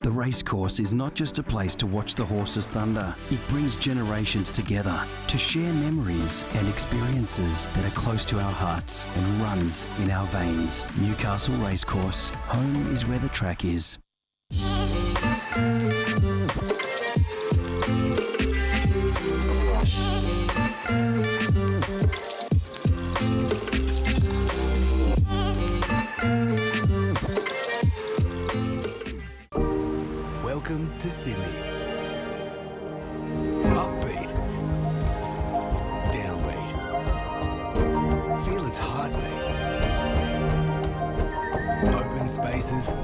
S8: The Racecourse is not just a place to watch the horses thunder. It brings generations together to share memories and experiences that are close to our hearts and runs in our veins. Newcastle Racecourse. Home is where the track is.
S5: Welcome to Sydney. Upbeat. Downbeat. Feel its heartbeat. Open spaces.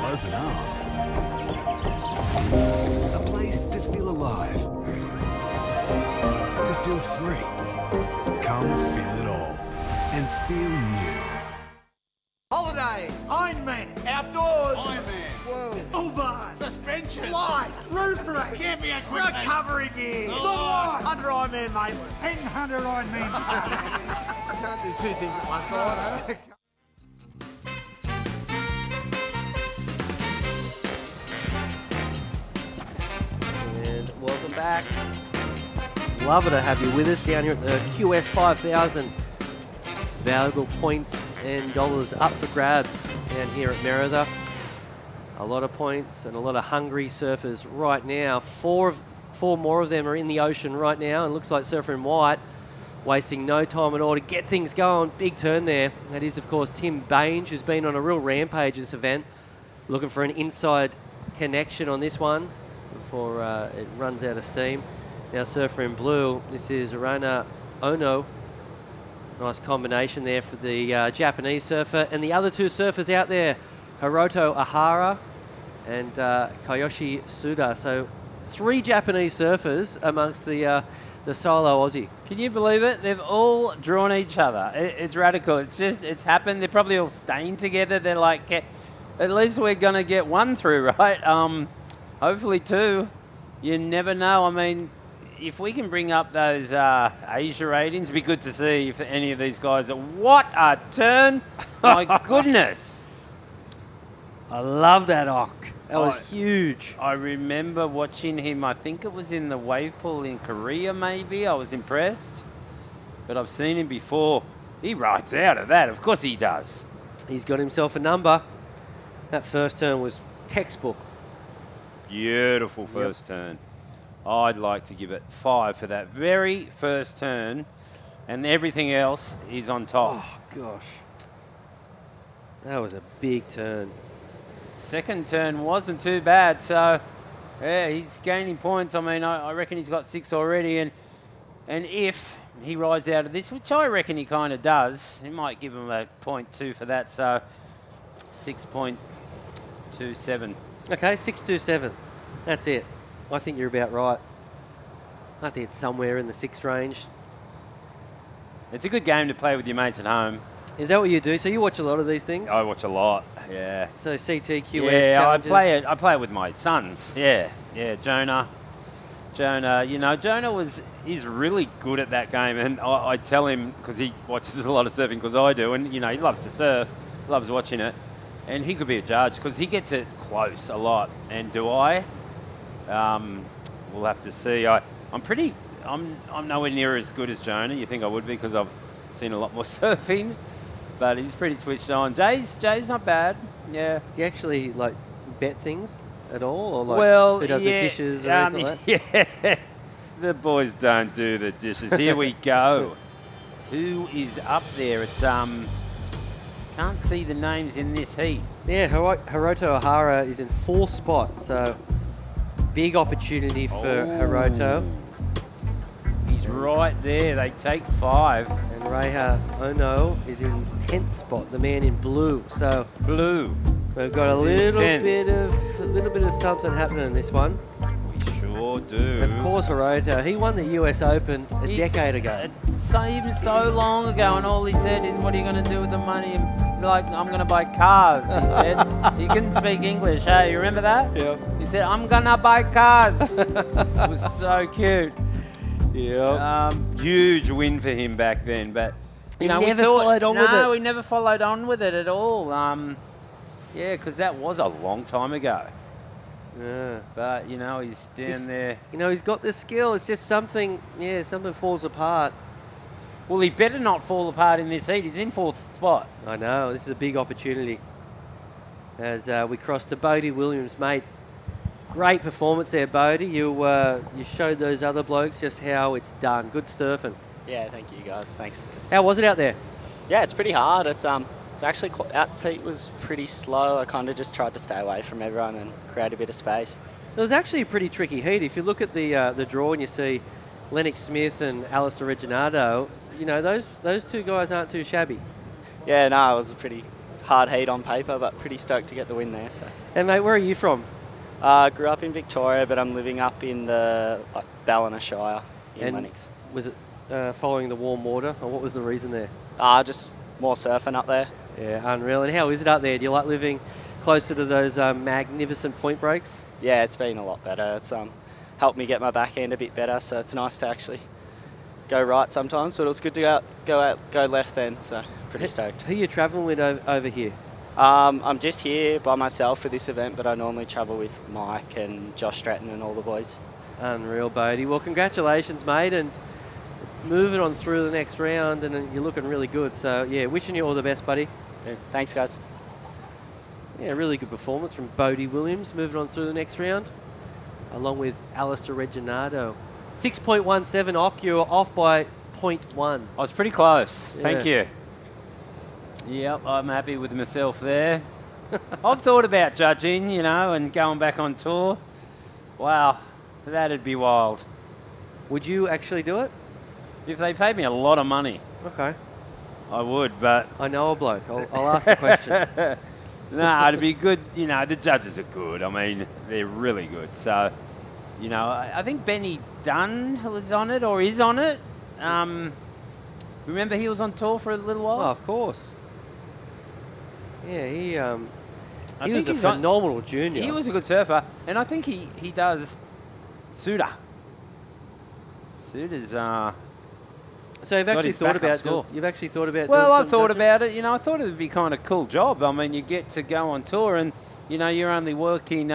S5: Open arms. A place to feel alive. To feel free. Come feel it all and feel new.
S4: Holidays, Ironman, outdoors, Ironman, whoa, Uber, suspension, lights, roof rack, camping equipment, recovery gear, under Ironman, mate, and under Ironman. I can't do two things at once, right?
S1: And welcome back. Love to have you with us down here at the QS 5000. Valuable points and dollars up for grabs down here at Merida. A lot of points and a lot of hungry surfers right now. Four more of them are in the ocean right now, and looks like Surfer in White wasting no time at all to get things going. Big turn there. That is, of course, Tim Bainge, who's been on a real rampage this event, looking for an inside connection on this one before it runs out of steam. Now Surfer in Blue, this is Rana Ono. Nice combination there for the Japanese surfer. And the other two surfers out there, Hiroto Ahara and Koyoshi Suda. So 3 Japanese surfers amongst the solo Aussie.
S17: Can you believe it? They've all drawn each other. It's radical. It's happened. They're probably all staying together. They're like, at least we're going to get one through, right? Hopefully 2. You never know. I mean, if we can bring up those Asia ratings, it'd be good to see if any of these guys are... What a turn! My goodness!
S1: I love that Ock. That was huge.
S17: I remember watching him, I think it was in the wave pool in Korea maybe. I was impressed. But I've seen him before. He rides out of that. Of course he does.
S1: He's got himself a number. That first turn was textbook.
S17: Beautiful first turn. I'd like to give it 5 for that very first turn, and everything else is on top.
S1: Oh, gosh. That was a big turn.
S17: Second turn wasn't too bad, so Yeah, he's gaining points. I mean, I reckon he's got 6 already, and if he rides out of this, which I reckon he kind of does, he might give him a 0.2 for that, so 6.27.
S1: Okay, 6.27. That's it. I think you're about right. I think it's somewhere in the 6 range.
S17: It's a good game to play with your mates at home.
S1: Is that what you do? So you watch a lot of these things?
S17: I watch a lot, yeah.
S1: So CTQS
S17: yeah,
S1: challenges?
S17: I play it with my sons, yeah. Jonah, Jonah is really good at that game, and I tell him, because he watches a lot of surfing, because I do, and, he loves to surf, loves watching it, and he could be a judge, because he gets it close a lot, and do I? We'll have to see. I'm nowhere near as good as Jonah. You think I would be, because I've seen a lot more surfing, but he's pretty switched on. Jay's not bad. Yeah.
S1: Do you actually bet things at all, or who does the dishes or anything like that?
S17: Yeah. The boys don't do the dishes. Here we go. Who is up there? It's can't see the names in this heat.
S1: Yeah, Hiroto Ohara is in 4th spot, so big opportunity for Hiroto.
S17: He's right there. They take 5.
S1: And Reiha Ono is in 10th spot, the man in blue. So
S17: blue.
S1: We've got a little bit of something happening in this one.
S17: We sure do.
S1: Of course, Hiroto. He won the US Open a decade ago.
S17: Even so long ago, and all he said is, "What are you going to do with the money?" And he's like, "I'm going to buy cars." He said. He couldn't speak English. Hey, you remember that?
S1: Yeah.
S17: He said, "I'm going to buy cars." It was so cute.
S1: Yeah.
S17: Huge win for him back then, but
S1: he never followed on with it.
S17: No, he never followed on with it at all. Yeah, because that was a long time ago.
S1: Yeah.
S17: But he's down there.
S1: He's got the skill. It's just something falls apart.
S17: Well, he better not fall apart in this heat. He's in 4th spot.
S1: I know. This is a big opportunity. As we cross to Bodie Williams, mate. Great performance there, Bodie. You showed those other blokes just how it's done. Good surfing.
S19: Yeah, thank you guys. Thanks.
S1: How was it out there?
S19: Yeah, it's pretty hard. It's actually out heat was pretty slow. I kind of just tried to stay away from everyone and create a bit of space.
S1: It was actually a pretty tricky heat. If you look at the draw and you see Lennox Smith and Alistair Reginardo, those two guys aren't too shabby.
S19: Yeah, no, it was a pretty hard heat on paper, but pretty stoked to get the win there. So.
S1: And mate, where are you from?
S19: Grew up in Victoria, but I'm living up in the Ballina Shire in Lennox.
S1: Was it following the warm water, or what was the reason there?
S19: Just more surfing up there.
S1: Yeah, unreal. And how is it up there? Do you like living closer to those magnificent point breaks?
S19: Yeah, it's been a lot better. It's helped me get my backhand a bit better, so it's nice to actually go right sometimes, but it was good to go left then, so pretty stoked.
S1: Who are you travelling with over here?
S19: I'm just here by myself for this event, but I normally travel with Mike and Josh Stratton and all the boys.
S1: Unreal, Bodie. Well, congratulations, mate, and moving on through the next round, and you're looking really good. So, yeah, wishing you all the best, buddy.
S19: Yeah, thanks, guys.
S1: Yeah, really good performance from Bodie Williams, moving on through the next round, along with Alistair Reginardo. 6.17, Ock, you're off by 0.1.
S17: I was pretty close. Thank you. Yep, I'm happy with myself there. I've thought about judging, and going back on tour. Wow, that'd be wild.
S1: Would you actually do it?
S17: If they paid me a lot of money.
S1: Okay.
S17: I would, but...
S1: I know a bloke. I'll ask the question.
S17: No, it'd be good. The judges are good. I mean, they're really good. So, I think Benny Dunn was on it, or is on it. Remember he was on tour for a little while?
S1: Oh, of course. Yeah, he was a phenomenal junior.
S17: He was a good surfer, and I think he does Suda. Suda's
S1: So you've actually thought about doing
S17: Well, I
S1: some
S17: thought
S1: judging?
S17: about it. I thought it would be kind of a cool job. I mean, you get to go on tour, and you're only working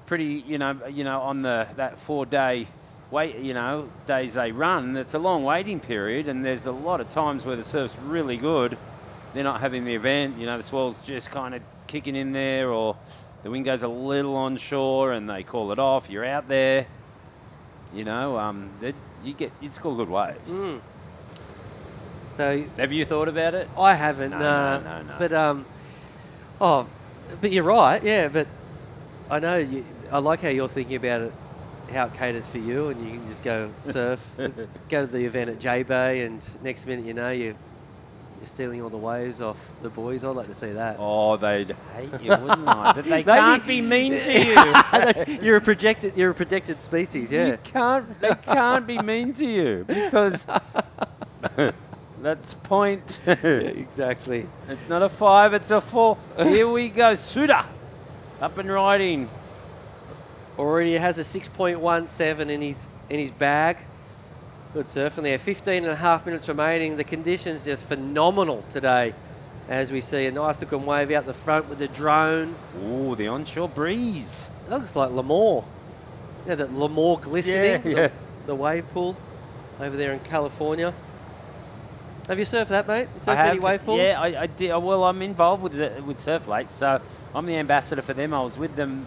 S17: pretty, on that 4-day wait, days they run. It's a long waiting period, and there's a lot of times where the surf's really good. They're not having the event. The swell's just kind of kicking in there, or the wind goes a little onshore, and they call it off. You're out there. You'd score good waves.
S1: Mm. So
S17: have you thought about it?
S1: I haven't.
S17: No.
S1: But but you're right. Yeah, but I know I like how you're thinking about it, how it caters for you, and you can just go surf, go to the event at J Bay, and next minute you know you're stealing all the waves off the boys. I'd like to see that.
S17: Oh, they'd hate you, wouldn't I? But they can't be mean to you.
S1: You're a protected species. Yeah.
S17: They can't be mean to you because that's point.
S1: Yeah, exactly.
S17: It's not a 5, it's a 4. Here we go, Suda, up and riding.
S1: Already has a 6.17 in his bag. Good surfing there. 15 and a half minutes remaining. The conditions just phenomenal today, as we see a nice looking wave out the front with the drone.
S17: Ooh, the onshore breeze.
S1: It looks like Lemoore. Yeah, that Lemoore glistening.
S17: Yeah.
S1: The wave pool over there in California. Have you surfed that, mate? You surfed
S17: I have.
S1: any wave pools?
S17: Yeah, I did. Well, I'm involved with Surf Lakes, so I'm the ambassador for them. I was with them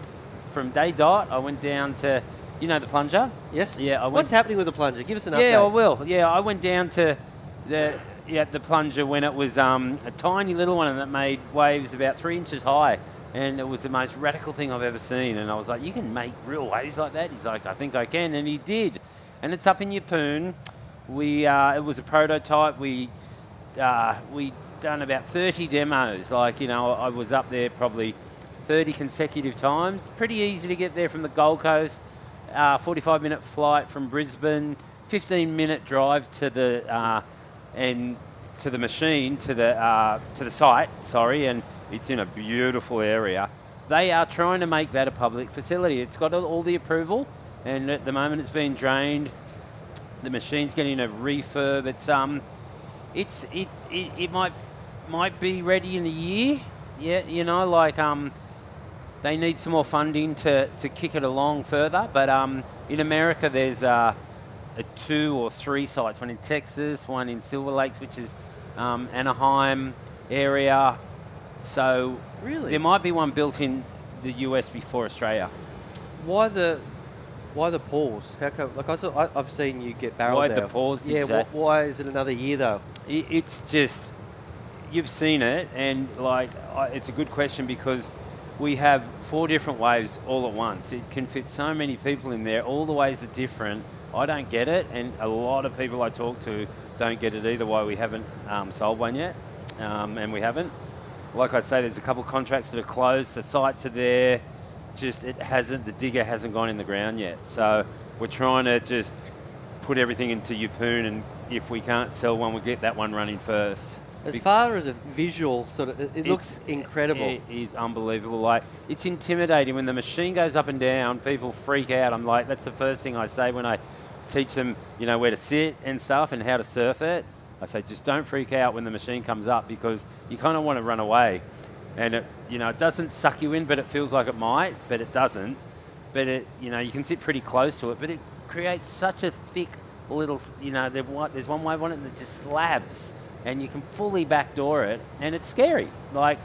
S17: from day dot. I went down to, you know, the plunger.
S1: Yes.
S17: Yeah.
S1: What's happening with the plunger? Give us an update.
S17: Yeah, I will. Yeah, I went down to the plunger when it was a tiny little one that made waves about 3 inches high, and it was the most radical thing I've ever seen. And I was like, you can make real waves like that? He's like, I think I can, and he did. And it's up in Yeppoon. It was a prototype. We done about 30 demos. Like, you know, I was up there probably 30 consecutive times. Pretty easy to get there from the Gold Coast. 45-minute flight from Brisbane. 15-minute drive to the machine, to the site. Sorry, and it's in a beautiful area. They are trying to make that a public facility. It's got all the approval, and at the moment it's being drained. The machine's getting a refurb. It might be ready in a year. Yeah, you know, like they need some more funding to kick it along further. But in America, there's 2 or 3 sites. One in Texas, one in Silver Lakes, which is Anaheim area. So
S1: really,
S17: there might be one built in the US before Australia.
S1: Why the pause? How come? Like I've seen you get barreled.
S17: Why
S1: there.
S17: the pause?
S1: Yeah. Why is it another year though?
S17: It's just, you've seen it, and like it's a good question because we have 4 different waves all at once. It can fit so many people in there. All the waves are different. I don't get it, and a lot of people I talk to don't get it either. Why we haven't sold one yet, and we haven't. Like I say, there's a couple of contracts that are closed. The sites are there. Just the digger hasn't gone in the ground yet. So we're trying to just put everything into Yeppoon, and if we can't sell one, we'll get that one running first.
S1: As far as a visual sort of, it looks incredible.
S17: It is unbelievable. Like, it's intimidating. When the machine goes up and down, people freak out. I'm like, that's the first thing I say when I teach them, you know, where to sit and stuff and how to surf it. I say, just don't freak out when the machine comes up, because you kind of want to run away. And it, you know, it doesn't suck you in, but it feels like it might, but it doesn't. But it, you know, you can sit pretty close to it, but it creates such a thick little, you know, there's one wave on it that just slabs, and you can fully backdoor it, and it's scary. Like,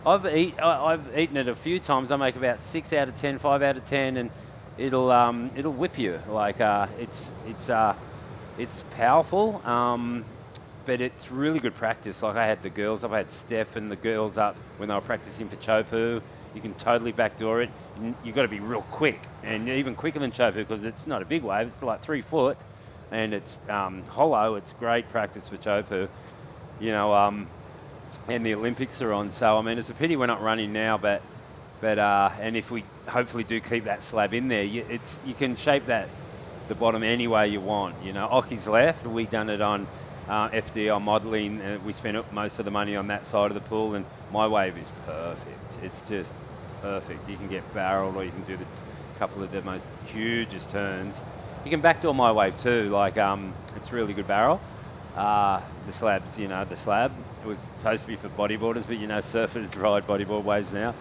S17: I've eaten it a few times. I make about 6 out of 10, 5 out of 10, and it'll whip you. Like, it's powerful. But it's really good practice. Like, I had the girls up, I had Steph and the girls up when they were practicing for Chopu. You can totally backdoor it. You've got to be real quick, and even quicker than Chopu, because it's not a big wave. It's like 3 foot, and it's hollow. It's great practice for Chopu, you know. And the Olympics are on, so I mean, it's a pity we're not running now. But and if we hopefully do keep that slab in there, you can shape the bottom any way you want. You know, Oki's left. We done it on FDL modelling. We spent most of the money on that side of the pool, and my wave is perfect. It's just perfect. You can get barreled, or you can do a couple of the most hugest turns. You can backdoor my wave too. Like, it's really good barrel. The slabs, you know, the slab, it was supposed to be for bodyboarders, but you know, surfers ride bodyboard waves now.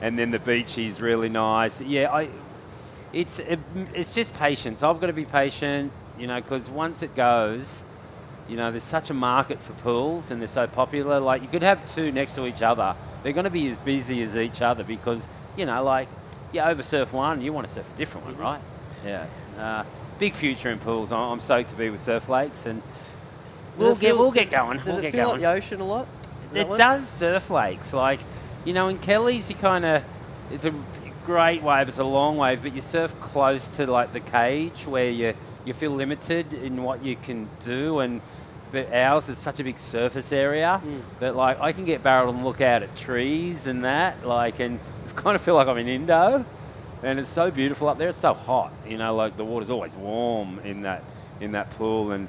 S17: And then the beach is really nice. Yeah, it's just patience. I've got to be patient. You know, because once it goes, you know, there's such a market for pools, and they're so popular. Like, you could have 2 next to each other. They're going to be as busy as each other, because, you know, like, you oversurf one, you want to surf a different one, right? Yeah. Big future in pools. I'm stoked to be with Surf Lakes, and we'll get going.
S1: Does it feel like the ocean a lot?
S17: It does, Surf Lakes. Like, you know, in Kelly's, you kind of, it's a great wave. It's a long wave, but you surf close to like the cage where you feel limited in what you can do. But ours is such a big surface area that like I can get barreled and look out at trees and that and kind of feel like I'm in Indo. And it's so beautiful up there. It's so hot, like the water's always warm in that pool. And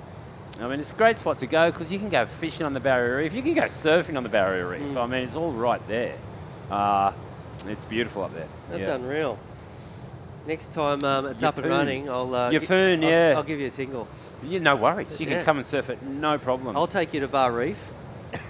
S17: I mean, it's a great spot to go because you can go fishing on the Barrier Reef. You can go surfing on the Barrier Reef. I mean, it's all right there. It's beautiful up there.
S1: That's unreal. Next time it's up and running, I'll I'll give you a tingle.
S17: Yeah, no worries. You can come and surf it, no problem.
S1: I'll take you to Bar Reef.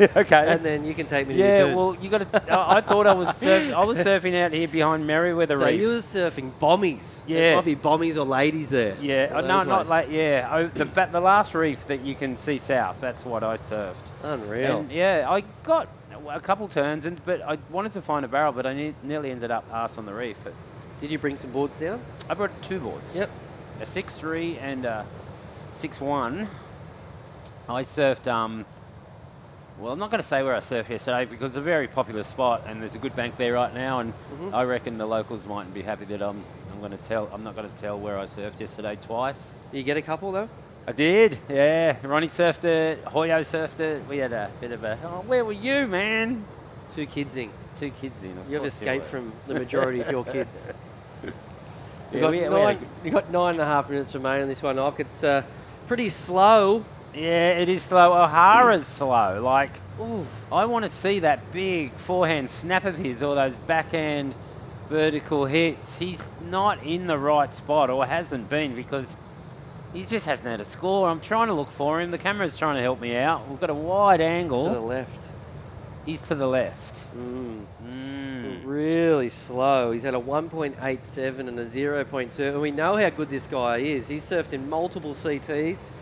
S17: Okay.
S1: And then you can take me to
S17: Yeah, well, you got to. I thought I was surfing out here behind Merriweather Reef.
S1: So you were surfing bommies.
S17: Yeah.
S1: There might be bommies or ladies there.
S17: Yeah, no, not like the last reef that you can see south. That's what I surfed.
S1: Unreal.
S17: And yeah, I got a couple turns, but I wanted to find a barrel, but I nearly ended up arse on the reef.
S1: Did you bring some boards down?
S17: I brought 2 boards.
S1: Yep.
S17: A 6.3 and a 6.1. I surfed. Well, I'm not going to say where I surfed yesterday because it's a very popular spot and there's a good bank there right now, and I reckon the locals mightn't be happy that I'm not going to tell where I surfed yesterday twice.
S1: Did you get a couple though?
S17: I did, yeah. Ronnie surfed it, Hoyo surfed it. We had a bit of a, where were you, man?
S1: 2 kids in.
S17: 2 kids in.
S1: You have escaped from the majority of your kids.
S17: We
S1: got 9.5 minutes remaining on this one, Ock. It's pretty slow.
S17: Yeah, it is slow. O'Hara's slow. Like, I want to see that big forehand snap of his, or those backhand vertical hits. He's not in the right spot, or hasn't been, because he just hasn't had a score. I'm trying to look for him. The camera's trying to help me out. We've got a wide angle.
S1: To the left.
S17: He's to the left.
S1: Really slow. He's had a 1.87 and a 0.2. And we know how good this guy is. He's surfed in multiple CTs.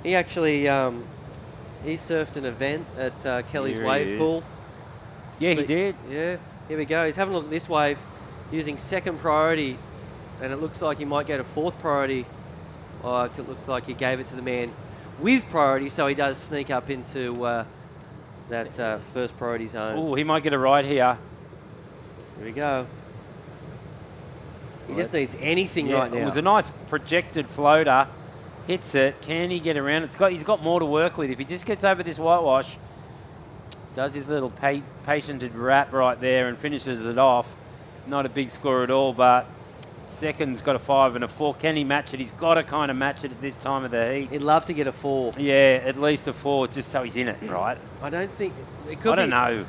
S1: He actually he surfed an event at Kelly's Wave Pool.
S17: Yeah, he did.
S1: Yeah, here we go. He's having a look at this wave using second priority, and it looks like he might go to 4th priority. Oh, it looks like he gave it to the man with priority, so he does sneak up into that 1st priority zone.
S17: Oh, he might get a ride here.
S1: Here we go. He just needs anything right now.
S17: It was a nice projected floater. Hits it. Can he get around? He's got more to work with. If he just gets over this whitewash, does his little patented wrap right there and finishes it off. Not a big score at all, but second's got a 5 and a 4. Can he match it? He's got to kind of match it at this time of the heat.
S1: He'd love to get a 4.
S17: Yeah, at least a 4, just so he's in it, right?
S1: I don't think it could.
S17: I don't know.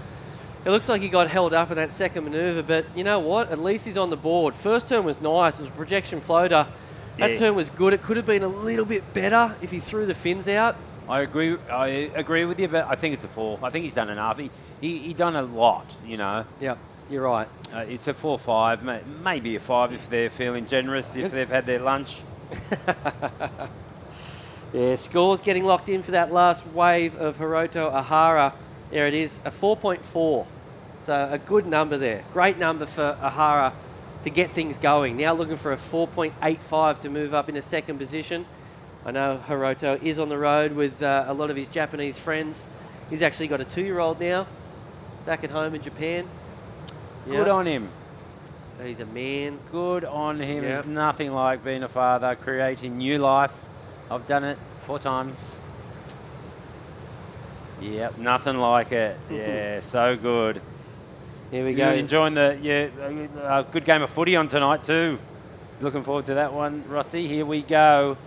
S1: It looks like he got held up in that second manoeuvre, but you know what? At least he's on the board. First turn was nice. It was a projection floater. That turn was good. It could have been a little bit better if he threw the fins out.
S17: I agree with you, but I think it's a 4. I think he's done enough. He done a lot,
S1: Yep, you're right.
S17: It's a 4-5, maybe a 5 if they're feeling generous, if they've had their lunch.
S1: Yeah, scores getting locked in for that last wave of Hiroto Ohara. There it is, a 4.4. So a good number there. Great number for Ohara to get things going. Now looking for a 4.85 to move up in a 2nd position. I know Hiroto is on the road with a lot of his Japanese friends. He's actually got a 2-year-old now, back at home in Japan.
S17: Good on him.
S1: He's a man.
S17: Good on him. There's nothing like being a father, creating new life. I've done it 4 times. Yep, nothing like it. Yeah, so good.
S1: Here we go.
S17: You're enjoying a good game of footy on tonight too. Looking forward to that one, Rossi. Here we go.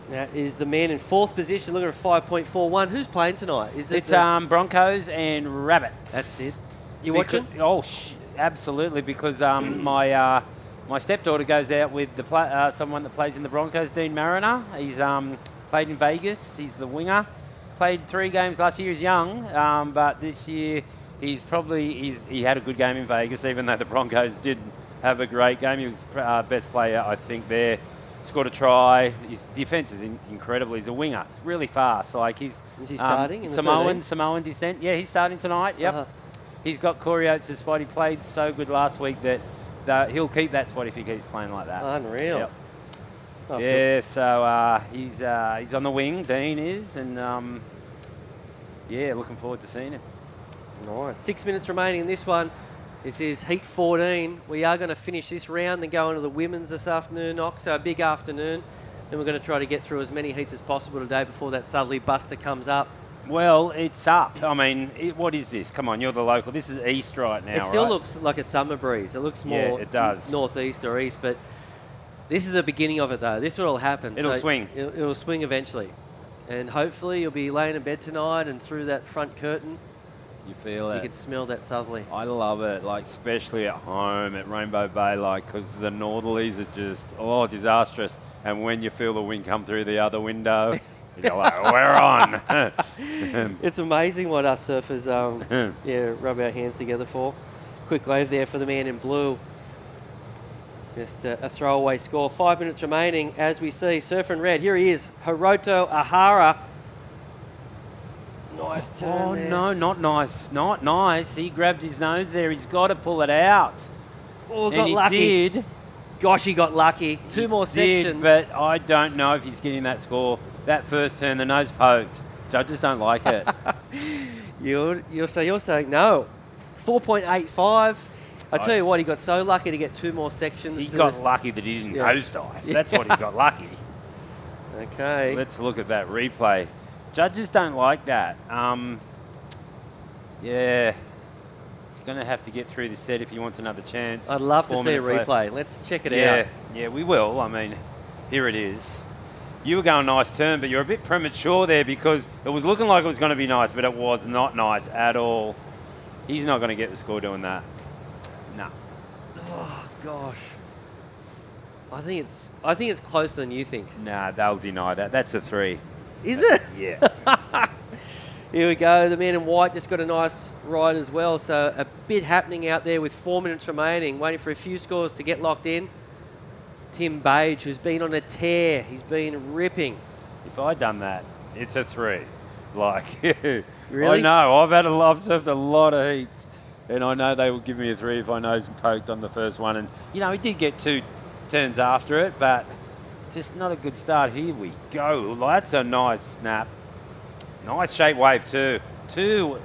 S1: That is the man in 4th position, looking at a 5.41. Who's playing tonight?
S17: It's Broncos and Rabbits.
S1: That's it. You watching?
S17: Absolutely, because my stepdaughter goes out with someone that plays in the Broncos, Dean Mariner. He's played in Vegas. He's the winger. Played 3 games last year. He's young, but this year he had a good game in Vegas, even though the Broncos didn't have a great game. He was best player, I think, there. Scored a try. His defence is incredible. He's a winger. He's really fast. Is
S1: he starting? In
S17: Samoan descent. Yeah, he's starting tonight. Yep. He's got Corey Oates' spot. He played so good last week that he'll keep that spot if he keeps playing like that.
S1: Unreal.
S17: Yep. So he's on the wing. Dean is, and looking forward to seeing him.
S1: Nice. 6 minutes remaining in this one. This is heat 14. We are going to finish this round and go into the women's this afternoon, Knox. So a big afternoon. And we're going to try to get through as many heats as possible today before that southerly buster comes up.
S17: Well, it's up. I mean, what is this? Come on, you're the local. This is east right now,
S1: It still
S17: right?
S1: looks like a summer breeze. It looks more
S17: Yeah, it does.
S1: northeast or east, but this is the beginning of it, though. This is what will happen.
S17: It'll swing.
S1: It'll swing eventually. And hopefully you'll be laying in bed tonight and through that front curtain,
S17: You feel it.
S1: you can smell that southerly.
S17: I love it, like especially at home at Rainbow Bay, like because the northerlies are just disastrous. And when you feel the wind come through the other window, you're like, we're on.
S1: It's amazing what us surfers rub our hands together for. Quick wave there for the man in blue. Just a throwaway score. 5 minutes remaining as we see Surfer in red. Here he is, Hiroto Ahara. Nice turn there.
S17: No, not nice. Not nice. He grabbed his nose there. He's got to pull it out.
S1: Oh,
S17: and
S1: got
S17: he
S1: lucky.
S17: did.
S1: Gosh, he got lucky. Two more sections.
S17: But I don't know if he's getting that score. That first turn, the nose poked. Judges don't like it.
S1: You're saying no. 4.85. I tell you what, he got so lucky to get two more sections.
S17: He got lucky that he didn't nosedive. That's what he got lucky.
S1: Okay.
S17: Let's look at that replay. Judges don't like that. Yeah. He's going to have to get through the set if he wants another chance.
S1: I'd love to
S17: 4
S1: see a
S17: minutes
S1: replay.
S17: left.
S1: Let's check it out.
S17: Yeah, we will. I mean, here it is. You were going nice turn, but you're a bit premature there because it was looking like it was going to be nice, but it was not nice at all. He's not going to get the score doing that. No.
S1: Oh gosh. I think it's closer than you think.
S17: Nah, they'll deny that. That's a 3.
S1: Is it?
S17: Yeah.
S1: Here we go. The man in white just got a nice ride as well. So a bit happening out there with 4 minutes remaining, waiting for a few scores to get locked in. Tim Bage, who's been on a tear. He's been ripping.
S17: If I'd done that, it's a 3. Like,
S1: Really?
S17: I know. I've surfed a lot of heats, and I know they will give me a 3 if I nose poked on the first one. And, he did get 2 turns after it, but just not a good start. Here we go. That's a nice snap. Nice shape wave too. 2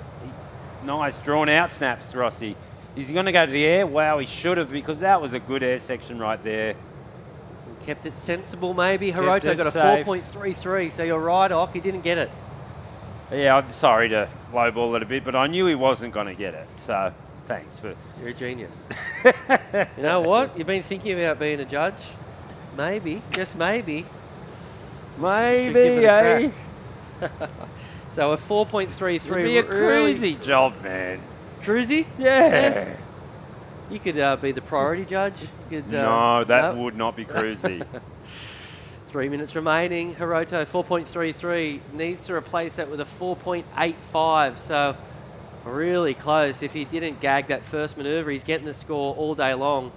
S17: nice drawn out snaps, Rossi. Is he going to go to the air? Wow, he should have, because that was a good air section right there.
S1: Kept it sensible, maybe.
S17: Kept
S1: Hiroto
S17: it
S1: got a
S17: safe.
S1: 4.33, so you're right, Ock. He didn't get it.
S17: Yeah, I'm sorry to lowball it a bit, but I knew he wasn't going to get it. So, thanks.
S1: You're a genius. You know what? You've been thinking about being a judge? Maybe, just maybe.
S17: Maybe,
S1: Should give it a
S17: eh?
S1: crack. So a 4.33.
S17: It'd be a cruisy job, man.
S1: Cruisy?
S17: Yeah.
S1: You could be the priority judge. You could,
S17: No, that would not be cruisy.
S1: 3 minutes remaining. Hiroto, 4.33. Needs to replace that with a 4.85. So really close. If he didn't gag that first manoeuvre, he's getting the score all day long.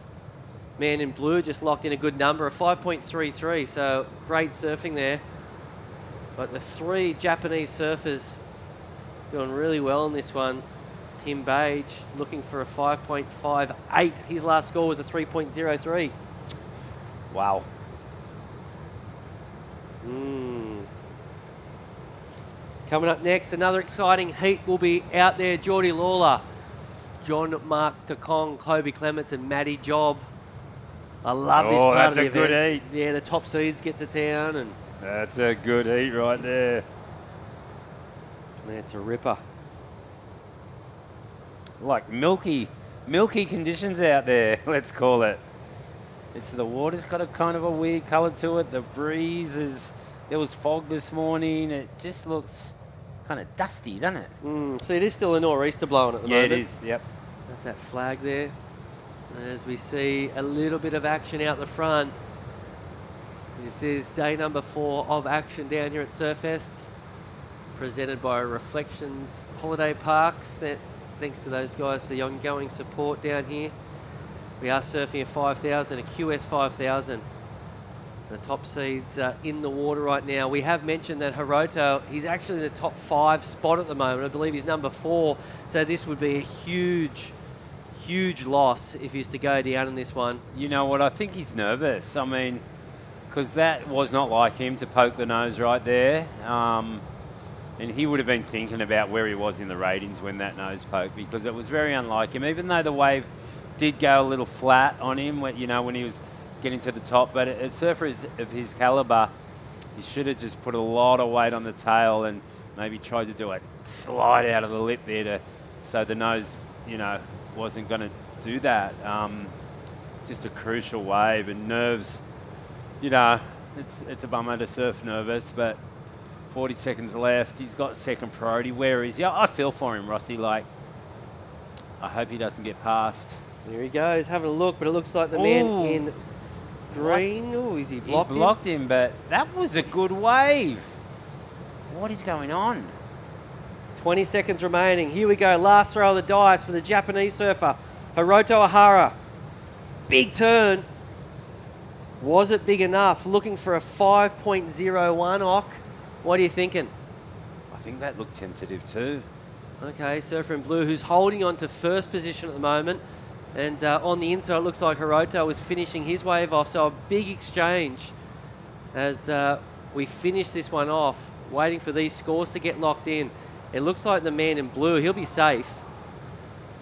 S1: Man in blue just locked in a good number, a 5.33. So great surfing there. But the 3 Japanese surfers doing really well in this one. Tim Bage looking for a 5.58. His last score was a 3.03.
S17: Wow.
S1: Coming up next, another exciting heat will be out there. Geordie Lawler, John Mark Takong, Kobe Clements and Matty Job. I love this part of the event.
S17: That's a good heat.
S1: Yeah, the top seeds get to town. And
S17: that's a good heat right there.
S1: That's a ripper.
S17: Like milky conditions out there, let's call it. The water's got a kind of a weird colour to it. The breeze is, there was fog this morning. It just looks kind of dusty, doesn't it?
S1: So it is still a nor'easter blowing at the moment.
S17: Yeah, it is, yep.
S1: There's that flag there. As we see a little bit of action out the front. This is day number 4 of action down here at Surfest, presented by Reflections Holiday Parks. Thanks to those guys for the ongoing support down here. We are surfing a 5,000, a QS 5,000. The top seeds in the water right now. We have mentioned that Hiroto, he's actually in the top 5 spot at the moment. I believe he's number 4. So this would be a huge loss if he's to go down in this one.
S17: You know what? I think he's nervous. I mean, because that was not like him to poke the nose right there. And he would have been thinking about where he was in the ratings when that nose poked, because it was very unlike him, even though the wave did go a little flat on him, when he was getting to the top. But a surfer of his calibre, he should have just put a lot of weight on the tail and maybe tried to do a slide out of the lip there so the nose, wasn't going to do that. Just a crucial wave, and nerves, it's a bummer to surf nervous, but 40 seconds left. He's got second priority. Where is he? I feel for him, Rossi. I hope he doesn't get past.
S1: Here he goes, having a look, but it looks like the man in green. Oh, is he blocked him?
S17: He blocked him, but that was a good wave. What is going on?
S1: 20 seconds remaining. Here we go. Last throw of the dice for the Japanese surfer, Hiroto Ohara. Big turn. Was it big enough? Looking for a 5.01 OC. What are you thinking?
S17: I think that looked tentative too.
S1: Okay, surfer in blue, who's holding on to first position at the moment. And on the inside, it looks like Hiroto was finishing his wave off. So a big exchange as we finish this one off, waiting for these scores to get locked in. It looks like the man in blue, he'll be safe.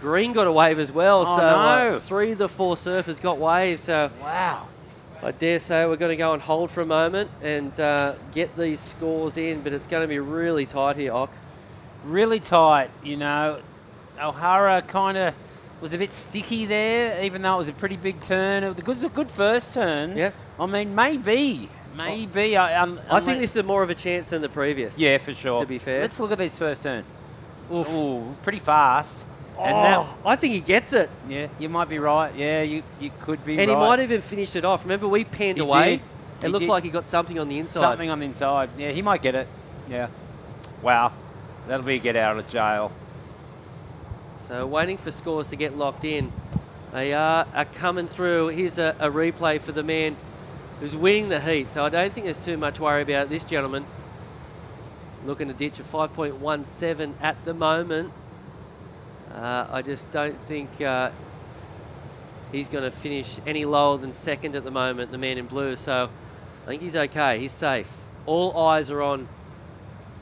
S1: Green got a wave as well.
S17: Oh,
S1: so
S17: no.
S1: 3 of the 4 surfers got waves. So
S17: wow.
S1: I dare say we're going to go and hold for a moment and get these scores in, but it's going to be really tight here, Ock.
S17: Really tight, O'Hara kind of was a bit sticky there, even though it was a pretty big turn. It was a good first turn.
S1: Yeah.
S17: I mean, maybe.
S1: I think this is more of a chance than the previous.
S17: Yeah, for sure.
S1: To be fair.
S17: Let's look at this first turn. Ooh, pretty fast.
S1: I think he gets it.
S17: Yeah, you might be right. Yeah, you could be right.
S1: And he might even finish it off. Remember, we panned away. It looked like he got something on the inside.
S17: Something on the inside. Yeah, he might get it. Yeah. Wow. That'll be a get out of jail.
S1: So waiting for scores to get locked in. They are coming through. Here's a replay for the man who's winning the heat. So I don't think there's too much worry about this gentleman. Looking to ditch a 5.17 at the moment. I just don't think he's going to finish any lower than second at the moment, the man in blue. So I think he's okay. He's safe. All eyes are on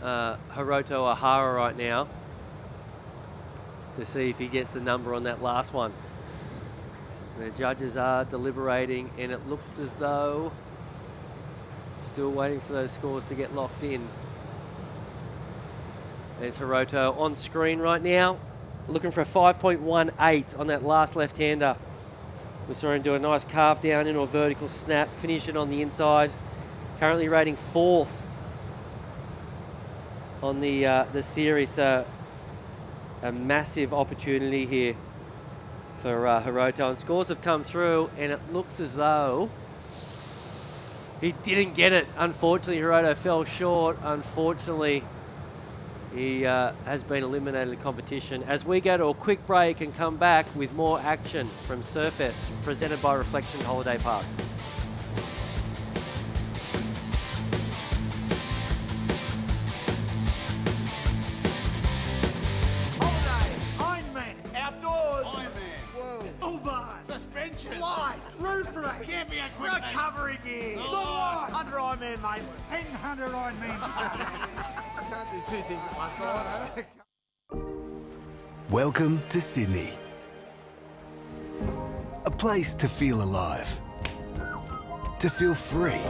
S1: Hiroto Ohara right now to see if he gets the number on that last one. The judges are deliberating, and it looks as though still waiting for those scores to get locked in. There's Hiroto on screen right now, looking for a 5.18 on that last left-hander. We saw him do a nice carve down into a vertical snap, finish it on the inside. Currently rating 4th on the series, so a massive opportunity here for Hiroto. And scores have come through, and it looks as though he didn't get it. Unfortunately, Hiroto fell short. Unfortunately, he has been eliminated in the competition. As we go to a quick break and come back with more action from Surfest, presented by Reflection Holiday Parks.
S4: Lights! Roof rack! Camping equipment! Recovery gear! Under Ironman Maitland! Hang under Ironman! I can't do 2 things at once.
S5: Welcome to Sydney. A place to feel alive. To feel free.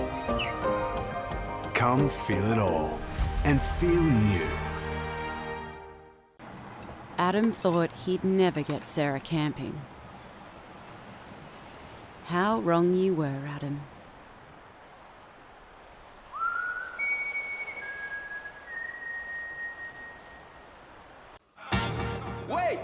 S5: Come feel it all. And feel new.
S6: Adam thought he'd never get Sarah camping. How wrong you were, Adam.
S4: Wait!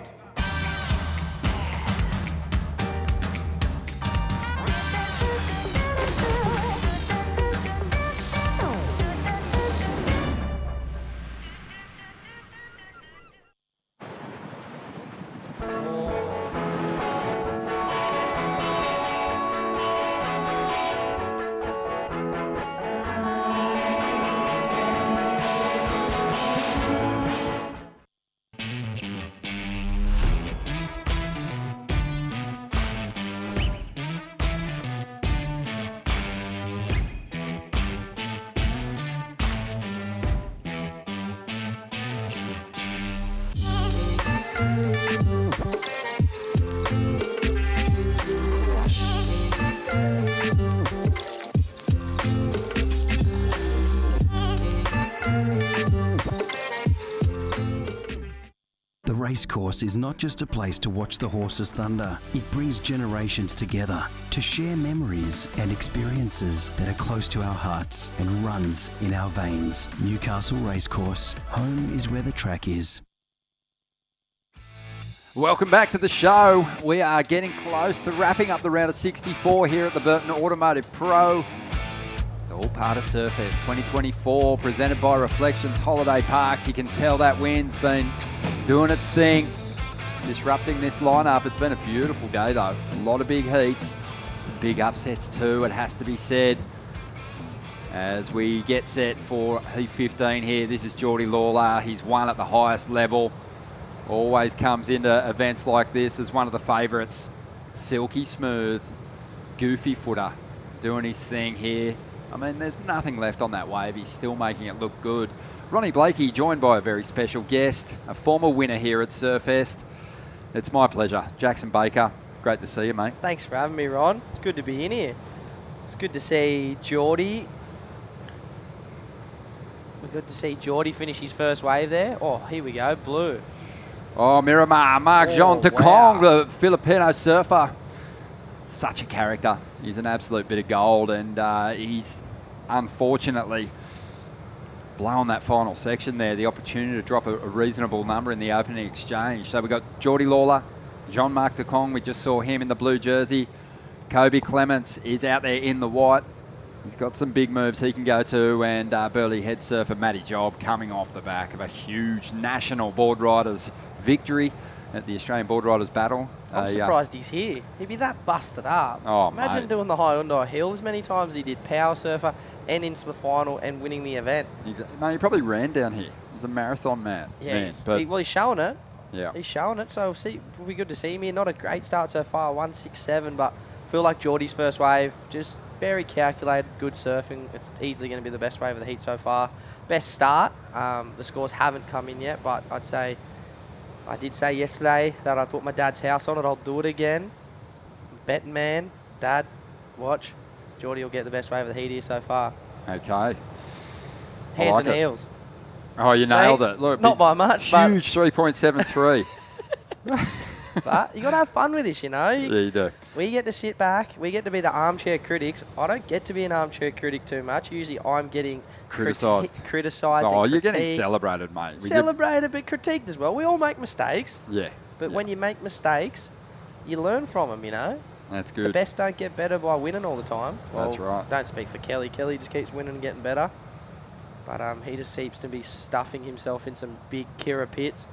S8: Racecourse is not just a place to watch the horses thunder. It brings generations together to share memories and experiences that are close to our hearts and runs in our veins. Newcastle Racecourse. Home is where the track is.
S2: Welcome back to the show. We are getting close to wrapping up the round of 64 here at the Burton Automotive Pro. It's all part of Surfest 2024, presented by Reflections Holiday Parks. You can tell that wind's been doing its thing, disrupting this lineup. It's been a beautiful day though. A lot of big heats, some big upsets too, it has to be said. As we get set for Heat 15 here, this is Geordie Lawler. He's won at the highest level. Always comes into events like this as one of the favourites. Silky smooth, goofy footer, doing his thing here. I mean, there's nothing left on that wave. He's still making it look good. Ronnie Blakey, joined by a very special guest, a former winner here at Surfest. It's my pleasure. Jackson Baker, great to see you, mate.
S11: Thanks for having me, Ron. It's good to be in here. It's good to see Geordie. We're good to see Geordie finish his first wave there. Oh, here we go, blue.
S2: Oh, Miramar, Marc-Jean Tacong, the Filipino surfer. Such a character. He's an absolute bit of gold, and he's unfortunately blown that final section there, the opportunity to drop a reasonable number in the opening exchange. So we've got Geordie Lawler, Jean-Marc Tacong, we just saw him in the blue jersey. Kobe Clements is out there in the white. He's got some big moves he can go to, and Burleigh head surfer Matty Job coming off the back of a huge national board riders victory at the Australian Board Riders Battle.
S11: I'm surprised he's here. He'd be that busted up.
S2: Oh,
S11: imagine doing the Hyundai Hill as many times as he did Power Surfer and into the final and winning the event.
S2: Exactly. No, he probably ran down here. He's a marathon man.
S11: Yeah, he's showing it.
S2: Yeah.
S11: He's showing it, so it'll be good to see him here. Not a great start so far, 167, but I feel like Geordie's first wave, just very calculated, good surfing. It's easily going to be the best wave of the heat so far. Best start. The scores haven't come in yet, but I did say yesterday that I put my dad's house on it. I'll do it again. Betting man, Dad, watch. Geordie will get the best wave of the heat here so far.
S2: Okay.
S11: Hands and heels.
S2: Oh, you nailed it. Look,
S11: not by much,
S2: huge 3.73.
S11: But you got to have fun with this, you know.
S2: Yeah, you do.
S11: We get to sit back. We get to be the armchair critics. I don't get to be an armchair critic too much. Usually I'm getting
S2: criticised.
S11: Oh,
S2: you're getting celebrated, mate.
S11: Celebrated, but critiqued as well. We all make mistakes.
S2: Yeah.
S11: But when you make mistakes, you learn from them, you know.
S2: That's good.
S11: The best don't get better by winning all the time. Well,
S2: that's right.
S11: Don't speak for Kelly. Kelly just keeps winning and getting better. But he just seems to be stuffing himself in some big Kira pits,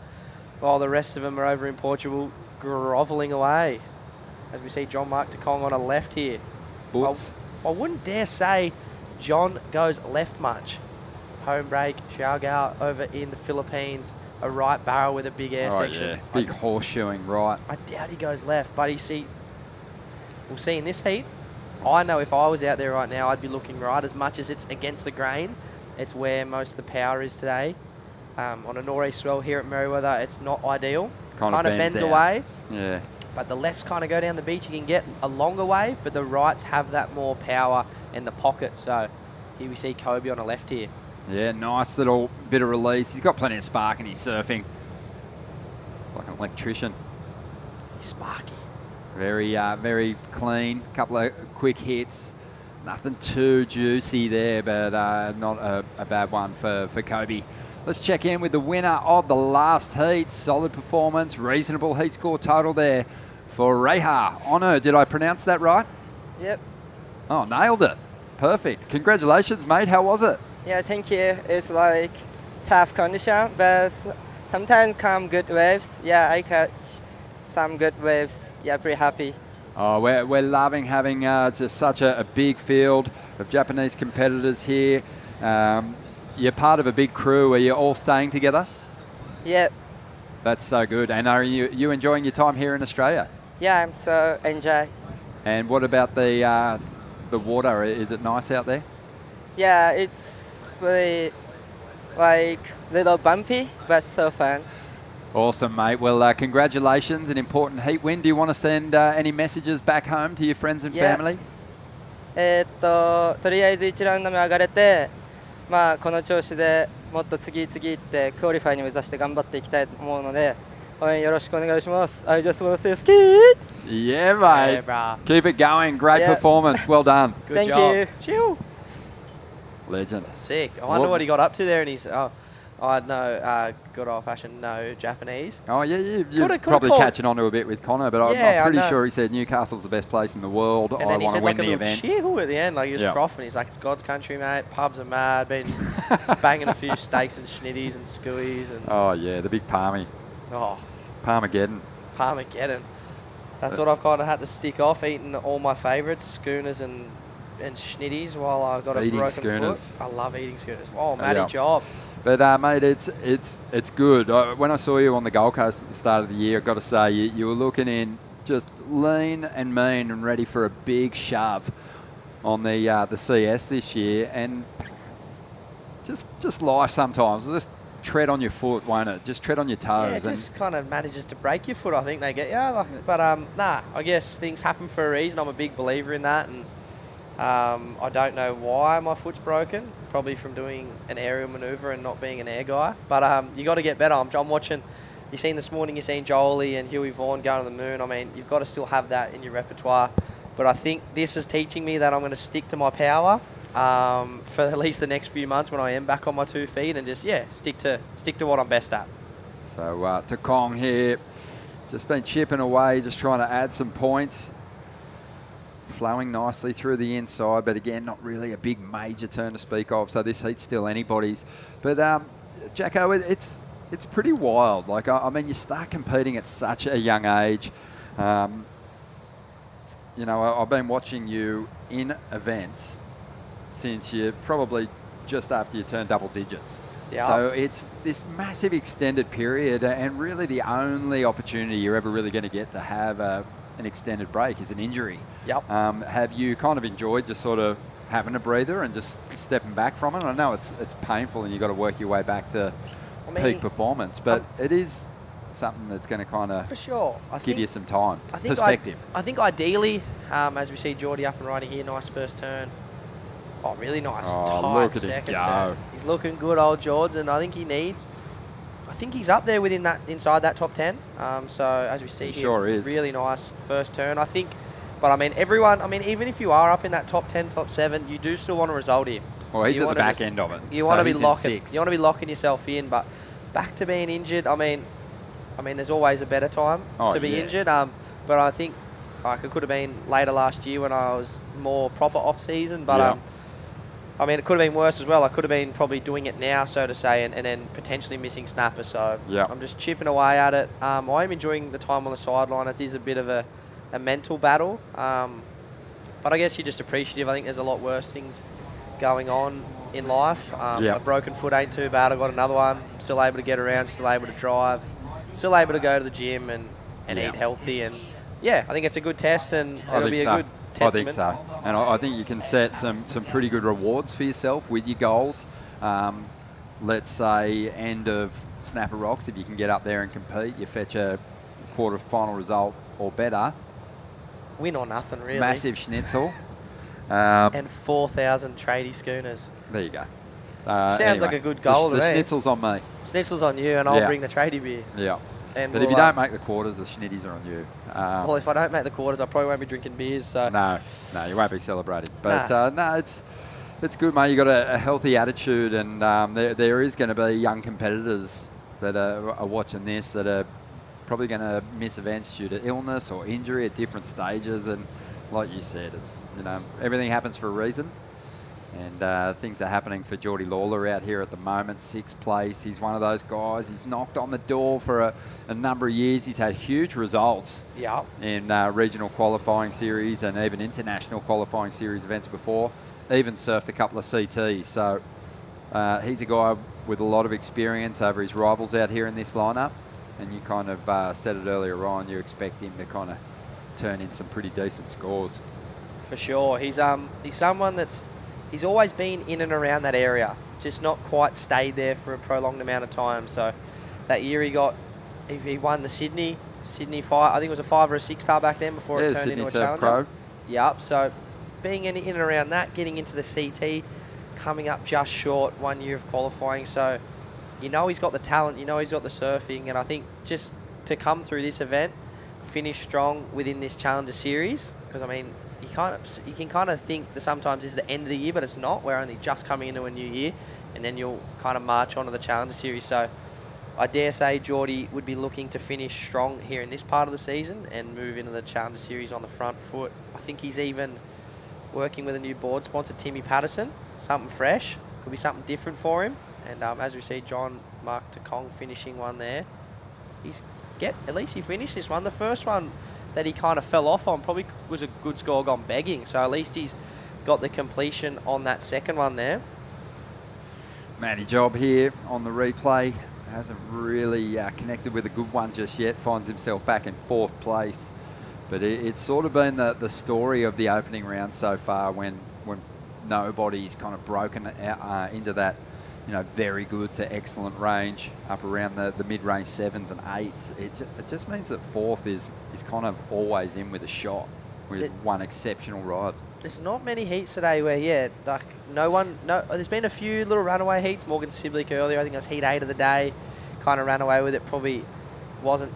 S11: while the rest of them are over in Portugal grovelling away. As we see Jean-Marc Tacong on a left here. I wouldn't dare say John goes left much. Home break, Xiaogao over in the Philippines. A right barrel with a big air section.
S2: Yeah. Big horseshoeing right.
S11: I doubt he goes left, but we'll see in this heat. I know if I was out there right now, I'd be looking right. As much as it's against the grain, it's where most of the power is today. On a nor'east swell here at Merewether, it's not ideal. Kind of bends away.
S2: Yeah.
S11: But the lefts kind of go down the beach. You can get a longer wave, but the rights have that more power in the pocket. So here we see Kobe on the left here.
S2: Yeah, nice little bit of release. He's got plenty of spark and he's surfing. It's like an electrician.
S11: He's sparky.
S2: Very, very clean. Couple of quick hits. Nothing too juicy there, but not a bad one for Kobe. Let's check in with the winner of the last heat. Solid performance, reasonable heat score total there for Reha Ono. Did I pronounce that right?
S21: Yep.
S2: Oh, nailed it. Perfect. Congratulations, mate. How was it?
S21: Yeah, thank you. It's like tough condition, but sometimes come good waves. Yeah, I catch some good waves. Yeah, pretty happy.
S2: Oh, we're loving having just such a big field of Japanese competitors here. You're part of a big crew. Are you all staying together?
S21: Yep.
S2: That's so good. And are you enjoying your time here in Australia?
S21: Yeah, I'm so enjoy.
S2: And what about the water? Is it nice out there?
S21: Yeah, it's really like little bumpy, but so fun.
S2: Awesome, mate. Well, congratulations, an important heat win. Do you want to send any messages back home to your friends and family?
S21: とりあえず1ラウンド目上がれて、まあこの調子でもっと次々ってクオリファイに目指して頑張っていきたいと思うので、yoroshiku onegaishimasu. I just want to say skit.
S2: Yeah, mate.
S11: Yeah, brah.
S2: Keep it going. Great
S21: Yeah.
S2: performance. Well done.
S11: Good
S21: Thank
S11: job.
S21: you.
S11: Chill.
S2: Legend.
S11: Sick. I wonder what he got up to there. And he's, I know, good old-fashioned no Japanese.
S2: Oh, yeah, you're
S11: Coulda
S2: probably
S11: called-
S2: catching on to a bit with Connor, but
S11: Yeah,
S2: I'm pretty
S11: I know.
S2: sure he said Newcastle's the best place in the world.
S11: And
S2: I
S11: then he
S2: want to
S11: said
S2: win
S11: like a
S2: the
S11: little
S2: event.
S11: cheer at the end, like he was
S2: Yeah.
S11: frothing. He's like, it's God's country, mate. Pubs are mad. Been banging a few steaks and schnitties and skewies and
S2: Oh, yeah, the big palmy.
S11: oh,
S2: Parmageddon.
S11: Parmageddon. That's what I've kind of had to stick off, eating all my favourites, schooners and schnitties while I got a
S2: Eating
S11: broken
S2: schooners.
S11: foot. I love eating schooners. Oh, matty
S2: Yeah.
S11: job.
S2: But, mate, it's good. When I saw you on the Gold Coast at the start of the year, I've got to say, you were looking in just lean and mean and ready for a big shove on the CS this year. And just life sometimes. Just tread on your foot, won't it? Just tread on your toes.
S11: Yeah, it just kind of manages to break your foot, I think they get. Yeah, like, but nah, I guess things happen for a reason. I'm a big believer in that. And I don't know why my foot's broken. Probably from doing an aerial manoeuvre and not being an air guy. But you got to get better. I'm watching. You've seen this morning. You've seen Jolie and Huey Vaughan going to the moon. I mean, you've got to still have that in your repertoire. But I think this is teaching me that I'm going to stick to my power for at least the next few months when I am back on my 2 feet and just stick to what I'm best at.
S2: So to Kong here, just been chipping away, just trying to add some points. Flowing nicely through the inside, but again, not really a big major turn to speak of. So this heat's still anybody's. But Jacko, it's pretty wild. Like I mean, you start competing at such a young age. You know, I've been watching you in events since you probably just after you turned double digits.
S11: Yeah.
S2: So it's this massive extended period, and really the only opportunity you're ever really going to get to have an extended break is an injury.
S11: Yep.
S2: Have you kind of enjoyed just sort of having a breather and just stepping back from it? I know it's painful and you've got to work your way back to peak performance, but it is something that's going to kind of
S11: for sure
S2: give you some time,
S11: I think
S2: perspective.
S11: I think ideally, as we see Geordie up and riding here, nice first turn. Oh, really nice
S2: Oh,
S11: tight
S2: look at him
S11: second
S2: go.
S11: turn. He's looking good, old George, and I think he's up there inside that top 10. So as we see
S2: He
S11: here,
S2: sure is.
S11: really nice first turn. I think, but I mean, even if you are up in that top 10, top 7, you do still want a result here.
S2: Well, he's
S11: You
S2: at the
S11: wanna
S2: back
S11: just-
S2: end of it.
S11: You
S2: So
S11: want to be
S2: he's in
S11: locking.
S2: sixth.
S11: You want to be locking yourself in, but back to being injured. I mean, there's always a better time to be injured. But I think like it could have been later last year when I was more proper off season. But I mean, it could have been worse as well. I could have been probably doing it now, so to say, and then potentially missing snapper. So I'm just chipping away at it. I am enjoying the time on the sideline. It is a bit of a mental battle. But I guess you're just appreciative. I think there's a lot worse things going on in life. A broken foot ain't too bad. I've got another one. Still able to get around, still able to drive, still able to go to the gym and eat healthy. And I think it's a good test, and it'll be a good testament.
S2: I think so. And I think you can set some pretty good rewards for yourself with your goals. Let's say end of Snapper Rocks, if you can get up there and compete, you fetch a quarter final result or better.
S11: Win or nothing, really.
S2: Massive schnitzel.
S11: And 4,000 tradie schooners.
S2: There you go.
S11: Sounds like a good goal to
S2: The
S11: me.
S2: schnitzel's on me.
S11: Schnitzel's on you, and I'll bring the tradie beer.
S2: Yeah.
S11: And
S2: but if you don't make the quarters, the schnitties are on you.
S11: Well, if I don't make the quarters, I probably won't be drinking beers. So
S2: No, you won't be celebrating. But it's good, mate. You got a healthy attitude, and there is going to be young competitors that are watching this that are probably going to miss events due to illness or injury at different stages. And like you said, it's everything happens for a reason. And things are happening for Geordie Lawler out here at the moment, 6th place. He's one of those guys. He's knocked on the door for a number of years. He's had huge results in regional qualifying series and even international qualifying series events before. Even surfed a couple of CTs. So he's a guy with a lot of experience over his rivals out here in this lineup. And you kind of said it earlier on, you expect him to kind of turn in some pretty decent scores.
S11: For sure. He's someone he's always been in and around that area, just not quite stayed there for a prolonged amount of time. So that year he won the Sydney 5, I think it was a 5 or a 6 star back then before it turned
S2: Sydney
S11: into a
S2: Surf
S11: challenger.
S2: Pro.
S11: Yep, so being in and around that, getting into the CT, coming up just short 1 year of qualifying. So he's got the talent, he's got the surfing, and I think just to come through this event, finish strong within this Challenger Series, because I mean, you can kind of think that sometimes this is the end of the year, but it's not. We're only just coming into a new year, and then you'll kind of march on to the Challenger Series. So I dare say Geordie would be looking to finish strong here in this part of the season and move into the Challenger Series on the front foot. I think he's even working with a new board sponsor, Timmy Patterson. Something fresh. Could be something different for him. And as we see John Mark Takong finishing one there, at least he finished this one. The first one that he kind of fell off on probably was a good score gone begging. So at least he's got the completion on that second one there.
S2: Matty Job here on the replay. Hasn't really connected with a good one just yet. Finds himself back in 4th place. But it's sort of been the story of the opening round so far when nobody's kind of broken out, into that, very good to excellent range up around the mid-range 7s and 8s. It just means that 4th is kind of always in with a shot with one exceptional ride.
S11: There's not many heats today where, there's been a few little runaway heats. Morgan Siblick earlier, I think it was heat 8 of the day, kind of ran away with it. Probably wasn't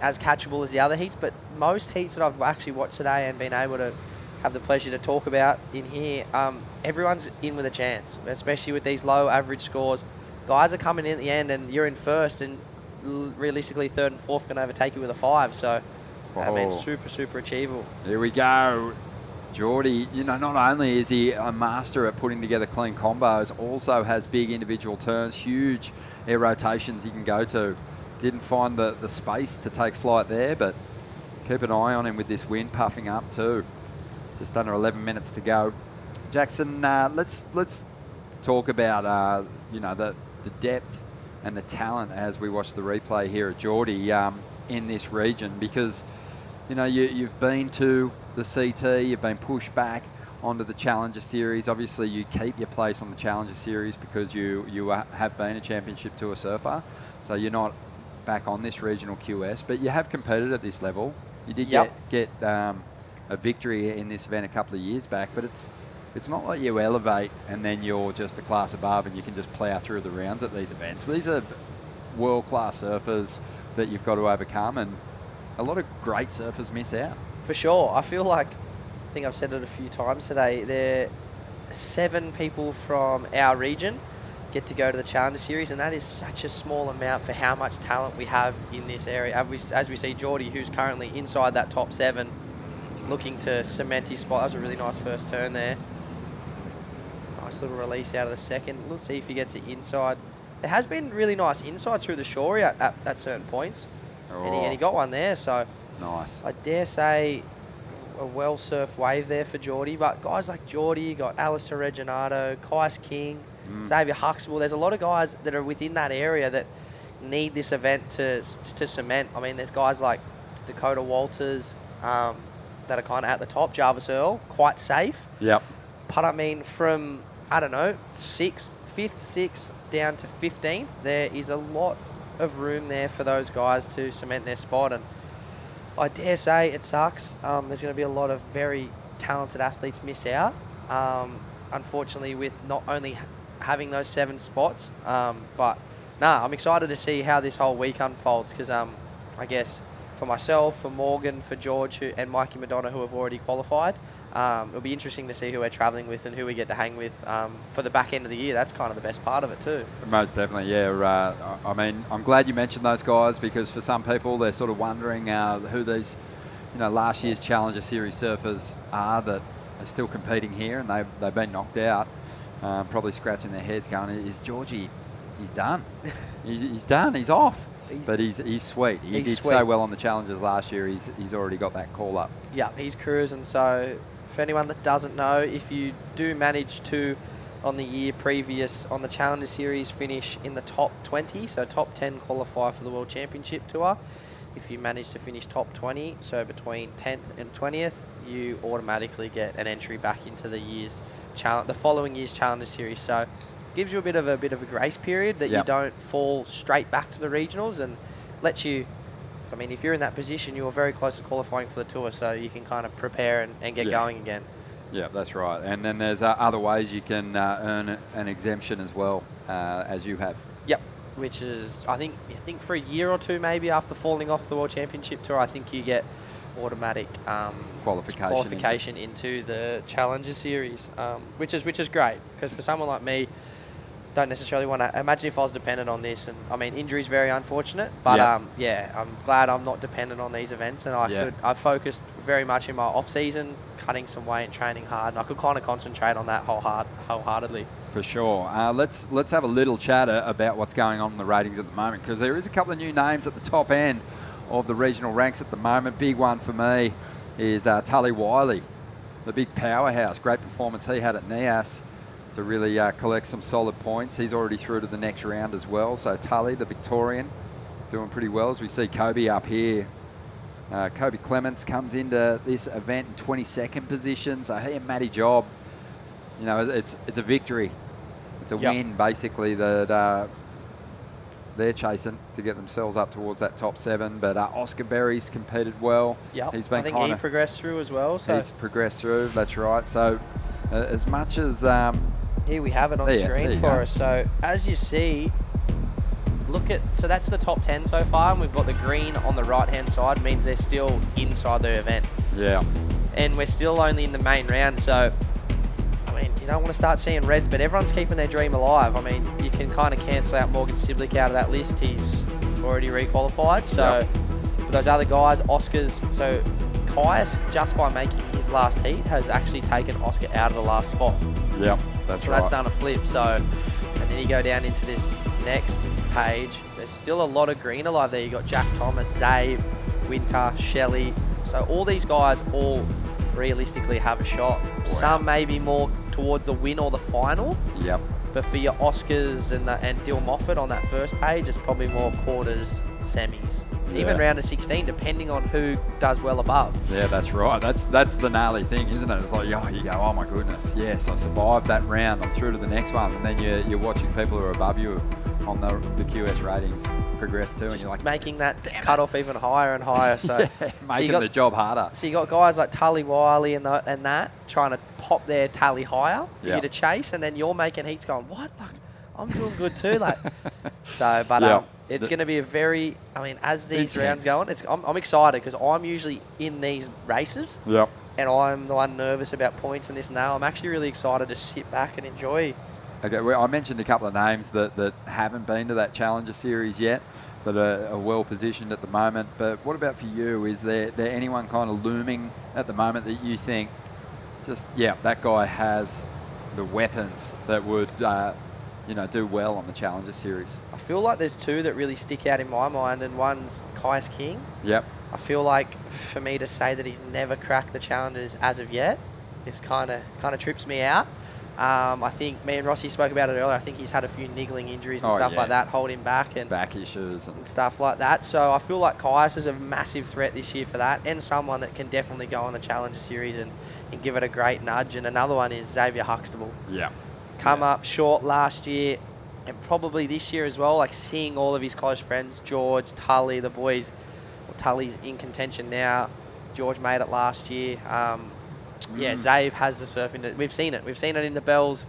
S11: as catchable as the other heats, but most heats that I've actually watched today and been able to have the pleasure to talk about in here, everyone's in with a chance, especially with these low average scores. Guys are coming in at the end and you're in first, and realistically 3rd and 4th can overtake you with a 5. So, I mean, super, super achievable.
S2: Here we go. Geordie, not only is he a master at putting together clean combos, also has big individual turns, huge air rotations he can go to. Didn't find the space to take flight there, but keep an eye on him with this wind puffing up too. Just under 11 minutes to go. Jackson, let's talk about the depth and the talent as we watch the replay here at Geordie in this region, because you've been to the CT, you've been pushed back onto the Challenger Series. Obviously, you keep your place on the Challenger Series because you have been a championship tour surfer, so you're not back on this regional QS, but you have competed at this level. You did get a victory in this event a couple of years back, but it's not like you elevate and then you're just a class above and you can just plough through the rounds at these events. These are world-class surfers that you've got to overcome, and a lot of great surfers miss out.
S11: For sure. I feel like, I think I've said it a few times today, there are 7 people from our region get to go to the Challenger Series, and that is such a small amount for how much talent we have in this area. As we see Geordie, who's currently inside that top 7, looking to cement his spot. That was a really nice first turn there. Nice little release out of the second. Let's see if he gets it inside. There has been really nice inside through the shore at certain points. And he got one there, so
S2: nice.
S11: I dare say a well-surfed wave there for Geordie. But guys like Geordie, you got Alistair Reginato, Kais King, Xavier Huxtable. There's a lot of guys that are within that area that need this event to cement. I mean, there's guys like Dakota Walters that are kind of at the top. Jarvis Earl, quite safe.
S2: Yep.
S11: But I mean, from, 5th, 6th down to 15th, there is a lot of room there for those guys to cement their spot. And I dare say it sucks. There's going to be a lot of very talented athletes miss out, unfortunately, with not only having those 7 spots, but I'm excited to see how this whole week unfolds, because I guess for myself, for Morgan, for George and Mikey Madonna, who have already qualified, it'll be interesting to see who we're travelling with and who we get to hang with for the back end of the year. That's kind of the best part of it too.
S2: Most definitely, yeah. I mean, I'm glad you mentioned those guys, because for some people they're sort of wondering who these, last year's Challenger Series surfers are that are still competing here, and they've been knocked out. Probably scratching their heads, going, "Is Georgie? He's done. he's done. He's off." But he's sweet. He did so well on the Challengers last year. He's already got that call up.
S11: Yeah, he's cruising. So for anyone that doesn't know, if you do manage to, on the year previous, on the Challenger Series, finish in the top 20, so top 10 qualify for the World Championship Tour. If you manage to finish top 20, so between 10th and 20th, you automatically get an entry back into the following year's Challenger Series. So gives you a bit of a grace period that you don't fall straight back to the regionals, and lets you. I mean, if you're in that position, you're very close to qualifying for the tour, so you can kind of prepare and get going again.
S2: Yeah, that's right. And then there's other ways you can earn an exemption as well, as you have.
S11: Yep. which is, I think for a year or two maybe after falling off the World Championship Tour, I think you get automatic qualification into the Challenger Series, which is great, because for someone like me, don't necessarily want to imagine if I was dependent on this. And I mean, injury is very unfortunate, but I'm glad I'm not dependent on these events, and I focused very much in my off season, cutting some weight and training hard, and I could kind of concentrate on that wholeheartedly.
S2: For sure. Let's have a little chatter about what's going on in the ratings at the moment, because there is a couple of new names at the top end of the regional ranks at the moment. Big one for me is Tully Wiley, the big powerhouse. Great performance he had at Nias to really collect some solid points. He's already through to the next round as well. So Tully, the Victorian, doing pretty well. As we see Kobe up here. Kobe Clements comes into this event in 22nd position. So he and Matty Job, you know, it's a victory. It's a win, basically, that they're chasing to get themselves up towards that top 7. But Oscar Berry's competed well. He's been
S11: I think he progressed through as well. So
S2: he's progressed through, that's right. So as much as...
S11: here we have it on the screen for us. So as you see, so that's the top 10 so far, and we've got the green on the right-hand side, means they're still inside the event.
S2: Yeah.
S11: And we're still only in the main round, so... I mean, you don't want to start seeing reds, but everyone's keeping their dream alive. I mean, you can kind of cancel out Morgan Siblick out of that list. He's already requalified. So for those other guys, Oscar's... So Caius, just by making his last heat, has actually taken Oscar out of the last spot.
S2: Yep, that's
S11: so
S2: right.
S11: That's done a flip. So, and then you go down into this next page. There's still a lot of green alive there. You got Jack Thomas, Zave, Winter, Shelley. So all these guys all realistically have a shot. Wow. Some maybe more towards the win or the final.
S2: Yep.
S11: But for your Oscars and Dill Moffat on that first page, it's probably more quarters, semis, even round of 16, depending on who does well above.
S2: Yeah, that's right. That's the gnarly thing, isn't it? It's like, you go, oh my goodness, yes, I survived that round. I'm through to the next one, and then you're watching people who are above you on the QS ratings progress too, and you're like
S11: making that cutoff even higher and higher. So
S2: making the job harder.
S11: So you got guys like Tully Wiley and that trying to pop their tally higher for you to chase, and then you're making heats going, what? Like, I'm doing good too. Like, so, but it's going to be a very. I mean, as these rounds go on, I'm excited because I'm usually in these races.
S2: Yep.
S11: And I'm the one nervous about points and this and that. I'm actually really excited to sit back and enjoy.
S2: Okay, well, I mentioned a couple of names that haven't been to that Challenger Series yet, but are well positioned at the moment. But what about for you? Is there anyone kind of looming at the moment that you think, that guy has the weapons that would, do well on the Challenger Series?
S11: I feel like there's two that really stick out in my mind, and one's Caius King.
S2: Yep.
S11: I feel like for me to say that he's never cracked the Challengers as of yet, this kind of trips me out. I think me and Rossi spoke about it earlier. I think he's had a few niggling injuries and stuff like that hold him back, and
S2: back issues and
S11: stuff like that. So I feel like Caius is a massive threat this year for that, and someone that can definitely go on the Challenger Series and give it a great nudge. And another one is Xavier Huxtable.
S2: Yeah.
S11: Come up short last year and probably this year as well, like seeing all of his close friends, George, Tully, the boys. Well, Tully's in contention now. George made it last year. Zave has the surfing. We've seen it. We've seen it in the Bells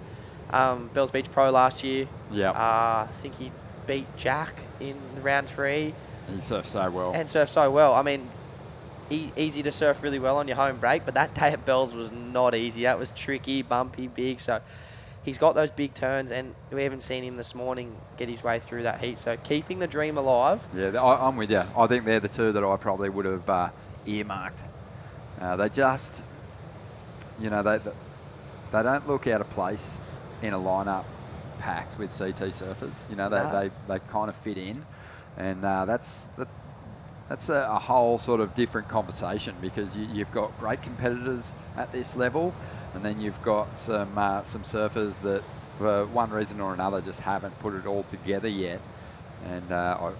S11: Beach Pro last year.
S2: Yeah.
S11: I think he beat Jack in round 3.
S2: He surfed so
S11: well. I mean, easy to surf really well on your home break, but that day at Bells was not easy. That was tricky, bumpy, big. So he's got those big turns, and we haven't seen him this morning get his way through that heat. So keeping the dream alive.
S2: Yeah, I'm with you. I think they're the two that I probably would have earmarked. They just... they don't look out of place in a lineup packed with CT surfers. They kind of fit in, and that's a whole sort of different conversation, because you've got great competitors at this level, and then you've got some surfers that for one reason or another just haven't put it all together yet, and I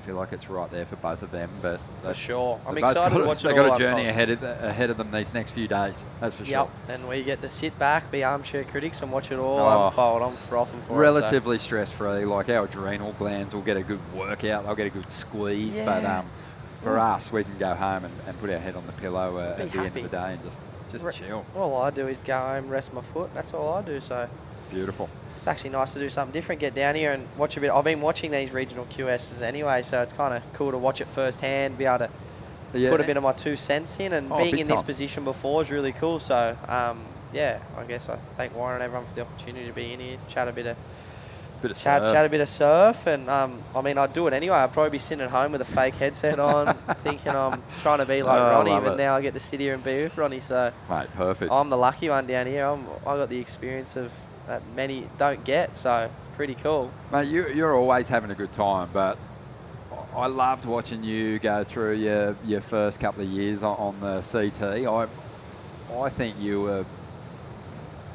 S2: feel like it's right there for both of them. But
S11: for sure, I'm excited to watch it all.
S2: They've got a journey ahead of them these next few days. That's for sure.
S11: And we get to sit back, be armchair critics, and watch it all unfold. I'm frothing for
S2: relatively stress-free. Like, our adrenal glands will get a good workout. They'll get a good squeeze.
S11: Yeah.
S2: But for us, we can go home and put our head on the pillow at the end of the day and just chill.
S11: All I do is go home, rest my foot. That's all I do. So
S2: Beautiful.
S11: It's actually nice to do something different, get down here and watch a bit. I've been watching these regional QSs anyway, so it's kind of cool to watch it firsthand, be able to put a bit of my 2 cents in, and being in this position before is really cool. So, yeah, I guess I thank Warren and everyone for the opportunity to be in here, chat a bit of surf, and I mean, I'd do it anyway. I'd probably be sitting at home with a fake headset on, thinking I'm trying to be like Ronnie, but now I get to sit here and be with Ronnie. So,
S2: mate, perfect.
S11: I'm the lucky one down here. I got the experience of that many don't get, so pretty cool.
S2: Mate, you're always having a good time, but I loved watching you go through your first couple of years on the CT. I think you were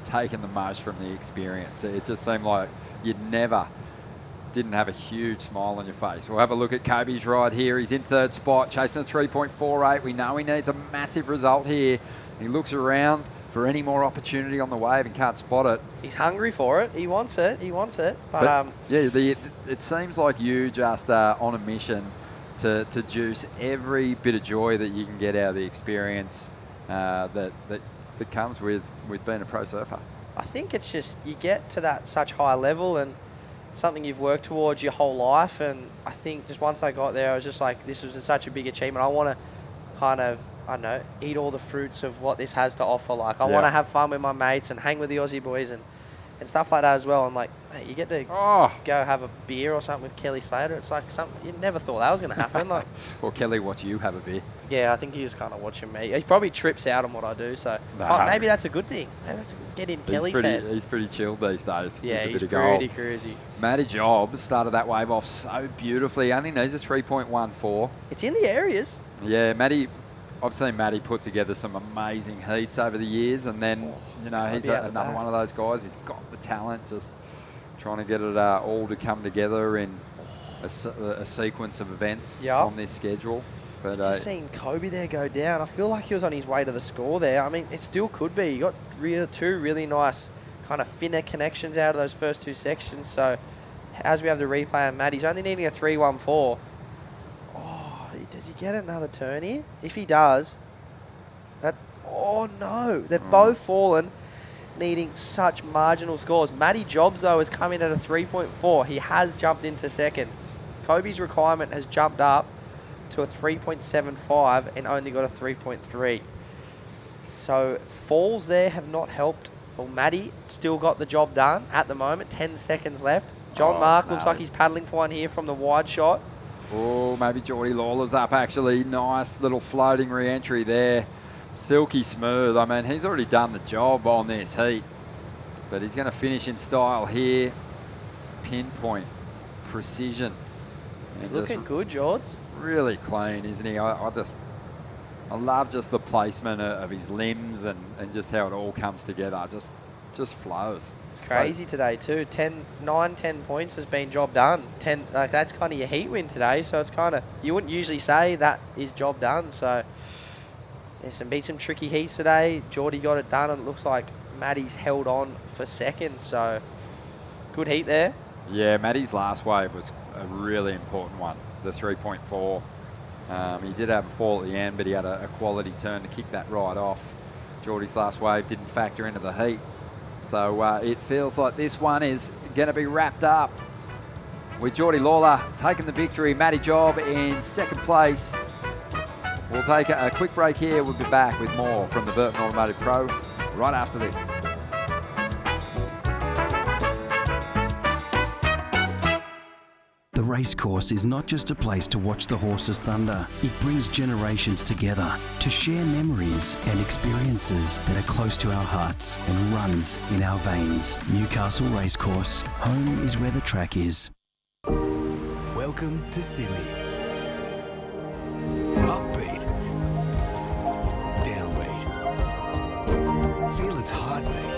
S2: taking the most from the experience. It just seemed like didn't have a huge smile on your face. We'll have a look at Kobe's ride here. He's in 3rd spot, chasing a 3.48. We know he needs a massive result here. He looks around for any more opportunity on the wave and can't spot it.
S11: He's hungry for it. He wants it. But
S2: yeah, it seems like you just are on a mission to juice every bit of joy that you can get out of the experience that comes with being a pro surfer.
S11: I think it's just you get to that such high level and something you've worked towards your whole life, and I think just once I got there, I was just like, this was such a big achievement. I want to kind of, I don't know, eat all the fruits of what this has to offer. Like, I want to have fun with my mates and hang with the Aussie boys and stuff like that as well. I'm like, hey, you get to go have a beer or something with Kelly Slater. It's like something you never thought that was going to happen. Like,
S2: or Kelly watch you have a beer.
S11: Yeah, I think he was kind of watching me. He probably trips out on what I do, so maybe that's a good thing. Maybe that's get in Kelly's head.
S2: He's pretty chilled these days.
S11: Yeah, he's pretty cruisy.
S2: Matty Job started that wave off so beautifully. Only needs a 3.14.
S11: It's in the areas.
S2: Yeah, I've seen Matty put together some amazing heats over the years, and then, he's another one of those guys. He's got the talent, just trying to get it all to come together in a sequence of events on this schedule. But
S11: just seeing Kobe there go down, I feel like he was on his way to the score there. I mean, it still could be. You got two really nice kind of finner connections out of those first 2 sections. So as we have the replay on Matt, he's only needing a 3.14. Does he get another turn here? If he does, oh no, they've both fallen, needing such marginal scores. Matty Jobs, though, has come in at a 3.4. He has jumped into second. Kobe's requirement has jumped up to a 3.75 and only got a 3.3. So falls there have not helped. Well, Matty still got the job done at the moment. 10 seconds left. John Mark looks like he's paddling for one here from the wide shot.
S2: Oh, maybe Geordie Lawler's up, actually. Nice little floating re-entry there. Silky smooth. I mean, he's already done the job on this heat. But he's going to finish in style here. Pinpoint. Precision.
S11: He's looking good, George.
S2: Really clean, isn't he? I love just the placement of his limbs and just how it all comes together. Just flows.
S11: It's crazy today too. 9, 10 points has been job done. 10, like that's kind of your heat win today. So it's kind of, you wouldn't usually say that is job done. So there's some tricky heats today. Geordie got it done, and it looks like Matty's held on for second. So good heat there.
S2: Yeah, Matty's last wave was a really important one. The 3.4. He did have a fall at the end, but he had a quality turn to kick that ride off. Geordie's last wave didn't factor into the heat. So it feels like this one is going to be wrapped up with Geordie Lawler taking the victory. Matty Job in second place. We'll take a quick break here. We'll be back with more from the Burton Automotive Pro right after this.
S8: The Racecourse is not just a place to watch the horses thunder. It brings generations together to share memories and experiences that are close to our hearts and runs in our veins. Newcastle Racecourse. Home is where the track is.
S5: Welcome to Sydney. Upbeat. Downbeat. Feel its heartbeat.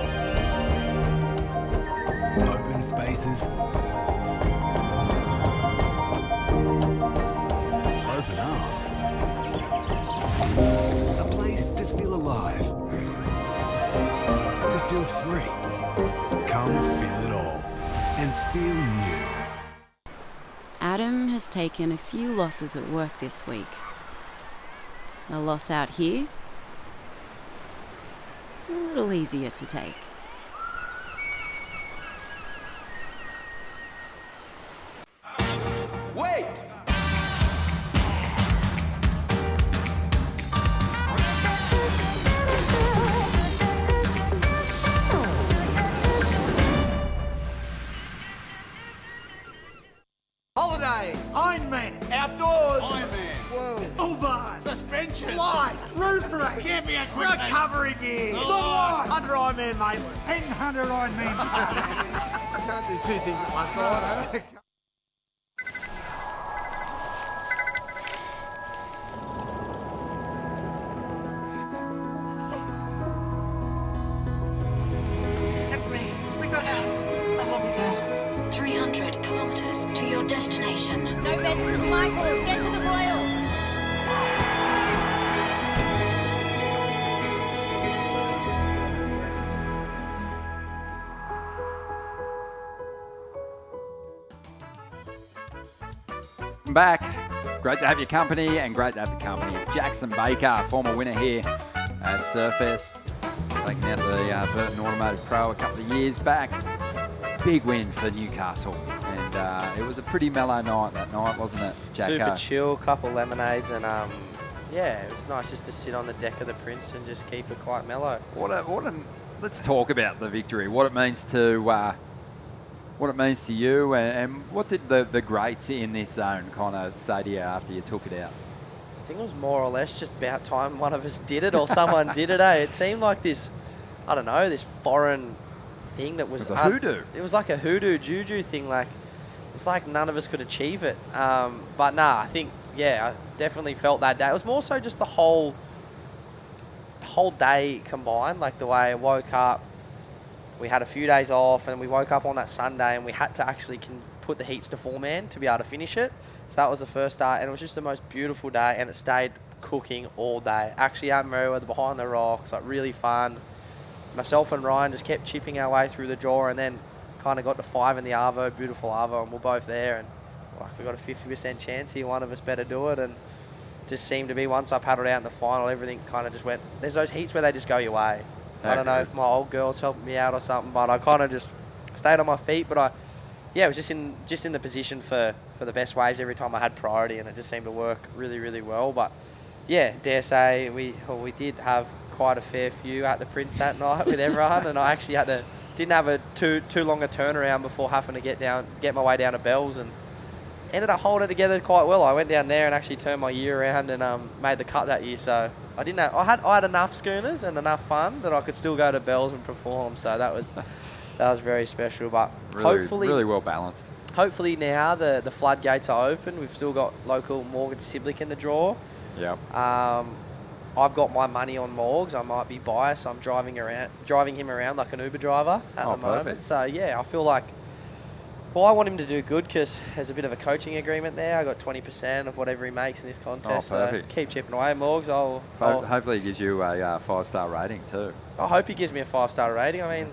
S5: Open spaces. Open arms. A place to feel alive. To feel free. Come feel it all. And feel new.
S6: Adam has taken a few losses at work this week. A loss out here, a little easier to take.
S4: lights. Room for a camping equipment. Recovery gear. The lot. Under Ironman Maitland. And under Ironman. I can't do two things at once. I know.
S7: That's me. We got out. I love you, Dad.
S9: 300 kilometers to your destination. No beds for Michaels. Get to the Royal.
S2: Back. Great to have your company, and great to have the company of Jackson Baker, former winner here at Surfest, taking out the Burton Automotive Pro a couple of years back. Big win for Newcastle, and it was a pretty mellow night that night, wasn't it, Jacko?
S11: Super chill, couple lemonades, and yeah, it was nice just to sit on the deck of the Prince and just keep it quite mellow.
S2: Let's talk about the victory. What it means to you, and what did the greats in this zone kind of say to you after you took it out?
S11: I think it was more or less just about time one of us did it or someone did it, eh? It seemed like this, I don't know, this foreign thing that was...
S2: It was a hoodoo.
S11: It was like a hoodoo juju thing, like, it's like none of us could achieve it. But nah, I think, yeah, I definitely felt that day. It was more so just the whole day combined, like the way I woke up. We had a few days off, and we woke up on that Sunday, and we had to actually put the heats to 4-man to be able to finish it. So that was the first day, and it was just the most beautiful day, and it stayed cooking all day. Actually out in Merriweather, behind the rocks, like really fun. Myself and Ryan just kept chipping our way through the draw, and then kind of got to 5 in the Arvo, beautiful Arvo, and we're both there, and like we got a 50% chance here, one of us better do it, and just seemed to be, once I paddled out in the final, everything kind of just went, there's those heats where they just go your way. I don't know if my old girl's helping me out or something, but I kind of just stayed on my feet. But I was just in the position for the best waves every time I had priority, and it just seemed to work really, really well. But yeah, dare say we did have quite a fair few at the Prince that night with everyone, and I actually didn't have a too long a turnaround before having to get my way down to Bells, and ended up holding it together quite well. I went down there and actually turned my year around and made the cut that year. So I had enough schooners and enough fun that I could still go to Bells and perform. So that was very special. But
S2: really,
S11: hopefully,
S2: really well balanced.
S11: Hopefully now the floodgates are open. We've still got local Morgan Siblick in the draw.
S2: Yep.
S11: I've got my money on Morgs. I might be biased. I'm driving him around like an Uber driver at the moment.
S2: Perfect.
S11: So yeah, I feel like. Well, I want him to do good because there's a bit of a coaching agreement there. I got 20% of whatever he makes in this contest.
S2: Oh, perfect.
S11: So keep chipping away, Morgs.
S2: Hopefully he gives you a 5-star rating too.
S11: I hope he gives me a 5-star rating. I mean,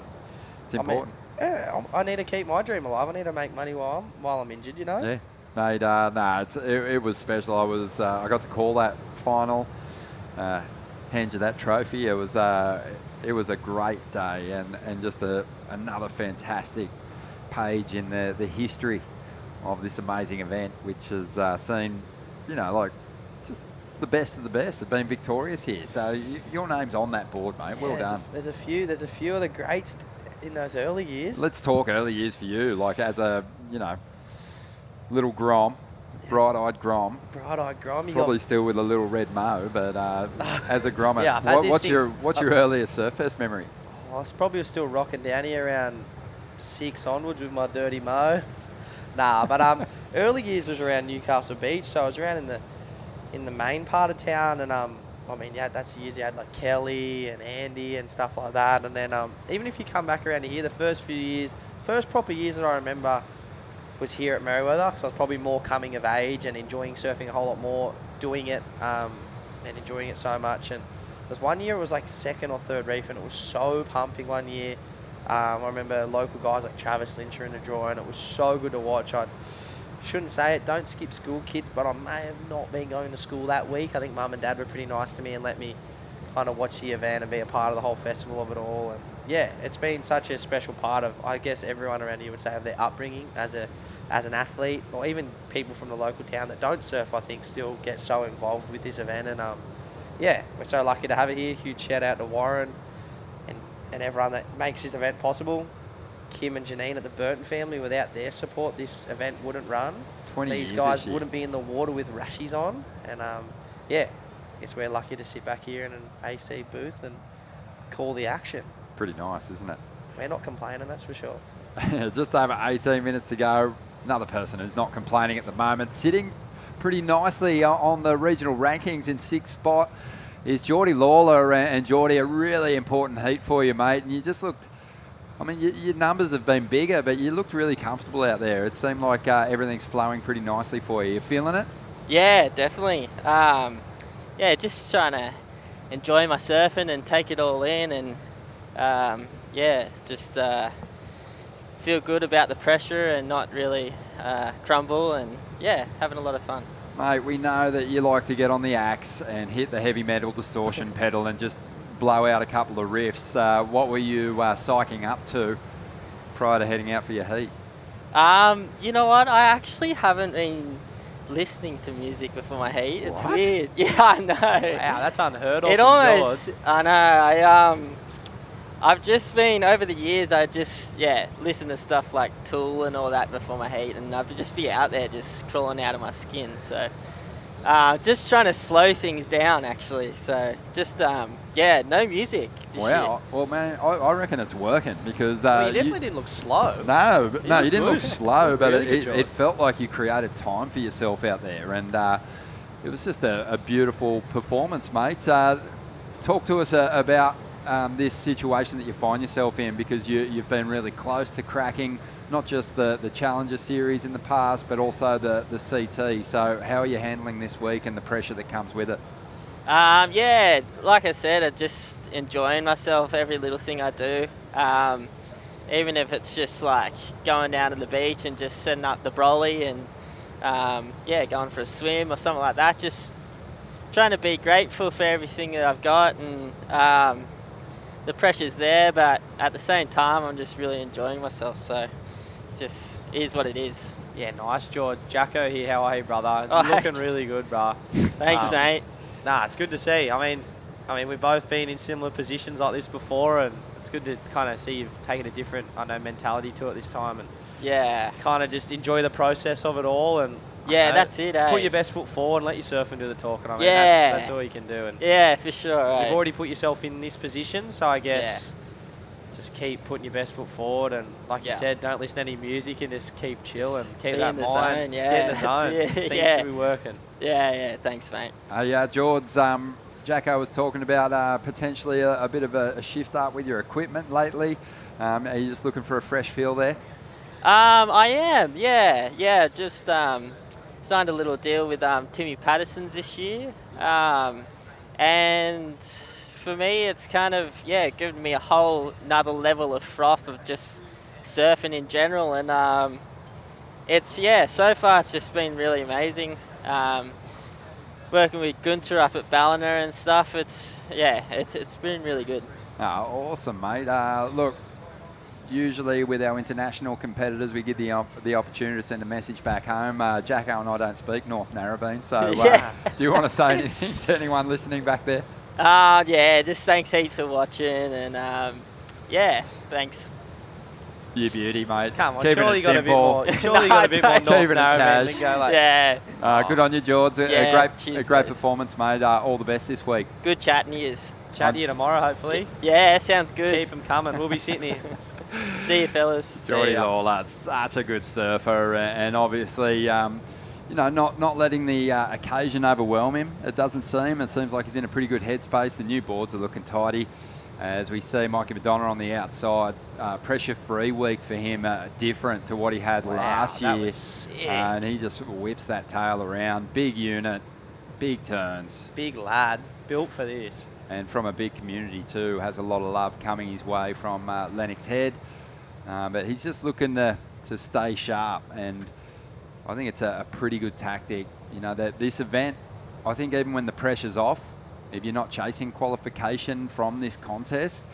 S2: it's important.
S11: I need to keep my dream alive. I need to make money while I'm injured, you know?
S2: Yeah. Mate, it was special. I got to call that final, hand you that trophy. It was a great day and just another fantastic page in the history of this amazing event, which has seen, just the best of the best have been victorious here. So your name's on that board, mate. Well done.
S11: There's a few of the greats in those early years.
S2: Let's talk early years for you, like as a little Grom. Bright-eyed Grom.
S11: Bright-eyed Grom.
S2: Probably still with a little red mo, but as a Grommer,
S11: yeah,
S2: what's your earliest Surfest memory?
S11: I was probably still rocking down here around 6 onwards with my dirty mo. Nah, but early years was around Newcastle Beach, so I was around in the main part of town, and that's the years you had like Kelly and Andy and stuff like that, and then even if you come back around to here, the first proper years that I remember was here at Merriweather, because I was probably more coming of age and enjoying surfing a whole lot more, doing it and enjoying it so much. And there was one year it was like 2nd or 3rd reef, and it was so pumping one year. I remember local guys like Travis Lynch were in the draw, and it was so good to watch. I shouldn't say it, don't skip school, kids, but I may have not been going to school that week. I think Mum and Dad were pretty nice to me and let me kind of watch the event and be a part of the whole festival of it all. And yeah, it's been such a special part of, I guess everyone around here would say, of their upbringing as an athlete, or even people from the local town that don't surf, I think still get so involved with this event. And yeah, we're so lucky to have it here. Huge shout out to Warren and everyone that makes this event possible. Kim and Janine at the Burton family, without their support, this event wouldn't run.
S2: 20
S11: These
S2: years
S11: guys wouldn't be in the water with rashies on. And yeah, guess we're lucky to sit back here in an AC booth and call the action.
S2: Pretty nice, isn't it?
S11: We're not complaining, that's for sure.
S2: Just over 18 minutes to go. Another person who's not complaining at the moment, sitting pretty nicely on the regional rankings in 6th spot is Geordie Lawler. And Geordie, a really important heat for you, mate. And you just looked, I mean, your numbers have been bigger, but you looked really comfortable out there. It seemed like everything's flowing pretty nicely for you. You feeling it?
S14: Yeah, definitely. Yeah, just trying to enjoy my surfing and take it all in, and yeah, just feel good about the pressure and not really crumble, and yeah, having a lot of fun.
S2: Mate, we know that you like to get on the axe and hit the heavy metal distortion pedal and just blow out a couple of riffs. What were you psyching up to prior to heading out for your heat?
S14: You know what? I actually haven't been listening to music before my heat. It's
S11: What?
S14: weird. Yeah, I know.
S11: Wow, that's unheard of.
S14: It
S11: from
S14: almost.
S11: George.
S14: I know. I've just been over the years. I just listen to stuff like Tool and all that before my heat, and I've just be out there just crawling out of my skin. So just trying to slow things down actually. So just no music. This year.
S2: Well, man, I reckon it's working because
S11: Well, you definitely didn't look slow.
S2: No,
S11: You
S2: you
S11: looked
S2: didn't look
S11: good.
S2: slow, but
S11: Really good,
S2: it felt like you created time for yourself out there, and it was just a beautiful performance, mate. Talk to us about this situation that you find yourself in, because you've been really close to cracking not just the Challenger Series in the past, but also the CT. So how are you handling this week and the pressure that comes with it?
S14: Yeah, like I said, I'm just enjoying myself, every little thing I do. Even if it's just like going down to the beach and just setting up the brolly and going for a swim or something like that. Just trying to be grateful for everything that I've got, and the pressure's there, but at the same time, I'm just really enjoying myself. So it just is what it is.
S11: Yeah, nice, George. Jacko here, how are you, brother?
S14: Oh,
S11: You're looking really good, bro.
S14: Thanks, mate.
S11: Nah, it's good to see. I mean, we've both been in similar positions like this before, and it's good to kind of see you've taken a different, mentality to it this time, and kind of just enjoy the process of it all, and
S14: that's it.
S11: Put your best foot forward and let your surfing do the talking. I mean,
S14: Yeah.
S11: that's all you can do. And
S14: Yeah, for sure.
S11: you've already put yourself in this position, so I guess just keep putting your best foot forward, and like you said, don't listen to any music and just keep chill and keep
S14: Be
S11: that
S14: in the
S11: mind.
S14: zone, yeah.
S11: Get in the zone.
S14: That's it,
S11: Seems to be working.
S14: Yeah, thanks, mate.
S2: George, Jacko was talking about potentially a bit of a shift up with your equipment lately. Are you just looking for a fresh feel there?
S14: I am, yeah. Just signed a little deal with Timmy Patterson's this year. And for me, it's kind of, given me a whole another level of froth of just surfing in general. And it's, so far it's just been really amazing. Working with Gunter up at Ballina and stuff, it's been really good.
S2: Awesome, mate. Look, usually with our international competitors, we give the opportunity to send a message back home. Jacko and I don't speak North Narrabeen, so do you want to say anything to anyone listening back there?
S14: Just thanks heaps for watching, and thanks.
S2: You beauty, mate.
S11: Come on,
S2: Keeping
S11: surely
S2: it
S11: you got a bit more.
S2: simple.
S11: Surely you got a bit more North
S2: Keeping it
S11: Narrabeen
S2: cash.
S11: lingo. Like,
S2: Good on you, George. A
S14: cheers,
S2: great
S14: boys.
S2: performance, mate. All the best this week.
S14: Good chatting yous.
S11: Chat to you tomorrow, hopefully.
S14: Yeah, sounds good.
S11: Keep them coming. We'll be sitting here.
S14: See you, fellas.
S2: Geordie Lawler, such a good surfer, and obviously, not letting the occasion overwhelm him. It doesn't seem. It seems like he's in a pretty good headspace. The new boards are looking tidy. As we see Mikey Madonna on the outside, pressure-free week for him, different to what he had last year.
S11: That was sick.
S2: And he just whips that tail around. Big unit, big turns.
S11: Big lad, built for this.
S2: And from a big community too, has a lot of love coming his way from Lennox Head. But he's just looking to stay sharp, and I think it's a pretty good tactic. That this event, I think even when the pressure's off, if you're not chasing qualification from this contest,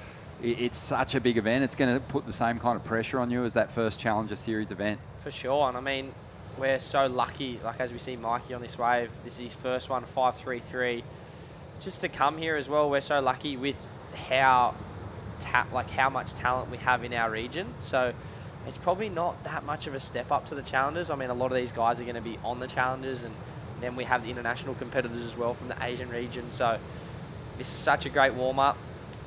S2: it's such a big event. It's going to put the same kind of pressure on you as that first Challenger Series event.
S11: For sure, and I mean, we're so lucky, like as we see Mikey on this wave, this is his first one, 5.33. Just to come here as well, we're so lucky with how much talent we have in our region. So it's probably not that much of a step up to the Challengers. I mean, a lot of these guys are going to be on the Challengers, and
S13: then we have the international competitors as well from the Asian region. So this is such a great warm-up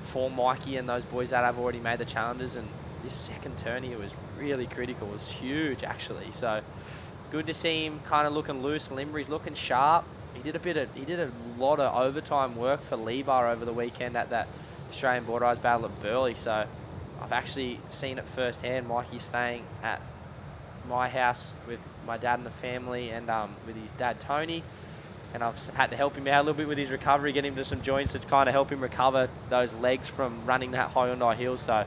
S13: for Mikey and those boys that have already made the challenges. And this second turn here was really critical. It was huge, actually. So good to see him kind of looking loose and limber. He's looking sharp. He did a lot of overtime work for Lebar over the weekend at that Australian Border Eyes Battle at Burleigh. So I've actually seen it firsthand. Mikey's staying at my house with my dad and the family, and with his dad Tony, and I've had to help him out a little bit with his recovery, get him to some joints to kind of help him recover those legs from running that Hyundai Hill. So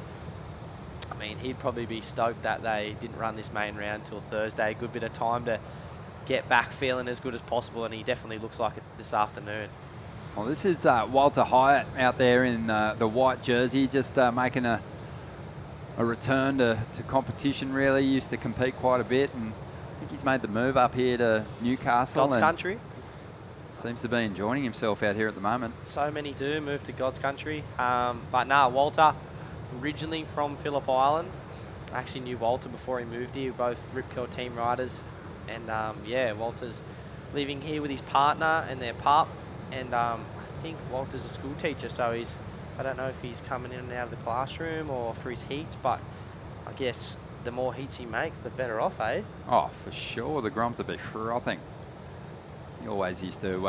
S13: I mean, he'd probably be stoked that they didn't run this main round till Thursday. A good bit of time to get back feeling as good as possible, and he definitely looks like it this afternoon.
S2: Well, this is Walter Hyatt out there in the white jersey, just making a return to competition, really. He used to compete quite a bit, and I think he's made the move up here to Newcastle.
S13: God's country.
S2: Seems to be enjoying himself out here at the moment.
S13: So many do move to God's country. But nah, Walter, originally from Phillip Island. I actually knew Walter before he moved here. Both Rip Curl team riders. And yeah, Walter's living here with his partner and their pup. And I think Walter's a school teacher, so I don't know if he's coming in and out of the classroom or for his heats, but I guess the more heats he makes, the better off, eh?
S2: Oh, for sure. The Groms would be frothing. You always used to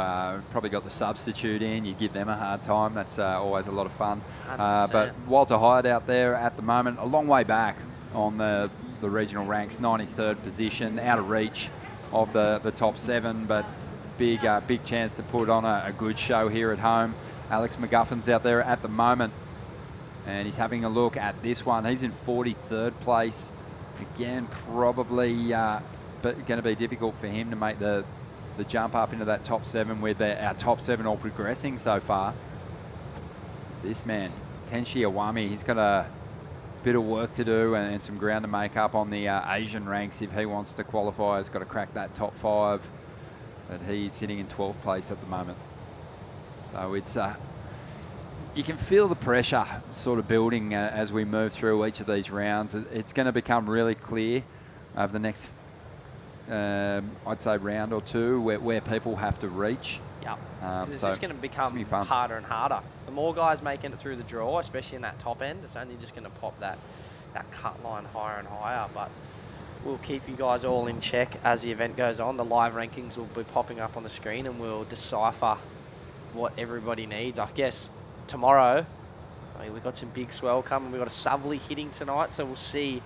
S2: probably got the substitute in. You give them a hard time. That's always a lot of fun. But Walter Hyatt out there at the moment, a long way back on the regional ranks, 93rd position, out of reach of the top 7, but big chance to put on a good show here at home. Alex McGuffin's out there at the moment, and he's having a look at this one. He's in 43rd place. Again, probably going to be difficult for him to make the jump up into that top 7 with our top 7 all progressing so far. This man, Tenshi Awami, he's got a bit of work to do and some ground to make up on the Asian ranks if he wants to qualify. He's got to crack that top 5, but he's sitting in 12th place at the moment. So it's you can feel the pressure sort of building as we move through each of these rounds. It's going to become really clear over the next, I'd say, round or two where people have to reach.
S13: Yeah, it's
S2: so
S13: just going to become harder and harder. The more guys making it through the draw, especially in that top end, it's only just going to pop that cut line higher and higher. But we'll keep you guys all in check as the event goes on. The live rankings will be popping up on the screen, and we'll decipher what everybody needs. I guess tomorrow, we've got some big swell coming. We've got a southerly hitting tonight, so we'll see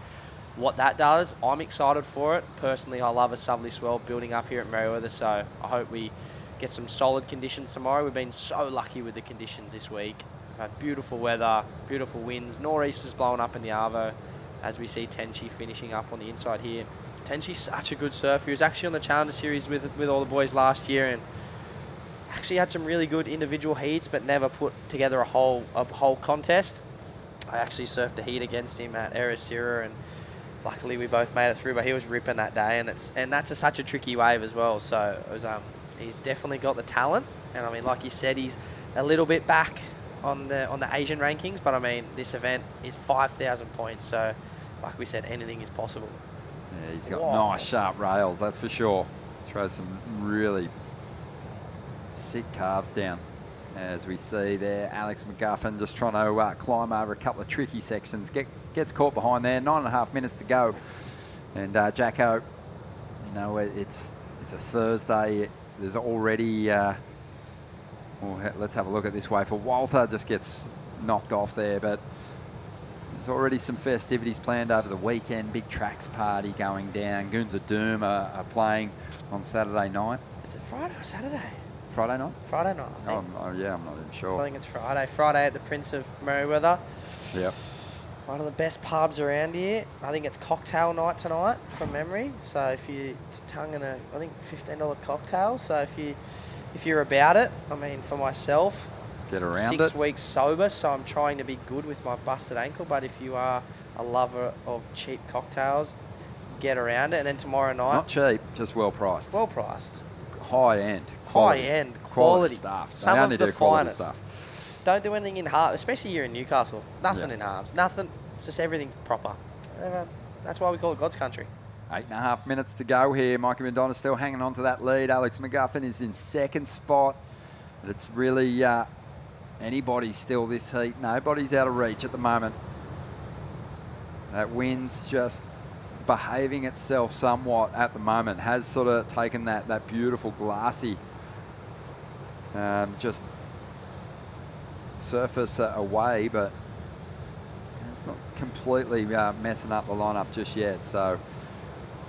S13: what that does. I'm excited for it. Personally, I love a southerly swell building up here at Merriweather, so I hope we get some solid conditions tomorrow. We've been so lucky with the conditions this week. We've had beautiful weather, beautiful winds, nor'easters blowing up in the Arvo, as we see Tenshi finishing up on the inside here. Tenshi's such a good surfer. He was actually on the Challenger Series with all the boys last year, and actually had some really good individual heats, but never put together a whole contest. I actually surfed a heat against him at Erasira, and luckily we both made it through. But he was ripping that day, and that's such a tricky wave as well. So it was he's definitely got the talent, and I mean, like you said, he's a little bit back on the Asian rankings. But I mean, this event is 5,000 points, so like we said, anything is possible.
S2: Yeah, he's got nice sharp rails, that's for sure. Throws some really sick calves down, as we see there. Alex McGuffin just trying to climb over a couple of tricky sections. Gets caught behind there. 9.5 minutes to go. And Jacko, it's a Thursday. There's already, well, let's have a look at this way. For Walter, just gets knocked off there, but there's already some festivities planned over the weekend. Big tracks party going down. Goons of Doom are playing on Saturday night.
S13: Is it Friday or Saturday?
S2: Friday night?
S13: Friday night, I think.
S2: Yeah, I'm not even sure.
S13: I think it's Friday. Friday at the Prince of Merriweather.
S2: Yep.
S13: One of the best pubs around here. I think it's cocktail night tonight, from memory. So if you tonguing I think $15 cocktail. So if you're about it, I mean, for myself,
S2: get around
S13: 6 weeks sober, so I'm trying to be good with my busted ankle. But if you are a lover of cheap cocktails, get around it. And then tomorrow night,
S2: not cheap, just well priced.
S13: Well priced.
S2: High end.
S13: Quality
S2: stuff.
S13: Some
S2: they only
S13: of the
S2: do quality
S13: finest
S2: stuff.
S13: Don't do anything in halves, especially here in Newcastle. Nothing in halves. Nothing. Just everything proper. That's why we call it God's country.
S2: 8.5 minutes to go here. Mikey Madonna still hanging on to that lead. Alex McGuffin is in second spot. But it's really anybody still this heat. Nobody's out of reach at the moment. That wind's just behaving itself somewhat at the moment. Has sort of taken that beautiful glassy just surface away, but it's not completely messing up the lineup just yet. So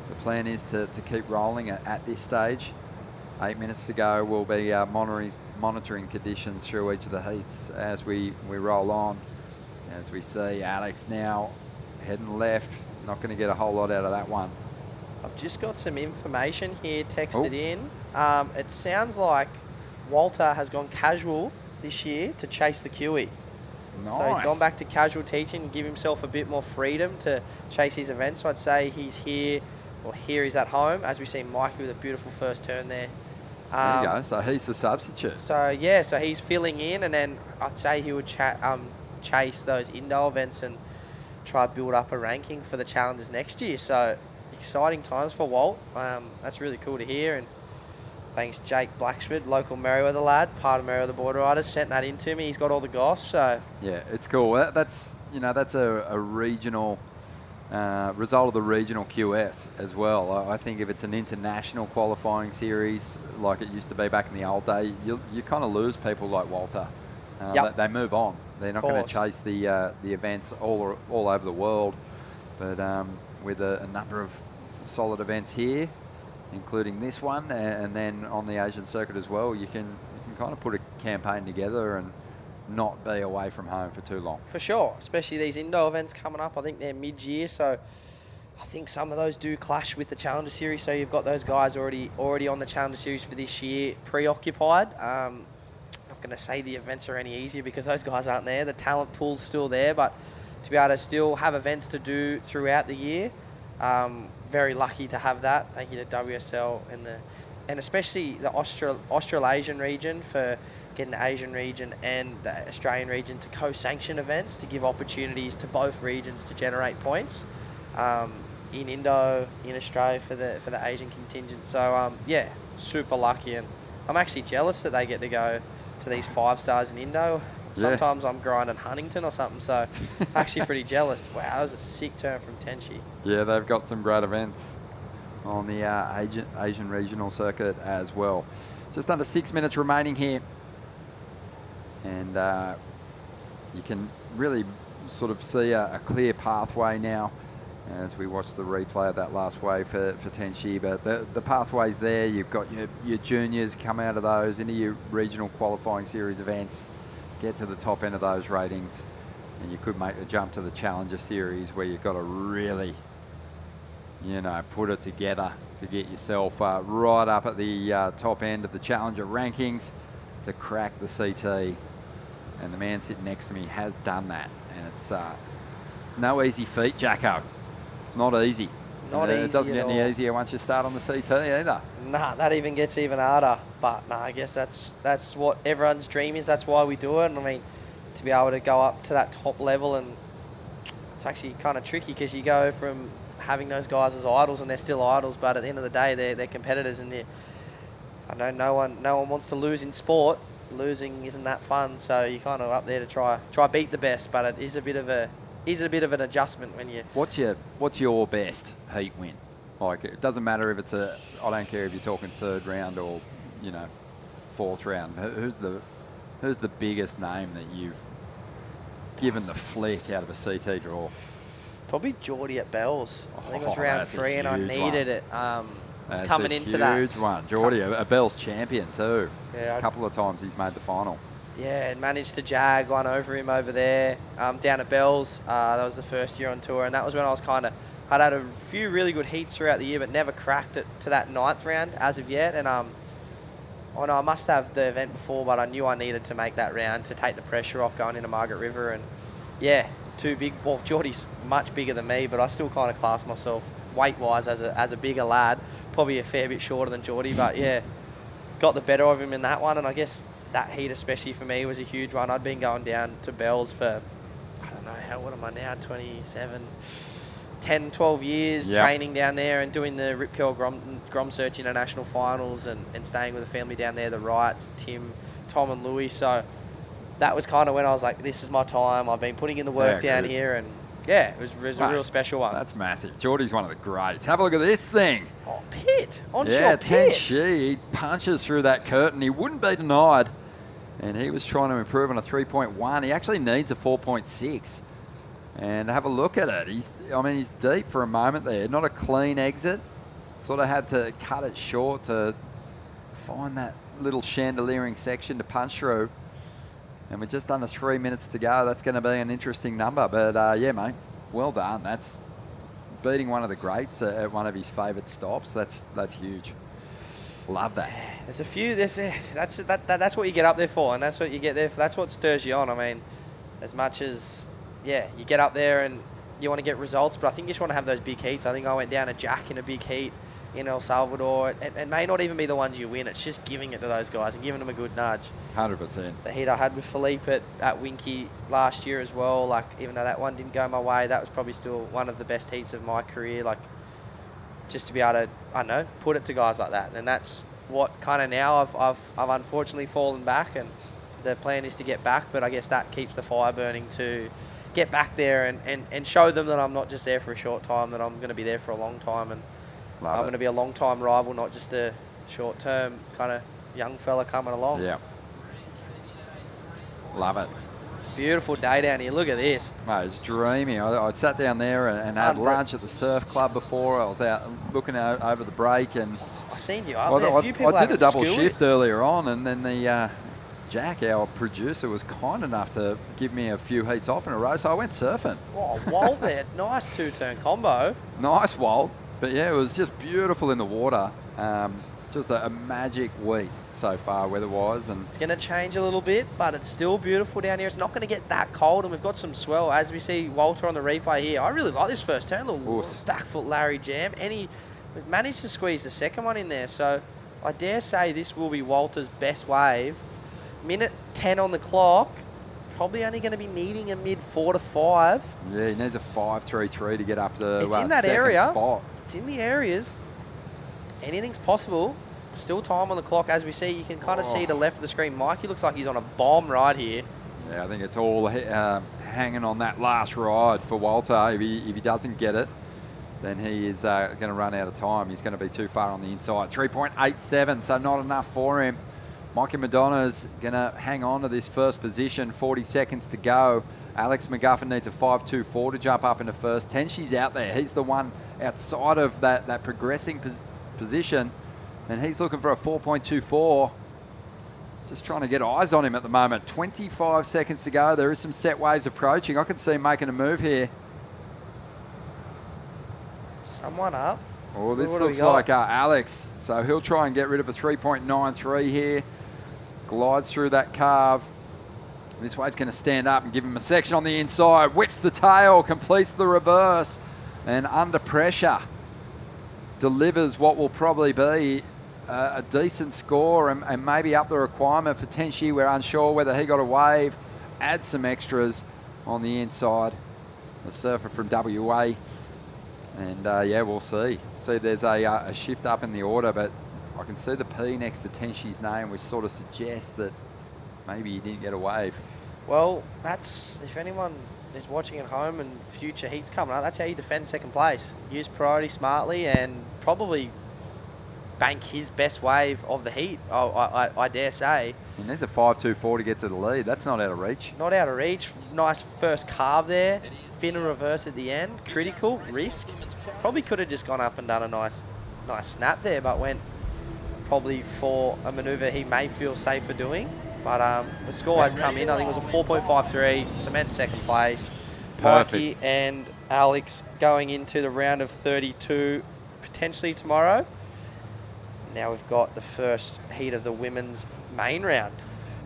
S2: the plan is to keep rolling it at this stage. 8 minutes to go. We'll be monitoring conditions through each of the heats as we roll on. As we see Alex now heading left. Not going to get a whole lot out of that one.
S13: I've just got some information here texted in. It sounds like Walter has gone casual this year to chase the Kiwi.
S2: Nice.
S13: So he's gone back to casual teaching and give himself a bit more freedom to chase his events. So I'd say he's here, or here he's at home, as we see Mikey with a beautiful first turn there.
S2: There you go. So he's the substitute.
S13: So yeah, so he's filling in, and then I'd say he would chase those indoor events and try to build up a ranking for the challenges next year. So exciting times for Walt. That's really cool to hear. And thanks Jake Blacksford, local Merriweather lad, part of Merriweather Border Riders, sent that in to me. He's got all the goss. So
S2: yeah, it's cool. That's a regional result of the regional QS as well. I think if it's an international qualifying series like it used to be back in the old day, you kind of lose people like Walter.
S13: Yep.
S2: They move on. They're not going to chase the events all over the world. But with a number of solid events here, including this one, and then on the Asian circuit as well, you can kind of put a campaign together and not be away from home for too long.
S13: for sure, especially these indoor events coming up. I think they're mid-year, so I think some of those do clash with the Challenger Series. So you've got those guys already on the Challenger Series for this year, preoccupied. Not going to say the events are any easier because those guys aren't there. The talent pool's still there, but to be able to still have events to do throughout the year, very lucky to have that. Thank you to WSL and especially the Australasian region for getting the Asian region and the Australian region to co-sanction events to give opportunities to both regions to generate points in Indo, in Australia for the Asian contingent. So yeah, super lucky, and I'm actually jealous that they get to go to these 5 stars in Indo. Sometimes I'm grinding Huntington or something, so actually pretty jealous. Wow, that was a sick turn from Tenchi.
S2: Yeah, they've got some great events on the Asian regional circuit as well. Just under 6 minutes remaining here. And you can really sort of see a clear pathway now as we watch the replay of that last wave for Tenchi. But the pathway's there. You've got your juniors come out of those into your regional qualifying series events, get to the top end of those ratings, and you could make the jump to the Challenger Series where you've got to really, put it together to get yourself right up at the top end of the Challenger rankings to crack the CT. And the man sitting next to me has done that, and it's no easy feat, Jacko. It's not easy.
S13: Not easy.
S2: It doesn't get
S13: at
S2: any
S13: all.
S2: easier once you start on the CT either.
S13: Nah, that even gets even harder. But nah, I guess that's what everyone's dream is. That's why we do it. And I mean, to be able to go up to that top level, and it's actually kind of tricky because you go from having those guys as idols, and they're still idols, but at the end of the day, they're competitors, and I know no one wants to lose in sport. Losing isn't that fun, so you're kind of up there to try beat the best, but it is a bit of an adjustment when you.
S2: What's your best heat win? Like, it doesn't matter if it's I don't care if you're talking 3rd round or 4th round. Who's the biggest name that you've given the flick out of a CT draw?
S13: Probably Geordie at Bells. I think it was round 3, and I needed it. It's
S2: That's
S13: coming into that.
S2: Huge one. Geordie, a Bells champion too.
S13: Yeah,
S2: a couple of times he's made the final.
S13: Yeah, and managed to jag one over him over there down at Bells. That was the first year on tour, and that was when I was I'd had a few really good heats throughout the year, but never cracked it to that 9th round as of yet. And I must have the event before, but I knew I needed to make that round to take the pressure off going into Margaret River. And yeah, too big. Well, Geordie's much bigger than me, but I still kind of class myself weight-wise as a bigger lad. Probably a fair bit shorter than Geordie, but yeah, got the better of him in that one. And I guess that heat, especially for me, was a huge one. I'd been going down to Bells for, I don't know, what am I now, 27? 10, 12 years
S2: Yep.
S13: training down there and doing the Rip Curl Grom Search International Finals and staying with the family down there, the Wrights, Tim, Tom and Louis. So that was kind of when I was like, this is my time. I've been putting in the work down here, and yeah, it was a real special one.
S2: That's massive. Geordie's one of the greats. Have a look at this thing.
S13: Oh, Pitt. Onshore
S2: Yeah,
S13: Pitt.
S2: Tenshi, he punches through that curtain. He wouldn't be denied. And he was trying to improve on a 3.1. He actually needs a 4.6. And have a look at it. He's deep for a moment there. Not a clean exit. Sort of had to cut it short to find that little chandeliering section to punch through. And we're just under 3 minutes to go. That's going to be an interesting number. But yeah, mate, well done. That's beating one of the greats at one of his favourite stops. That's huge. Love that.
S13: There's a few. That's what you get up there for, and that's what you get there for. That's what stirs you on. I mean, as much as you get up there and you want to get results, but I think you just want to have those big heats. I think I went down a Jack in a big heat in El Salvador. It may not even be the ones you win. It's just giving it to those guys and giving them a good nudge.
S2: 100%.
S13: The heat I had with Philippe at Winky last year as well, like even though that one didn't go my way, that was probably still one of the best heats of my career. Like just to be able to, I don't know, put it to guys like that. And that's what kind of now I've unfortunately fallen back, and the plan is to get back, but I guess that keeps the fire burning to get back there and show them that I'm not just there for a short time, that I'm going to be there for a long time, and I'm going to be a long time rival, not just a short term kind of young fella coming along.
S2: Yeah. Love it.
S13: Beautiful day down here. Look at this.
S2: Mate, it's dreamy. I sat down there and had lunch at the surf club before. I was out looking out over the break, and
S13: I seen you up there. A few people
S2: I did a double
S13: skilled
S2: shift earlier on, and then the Jack, our producer, was kind enough to give me a few heats off in a row, so I went surfing.
S13: Oh, Walt there. Nice two-turn combo.
S2: Nice, Walt. But yeah, it was just beautiful in the water. Just a magic week so far weather-wise. And
S13: it's going to change a little bit, but it's still beautiful down here. It's not going to get that cold, and we've got some swell. As we see Walter on the replay here, I really like this first turn. A little back foot Larry jam. And we've managed to squeeze the second one in there. So I dare say this will be Walter's best wave. Minute 10 on the clock. Probably only going to be needing a mid 4 to 5.
S2: Yeah, he needs a 5.33 to get up the
S13: it's in that
S2: second
S13: area.
S2: spot.
S13: It's in the areas. Anything's possible. Still time on the clock. As we see, you can kind of see the left of the screen. Mikey looks like he's on a bomb right here.
S2: Yeah, I think it's all hanging on that last ride for Walter. If he doesn't get it, then he is going to run out of time. He's going to be too far on the inside. 3.87, so not enough for him. Mikey Madonna's going to hang on to this first position. 40 seconds to go. Alex McGuffin needs a 5.24 to jump up into first. Tenshi's out there. He's the one outside of that progressing position, and he's looking for a 4.24. Just trying to get eyes on him at the moment. 25 seconds to go. There is some set waves approaching. I can see him making a move here.
S13: Someone up.
S2: Oh, this looks like Alex. So he'll try and get rid of a 3.93 here. Glides through that carve. This wave's going to stand up and give him a section on the inside. Whips the tail, completes the reverse, and under pressure delivers what will probably be a decent score and maybe up the requirement for Tenshi. We're unsure whether he got a wave. Add some extras on the inside. The surfer from WA. And yeah, we'll see. See, there's a shift up in the order, but I can see the P next to Tenshi's name, which sort of suggests that maybe he didn't get a wave.
S13: Well, that's, if anyone is watching at home and future heats coming up, that's how you defend second place. Use priority smartly and probably bank his best wave of the heat, I dare say.
S2: He needs a 5.24 to get to the lead. That's not out of reach.
S13: Not out of reach. Nice first carve there. Fin and reverse at the end. Critical. Risk. Probably could have just gone up and done a nice snap there, but went probably for a manoeuvre he may feel safer doing. But the score has come in. I think it was a 4.53. Cement second place.
S2: Perfect.
S13: Mikey and Alex going into the round of 32 potentially tomorrow. Now we've got the first heat of the women's main round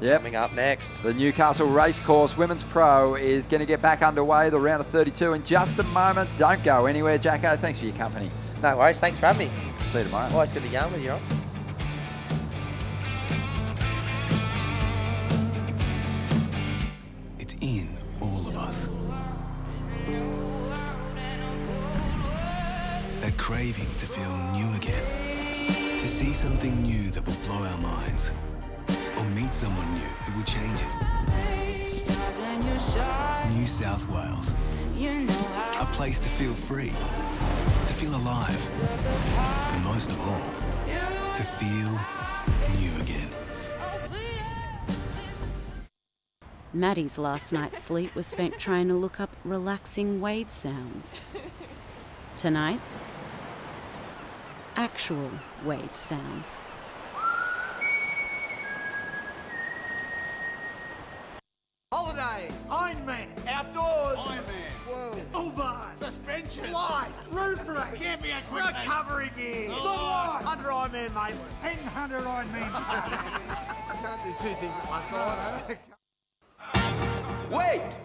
S13: coming up next.
S2: The Newcastle Racecourse Women's Pro is going to get back underway, the round of 32 in just a moment. Don't go anywhere, Jacko. Thanks for your company.
S13: No worries. Thanks for having me.
S2: See you tomorrow.
S13: Always good to yarn with you, Rob.
S5: It's in all of us. craving to feel new again. To see something new that will blow our minds. Or meet someone new who will change it. New South Wales. A place to feel free. To feel alive. And most of all, to feel new again.
S6: Maddie's last night's sleep was spent trying to look up relaxing wave sounds. Tonight's actual wave sounds.
S4: Holidays, Ironman, outdoors, whoa, Uber, suspension, lights, roof rack, camping equipment, recovery gear, under Ironman Maitland, and 100 Ironman. I can't do two things at once. Wait!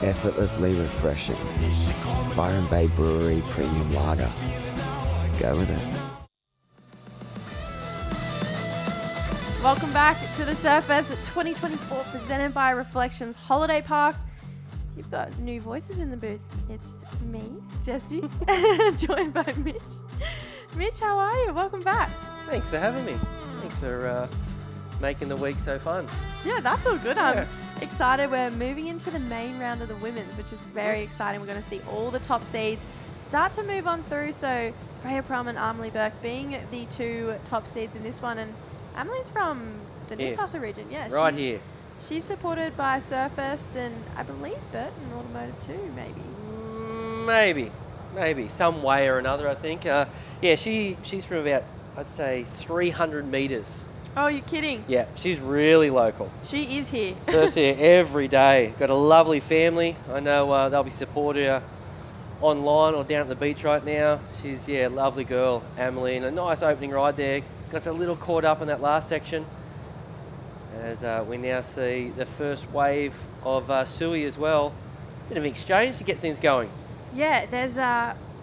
S10: Effortlessly refreshing. Byron Bay Brewery Premium Lager. Go with it.
S3: Welcome back to the Surfest 2024 presented by Reflections Holiday Park. You've got new voices in the booth. It's me, Jessie, joined by Mitch. Mitch, how are you? Welcome back.
S1: Thanks for having me. Thanks for making the week so fun.
S3: Yeah, that's all good. I'm excited. We're moving into the main round of the women's, which is very exciting. We're going to see all the top seeds start to move on through. So Freya Prum and Amelie Burke being the two top seeds in this one. And Amelie's from the Newcastle region. Yeah,
S1: right here.
S3: She's supported by Surfest and I believe Burton Automotive too, maybe. Maybe. Some way or another, I think. Yeah, she's from about, I'd say, 300 metres. Oh, you're kidding?
S1: Yeah, she's really local.
S3: She is here.
S1: Surfs here every day. Got a lovely family. I know they'll be supporting her online or down at the beach right now. She's, a lovely girl, Emily, and a nice opening ride there. Got us a little caught up in that last section as we now see the first wave of Sui as well. Bit of an exchange to get things going.
S3: Yeah, there's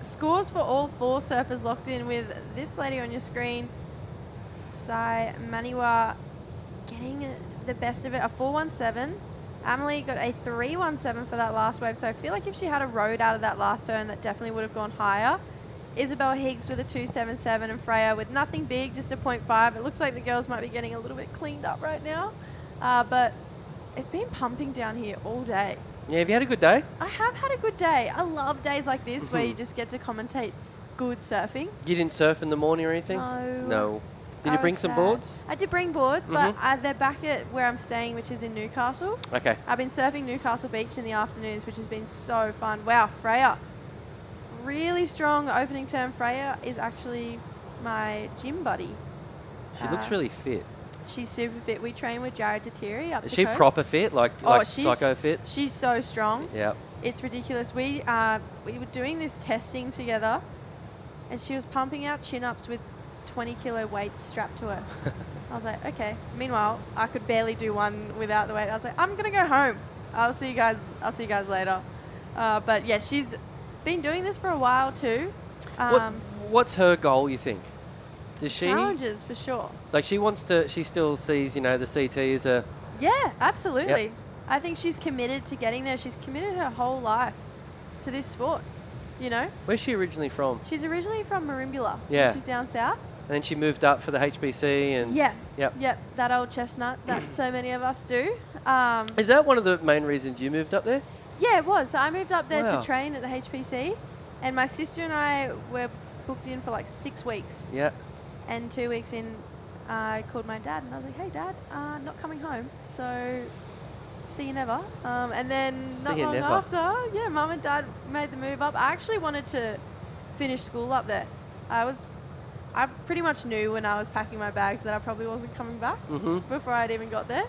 S3: scores for all four surfers locked in with this lady on your screen. Sai Maniwa getting the best of it, a 417. Amelie got a 317 for that last wave, so I feel like if she had a road out of that last turn, that definitely would have gone higher. Isabel Higgs with a 277 and Freya with nothing big, just a 0.5. It looks like the girls might be getting a little bit cleaned up right now, but it's been pumping down here all day.
S1: Yeah, have you had a good day?
S3: I have had a good day. I love days like this where you just get to commentate good surfing.
S1: You didn't surf in the morning or anything? No. Did you bring some boards?
S3: I did bring boards, but they're back at where I'm staying, which is in Newcastle.
S1: Okay.
S3: I've been surfing Newcastle Beach in the afternoons, which has been so fun. Wow, Freya. Really strong opening term. Freya is actually my gym buddy.
S1: She looks really fit.
S3: She's super fit. We train with Jared Tatiri up the
S1: Is she
S3: coast.
S1: proper fit, like psycho fit?
S3: She's so strong.
S1: Yep.
S3: It's ridiculous. We were doing this testing together, and she was pumping out chin-ups with 20-kilo weights strapped to her. I was like, okay. Meanwhile, I could barely do one without the weight. I was like, I'm gonna go home. I'll see you guys later. But yeah, she's been doing this for a while too.
S1: What's her goal, you think? Does she
S3: challenges for sure?
S1: Like she still sees, the CT as a...
S3: Yeah, absolutely.
S1: Yep.
S3: I think she's committed to getting there. She's committed her whole life to this sport,
S1: Where's she originally from?
S3: She's originally from Merimbula.
S1: Yeah.
S3: She's down south.
S1: And then she moved up for the HBC and...
S3: Yeah.
S1: Yep.
S3: That old chestnut that so many of us do.
S1: Is that one of the main reasons you moved up there?
S3: Yeah, it was. So I moved up there
S1: Wow.
S3: to train at the HPC, and my sister and I were booked in for like 6 weeks.
S1: Yeah.
S3: And 2 weeks in, I called my dad and I was like, hey, Dad, not coming home. So see you never. And then
S1: See
S3: not
S1: you
S3: long
S1: never.
S3: after, yeah, Mum and Dad made the move up. I actually wanted to finish school up there. I pretty much knew when I was packing my bags that I probably wasn't coming back before I'd even got there.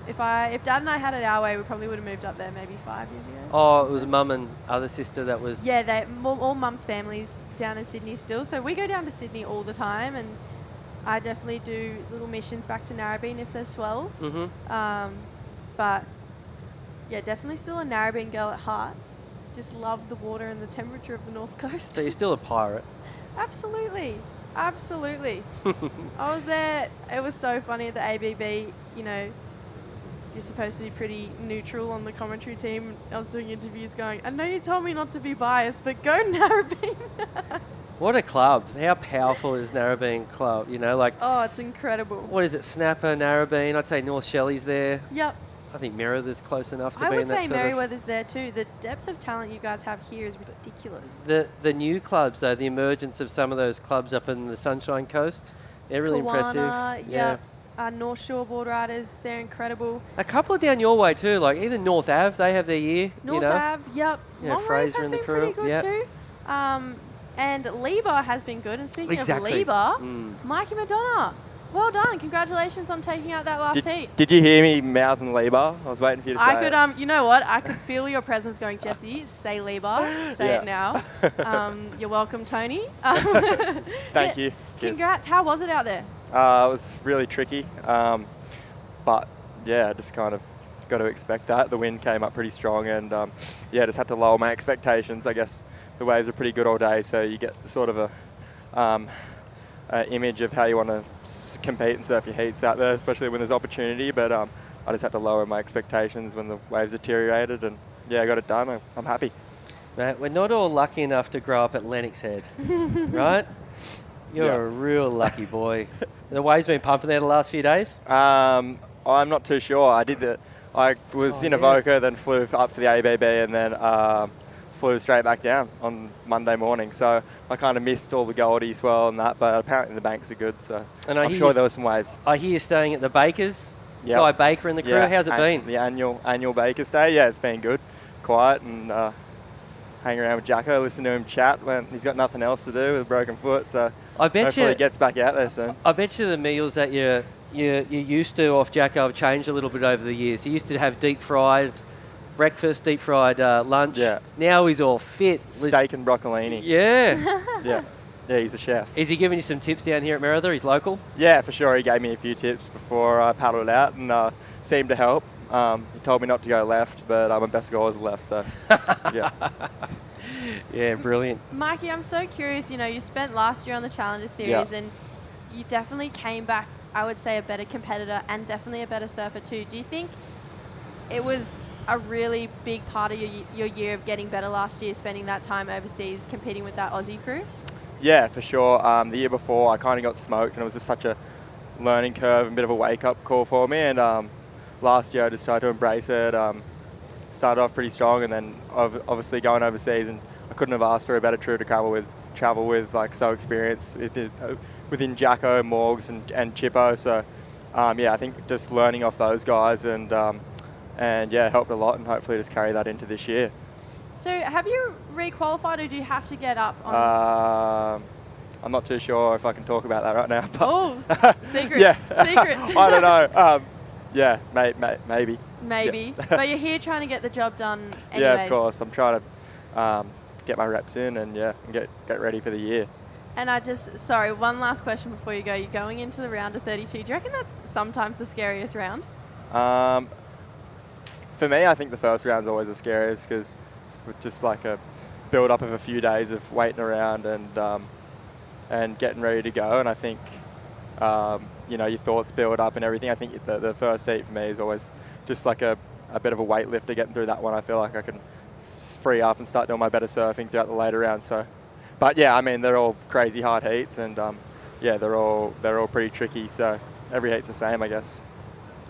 S3: If Dad and I had it our way, we probably would have moved up there maybe 5 years ago.
S1: Oh, it was Mum and other sister that was...
S3: Yeah, all Mum's family's down in Sydney still. So we go down to Sydney all the time, and I definitely do little missions back to Narrabeen if they're swell. But yeah, definitely still a Narrabeen girl at heart. Just love the water and the temperature of the North Coast.
S1: So you're still a pirate.
S3: Absolutely. Absolutely. I was there. It was so funny at the ABB. You know, you're supposed to be pretty neutral on the commentary team. I was doing interviews going, I know you told me not to be biased, but go Narrabeen.
S1: What a club. How powerful is Narrabeen Club? You know, like...
S3: Oh, it's incredible.
S1: What is it? Snapper, Narrabeen. I'd say North Shelley's there.
S3: Yep.
S1: I think Merrither's close enough to
S3: I
S1: be
S3: would
S1: in that
S3: say
S1: sort of...
S3: Merriweather's there too. The depth of talent you guys have here is ridiculous.
S1: The new clubs, though, the emergence of some of those clubs up in the Sunshine Coast, they're really impressive.
S3: Yep. North Shore Board Riders, they're incredible.
S1: A couple down your way too, like even North Ave, they have their year.
S3: North
S1: you know?
S3: Ave, yep.
S1: You know,
S3: Long
S1: Fraser
S3: Reef has
S1: and the
S3: been
S1: crew.
S3: pretty good too. And Lieber has been good. And speaking of Lieber, Mikey Madonna, well done. Congratulations on taking out that last heat.
S16: Did you hear me mouthing Lieber? I was waiting for you to say
S3: I could, you know what? I could feel your presence going, Jesse, say Lieber. Say it now. You're welcome, Tony.
S16: Thank you.
S3: Congrats. How was it out there?
S16: It was really tricky. But yeah, just kind of got to expect that. The wind came up pretty strong and just had to lower my expectations. I guess the waves are pretty good all day, so you get sort of a image of how you want to compete and surf your heats out there, especially when there's opportunity. But I just had to lower my expectations when the waves deteriorated, and yeah, I got it done. I'm happy.
S1: Mate, we're not all lucky enough to grow up at Lennox Head, right? You're a real lucky boy. The waves been pumping there the last few days?
S16: I'm not too sure. I was in Avoca, then flew up for the ABB, and then flew straight back down on Monday morning. So I kind of missed all the Goldie swell and that, but apparently the banks are good, so
S1: and
S16: I'm sure there were some waves.
S1: I hear you're staying at the Bakers.
S16: Yep.
S1: Guy Baker and the crew. How's it been?
S16: The annual Baker stay. Yeah, it's been good. Quiet and hanging around with Jacko, listen to him chat when he's got nothing else to do with a broken foot. So
S1: I bet
S16: hopefully
S1: you
S16: he gets back out there soon.
S1: I bet you the meals that you're used to off Jacko have changed a little bit over the years. He used to have deep fried breakfast, deep fried lunch.
S16: Yeah.
S1: Now he's all fit.
S16: Steak and broccolini.
S1: Yeah.
S16: Yeah, he's a chef.
S1: Is he giving you some tips down here at Merrither? He's local?
S16: Yeah, for sure. He gave me a few tips before I paddled out and seemed to help. He told me not to go left, but my best goal was left, so yeah.
S1: Yeah, brilliant.
S3: Mikey, I'm so curious. You know, you spent last year on the Challenger Series and you definitely came back, I would say, a better competitor and definitely a better surfer too. Do you think it was a really big part of your year of getting better last year, spending that time overseas competing with that Aussie crew?
S16: Yeah, for sure. The year before, I kind of got smoked, and it was just such a learning curve, a bit of a wake-up call for me. And last year, I just tried to embrace it. Started off pretty strong, and then obviously going overseas, and I couldn't have asked for a better crew to travel with, like so experienced within Jacko, Morgs, and Chippo. So I think just learning off those guys and helped a lot, and hopefully just carry that into this year.
S3: So have you re-qualified, or do you have to get up on?
S16: I'm not too sure if I can talk about that right now. But
S3: oh, secrets. Secrets.
S16: I don't know. Maybe.
S3: Maybe. Yeah. But you're here trying to get the job done anyways.
S16: Yeah, of course. I'm trying to get my reps in and get ready for the year.
S3: And one last question before you go. You're going into the round of 32. Do you reckon that's sometimes the scariest round?
S16: For me, I think the first round's always the scariest because it's just like a build-up of a few days of waiting around and getting ready to go. And I think, your thoughts build up and everything. I think the first heat for me is always just like a bit of a weightlifter getting through that one. I feel like I can free up and start doing my better surfing throughout the later rounds. So, but yeah, I mean, they're all crazy hard heats and they're all pretty tricky. So every heat's the same, I guess.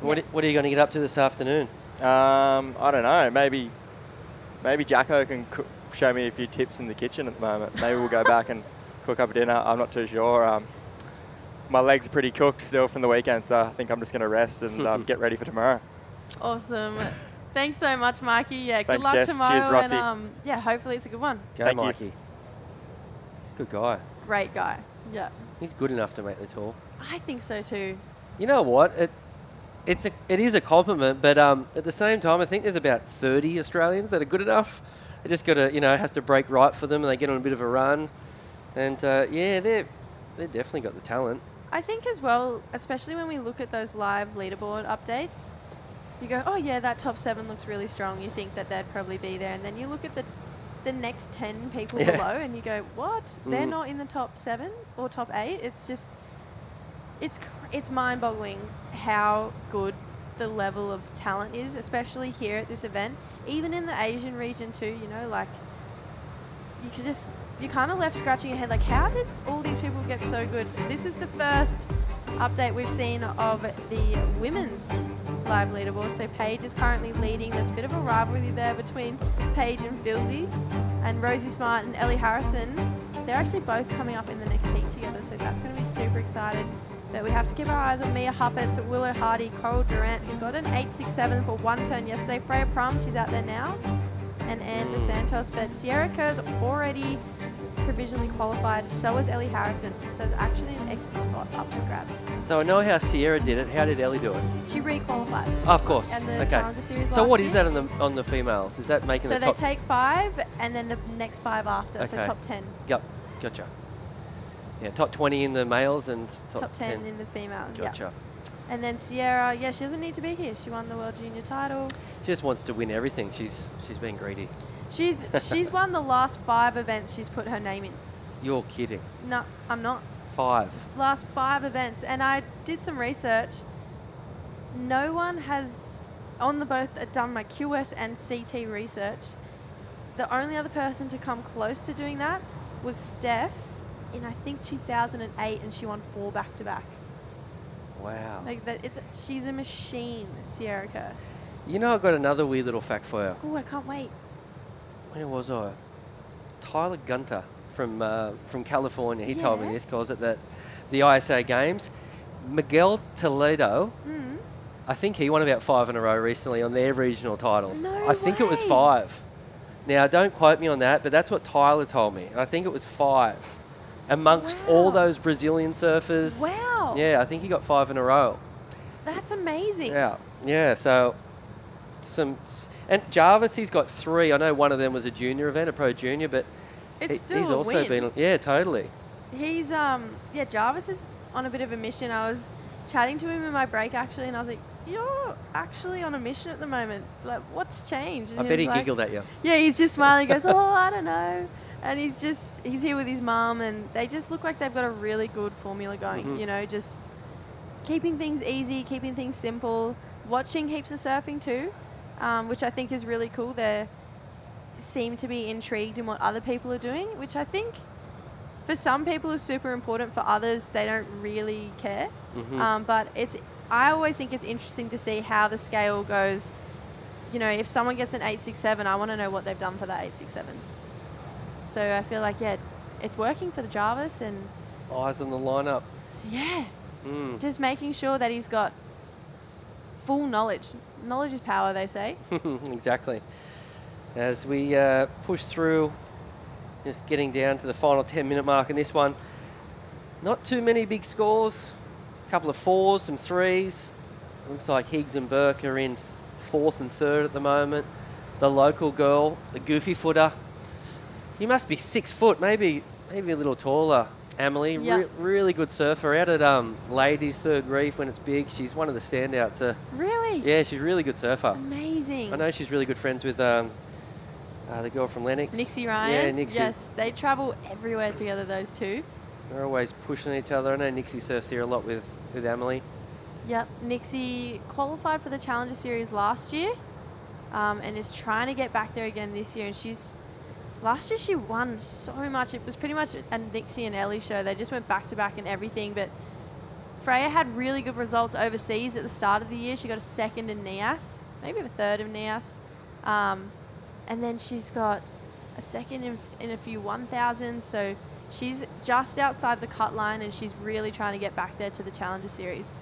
S1: What are you going to get up to this afternoon?
S16: I don't know. Maybe Jacko can show me a few tips in the kitchen at the moment. Maybe we'll go back and cook up dinner. I'm not too sure. My legs are pretty cooked still from the weekend, so I think I'm just going to rest and get ready for tomorrow.
S3: Awesome. Thanks so much, Mikey. Yeah, good
S16: Thanks,
S3: luck
S16: Jess.
S3: tomorrow.
S16: Cheers, Rossi.
S3: And yeah, hopefully it's a good one.
S1: Go,
S16: Thank you.
S1: Mikey. Good guy.
S3: Great guy. Yeah.
S1: He's good enough to make the tour.
S3: I think so too.
S1: You know what? It is a compliment, but at the same time, I think there's about 30 Australians that are good enough. They just got to, it has to break right for them, and they get on a bit of a run. And yeah, they've definitely got the talent.
S3: I think as well, especially when we look at those live leaderboard updates, you go, oh yeah, that top 7 looks really strong. You think that they'd probably be there. And then you look at the next 10 people below and you go, what? They're not in the top 7 or top 8? It's just, it's mind-boggling how good the level of talent is, especially here at this event. Even in the Asian region too, like, you're kind of left scratching your head, like, how did all these people get so good? This is the first update we've seen of the women's live leaderboard. So Paige is currently leading. There's a bit of a rivalry there between Paige and Filzy, and Rosie Smart and Ellie Harrison. They're actually both coming up in the next heat together, so that's going to be super exciting. But we have to keep our eyes on Mia Huppets, Willow Hardy, Coral Durant, who got an 8.67 for one turn yesterday. Freya Prum, she's out there now, and Anne DeSantos. But Sierra Kerr's already provisionally qualified, so is Ellie Harrison. So it's actually an extra spot up for grabs.
S1: So I know how Sierra did it. How did Ellie do it?
S3: She re-qualified.
S1: Oh, of course.
S3: And the
S1: okay.
S3: Challenger Series
S1: So
S3: last
S1: what
S3: year.
S1: is that on the females? Is that making
S3: So
S1: the top?
S3: they take 5 and then the next 5 after, so
S1: Okay.
S3: top 10.
S1: Yep, gotcha. Yeah, top 20 in the males and
S3: Top 10 in the females,
S1: Gotcha.
S3: yeah. And then Sierra, yeah, she doesn't need to be here. She won the World Junior title.
S1: She just wants to win everything. She's been greedy.
S3: She's won the last 5 events she's put her name in.
S1: You're kidding.
S3: No, I'm not.
S1: 5.
S3: Last 5 events. And I did some research. No one has, on the both, done my QS and CT research. The only other person to come close to doing that was Steph in, I think, 2008, and she won 4 back-to-back.
S1: Wow.
S3: Like that, she's a machine, Sierra Kerr.
S1: You know, I've got another weird little fact for you.
S3: Oh, I can't wait.
S1: Where was I? Tyler Gunter from California. He told me this, calls it that the ISA Games. Miguel Toledo, I think he won about 5 in a row recently on their regional titles.
S3: No
S1: I think it was
S3: way.
S1: 5. Now, don't quote me on that, but that's what Tyler told me. I think it was 5 amongst all those Brazilian surfers.
S3: Wow.
S1: Yeah, I think he got 5 in a row.
S3: That's amazing.
S1: Yeah. So and Jarvis, he's got 3. I know one of them was a junior event, a pro junior, but
S3: It's still
S1: he's
S3: a
S1: also
S3: win.
S1: been totally.
S3: He's Jarvis is on a bit of a mission. I was chatting to him in my break actually, and I was like, "You're actually on a mission at the moment. Like, what's changed?" And
S1: I bet
S3: was
S1: he
S3: like,
S1: giggled at you.
S3: Yeah, he's just smiling. He goes, "Oh, I don't know." And he's here with his mum, and they just look like they've got a really good formula going.
S1: Mhm.
S3: Just keeping things easy, keeping things simple, watching heaps of surfing too, which I think is really cool. They seem to be intrigued in what other people are doing, which I think for some people is super important. For others, they don't really care. But I always think it's interesting to see how the scale goes. If someone gets an 8.67, I want to know what they've done for that 8.67. So I feel like, it's working for the Jarvis, and
S1: Eyes on the lineup.
S3: yeah,
S1: Mm.
S3: just making sure that he's got full knowledge. Knowledge is power, they say.
S1: Exactly. As we push through, just getting down to the final 10-minute mark in this one. Not too many big scores. A couple of 4s, some 3s. Looks like Higgs and Burke are in 4th and 3rd at the moment. The local girl, the goofy footer. You must be 6 foot, maybe a little taller. Emily,
S3: Yep.
S1: really good surfer. Out at Ladies Third Reef when it's big, she's one of the standouts.
S3: Really?
S1: Yeah, she's a really good surfer.
S3: Amazing.
S1: I know she's really good friends with the girl from Lennox.
S3: Nixie Ryan.
S1: Yeah, Nixie.
S3: Yes, they travel everywhere together, those two.
S1: They're always pushing each other. I know Nixie surfs here a lot with Emily.
S3: Yep, Nixie qualified for the Challenger Series last year, and is trying to get back there again this year. And last year she won so much. It was pretty much a Nixie and Ellie show. They just went back to back and everything. But Freya had really good results overseas at the start of the year. She got a 2nd in NIAS, maybe a 3rd in NIAS. And then she's got a 2nd in a few 1,000s. So she's just outside the cut line, and she's really trying to get back there to the Challenger Series.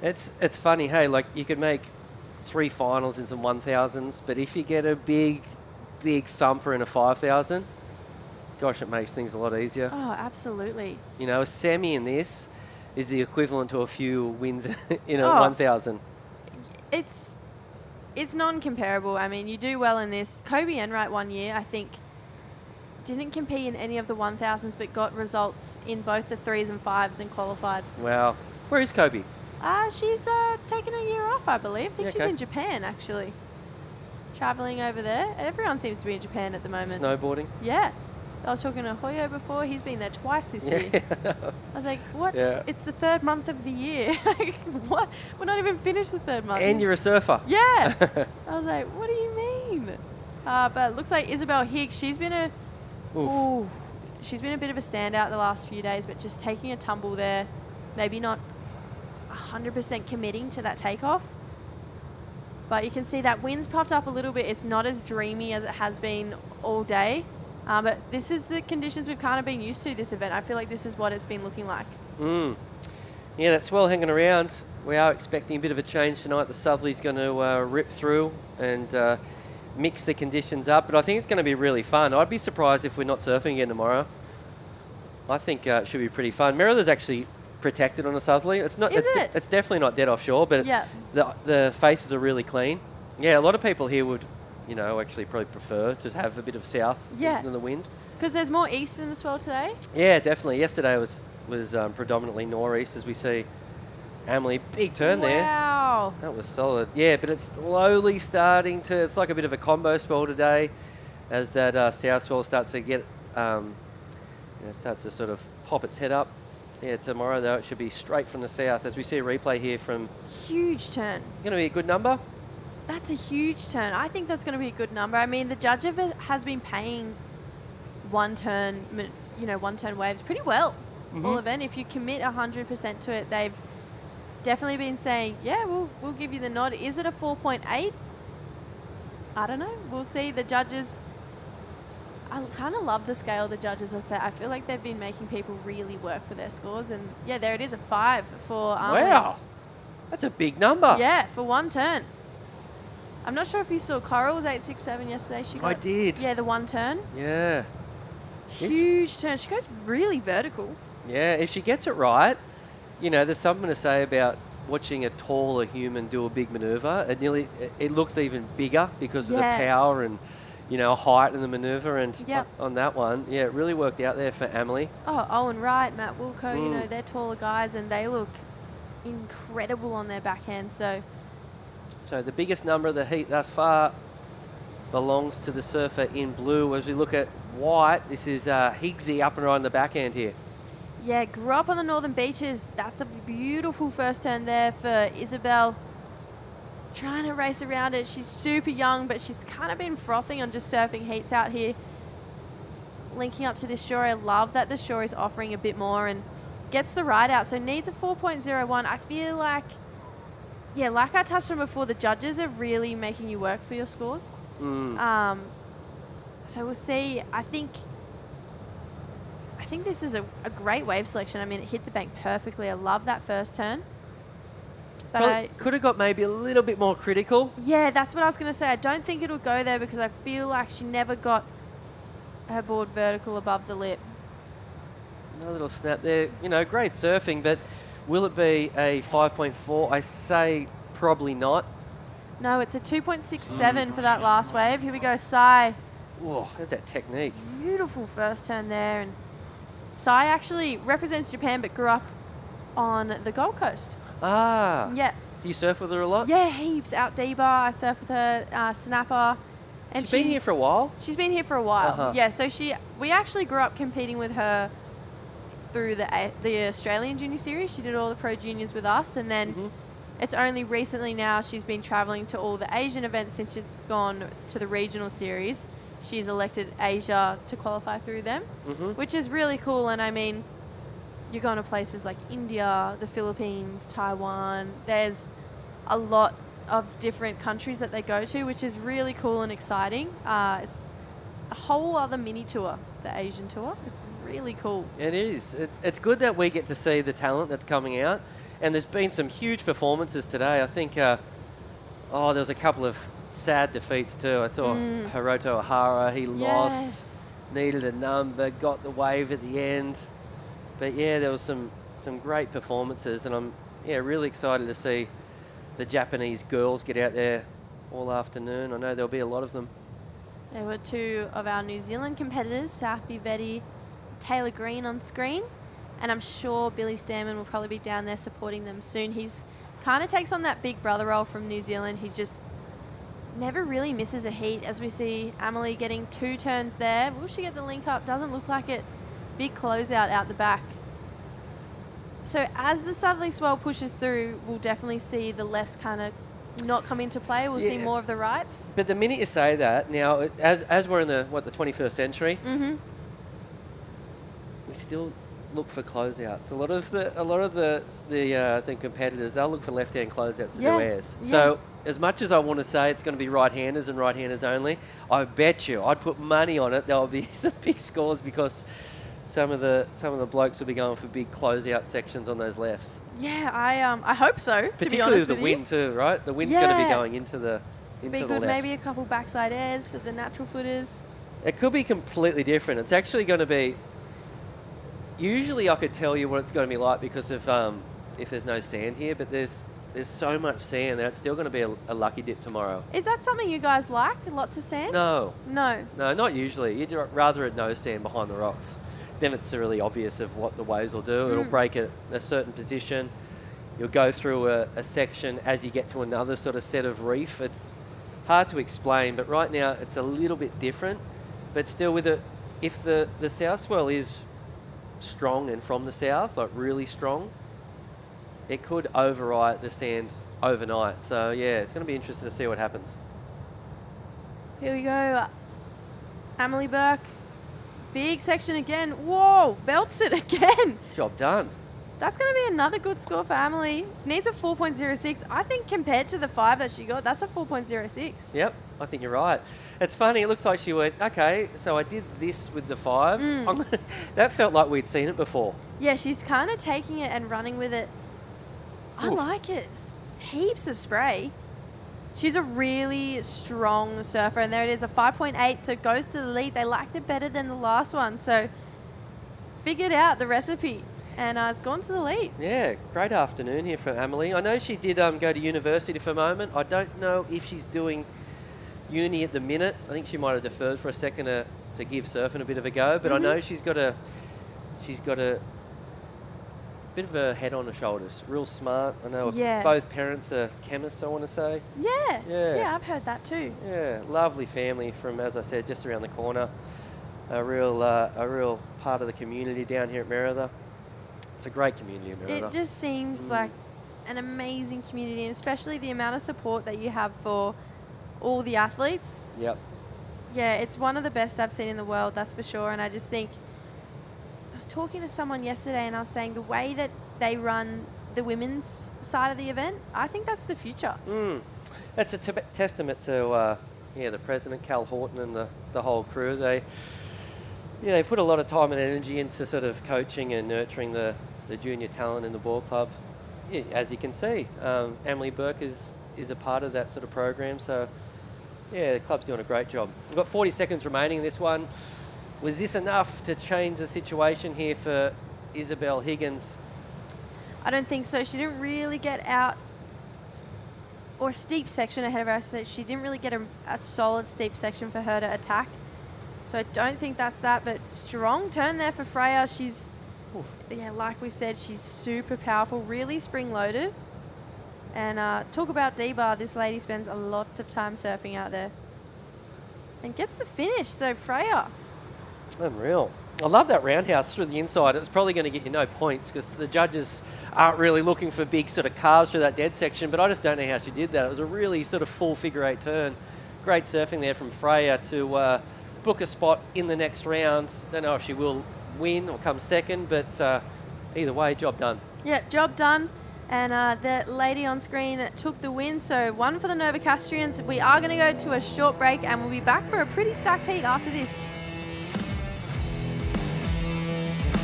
S1: It's funny, hey, like you could make 3 finals in some 1,000s, but if you get a big thumper in a 5,000, gosh, it makes things a lot easier.
S3: Oh, absolutely.
S1: You know, a semi in this is the equivalent to a few wins in a
S3: Oh.
S1: 1,000.
S3: It's non-comparable. I mean, you do well in this. Kobe Enright one year, I think, didn't compete in any of the 1,000s, but got results in both the 3s and 5s and qualified.
S1: Wow. Where is Kobe?
S3: She's taken a year off, I believe. I think
S1: Yeah,
S3: she's
S1: okay.
S3: in Japan, actually. Traveling over there. Everyone seems to be in Japan at the moment.
S1: Snowboarding?
S3: Yeah. I was talking to Hoyo before. He's been there twice this year. I was like, what?
S1: Yeah.
S3: It's the 3rd month of the year. What? We're not even finished the 3rd month.
S1: And you're a surfer.
S3: Yeah. I was like, what do you mean? But it looks like Isabel Higgs, she's been a bit of a standout the last few days, but just taking a tumble there, maybe not 100% committing to that takeoff. But you can see that wind's puffed up a little bit. It's not as dreamy as it has been all day. But this is the conditions we've kind of been used to this event. I feel like this is what it's been looking like.
S1: Yeah, that swell hanging around. We are expecting a bit of a change tonight. The southerly's going to rip through and mix the conditions up, but I think it's going to be really fun. I'd be surprised if we're not surfing again tomorrow. I think it should be pretty fun. Merritha's actually protected on a southerly. It's not. It's definitely not dead offshore, but the faces are really clean. Yeah, a lot of people here would, actually probably prefer to have a bit of south than the wind.
S3: Because there's more east in the swell today.
S1: Yeah, definitely. Yesterday was predominantly northeast, as we see. Emily, big turn there.
S3: Wow.
S1: That was solid. Yeah, but it's slowly starting to. It's like a bit of a combo swell today, as that south swell starts to get, starts to sort of pop its head up. Yeah, tomorrow though it should be straight from the south, as we see a replay here from.
S3: Huge turn.
S1: Going to be a good number.
S3: That's a huge turn. I think that's going to be a good number. I mean, the judge of it has been paying one turn waves pretty well all event. If you commit 100% to it, they've definitely been saying, yeah, we'll give you the nod. Is it a 4.8? I don't know. We'll see. The judges, I kind of love the scale the judges are set. I feel like they've been making people really work for their scores. And yeah, there it is, a 5 for Army.
S1: Wow. That's a big number.
S3: Yeah, for one turn. I'm not sure if you saw Coral was 867 yesterday.
S1: I did.
S3: Yeah, the one turn.
S1: Yeah.
S3: Huge turn. She goes really vertical.
S1: Yeah, if she gets it right, there's something to say about watching a taller human do a big maneuver. It looks even bigger because of the power and, height in the maneuver. And on that one, yeah, it really worked out there for Emily.
S3: Oh, Owen Wright, Matt Wilco, they're taller guys and they look incredible on their backhand. So
S1: the biggest number of the heat thus far belongs to the surfer in blue. As we look at white, this is Higgsy up and right on the backhand here.
S3: Yeah, grew up on the northern beaches. That's a beautiful first turn there for Isabel. Trying to race around it. She's super young, but she's kind of been frothing on just surfing heats out here. Linking up to this shore. I love that the shore is offering a bit more and gets the ride out. So needs a 4.01. I feel like, like I touched on before, the judges are really making you work for your scores. So we'll see. I think this is a great wave selection. I mean, it hit the bank perfectly. I love that first turn. But
S1: I could have got maybe a little bit more critical.
S3: Yeah, that's what I was going to say. I don't think it'll go there because I feel like she never got her board vertical above the lip.
S1: A little snap there. Great surfing, but will it be a 5.4? I say probably not.
S3: No, it's a 2.67 for that last wave. Here we go, Sai.
S1: Whoa, there's that technique.
S3: Beautiful first turn there. And Sai actually represents Japan but grew up on the Gold Coast.
S1: Ah.
S3: Yeah.
S1: Do you surf with her a lot?
S3: Yeah, heaps. Out D-bar, I surf with her, Snapper. And
S1: she's been here for a while?
S3: She's been here for a while. Yeah, so we actually grew up competing with her through the Australian Junior Series. She did all the Pro Juniors with us, and then it's only recently now she's been traveling to all the Asian events since she's gone to the regional series. She's elected Asia to qualify through them, which is really cool. And I mean, you're going to places like India, the Philippines, Taiwan. There's a lot of different countries that they go to, which is really cool and exciting. It's a whole other mini tour, the Asian tour. It's really cool.
S1: It is. It's good that we get to see the talent that's coming out. And there's been some huge performances today. I think Oh, there was a couple of sad defeats too. I saw Hiroto Ohara. He lost, needed a number, got the wave at the end. But yeah, there was some great performances, and I'm really excited to see the Japanese girls get out there all afternoon. I know there'll be a lot of them.
S3: There were two of our New Zealand competitors, Safi Vetti, Taylor Green on screen, and I'm sure Billy Stairman will probably be down there supporting them soon. He's kind of takes on that big brother role from New Zealand. He just never really misses a heat, as we see Amelie getting 2 turns there. Will she get the link up? Doesn't look like it. Big closeout out the back. So as the southerly swell pushes through, we'll definitely see the lefts kind of not come into play. We'll see more of the rights.
S1: But the minute you say that, now as we're in the 21st century, we still look for closeouts. A lot of the competitors, they'll look for left-hand closeouts to do airs. So as much as I want to say it's going to be right-handers and right-handers only, I bet you, I'd put money on it, there'll be some big scores because some of the blokes will be going for big closeout sections on those lefts.
S3: Yeah, I hope so.
S1: Particularly with the wind too, right? The wind's going to be going into the lefts.
S3: Maybe a couple backside airs for the natural footers.
S1: It could be completely different. It's actually going to be. Usually, I could tell you what it's going to be like because of if there's no sand here, but there's so much sand that it's still going to be a lucky dip tomorrow.
S3: Is that something you guys like? Lots of sand?
S1: No.
S3: No,
S1: not usually. You'd rather it no sand behind the rocks. Then it's really obvious of what the waves will do. It'll break at a certain position. You'll go through a section as you get to another sort of set of reef. It's hard to explain, but right now it's a little bit different. But still with it, if the south swell is strong and from the south, like really strong, it could overwrite the sand overnight. So yeah, it's going to be interesting to see what happens.
S3: Here we go. Amelie Burke. Big section again. Whoa, belts it again.
S1: Job done.
S3: That's going to be another good score for Amelie. Needs a 4.06. I think compared to the 5 that she got, that's a 4.06.
S1: Yep, I think you're right. It's funny, it looks like she went, okay, so I did this with the 5. That felt like we'd seen it before.
S3: Yeah, she's kind of taking it and running with it. I like it. Heaps of spray. She's a really strong surfer, and there it is, a 5.8, so it goes to the lead. They liked it better than the last one, so figured out the recipe and has gone to the lead.
S1: Yeah, great afternoon here for Amelie. I know she did go to university for a moment. I don't know if she's doing uni at the minute. I think she might have deferred for a second to give surfing a bit of a go, but I know she's got a bit of a head on her shoulders. Real smart. I know both parents are chemists, I want to say.
S3: Yeah, I've heard that too.
S1: Yeah, lovely family from, as I said, just around the corner. A real part of the community down here at Merida. It's a great community at Merida.
S3: It just seems like an amazing community, and especially the amount of support that you have for all the athletes.
S1: Yep.
S3: Yeah, it's one of the best I've seen in the world, that's for sure. And I just think, I was talking to someone yesterday and I was saying the way that they run the women's side of the event, I think that's the future.
S1: That's a testament to the president, Cal Horton, and the whole crew. They put a lot of time and energy into sort of coaching and nurturing the junior talent in the ball club. Yeah, as you can see, Amelie Burke is a part of that sort of program. So, yeah, the club's doing a great job. We've got 40 seconds remaining in this one. Was this enough to change the situation here for Isabel Higgins?
S3: I don't think so. She didn't really get out, or a steep section ahead of her. So she didn't really get a solid steep section for her to attack. So I don't think that's that, but strong turn there for Freya. She's, like we said, she's super powerful, really spring-loaded. And talk about D-bar, this lady spends a lot of time surfing out there. And gets the finish, so Freya.
S1: Unreal. I love that roundhouse through the inside. It was probably going to get you no points because the judges aren't really looking for big sort of carves through that dead section, but I just don't know how she did that. It was a really sort of full figure 8 turn. Great surfing there from Freya to book a spot in the next round. Don't know if she will win or come second, but either way, job done.
S3: Yeah, job done. And the lady on screen took the win. So one for the Novocastrians. We are going to go to a short break and we'll be back for a pretty stacked heat after this.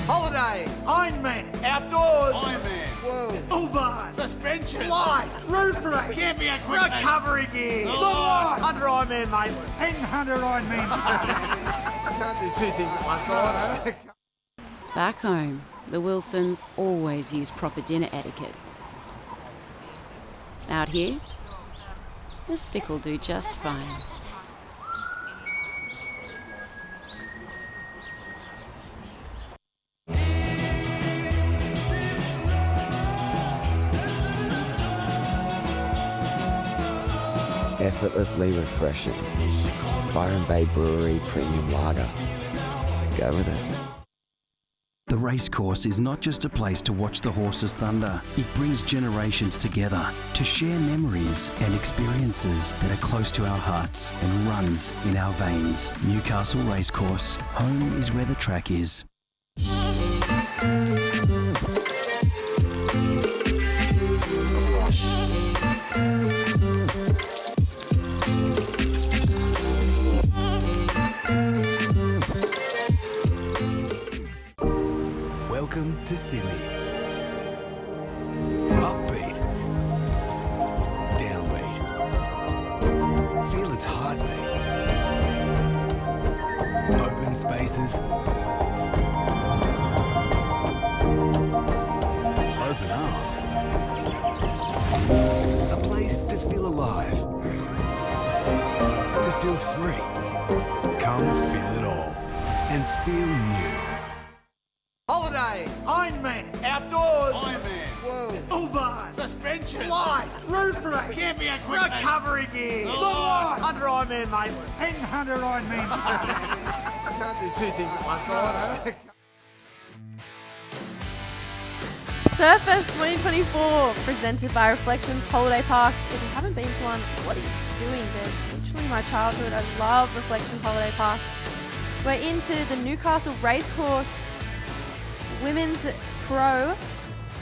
S4: Holidays, Ironman, outdoors, Ironman, Whoa. Oh-bars. Suspension. Lights. Roof rack. Camping equipment. Recovery gear. Under Ironman Maitland. And under Ironman. I can't do two things at once. I
S6: Back home, the Wilsons always use proper dinner etiquette. Out here, the stick will do just fine.
S10: Effortlessly refreshing. Byron Bay Brewery Premium Lager. Go with it.
S8: The Racecourse is not just a place to watch the horses thunder. It brings generations together to share memories and experiences that are close to our hearts and runs in our veins. Newcastle Racecourse. Home is where the track is.
S5: Welcome to Sydney. Upbeat. Downbeat. Feel its heartbeat. Open spaces. Open arms. A place to feel alive. To feel free. Come feel it all. And feel new.
S4: Holidays, Ironman, outdoors, Ironman, whoa, oh-bars, suspension, lights, roof rack, camping equipment, recovery gear, under Ironman Maitland, and under Ironman. I can't do two things at once. I
S3: Surfest 2024, presented by Reflections Holiday Parks. If you haven't been to one, what are you doing? They're literally my childhood. I love Reflections Holiday Parks. We're into the Newcastle Racecourse Women's Pro,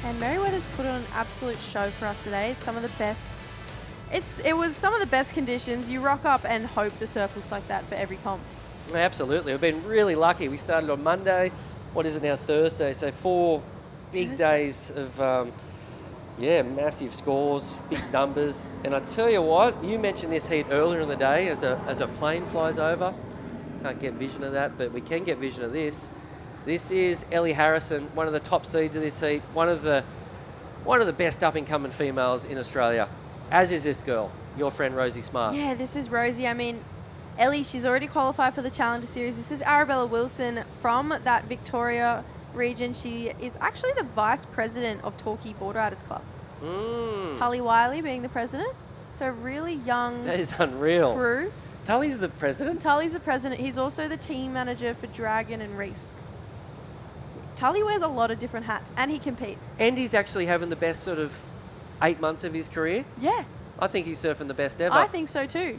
S3: and Merryweather's put on an absolute show for us today. It's some of the best. It was some of the best conditions. You rock up and hope the surf looks like that for every comp.
S1: Absolutely. We've been really lucky. We started on Monday. What is it now? Thursday. So 4 big days of, massive scores, big numbers. And I tell you what, you mentioned this heat earlier in the day as a plane flies over. Can't get vision of that, but we can get vision of this. This is Ellie Harrison, one of the top seeds of this heat, one of the best up-and-coming females in Australia, as is this girl, your friend Rosie Smart.
S3: Yeah, this is Rosie. I mean, Ellie, she's already qualified for the Challenger Series. This is Arabella Wilson from that Victoria region. She is actually the vice president of Torquay Board Riders Club. Tully Wiley being the president. So really young.
S1: That is unreal.
S3: Crew.
S1: Tully's the president?
S3: Tully's the president. He's also the team manager for Dragon and Reef. Tully wears a lot of different hats and he competes.
S1: And he's actually having the best sort of 8 months of his career.
S3: Yeah.
S1: I think he's surfing the best ever.
S3: I think so too.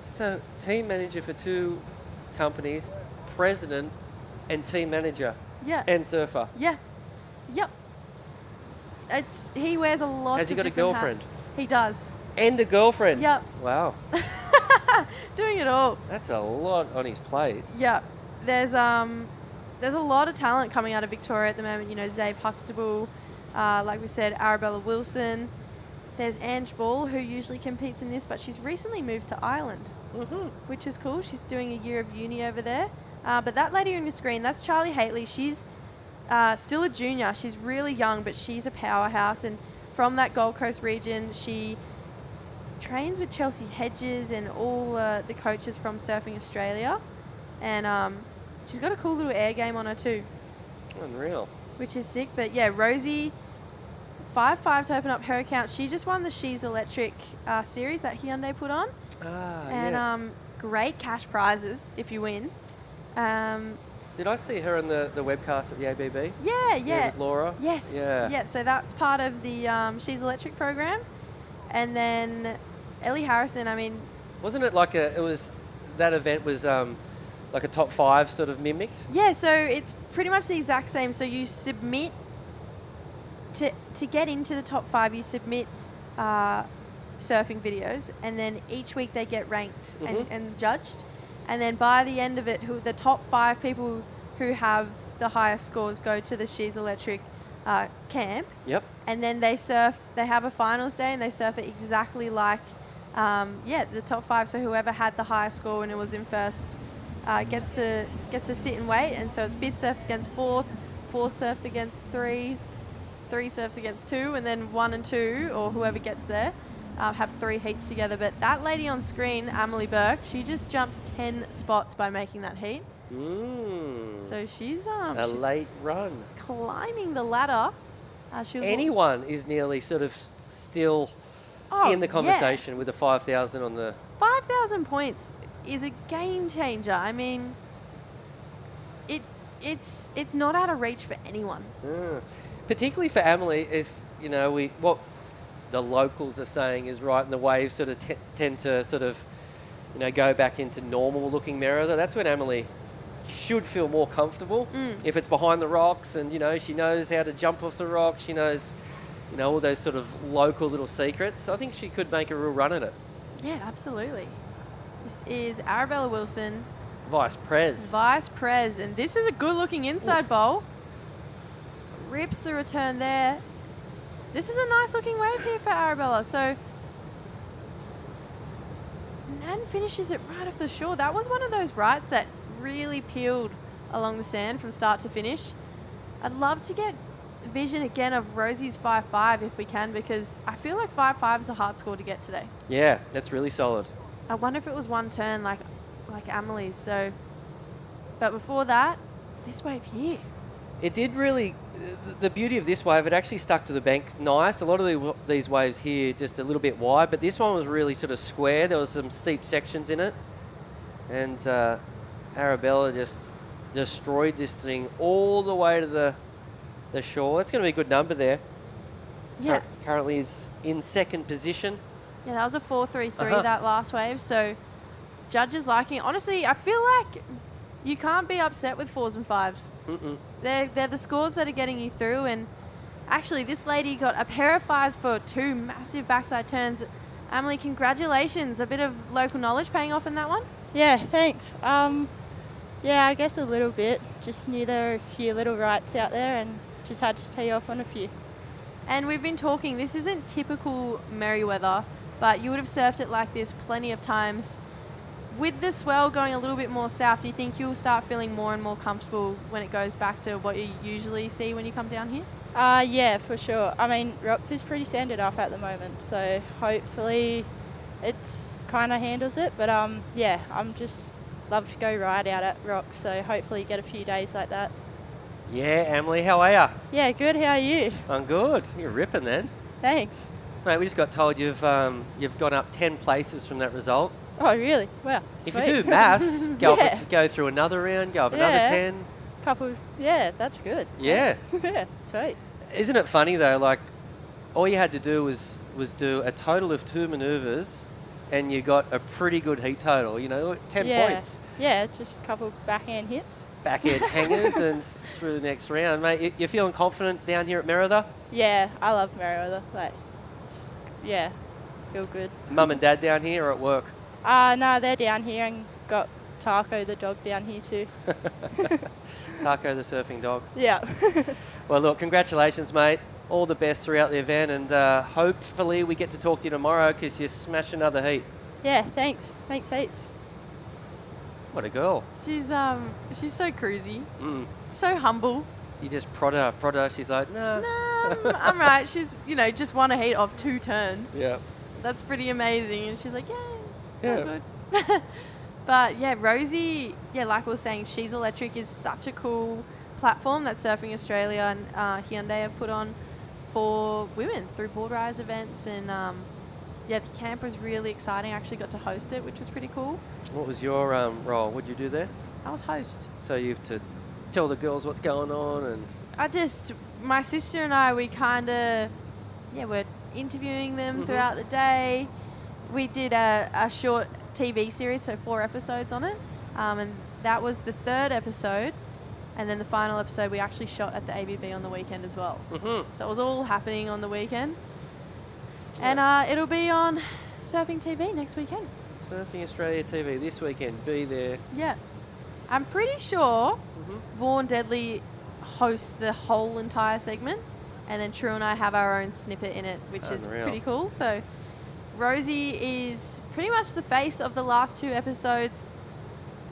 S1: So, team manager for 2 companies, president and team manager.
S3: Yeah.
S1: And surfer.
S3: Yeah. Yep. He wears a lot
S1: Has he
S3: of
S1: got a
S3: different
S1: girlfriend?
S3: hats. He does.
S1: And a girlfriend?
S3: Yep.
S1: Wow.
S3: Doing it all.
S1: That's a lot on his plate.
S3: Yeah. There's a lot of talent coming out of Victoria at the moment. You know, Zabe Huxtable, like we said, Arabella Wilson. There's Ange Ball, who usually competes in this, but she's recently moved to Ireland, which is cool. She's doing a year of uni over there. But that lady on your screen, that's Charlie Haitley. She's still a junior. She's really young, but she's a powerhouse. And from that Gold Coast region, she trains with Chelsea Hedges and all the coaches from Surfing Australia. And she's got a cool little air game on her too.
S1: Unreal.
S3: Which is sick. But yeah, Rosie, 5-5 to open up her account. She just won the She's Electric series that Hyundai put on. And great cash prizes if you win.
S1: Did I see her in the webcast at the ABB?
S3: Yeah.
S1: With Laura?
S3: Yes. Yeah, so that's part of the She's Electric program. And then Ellie Harrison, I mean...
S1: Wasn't it like that event was like a top 5 sort of mimicked?
S3: Yeah, so it's pretty much the exact same. So you submit, to get into the top 5, you submit surfing videos, and then each week they get ranked and judged. And then by the end of it, the top 5 people who have the highest scores go to the She's Electric camp.
S1: Yep.
S3: and then they have a finals day and they surf it exactly like, the top 5. So whoever had the highest score when it was in first gets to sit and wait. And so it's 5th surfs against 4th, 4th surf against 3, 3 surfs against 2, and then 1 and 2, or whoever gets there, have 3 heats together. But that lady on screen, Emily Burke, she just jumped 10 spots by making that heat. So she's
S1: a late run.
S3: Climbing the ladder.
S1: Anyone is nearly sort of still in the conversation with the 5,000 on the...
S3: 5,000 points is a game changer. I mean, it's not out of reach for anyone.
S1: Particularly for Emily, if, what the locals are saying is right, and the waves sort of tend to sort of, go back into normal looking Merida. That's when Emily should feel more comfortable. If it's behind the rocks and, she knows how to jump off the rocks, she knows, all those sort of local little secrets. I think she could make a real run at it.
S3: Yeah, absolutely. This is Arabella Wilson.
S1: Vice Prez. And this is a good looking inside bowl. Rips the return there. This is a nice looking wave here for Arabella. So Nan finishes it right off the shore. That was one of those rights that really peeled along the sand from start to finish. I'd love to get vision again of Rosie's 5.5 if we can, because I feel like 5.5 is a hard score to get today. Yeah, that's really solid.
S3: I wonder if it was one turn like Amelie's. So, but before that, this wave here.
S1: It did really, the beauty of this wave, it actually stuck to the bank nice. A lot of these waves here just a little bit wide, but this one was really sort of square. There was some steep sections in it. And Arabella just destroyed this thing all the way to the shore. It's going to be a good number there.
S3: Yeah.
S1: Currently is in second position.
S3: Yeah, that was a 4.33 that last wave. So judges liking it. Honestly, I feel like you can't be upset with 4s and 5s. They're the scores that are getting you through. And actually, this lady got a pair of 5s for 2 massive backside turns. Emily, congratulations. A bit of local knowledge paying off in that one?
S18: Yeah, thanks. Yeah, I guess a little bit. Just knew there were a few little rights out there and just had to tee off on a few.
S3: And we've been talking, this isn't typical Merriweather, but you would have surfed it like this plenty of times. With the swell going a little bit more south, do you think you'll start feeling more and more comfortable when it goes back to what you usually see when you come down here?
S18: Yeah, for sure. I mean, Rocks is pretty sanded up at the moment, so hopefully it's kind of handles it. But yeah, I'm just love to go ride out at Rocks, so hopefully get a few days like that.
S1: Yeah, Emily, how are you?
S18: Yeah, good. How are you?
S1: I'm good. You're ripping then.
S18: Thanks.
S1: Mate, we just got told you've gone up 10 places from that result.
S18: Oh, really? Wow.
S1: If
S18: sweet.
S1: you do maths, go through another round, go up another 10.
S18: Yeah, that's good.
S1: Yeah.
S18: Yeah, sweet.
S1: Isn't it funny though? Like, all you had to do was do a total of 2 manoeuvres, and you got a pretty good heat total. 10 points.
S18: Yeah, just a couple backhand hits.
S1: Backhand hangers and through the next round, mate. You're feeling confident down here at Merida?
S18: Yeah, I love Merriweather. Feel good.
S1: Mum and Dad down here or at work?
S18: No, they're down here and got Taco the dog down here too.
S1: Taco the surfing dog.
S18: Yeah.
S1: Well, look, congratulations, mate. All the best throughout the event, and hopefully we get to talk to you tomorrow because you smash another heat.
S18: Yeah, thanks. Thanks heaps.
S1: What a girl.
S3: She's so cruisy. So humble.
S1: You just prod her. She's like, nah.
S3: I'm right. She's, just won a heat of 2 turns.
S1: Yeah.
S3: That's pretty amazing. And she's like, yeah. Good. But yeah, Rosie, like we were saying, She's Electric is such a cool platform that Surfing Australia and Hyundai have put on for women through board rise events. And the camp was really exciting. I actually got to host it, which was pretty cool.
S1: What was your role? What did you do there?
S3: I was host.
S1: So you have to tell the girls what's going on, and
S3: my sister and I, we kind of, we're interviewing them throughout the day. We did a short TV series, so 4 episodes on it, and that was the 3rd episode, and then the final episode we actually shot at the ABB on the weekend as well. So it was all happening on the weekend, and it'll be on Surfing TV next weekend.
S1: Surfing Australia TV this weekend. Be there.
S3: Yeah. I'm pretty sure Vaughan Deadly hosts the whole entire segment. And then True and I have our own snippet in it, which is
S1: Unreal.
S3: pretty cool. So Rosie is pretty much the face of the last 2 episodes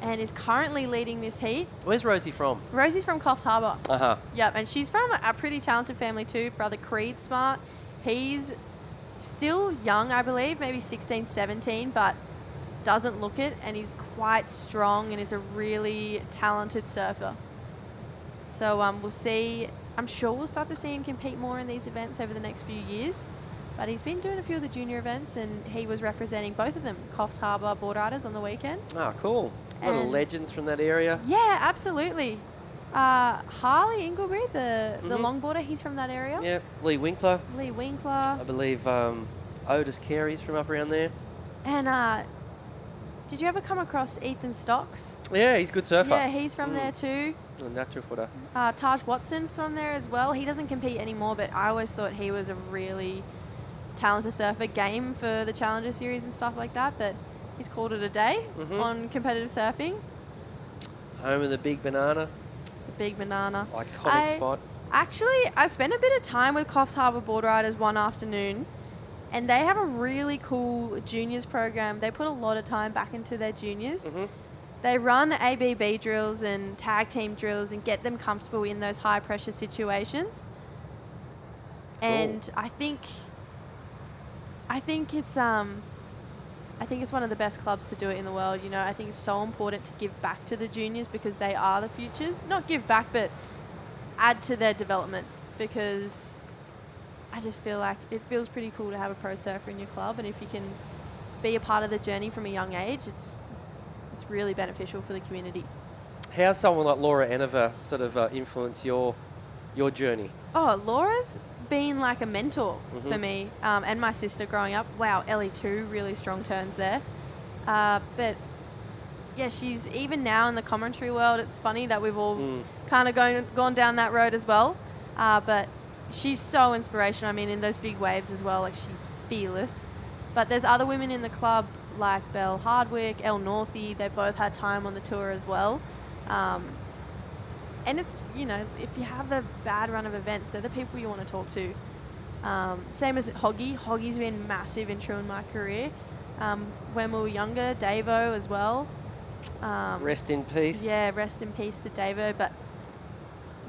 S3: and is currently leading this heat.
S1: Where's Rosie from?
S3: Rosie's from Coffs Harbour.
S1: Uh-huh.
S3: Yep, and she's from a pretty talented family too. Brother Creed Smart. He's still young, I believe, maybe 16, 17, but doesn't look it, and he's quite strong and is a really talented surfer. So we'll see. I'm sure we'll start to see him compete more in these events over the next few years. But he's been doing a few of the junior events, and he was representing both of them, Coffs Harbour board riders, on the weekend.
S1: Oh, cool. A lot of
S3: And-
S1: legends from that area.
S3: Yeah, absolutely. Harley Inglebury, the
S1: Mhm.
S3: longboarder, he's from that area.
S1: Yeah, Lee Winkler.
S3: Lee Winkler.
S1: I believe Otis Carey's from up around there.
S3: And did you ever come across Ethan Stocks?
S1: Yeah, he's a good surfer.
S3: Yeah, he's from there too.
S1: A natural footer.
S3: Taj Watson's from there as well. He doesn't compete anymore, but I always thought he was a really talented surfer. Game for the Challenger Series and stuff like that, but he's called it a day
S1: Mhm.
S3: on competitive surfing.
S1: Home of the Big Banana.
S3: The Big Banana.
S1: Iconic spot.
S3: Actually, I spent a bit of time with Coffs Harbour board riders one afternoon, and they have a really cool juniors program. They put a lot of time back into their juniors.
S1: Mhm.
S3: They run ABB drills and tag team drills and get them comfortable in those high pressure situations. And I think it's one of the best clubs to do it in the world. You know, I think it's so important to give back to the juniors because they are the futures. Not give back, but add to their development, because I just feel like it feels pretty cool to have a pro surfer in your club, and if you can be a part of the journey from a young age, it's really beneficial for the community.
S1: How's someone like Laura Enever sort of influenced your journey?
S3: Oh, Laura's been like a mentor
S1: Mhm.
S3: for me and my sister growing up. Wow, Ellie too, really strong turns there. But yeah, she's even now in the commentary world. It's funny that we've all kind of gone down that road as well. But she's so inspirational. I mean, in those big waves as well, like she's fearless. But there's other women in the club like Belle Hardwick, Elle Northey. They both had time on the tour as well. And it's, you know, if you have a bad run of events, they're the people you want to talk to. Same as Hoggy. Hoggy's been massive in True in my career. When we were younger, Davo as well.
S1: Rest in peace.
S3: Yeah, rest in peace to Davo. But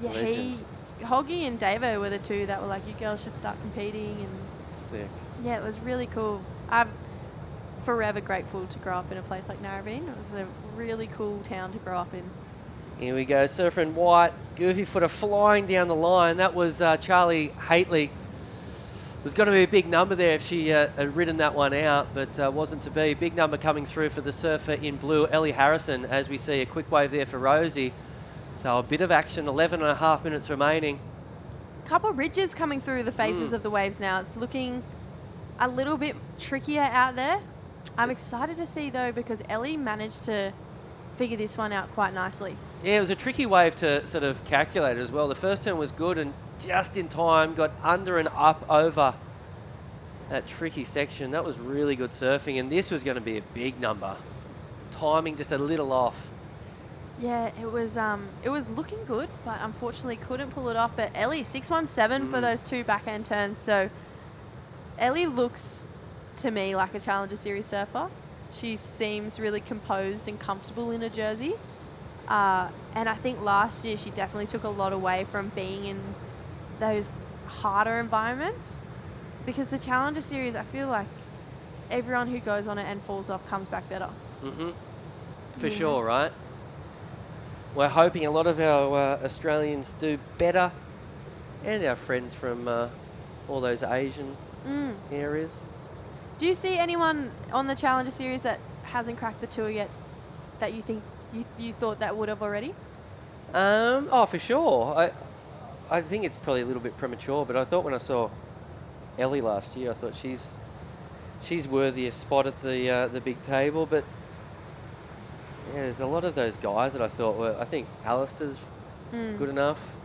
S3: yeah,
S1: Legend.
S3: Hoggy and Davo were the two that were like, you girls should start competing. And
S1: Sick.
S3: yeah, it was really cool. I'm forever grateful to grow up in a place like Narrabeen. It was a really cool town to grow up in.
S1: Here we go, Surfer in White, goofy footer flying down the line. That was Charlie Haitley. There's going to be a big number there if she had ridden that one out, but wasn't to be. Big number coming through for the surfer in blue, Ellie Harrison, as we see a quick wave there for Rosie. So a bit of action, 11 and a half minutes remaining.
S3: Couple ridges coming through the faces of the waves now. It's looking a little bit trickier out there. I'm excited to see though, because Ellie managed to figure this one out quite nicely.
S1: Yeah, it was a tricky wave to sort of calculate as well. The first turn was good and just in time, got under and up over that tricky section. That was really good surfing, and this was going to be a big number. Timing just a little off.
S3: Yeah, it was looking good, but unfortunately couldn't pull it off. But Ellie, 617 for those two backhand turns. So Ellie looks to me like a Challenger Series surfer. She seems really composed and comfortable in a jersey. And I think last year she definitely took a lot away from being in those harder environments, because the Challenger Series, I feel like everyone who goes on it and falls off comes back better.
S1: Mm-hmm. For
S3: Yeah.
S1: sure, right? We're hoping a lot of our Australians do better, and our friends from all those Asian areas.
S3: Do you see anyone on the Challenger Series that hasn't cracked the tour yet that you think you thought that would have already?
S1: Oh, for sure. I think it's probably a little bit premature, but I thought when I saw Ellie last year, I thought she's worthy a spot at the big table. But yeah, there's a lot of those guys that I thought were. I think Alistair's good enough.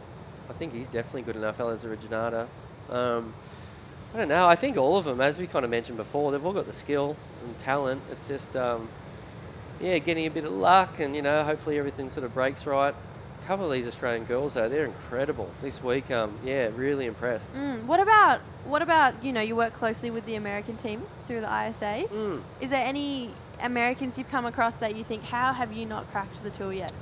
S1: I think he's definitely good enough. Alistair Originato. I don't know. I think all of them, as we kind of mentioned before, they've all got the skill and talent. It's just, getting a bit of luck and, hopefully everything sort of breaks right. couple of these Australian girls, though, they're incredible this week. Yeah, really impressed.
S3: What about, you work closely with the American team through the ISAs. Is there any Americans you've come across that you think, how have you not cracked the tour yet?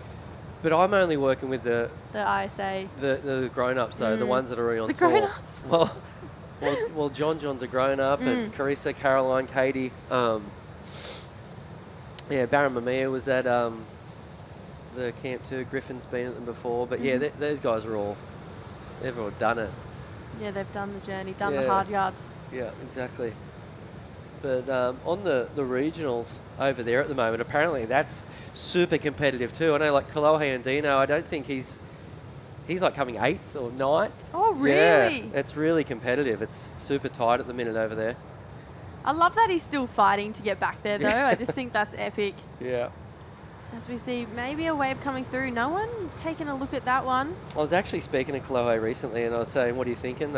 S1: But I'm only working with the
S3: ISA.
S1: The grown-ups, though, the ones that are already on
S3: the
S1: tour.
S3: The grown-ups?
S1: Well, John's a grown-up, and Carissa, Caroline, Katie. Yeah, Baron Mamiya was at the camp too. Griffin's been at them before. But yeah, those guys they've all done it.
S3: Yeah, they've done the journey, done the hard yards.
S1: Yeah, exactly. But on the regionals over there at the moment, apparently that's super competitive too. I know, like Kolohe and Dino, I don't think he's like coming 8th or 9th.
S3: Oh, really?
S1: Yeah, it's really competitive. It's super tight at the minute over there.
S3: I love that he's still fighting to get back there, though. I just think that's epic.
S1: Yeah.
S3: As we see maybe a wave coming through. No one taking a look at that one.
S1: I was actually speaking to Kolohe recently, and I was saying, what are you thinking?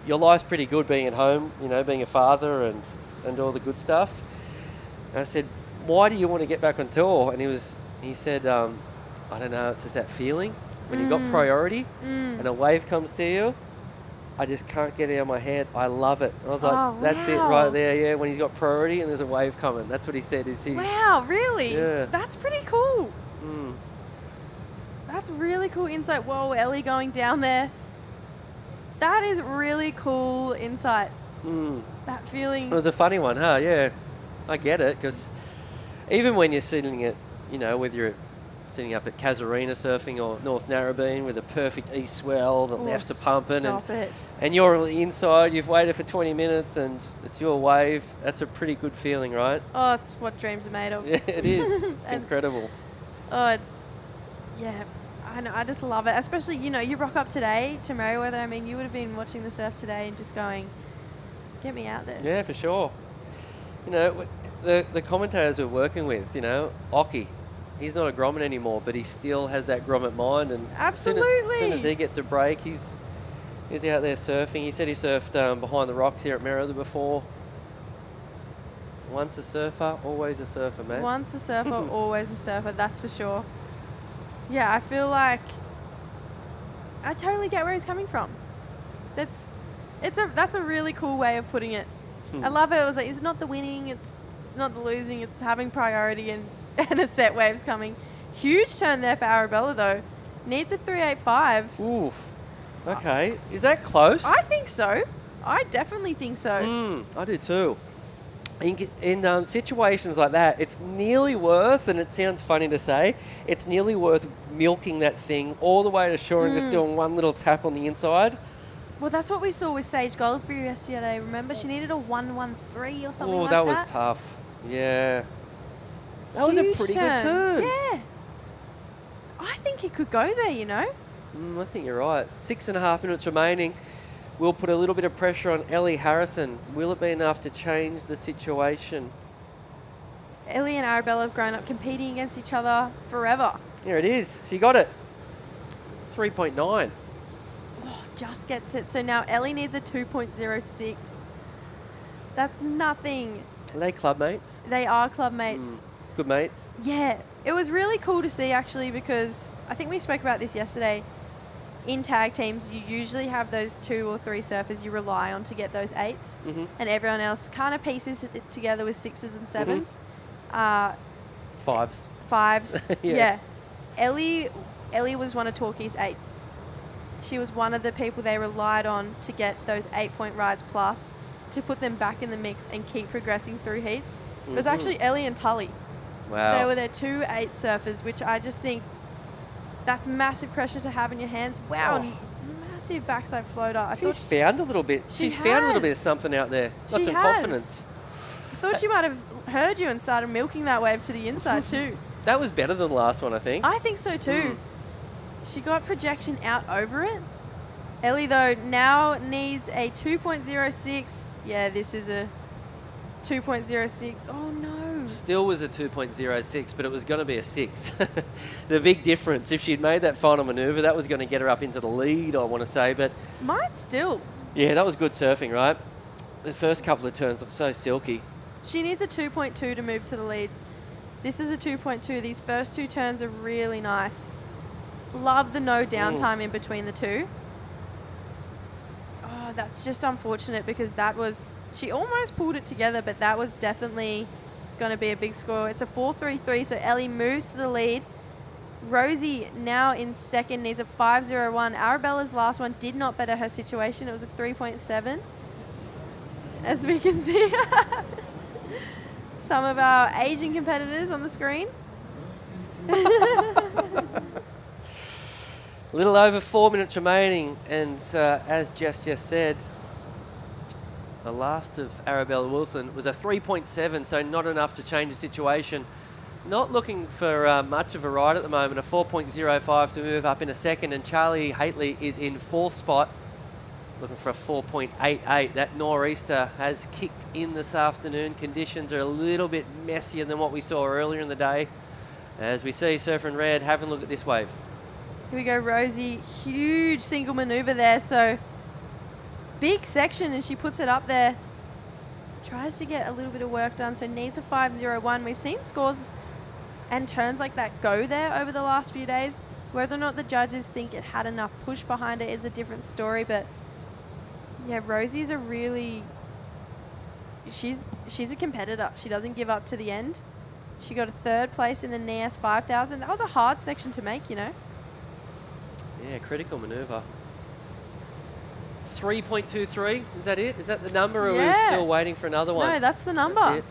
S1: Your life's pretty good being at home, being a father and all the good stuff. And I said, why do you want to get back on tour? And he said, I don't know, it's just that feeling. When you've got priority and a wave comes to you, I just can't get it out of my head. I love it. And I was like, that's it right there, yeah. When he's got priority and there's a wave coming. That's what he said.
S3: Wow, really?
S1: Yeah.
S3: That's pretty cool. That's really cool insight. Whoa, Ellie going down there. That is really cool insight. That feeling.
S1: It was a funny one, huh? Yeah. I get it, because even when you're sitting at, whether you're sitting up at Casuarina surfing or North Narrabeen with a perfect east swell, the lefts are pumping, and you're on the inside, you've waited for 20 minutes and it's your wave, that's a pretty good feeling, right?
S3: Oh, it's what dreams are made of.
S1: Yeah, it is. It's incredible.
S3: Oh, I know, I just love it. Especially, you rock up today to Merriweather. I mean, you would have been watching the surf today and just going, get me out there.
S1: Yeah, for sure. The commentators we're working with, Occy, he's not a grommet anymore, but he still has that grommet mind. And
S3: absolutely.
S1: As soon as he gets a break, he's out there surfing. He said he surfed behind the rocks here at Merriweather before. Once a surfer, always a surfer, man.
S3: Once a surfer, always a surfer, that's for sure. Yeah, I feel like I totally get where he's coming from. That's a really cool way of putting it. I love it. It was like, it's not the winning, it's not the losing, it's having priority and a set wave's coming. Huge turn there for Arabella, though. Needs a 385.
S1: Oof. Okay. Is that close?
S3: I think so. I definitely think so.
S1: I do too. In situations like that, it's nearly worth, and it sounds funny to say, it's nearly worth milking that thing all the way to shore and just doing one little tap on the inside.
S3: Well, that's what we saw with Sage Goldsberry yesterday. Remember, she needed a 113 or something like that.
S1: Oh, that was tough. Yeah. That was a pretty good turn.
S3: Yeah. I think it could go there,
S1: I think you're right. 6.5 minutes remaining. We'll put a little bit of pressure on Ellie Harrison. Will it be enough to change the situation?
S3: Ellie and Arabella have grown up competing against each other forever.
S1: Here it is. She got it. 3.9.
S3: Oh, just gets it. So now Ellie needs a 2.06. That's nothing.
S1: Are they club mates?
S3: They are club mates.
S1: Good mates?
S3: Yeah. It was really cool to see, actually, because I think we spoke about this yesterday. In tag teams, you usually have those 2 or 3 surfers you rely on to get those 8s, and everyone else kind of pieces it together with 6s and 7s.
S1: 5s.
S3: 5s. Yeah. Ellie was one of Torquay's 8s. She was one of the people they relied on to get those 8-point rides plus to put them back in the mix and keep progressing through heats. It was actually Ellie and Tully.
S1: Wow.
S3: They were their 2 8 surfers, which I just think that's massive pressure to have in your hands. Wow, massive backside floater.
S1: She's found a little bit. She's found a little bit of something out there. Got some confidence.
S3: I thought she might have heard you and started milking that wave to the inside too.
S1: That was better than the last one, I think.
S3: I think so too. She got projection out over it. Ellie, though, now needs a 2.06. Yeah, this is a 2.06. Oh, no.
S1: Still was a 2.06, but it was going to be a 6. The big difference, if she'd made that final manoeuvre, that was going to get her up into the lead, I want to say. But
S3: might still.
S1: Yeah, that was good surfing, right? The first couple of turns looked so silky.
S3: She needs a 2.2 to move to the lead. This is a 2.2. These first 2 turns are really nice. Love the no downtime in between the 2. Oh, that's just unfortunate because she almost pulled it together, but that was definitely going to be a big score. It's a 4.33, so Ellie moves to the lead. Rosie now in second, needs a 5.01. Arabella's last one did not better her situation. It was a 3.7. As we can see, some of our Asian competitors on the screen.
S1: A little over 4 minutes remaining, and as Jess just said, the last of Arabella Wilson was a 3.7, so not enough to change the situation. Not looking for much of a ride at the moment, a 4.05 to move up in a second, and Charlie Haitley is in 4th spot, looking for a 4.88. That nor'easter has kicked in this afternoon. Conditions are a little bit messier than what we saw earlier in the day. As we see Surfer in Red having a look at this wave.
S3: Here we go, Rosie. Huge single maneuver there, so big section, and she puts it up there. Tries to get a little bit of work done, so needs a 5.01. We've seen scores and turns like that go there over the last few days. Whether or not the judges think it had enough push behind it is a different story, but yeah, Rosie's a really, she's a competitor. She doesn't give up to the end. She got a 3rd place in the NAS 5000. That was a hard section to make, you know.
S1: Yeah, critical maneuver. 3.23, is that it? Is that the number, or are we still waiting for another one?
S3: No, that's the number.
S1: That's it.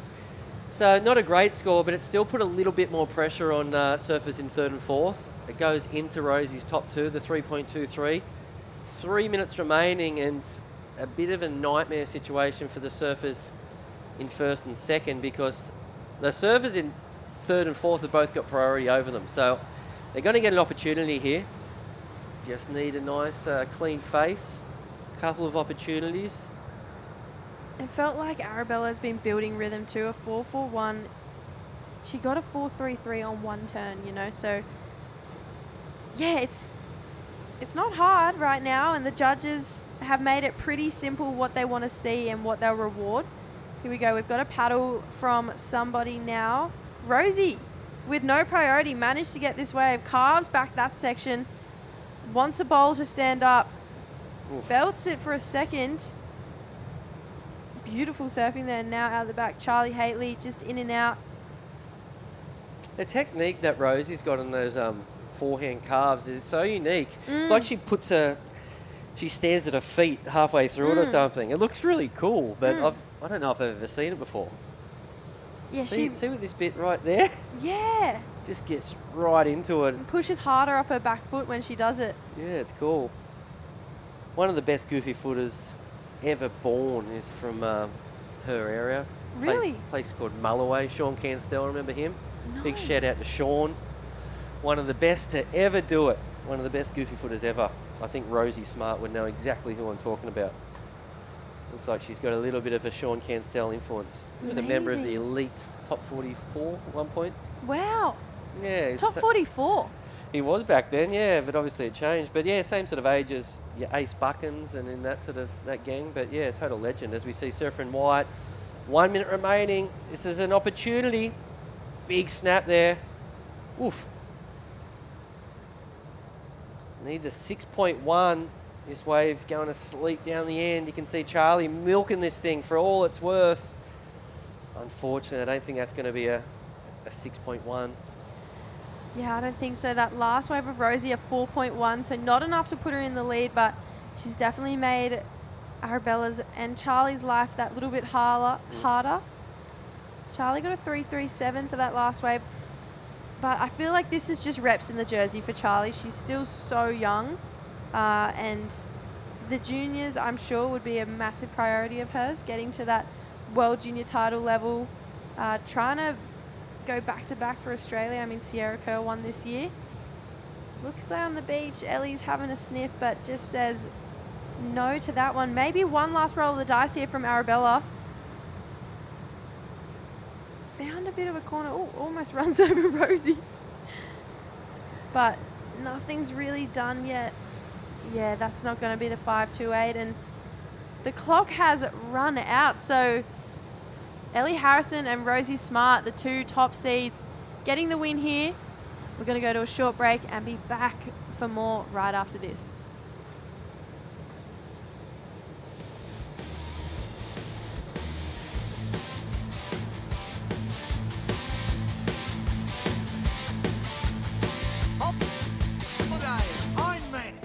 S1: So not a great score, but it still put a little bit more pressure on surfers in 3rd and 4th. It goes into Rosie's top 2, the 3.23. 3 minutes remaining, and a bit of a nightmare situation for the surfers in 1st and 2nd, because the surfers in 3rd and 4th have both got priority over them. So they're going to get an opportunity here. Just need a nice clean face. Couple of opportunities.
S3: It felt like Arabella's been building rhythm too. A 4.41. She got a 4.33 on one turn, you know, so yeah, it's not hard right now, and the judges have made it pretty simple what they want to see and what they'll reward. Here we go. We've got a paddle from somebody now. Rosie, with no priority, managed to get this wave, carves back that section, wants a bowl to stand up, belts it for a second. Beautiful surfing there. Now out the back, Charlie Haitley just in and out.
S1: The technique that Rosie's got on those forehand carves is so unique. It's like she stares at her feet halfway through it or something. It looks really cool, but I don't know if I've ever seen it before.
S3: Yeah,
S1: see with this bit right there?
S3: Yeah.
S1: Just gets right into it.
S3: And pushes harder off her back foot when she does it.
S1: Yeah, it's cool. One of the best goofy footers ever born is from her area.
S3: Really?
S1: Place called Mulloway. Sean Canstel, remember him?
S3: No.
S1: Big shout out to Sean. One of the best to ever do it. One of the best goofy footers ever. I think Rosie Smart would know exactly who I'm talking about. Looks like she's got a little bit of a Sean Canstel influence. He was a member of the elite top 44 at one point.
S3: Wow.
S1: Yeah.
S3: Top 44.
S1: He was back then, yeah, but obviously it changed. But yeah, same sort of age as Ace Buckins and in that sort of that gang. But yeah, total legend. As we see Surfer in White, 1 minute remaining. This is an opportunity. Big snap there. Oof. Needs a 6.1. This wave going to sleep down the end. You can see Charlie milking this thing for all it's worth. Unfortunately, I don't think that's going to be a 6.1.
S3: Yeah, I don't think so. That last wave of Rosie, a 4.1, so not enough to put her in the lead, but she's definitely made Arabella's and Charlie's life that little bit harder. Charlie got a 3.37 for that last wave, but I feel like this is just reps in the jersey for Charlie. She's still so young, and the juniors, I'm sure, would be a massive priority of hers, getting to that world junior title level, trying to go back-to-back for Australia. I mean, Sierra Kerr won this year. Looks like on the beach, Ellie's having a sniff, but just says no to that one. Maybe one last roll of the dice here from Arabella. Found a bit of a corner. Oh, almost runs over Rosie. But nothing's really done yet. Yeah, that's not going to be the 5.28, and the clock has run out, so Ellie Harrison and Rosie Smart, the two top seeds, getting the win here. We're going to go to a short break and be back for more right after this.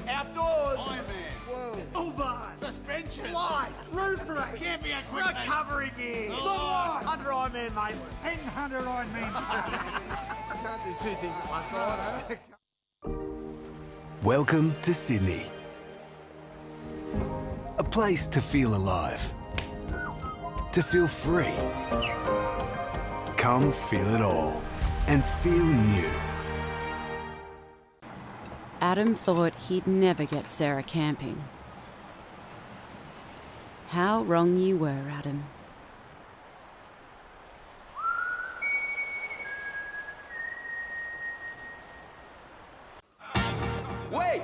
S4: Outdoors. Whoa. Uber. Suspension. Lights. Roof rack. Camping equipment. Recovery gear. Under Ironman Maitland. And under Ironman. Can't do two things at once.
S5: Welcome to Sydney. A place to feel alive. To feel free. Come feel it all. And feel new.
S6: Adam thought he'd never get Sarah camping. How wrong you were, Adam.
S4: Wait!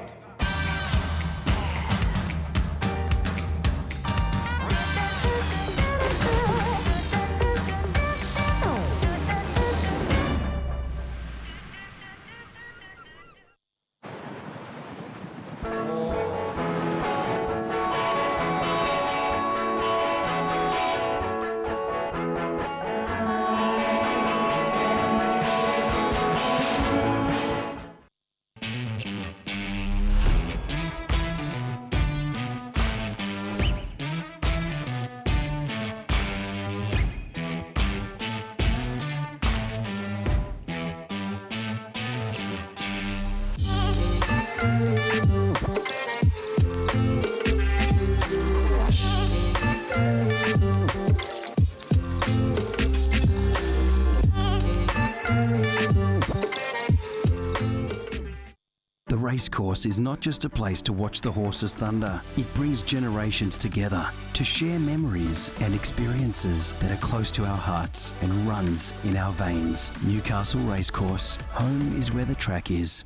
S8: The Racecourse is not just a place to watch the horses thunder. It brings generations together to share memories and experiences that are close to our hearts and runs in our veins. Newcastle Racecourse. Home is where the track is.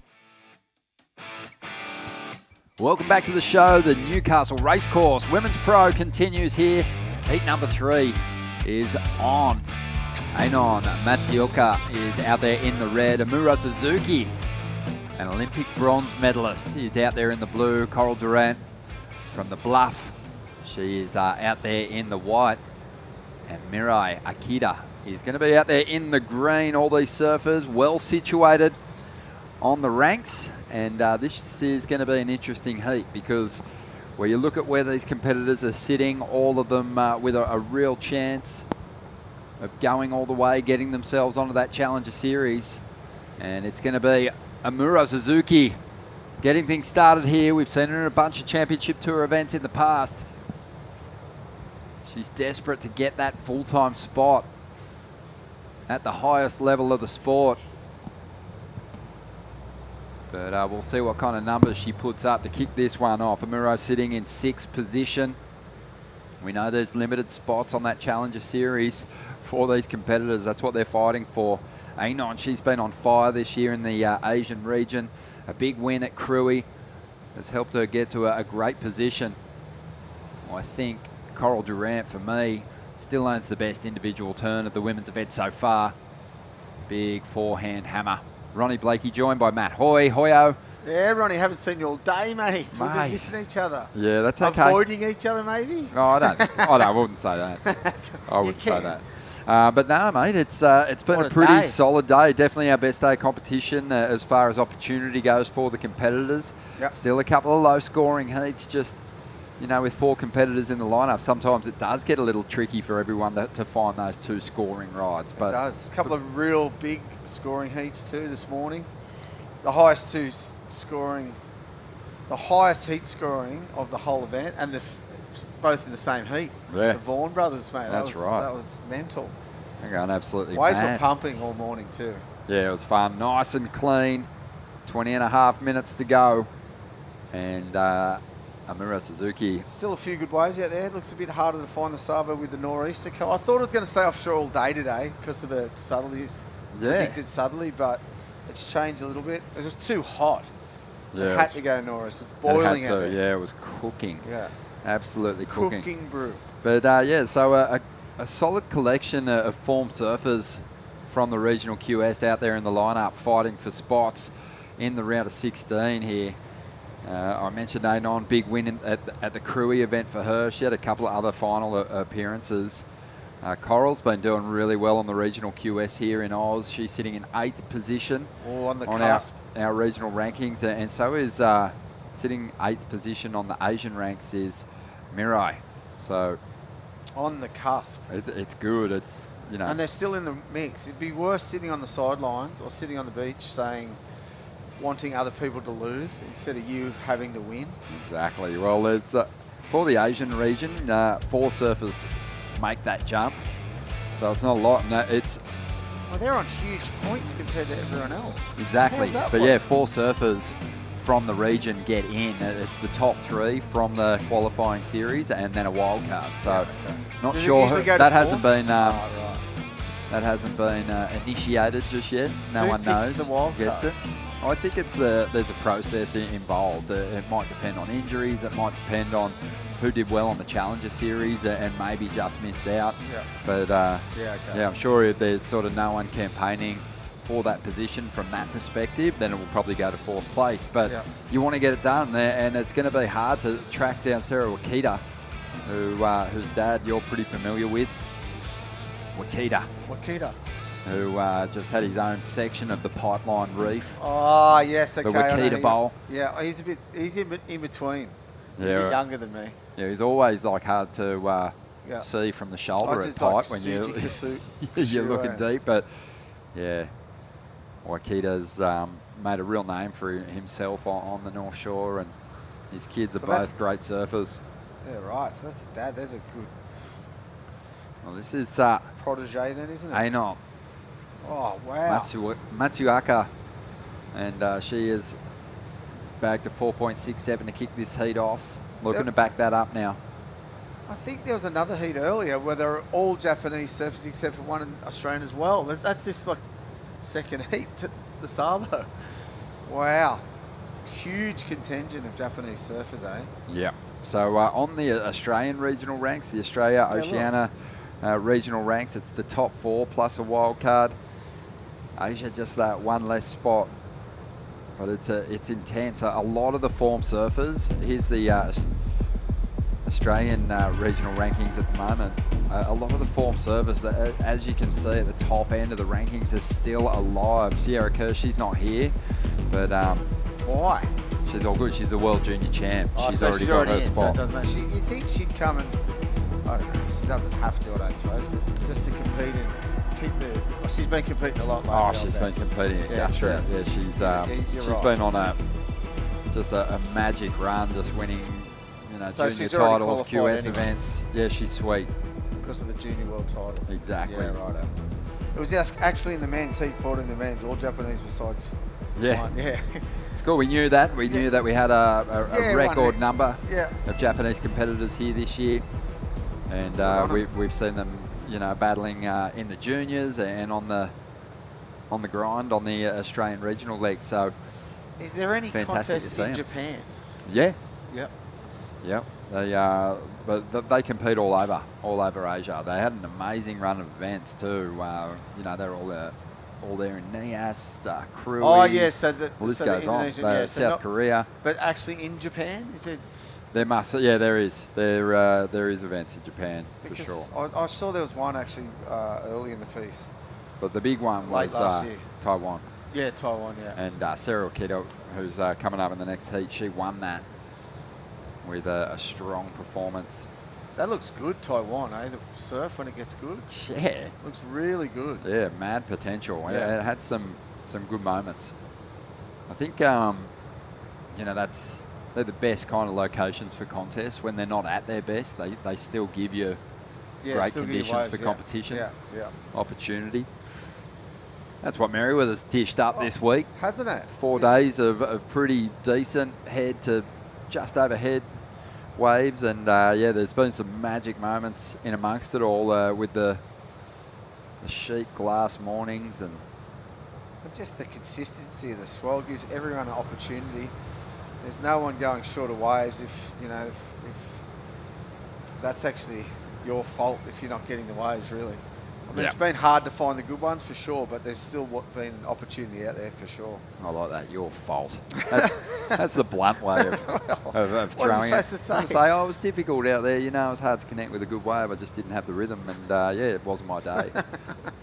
S2: Welcome back to the show, the Newcastle Racecourse. Women's Pro continues here. Heat number 3 is on. Ainon Matsuoka is out there in the red. Amuro Suzuki, an Olympic bronze medalist, is out there in the blue. Coral Durant from the Bluff, she is out there in the white. And Mirai Akita is going to be out there in the green. All these surfers well situated on the ranks. And this is going to be an interesting heat because where you look at where these competitors are sitting, all of them with a real chance of going all the way, getting themselves onto that Challenger Series. And it's going to be Amuro Suzuki getting things started here. We've seen her in a bunch of Championship Tour events in the past. She's desperate to get that full-time spot at the highest level of the sport. But we'll see what kind of numbers she puts up to kick this one off. Amuro sitting in 6th position. We know there's limited spots on that Challenger Series for these competitors. That's what they're fighting for. Ainon, she's been on fire this year in the Asian region. A big win at Cruy has helped her get to a great position. I think Coral Durant, for me, still owns the best individual turn at the women's event so far. Big forehand hammer. Ronnie Blakey joined by Matt Hoyo.
S12: Yeah, Ronnie, haven't seen you all day, mate. We've been missing each other.
S2: Yeah, that's okay.
S12: Avoiding each other, maybe?
S2: No, I wouldn't say that. I wouldn't say that. But no, mate, it's been a pretty solid day. Definitely our best day of competition as far as opportunity goes for the competitors. Yep. Still a couple of low-scoring heats. Just, you know, with 4 competitors in the lineup, sometimes it does get a little tricky for everyone to find those 2 scoring rides. But
S12: it does. A couple of real big scoring heats too this morning. The highest heat scoring of the whole event, and both in the same heat.
S2: Yeah.
S12: The Vaughan brothers, mate.
S2: That's right.
S12: That was mental.
S2: They're going absolutely
S12: Waves
S2: mad.
S12: were pumping all morning too.
S2: Yeah, it was fun. Nice and clean. 20.5 minutes to go. And Amuro Suzuki.
S12: Still a few good waves out there. It looks a bit harder to find the Savo with the nor'easter. I thought it was going to stay offshore all day today because of the southerlies. Predicted southerly, but it's changed a little bit. It was too hot.
S2: Yeah,
S12: it had to go nor'easter. It was boiling out there.
S2: Yeah, it was cooking.
S12: Yeah.
S2: Absolutely cooking.
S12: Cooking brew.
S2: But yeah, so a solid collection of form surfers from the regional QS out there in the lineup, fighting for spots in the round of 16 here. I mentioned Anon, big win at the Cruy event for her. She had a couple of other final appearances. Coral's been doing really well on the regional QS here in Oz. She's sitting in 8th position
S12: on the cusp.
S2: Our regional rankings, and so is sitting 8th position on the Asian ranks is Mirai. So
S12: on the cusp.
S2: It's good. It's, you know.
S12: And they're still in the mix. It'd be worse sitting on the sidelines or sitting on the beach saying, wanting other people to lose instead of you having to win.
S2: Exactly. Well, there's for the Asian region, 4 surfers make that jump, so it's not a lot. No, it's
S12: well, they're on huge points compared to everyone else.
S2: Exactly.
S12: How's that
S2: But
S12: work?
S2: yeah, 4 surfers from the region get in. It's the top 3 from the qualifying series and then a wild card. So not
S12: Does it
S2: sure
S12: usually go to
S2: that hasn't
S12: 4?
S2: been that hasn't been initiated just yet. No
S12: Who
S2: one
S12: picks
S2: knows
S12: the wild
S2: who gets
S12: card?
S2: it. I think it's there's a process involved. It might depend on injuries. It might depend on who did well on the Challenger Series and maybe just missed out.
S12: Yeah.
S2: But
S12: okay.
S2: yeah, I'm sure there's sort of no one campaigning for that position from that perspective, then it will probably go to 4th place. But you want to get it done there, and it's going to be hard to track down Sarah Wakita, whose dad you're pretty familiar with. Wakita, who just had his own section of the Pipeline Reef.
S12: Oh, yes, okay.
S2: The Wakita Bowl.
S12: Yeah, he's in between. He's a
S2: Yeah.
S12: bit younger than me.
S2: Yeah, he's always like hard to see from the shoulder at
S12: just
S2: tight
S12: like
S2: when
S12: Suji
S2: you're looking
S12: Kasura.
S2: deep. But yeah, Wakita's made a real name for himself on the North Shore, and his kids are
S12: So that's-
S2: both great surfers.
S12: Yeah, right. So that's dad. There's a good
S2: Well, this is
S12: protege then, isn't it?
S2: Anon
S12: Oh, wow.
S2: Matsuaka, and she is bagged a 4.67 to kick this heat off. Looking to back that up now.
S12: I think there was another heat earlier where there were all Japanese surfers except for one Australian as well. That's this like second heat to the Sabo. Wow. Huge contingent of Japanese surfers, eh?
S2: Yeah. So on the Australian regional ranks, the Australia Oceania regional ranks, it's the top 4 plus a wild card. Asia just that one less spot, but it's intense. A lot of the form surfers. Here's the Australian regional rankings at the moment. A lot of the form surfers, as you can see at the top end of the rankings, are still alive. Sierra Kerr, she's not here, but
S12: why?
S2: She's all good. She's a world junior champ.
S12: Oh,
S2: she's
S12: so
S2: already got her
S12: in, so it
S2: spot.
S12: doesn't matter. You think she'd come and, I don't know, she doesn't have to, I don't suppose, but just to compete and keep the, well, she's been competing a lot lately.
S2: Oh, she's been competing at guts out. Yeah, she's
S12: you're
S2: been on a magic run, just winning,
S12: So
S2: junior
S12: she's already
S2: titles,
S12: qualified
S2: QS
S12: anyway.
S2: events. Yeah, she's sweet.
S12: Because of the junior world title.
S2: Exactly.
S12: Yeah, right. It was actually in the men's heat, fought in the men's, all Japanese besides
S2: Yeah.
S12: one. Yeah.
S2: It's cool. We knew that. We knew that we had a record number
S12: Yeah.
S2: of Japanese competitors here this year, and we've seen them, battling in the juniors and on the grind on the Australian regional league. So,
S12: Is there any
S2: fantastic
S12: contests
S2: to see
S12: in
S2: 'em.
S12: Japan?
S2: Yeah.
S12: Yep.
S2: Yep. But they compete all over Asia. They had an amazing run of events too. They're all there in Nias, Cruy.
S12: Oh, yeah, so the
S2: list
S12: so
S2: goes
S12: the
S2: on.
S12: Indonesian, yeah, so
S2: South
S12: not-
S2: Korea.
S12: But actually in Japan, is it?
S2: There must. Yeah, there is. There is events in Japan for
S12: Because
S2: sure.
S12: I saw there was one actually early in the piece.
S2: But the big one
S12: Late
S2: was
S12: last year.
S2: Taiwan.
S12: Yeah, Taiwan, yeah.
S2: And Sarah Okito, who's coming up in the next heat, she won that with a strong performance.
S12: That looks good, Taiwan, eh? The surf when it gets good.
S2: Yeah.
S12: Looks really good.
S2: Yeah, mad potential.
S12: Yeah.
S2: It had some good moments. I think, they're the best kind of locations for contests. When they're not at their best, they still give you great
S12: still give you
S2: conditions
S12: waves,
S2: for
S12: yeah.
S2: competition,
S12: Yeah.
S2: opportunity. That's what Merriweather's dished up this week.
S12: Hasn't it?
S2: 4 days of pretty decent head to just overhead waves, and there's been some magic moments in amongst it all with the sheet glass mornings and
S12: Just the consistency of the swell gives everyone an opportunity. There's no one going short of waves if that's actually your fault if you're not getting the waves, really. I mean, it's been hard to find the good ones for sure, but there's still been opportunity out there for sure.
S2: I like that. Your fault. That's the blunt way of throwing it.
S12: Supposed to say?
S2: Oh, it was difficult out there. You know, it was hard to connect with a good wave. I just didn't have the rhythm, and yeah, it wasn't my day.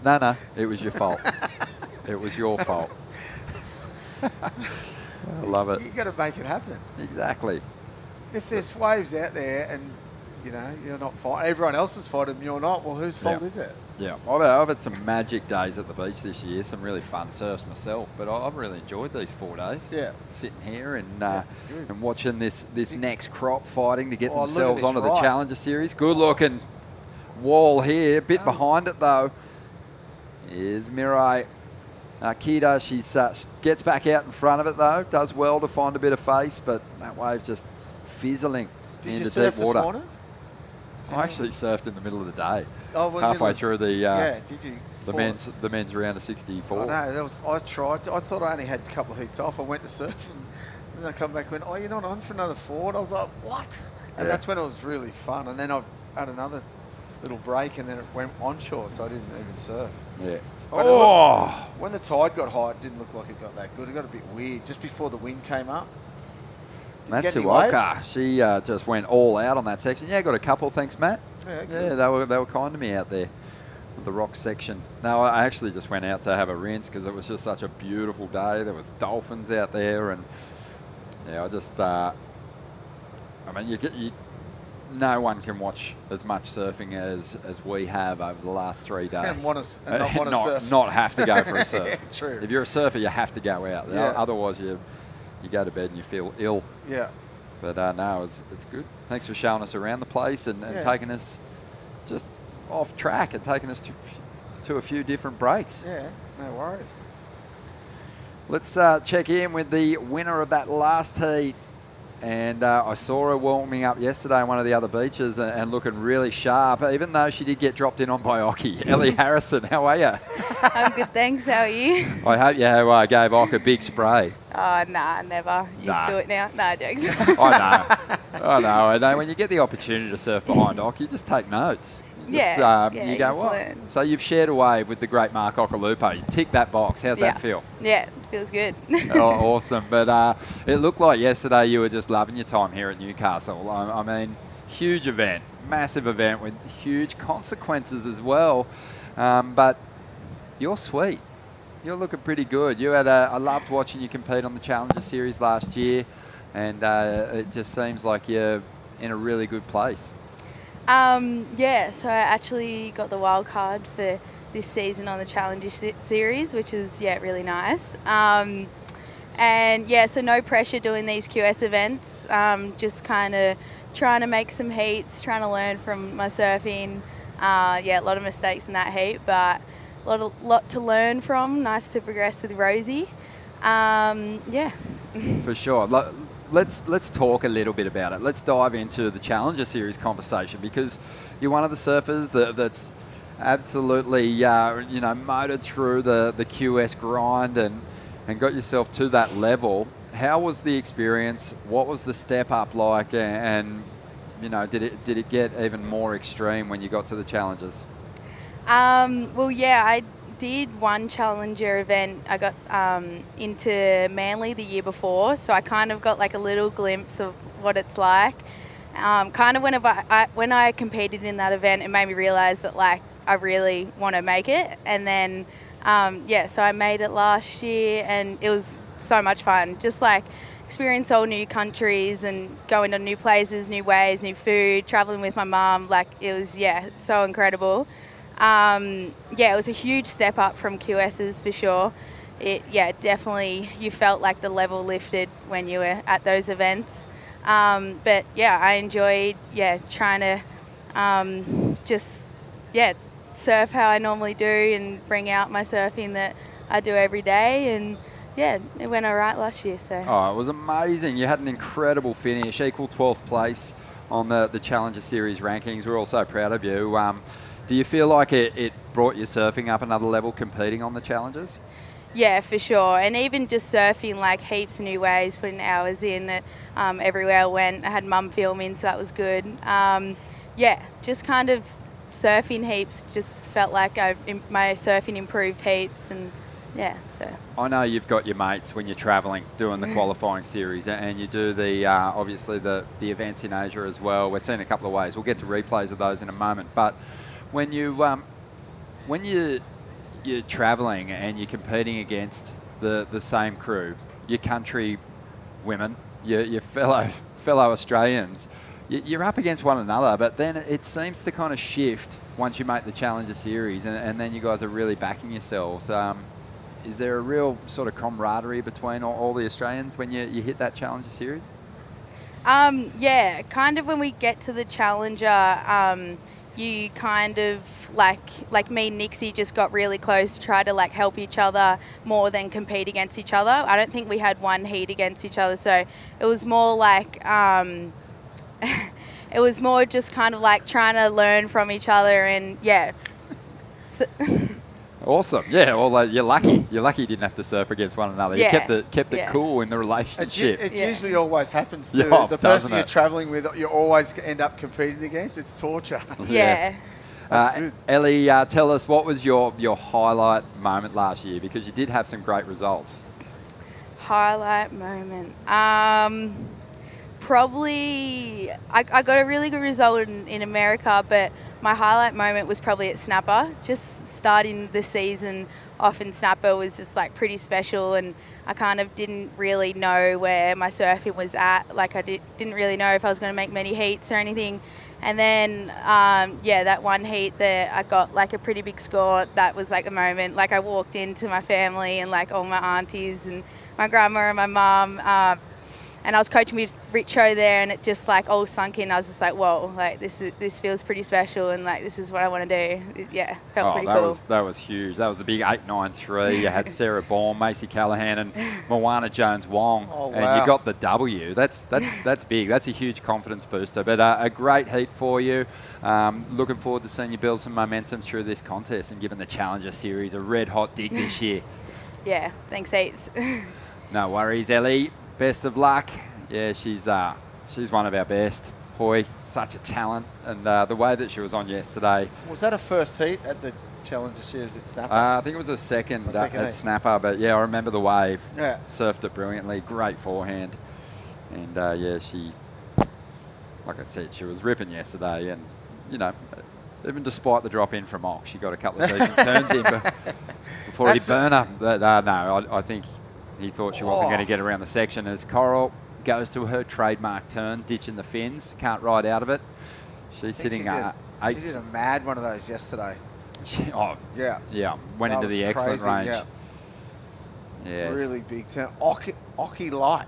S2: No, it was your fault. It was your fault. I love it.
S12: You got to make it happen.
S2: Exactly.
S12: If there's waves out there and you know you're not fighting, everyone else is fighting, you're not. Well, whose fault is it?
S2: Yeah, I've had some magic days at the beach this year, some really fun surfs myself, but I've really enjoyed these 4 days.
S12: Yeah.
S2: Sitting here and watching this next crop fighting to get themselves onto the
S12: right.
S2: Challenger Series. Good looking wall here, bit behind it though. Here's Mirai Akita. She gets back out in front of it though, does well to find a bit of face, but that wave just fizzling into deep water.
S12: This morning?
S2: I actually surfed in the middle of the day.
S12: Oh,
S2: halfway through the
S12: did you?
S2: The men's round of 64.
S12: I know. I tried. I thought I only had a couple of heats off. I went to surf and then I come back and went, oh, you're not on for another 4. And I was like, what? And that's when it was really fun. And then I had another little break and then it went onshore, so I didn't even surf.
S2: Yeah.
S12: But when the tide got high, it didn't look like it got that good. It got a bit weird just before the wind came up.
S2: Matsuoka, she just went all out on that section. Yeah, got a couple. Thanks, Matt.
S12: Yeah,
S2: they were kind to me out there with the rock section. No, I actually just went out to have a rinse because it was just such a beautiful day. There was dolphins out there, and yeah, I just I mean, no one can watch as much surfing as we have over the last 3 days.
S12: And not want to surf.
S2: Not have to go for a surf.
S12: Yeah, true.
S2: If you're a surfer, you have to go out.
S12: Yeah.
S2: Otherwise, you go to bed and you feel ill.
S12: Yeah.
S2: But no, it's good. Thanks for showing us around the place and taking us just off track and taking us to a few different breaks.
S12: Yeah, no worries.
S2: Let's check in with the winner of that last heat. And I saw her warming up yesterday on one of the other beaches and looking really sharp, even though she did get dropped in on by Ockie. Ellie Harrison, how are you?
S20: I'm good, thanks. How are you?
S2: I hope you gave Ock a big spray.
S20: Oh, nah, never. Used to it now. Nah, jokes.
S2: I know. And when you get the opportunity to surf behind Ock, you just take notes. You go, what? So you've shared a wave with the great Mark Occhilupo. You tick that box. How's that feel?
S20: Yeah, it feels good.
S2: Awesome. But it looked like yesterday you were just loving your time here at Newcastle. I mean, huge event, massive event with huge consequences as well. But you're sweet. You're looking pretty good. You had I loved watching you compete on the Challenger Series last year, and it just seems like you're in a really good place.
S20: So I actually got the wild card for this season on the Challenger Series, which is, really nice. So no pressure doing these QS events, just kind of trying to make some heats, trying to learn from my surfing. A lot of mistakes in that heat, but a lot to learn from. Nice to progress with Rosie.
S2: For sure. Let's talk a little bit about it. Let's dive into the Challenger Series conversation, because you're one of the surfers that's absolutely motored through the QS grind and got yourself to that level. How was the experience? What was the step up like? And did it get even more extreme when you got to the Challengers?
S20: I did one Challenger event. I got into Manly the year before, so I kind of got like a little glimpse of what it's like. When I competed in that event, it made me realise that I really want to make it. And then so I made it last year, and it was so much fun. Just experience all new countries and going to new places, new ways, new food, traveling with my mum. It was so incredible. It was a huge step up from QS's for sure. Definitely you felt like the level lifted when you were at those events. I enjoyed trying to surf how I normally do and bring out my surfing that I do every day, and it went all right last year. So
S2: it was amazing. You had an incredible finish, equal 12th place on the Challenger Series rankings. We're all so proud of you. Do you feel like it brought your surfing up another level competing on the Challengers?
S20: Yeah, for sure. And even just surfing heaps of new ways, putting hours in everywhere I went. I had mum filming, so that was good. Just kind of surfing heaps. Just felt like my surfing improved heaps, and yeah. So
S2: I know you've got your mates when you're travelling doing the qualifying series, and you do the obviously the events in Asia as well. We're seeing a couple of ways. We'll get to replays of those in a moment. But when you're travelling and you're competing against the same crew, your country women, your fellow Australians, you're up against one another, but then it seems to kind of shift once you make the Challenger Series, and then you guys are really backing yourselves. Is there a real sort of camaraderie between all the Australians when you hit that Challenger Series?
S20: Yeah, kind of when we get to the Challenger, you kind of like me and Nixie just got really close to try to like help each other more than compete against each other. I don't think we had one heat against each other, so it was more like it was more just kind of like trying to learn from each other, and yeah.
S2: Awesome. Yeah, well, you're lucky. You're lucky you didn't have to surf against one another.
S20: Yeah.
S2: You kept it cool in the relationship.
S12: It usually always happens to
S2: Yeah,
S12: the person
S2: doesn't
S12: you're
S2: it?
S12: travelling with. You always end up competing against. It's torture.
S20: Yeah.
S12: That's good.
S2: Ellie, tell us, what was your highlight moment last year? Because you did have some great results.
S20: Highlight moment. Probably, I got a really good result in America, but my highlight moment was probably at Snapper. Just starting the season off in Snapper was just like pretty special, and I kind of didn't really know where my surfing was at. Like I didn't really know if I was going to make many heats or anything. And then, that one heat that I got like a pretty big score, that was like the moment. Like I walked into my family and like all my aunties and my grandma and my mum, and I was coaching with Richo there, and it just like all sunk in. I was just like, whoa, like this feels pretty special, and like this is what I want to do. Yeah, felt pretty cool.
S2: That was huge. That was the big 893. You had Sarah Baum, Macy Callahan, and Moana Jones-Wong, and you got the W. That's big. That's a huge confidence booster. But a great heat for you. Looking forward to seeing you build some momentum through this contest and giving the Challenger Series a red hot dig this year.
S20: Yeah, thanks heaps.
S2: No worries, Ellie. Best of luck. Yeah, she's one of our best. Hoy, such a talent, and the way that she was on yesterday.
S12: Was that a first heat at the Challenger Series at Snapper?
S2: I think it was a second at Snapper, but yeah, I remember the wave.
S12: Yeah.
S2: Surfed it brilliantly, great forehand. And she, like I said, she was ripping yesterday, and even despite the drop in from Ock, she got a couple of decent turns in before he burned her. But no, I think he thought she wasn't going to get around the section as Coral goes to her trademark turn, ditching the fins, can't ride out of it. She's sitting eighth.
S12: She did a mad one of those yesterday.
S2: Yeah, went into the excellent range.
S12: Yeah.
S2: Yes.
S12: Really big turn. Ocky like.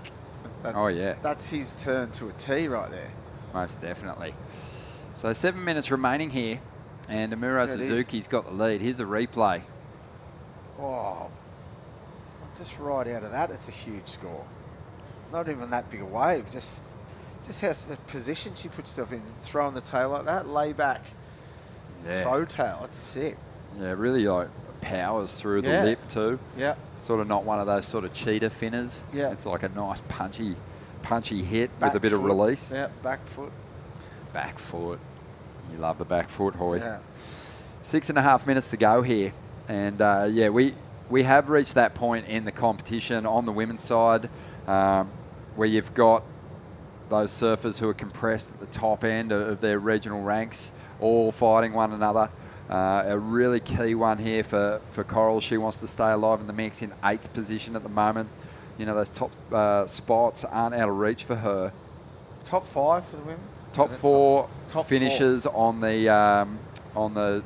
S2: Yeah.
S12: That's his turn to a T right there.
S2: Most definitely. So 7 minutes remaining here, and Amuro Suzuki's got the lead. Here's a replay.
S12: Oh, just right out of that, it's a huge score. Not even that big a wave, just has the position she puts herself in, throwing the tail like that, lay back, throw tail, it's sick.
S2: Yeah, really like powers through the lip too.
S12: Yeah.
S2: Sort of not one of those sort of cheetah finners.
S12: Yeah.
S2: It's like a nice punchy hit
S12: Back
S2: with a bit of release.
S12: Yeah, back foot.
S2: Back foot. You love the back foot, Hoy.
S12: Yeah.
S2: 6.5 minutes to go here. And we have reached that point in the competition on the women's side where you've got those surfers who are compressed at the top end of their regional ranks, all fighting one another. A really key one here for Coral. She wants to stay alive in the mix in 8th position at the moment. Those top spots aren't out of reach for her.
S12: Top 5 for the women?
S2: Top 4
S12: top
S2: finishes on the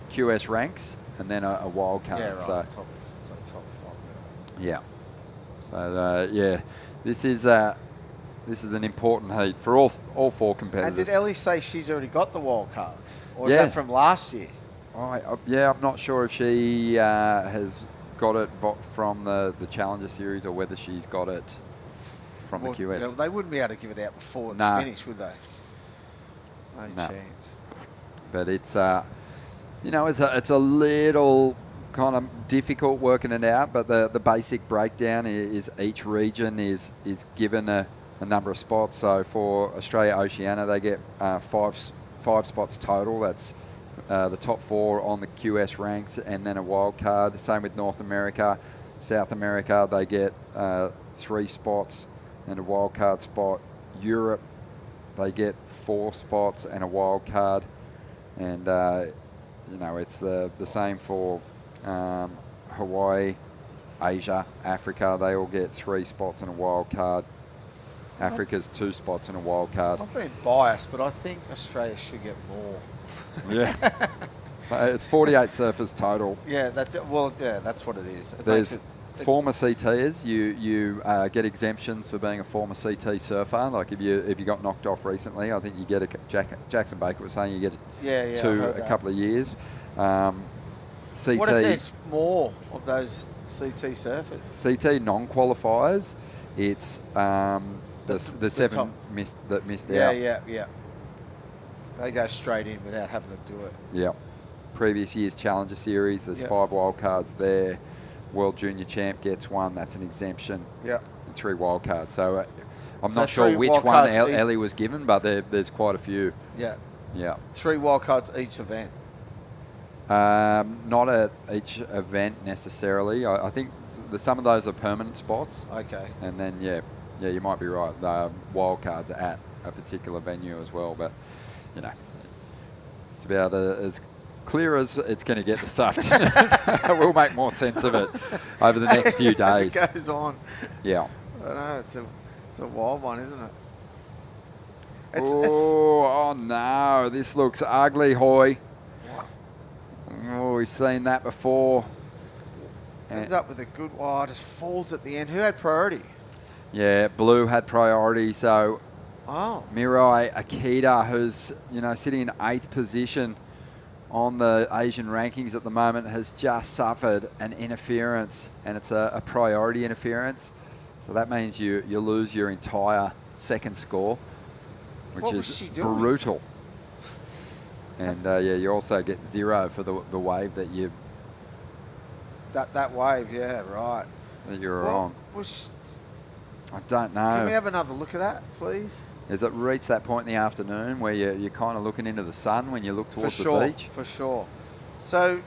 S2: QS ranks, and then a wild card.
S12: Yeah, right.
S2: So
S12: top 5.
S2: Yeah. So this is an important heat for all 4 competitors.
S12: And did Ellie say she's already got the wild card, or is that from last year?
S2: I'm not sure if she has got it from the Challenger Series or whether she's got it from the QS.
S12: They wouldn't be able to give it out before it's finished, would they? No chance.
S2: But it's it's a little kind of difficult working it out, but the basic breakdown is each region is given a number of spots. So for Australia Oceania, they get five spots total. That's the top 4 on the QS ranks, and then a wild card. Same with North America. South America, they get 3 spots and a wild card spot. Europe, they get 4 spots and a wild card. And, it's the same for Hawaii, Asia, Africa. They all get 3 spots and a wild card. Africa's 2 spots and a wild card.
S12: I've been biased, but I think Australia should get more.
S2: Yeah. It's 48 surfers total.
S12: Yeah, that's what it is.
S2: There's former CTers. You get exemptions for being a former CT surfer. Like if you got knocked off recently, I think you get Jackson Baker was saying you get a couple of years. CT.
S12: What if there's more of those CT surfers?
S2: CT non-qualifiers. It's the 7 that missed out.
S12: Yeah. They go straight in without having to do it.
S2: Yeah. Previous year's Challenger Series, there's 5 wild cards there. World Junior Champ gets 1, that's an exemption.
S12: Yeah.
S2: And 3 wild cards. So I'm not sure which one Ellie was given, but there's quite a few.
S12: Yeah.
S2: Yeah.
S12: 3 wild cards each event.
S2: Not at each event necessarily. I think some of those are permanent spots.
S12: Okay.
S2: And then, you might be right. The wild cards are at a particular venue as well. But, it's about as clear as it's going to get this afternoon. We'll make more sense of it over the next few days.
S12: As it goes on.
S2: Yeah.
S12: I know, it's a wild one, isn't it?
S2: Oh no, this looks ugly, Hoy. Oh, we've seen that before.
S12: Ends up with a good just falls at the end. Who had priority?
S2: Yeah, Blue had priority, so Mirai Akita, who's sitting in 8th position on the Asian rankings at the moment, has just suffered an interference, and it's a priority interference. So that means you lose your entire second score, which is brutal. And you also get 0 for the wave that you...
S12: That wave, yeah, right.
S2: That you're on. I don't know.
S12: Can we have another look at that, please?
S2: Has it reached that point in the afternoon where you're kind of looking into the sun when you look towards the beach?
S12: For sure. So,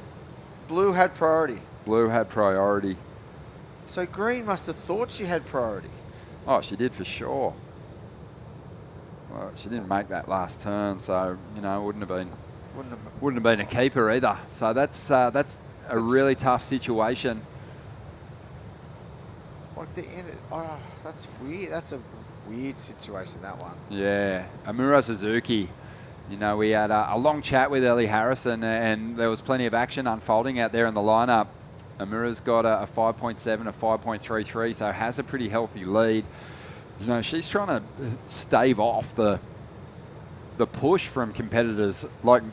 S12: Blue had priority.
S2: Blue had priority.
S12: So, Green must have thought she had priority.
S2: Oh, she did for sure. Well, she didn't make that last turn, so, it wouldn't have been a keeper either. So, that's a really tough situation.
S12: Like that's weird. That's a weird situation, that one.
S2: Yeah. Amuro Suzuki. We had a long chat with Ellie Harrison, and there was plenty of action unfolding out there in the lineup. Amura's got a 5.7, a 5.33, so has a pretty healthy lead. She's trying to stave off the push from competitors like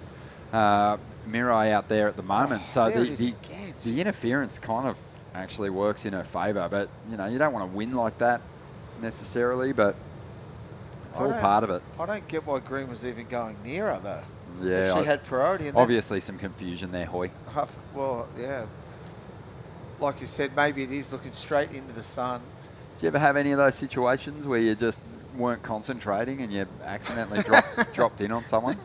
S2: Mirai out there at the moment. So the interference kind of actually works in her favour, but you don't want to win like that necessarily, but it's all part of it.
S12: I don't get why Green was even going near her though.
S2: Yeah,
S12: she had priority. And
S2: obviously some confusion there, Hoy.
S12: Well, yeah. Like you said, maybe it is looking straight into the sun.
S2: Do you ever have any of those situations where you just weren't concentrating and you accidentally dropped in on someone?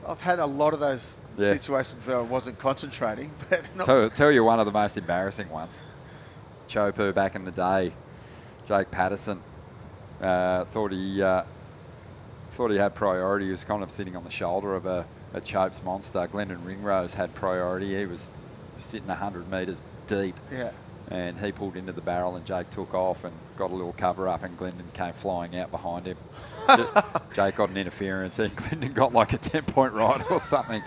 S12: I've had a lot of those situations where I wasn't concentrating. But
S2: tell you one of the most embarrassing ones. Chopu back in the day, Jake Patterson thought he had priority. He was kind of sitting on the shoulder of a Chopes monster. Glendon Ringrose had priority. He was sitting 100 metres deep.
S12: Yeah.
S2: And he pulled into the barrel and Jake took off and got a little cover up and Glendon came flying out behind him. Jake got an interference and Glendon got like a 10-point ride or something.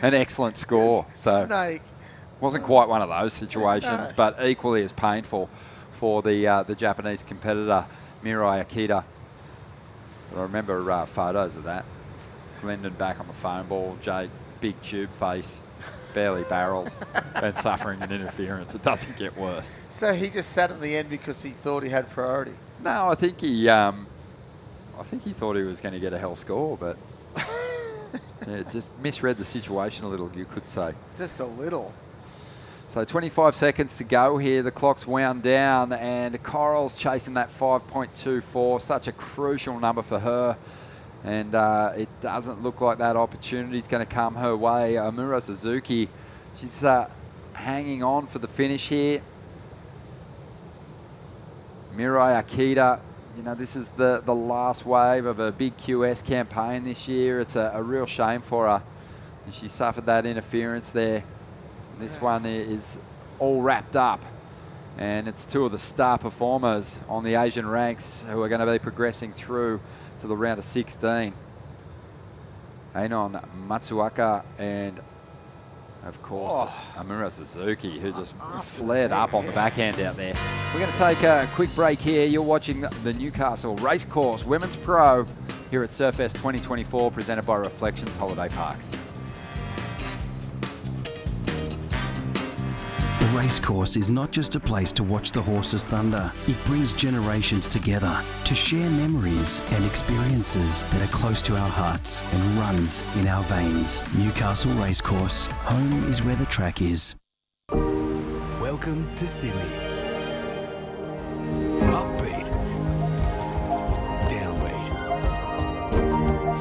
S2: An excellent score. So
S12: Snake.
S2: Wasn't quite one of those situations, but equally as painful for the Japanese competitor, Mirai Akita. I remember photos of that. Glendon back on the foam ball, Jake, big tube face, barely barreled and suffering an interference. It doesn't get worse.
S12: So he just sat at the end because he thought he had priority?
S2: No, I think he thought he was going to get a hell score, but just misread the situation a little, you could say.
S12: Just a little.
S2: So 25 seconds to go here. The clock's wound down and Coral's chasing that 5.24. Such a crucial number for her. And it doesn't look like that opportunity is going to come her way. Amuro Suzuki, she's hanging on for the finish here. Mirai Akita, you know, this is the last wave of a big QS campaign this year. It's a real shame for her. And she suffered that interference there. This one is all wrapped up. And it's two of the star performers on the Asian ranks who are going to be progressing through to the round of 16. Ainon Matsuoka and, of course, Amuro Suzuki, who just flared up on the backhand out there. We're going to take a quick break here. You're watching the Newcastle Racecourse Women's Pro here at Surfest 2024, presented by Reflections Holiday Parks.
S8: The Racecourse is not just a place to watch the horses thunder. It brings generations together to share memories and experiences that are close to our hearts and runs in our veins. Newcastle Racecourse. Home is where the track is.
S5: Welcome to Sydney. Upbeat. Downbeat.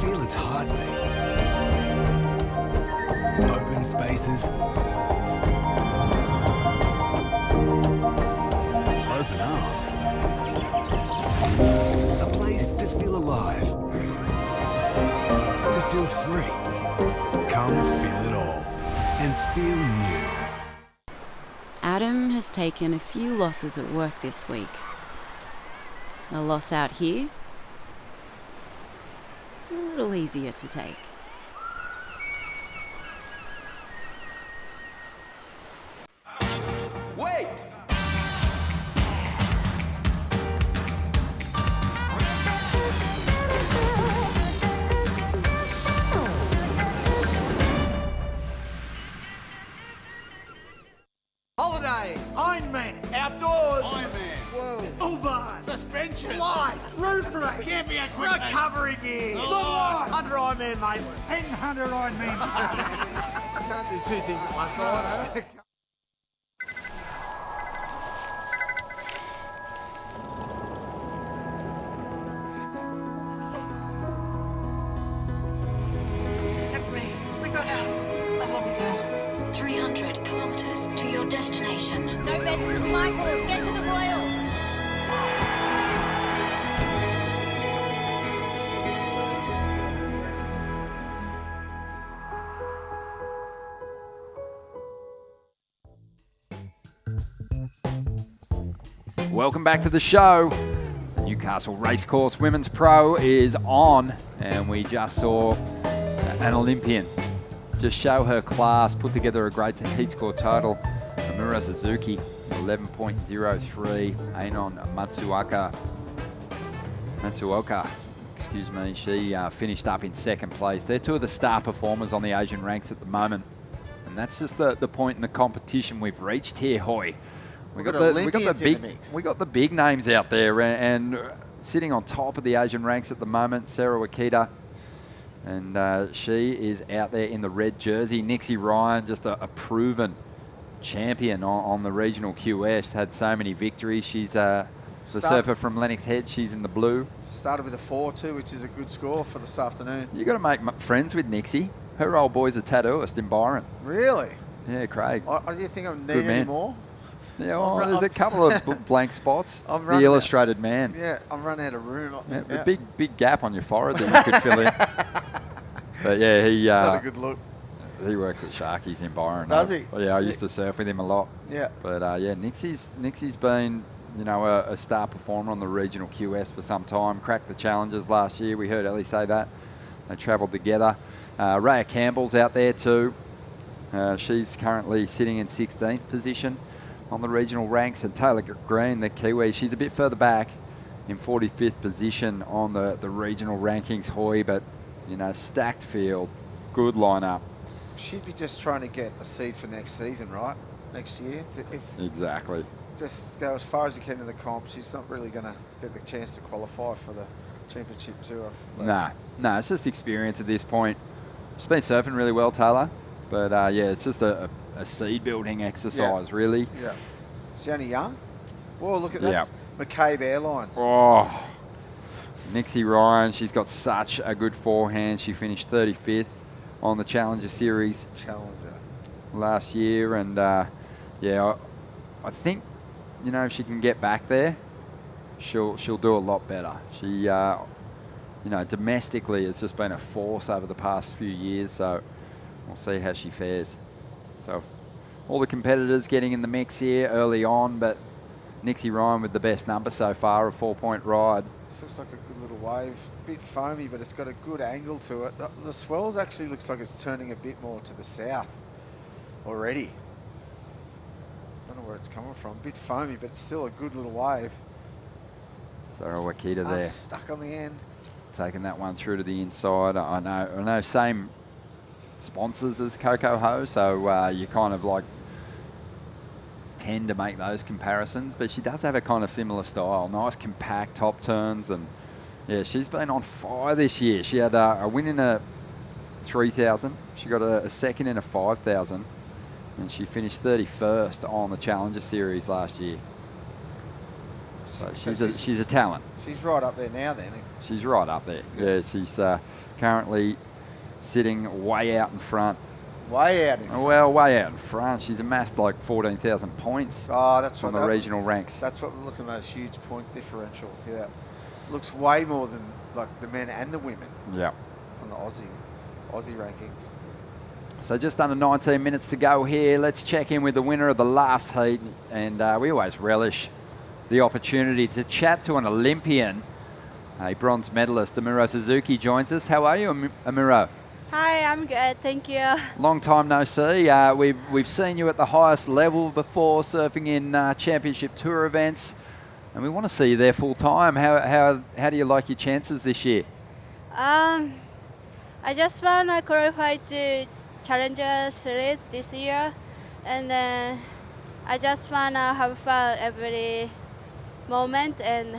S5: Feel its heartbeat. Open spaces. Open arms. A place to feel alive. To feel free. Come feel it all. And feel new.
S6: Adam has taken a few losses at work this week. A loss out here, a little easier to take.
S4: Wait! Holidays, Ironman, outdoors, Ironman, whoa, Uber, suspension, lights, roof rack, camping equipment, recovery gear, under Ironman Maitland, and under Ironman. I can't do two things at once. I
S7: It's me. We got out. I love you, Dad.
S9: 300 kilometers to your destination. No beds for my horse. Get to the Royal.
S2: Welcome back to the show. The Newcastle Racecourse Women's Pro is on, and we just saw an Olympian just show her class, put together a great heat score total. Amuro Suzuki, 11.03. Ainon Matsuoka, excuse me, she finished up in second place. They're two of the star performers on the Asian ranks at the moment. And that's just the point in the competition we've reached here, Hoy. We got the big names out there, and sitting on top of the Asian ranks at the moment, Sarah Wakita, and she is out there in the red jersey. Nixie Ryan, just a proven champion on the regional QS, had so many victories. She's the surfer from Lennox Head. She's in the blue.
S12: Started with a 4 too, which is a good score for this afternoon.
S2: You got to make friends with Nixie. Her old boy's a tattooist in Byron.
S12: Really?
S2: Yeah, Craig.
S12: Do you think I need any more?
S2: Yeah, well, there's a couple of blank spots. The
S12: running
S2: illustrated man.
S12: Yeah, I'm running out of room.
S2: Yeah. A big gap on your forehead that you could fill in. But yeah, he.
S12: Not a good look.
S2: He works at Sharky's in Byron.
S12: Does he?
S2: Well, yeah, I used to surf with him a lot.
S12: Yeah.
S2: But yeah, Nixie's been, you know, a star performer on the regional QS for some time. Cracked the challenges last year. We heard Ellie say that. They travelled together. Raya Campbell's out there too. She's currently sitting in 16th position on the regional ranks, and Taylor Green, the Kiwi, she's a bit further back in 45th position on the regional rankings, Hoy, but, you know, stacked field, good lineup.
S12: She'd be just trying to get a seed for next season, right? Next year.
S2: Exactly.
S12: Just go as far as you can in the comp. She's not really going to get the chance to qualify for the championship tour.
S2: No, it's just experience at this point. She's been surfing really well, Taylor, but yeah, it's just a seed building exercise, really.
S12: Yeah. She's only young. Well, look at that. McCabe Airlines.
S2: Oh, Nixie Ryan, she's got such a good forehand. She finished 35th on the Challenger Series last year. And, yeah, I think, you know, if she can get back there, she'll do a lot better. She, you know, domestically it's just been a force over the past few years, so we'll see how she fares. So all the competitors getting in the mix here early on, but Nixie Ryan with the best number so far, a 4-point ride.
S12: This looks like a good little wave. Bit foamy, but it's got a good angle to it. The swells actually looks like it's turning a bit more to the south already. Don't know where it's coming from. Bit foamy, but it's still a good little wave.
S2: So Wakita there.
S12: Stuck on the end.
S2: Taking that one through to the inside. I know same sponsors as Coco Ho, so you kind of like tend to make those comparisons, but she does have a kind of similar style. Nice compact top turns, and yeah, she's been on fire this year. She had a win in a 3,000. She got a second in a 5,000, and she finished 31st on the Challenger Series last year. So she's a talent.
S12: She's right up there now then.
S2: She's right up there. Yeah, she's currently sitting way out in front.
S12: Way out in front?
S2: Well, way out in front. She's amassed like 14,000 points
S12: that's
S2: on the regional ranks.
S12: That's what we're looking at, those huge point differentials. Yeah. Looks way more than like the men and the women.
S2: Yeah.
S12: From the Aussie rankings.
S2: So just under 19 minutes to go here. Let's check in with the winner of the last heat. And we always relish the opportunity to chat to an Olympian. A bronze medalist, Amuro Suzuki, joins us. How are you, Amuro?
S15: Hi, I'm good, thank you.
S2: Long time no see. We've seen you at the highest level before, surfing in championship tour events, and we want to see you there full time. How do you like your chances this year?
S15: I just want to qualify to Challenger Series this year, and then I just want to have fun every moment and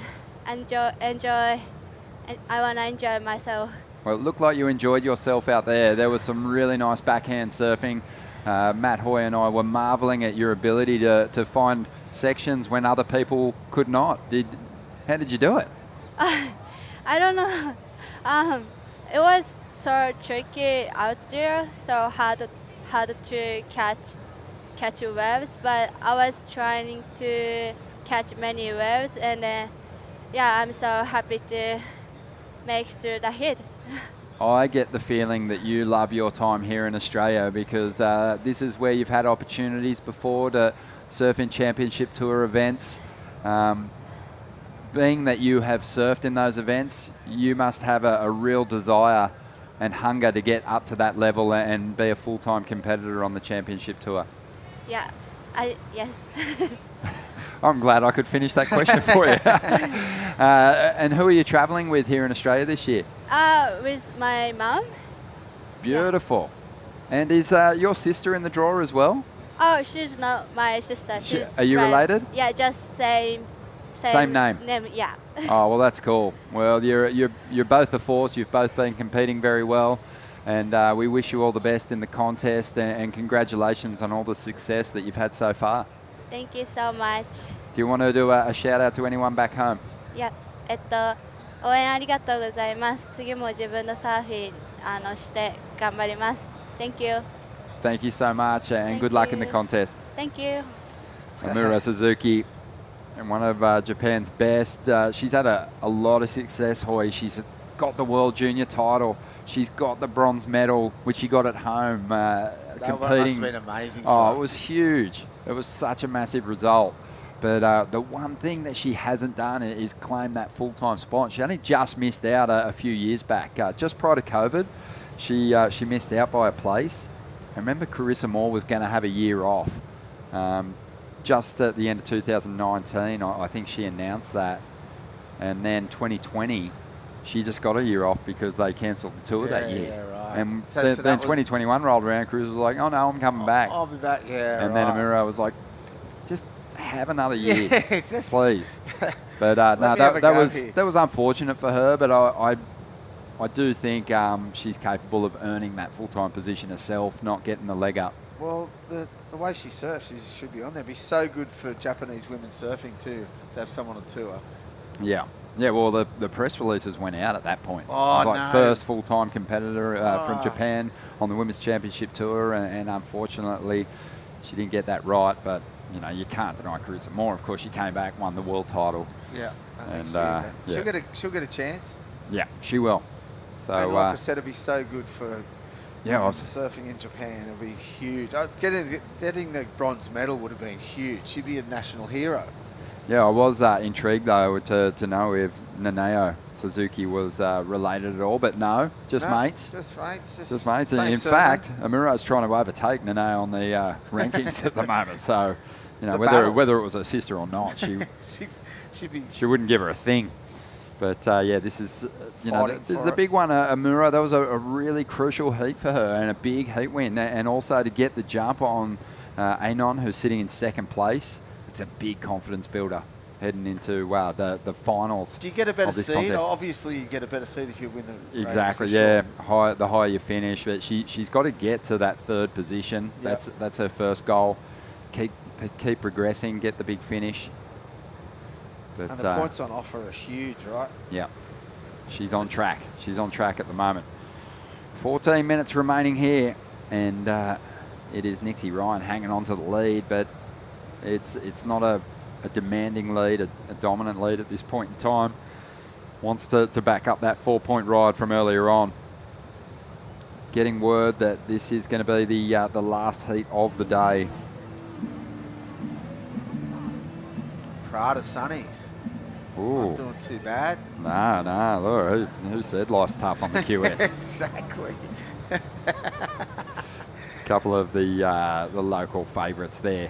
S15: enjoy. And I want to enjoy myself.
S2: Well, it looked like you enjoyed yourself out there. There was some really nice backhand surfing. Matt Hoy and I were marveling at your ability to find sections when other people could not. How did you do it?
S15: I don't know. It was so tricky out there, so hard to catch waves. But I was trying to catch many waves, and yeah, I'm so happy to make through the hit.
S2: I get the feeling that you love your time here in Australia, because this is where you've had opportunities before to surf in championship tour events. Being that you have surfed in those events, you must have a real desire and hunger to get up to that level and be a full-time competitor on the championship tour.
S15: Yeah, yes.
S2: I'm glad I could finish that question for you. And who are you travelling with here in Australia this year?
S15: With my mom.
S2: Beautiful. Yeah. And is your sister in the draw as well?
S15: Oh, she's not my sister. She's
S2: are you related?
S15: Yeah, just same
S2: name.
S15: Yeah.
S2: Oh, well, that's cool. Well, you're both a force. You've both been competing very well, and we wish you all the best in the contest, and congratulations on all the success that you've had so far.
S15: Thank you so much.
S2: Do you want to do a shout out to anyone back home?
S15: Yeah. 応援ありがとうございます。次も自分のサーフィンして頑張ります。Thank you.
S2: Thank you so much, and good luck in the contest.
S15: Thank you.
S2: Amuro Suzuki, and one of Japan's best. She's had a lot of success, Hoy. She's got the World Junior title. She's got the bronze medal, which she got at home.
S12: That one must have been amazing.
S2: Oh, it was huge. It was such a massive result. But the one thing that she hasn't done is claim that full-time spot. She only just missed out a few years back. Just prior to COVID, she missed out by a place. I remember Carissa Moore was going to have a year off. Just at the end of 2019, I think she announced that. And then 2020, she just got a year off because they cancelled the tour that year.
S12: Yeah, right.
S2: And then 2021 rolled around. Carissa was like, oh, no, I'm coming back.
S12: I'll be back, yeah.
S2: And then Amuro was like, just have another year,
S12: just
S2: please. But no, that was unfortunate for her. But I do think she's capable of earning that full-time position herself, not getting the leg up.
S12: Well, the way she surfs, she should be on there. It'd be so good for Japanese women surfing too, to have someone on tour.
S2: Yeah, Yeah, well, the press releases went out at that point.
S12: Oh,
S2: it was like
S12: no.
S2: first full-time competitor from Japan on the Women's Championship Tour, and unfortunately, she didn't get that right. But, you know, you can't deny Carissa Moore. Of course, she came back, won the world title.
S12: Yeah.
S2: And
S12: she'll get a chance.
S2: Yeah, she will. So,
S12: and like I said, it'd be so good for
S2: Yeah,
S12: surfing in Japan. It'd be huge. Getting the bronze medal would have been huge. She'd be a national hero.
S2: Yeah, I was intrigued, though, to know if Nanao Suzuki was related at all, but no, just mates.
S12: Just mates.
S2: Just mates. And
S12: same
S2: in
S12: surname.
S2: fact, Amura's trying to overtake Nanao on the rankings at the moment. So, you know,
S12: It's a battle.
S2: whether it was her sister or not, she wouldn't give her a thing. But, yeah, this is, this is a big one. Amura, that was a really crucial heat for her and a big heat win. And also to get the jump on Anon, who's sitting in second place. It's a big confidence builder heading into the finals.
S12: Do you get a better
S2: of this
S12: seed?
S2: contest.
S12: Obviously, you get a better seed if you win the
S2: Exactly,
S12: race, for
S2: yeah.
S12: sure.
S2: The higher you finish, but she's got to get to that third position.
S12: Yep.
S2: That's her first goal. Keep progressing, get the big finish. But,
S12: And the points on offer are huge, right?
S2: Yeah, she's on track. She's on track at the moment. 14 minutes remaining here, and it is Nixie Ryan hanging on to the lead, but it's not a demanding lead, a dominant lead at this point in time. Wants to back up that 4-point ride from earlier on. Getting word that this is going to be the last heat of the day.
S12: Prada Sunnies.
S2: Ooh.
S12: Not doing too bad.
S2: Nah, look, who said life's tough on the QS?
S12: Exactly.
S2: Couple of the local favourites there.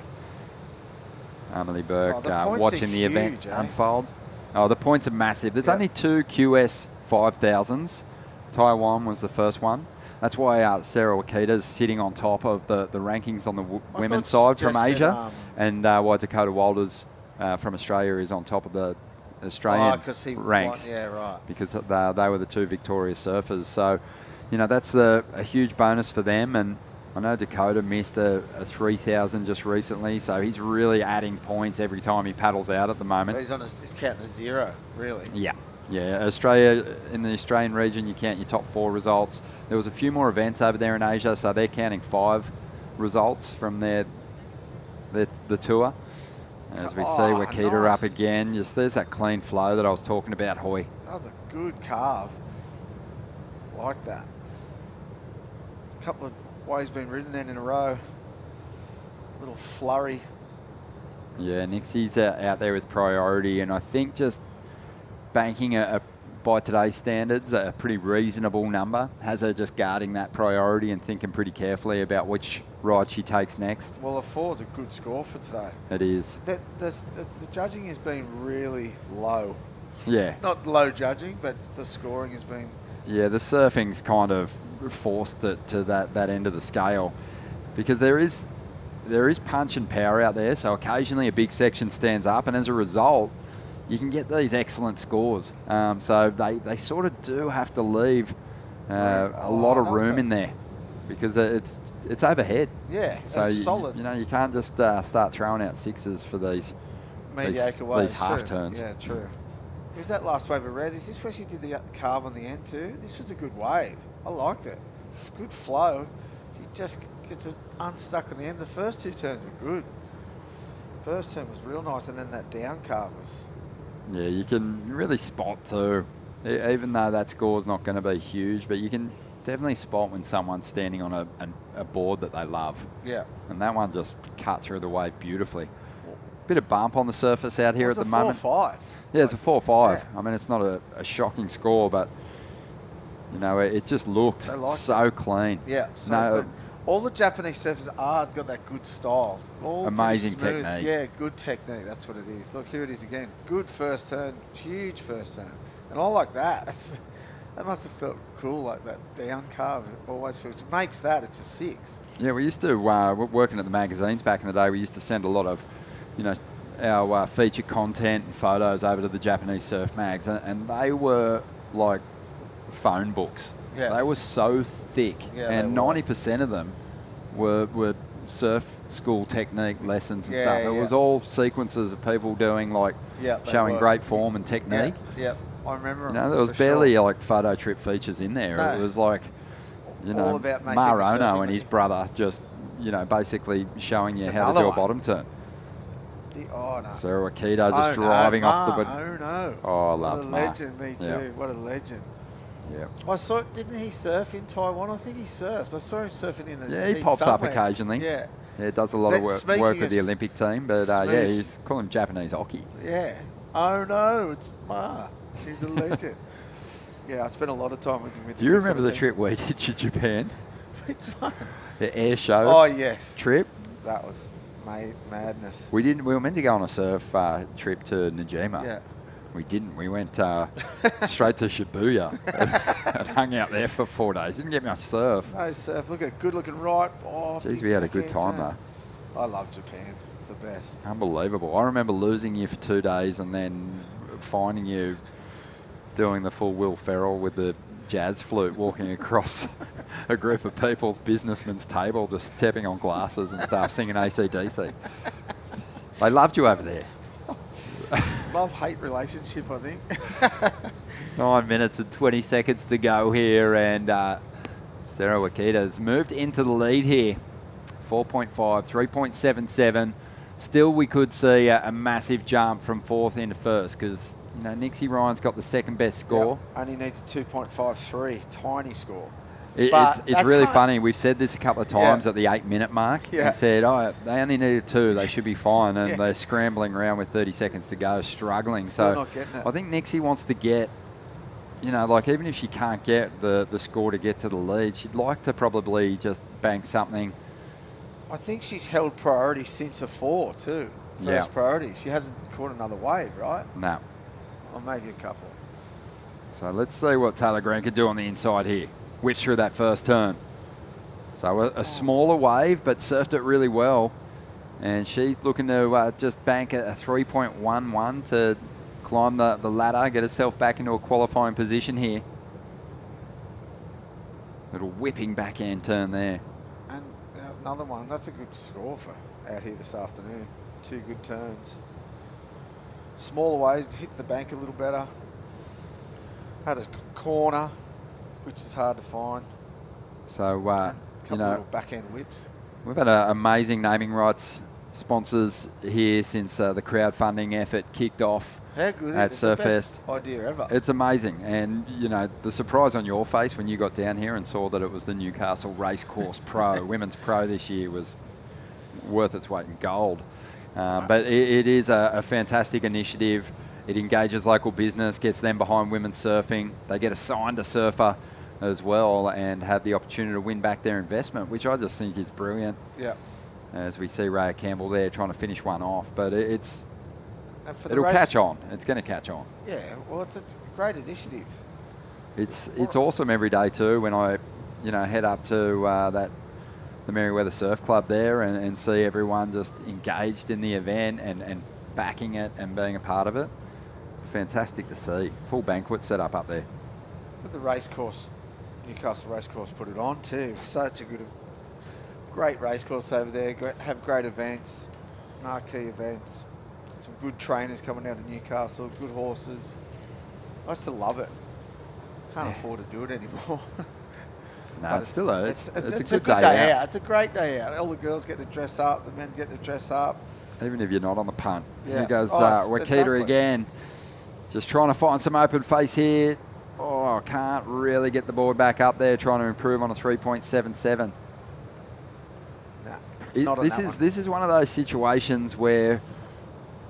S2: Emily Burke
S12: the points
S2: watching
S12: are
S2: the event
S12: huge, eh?
S2: unfold. Oh, the points are massive. There's only 2 QS 5000s. Taiwan was the first one. That's why Sarah Wakita's sitting on top of the rankings on the women's side from Asia, and why Dakota Walters from Australia is on top of the Australian
S12: 'cause he
S2: ranks.
S12: won, yeah, right.
S2: Because they were the 2 victorious surfers. So, you know, that's a huge bonus for them. And I know Dakota missed a 3000 just recently, so he's really adding points every time he paddles out at the moment.
S12: So he's counting a 0, really.
S2: Yeah. Australia, in the Australian region, you count your top 4 results. There was a few more events over there in Asia, so they're counting 5 results from the tour. As we see Wakita up again, there's that clean flow that I was talking about, Hoy.
S12: That was a good carve. Like that. A couple of waves been ridden then in a row. Little flurry.
S2: Yeah, Nixie's out there with priority, and I think just banking by today's standards, a pretty reasonable number, has her just guarding that priority and thinking pretty carefully about which ride she takes next.
S12: Well, a 4 is a good score for today.
S2: It is.
S12: The judging has been really low.
S2: Yeah.
S12: Not low judging, but the scoring has been...
S2: Yeah, the surfing's kind of forced it to that end of the scale, because there is punch and power out there, so occasionally a big section stands up, and as a result, you can get these excellent scores. So they sort of do have to leave a lot of room in there, because it's overhead.
S12: Yeah,
S2: so
S12: it's solid.
S2: You know, you can't just start throwing out 6s for these
S12: mediocre waves.
S2: These half
S12: true.
S2: turns.
S12: Yeah, true. Who's that last wave of red? Is this where she did the carve on the end too? This was a good wave. I liked it. Good flow. She just gets it unstuck on the end. The first 2 turns were good. First turn was real nice, and then that down carve was...
S2: Yeah, you can really spot too, even though that score's not going to be huge, but you can definitely spot when someone's standing on a board that they love.
S12: Yeah.
S2: And that one just cut through the wave beautifully. Bit of bump on the surface out here at the moment.
S12: It's a 4-5.
S2: Yeah, it's a 4-5. Yeah. I mean, it's not a shocking score, but, you know, it just looked so clean.
S12: Yeah, so clean. All the Japanese surfers got that good style. All
S2: amazing technique.
S12: Yeah, good technique. That's what it is. Look, here it is again. Good first turn. Huge first turn. And I like that. That must have felt cool, like that down carve. It always feels. It makes that. It's a 6.
S2: Yeah, we used to, working at the magazines back in the day, we used to send a lot of, you know, our feature content and photos over to the Japanese surf mags, and they were like phone books.
S12: Yeah.
S2: They were so thick,
S12: Yeah,
S2: and 90% of them were surf school technique lessons and
S12: Yeah,
S2: stuff. It
S12: yeah.
S2: was all sequences of people doing like
S12: Yeah, they
S2: showing
S12: were.
S2: great form and technique.
S12: Yeah, I remember.
S2: You know, there was
S12: for
S2: barely
S12: sure.
S2: like photo trip features in there.
S12: No.
S2: It was like, you know,
S12: All about making the
S2: Marono
S12: surfing
S2: and his brother just, you know, basically showing you
S12: It's
S2: how to
S12: another
S2: do a
S12: one.
S2: bottom turn.
S12: Oh no.
S2: Sarah Wakita just
S12: Oh, no,
S2: driving off
S12: Ma,
S2: the.
S12: Oh no.
S2: Oh, I
S12: What
S2: loved
S12: a
S2: Ma.
S12: legend, me too.
S2: Yeah.
S12: What a legend.
S2: Yeah.
S12: I saw. Didn't he surf in Taiwan? I think he surfed. I saw him surfing in the.
S2: Yeah, he
S12: heat
S2: pops up
S12: somewhere.
S2: occasionally.
S12: Yeah.
S2: Yeah, does a lot of
S12: Speaking
S2: work with
S12: of
S2: the Olympic team, but yeah,
S12: smooth-
S2: he's call him Japanese hockey.
S12: Yeah. Oh no, it's Ma. He's a legend. Yeah, I spent a lot of time with him. With
S2: Do you
S12: the
S2: remember the
S12: team.
S2: trip we did to Japan?
S12: Which one?
S2: The air show.
S12: Oh yes.
S2: Trip.
S12: That was madness.
S2: We didn't. We were meant to go on a surf trip to Najima.
S12: Yeah.
S2: We didn't. We went straight to Shibuya and hung out there for 4 days. Didn't get much surf.
S12: No surf. Look at good looking right. Oh,
S2: Jeez,
S12: big
S2: we had a good
S12: backhand
S2: time
S12: turn.
S2: though.
S12: I love Japan. It's the best.
S2: Unbelievable. I remember losing you for 2 days and then finding you doing the full Will Ferrell with the jazz flute, walking across a group of people's businessmen's table, just tapping on glasses and stuff, singing AC/DC. They loved you over there.
S12: Love-hate relationship, I think.
S2: 9 minutes and 20 seconds to go here, and Sarah Wakita's moved into the lead here. 4.5, 3.77. Still, we could see a massive jump from fourth into first because, you know, Nixie Ryan's got the second best score.
S12: Yep. Only needs a 2.53, tiny score.
S2: It's
S12: that's
S2: really
S12: hard.
S2: funny. We've said this a couple of times
S12: Yeah.
S2: at the 8-minute mark
S12: Yeah.
S2: and said, oh, they only needed 2. They should be fine. And they're scrambling around with 30 seconds to go, struggling.
S12: Still
S2: So
S12: not getting it.
S2: I think Nixie wants to get, you know, like even if she can't get the score to get to the lead, she'd like to probably just bank something.
S12: I think she's held priority since a 4 too. First priority. She hasn't caught another wave, right?
S2: No.
S12: Or maybe a couple.
S2: So let's see what Taylor Green could do on the inside here. Whipped through that first turn. So a smaller wave, but surfed it really well. And she's looking to just bank a 3.11 to climb the ladder, get herself back into a qualifying position here. Little whipping backhand turn there.
S12: And another one. That's a good score for out here this afternoon. 2 good turns. Smaller waves, hit the bank a little better. Had a corner, which is hard to find.
S2: So, you
S12: Couple
S2: know,
S12: little backhand whips.
S2: we've had amazing naming rights sponsors here since the crowdfunding effort kicked off
S12: How good
S2: at
S12: it's the
S2: Surfest.
S12: best idea ever.
S2: It's amazing. And, you know, the surprise on your face when you got down here and saw that it was the Newcastle Racecourse Pro, Women's Pro this year, was worth its weight in gold. But it is a fantastic initiative. It engages local business, gets them behind women's surfing. They get assigned a surfer as well and have the opportunity to win back their investment, which I just think is brilliant.
S12: Yeah.
S2: As we see Raya Campbell there trying to finish one off. But
S12: And for the
S2: it'll
S12: race-
S2: catch on. It's going to catch on.
S12: Yeah, well, it's a great initiative.
S2: It's awesome every day too when I, you know, head up to the Merriweather Surf Club there and see everyone just engaged in the event and backing it and being a part of it. It's fantastic to see. Full banquet set up there.
S12: But the racecourse, Newcastle Racecourse put it on too. Such a great racecourse over there. Have great events, marquee events. Some good trainers coming out of Newcastle, good horses. I still love it. Can't afford to do it anymore.
S2: No,
S12: But
S2: it's still a
S12: good
S2: good day out.
S12: It's a great day out. All the girls get to dress up, the men get to dress up.
S2: Even if you're not on the punt.
S12: Yeah.
S2: Here goes
S12: Oh,
S2: Wakita
S12: exactly.
S2: again. Just trying to find some open face here. Oh, can't really get the board back up there, trying to improve on a 3.77.
S12: Not on
S2: This
S12: that
S2: is
S12: one.
S2: this is one of those situations where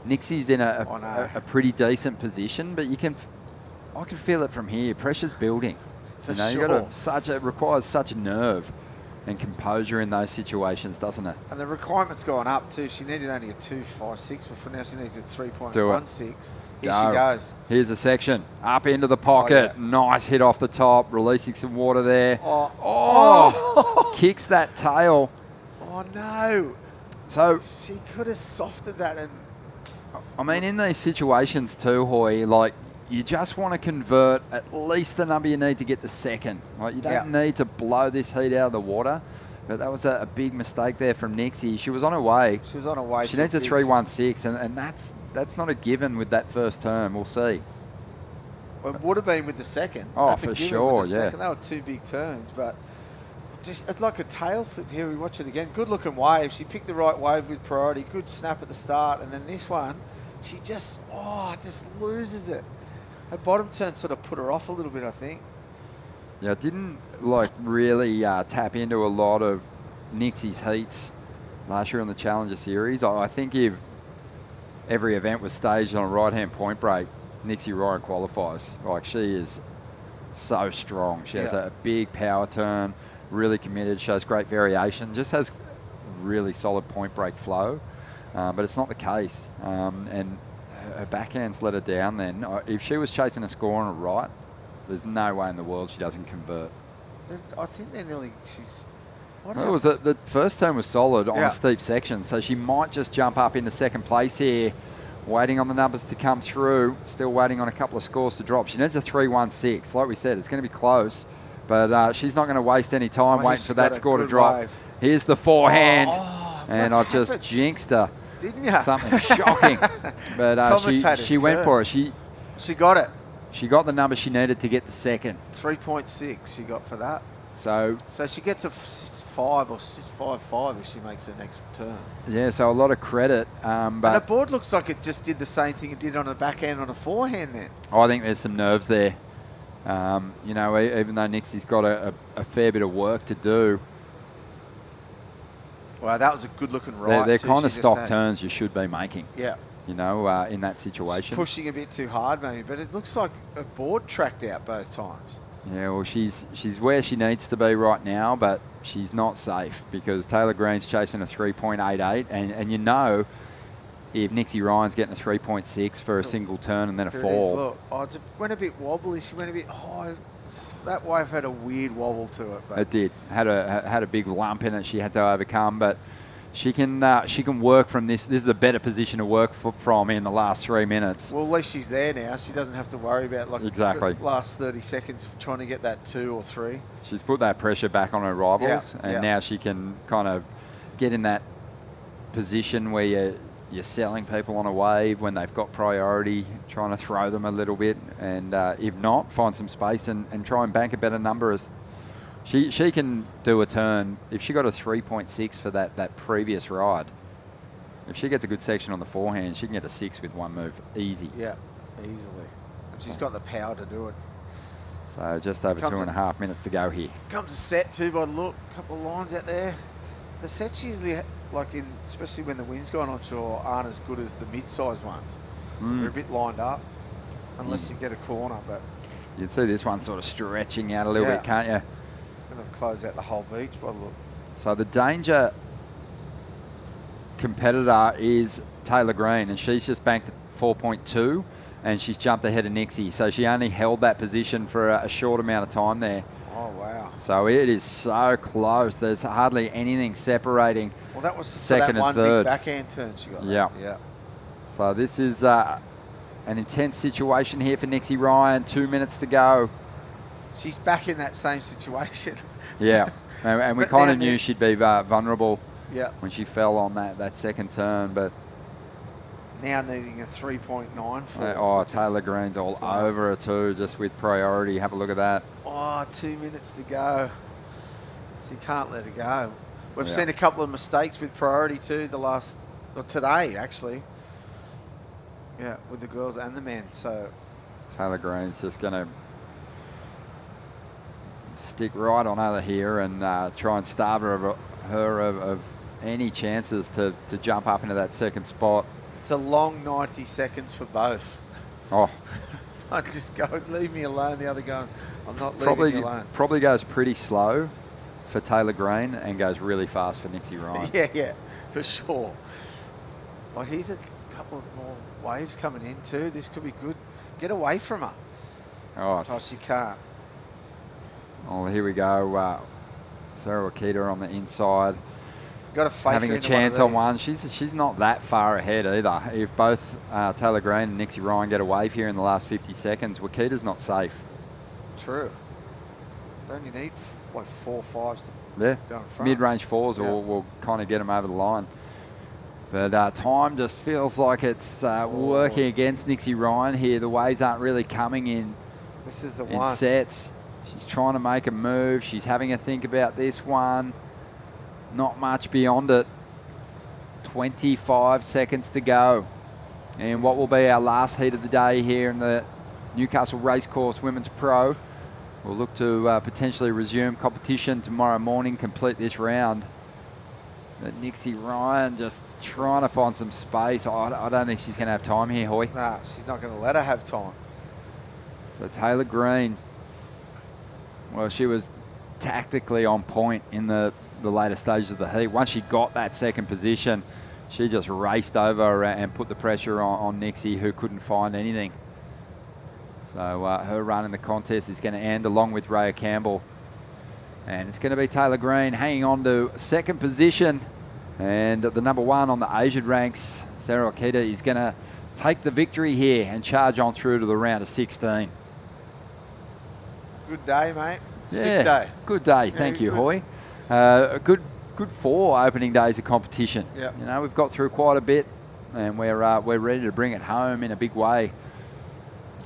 S2: Nixie's in a pretty decent position, but I can feel it from here. Pressure's building.
S12: For
S2: you know,
S12: sure.
S2: it requires such nerve and composure in those situations, doesn't it?
S12: And the requirement's gone up too. She needed only a 2.56 before now she needs a
S2: Do it.
S12: 3.16. Here
S2: Go.
S12: she goes.
S2: Here's a section. Up into the pocket.
S12: Oh,
S2: Nice hit off the top. Releasing some water there.
S12: Oh.
S2: Kicks that tail.
S12: Oh no.
S2: So
S12: she could have softened that and
S2: I mean, in these situations too, Hoy, like, you just want to convert at least the number you need to get the second. Like, you don't need to blow this heat out of the water. But that was a big mistake there from Nixie. She was on her way.
S12: She was on her way.
S2: She needs a 3.16, and that's not a given with that first turn. We'll see.
S12: Well, it would have been with the second.
S2: Oh,
S12: That's a
S2: for
S12: given
S2: sure,
S12: with the
S2: yeah.
S12: second. They were two big turns, but just it's like a tail slip here. We watch it again. Good looking wave. She picked the right wave with priority. Good snap at the start, and then this one, she just loses it. Her bottom turn sort of put her off a little bit, I think.
S2: Yeah, it didn't really tap into a lot of Nixie's heats last year on the Challenger Series. I think if every event was staged on a right-hand point break, Nixie Ryan qualifies. Like, she is so strong. She has a big power turn, really committed, shows great variation, just has really solid point break flow. But it's not the case. And her backhand's let her down then. If she was chasing a score on a right, there's no way in the world she doesn't convert.
S12: I think they're nearly...
S2: Well, it was the first turn was solid on a steep section, so she might just jump up into second place here, waiting on the numbers to come through, still waiting on a couple of scores to drop. She needs a 3.16. Like we said, it's going to be close, but she's not going to waste any time waiting for that score to drop.
S12: Wave.
S2: Here's the forehand, and I've
S12: happened?
S2: just jinxed her.
S12: Didn't you?
S2: Something shocking. But she went for it. She
S12: got it.
S2: She got the number she needed to get the second.
S12: 3.6 she got for that.
S2: So
S12: she gets a 5 or 5.5 if she makes the next turn.
S2: Yeah, so a lot of credit. But
S12: and the board looks like it just did the same thing it did on the backhand on a forehand then.
S2: I think there's some nerves there. You know, even though Nixie's got a fair bit of work to do.
S12: Well, that was a good looking right.
S2: They're kind of stock turns you should be making.
S12: Yeah.
S2: You know, in that situation.
S12: She's pushing a bit too hard maybe, but it looks like a board tracked out both times.
S2: Yeah, well, she's where she needs to be right now, but she's not safe because Taylor Green's chasing a 3.88, and you know if Nixie Ryan's getting a 3.6 for a single turn and then a fall.
S12: Look, it went a bit wobbly. She went a bit high. That wave had a weird wobble to it. But
S2: it did. Had a big lump in it she had to overcome, but she can work from this. This is a better position to work from in the last 3 minutes.
S12: Well, at least she's there now. She doesn't have to worry about the last 30 seconds of trying to get that 2 or 3.
S2: She's put that pressure back on her rivals, and now she can kind of get in that position where you're selling people on a wave when they've got priority, trying to throw them a little bit, and if not, find some space and try and bank a better number. As she can do a turn. If she got a 3.6 for that previous ride, if she gets a good section on the forehand, she can get a 6 with one move, easy.
S12: Yeah, easily. And she's got the power to do it.
S2: So just over 2.5 minutes to go here.
S12: Comes a set too by the look, a couple of lines out there. The sets usually, especially when the wind's gone onshore, aren't as good as the mid-sized ones. They're a bit lined up, unless you get a corner. But
S2: you'd see this one sort of stretching out a little bit, can't you?
S12: And I've closed out the whole beach by the look.
S2: So the danger competitor is Taylor Green, and she's just banked at 4.2, and she's jumped ahead of Nixie. So she only held that position for a short amount of time there.
S12: Oh, wow.
S2: So it is so close. There's hardly anything separating second
S12: that
S2: and third.
S12: Big backhand turn she got.
S2: Yeah. So this is an intense situation here for Nixie Ryan. 2 minutes to go.
S12: She's back in that same situation.
S2: Yeah. And we kind of knew she'd be vulnerable when she fell on that second turn. But
S12: now needing a 3.94.
S2: Taylor Green's all over her too, just with priority. Have a look at that.
S12: 2 minutes to go. So you can't let it go. We've seen a couple of mistakes with priority too, today actually. Yeah, with the girls and the men. So
S2: Taylor Green's just going to stick right on over here and try and starve her of any chances to jump up into that second spot.
S12: It's a long 90 seconds for both.
S2: Oh.
S12: I just go, leave me alone. The other going, I'm not leaving you alone.
S2: Probably goes pretty slow for Taylor Green and goes really fast for Nixie Ryan.
S12: Yeah, for sure. Well, here's a couple of more waves coming in too. This could be good. Get away from her.
S2: Oh,
S12: she can't.
S2: Oh, here we go. Sarah Wakita on the inside.
S12: Got a fake
S2: having a chance on one. She's not that far ahead either. If both Taylor Green and Nixie Ryan get a wave here in the last 50 seconds, Wakita's not safe.
S12: True. Don't you need like 4 5s
S2: Yeah,
S12: Go in front.
S2: mid-range fours will kind of get them over the line. But time just feels like it's working against Nixie Ryan here. The waves aren't really coming in.
S12: This is the
S2: in
S12: one.
S2: sets. She's trying to make a move. She's having a think about this one. Not much beyond it. 25 seconds to go. And what will be our last heat of the day here in the Newcastle Racecourse Women's Pro. We'll look to potentially resume competition tomorrow morning, complete this round. But Nixie Ryan just trying to find some space. I don't think she's going to have time here, Hoy.
S12: Nah, she's not going to let her have time.
S2: So Taylor Green, well, she was tactically on point in the later stages of the heat. Once she got that second position, she just raced over and put the pressure on Nixie, who couldn't find anything. So her run in the contest is going to end along with Raya Campbell. And it's going to be Taylor Green hanging on to second position. And the number one on the Asian ranks, Sarah Okita, is going to take the victory here and charge on through to the round of 16.
S12: Good day, mate.
S2: Yeah,
S12: Sick day.
S2: good day. Thank you, Hoy. A good 4 opening days of competition.
S12: Yep.
S2: You know, we've got through quite a bit, and we're ready to bring it home in a big way.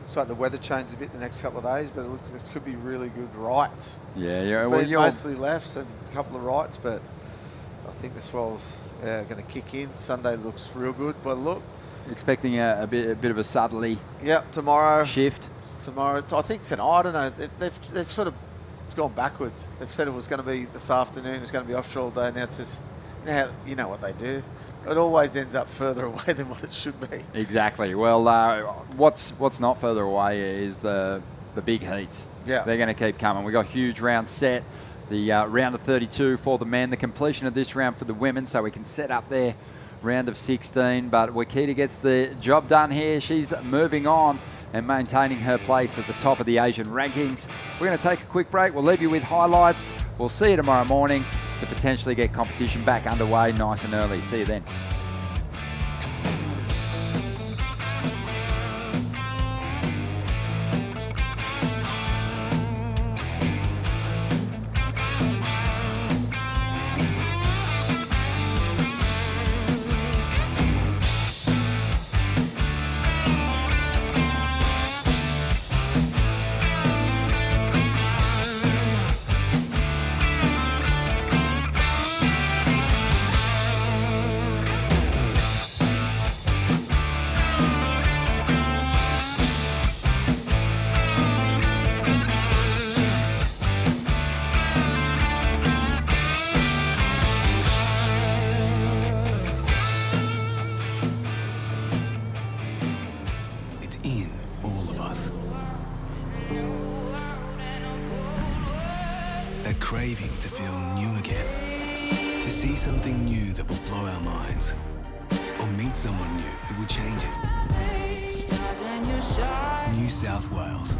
S12: Looks like the weather changed a bit the next couple of days, but it could be really good rights.
S2: Yeah. Well,
S12: mostly lefts and a couple of rights, but I think the swell's going to kick in. Sunday looks real good, but look.
S2: Expecting a bit of a southerly
S12: tomorrow
S2: shift.
S12: Tomorrow, I think tonight. I don't know. They've sort of gone backwards. They've said it was going to be this afternoon. It's going to be offshore all day. Now it's just you know what they do. It always ends up further away than what it should be.
S2: Exactly. Well, what's not further away is the big heats.
S12: Yeah.
S2: They're going to keep coming. We've got a huge round set. The round of 32 for the men. The completion of this round for the women, so we can set up their round of 16. But Wakita gets the job done here. She's moving on and maintaining her place at the top of the Asian rankings. We're going to take a quick break. We'll leave you with highlights. We'll see you tomorrow morning to potentially get competition back underway nice and early. See you then.
S5: Craving to feel new again, to see something new that will blow our minds, or meet someone new who will change it. New South Wales.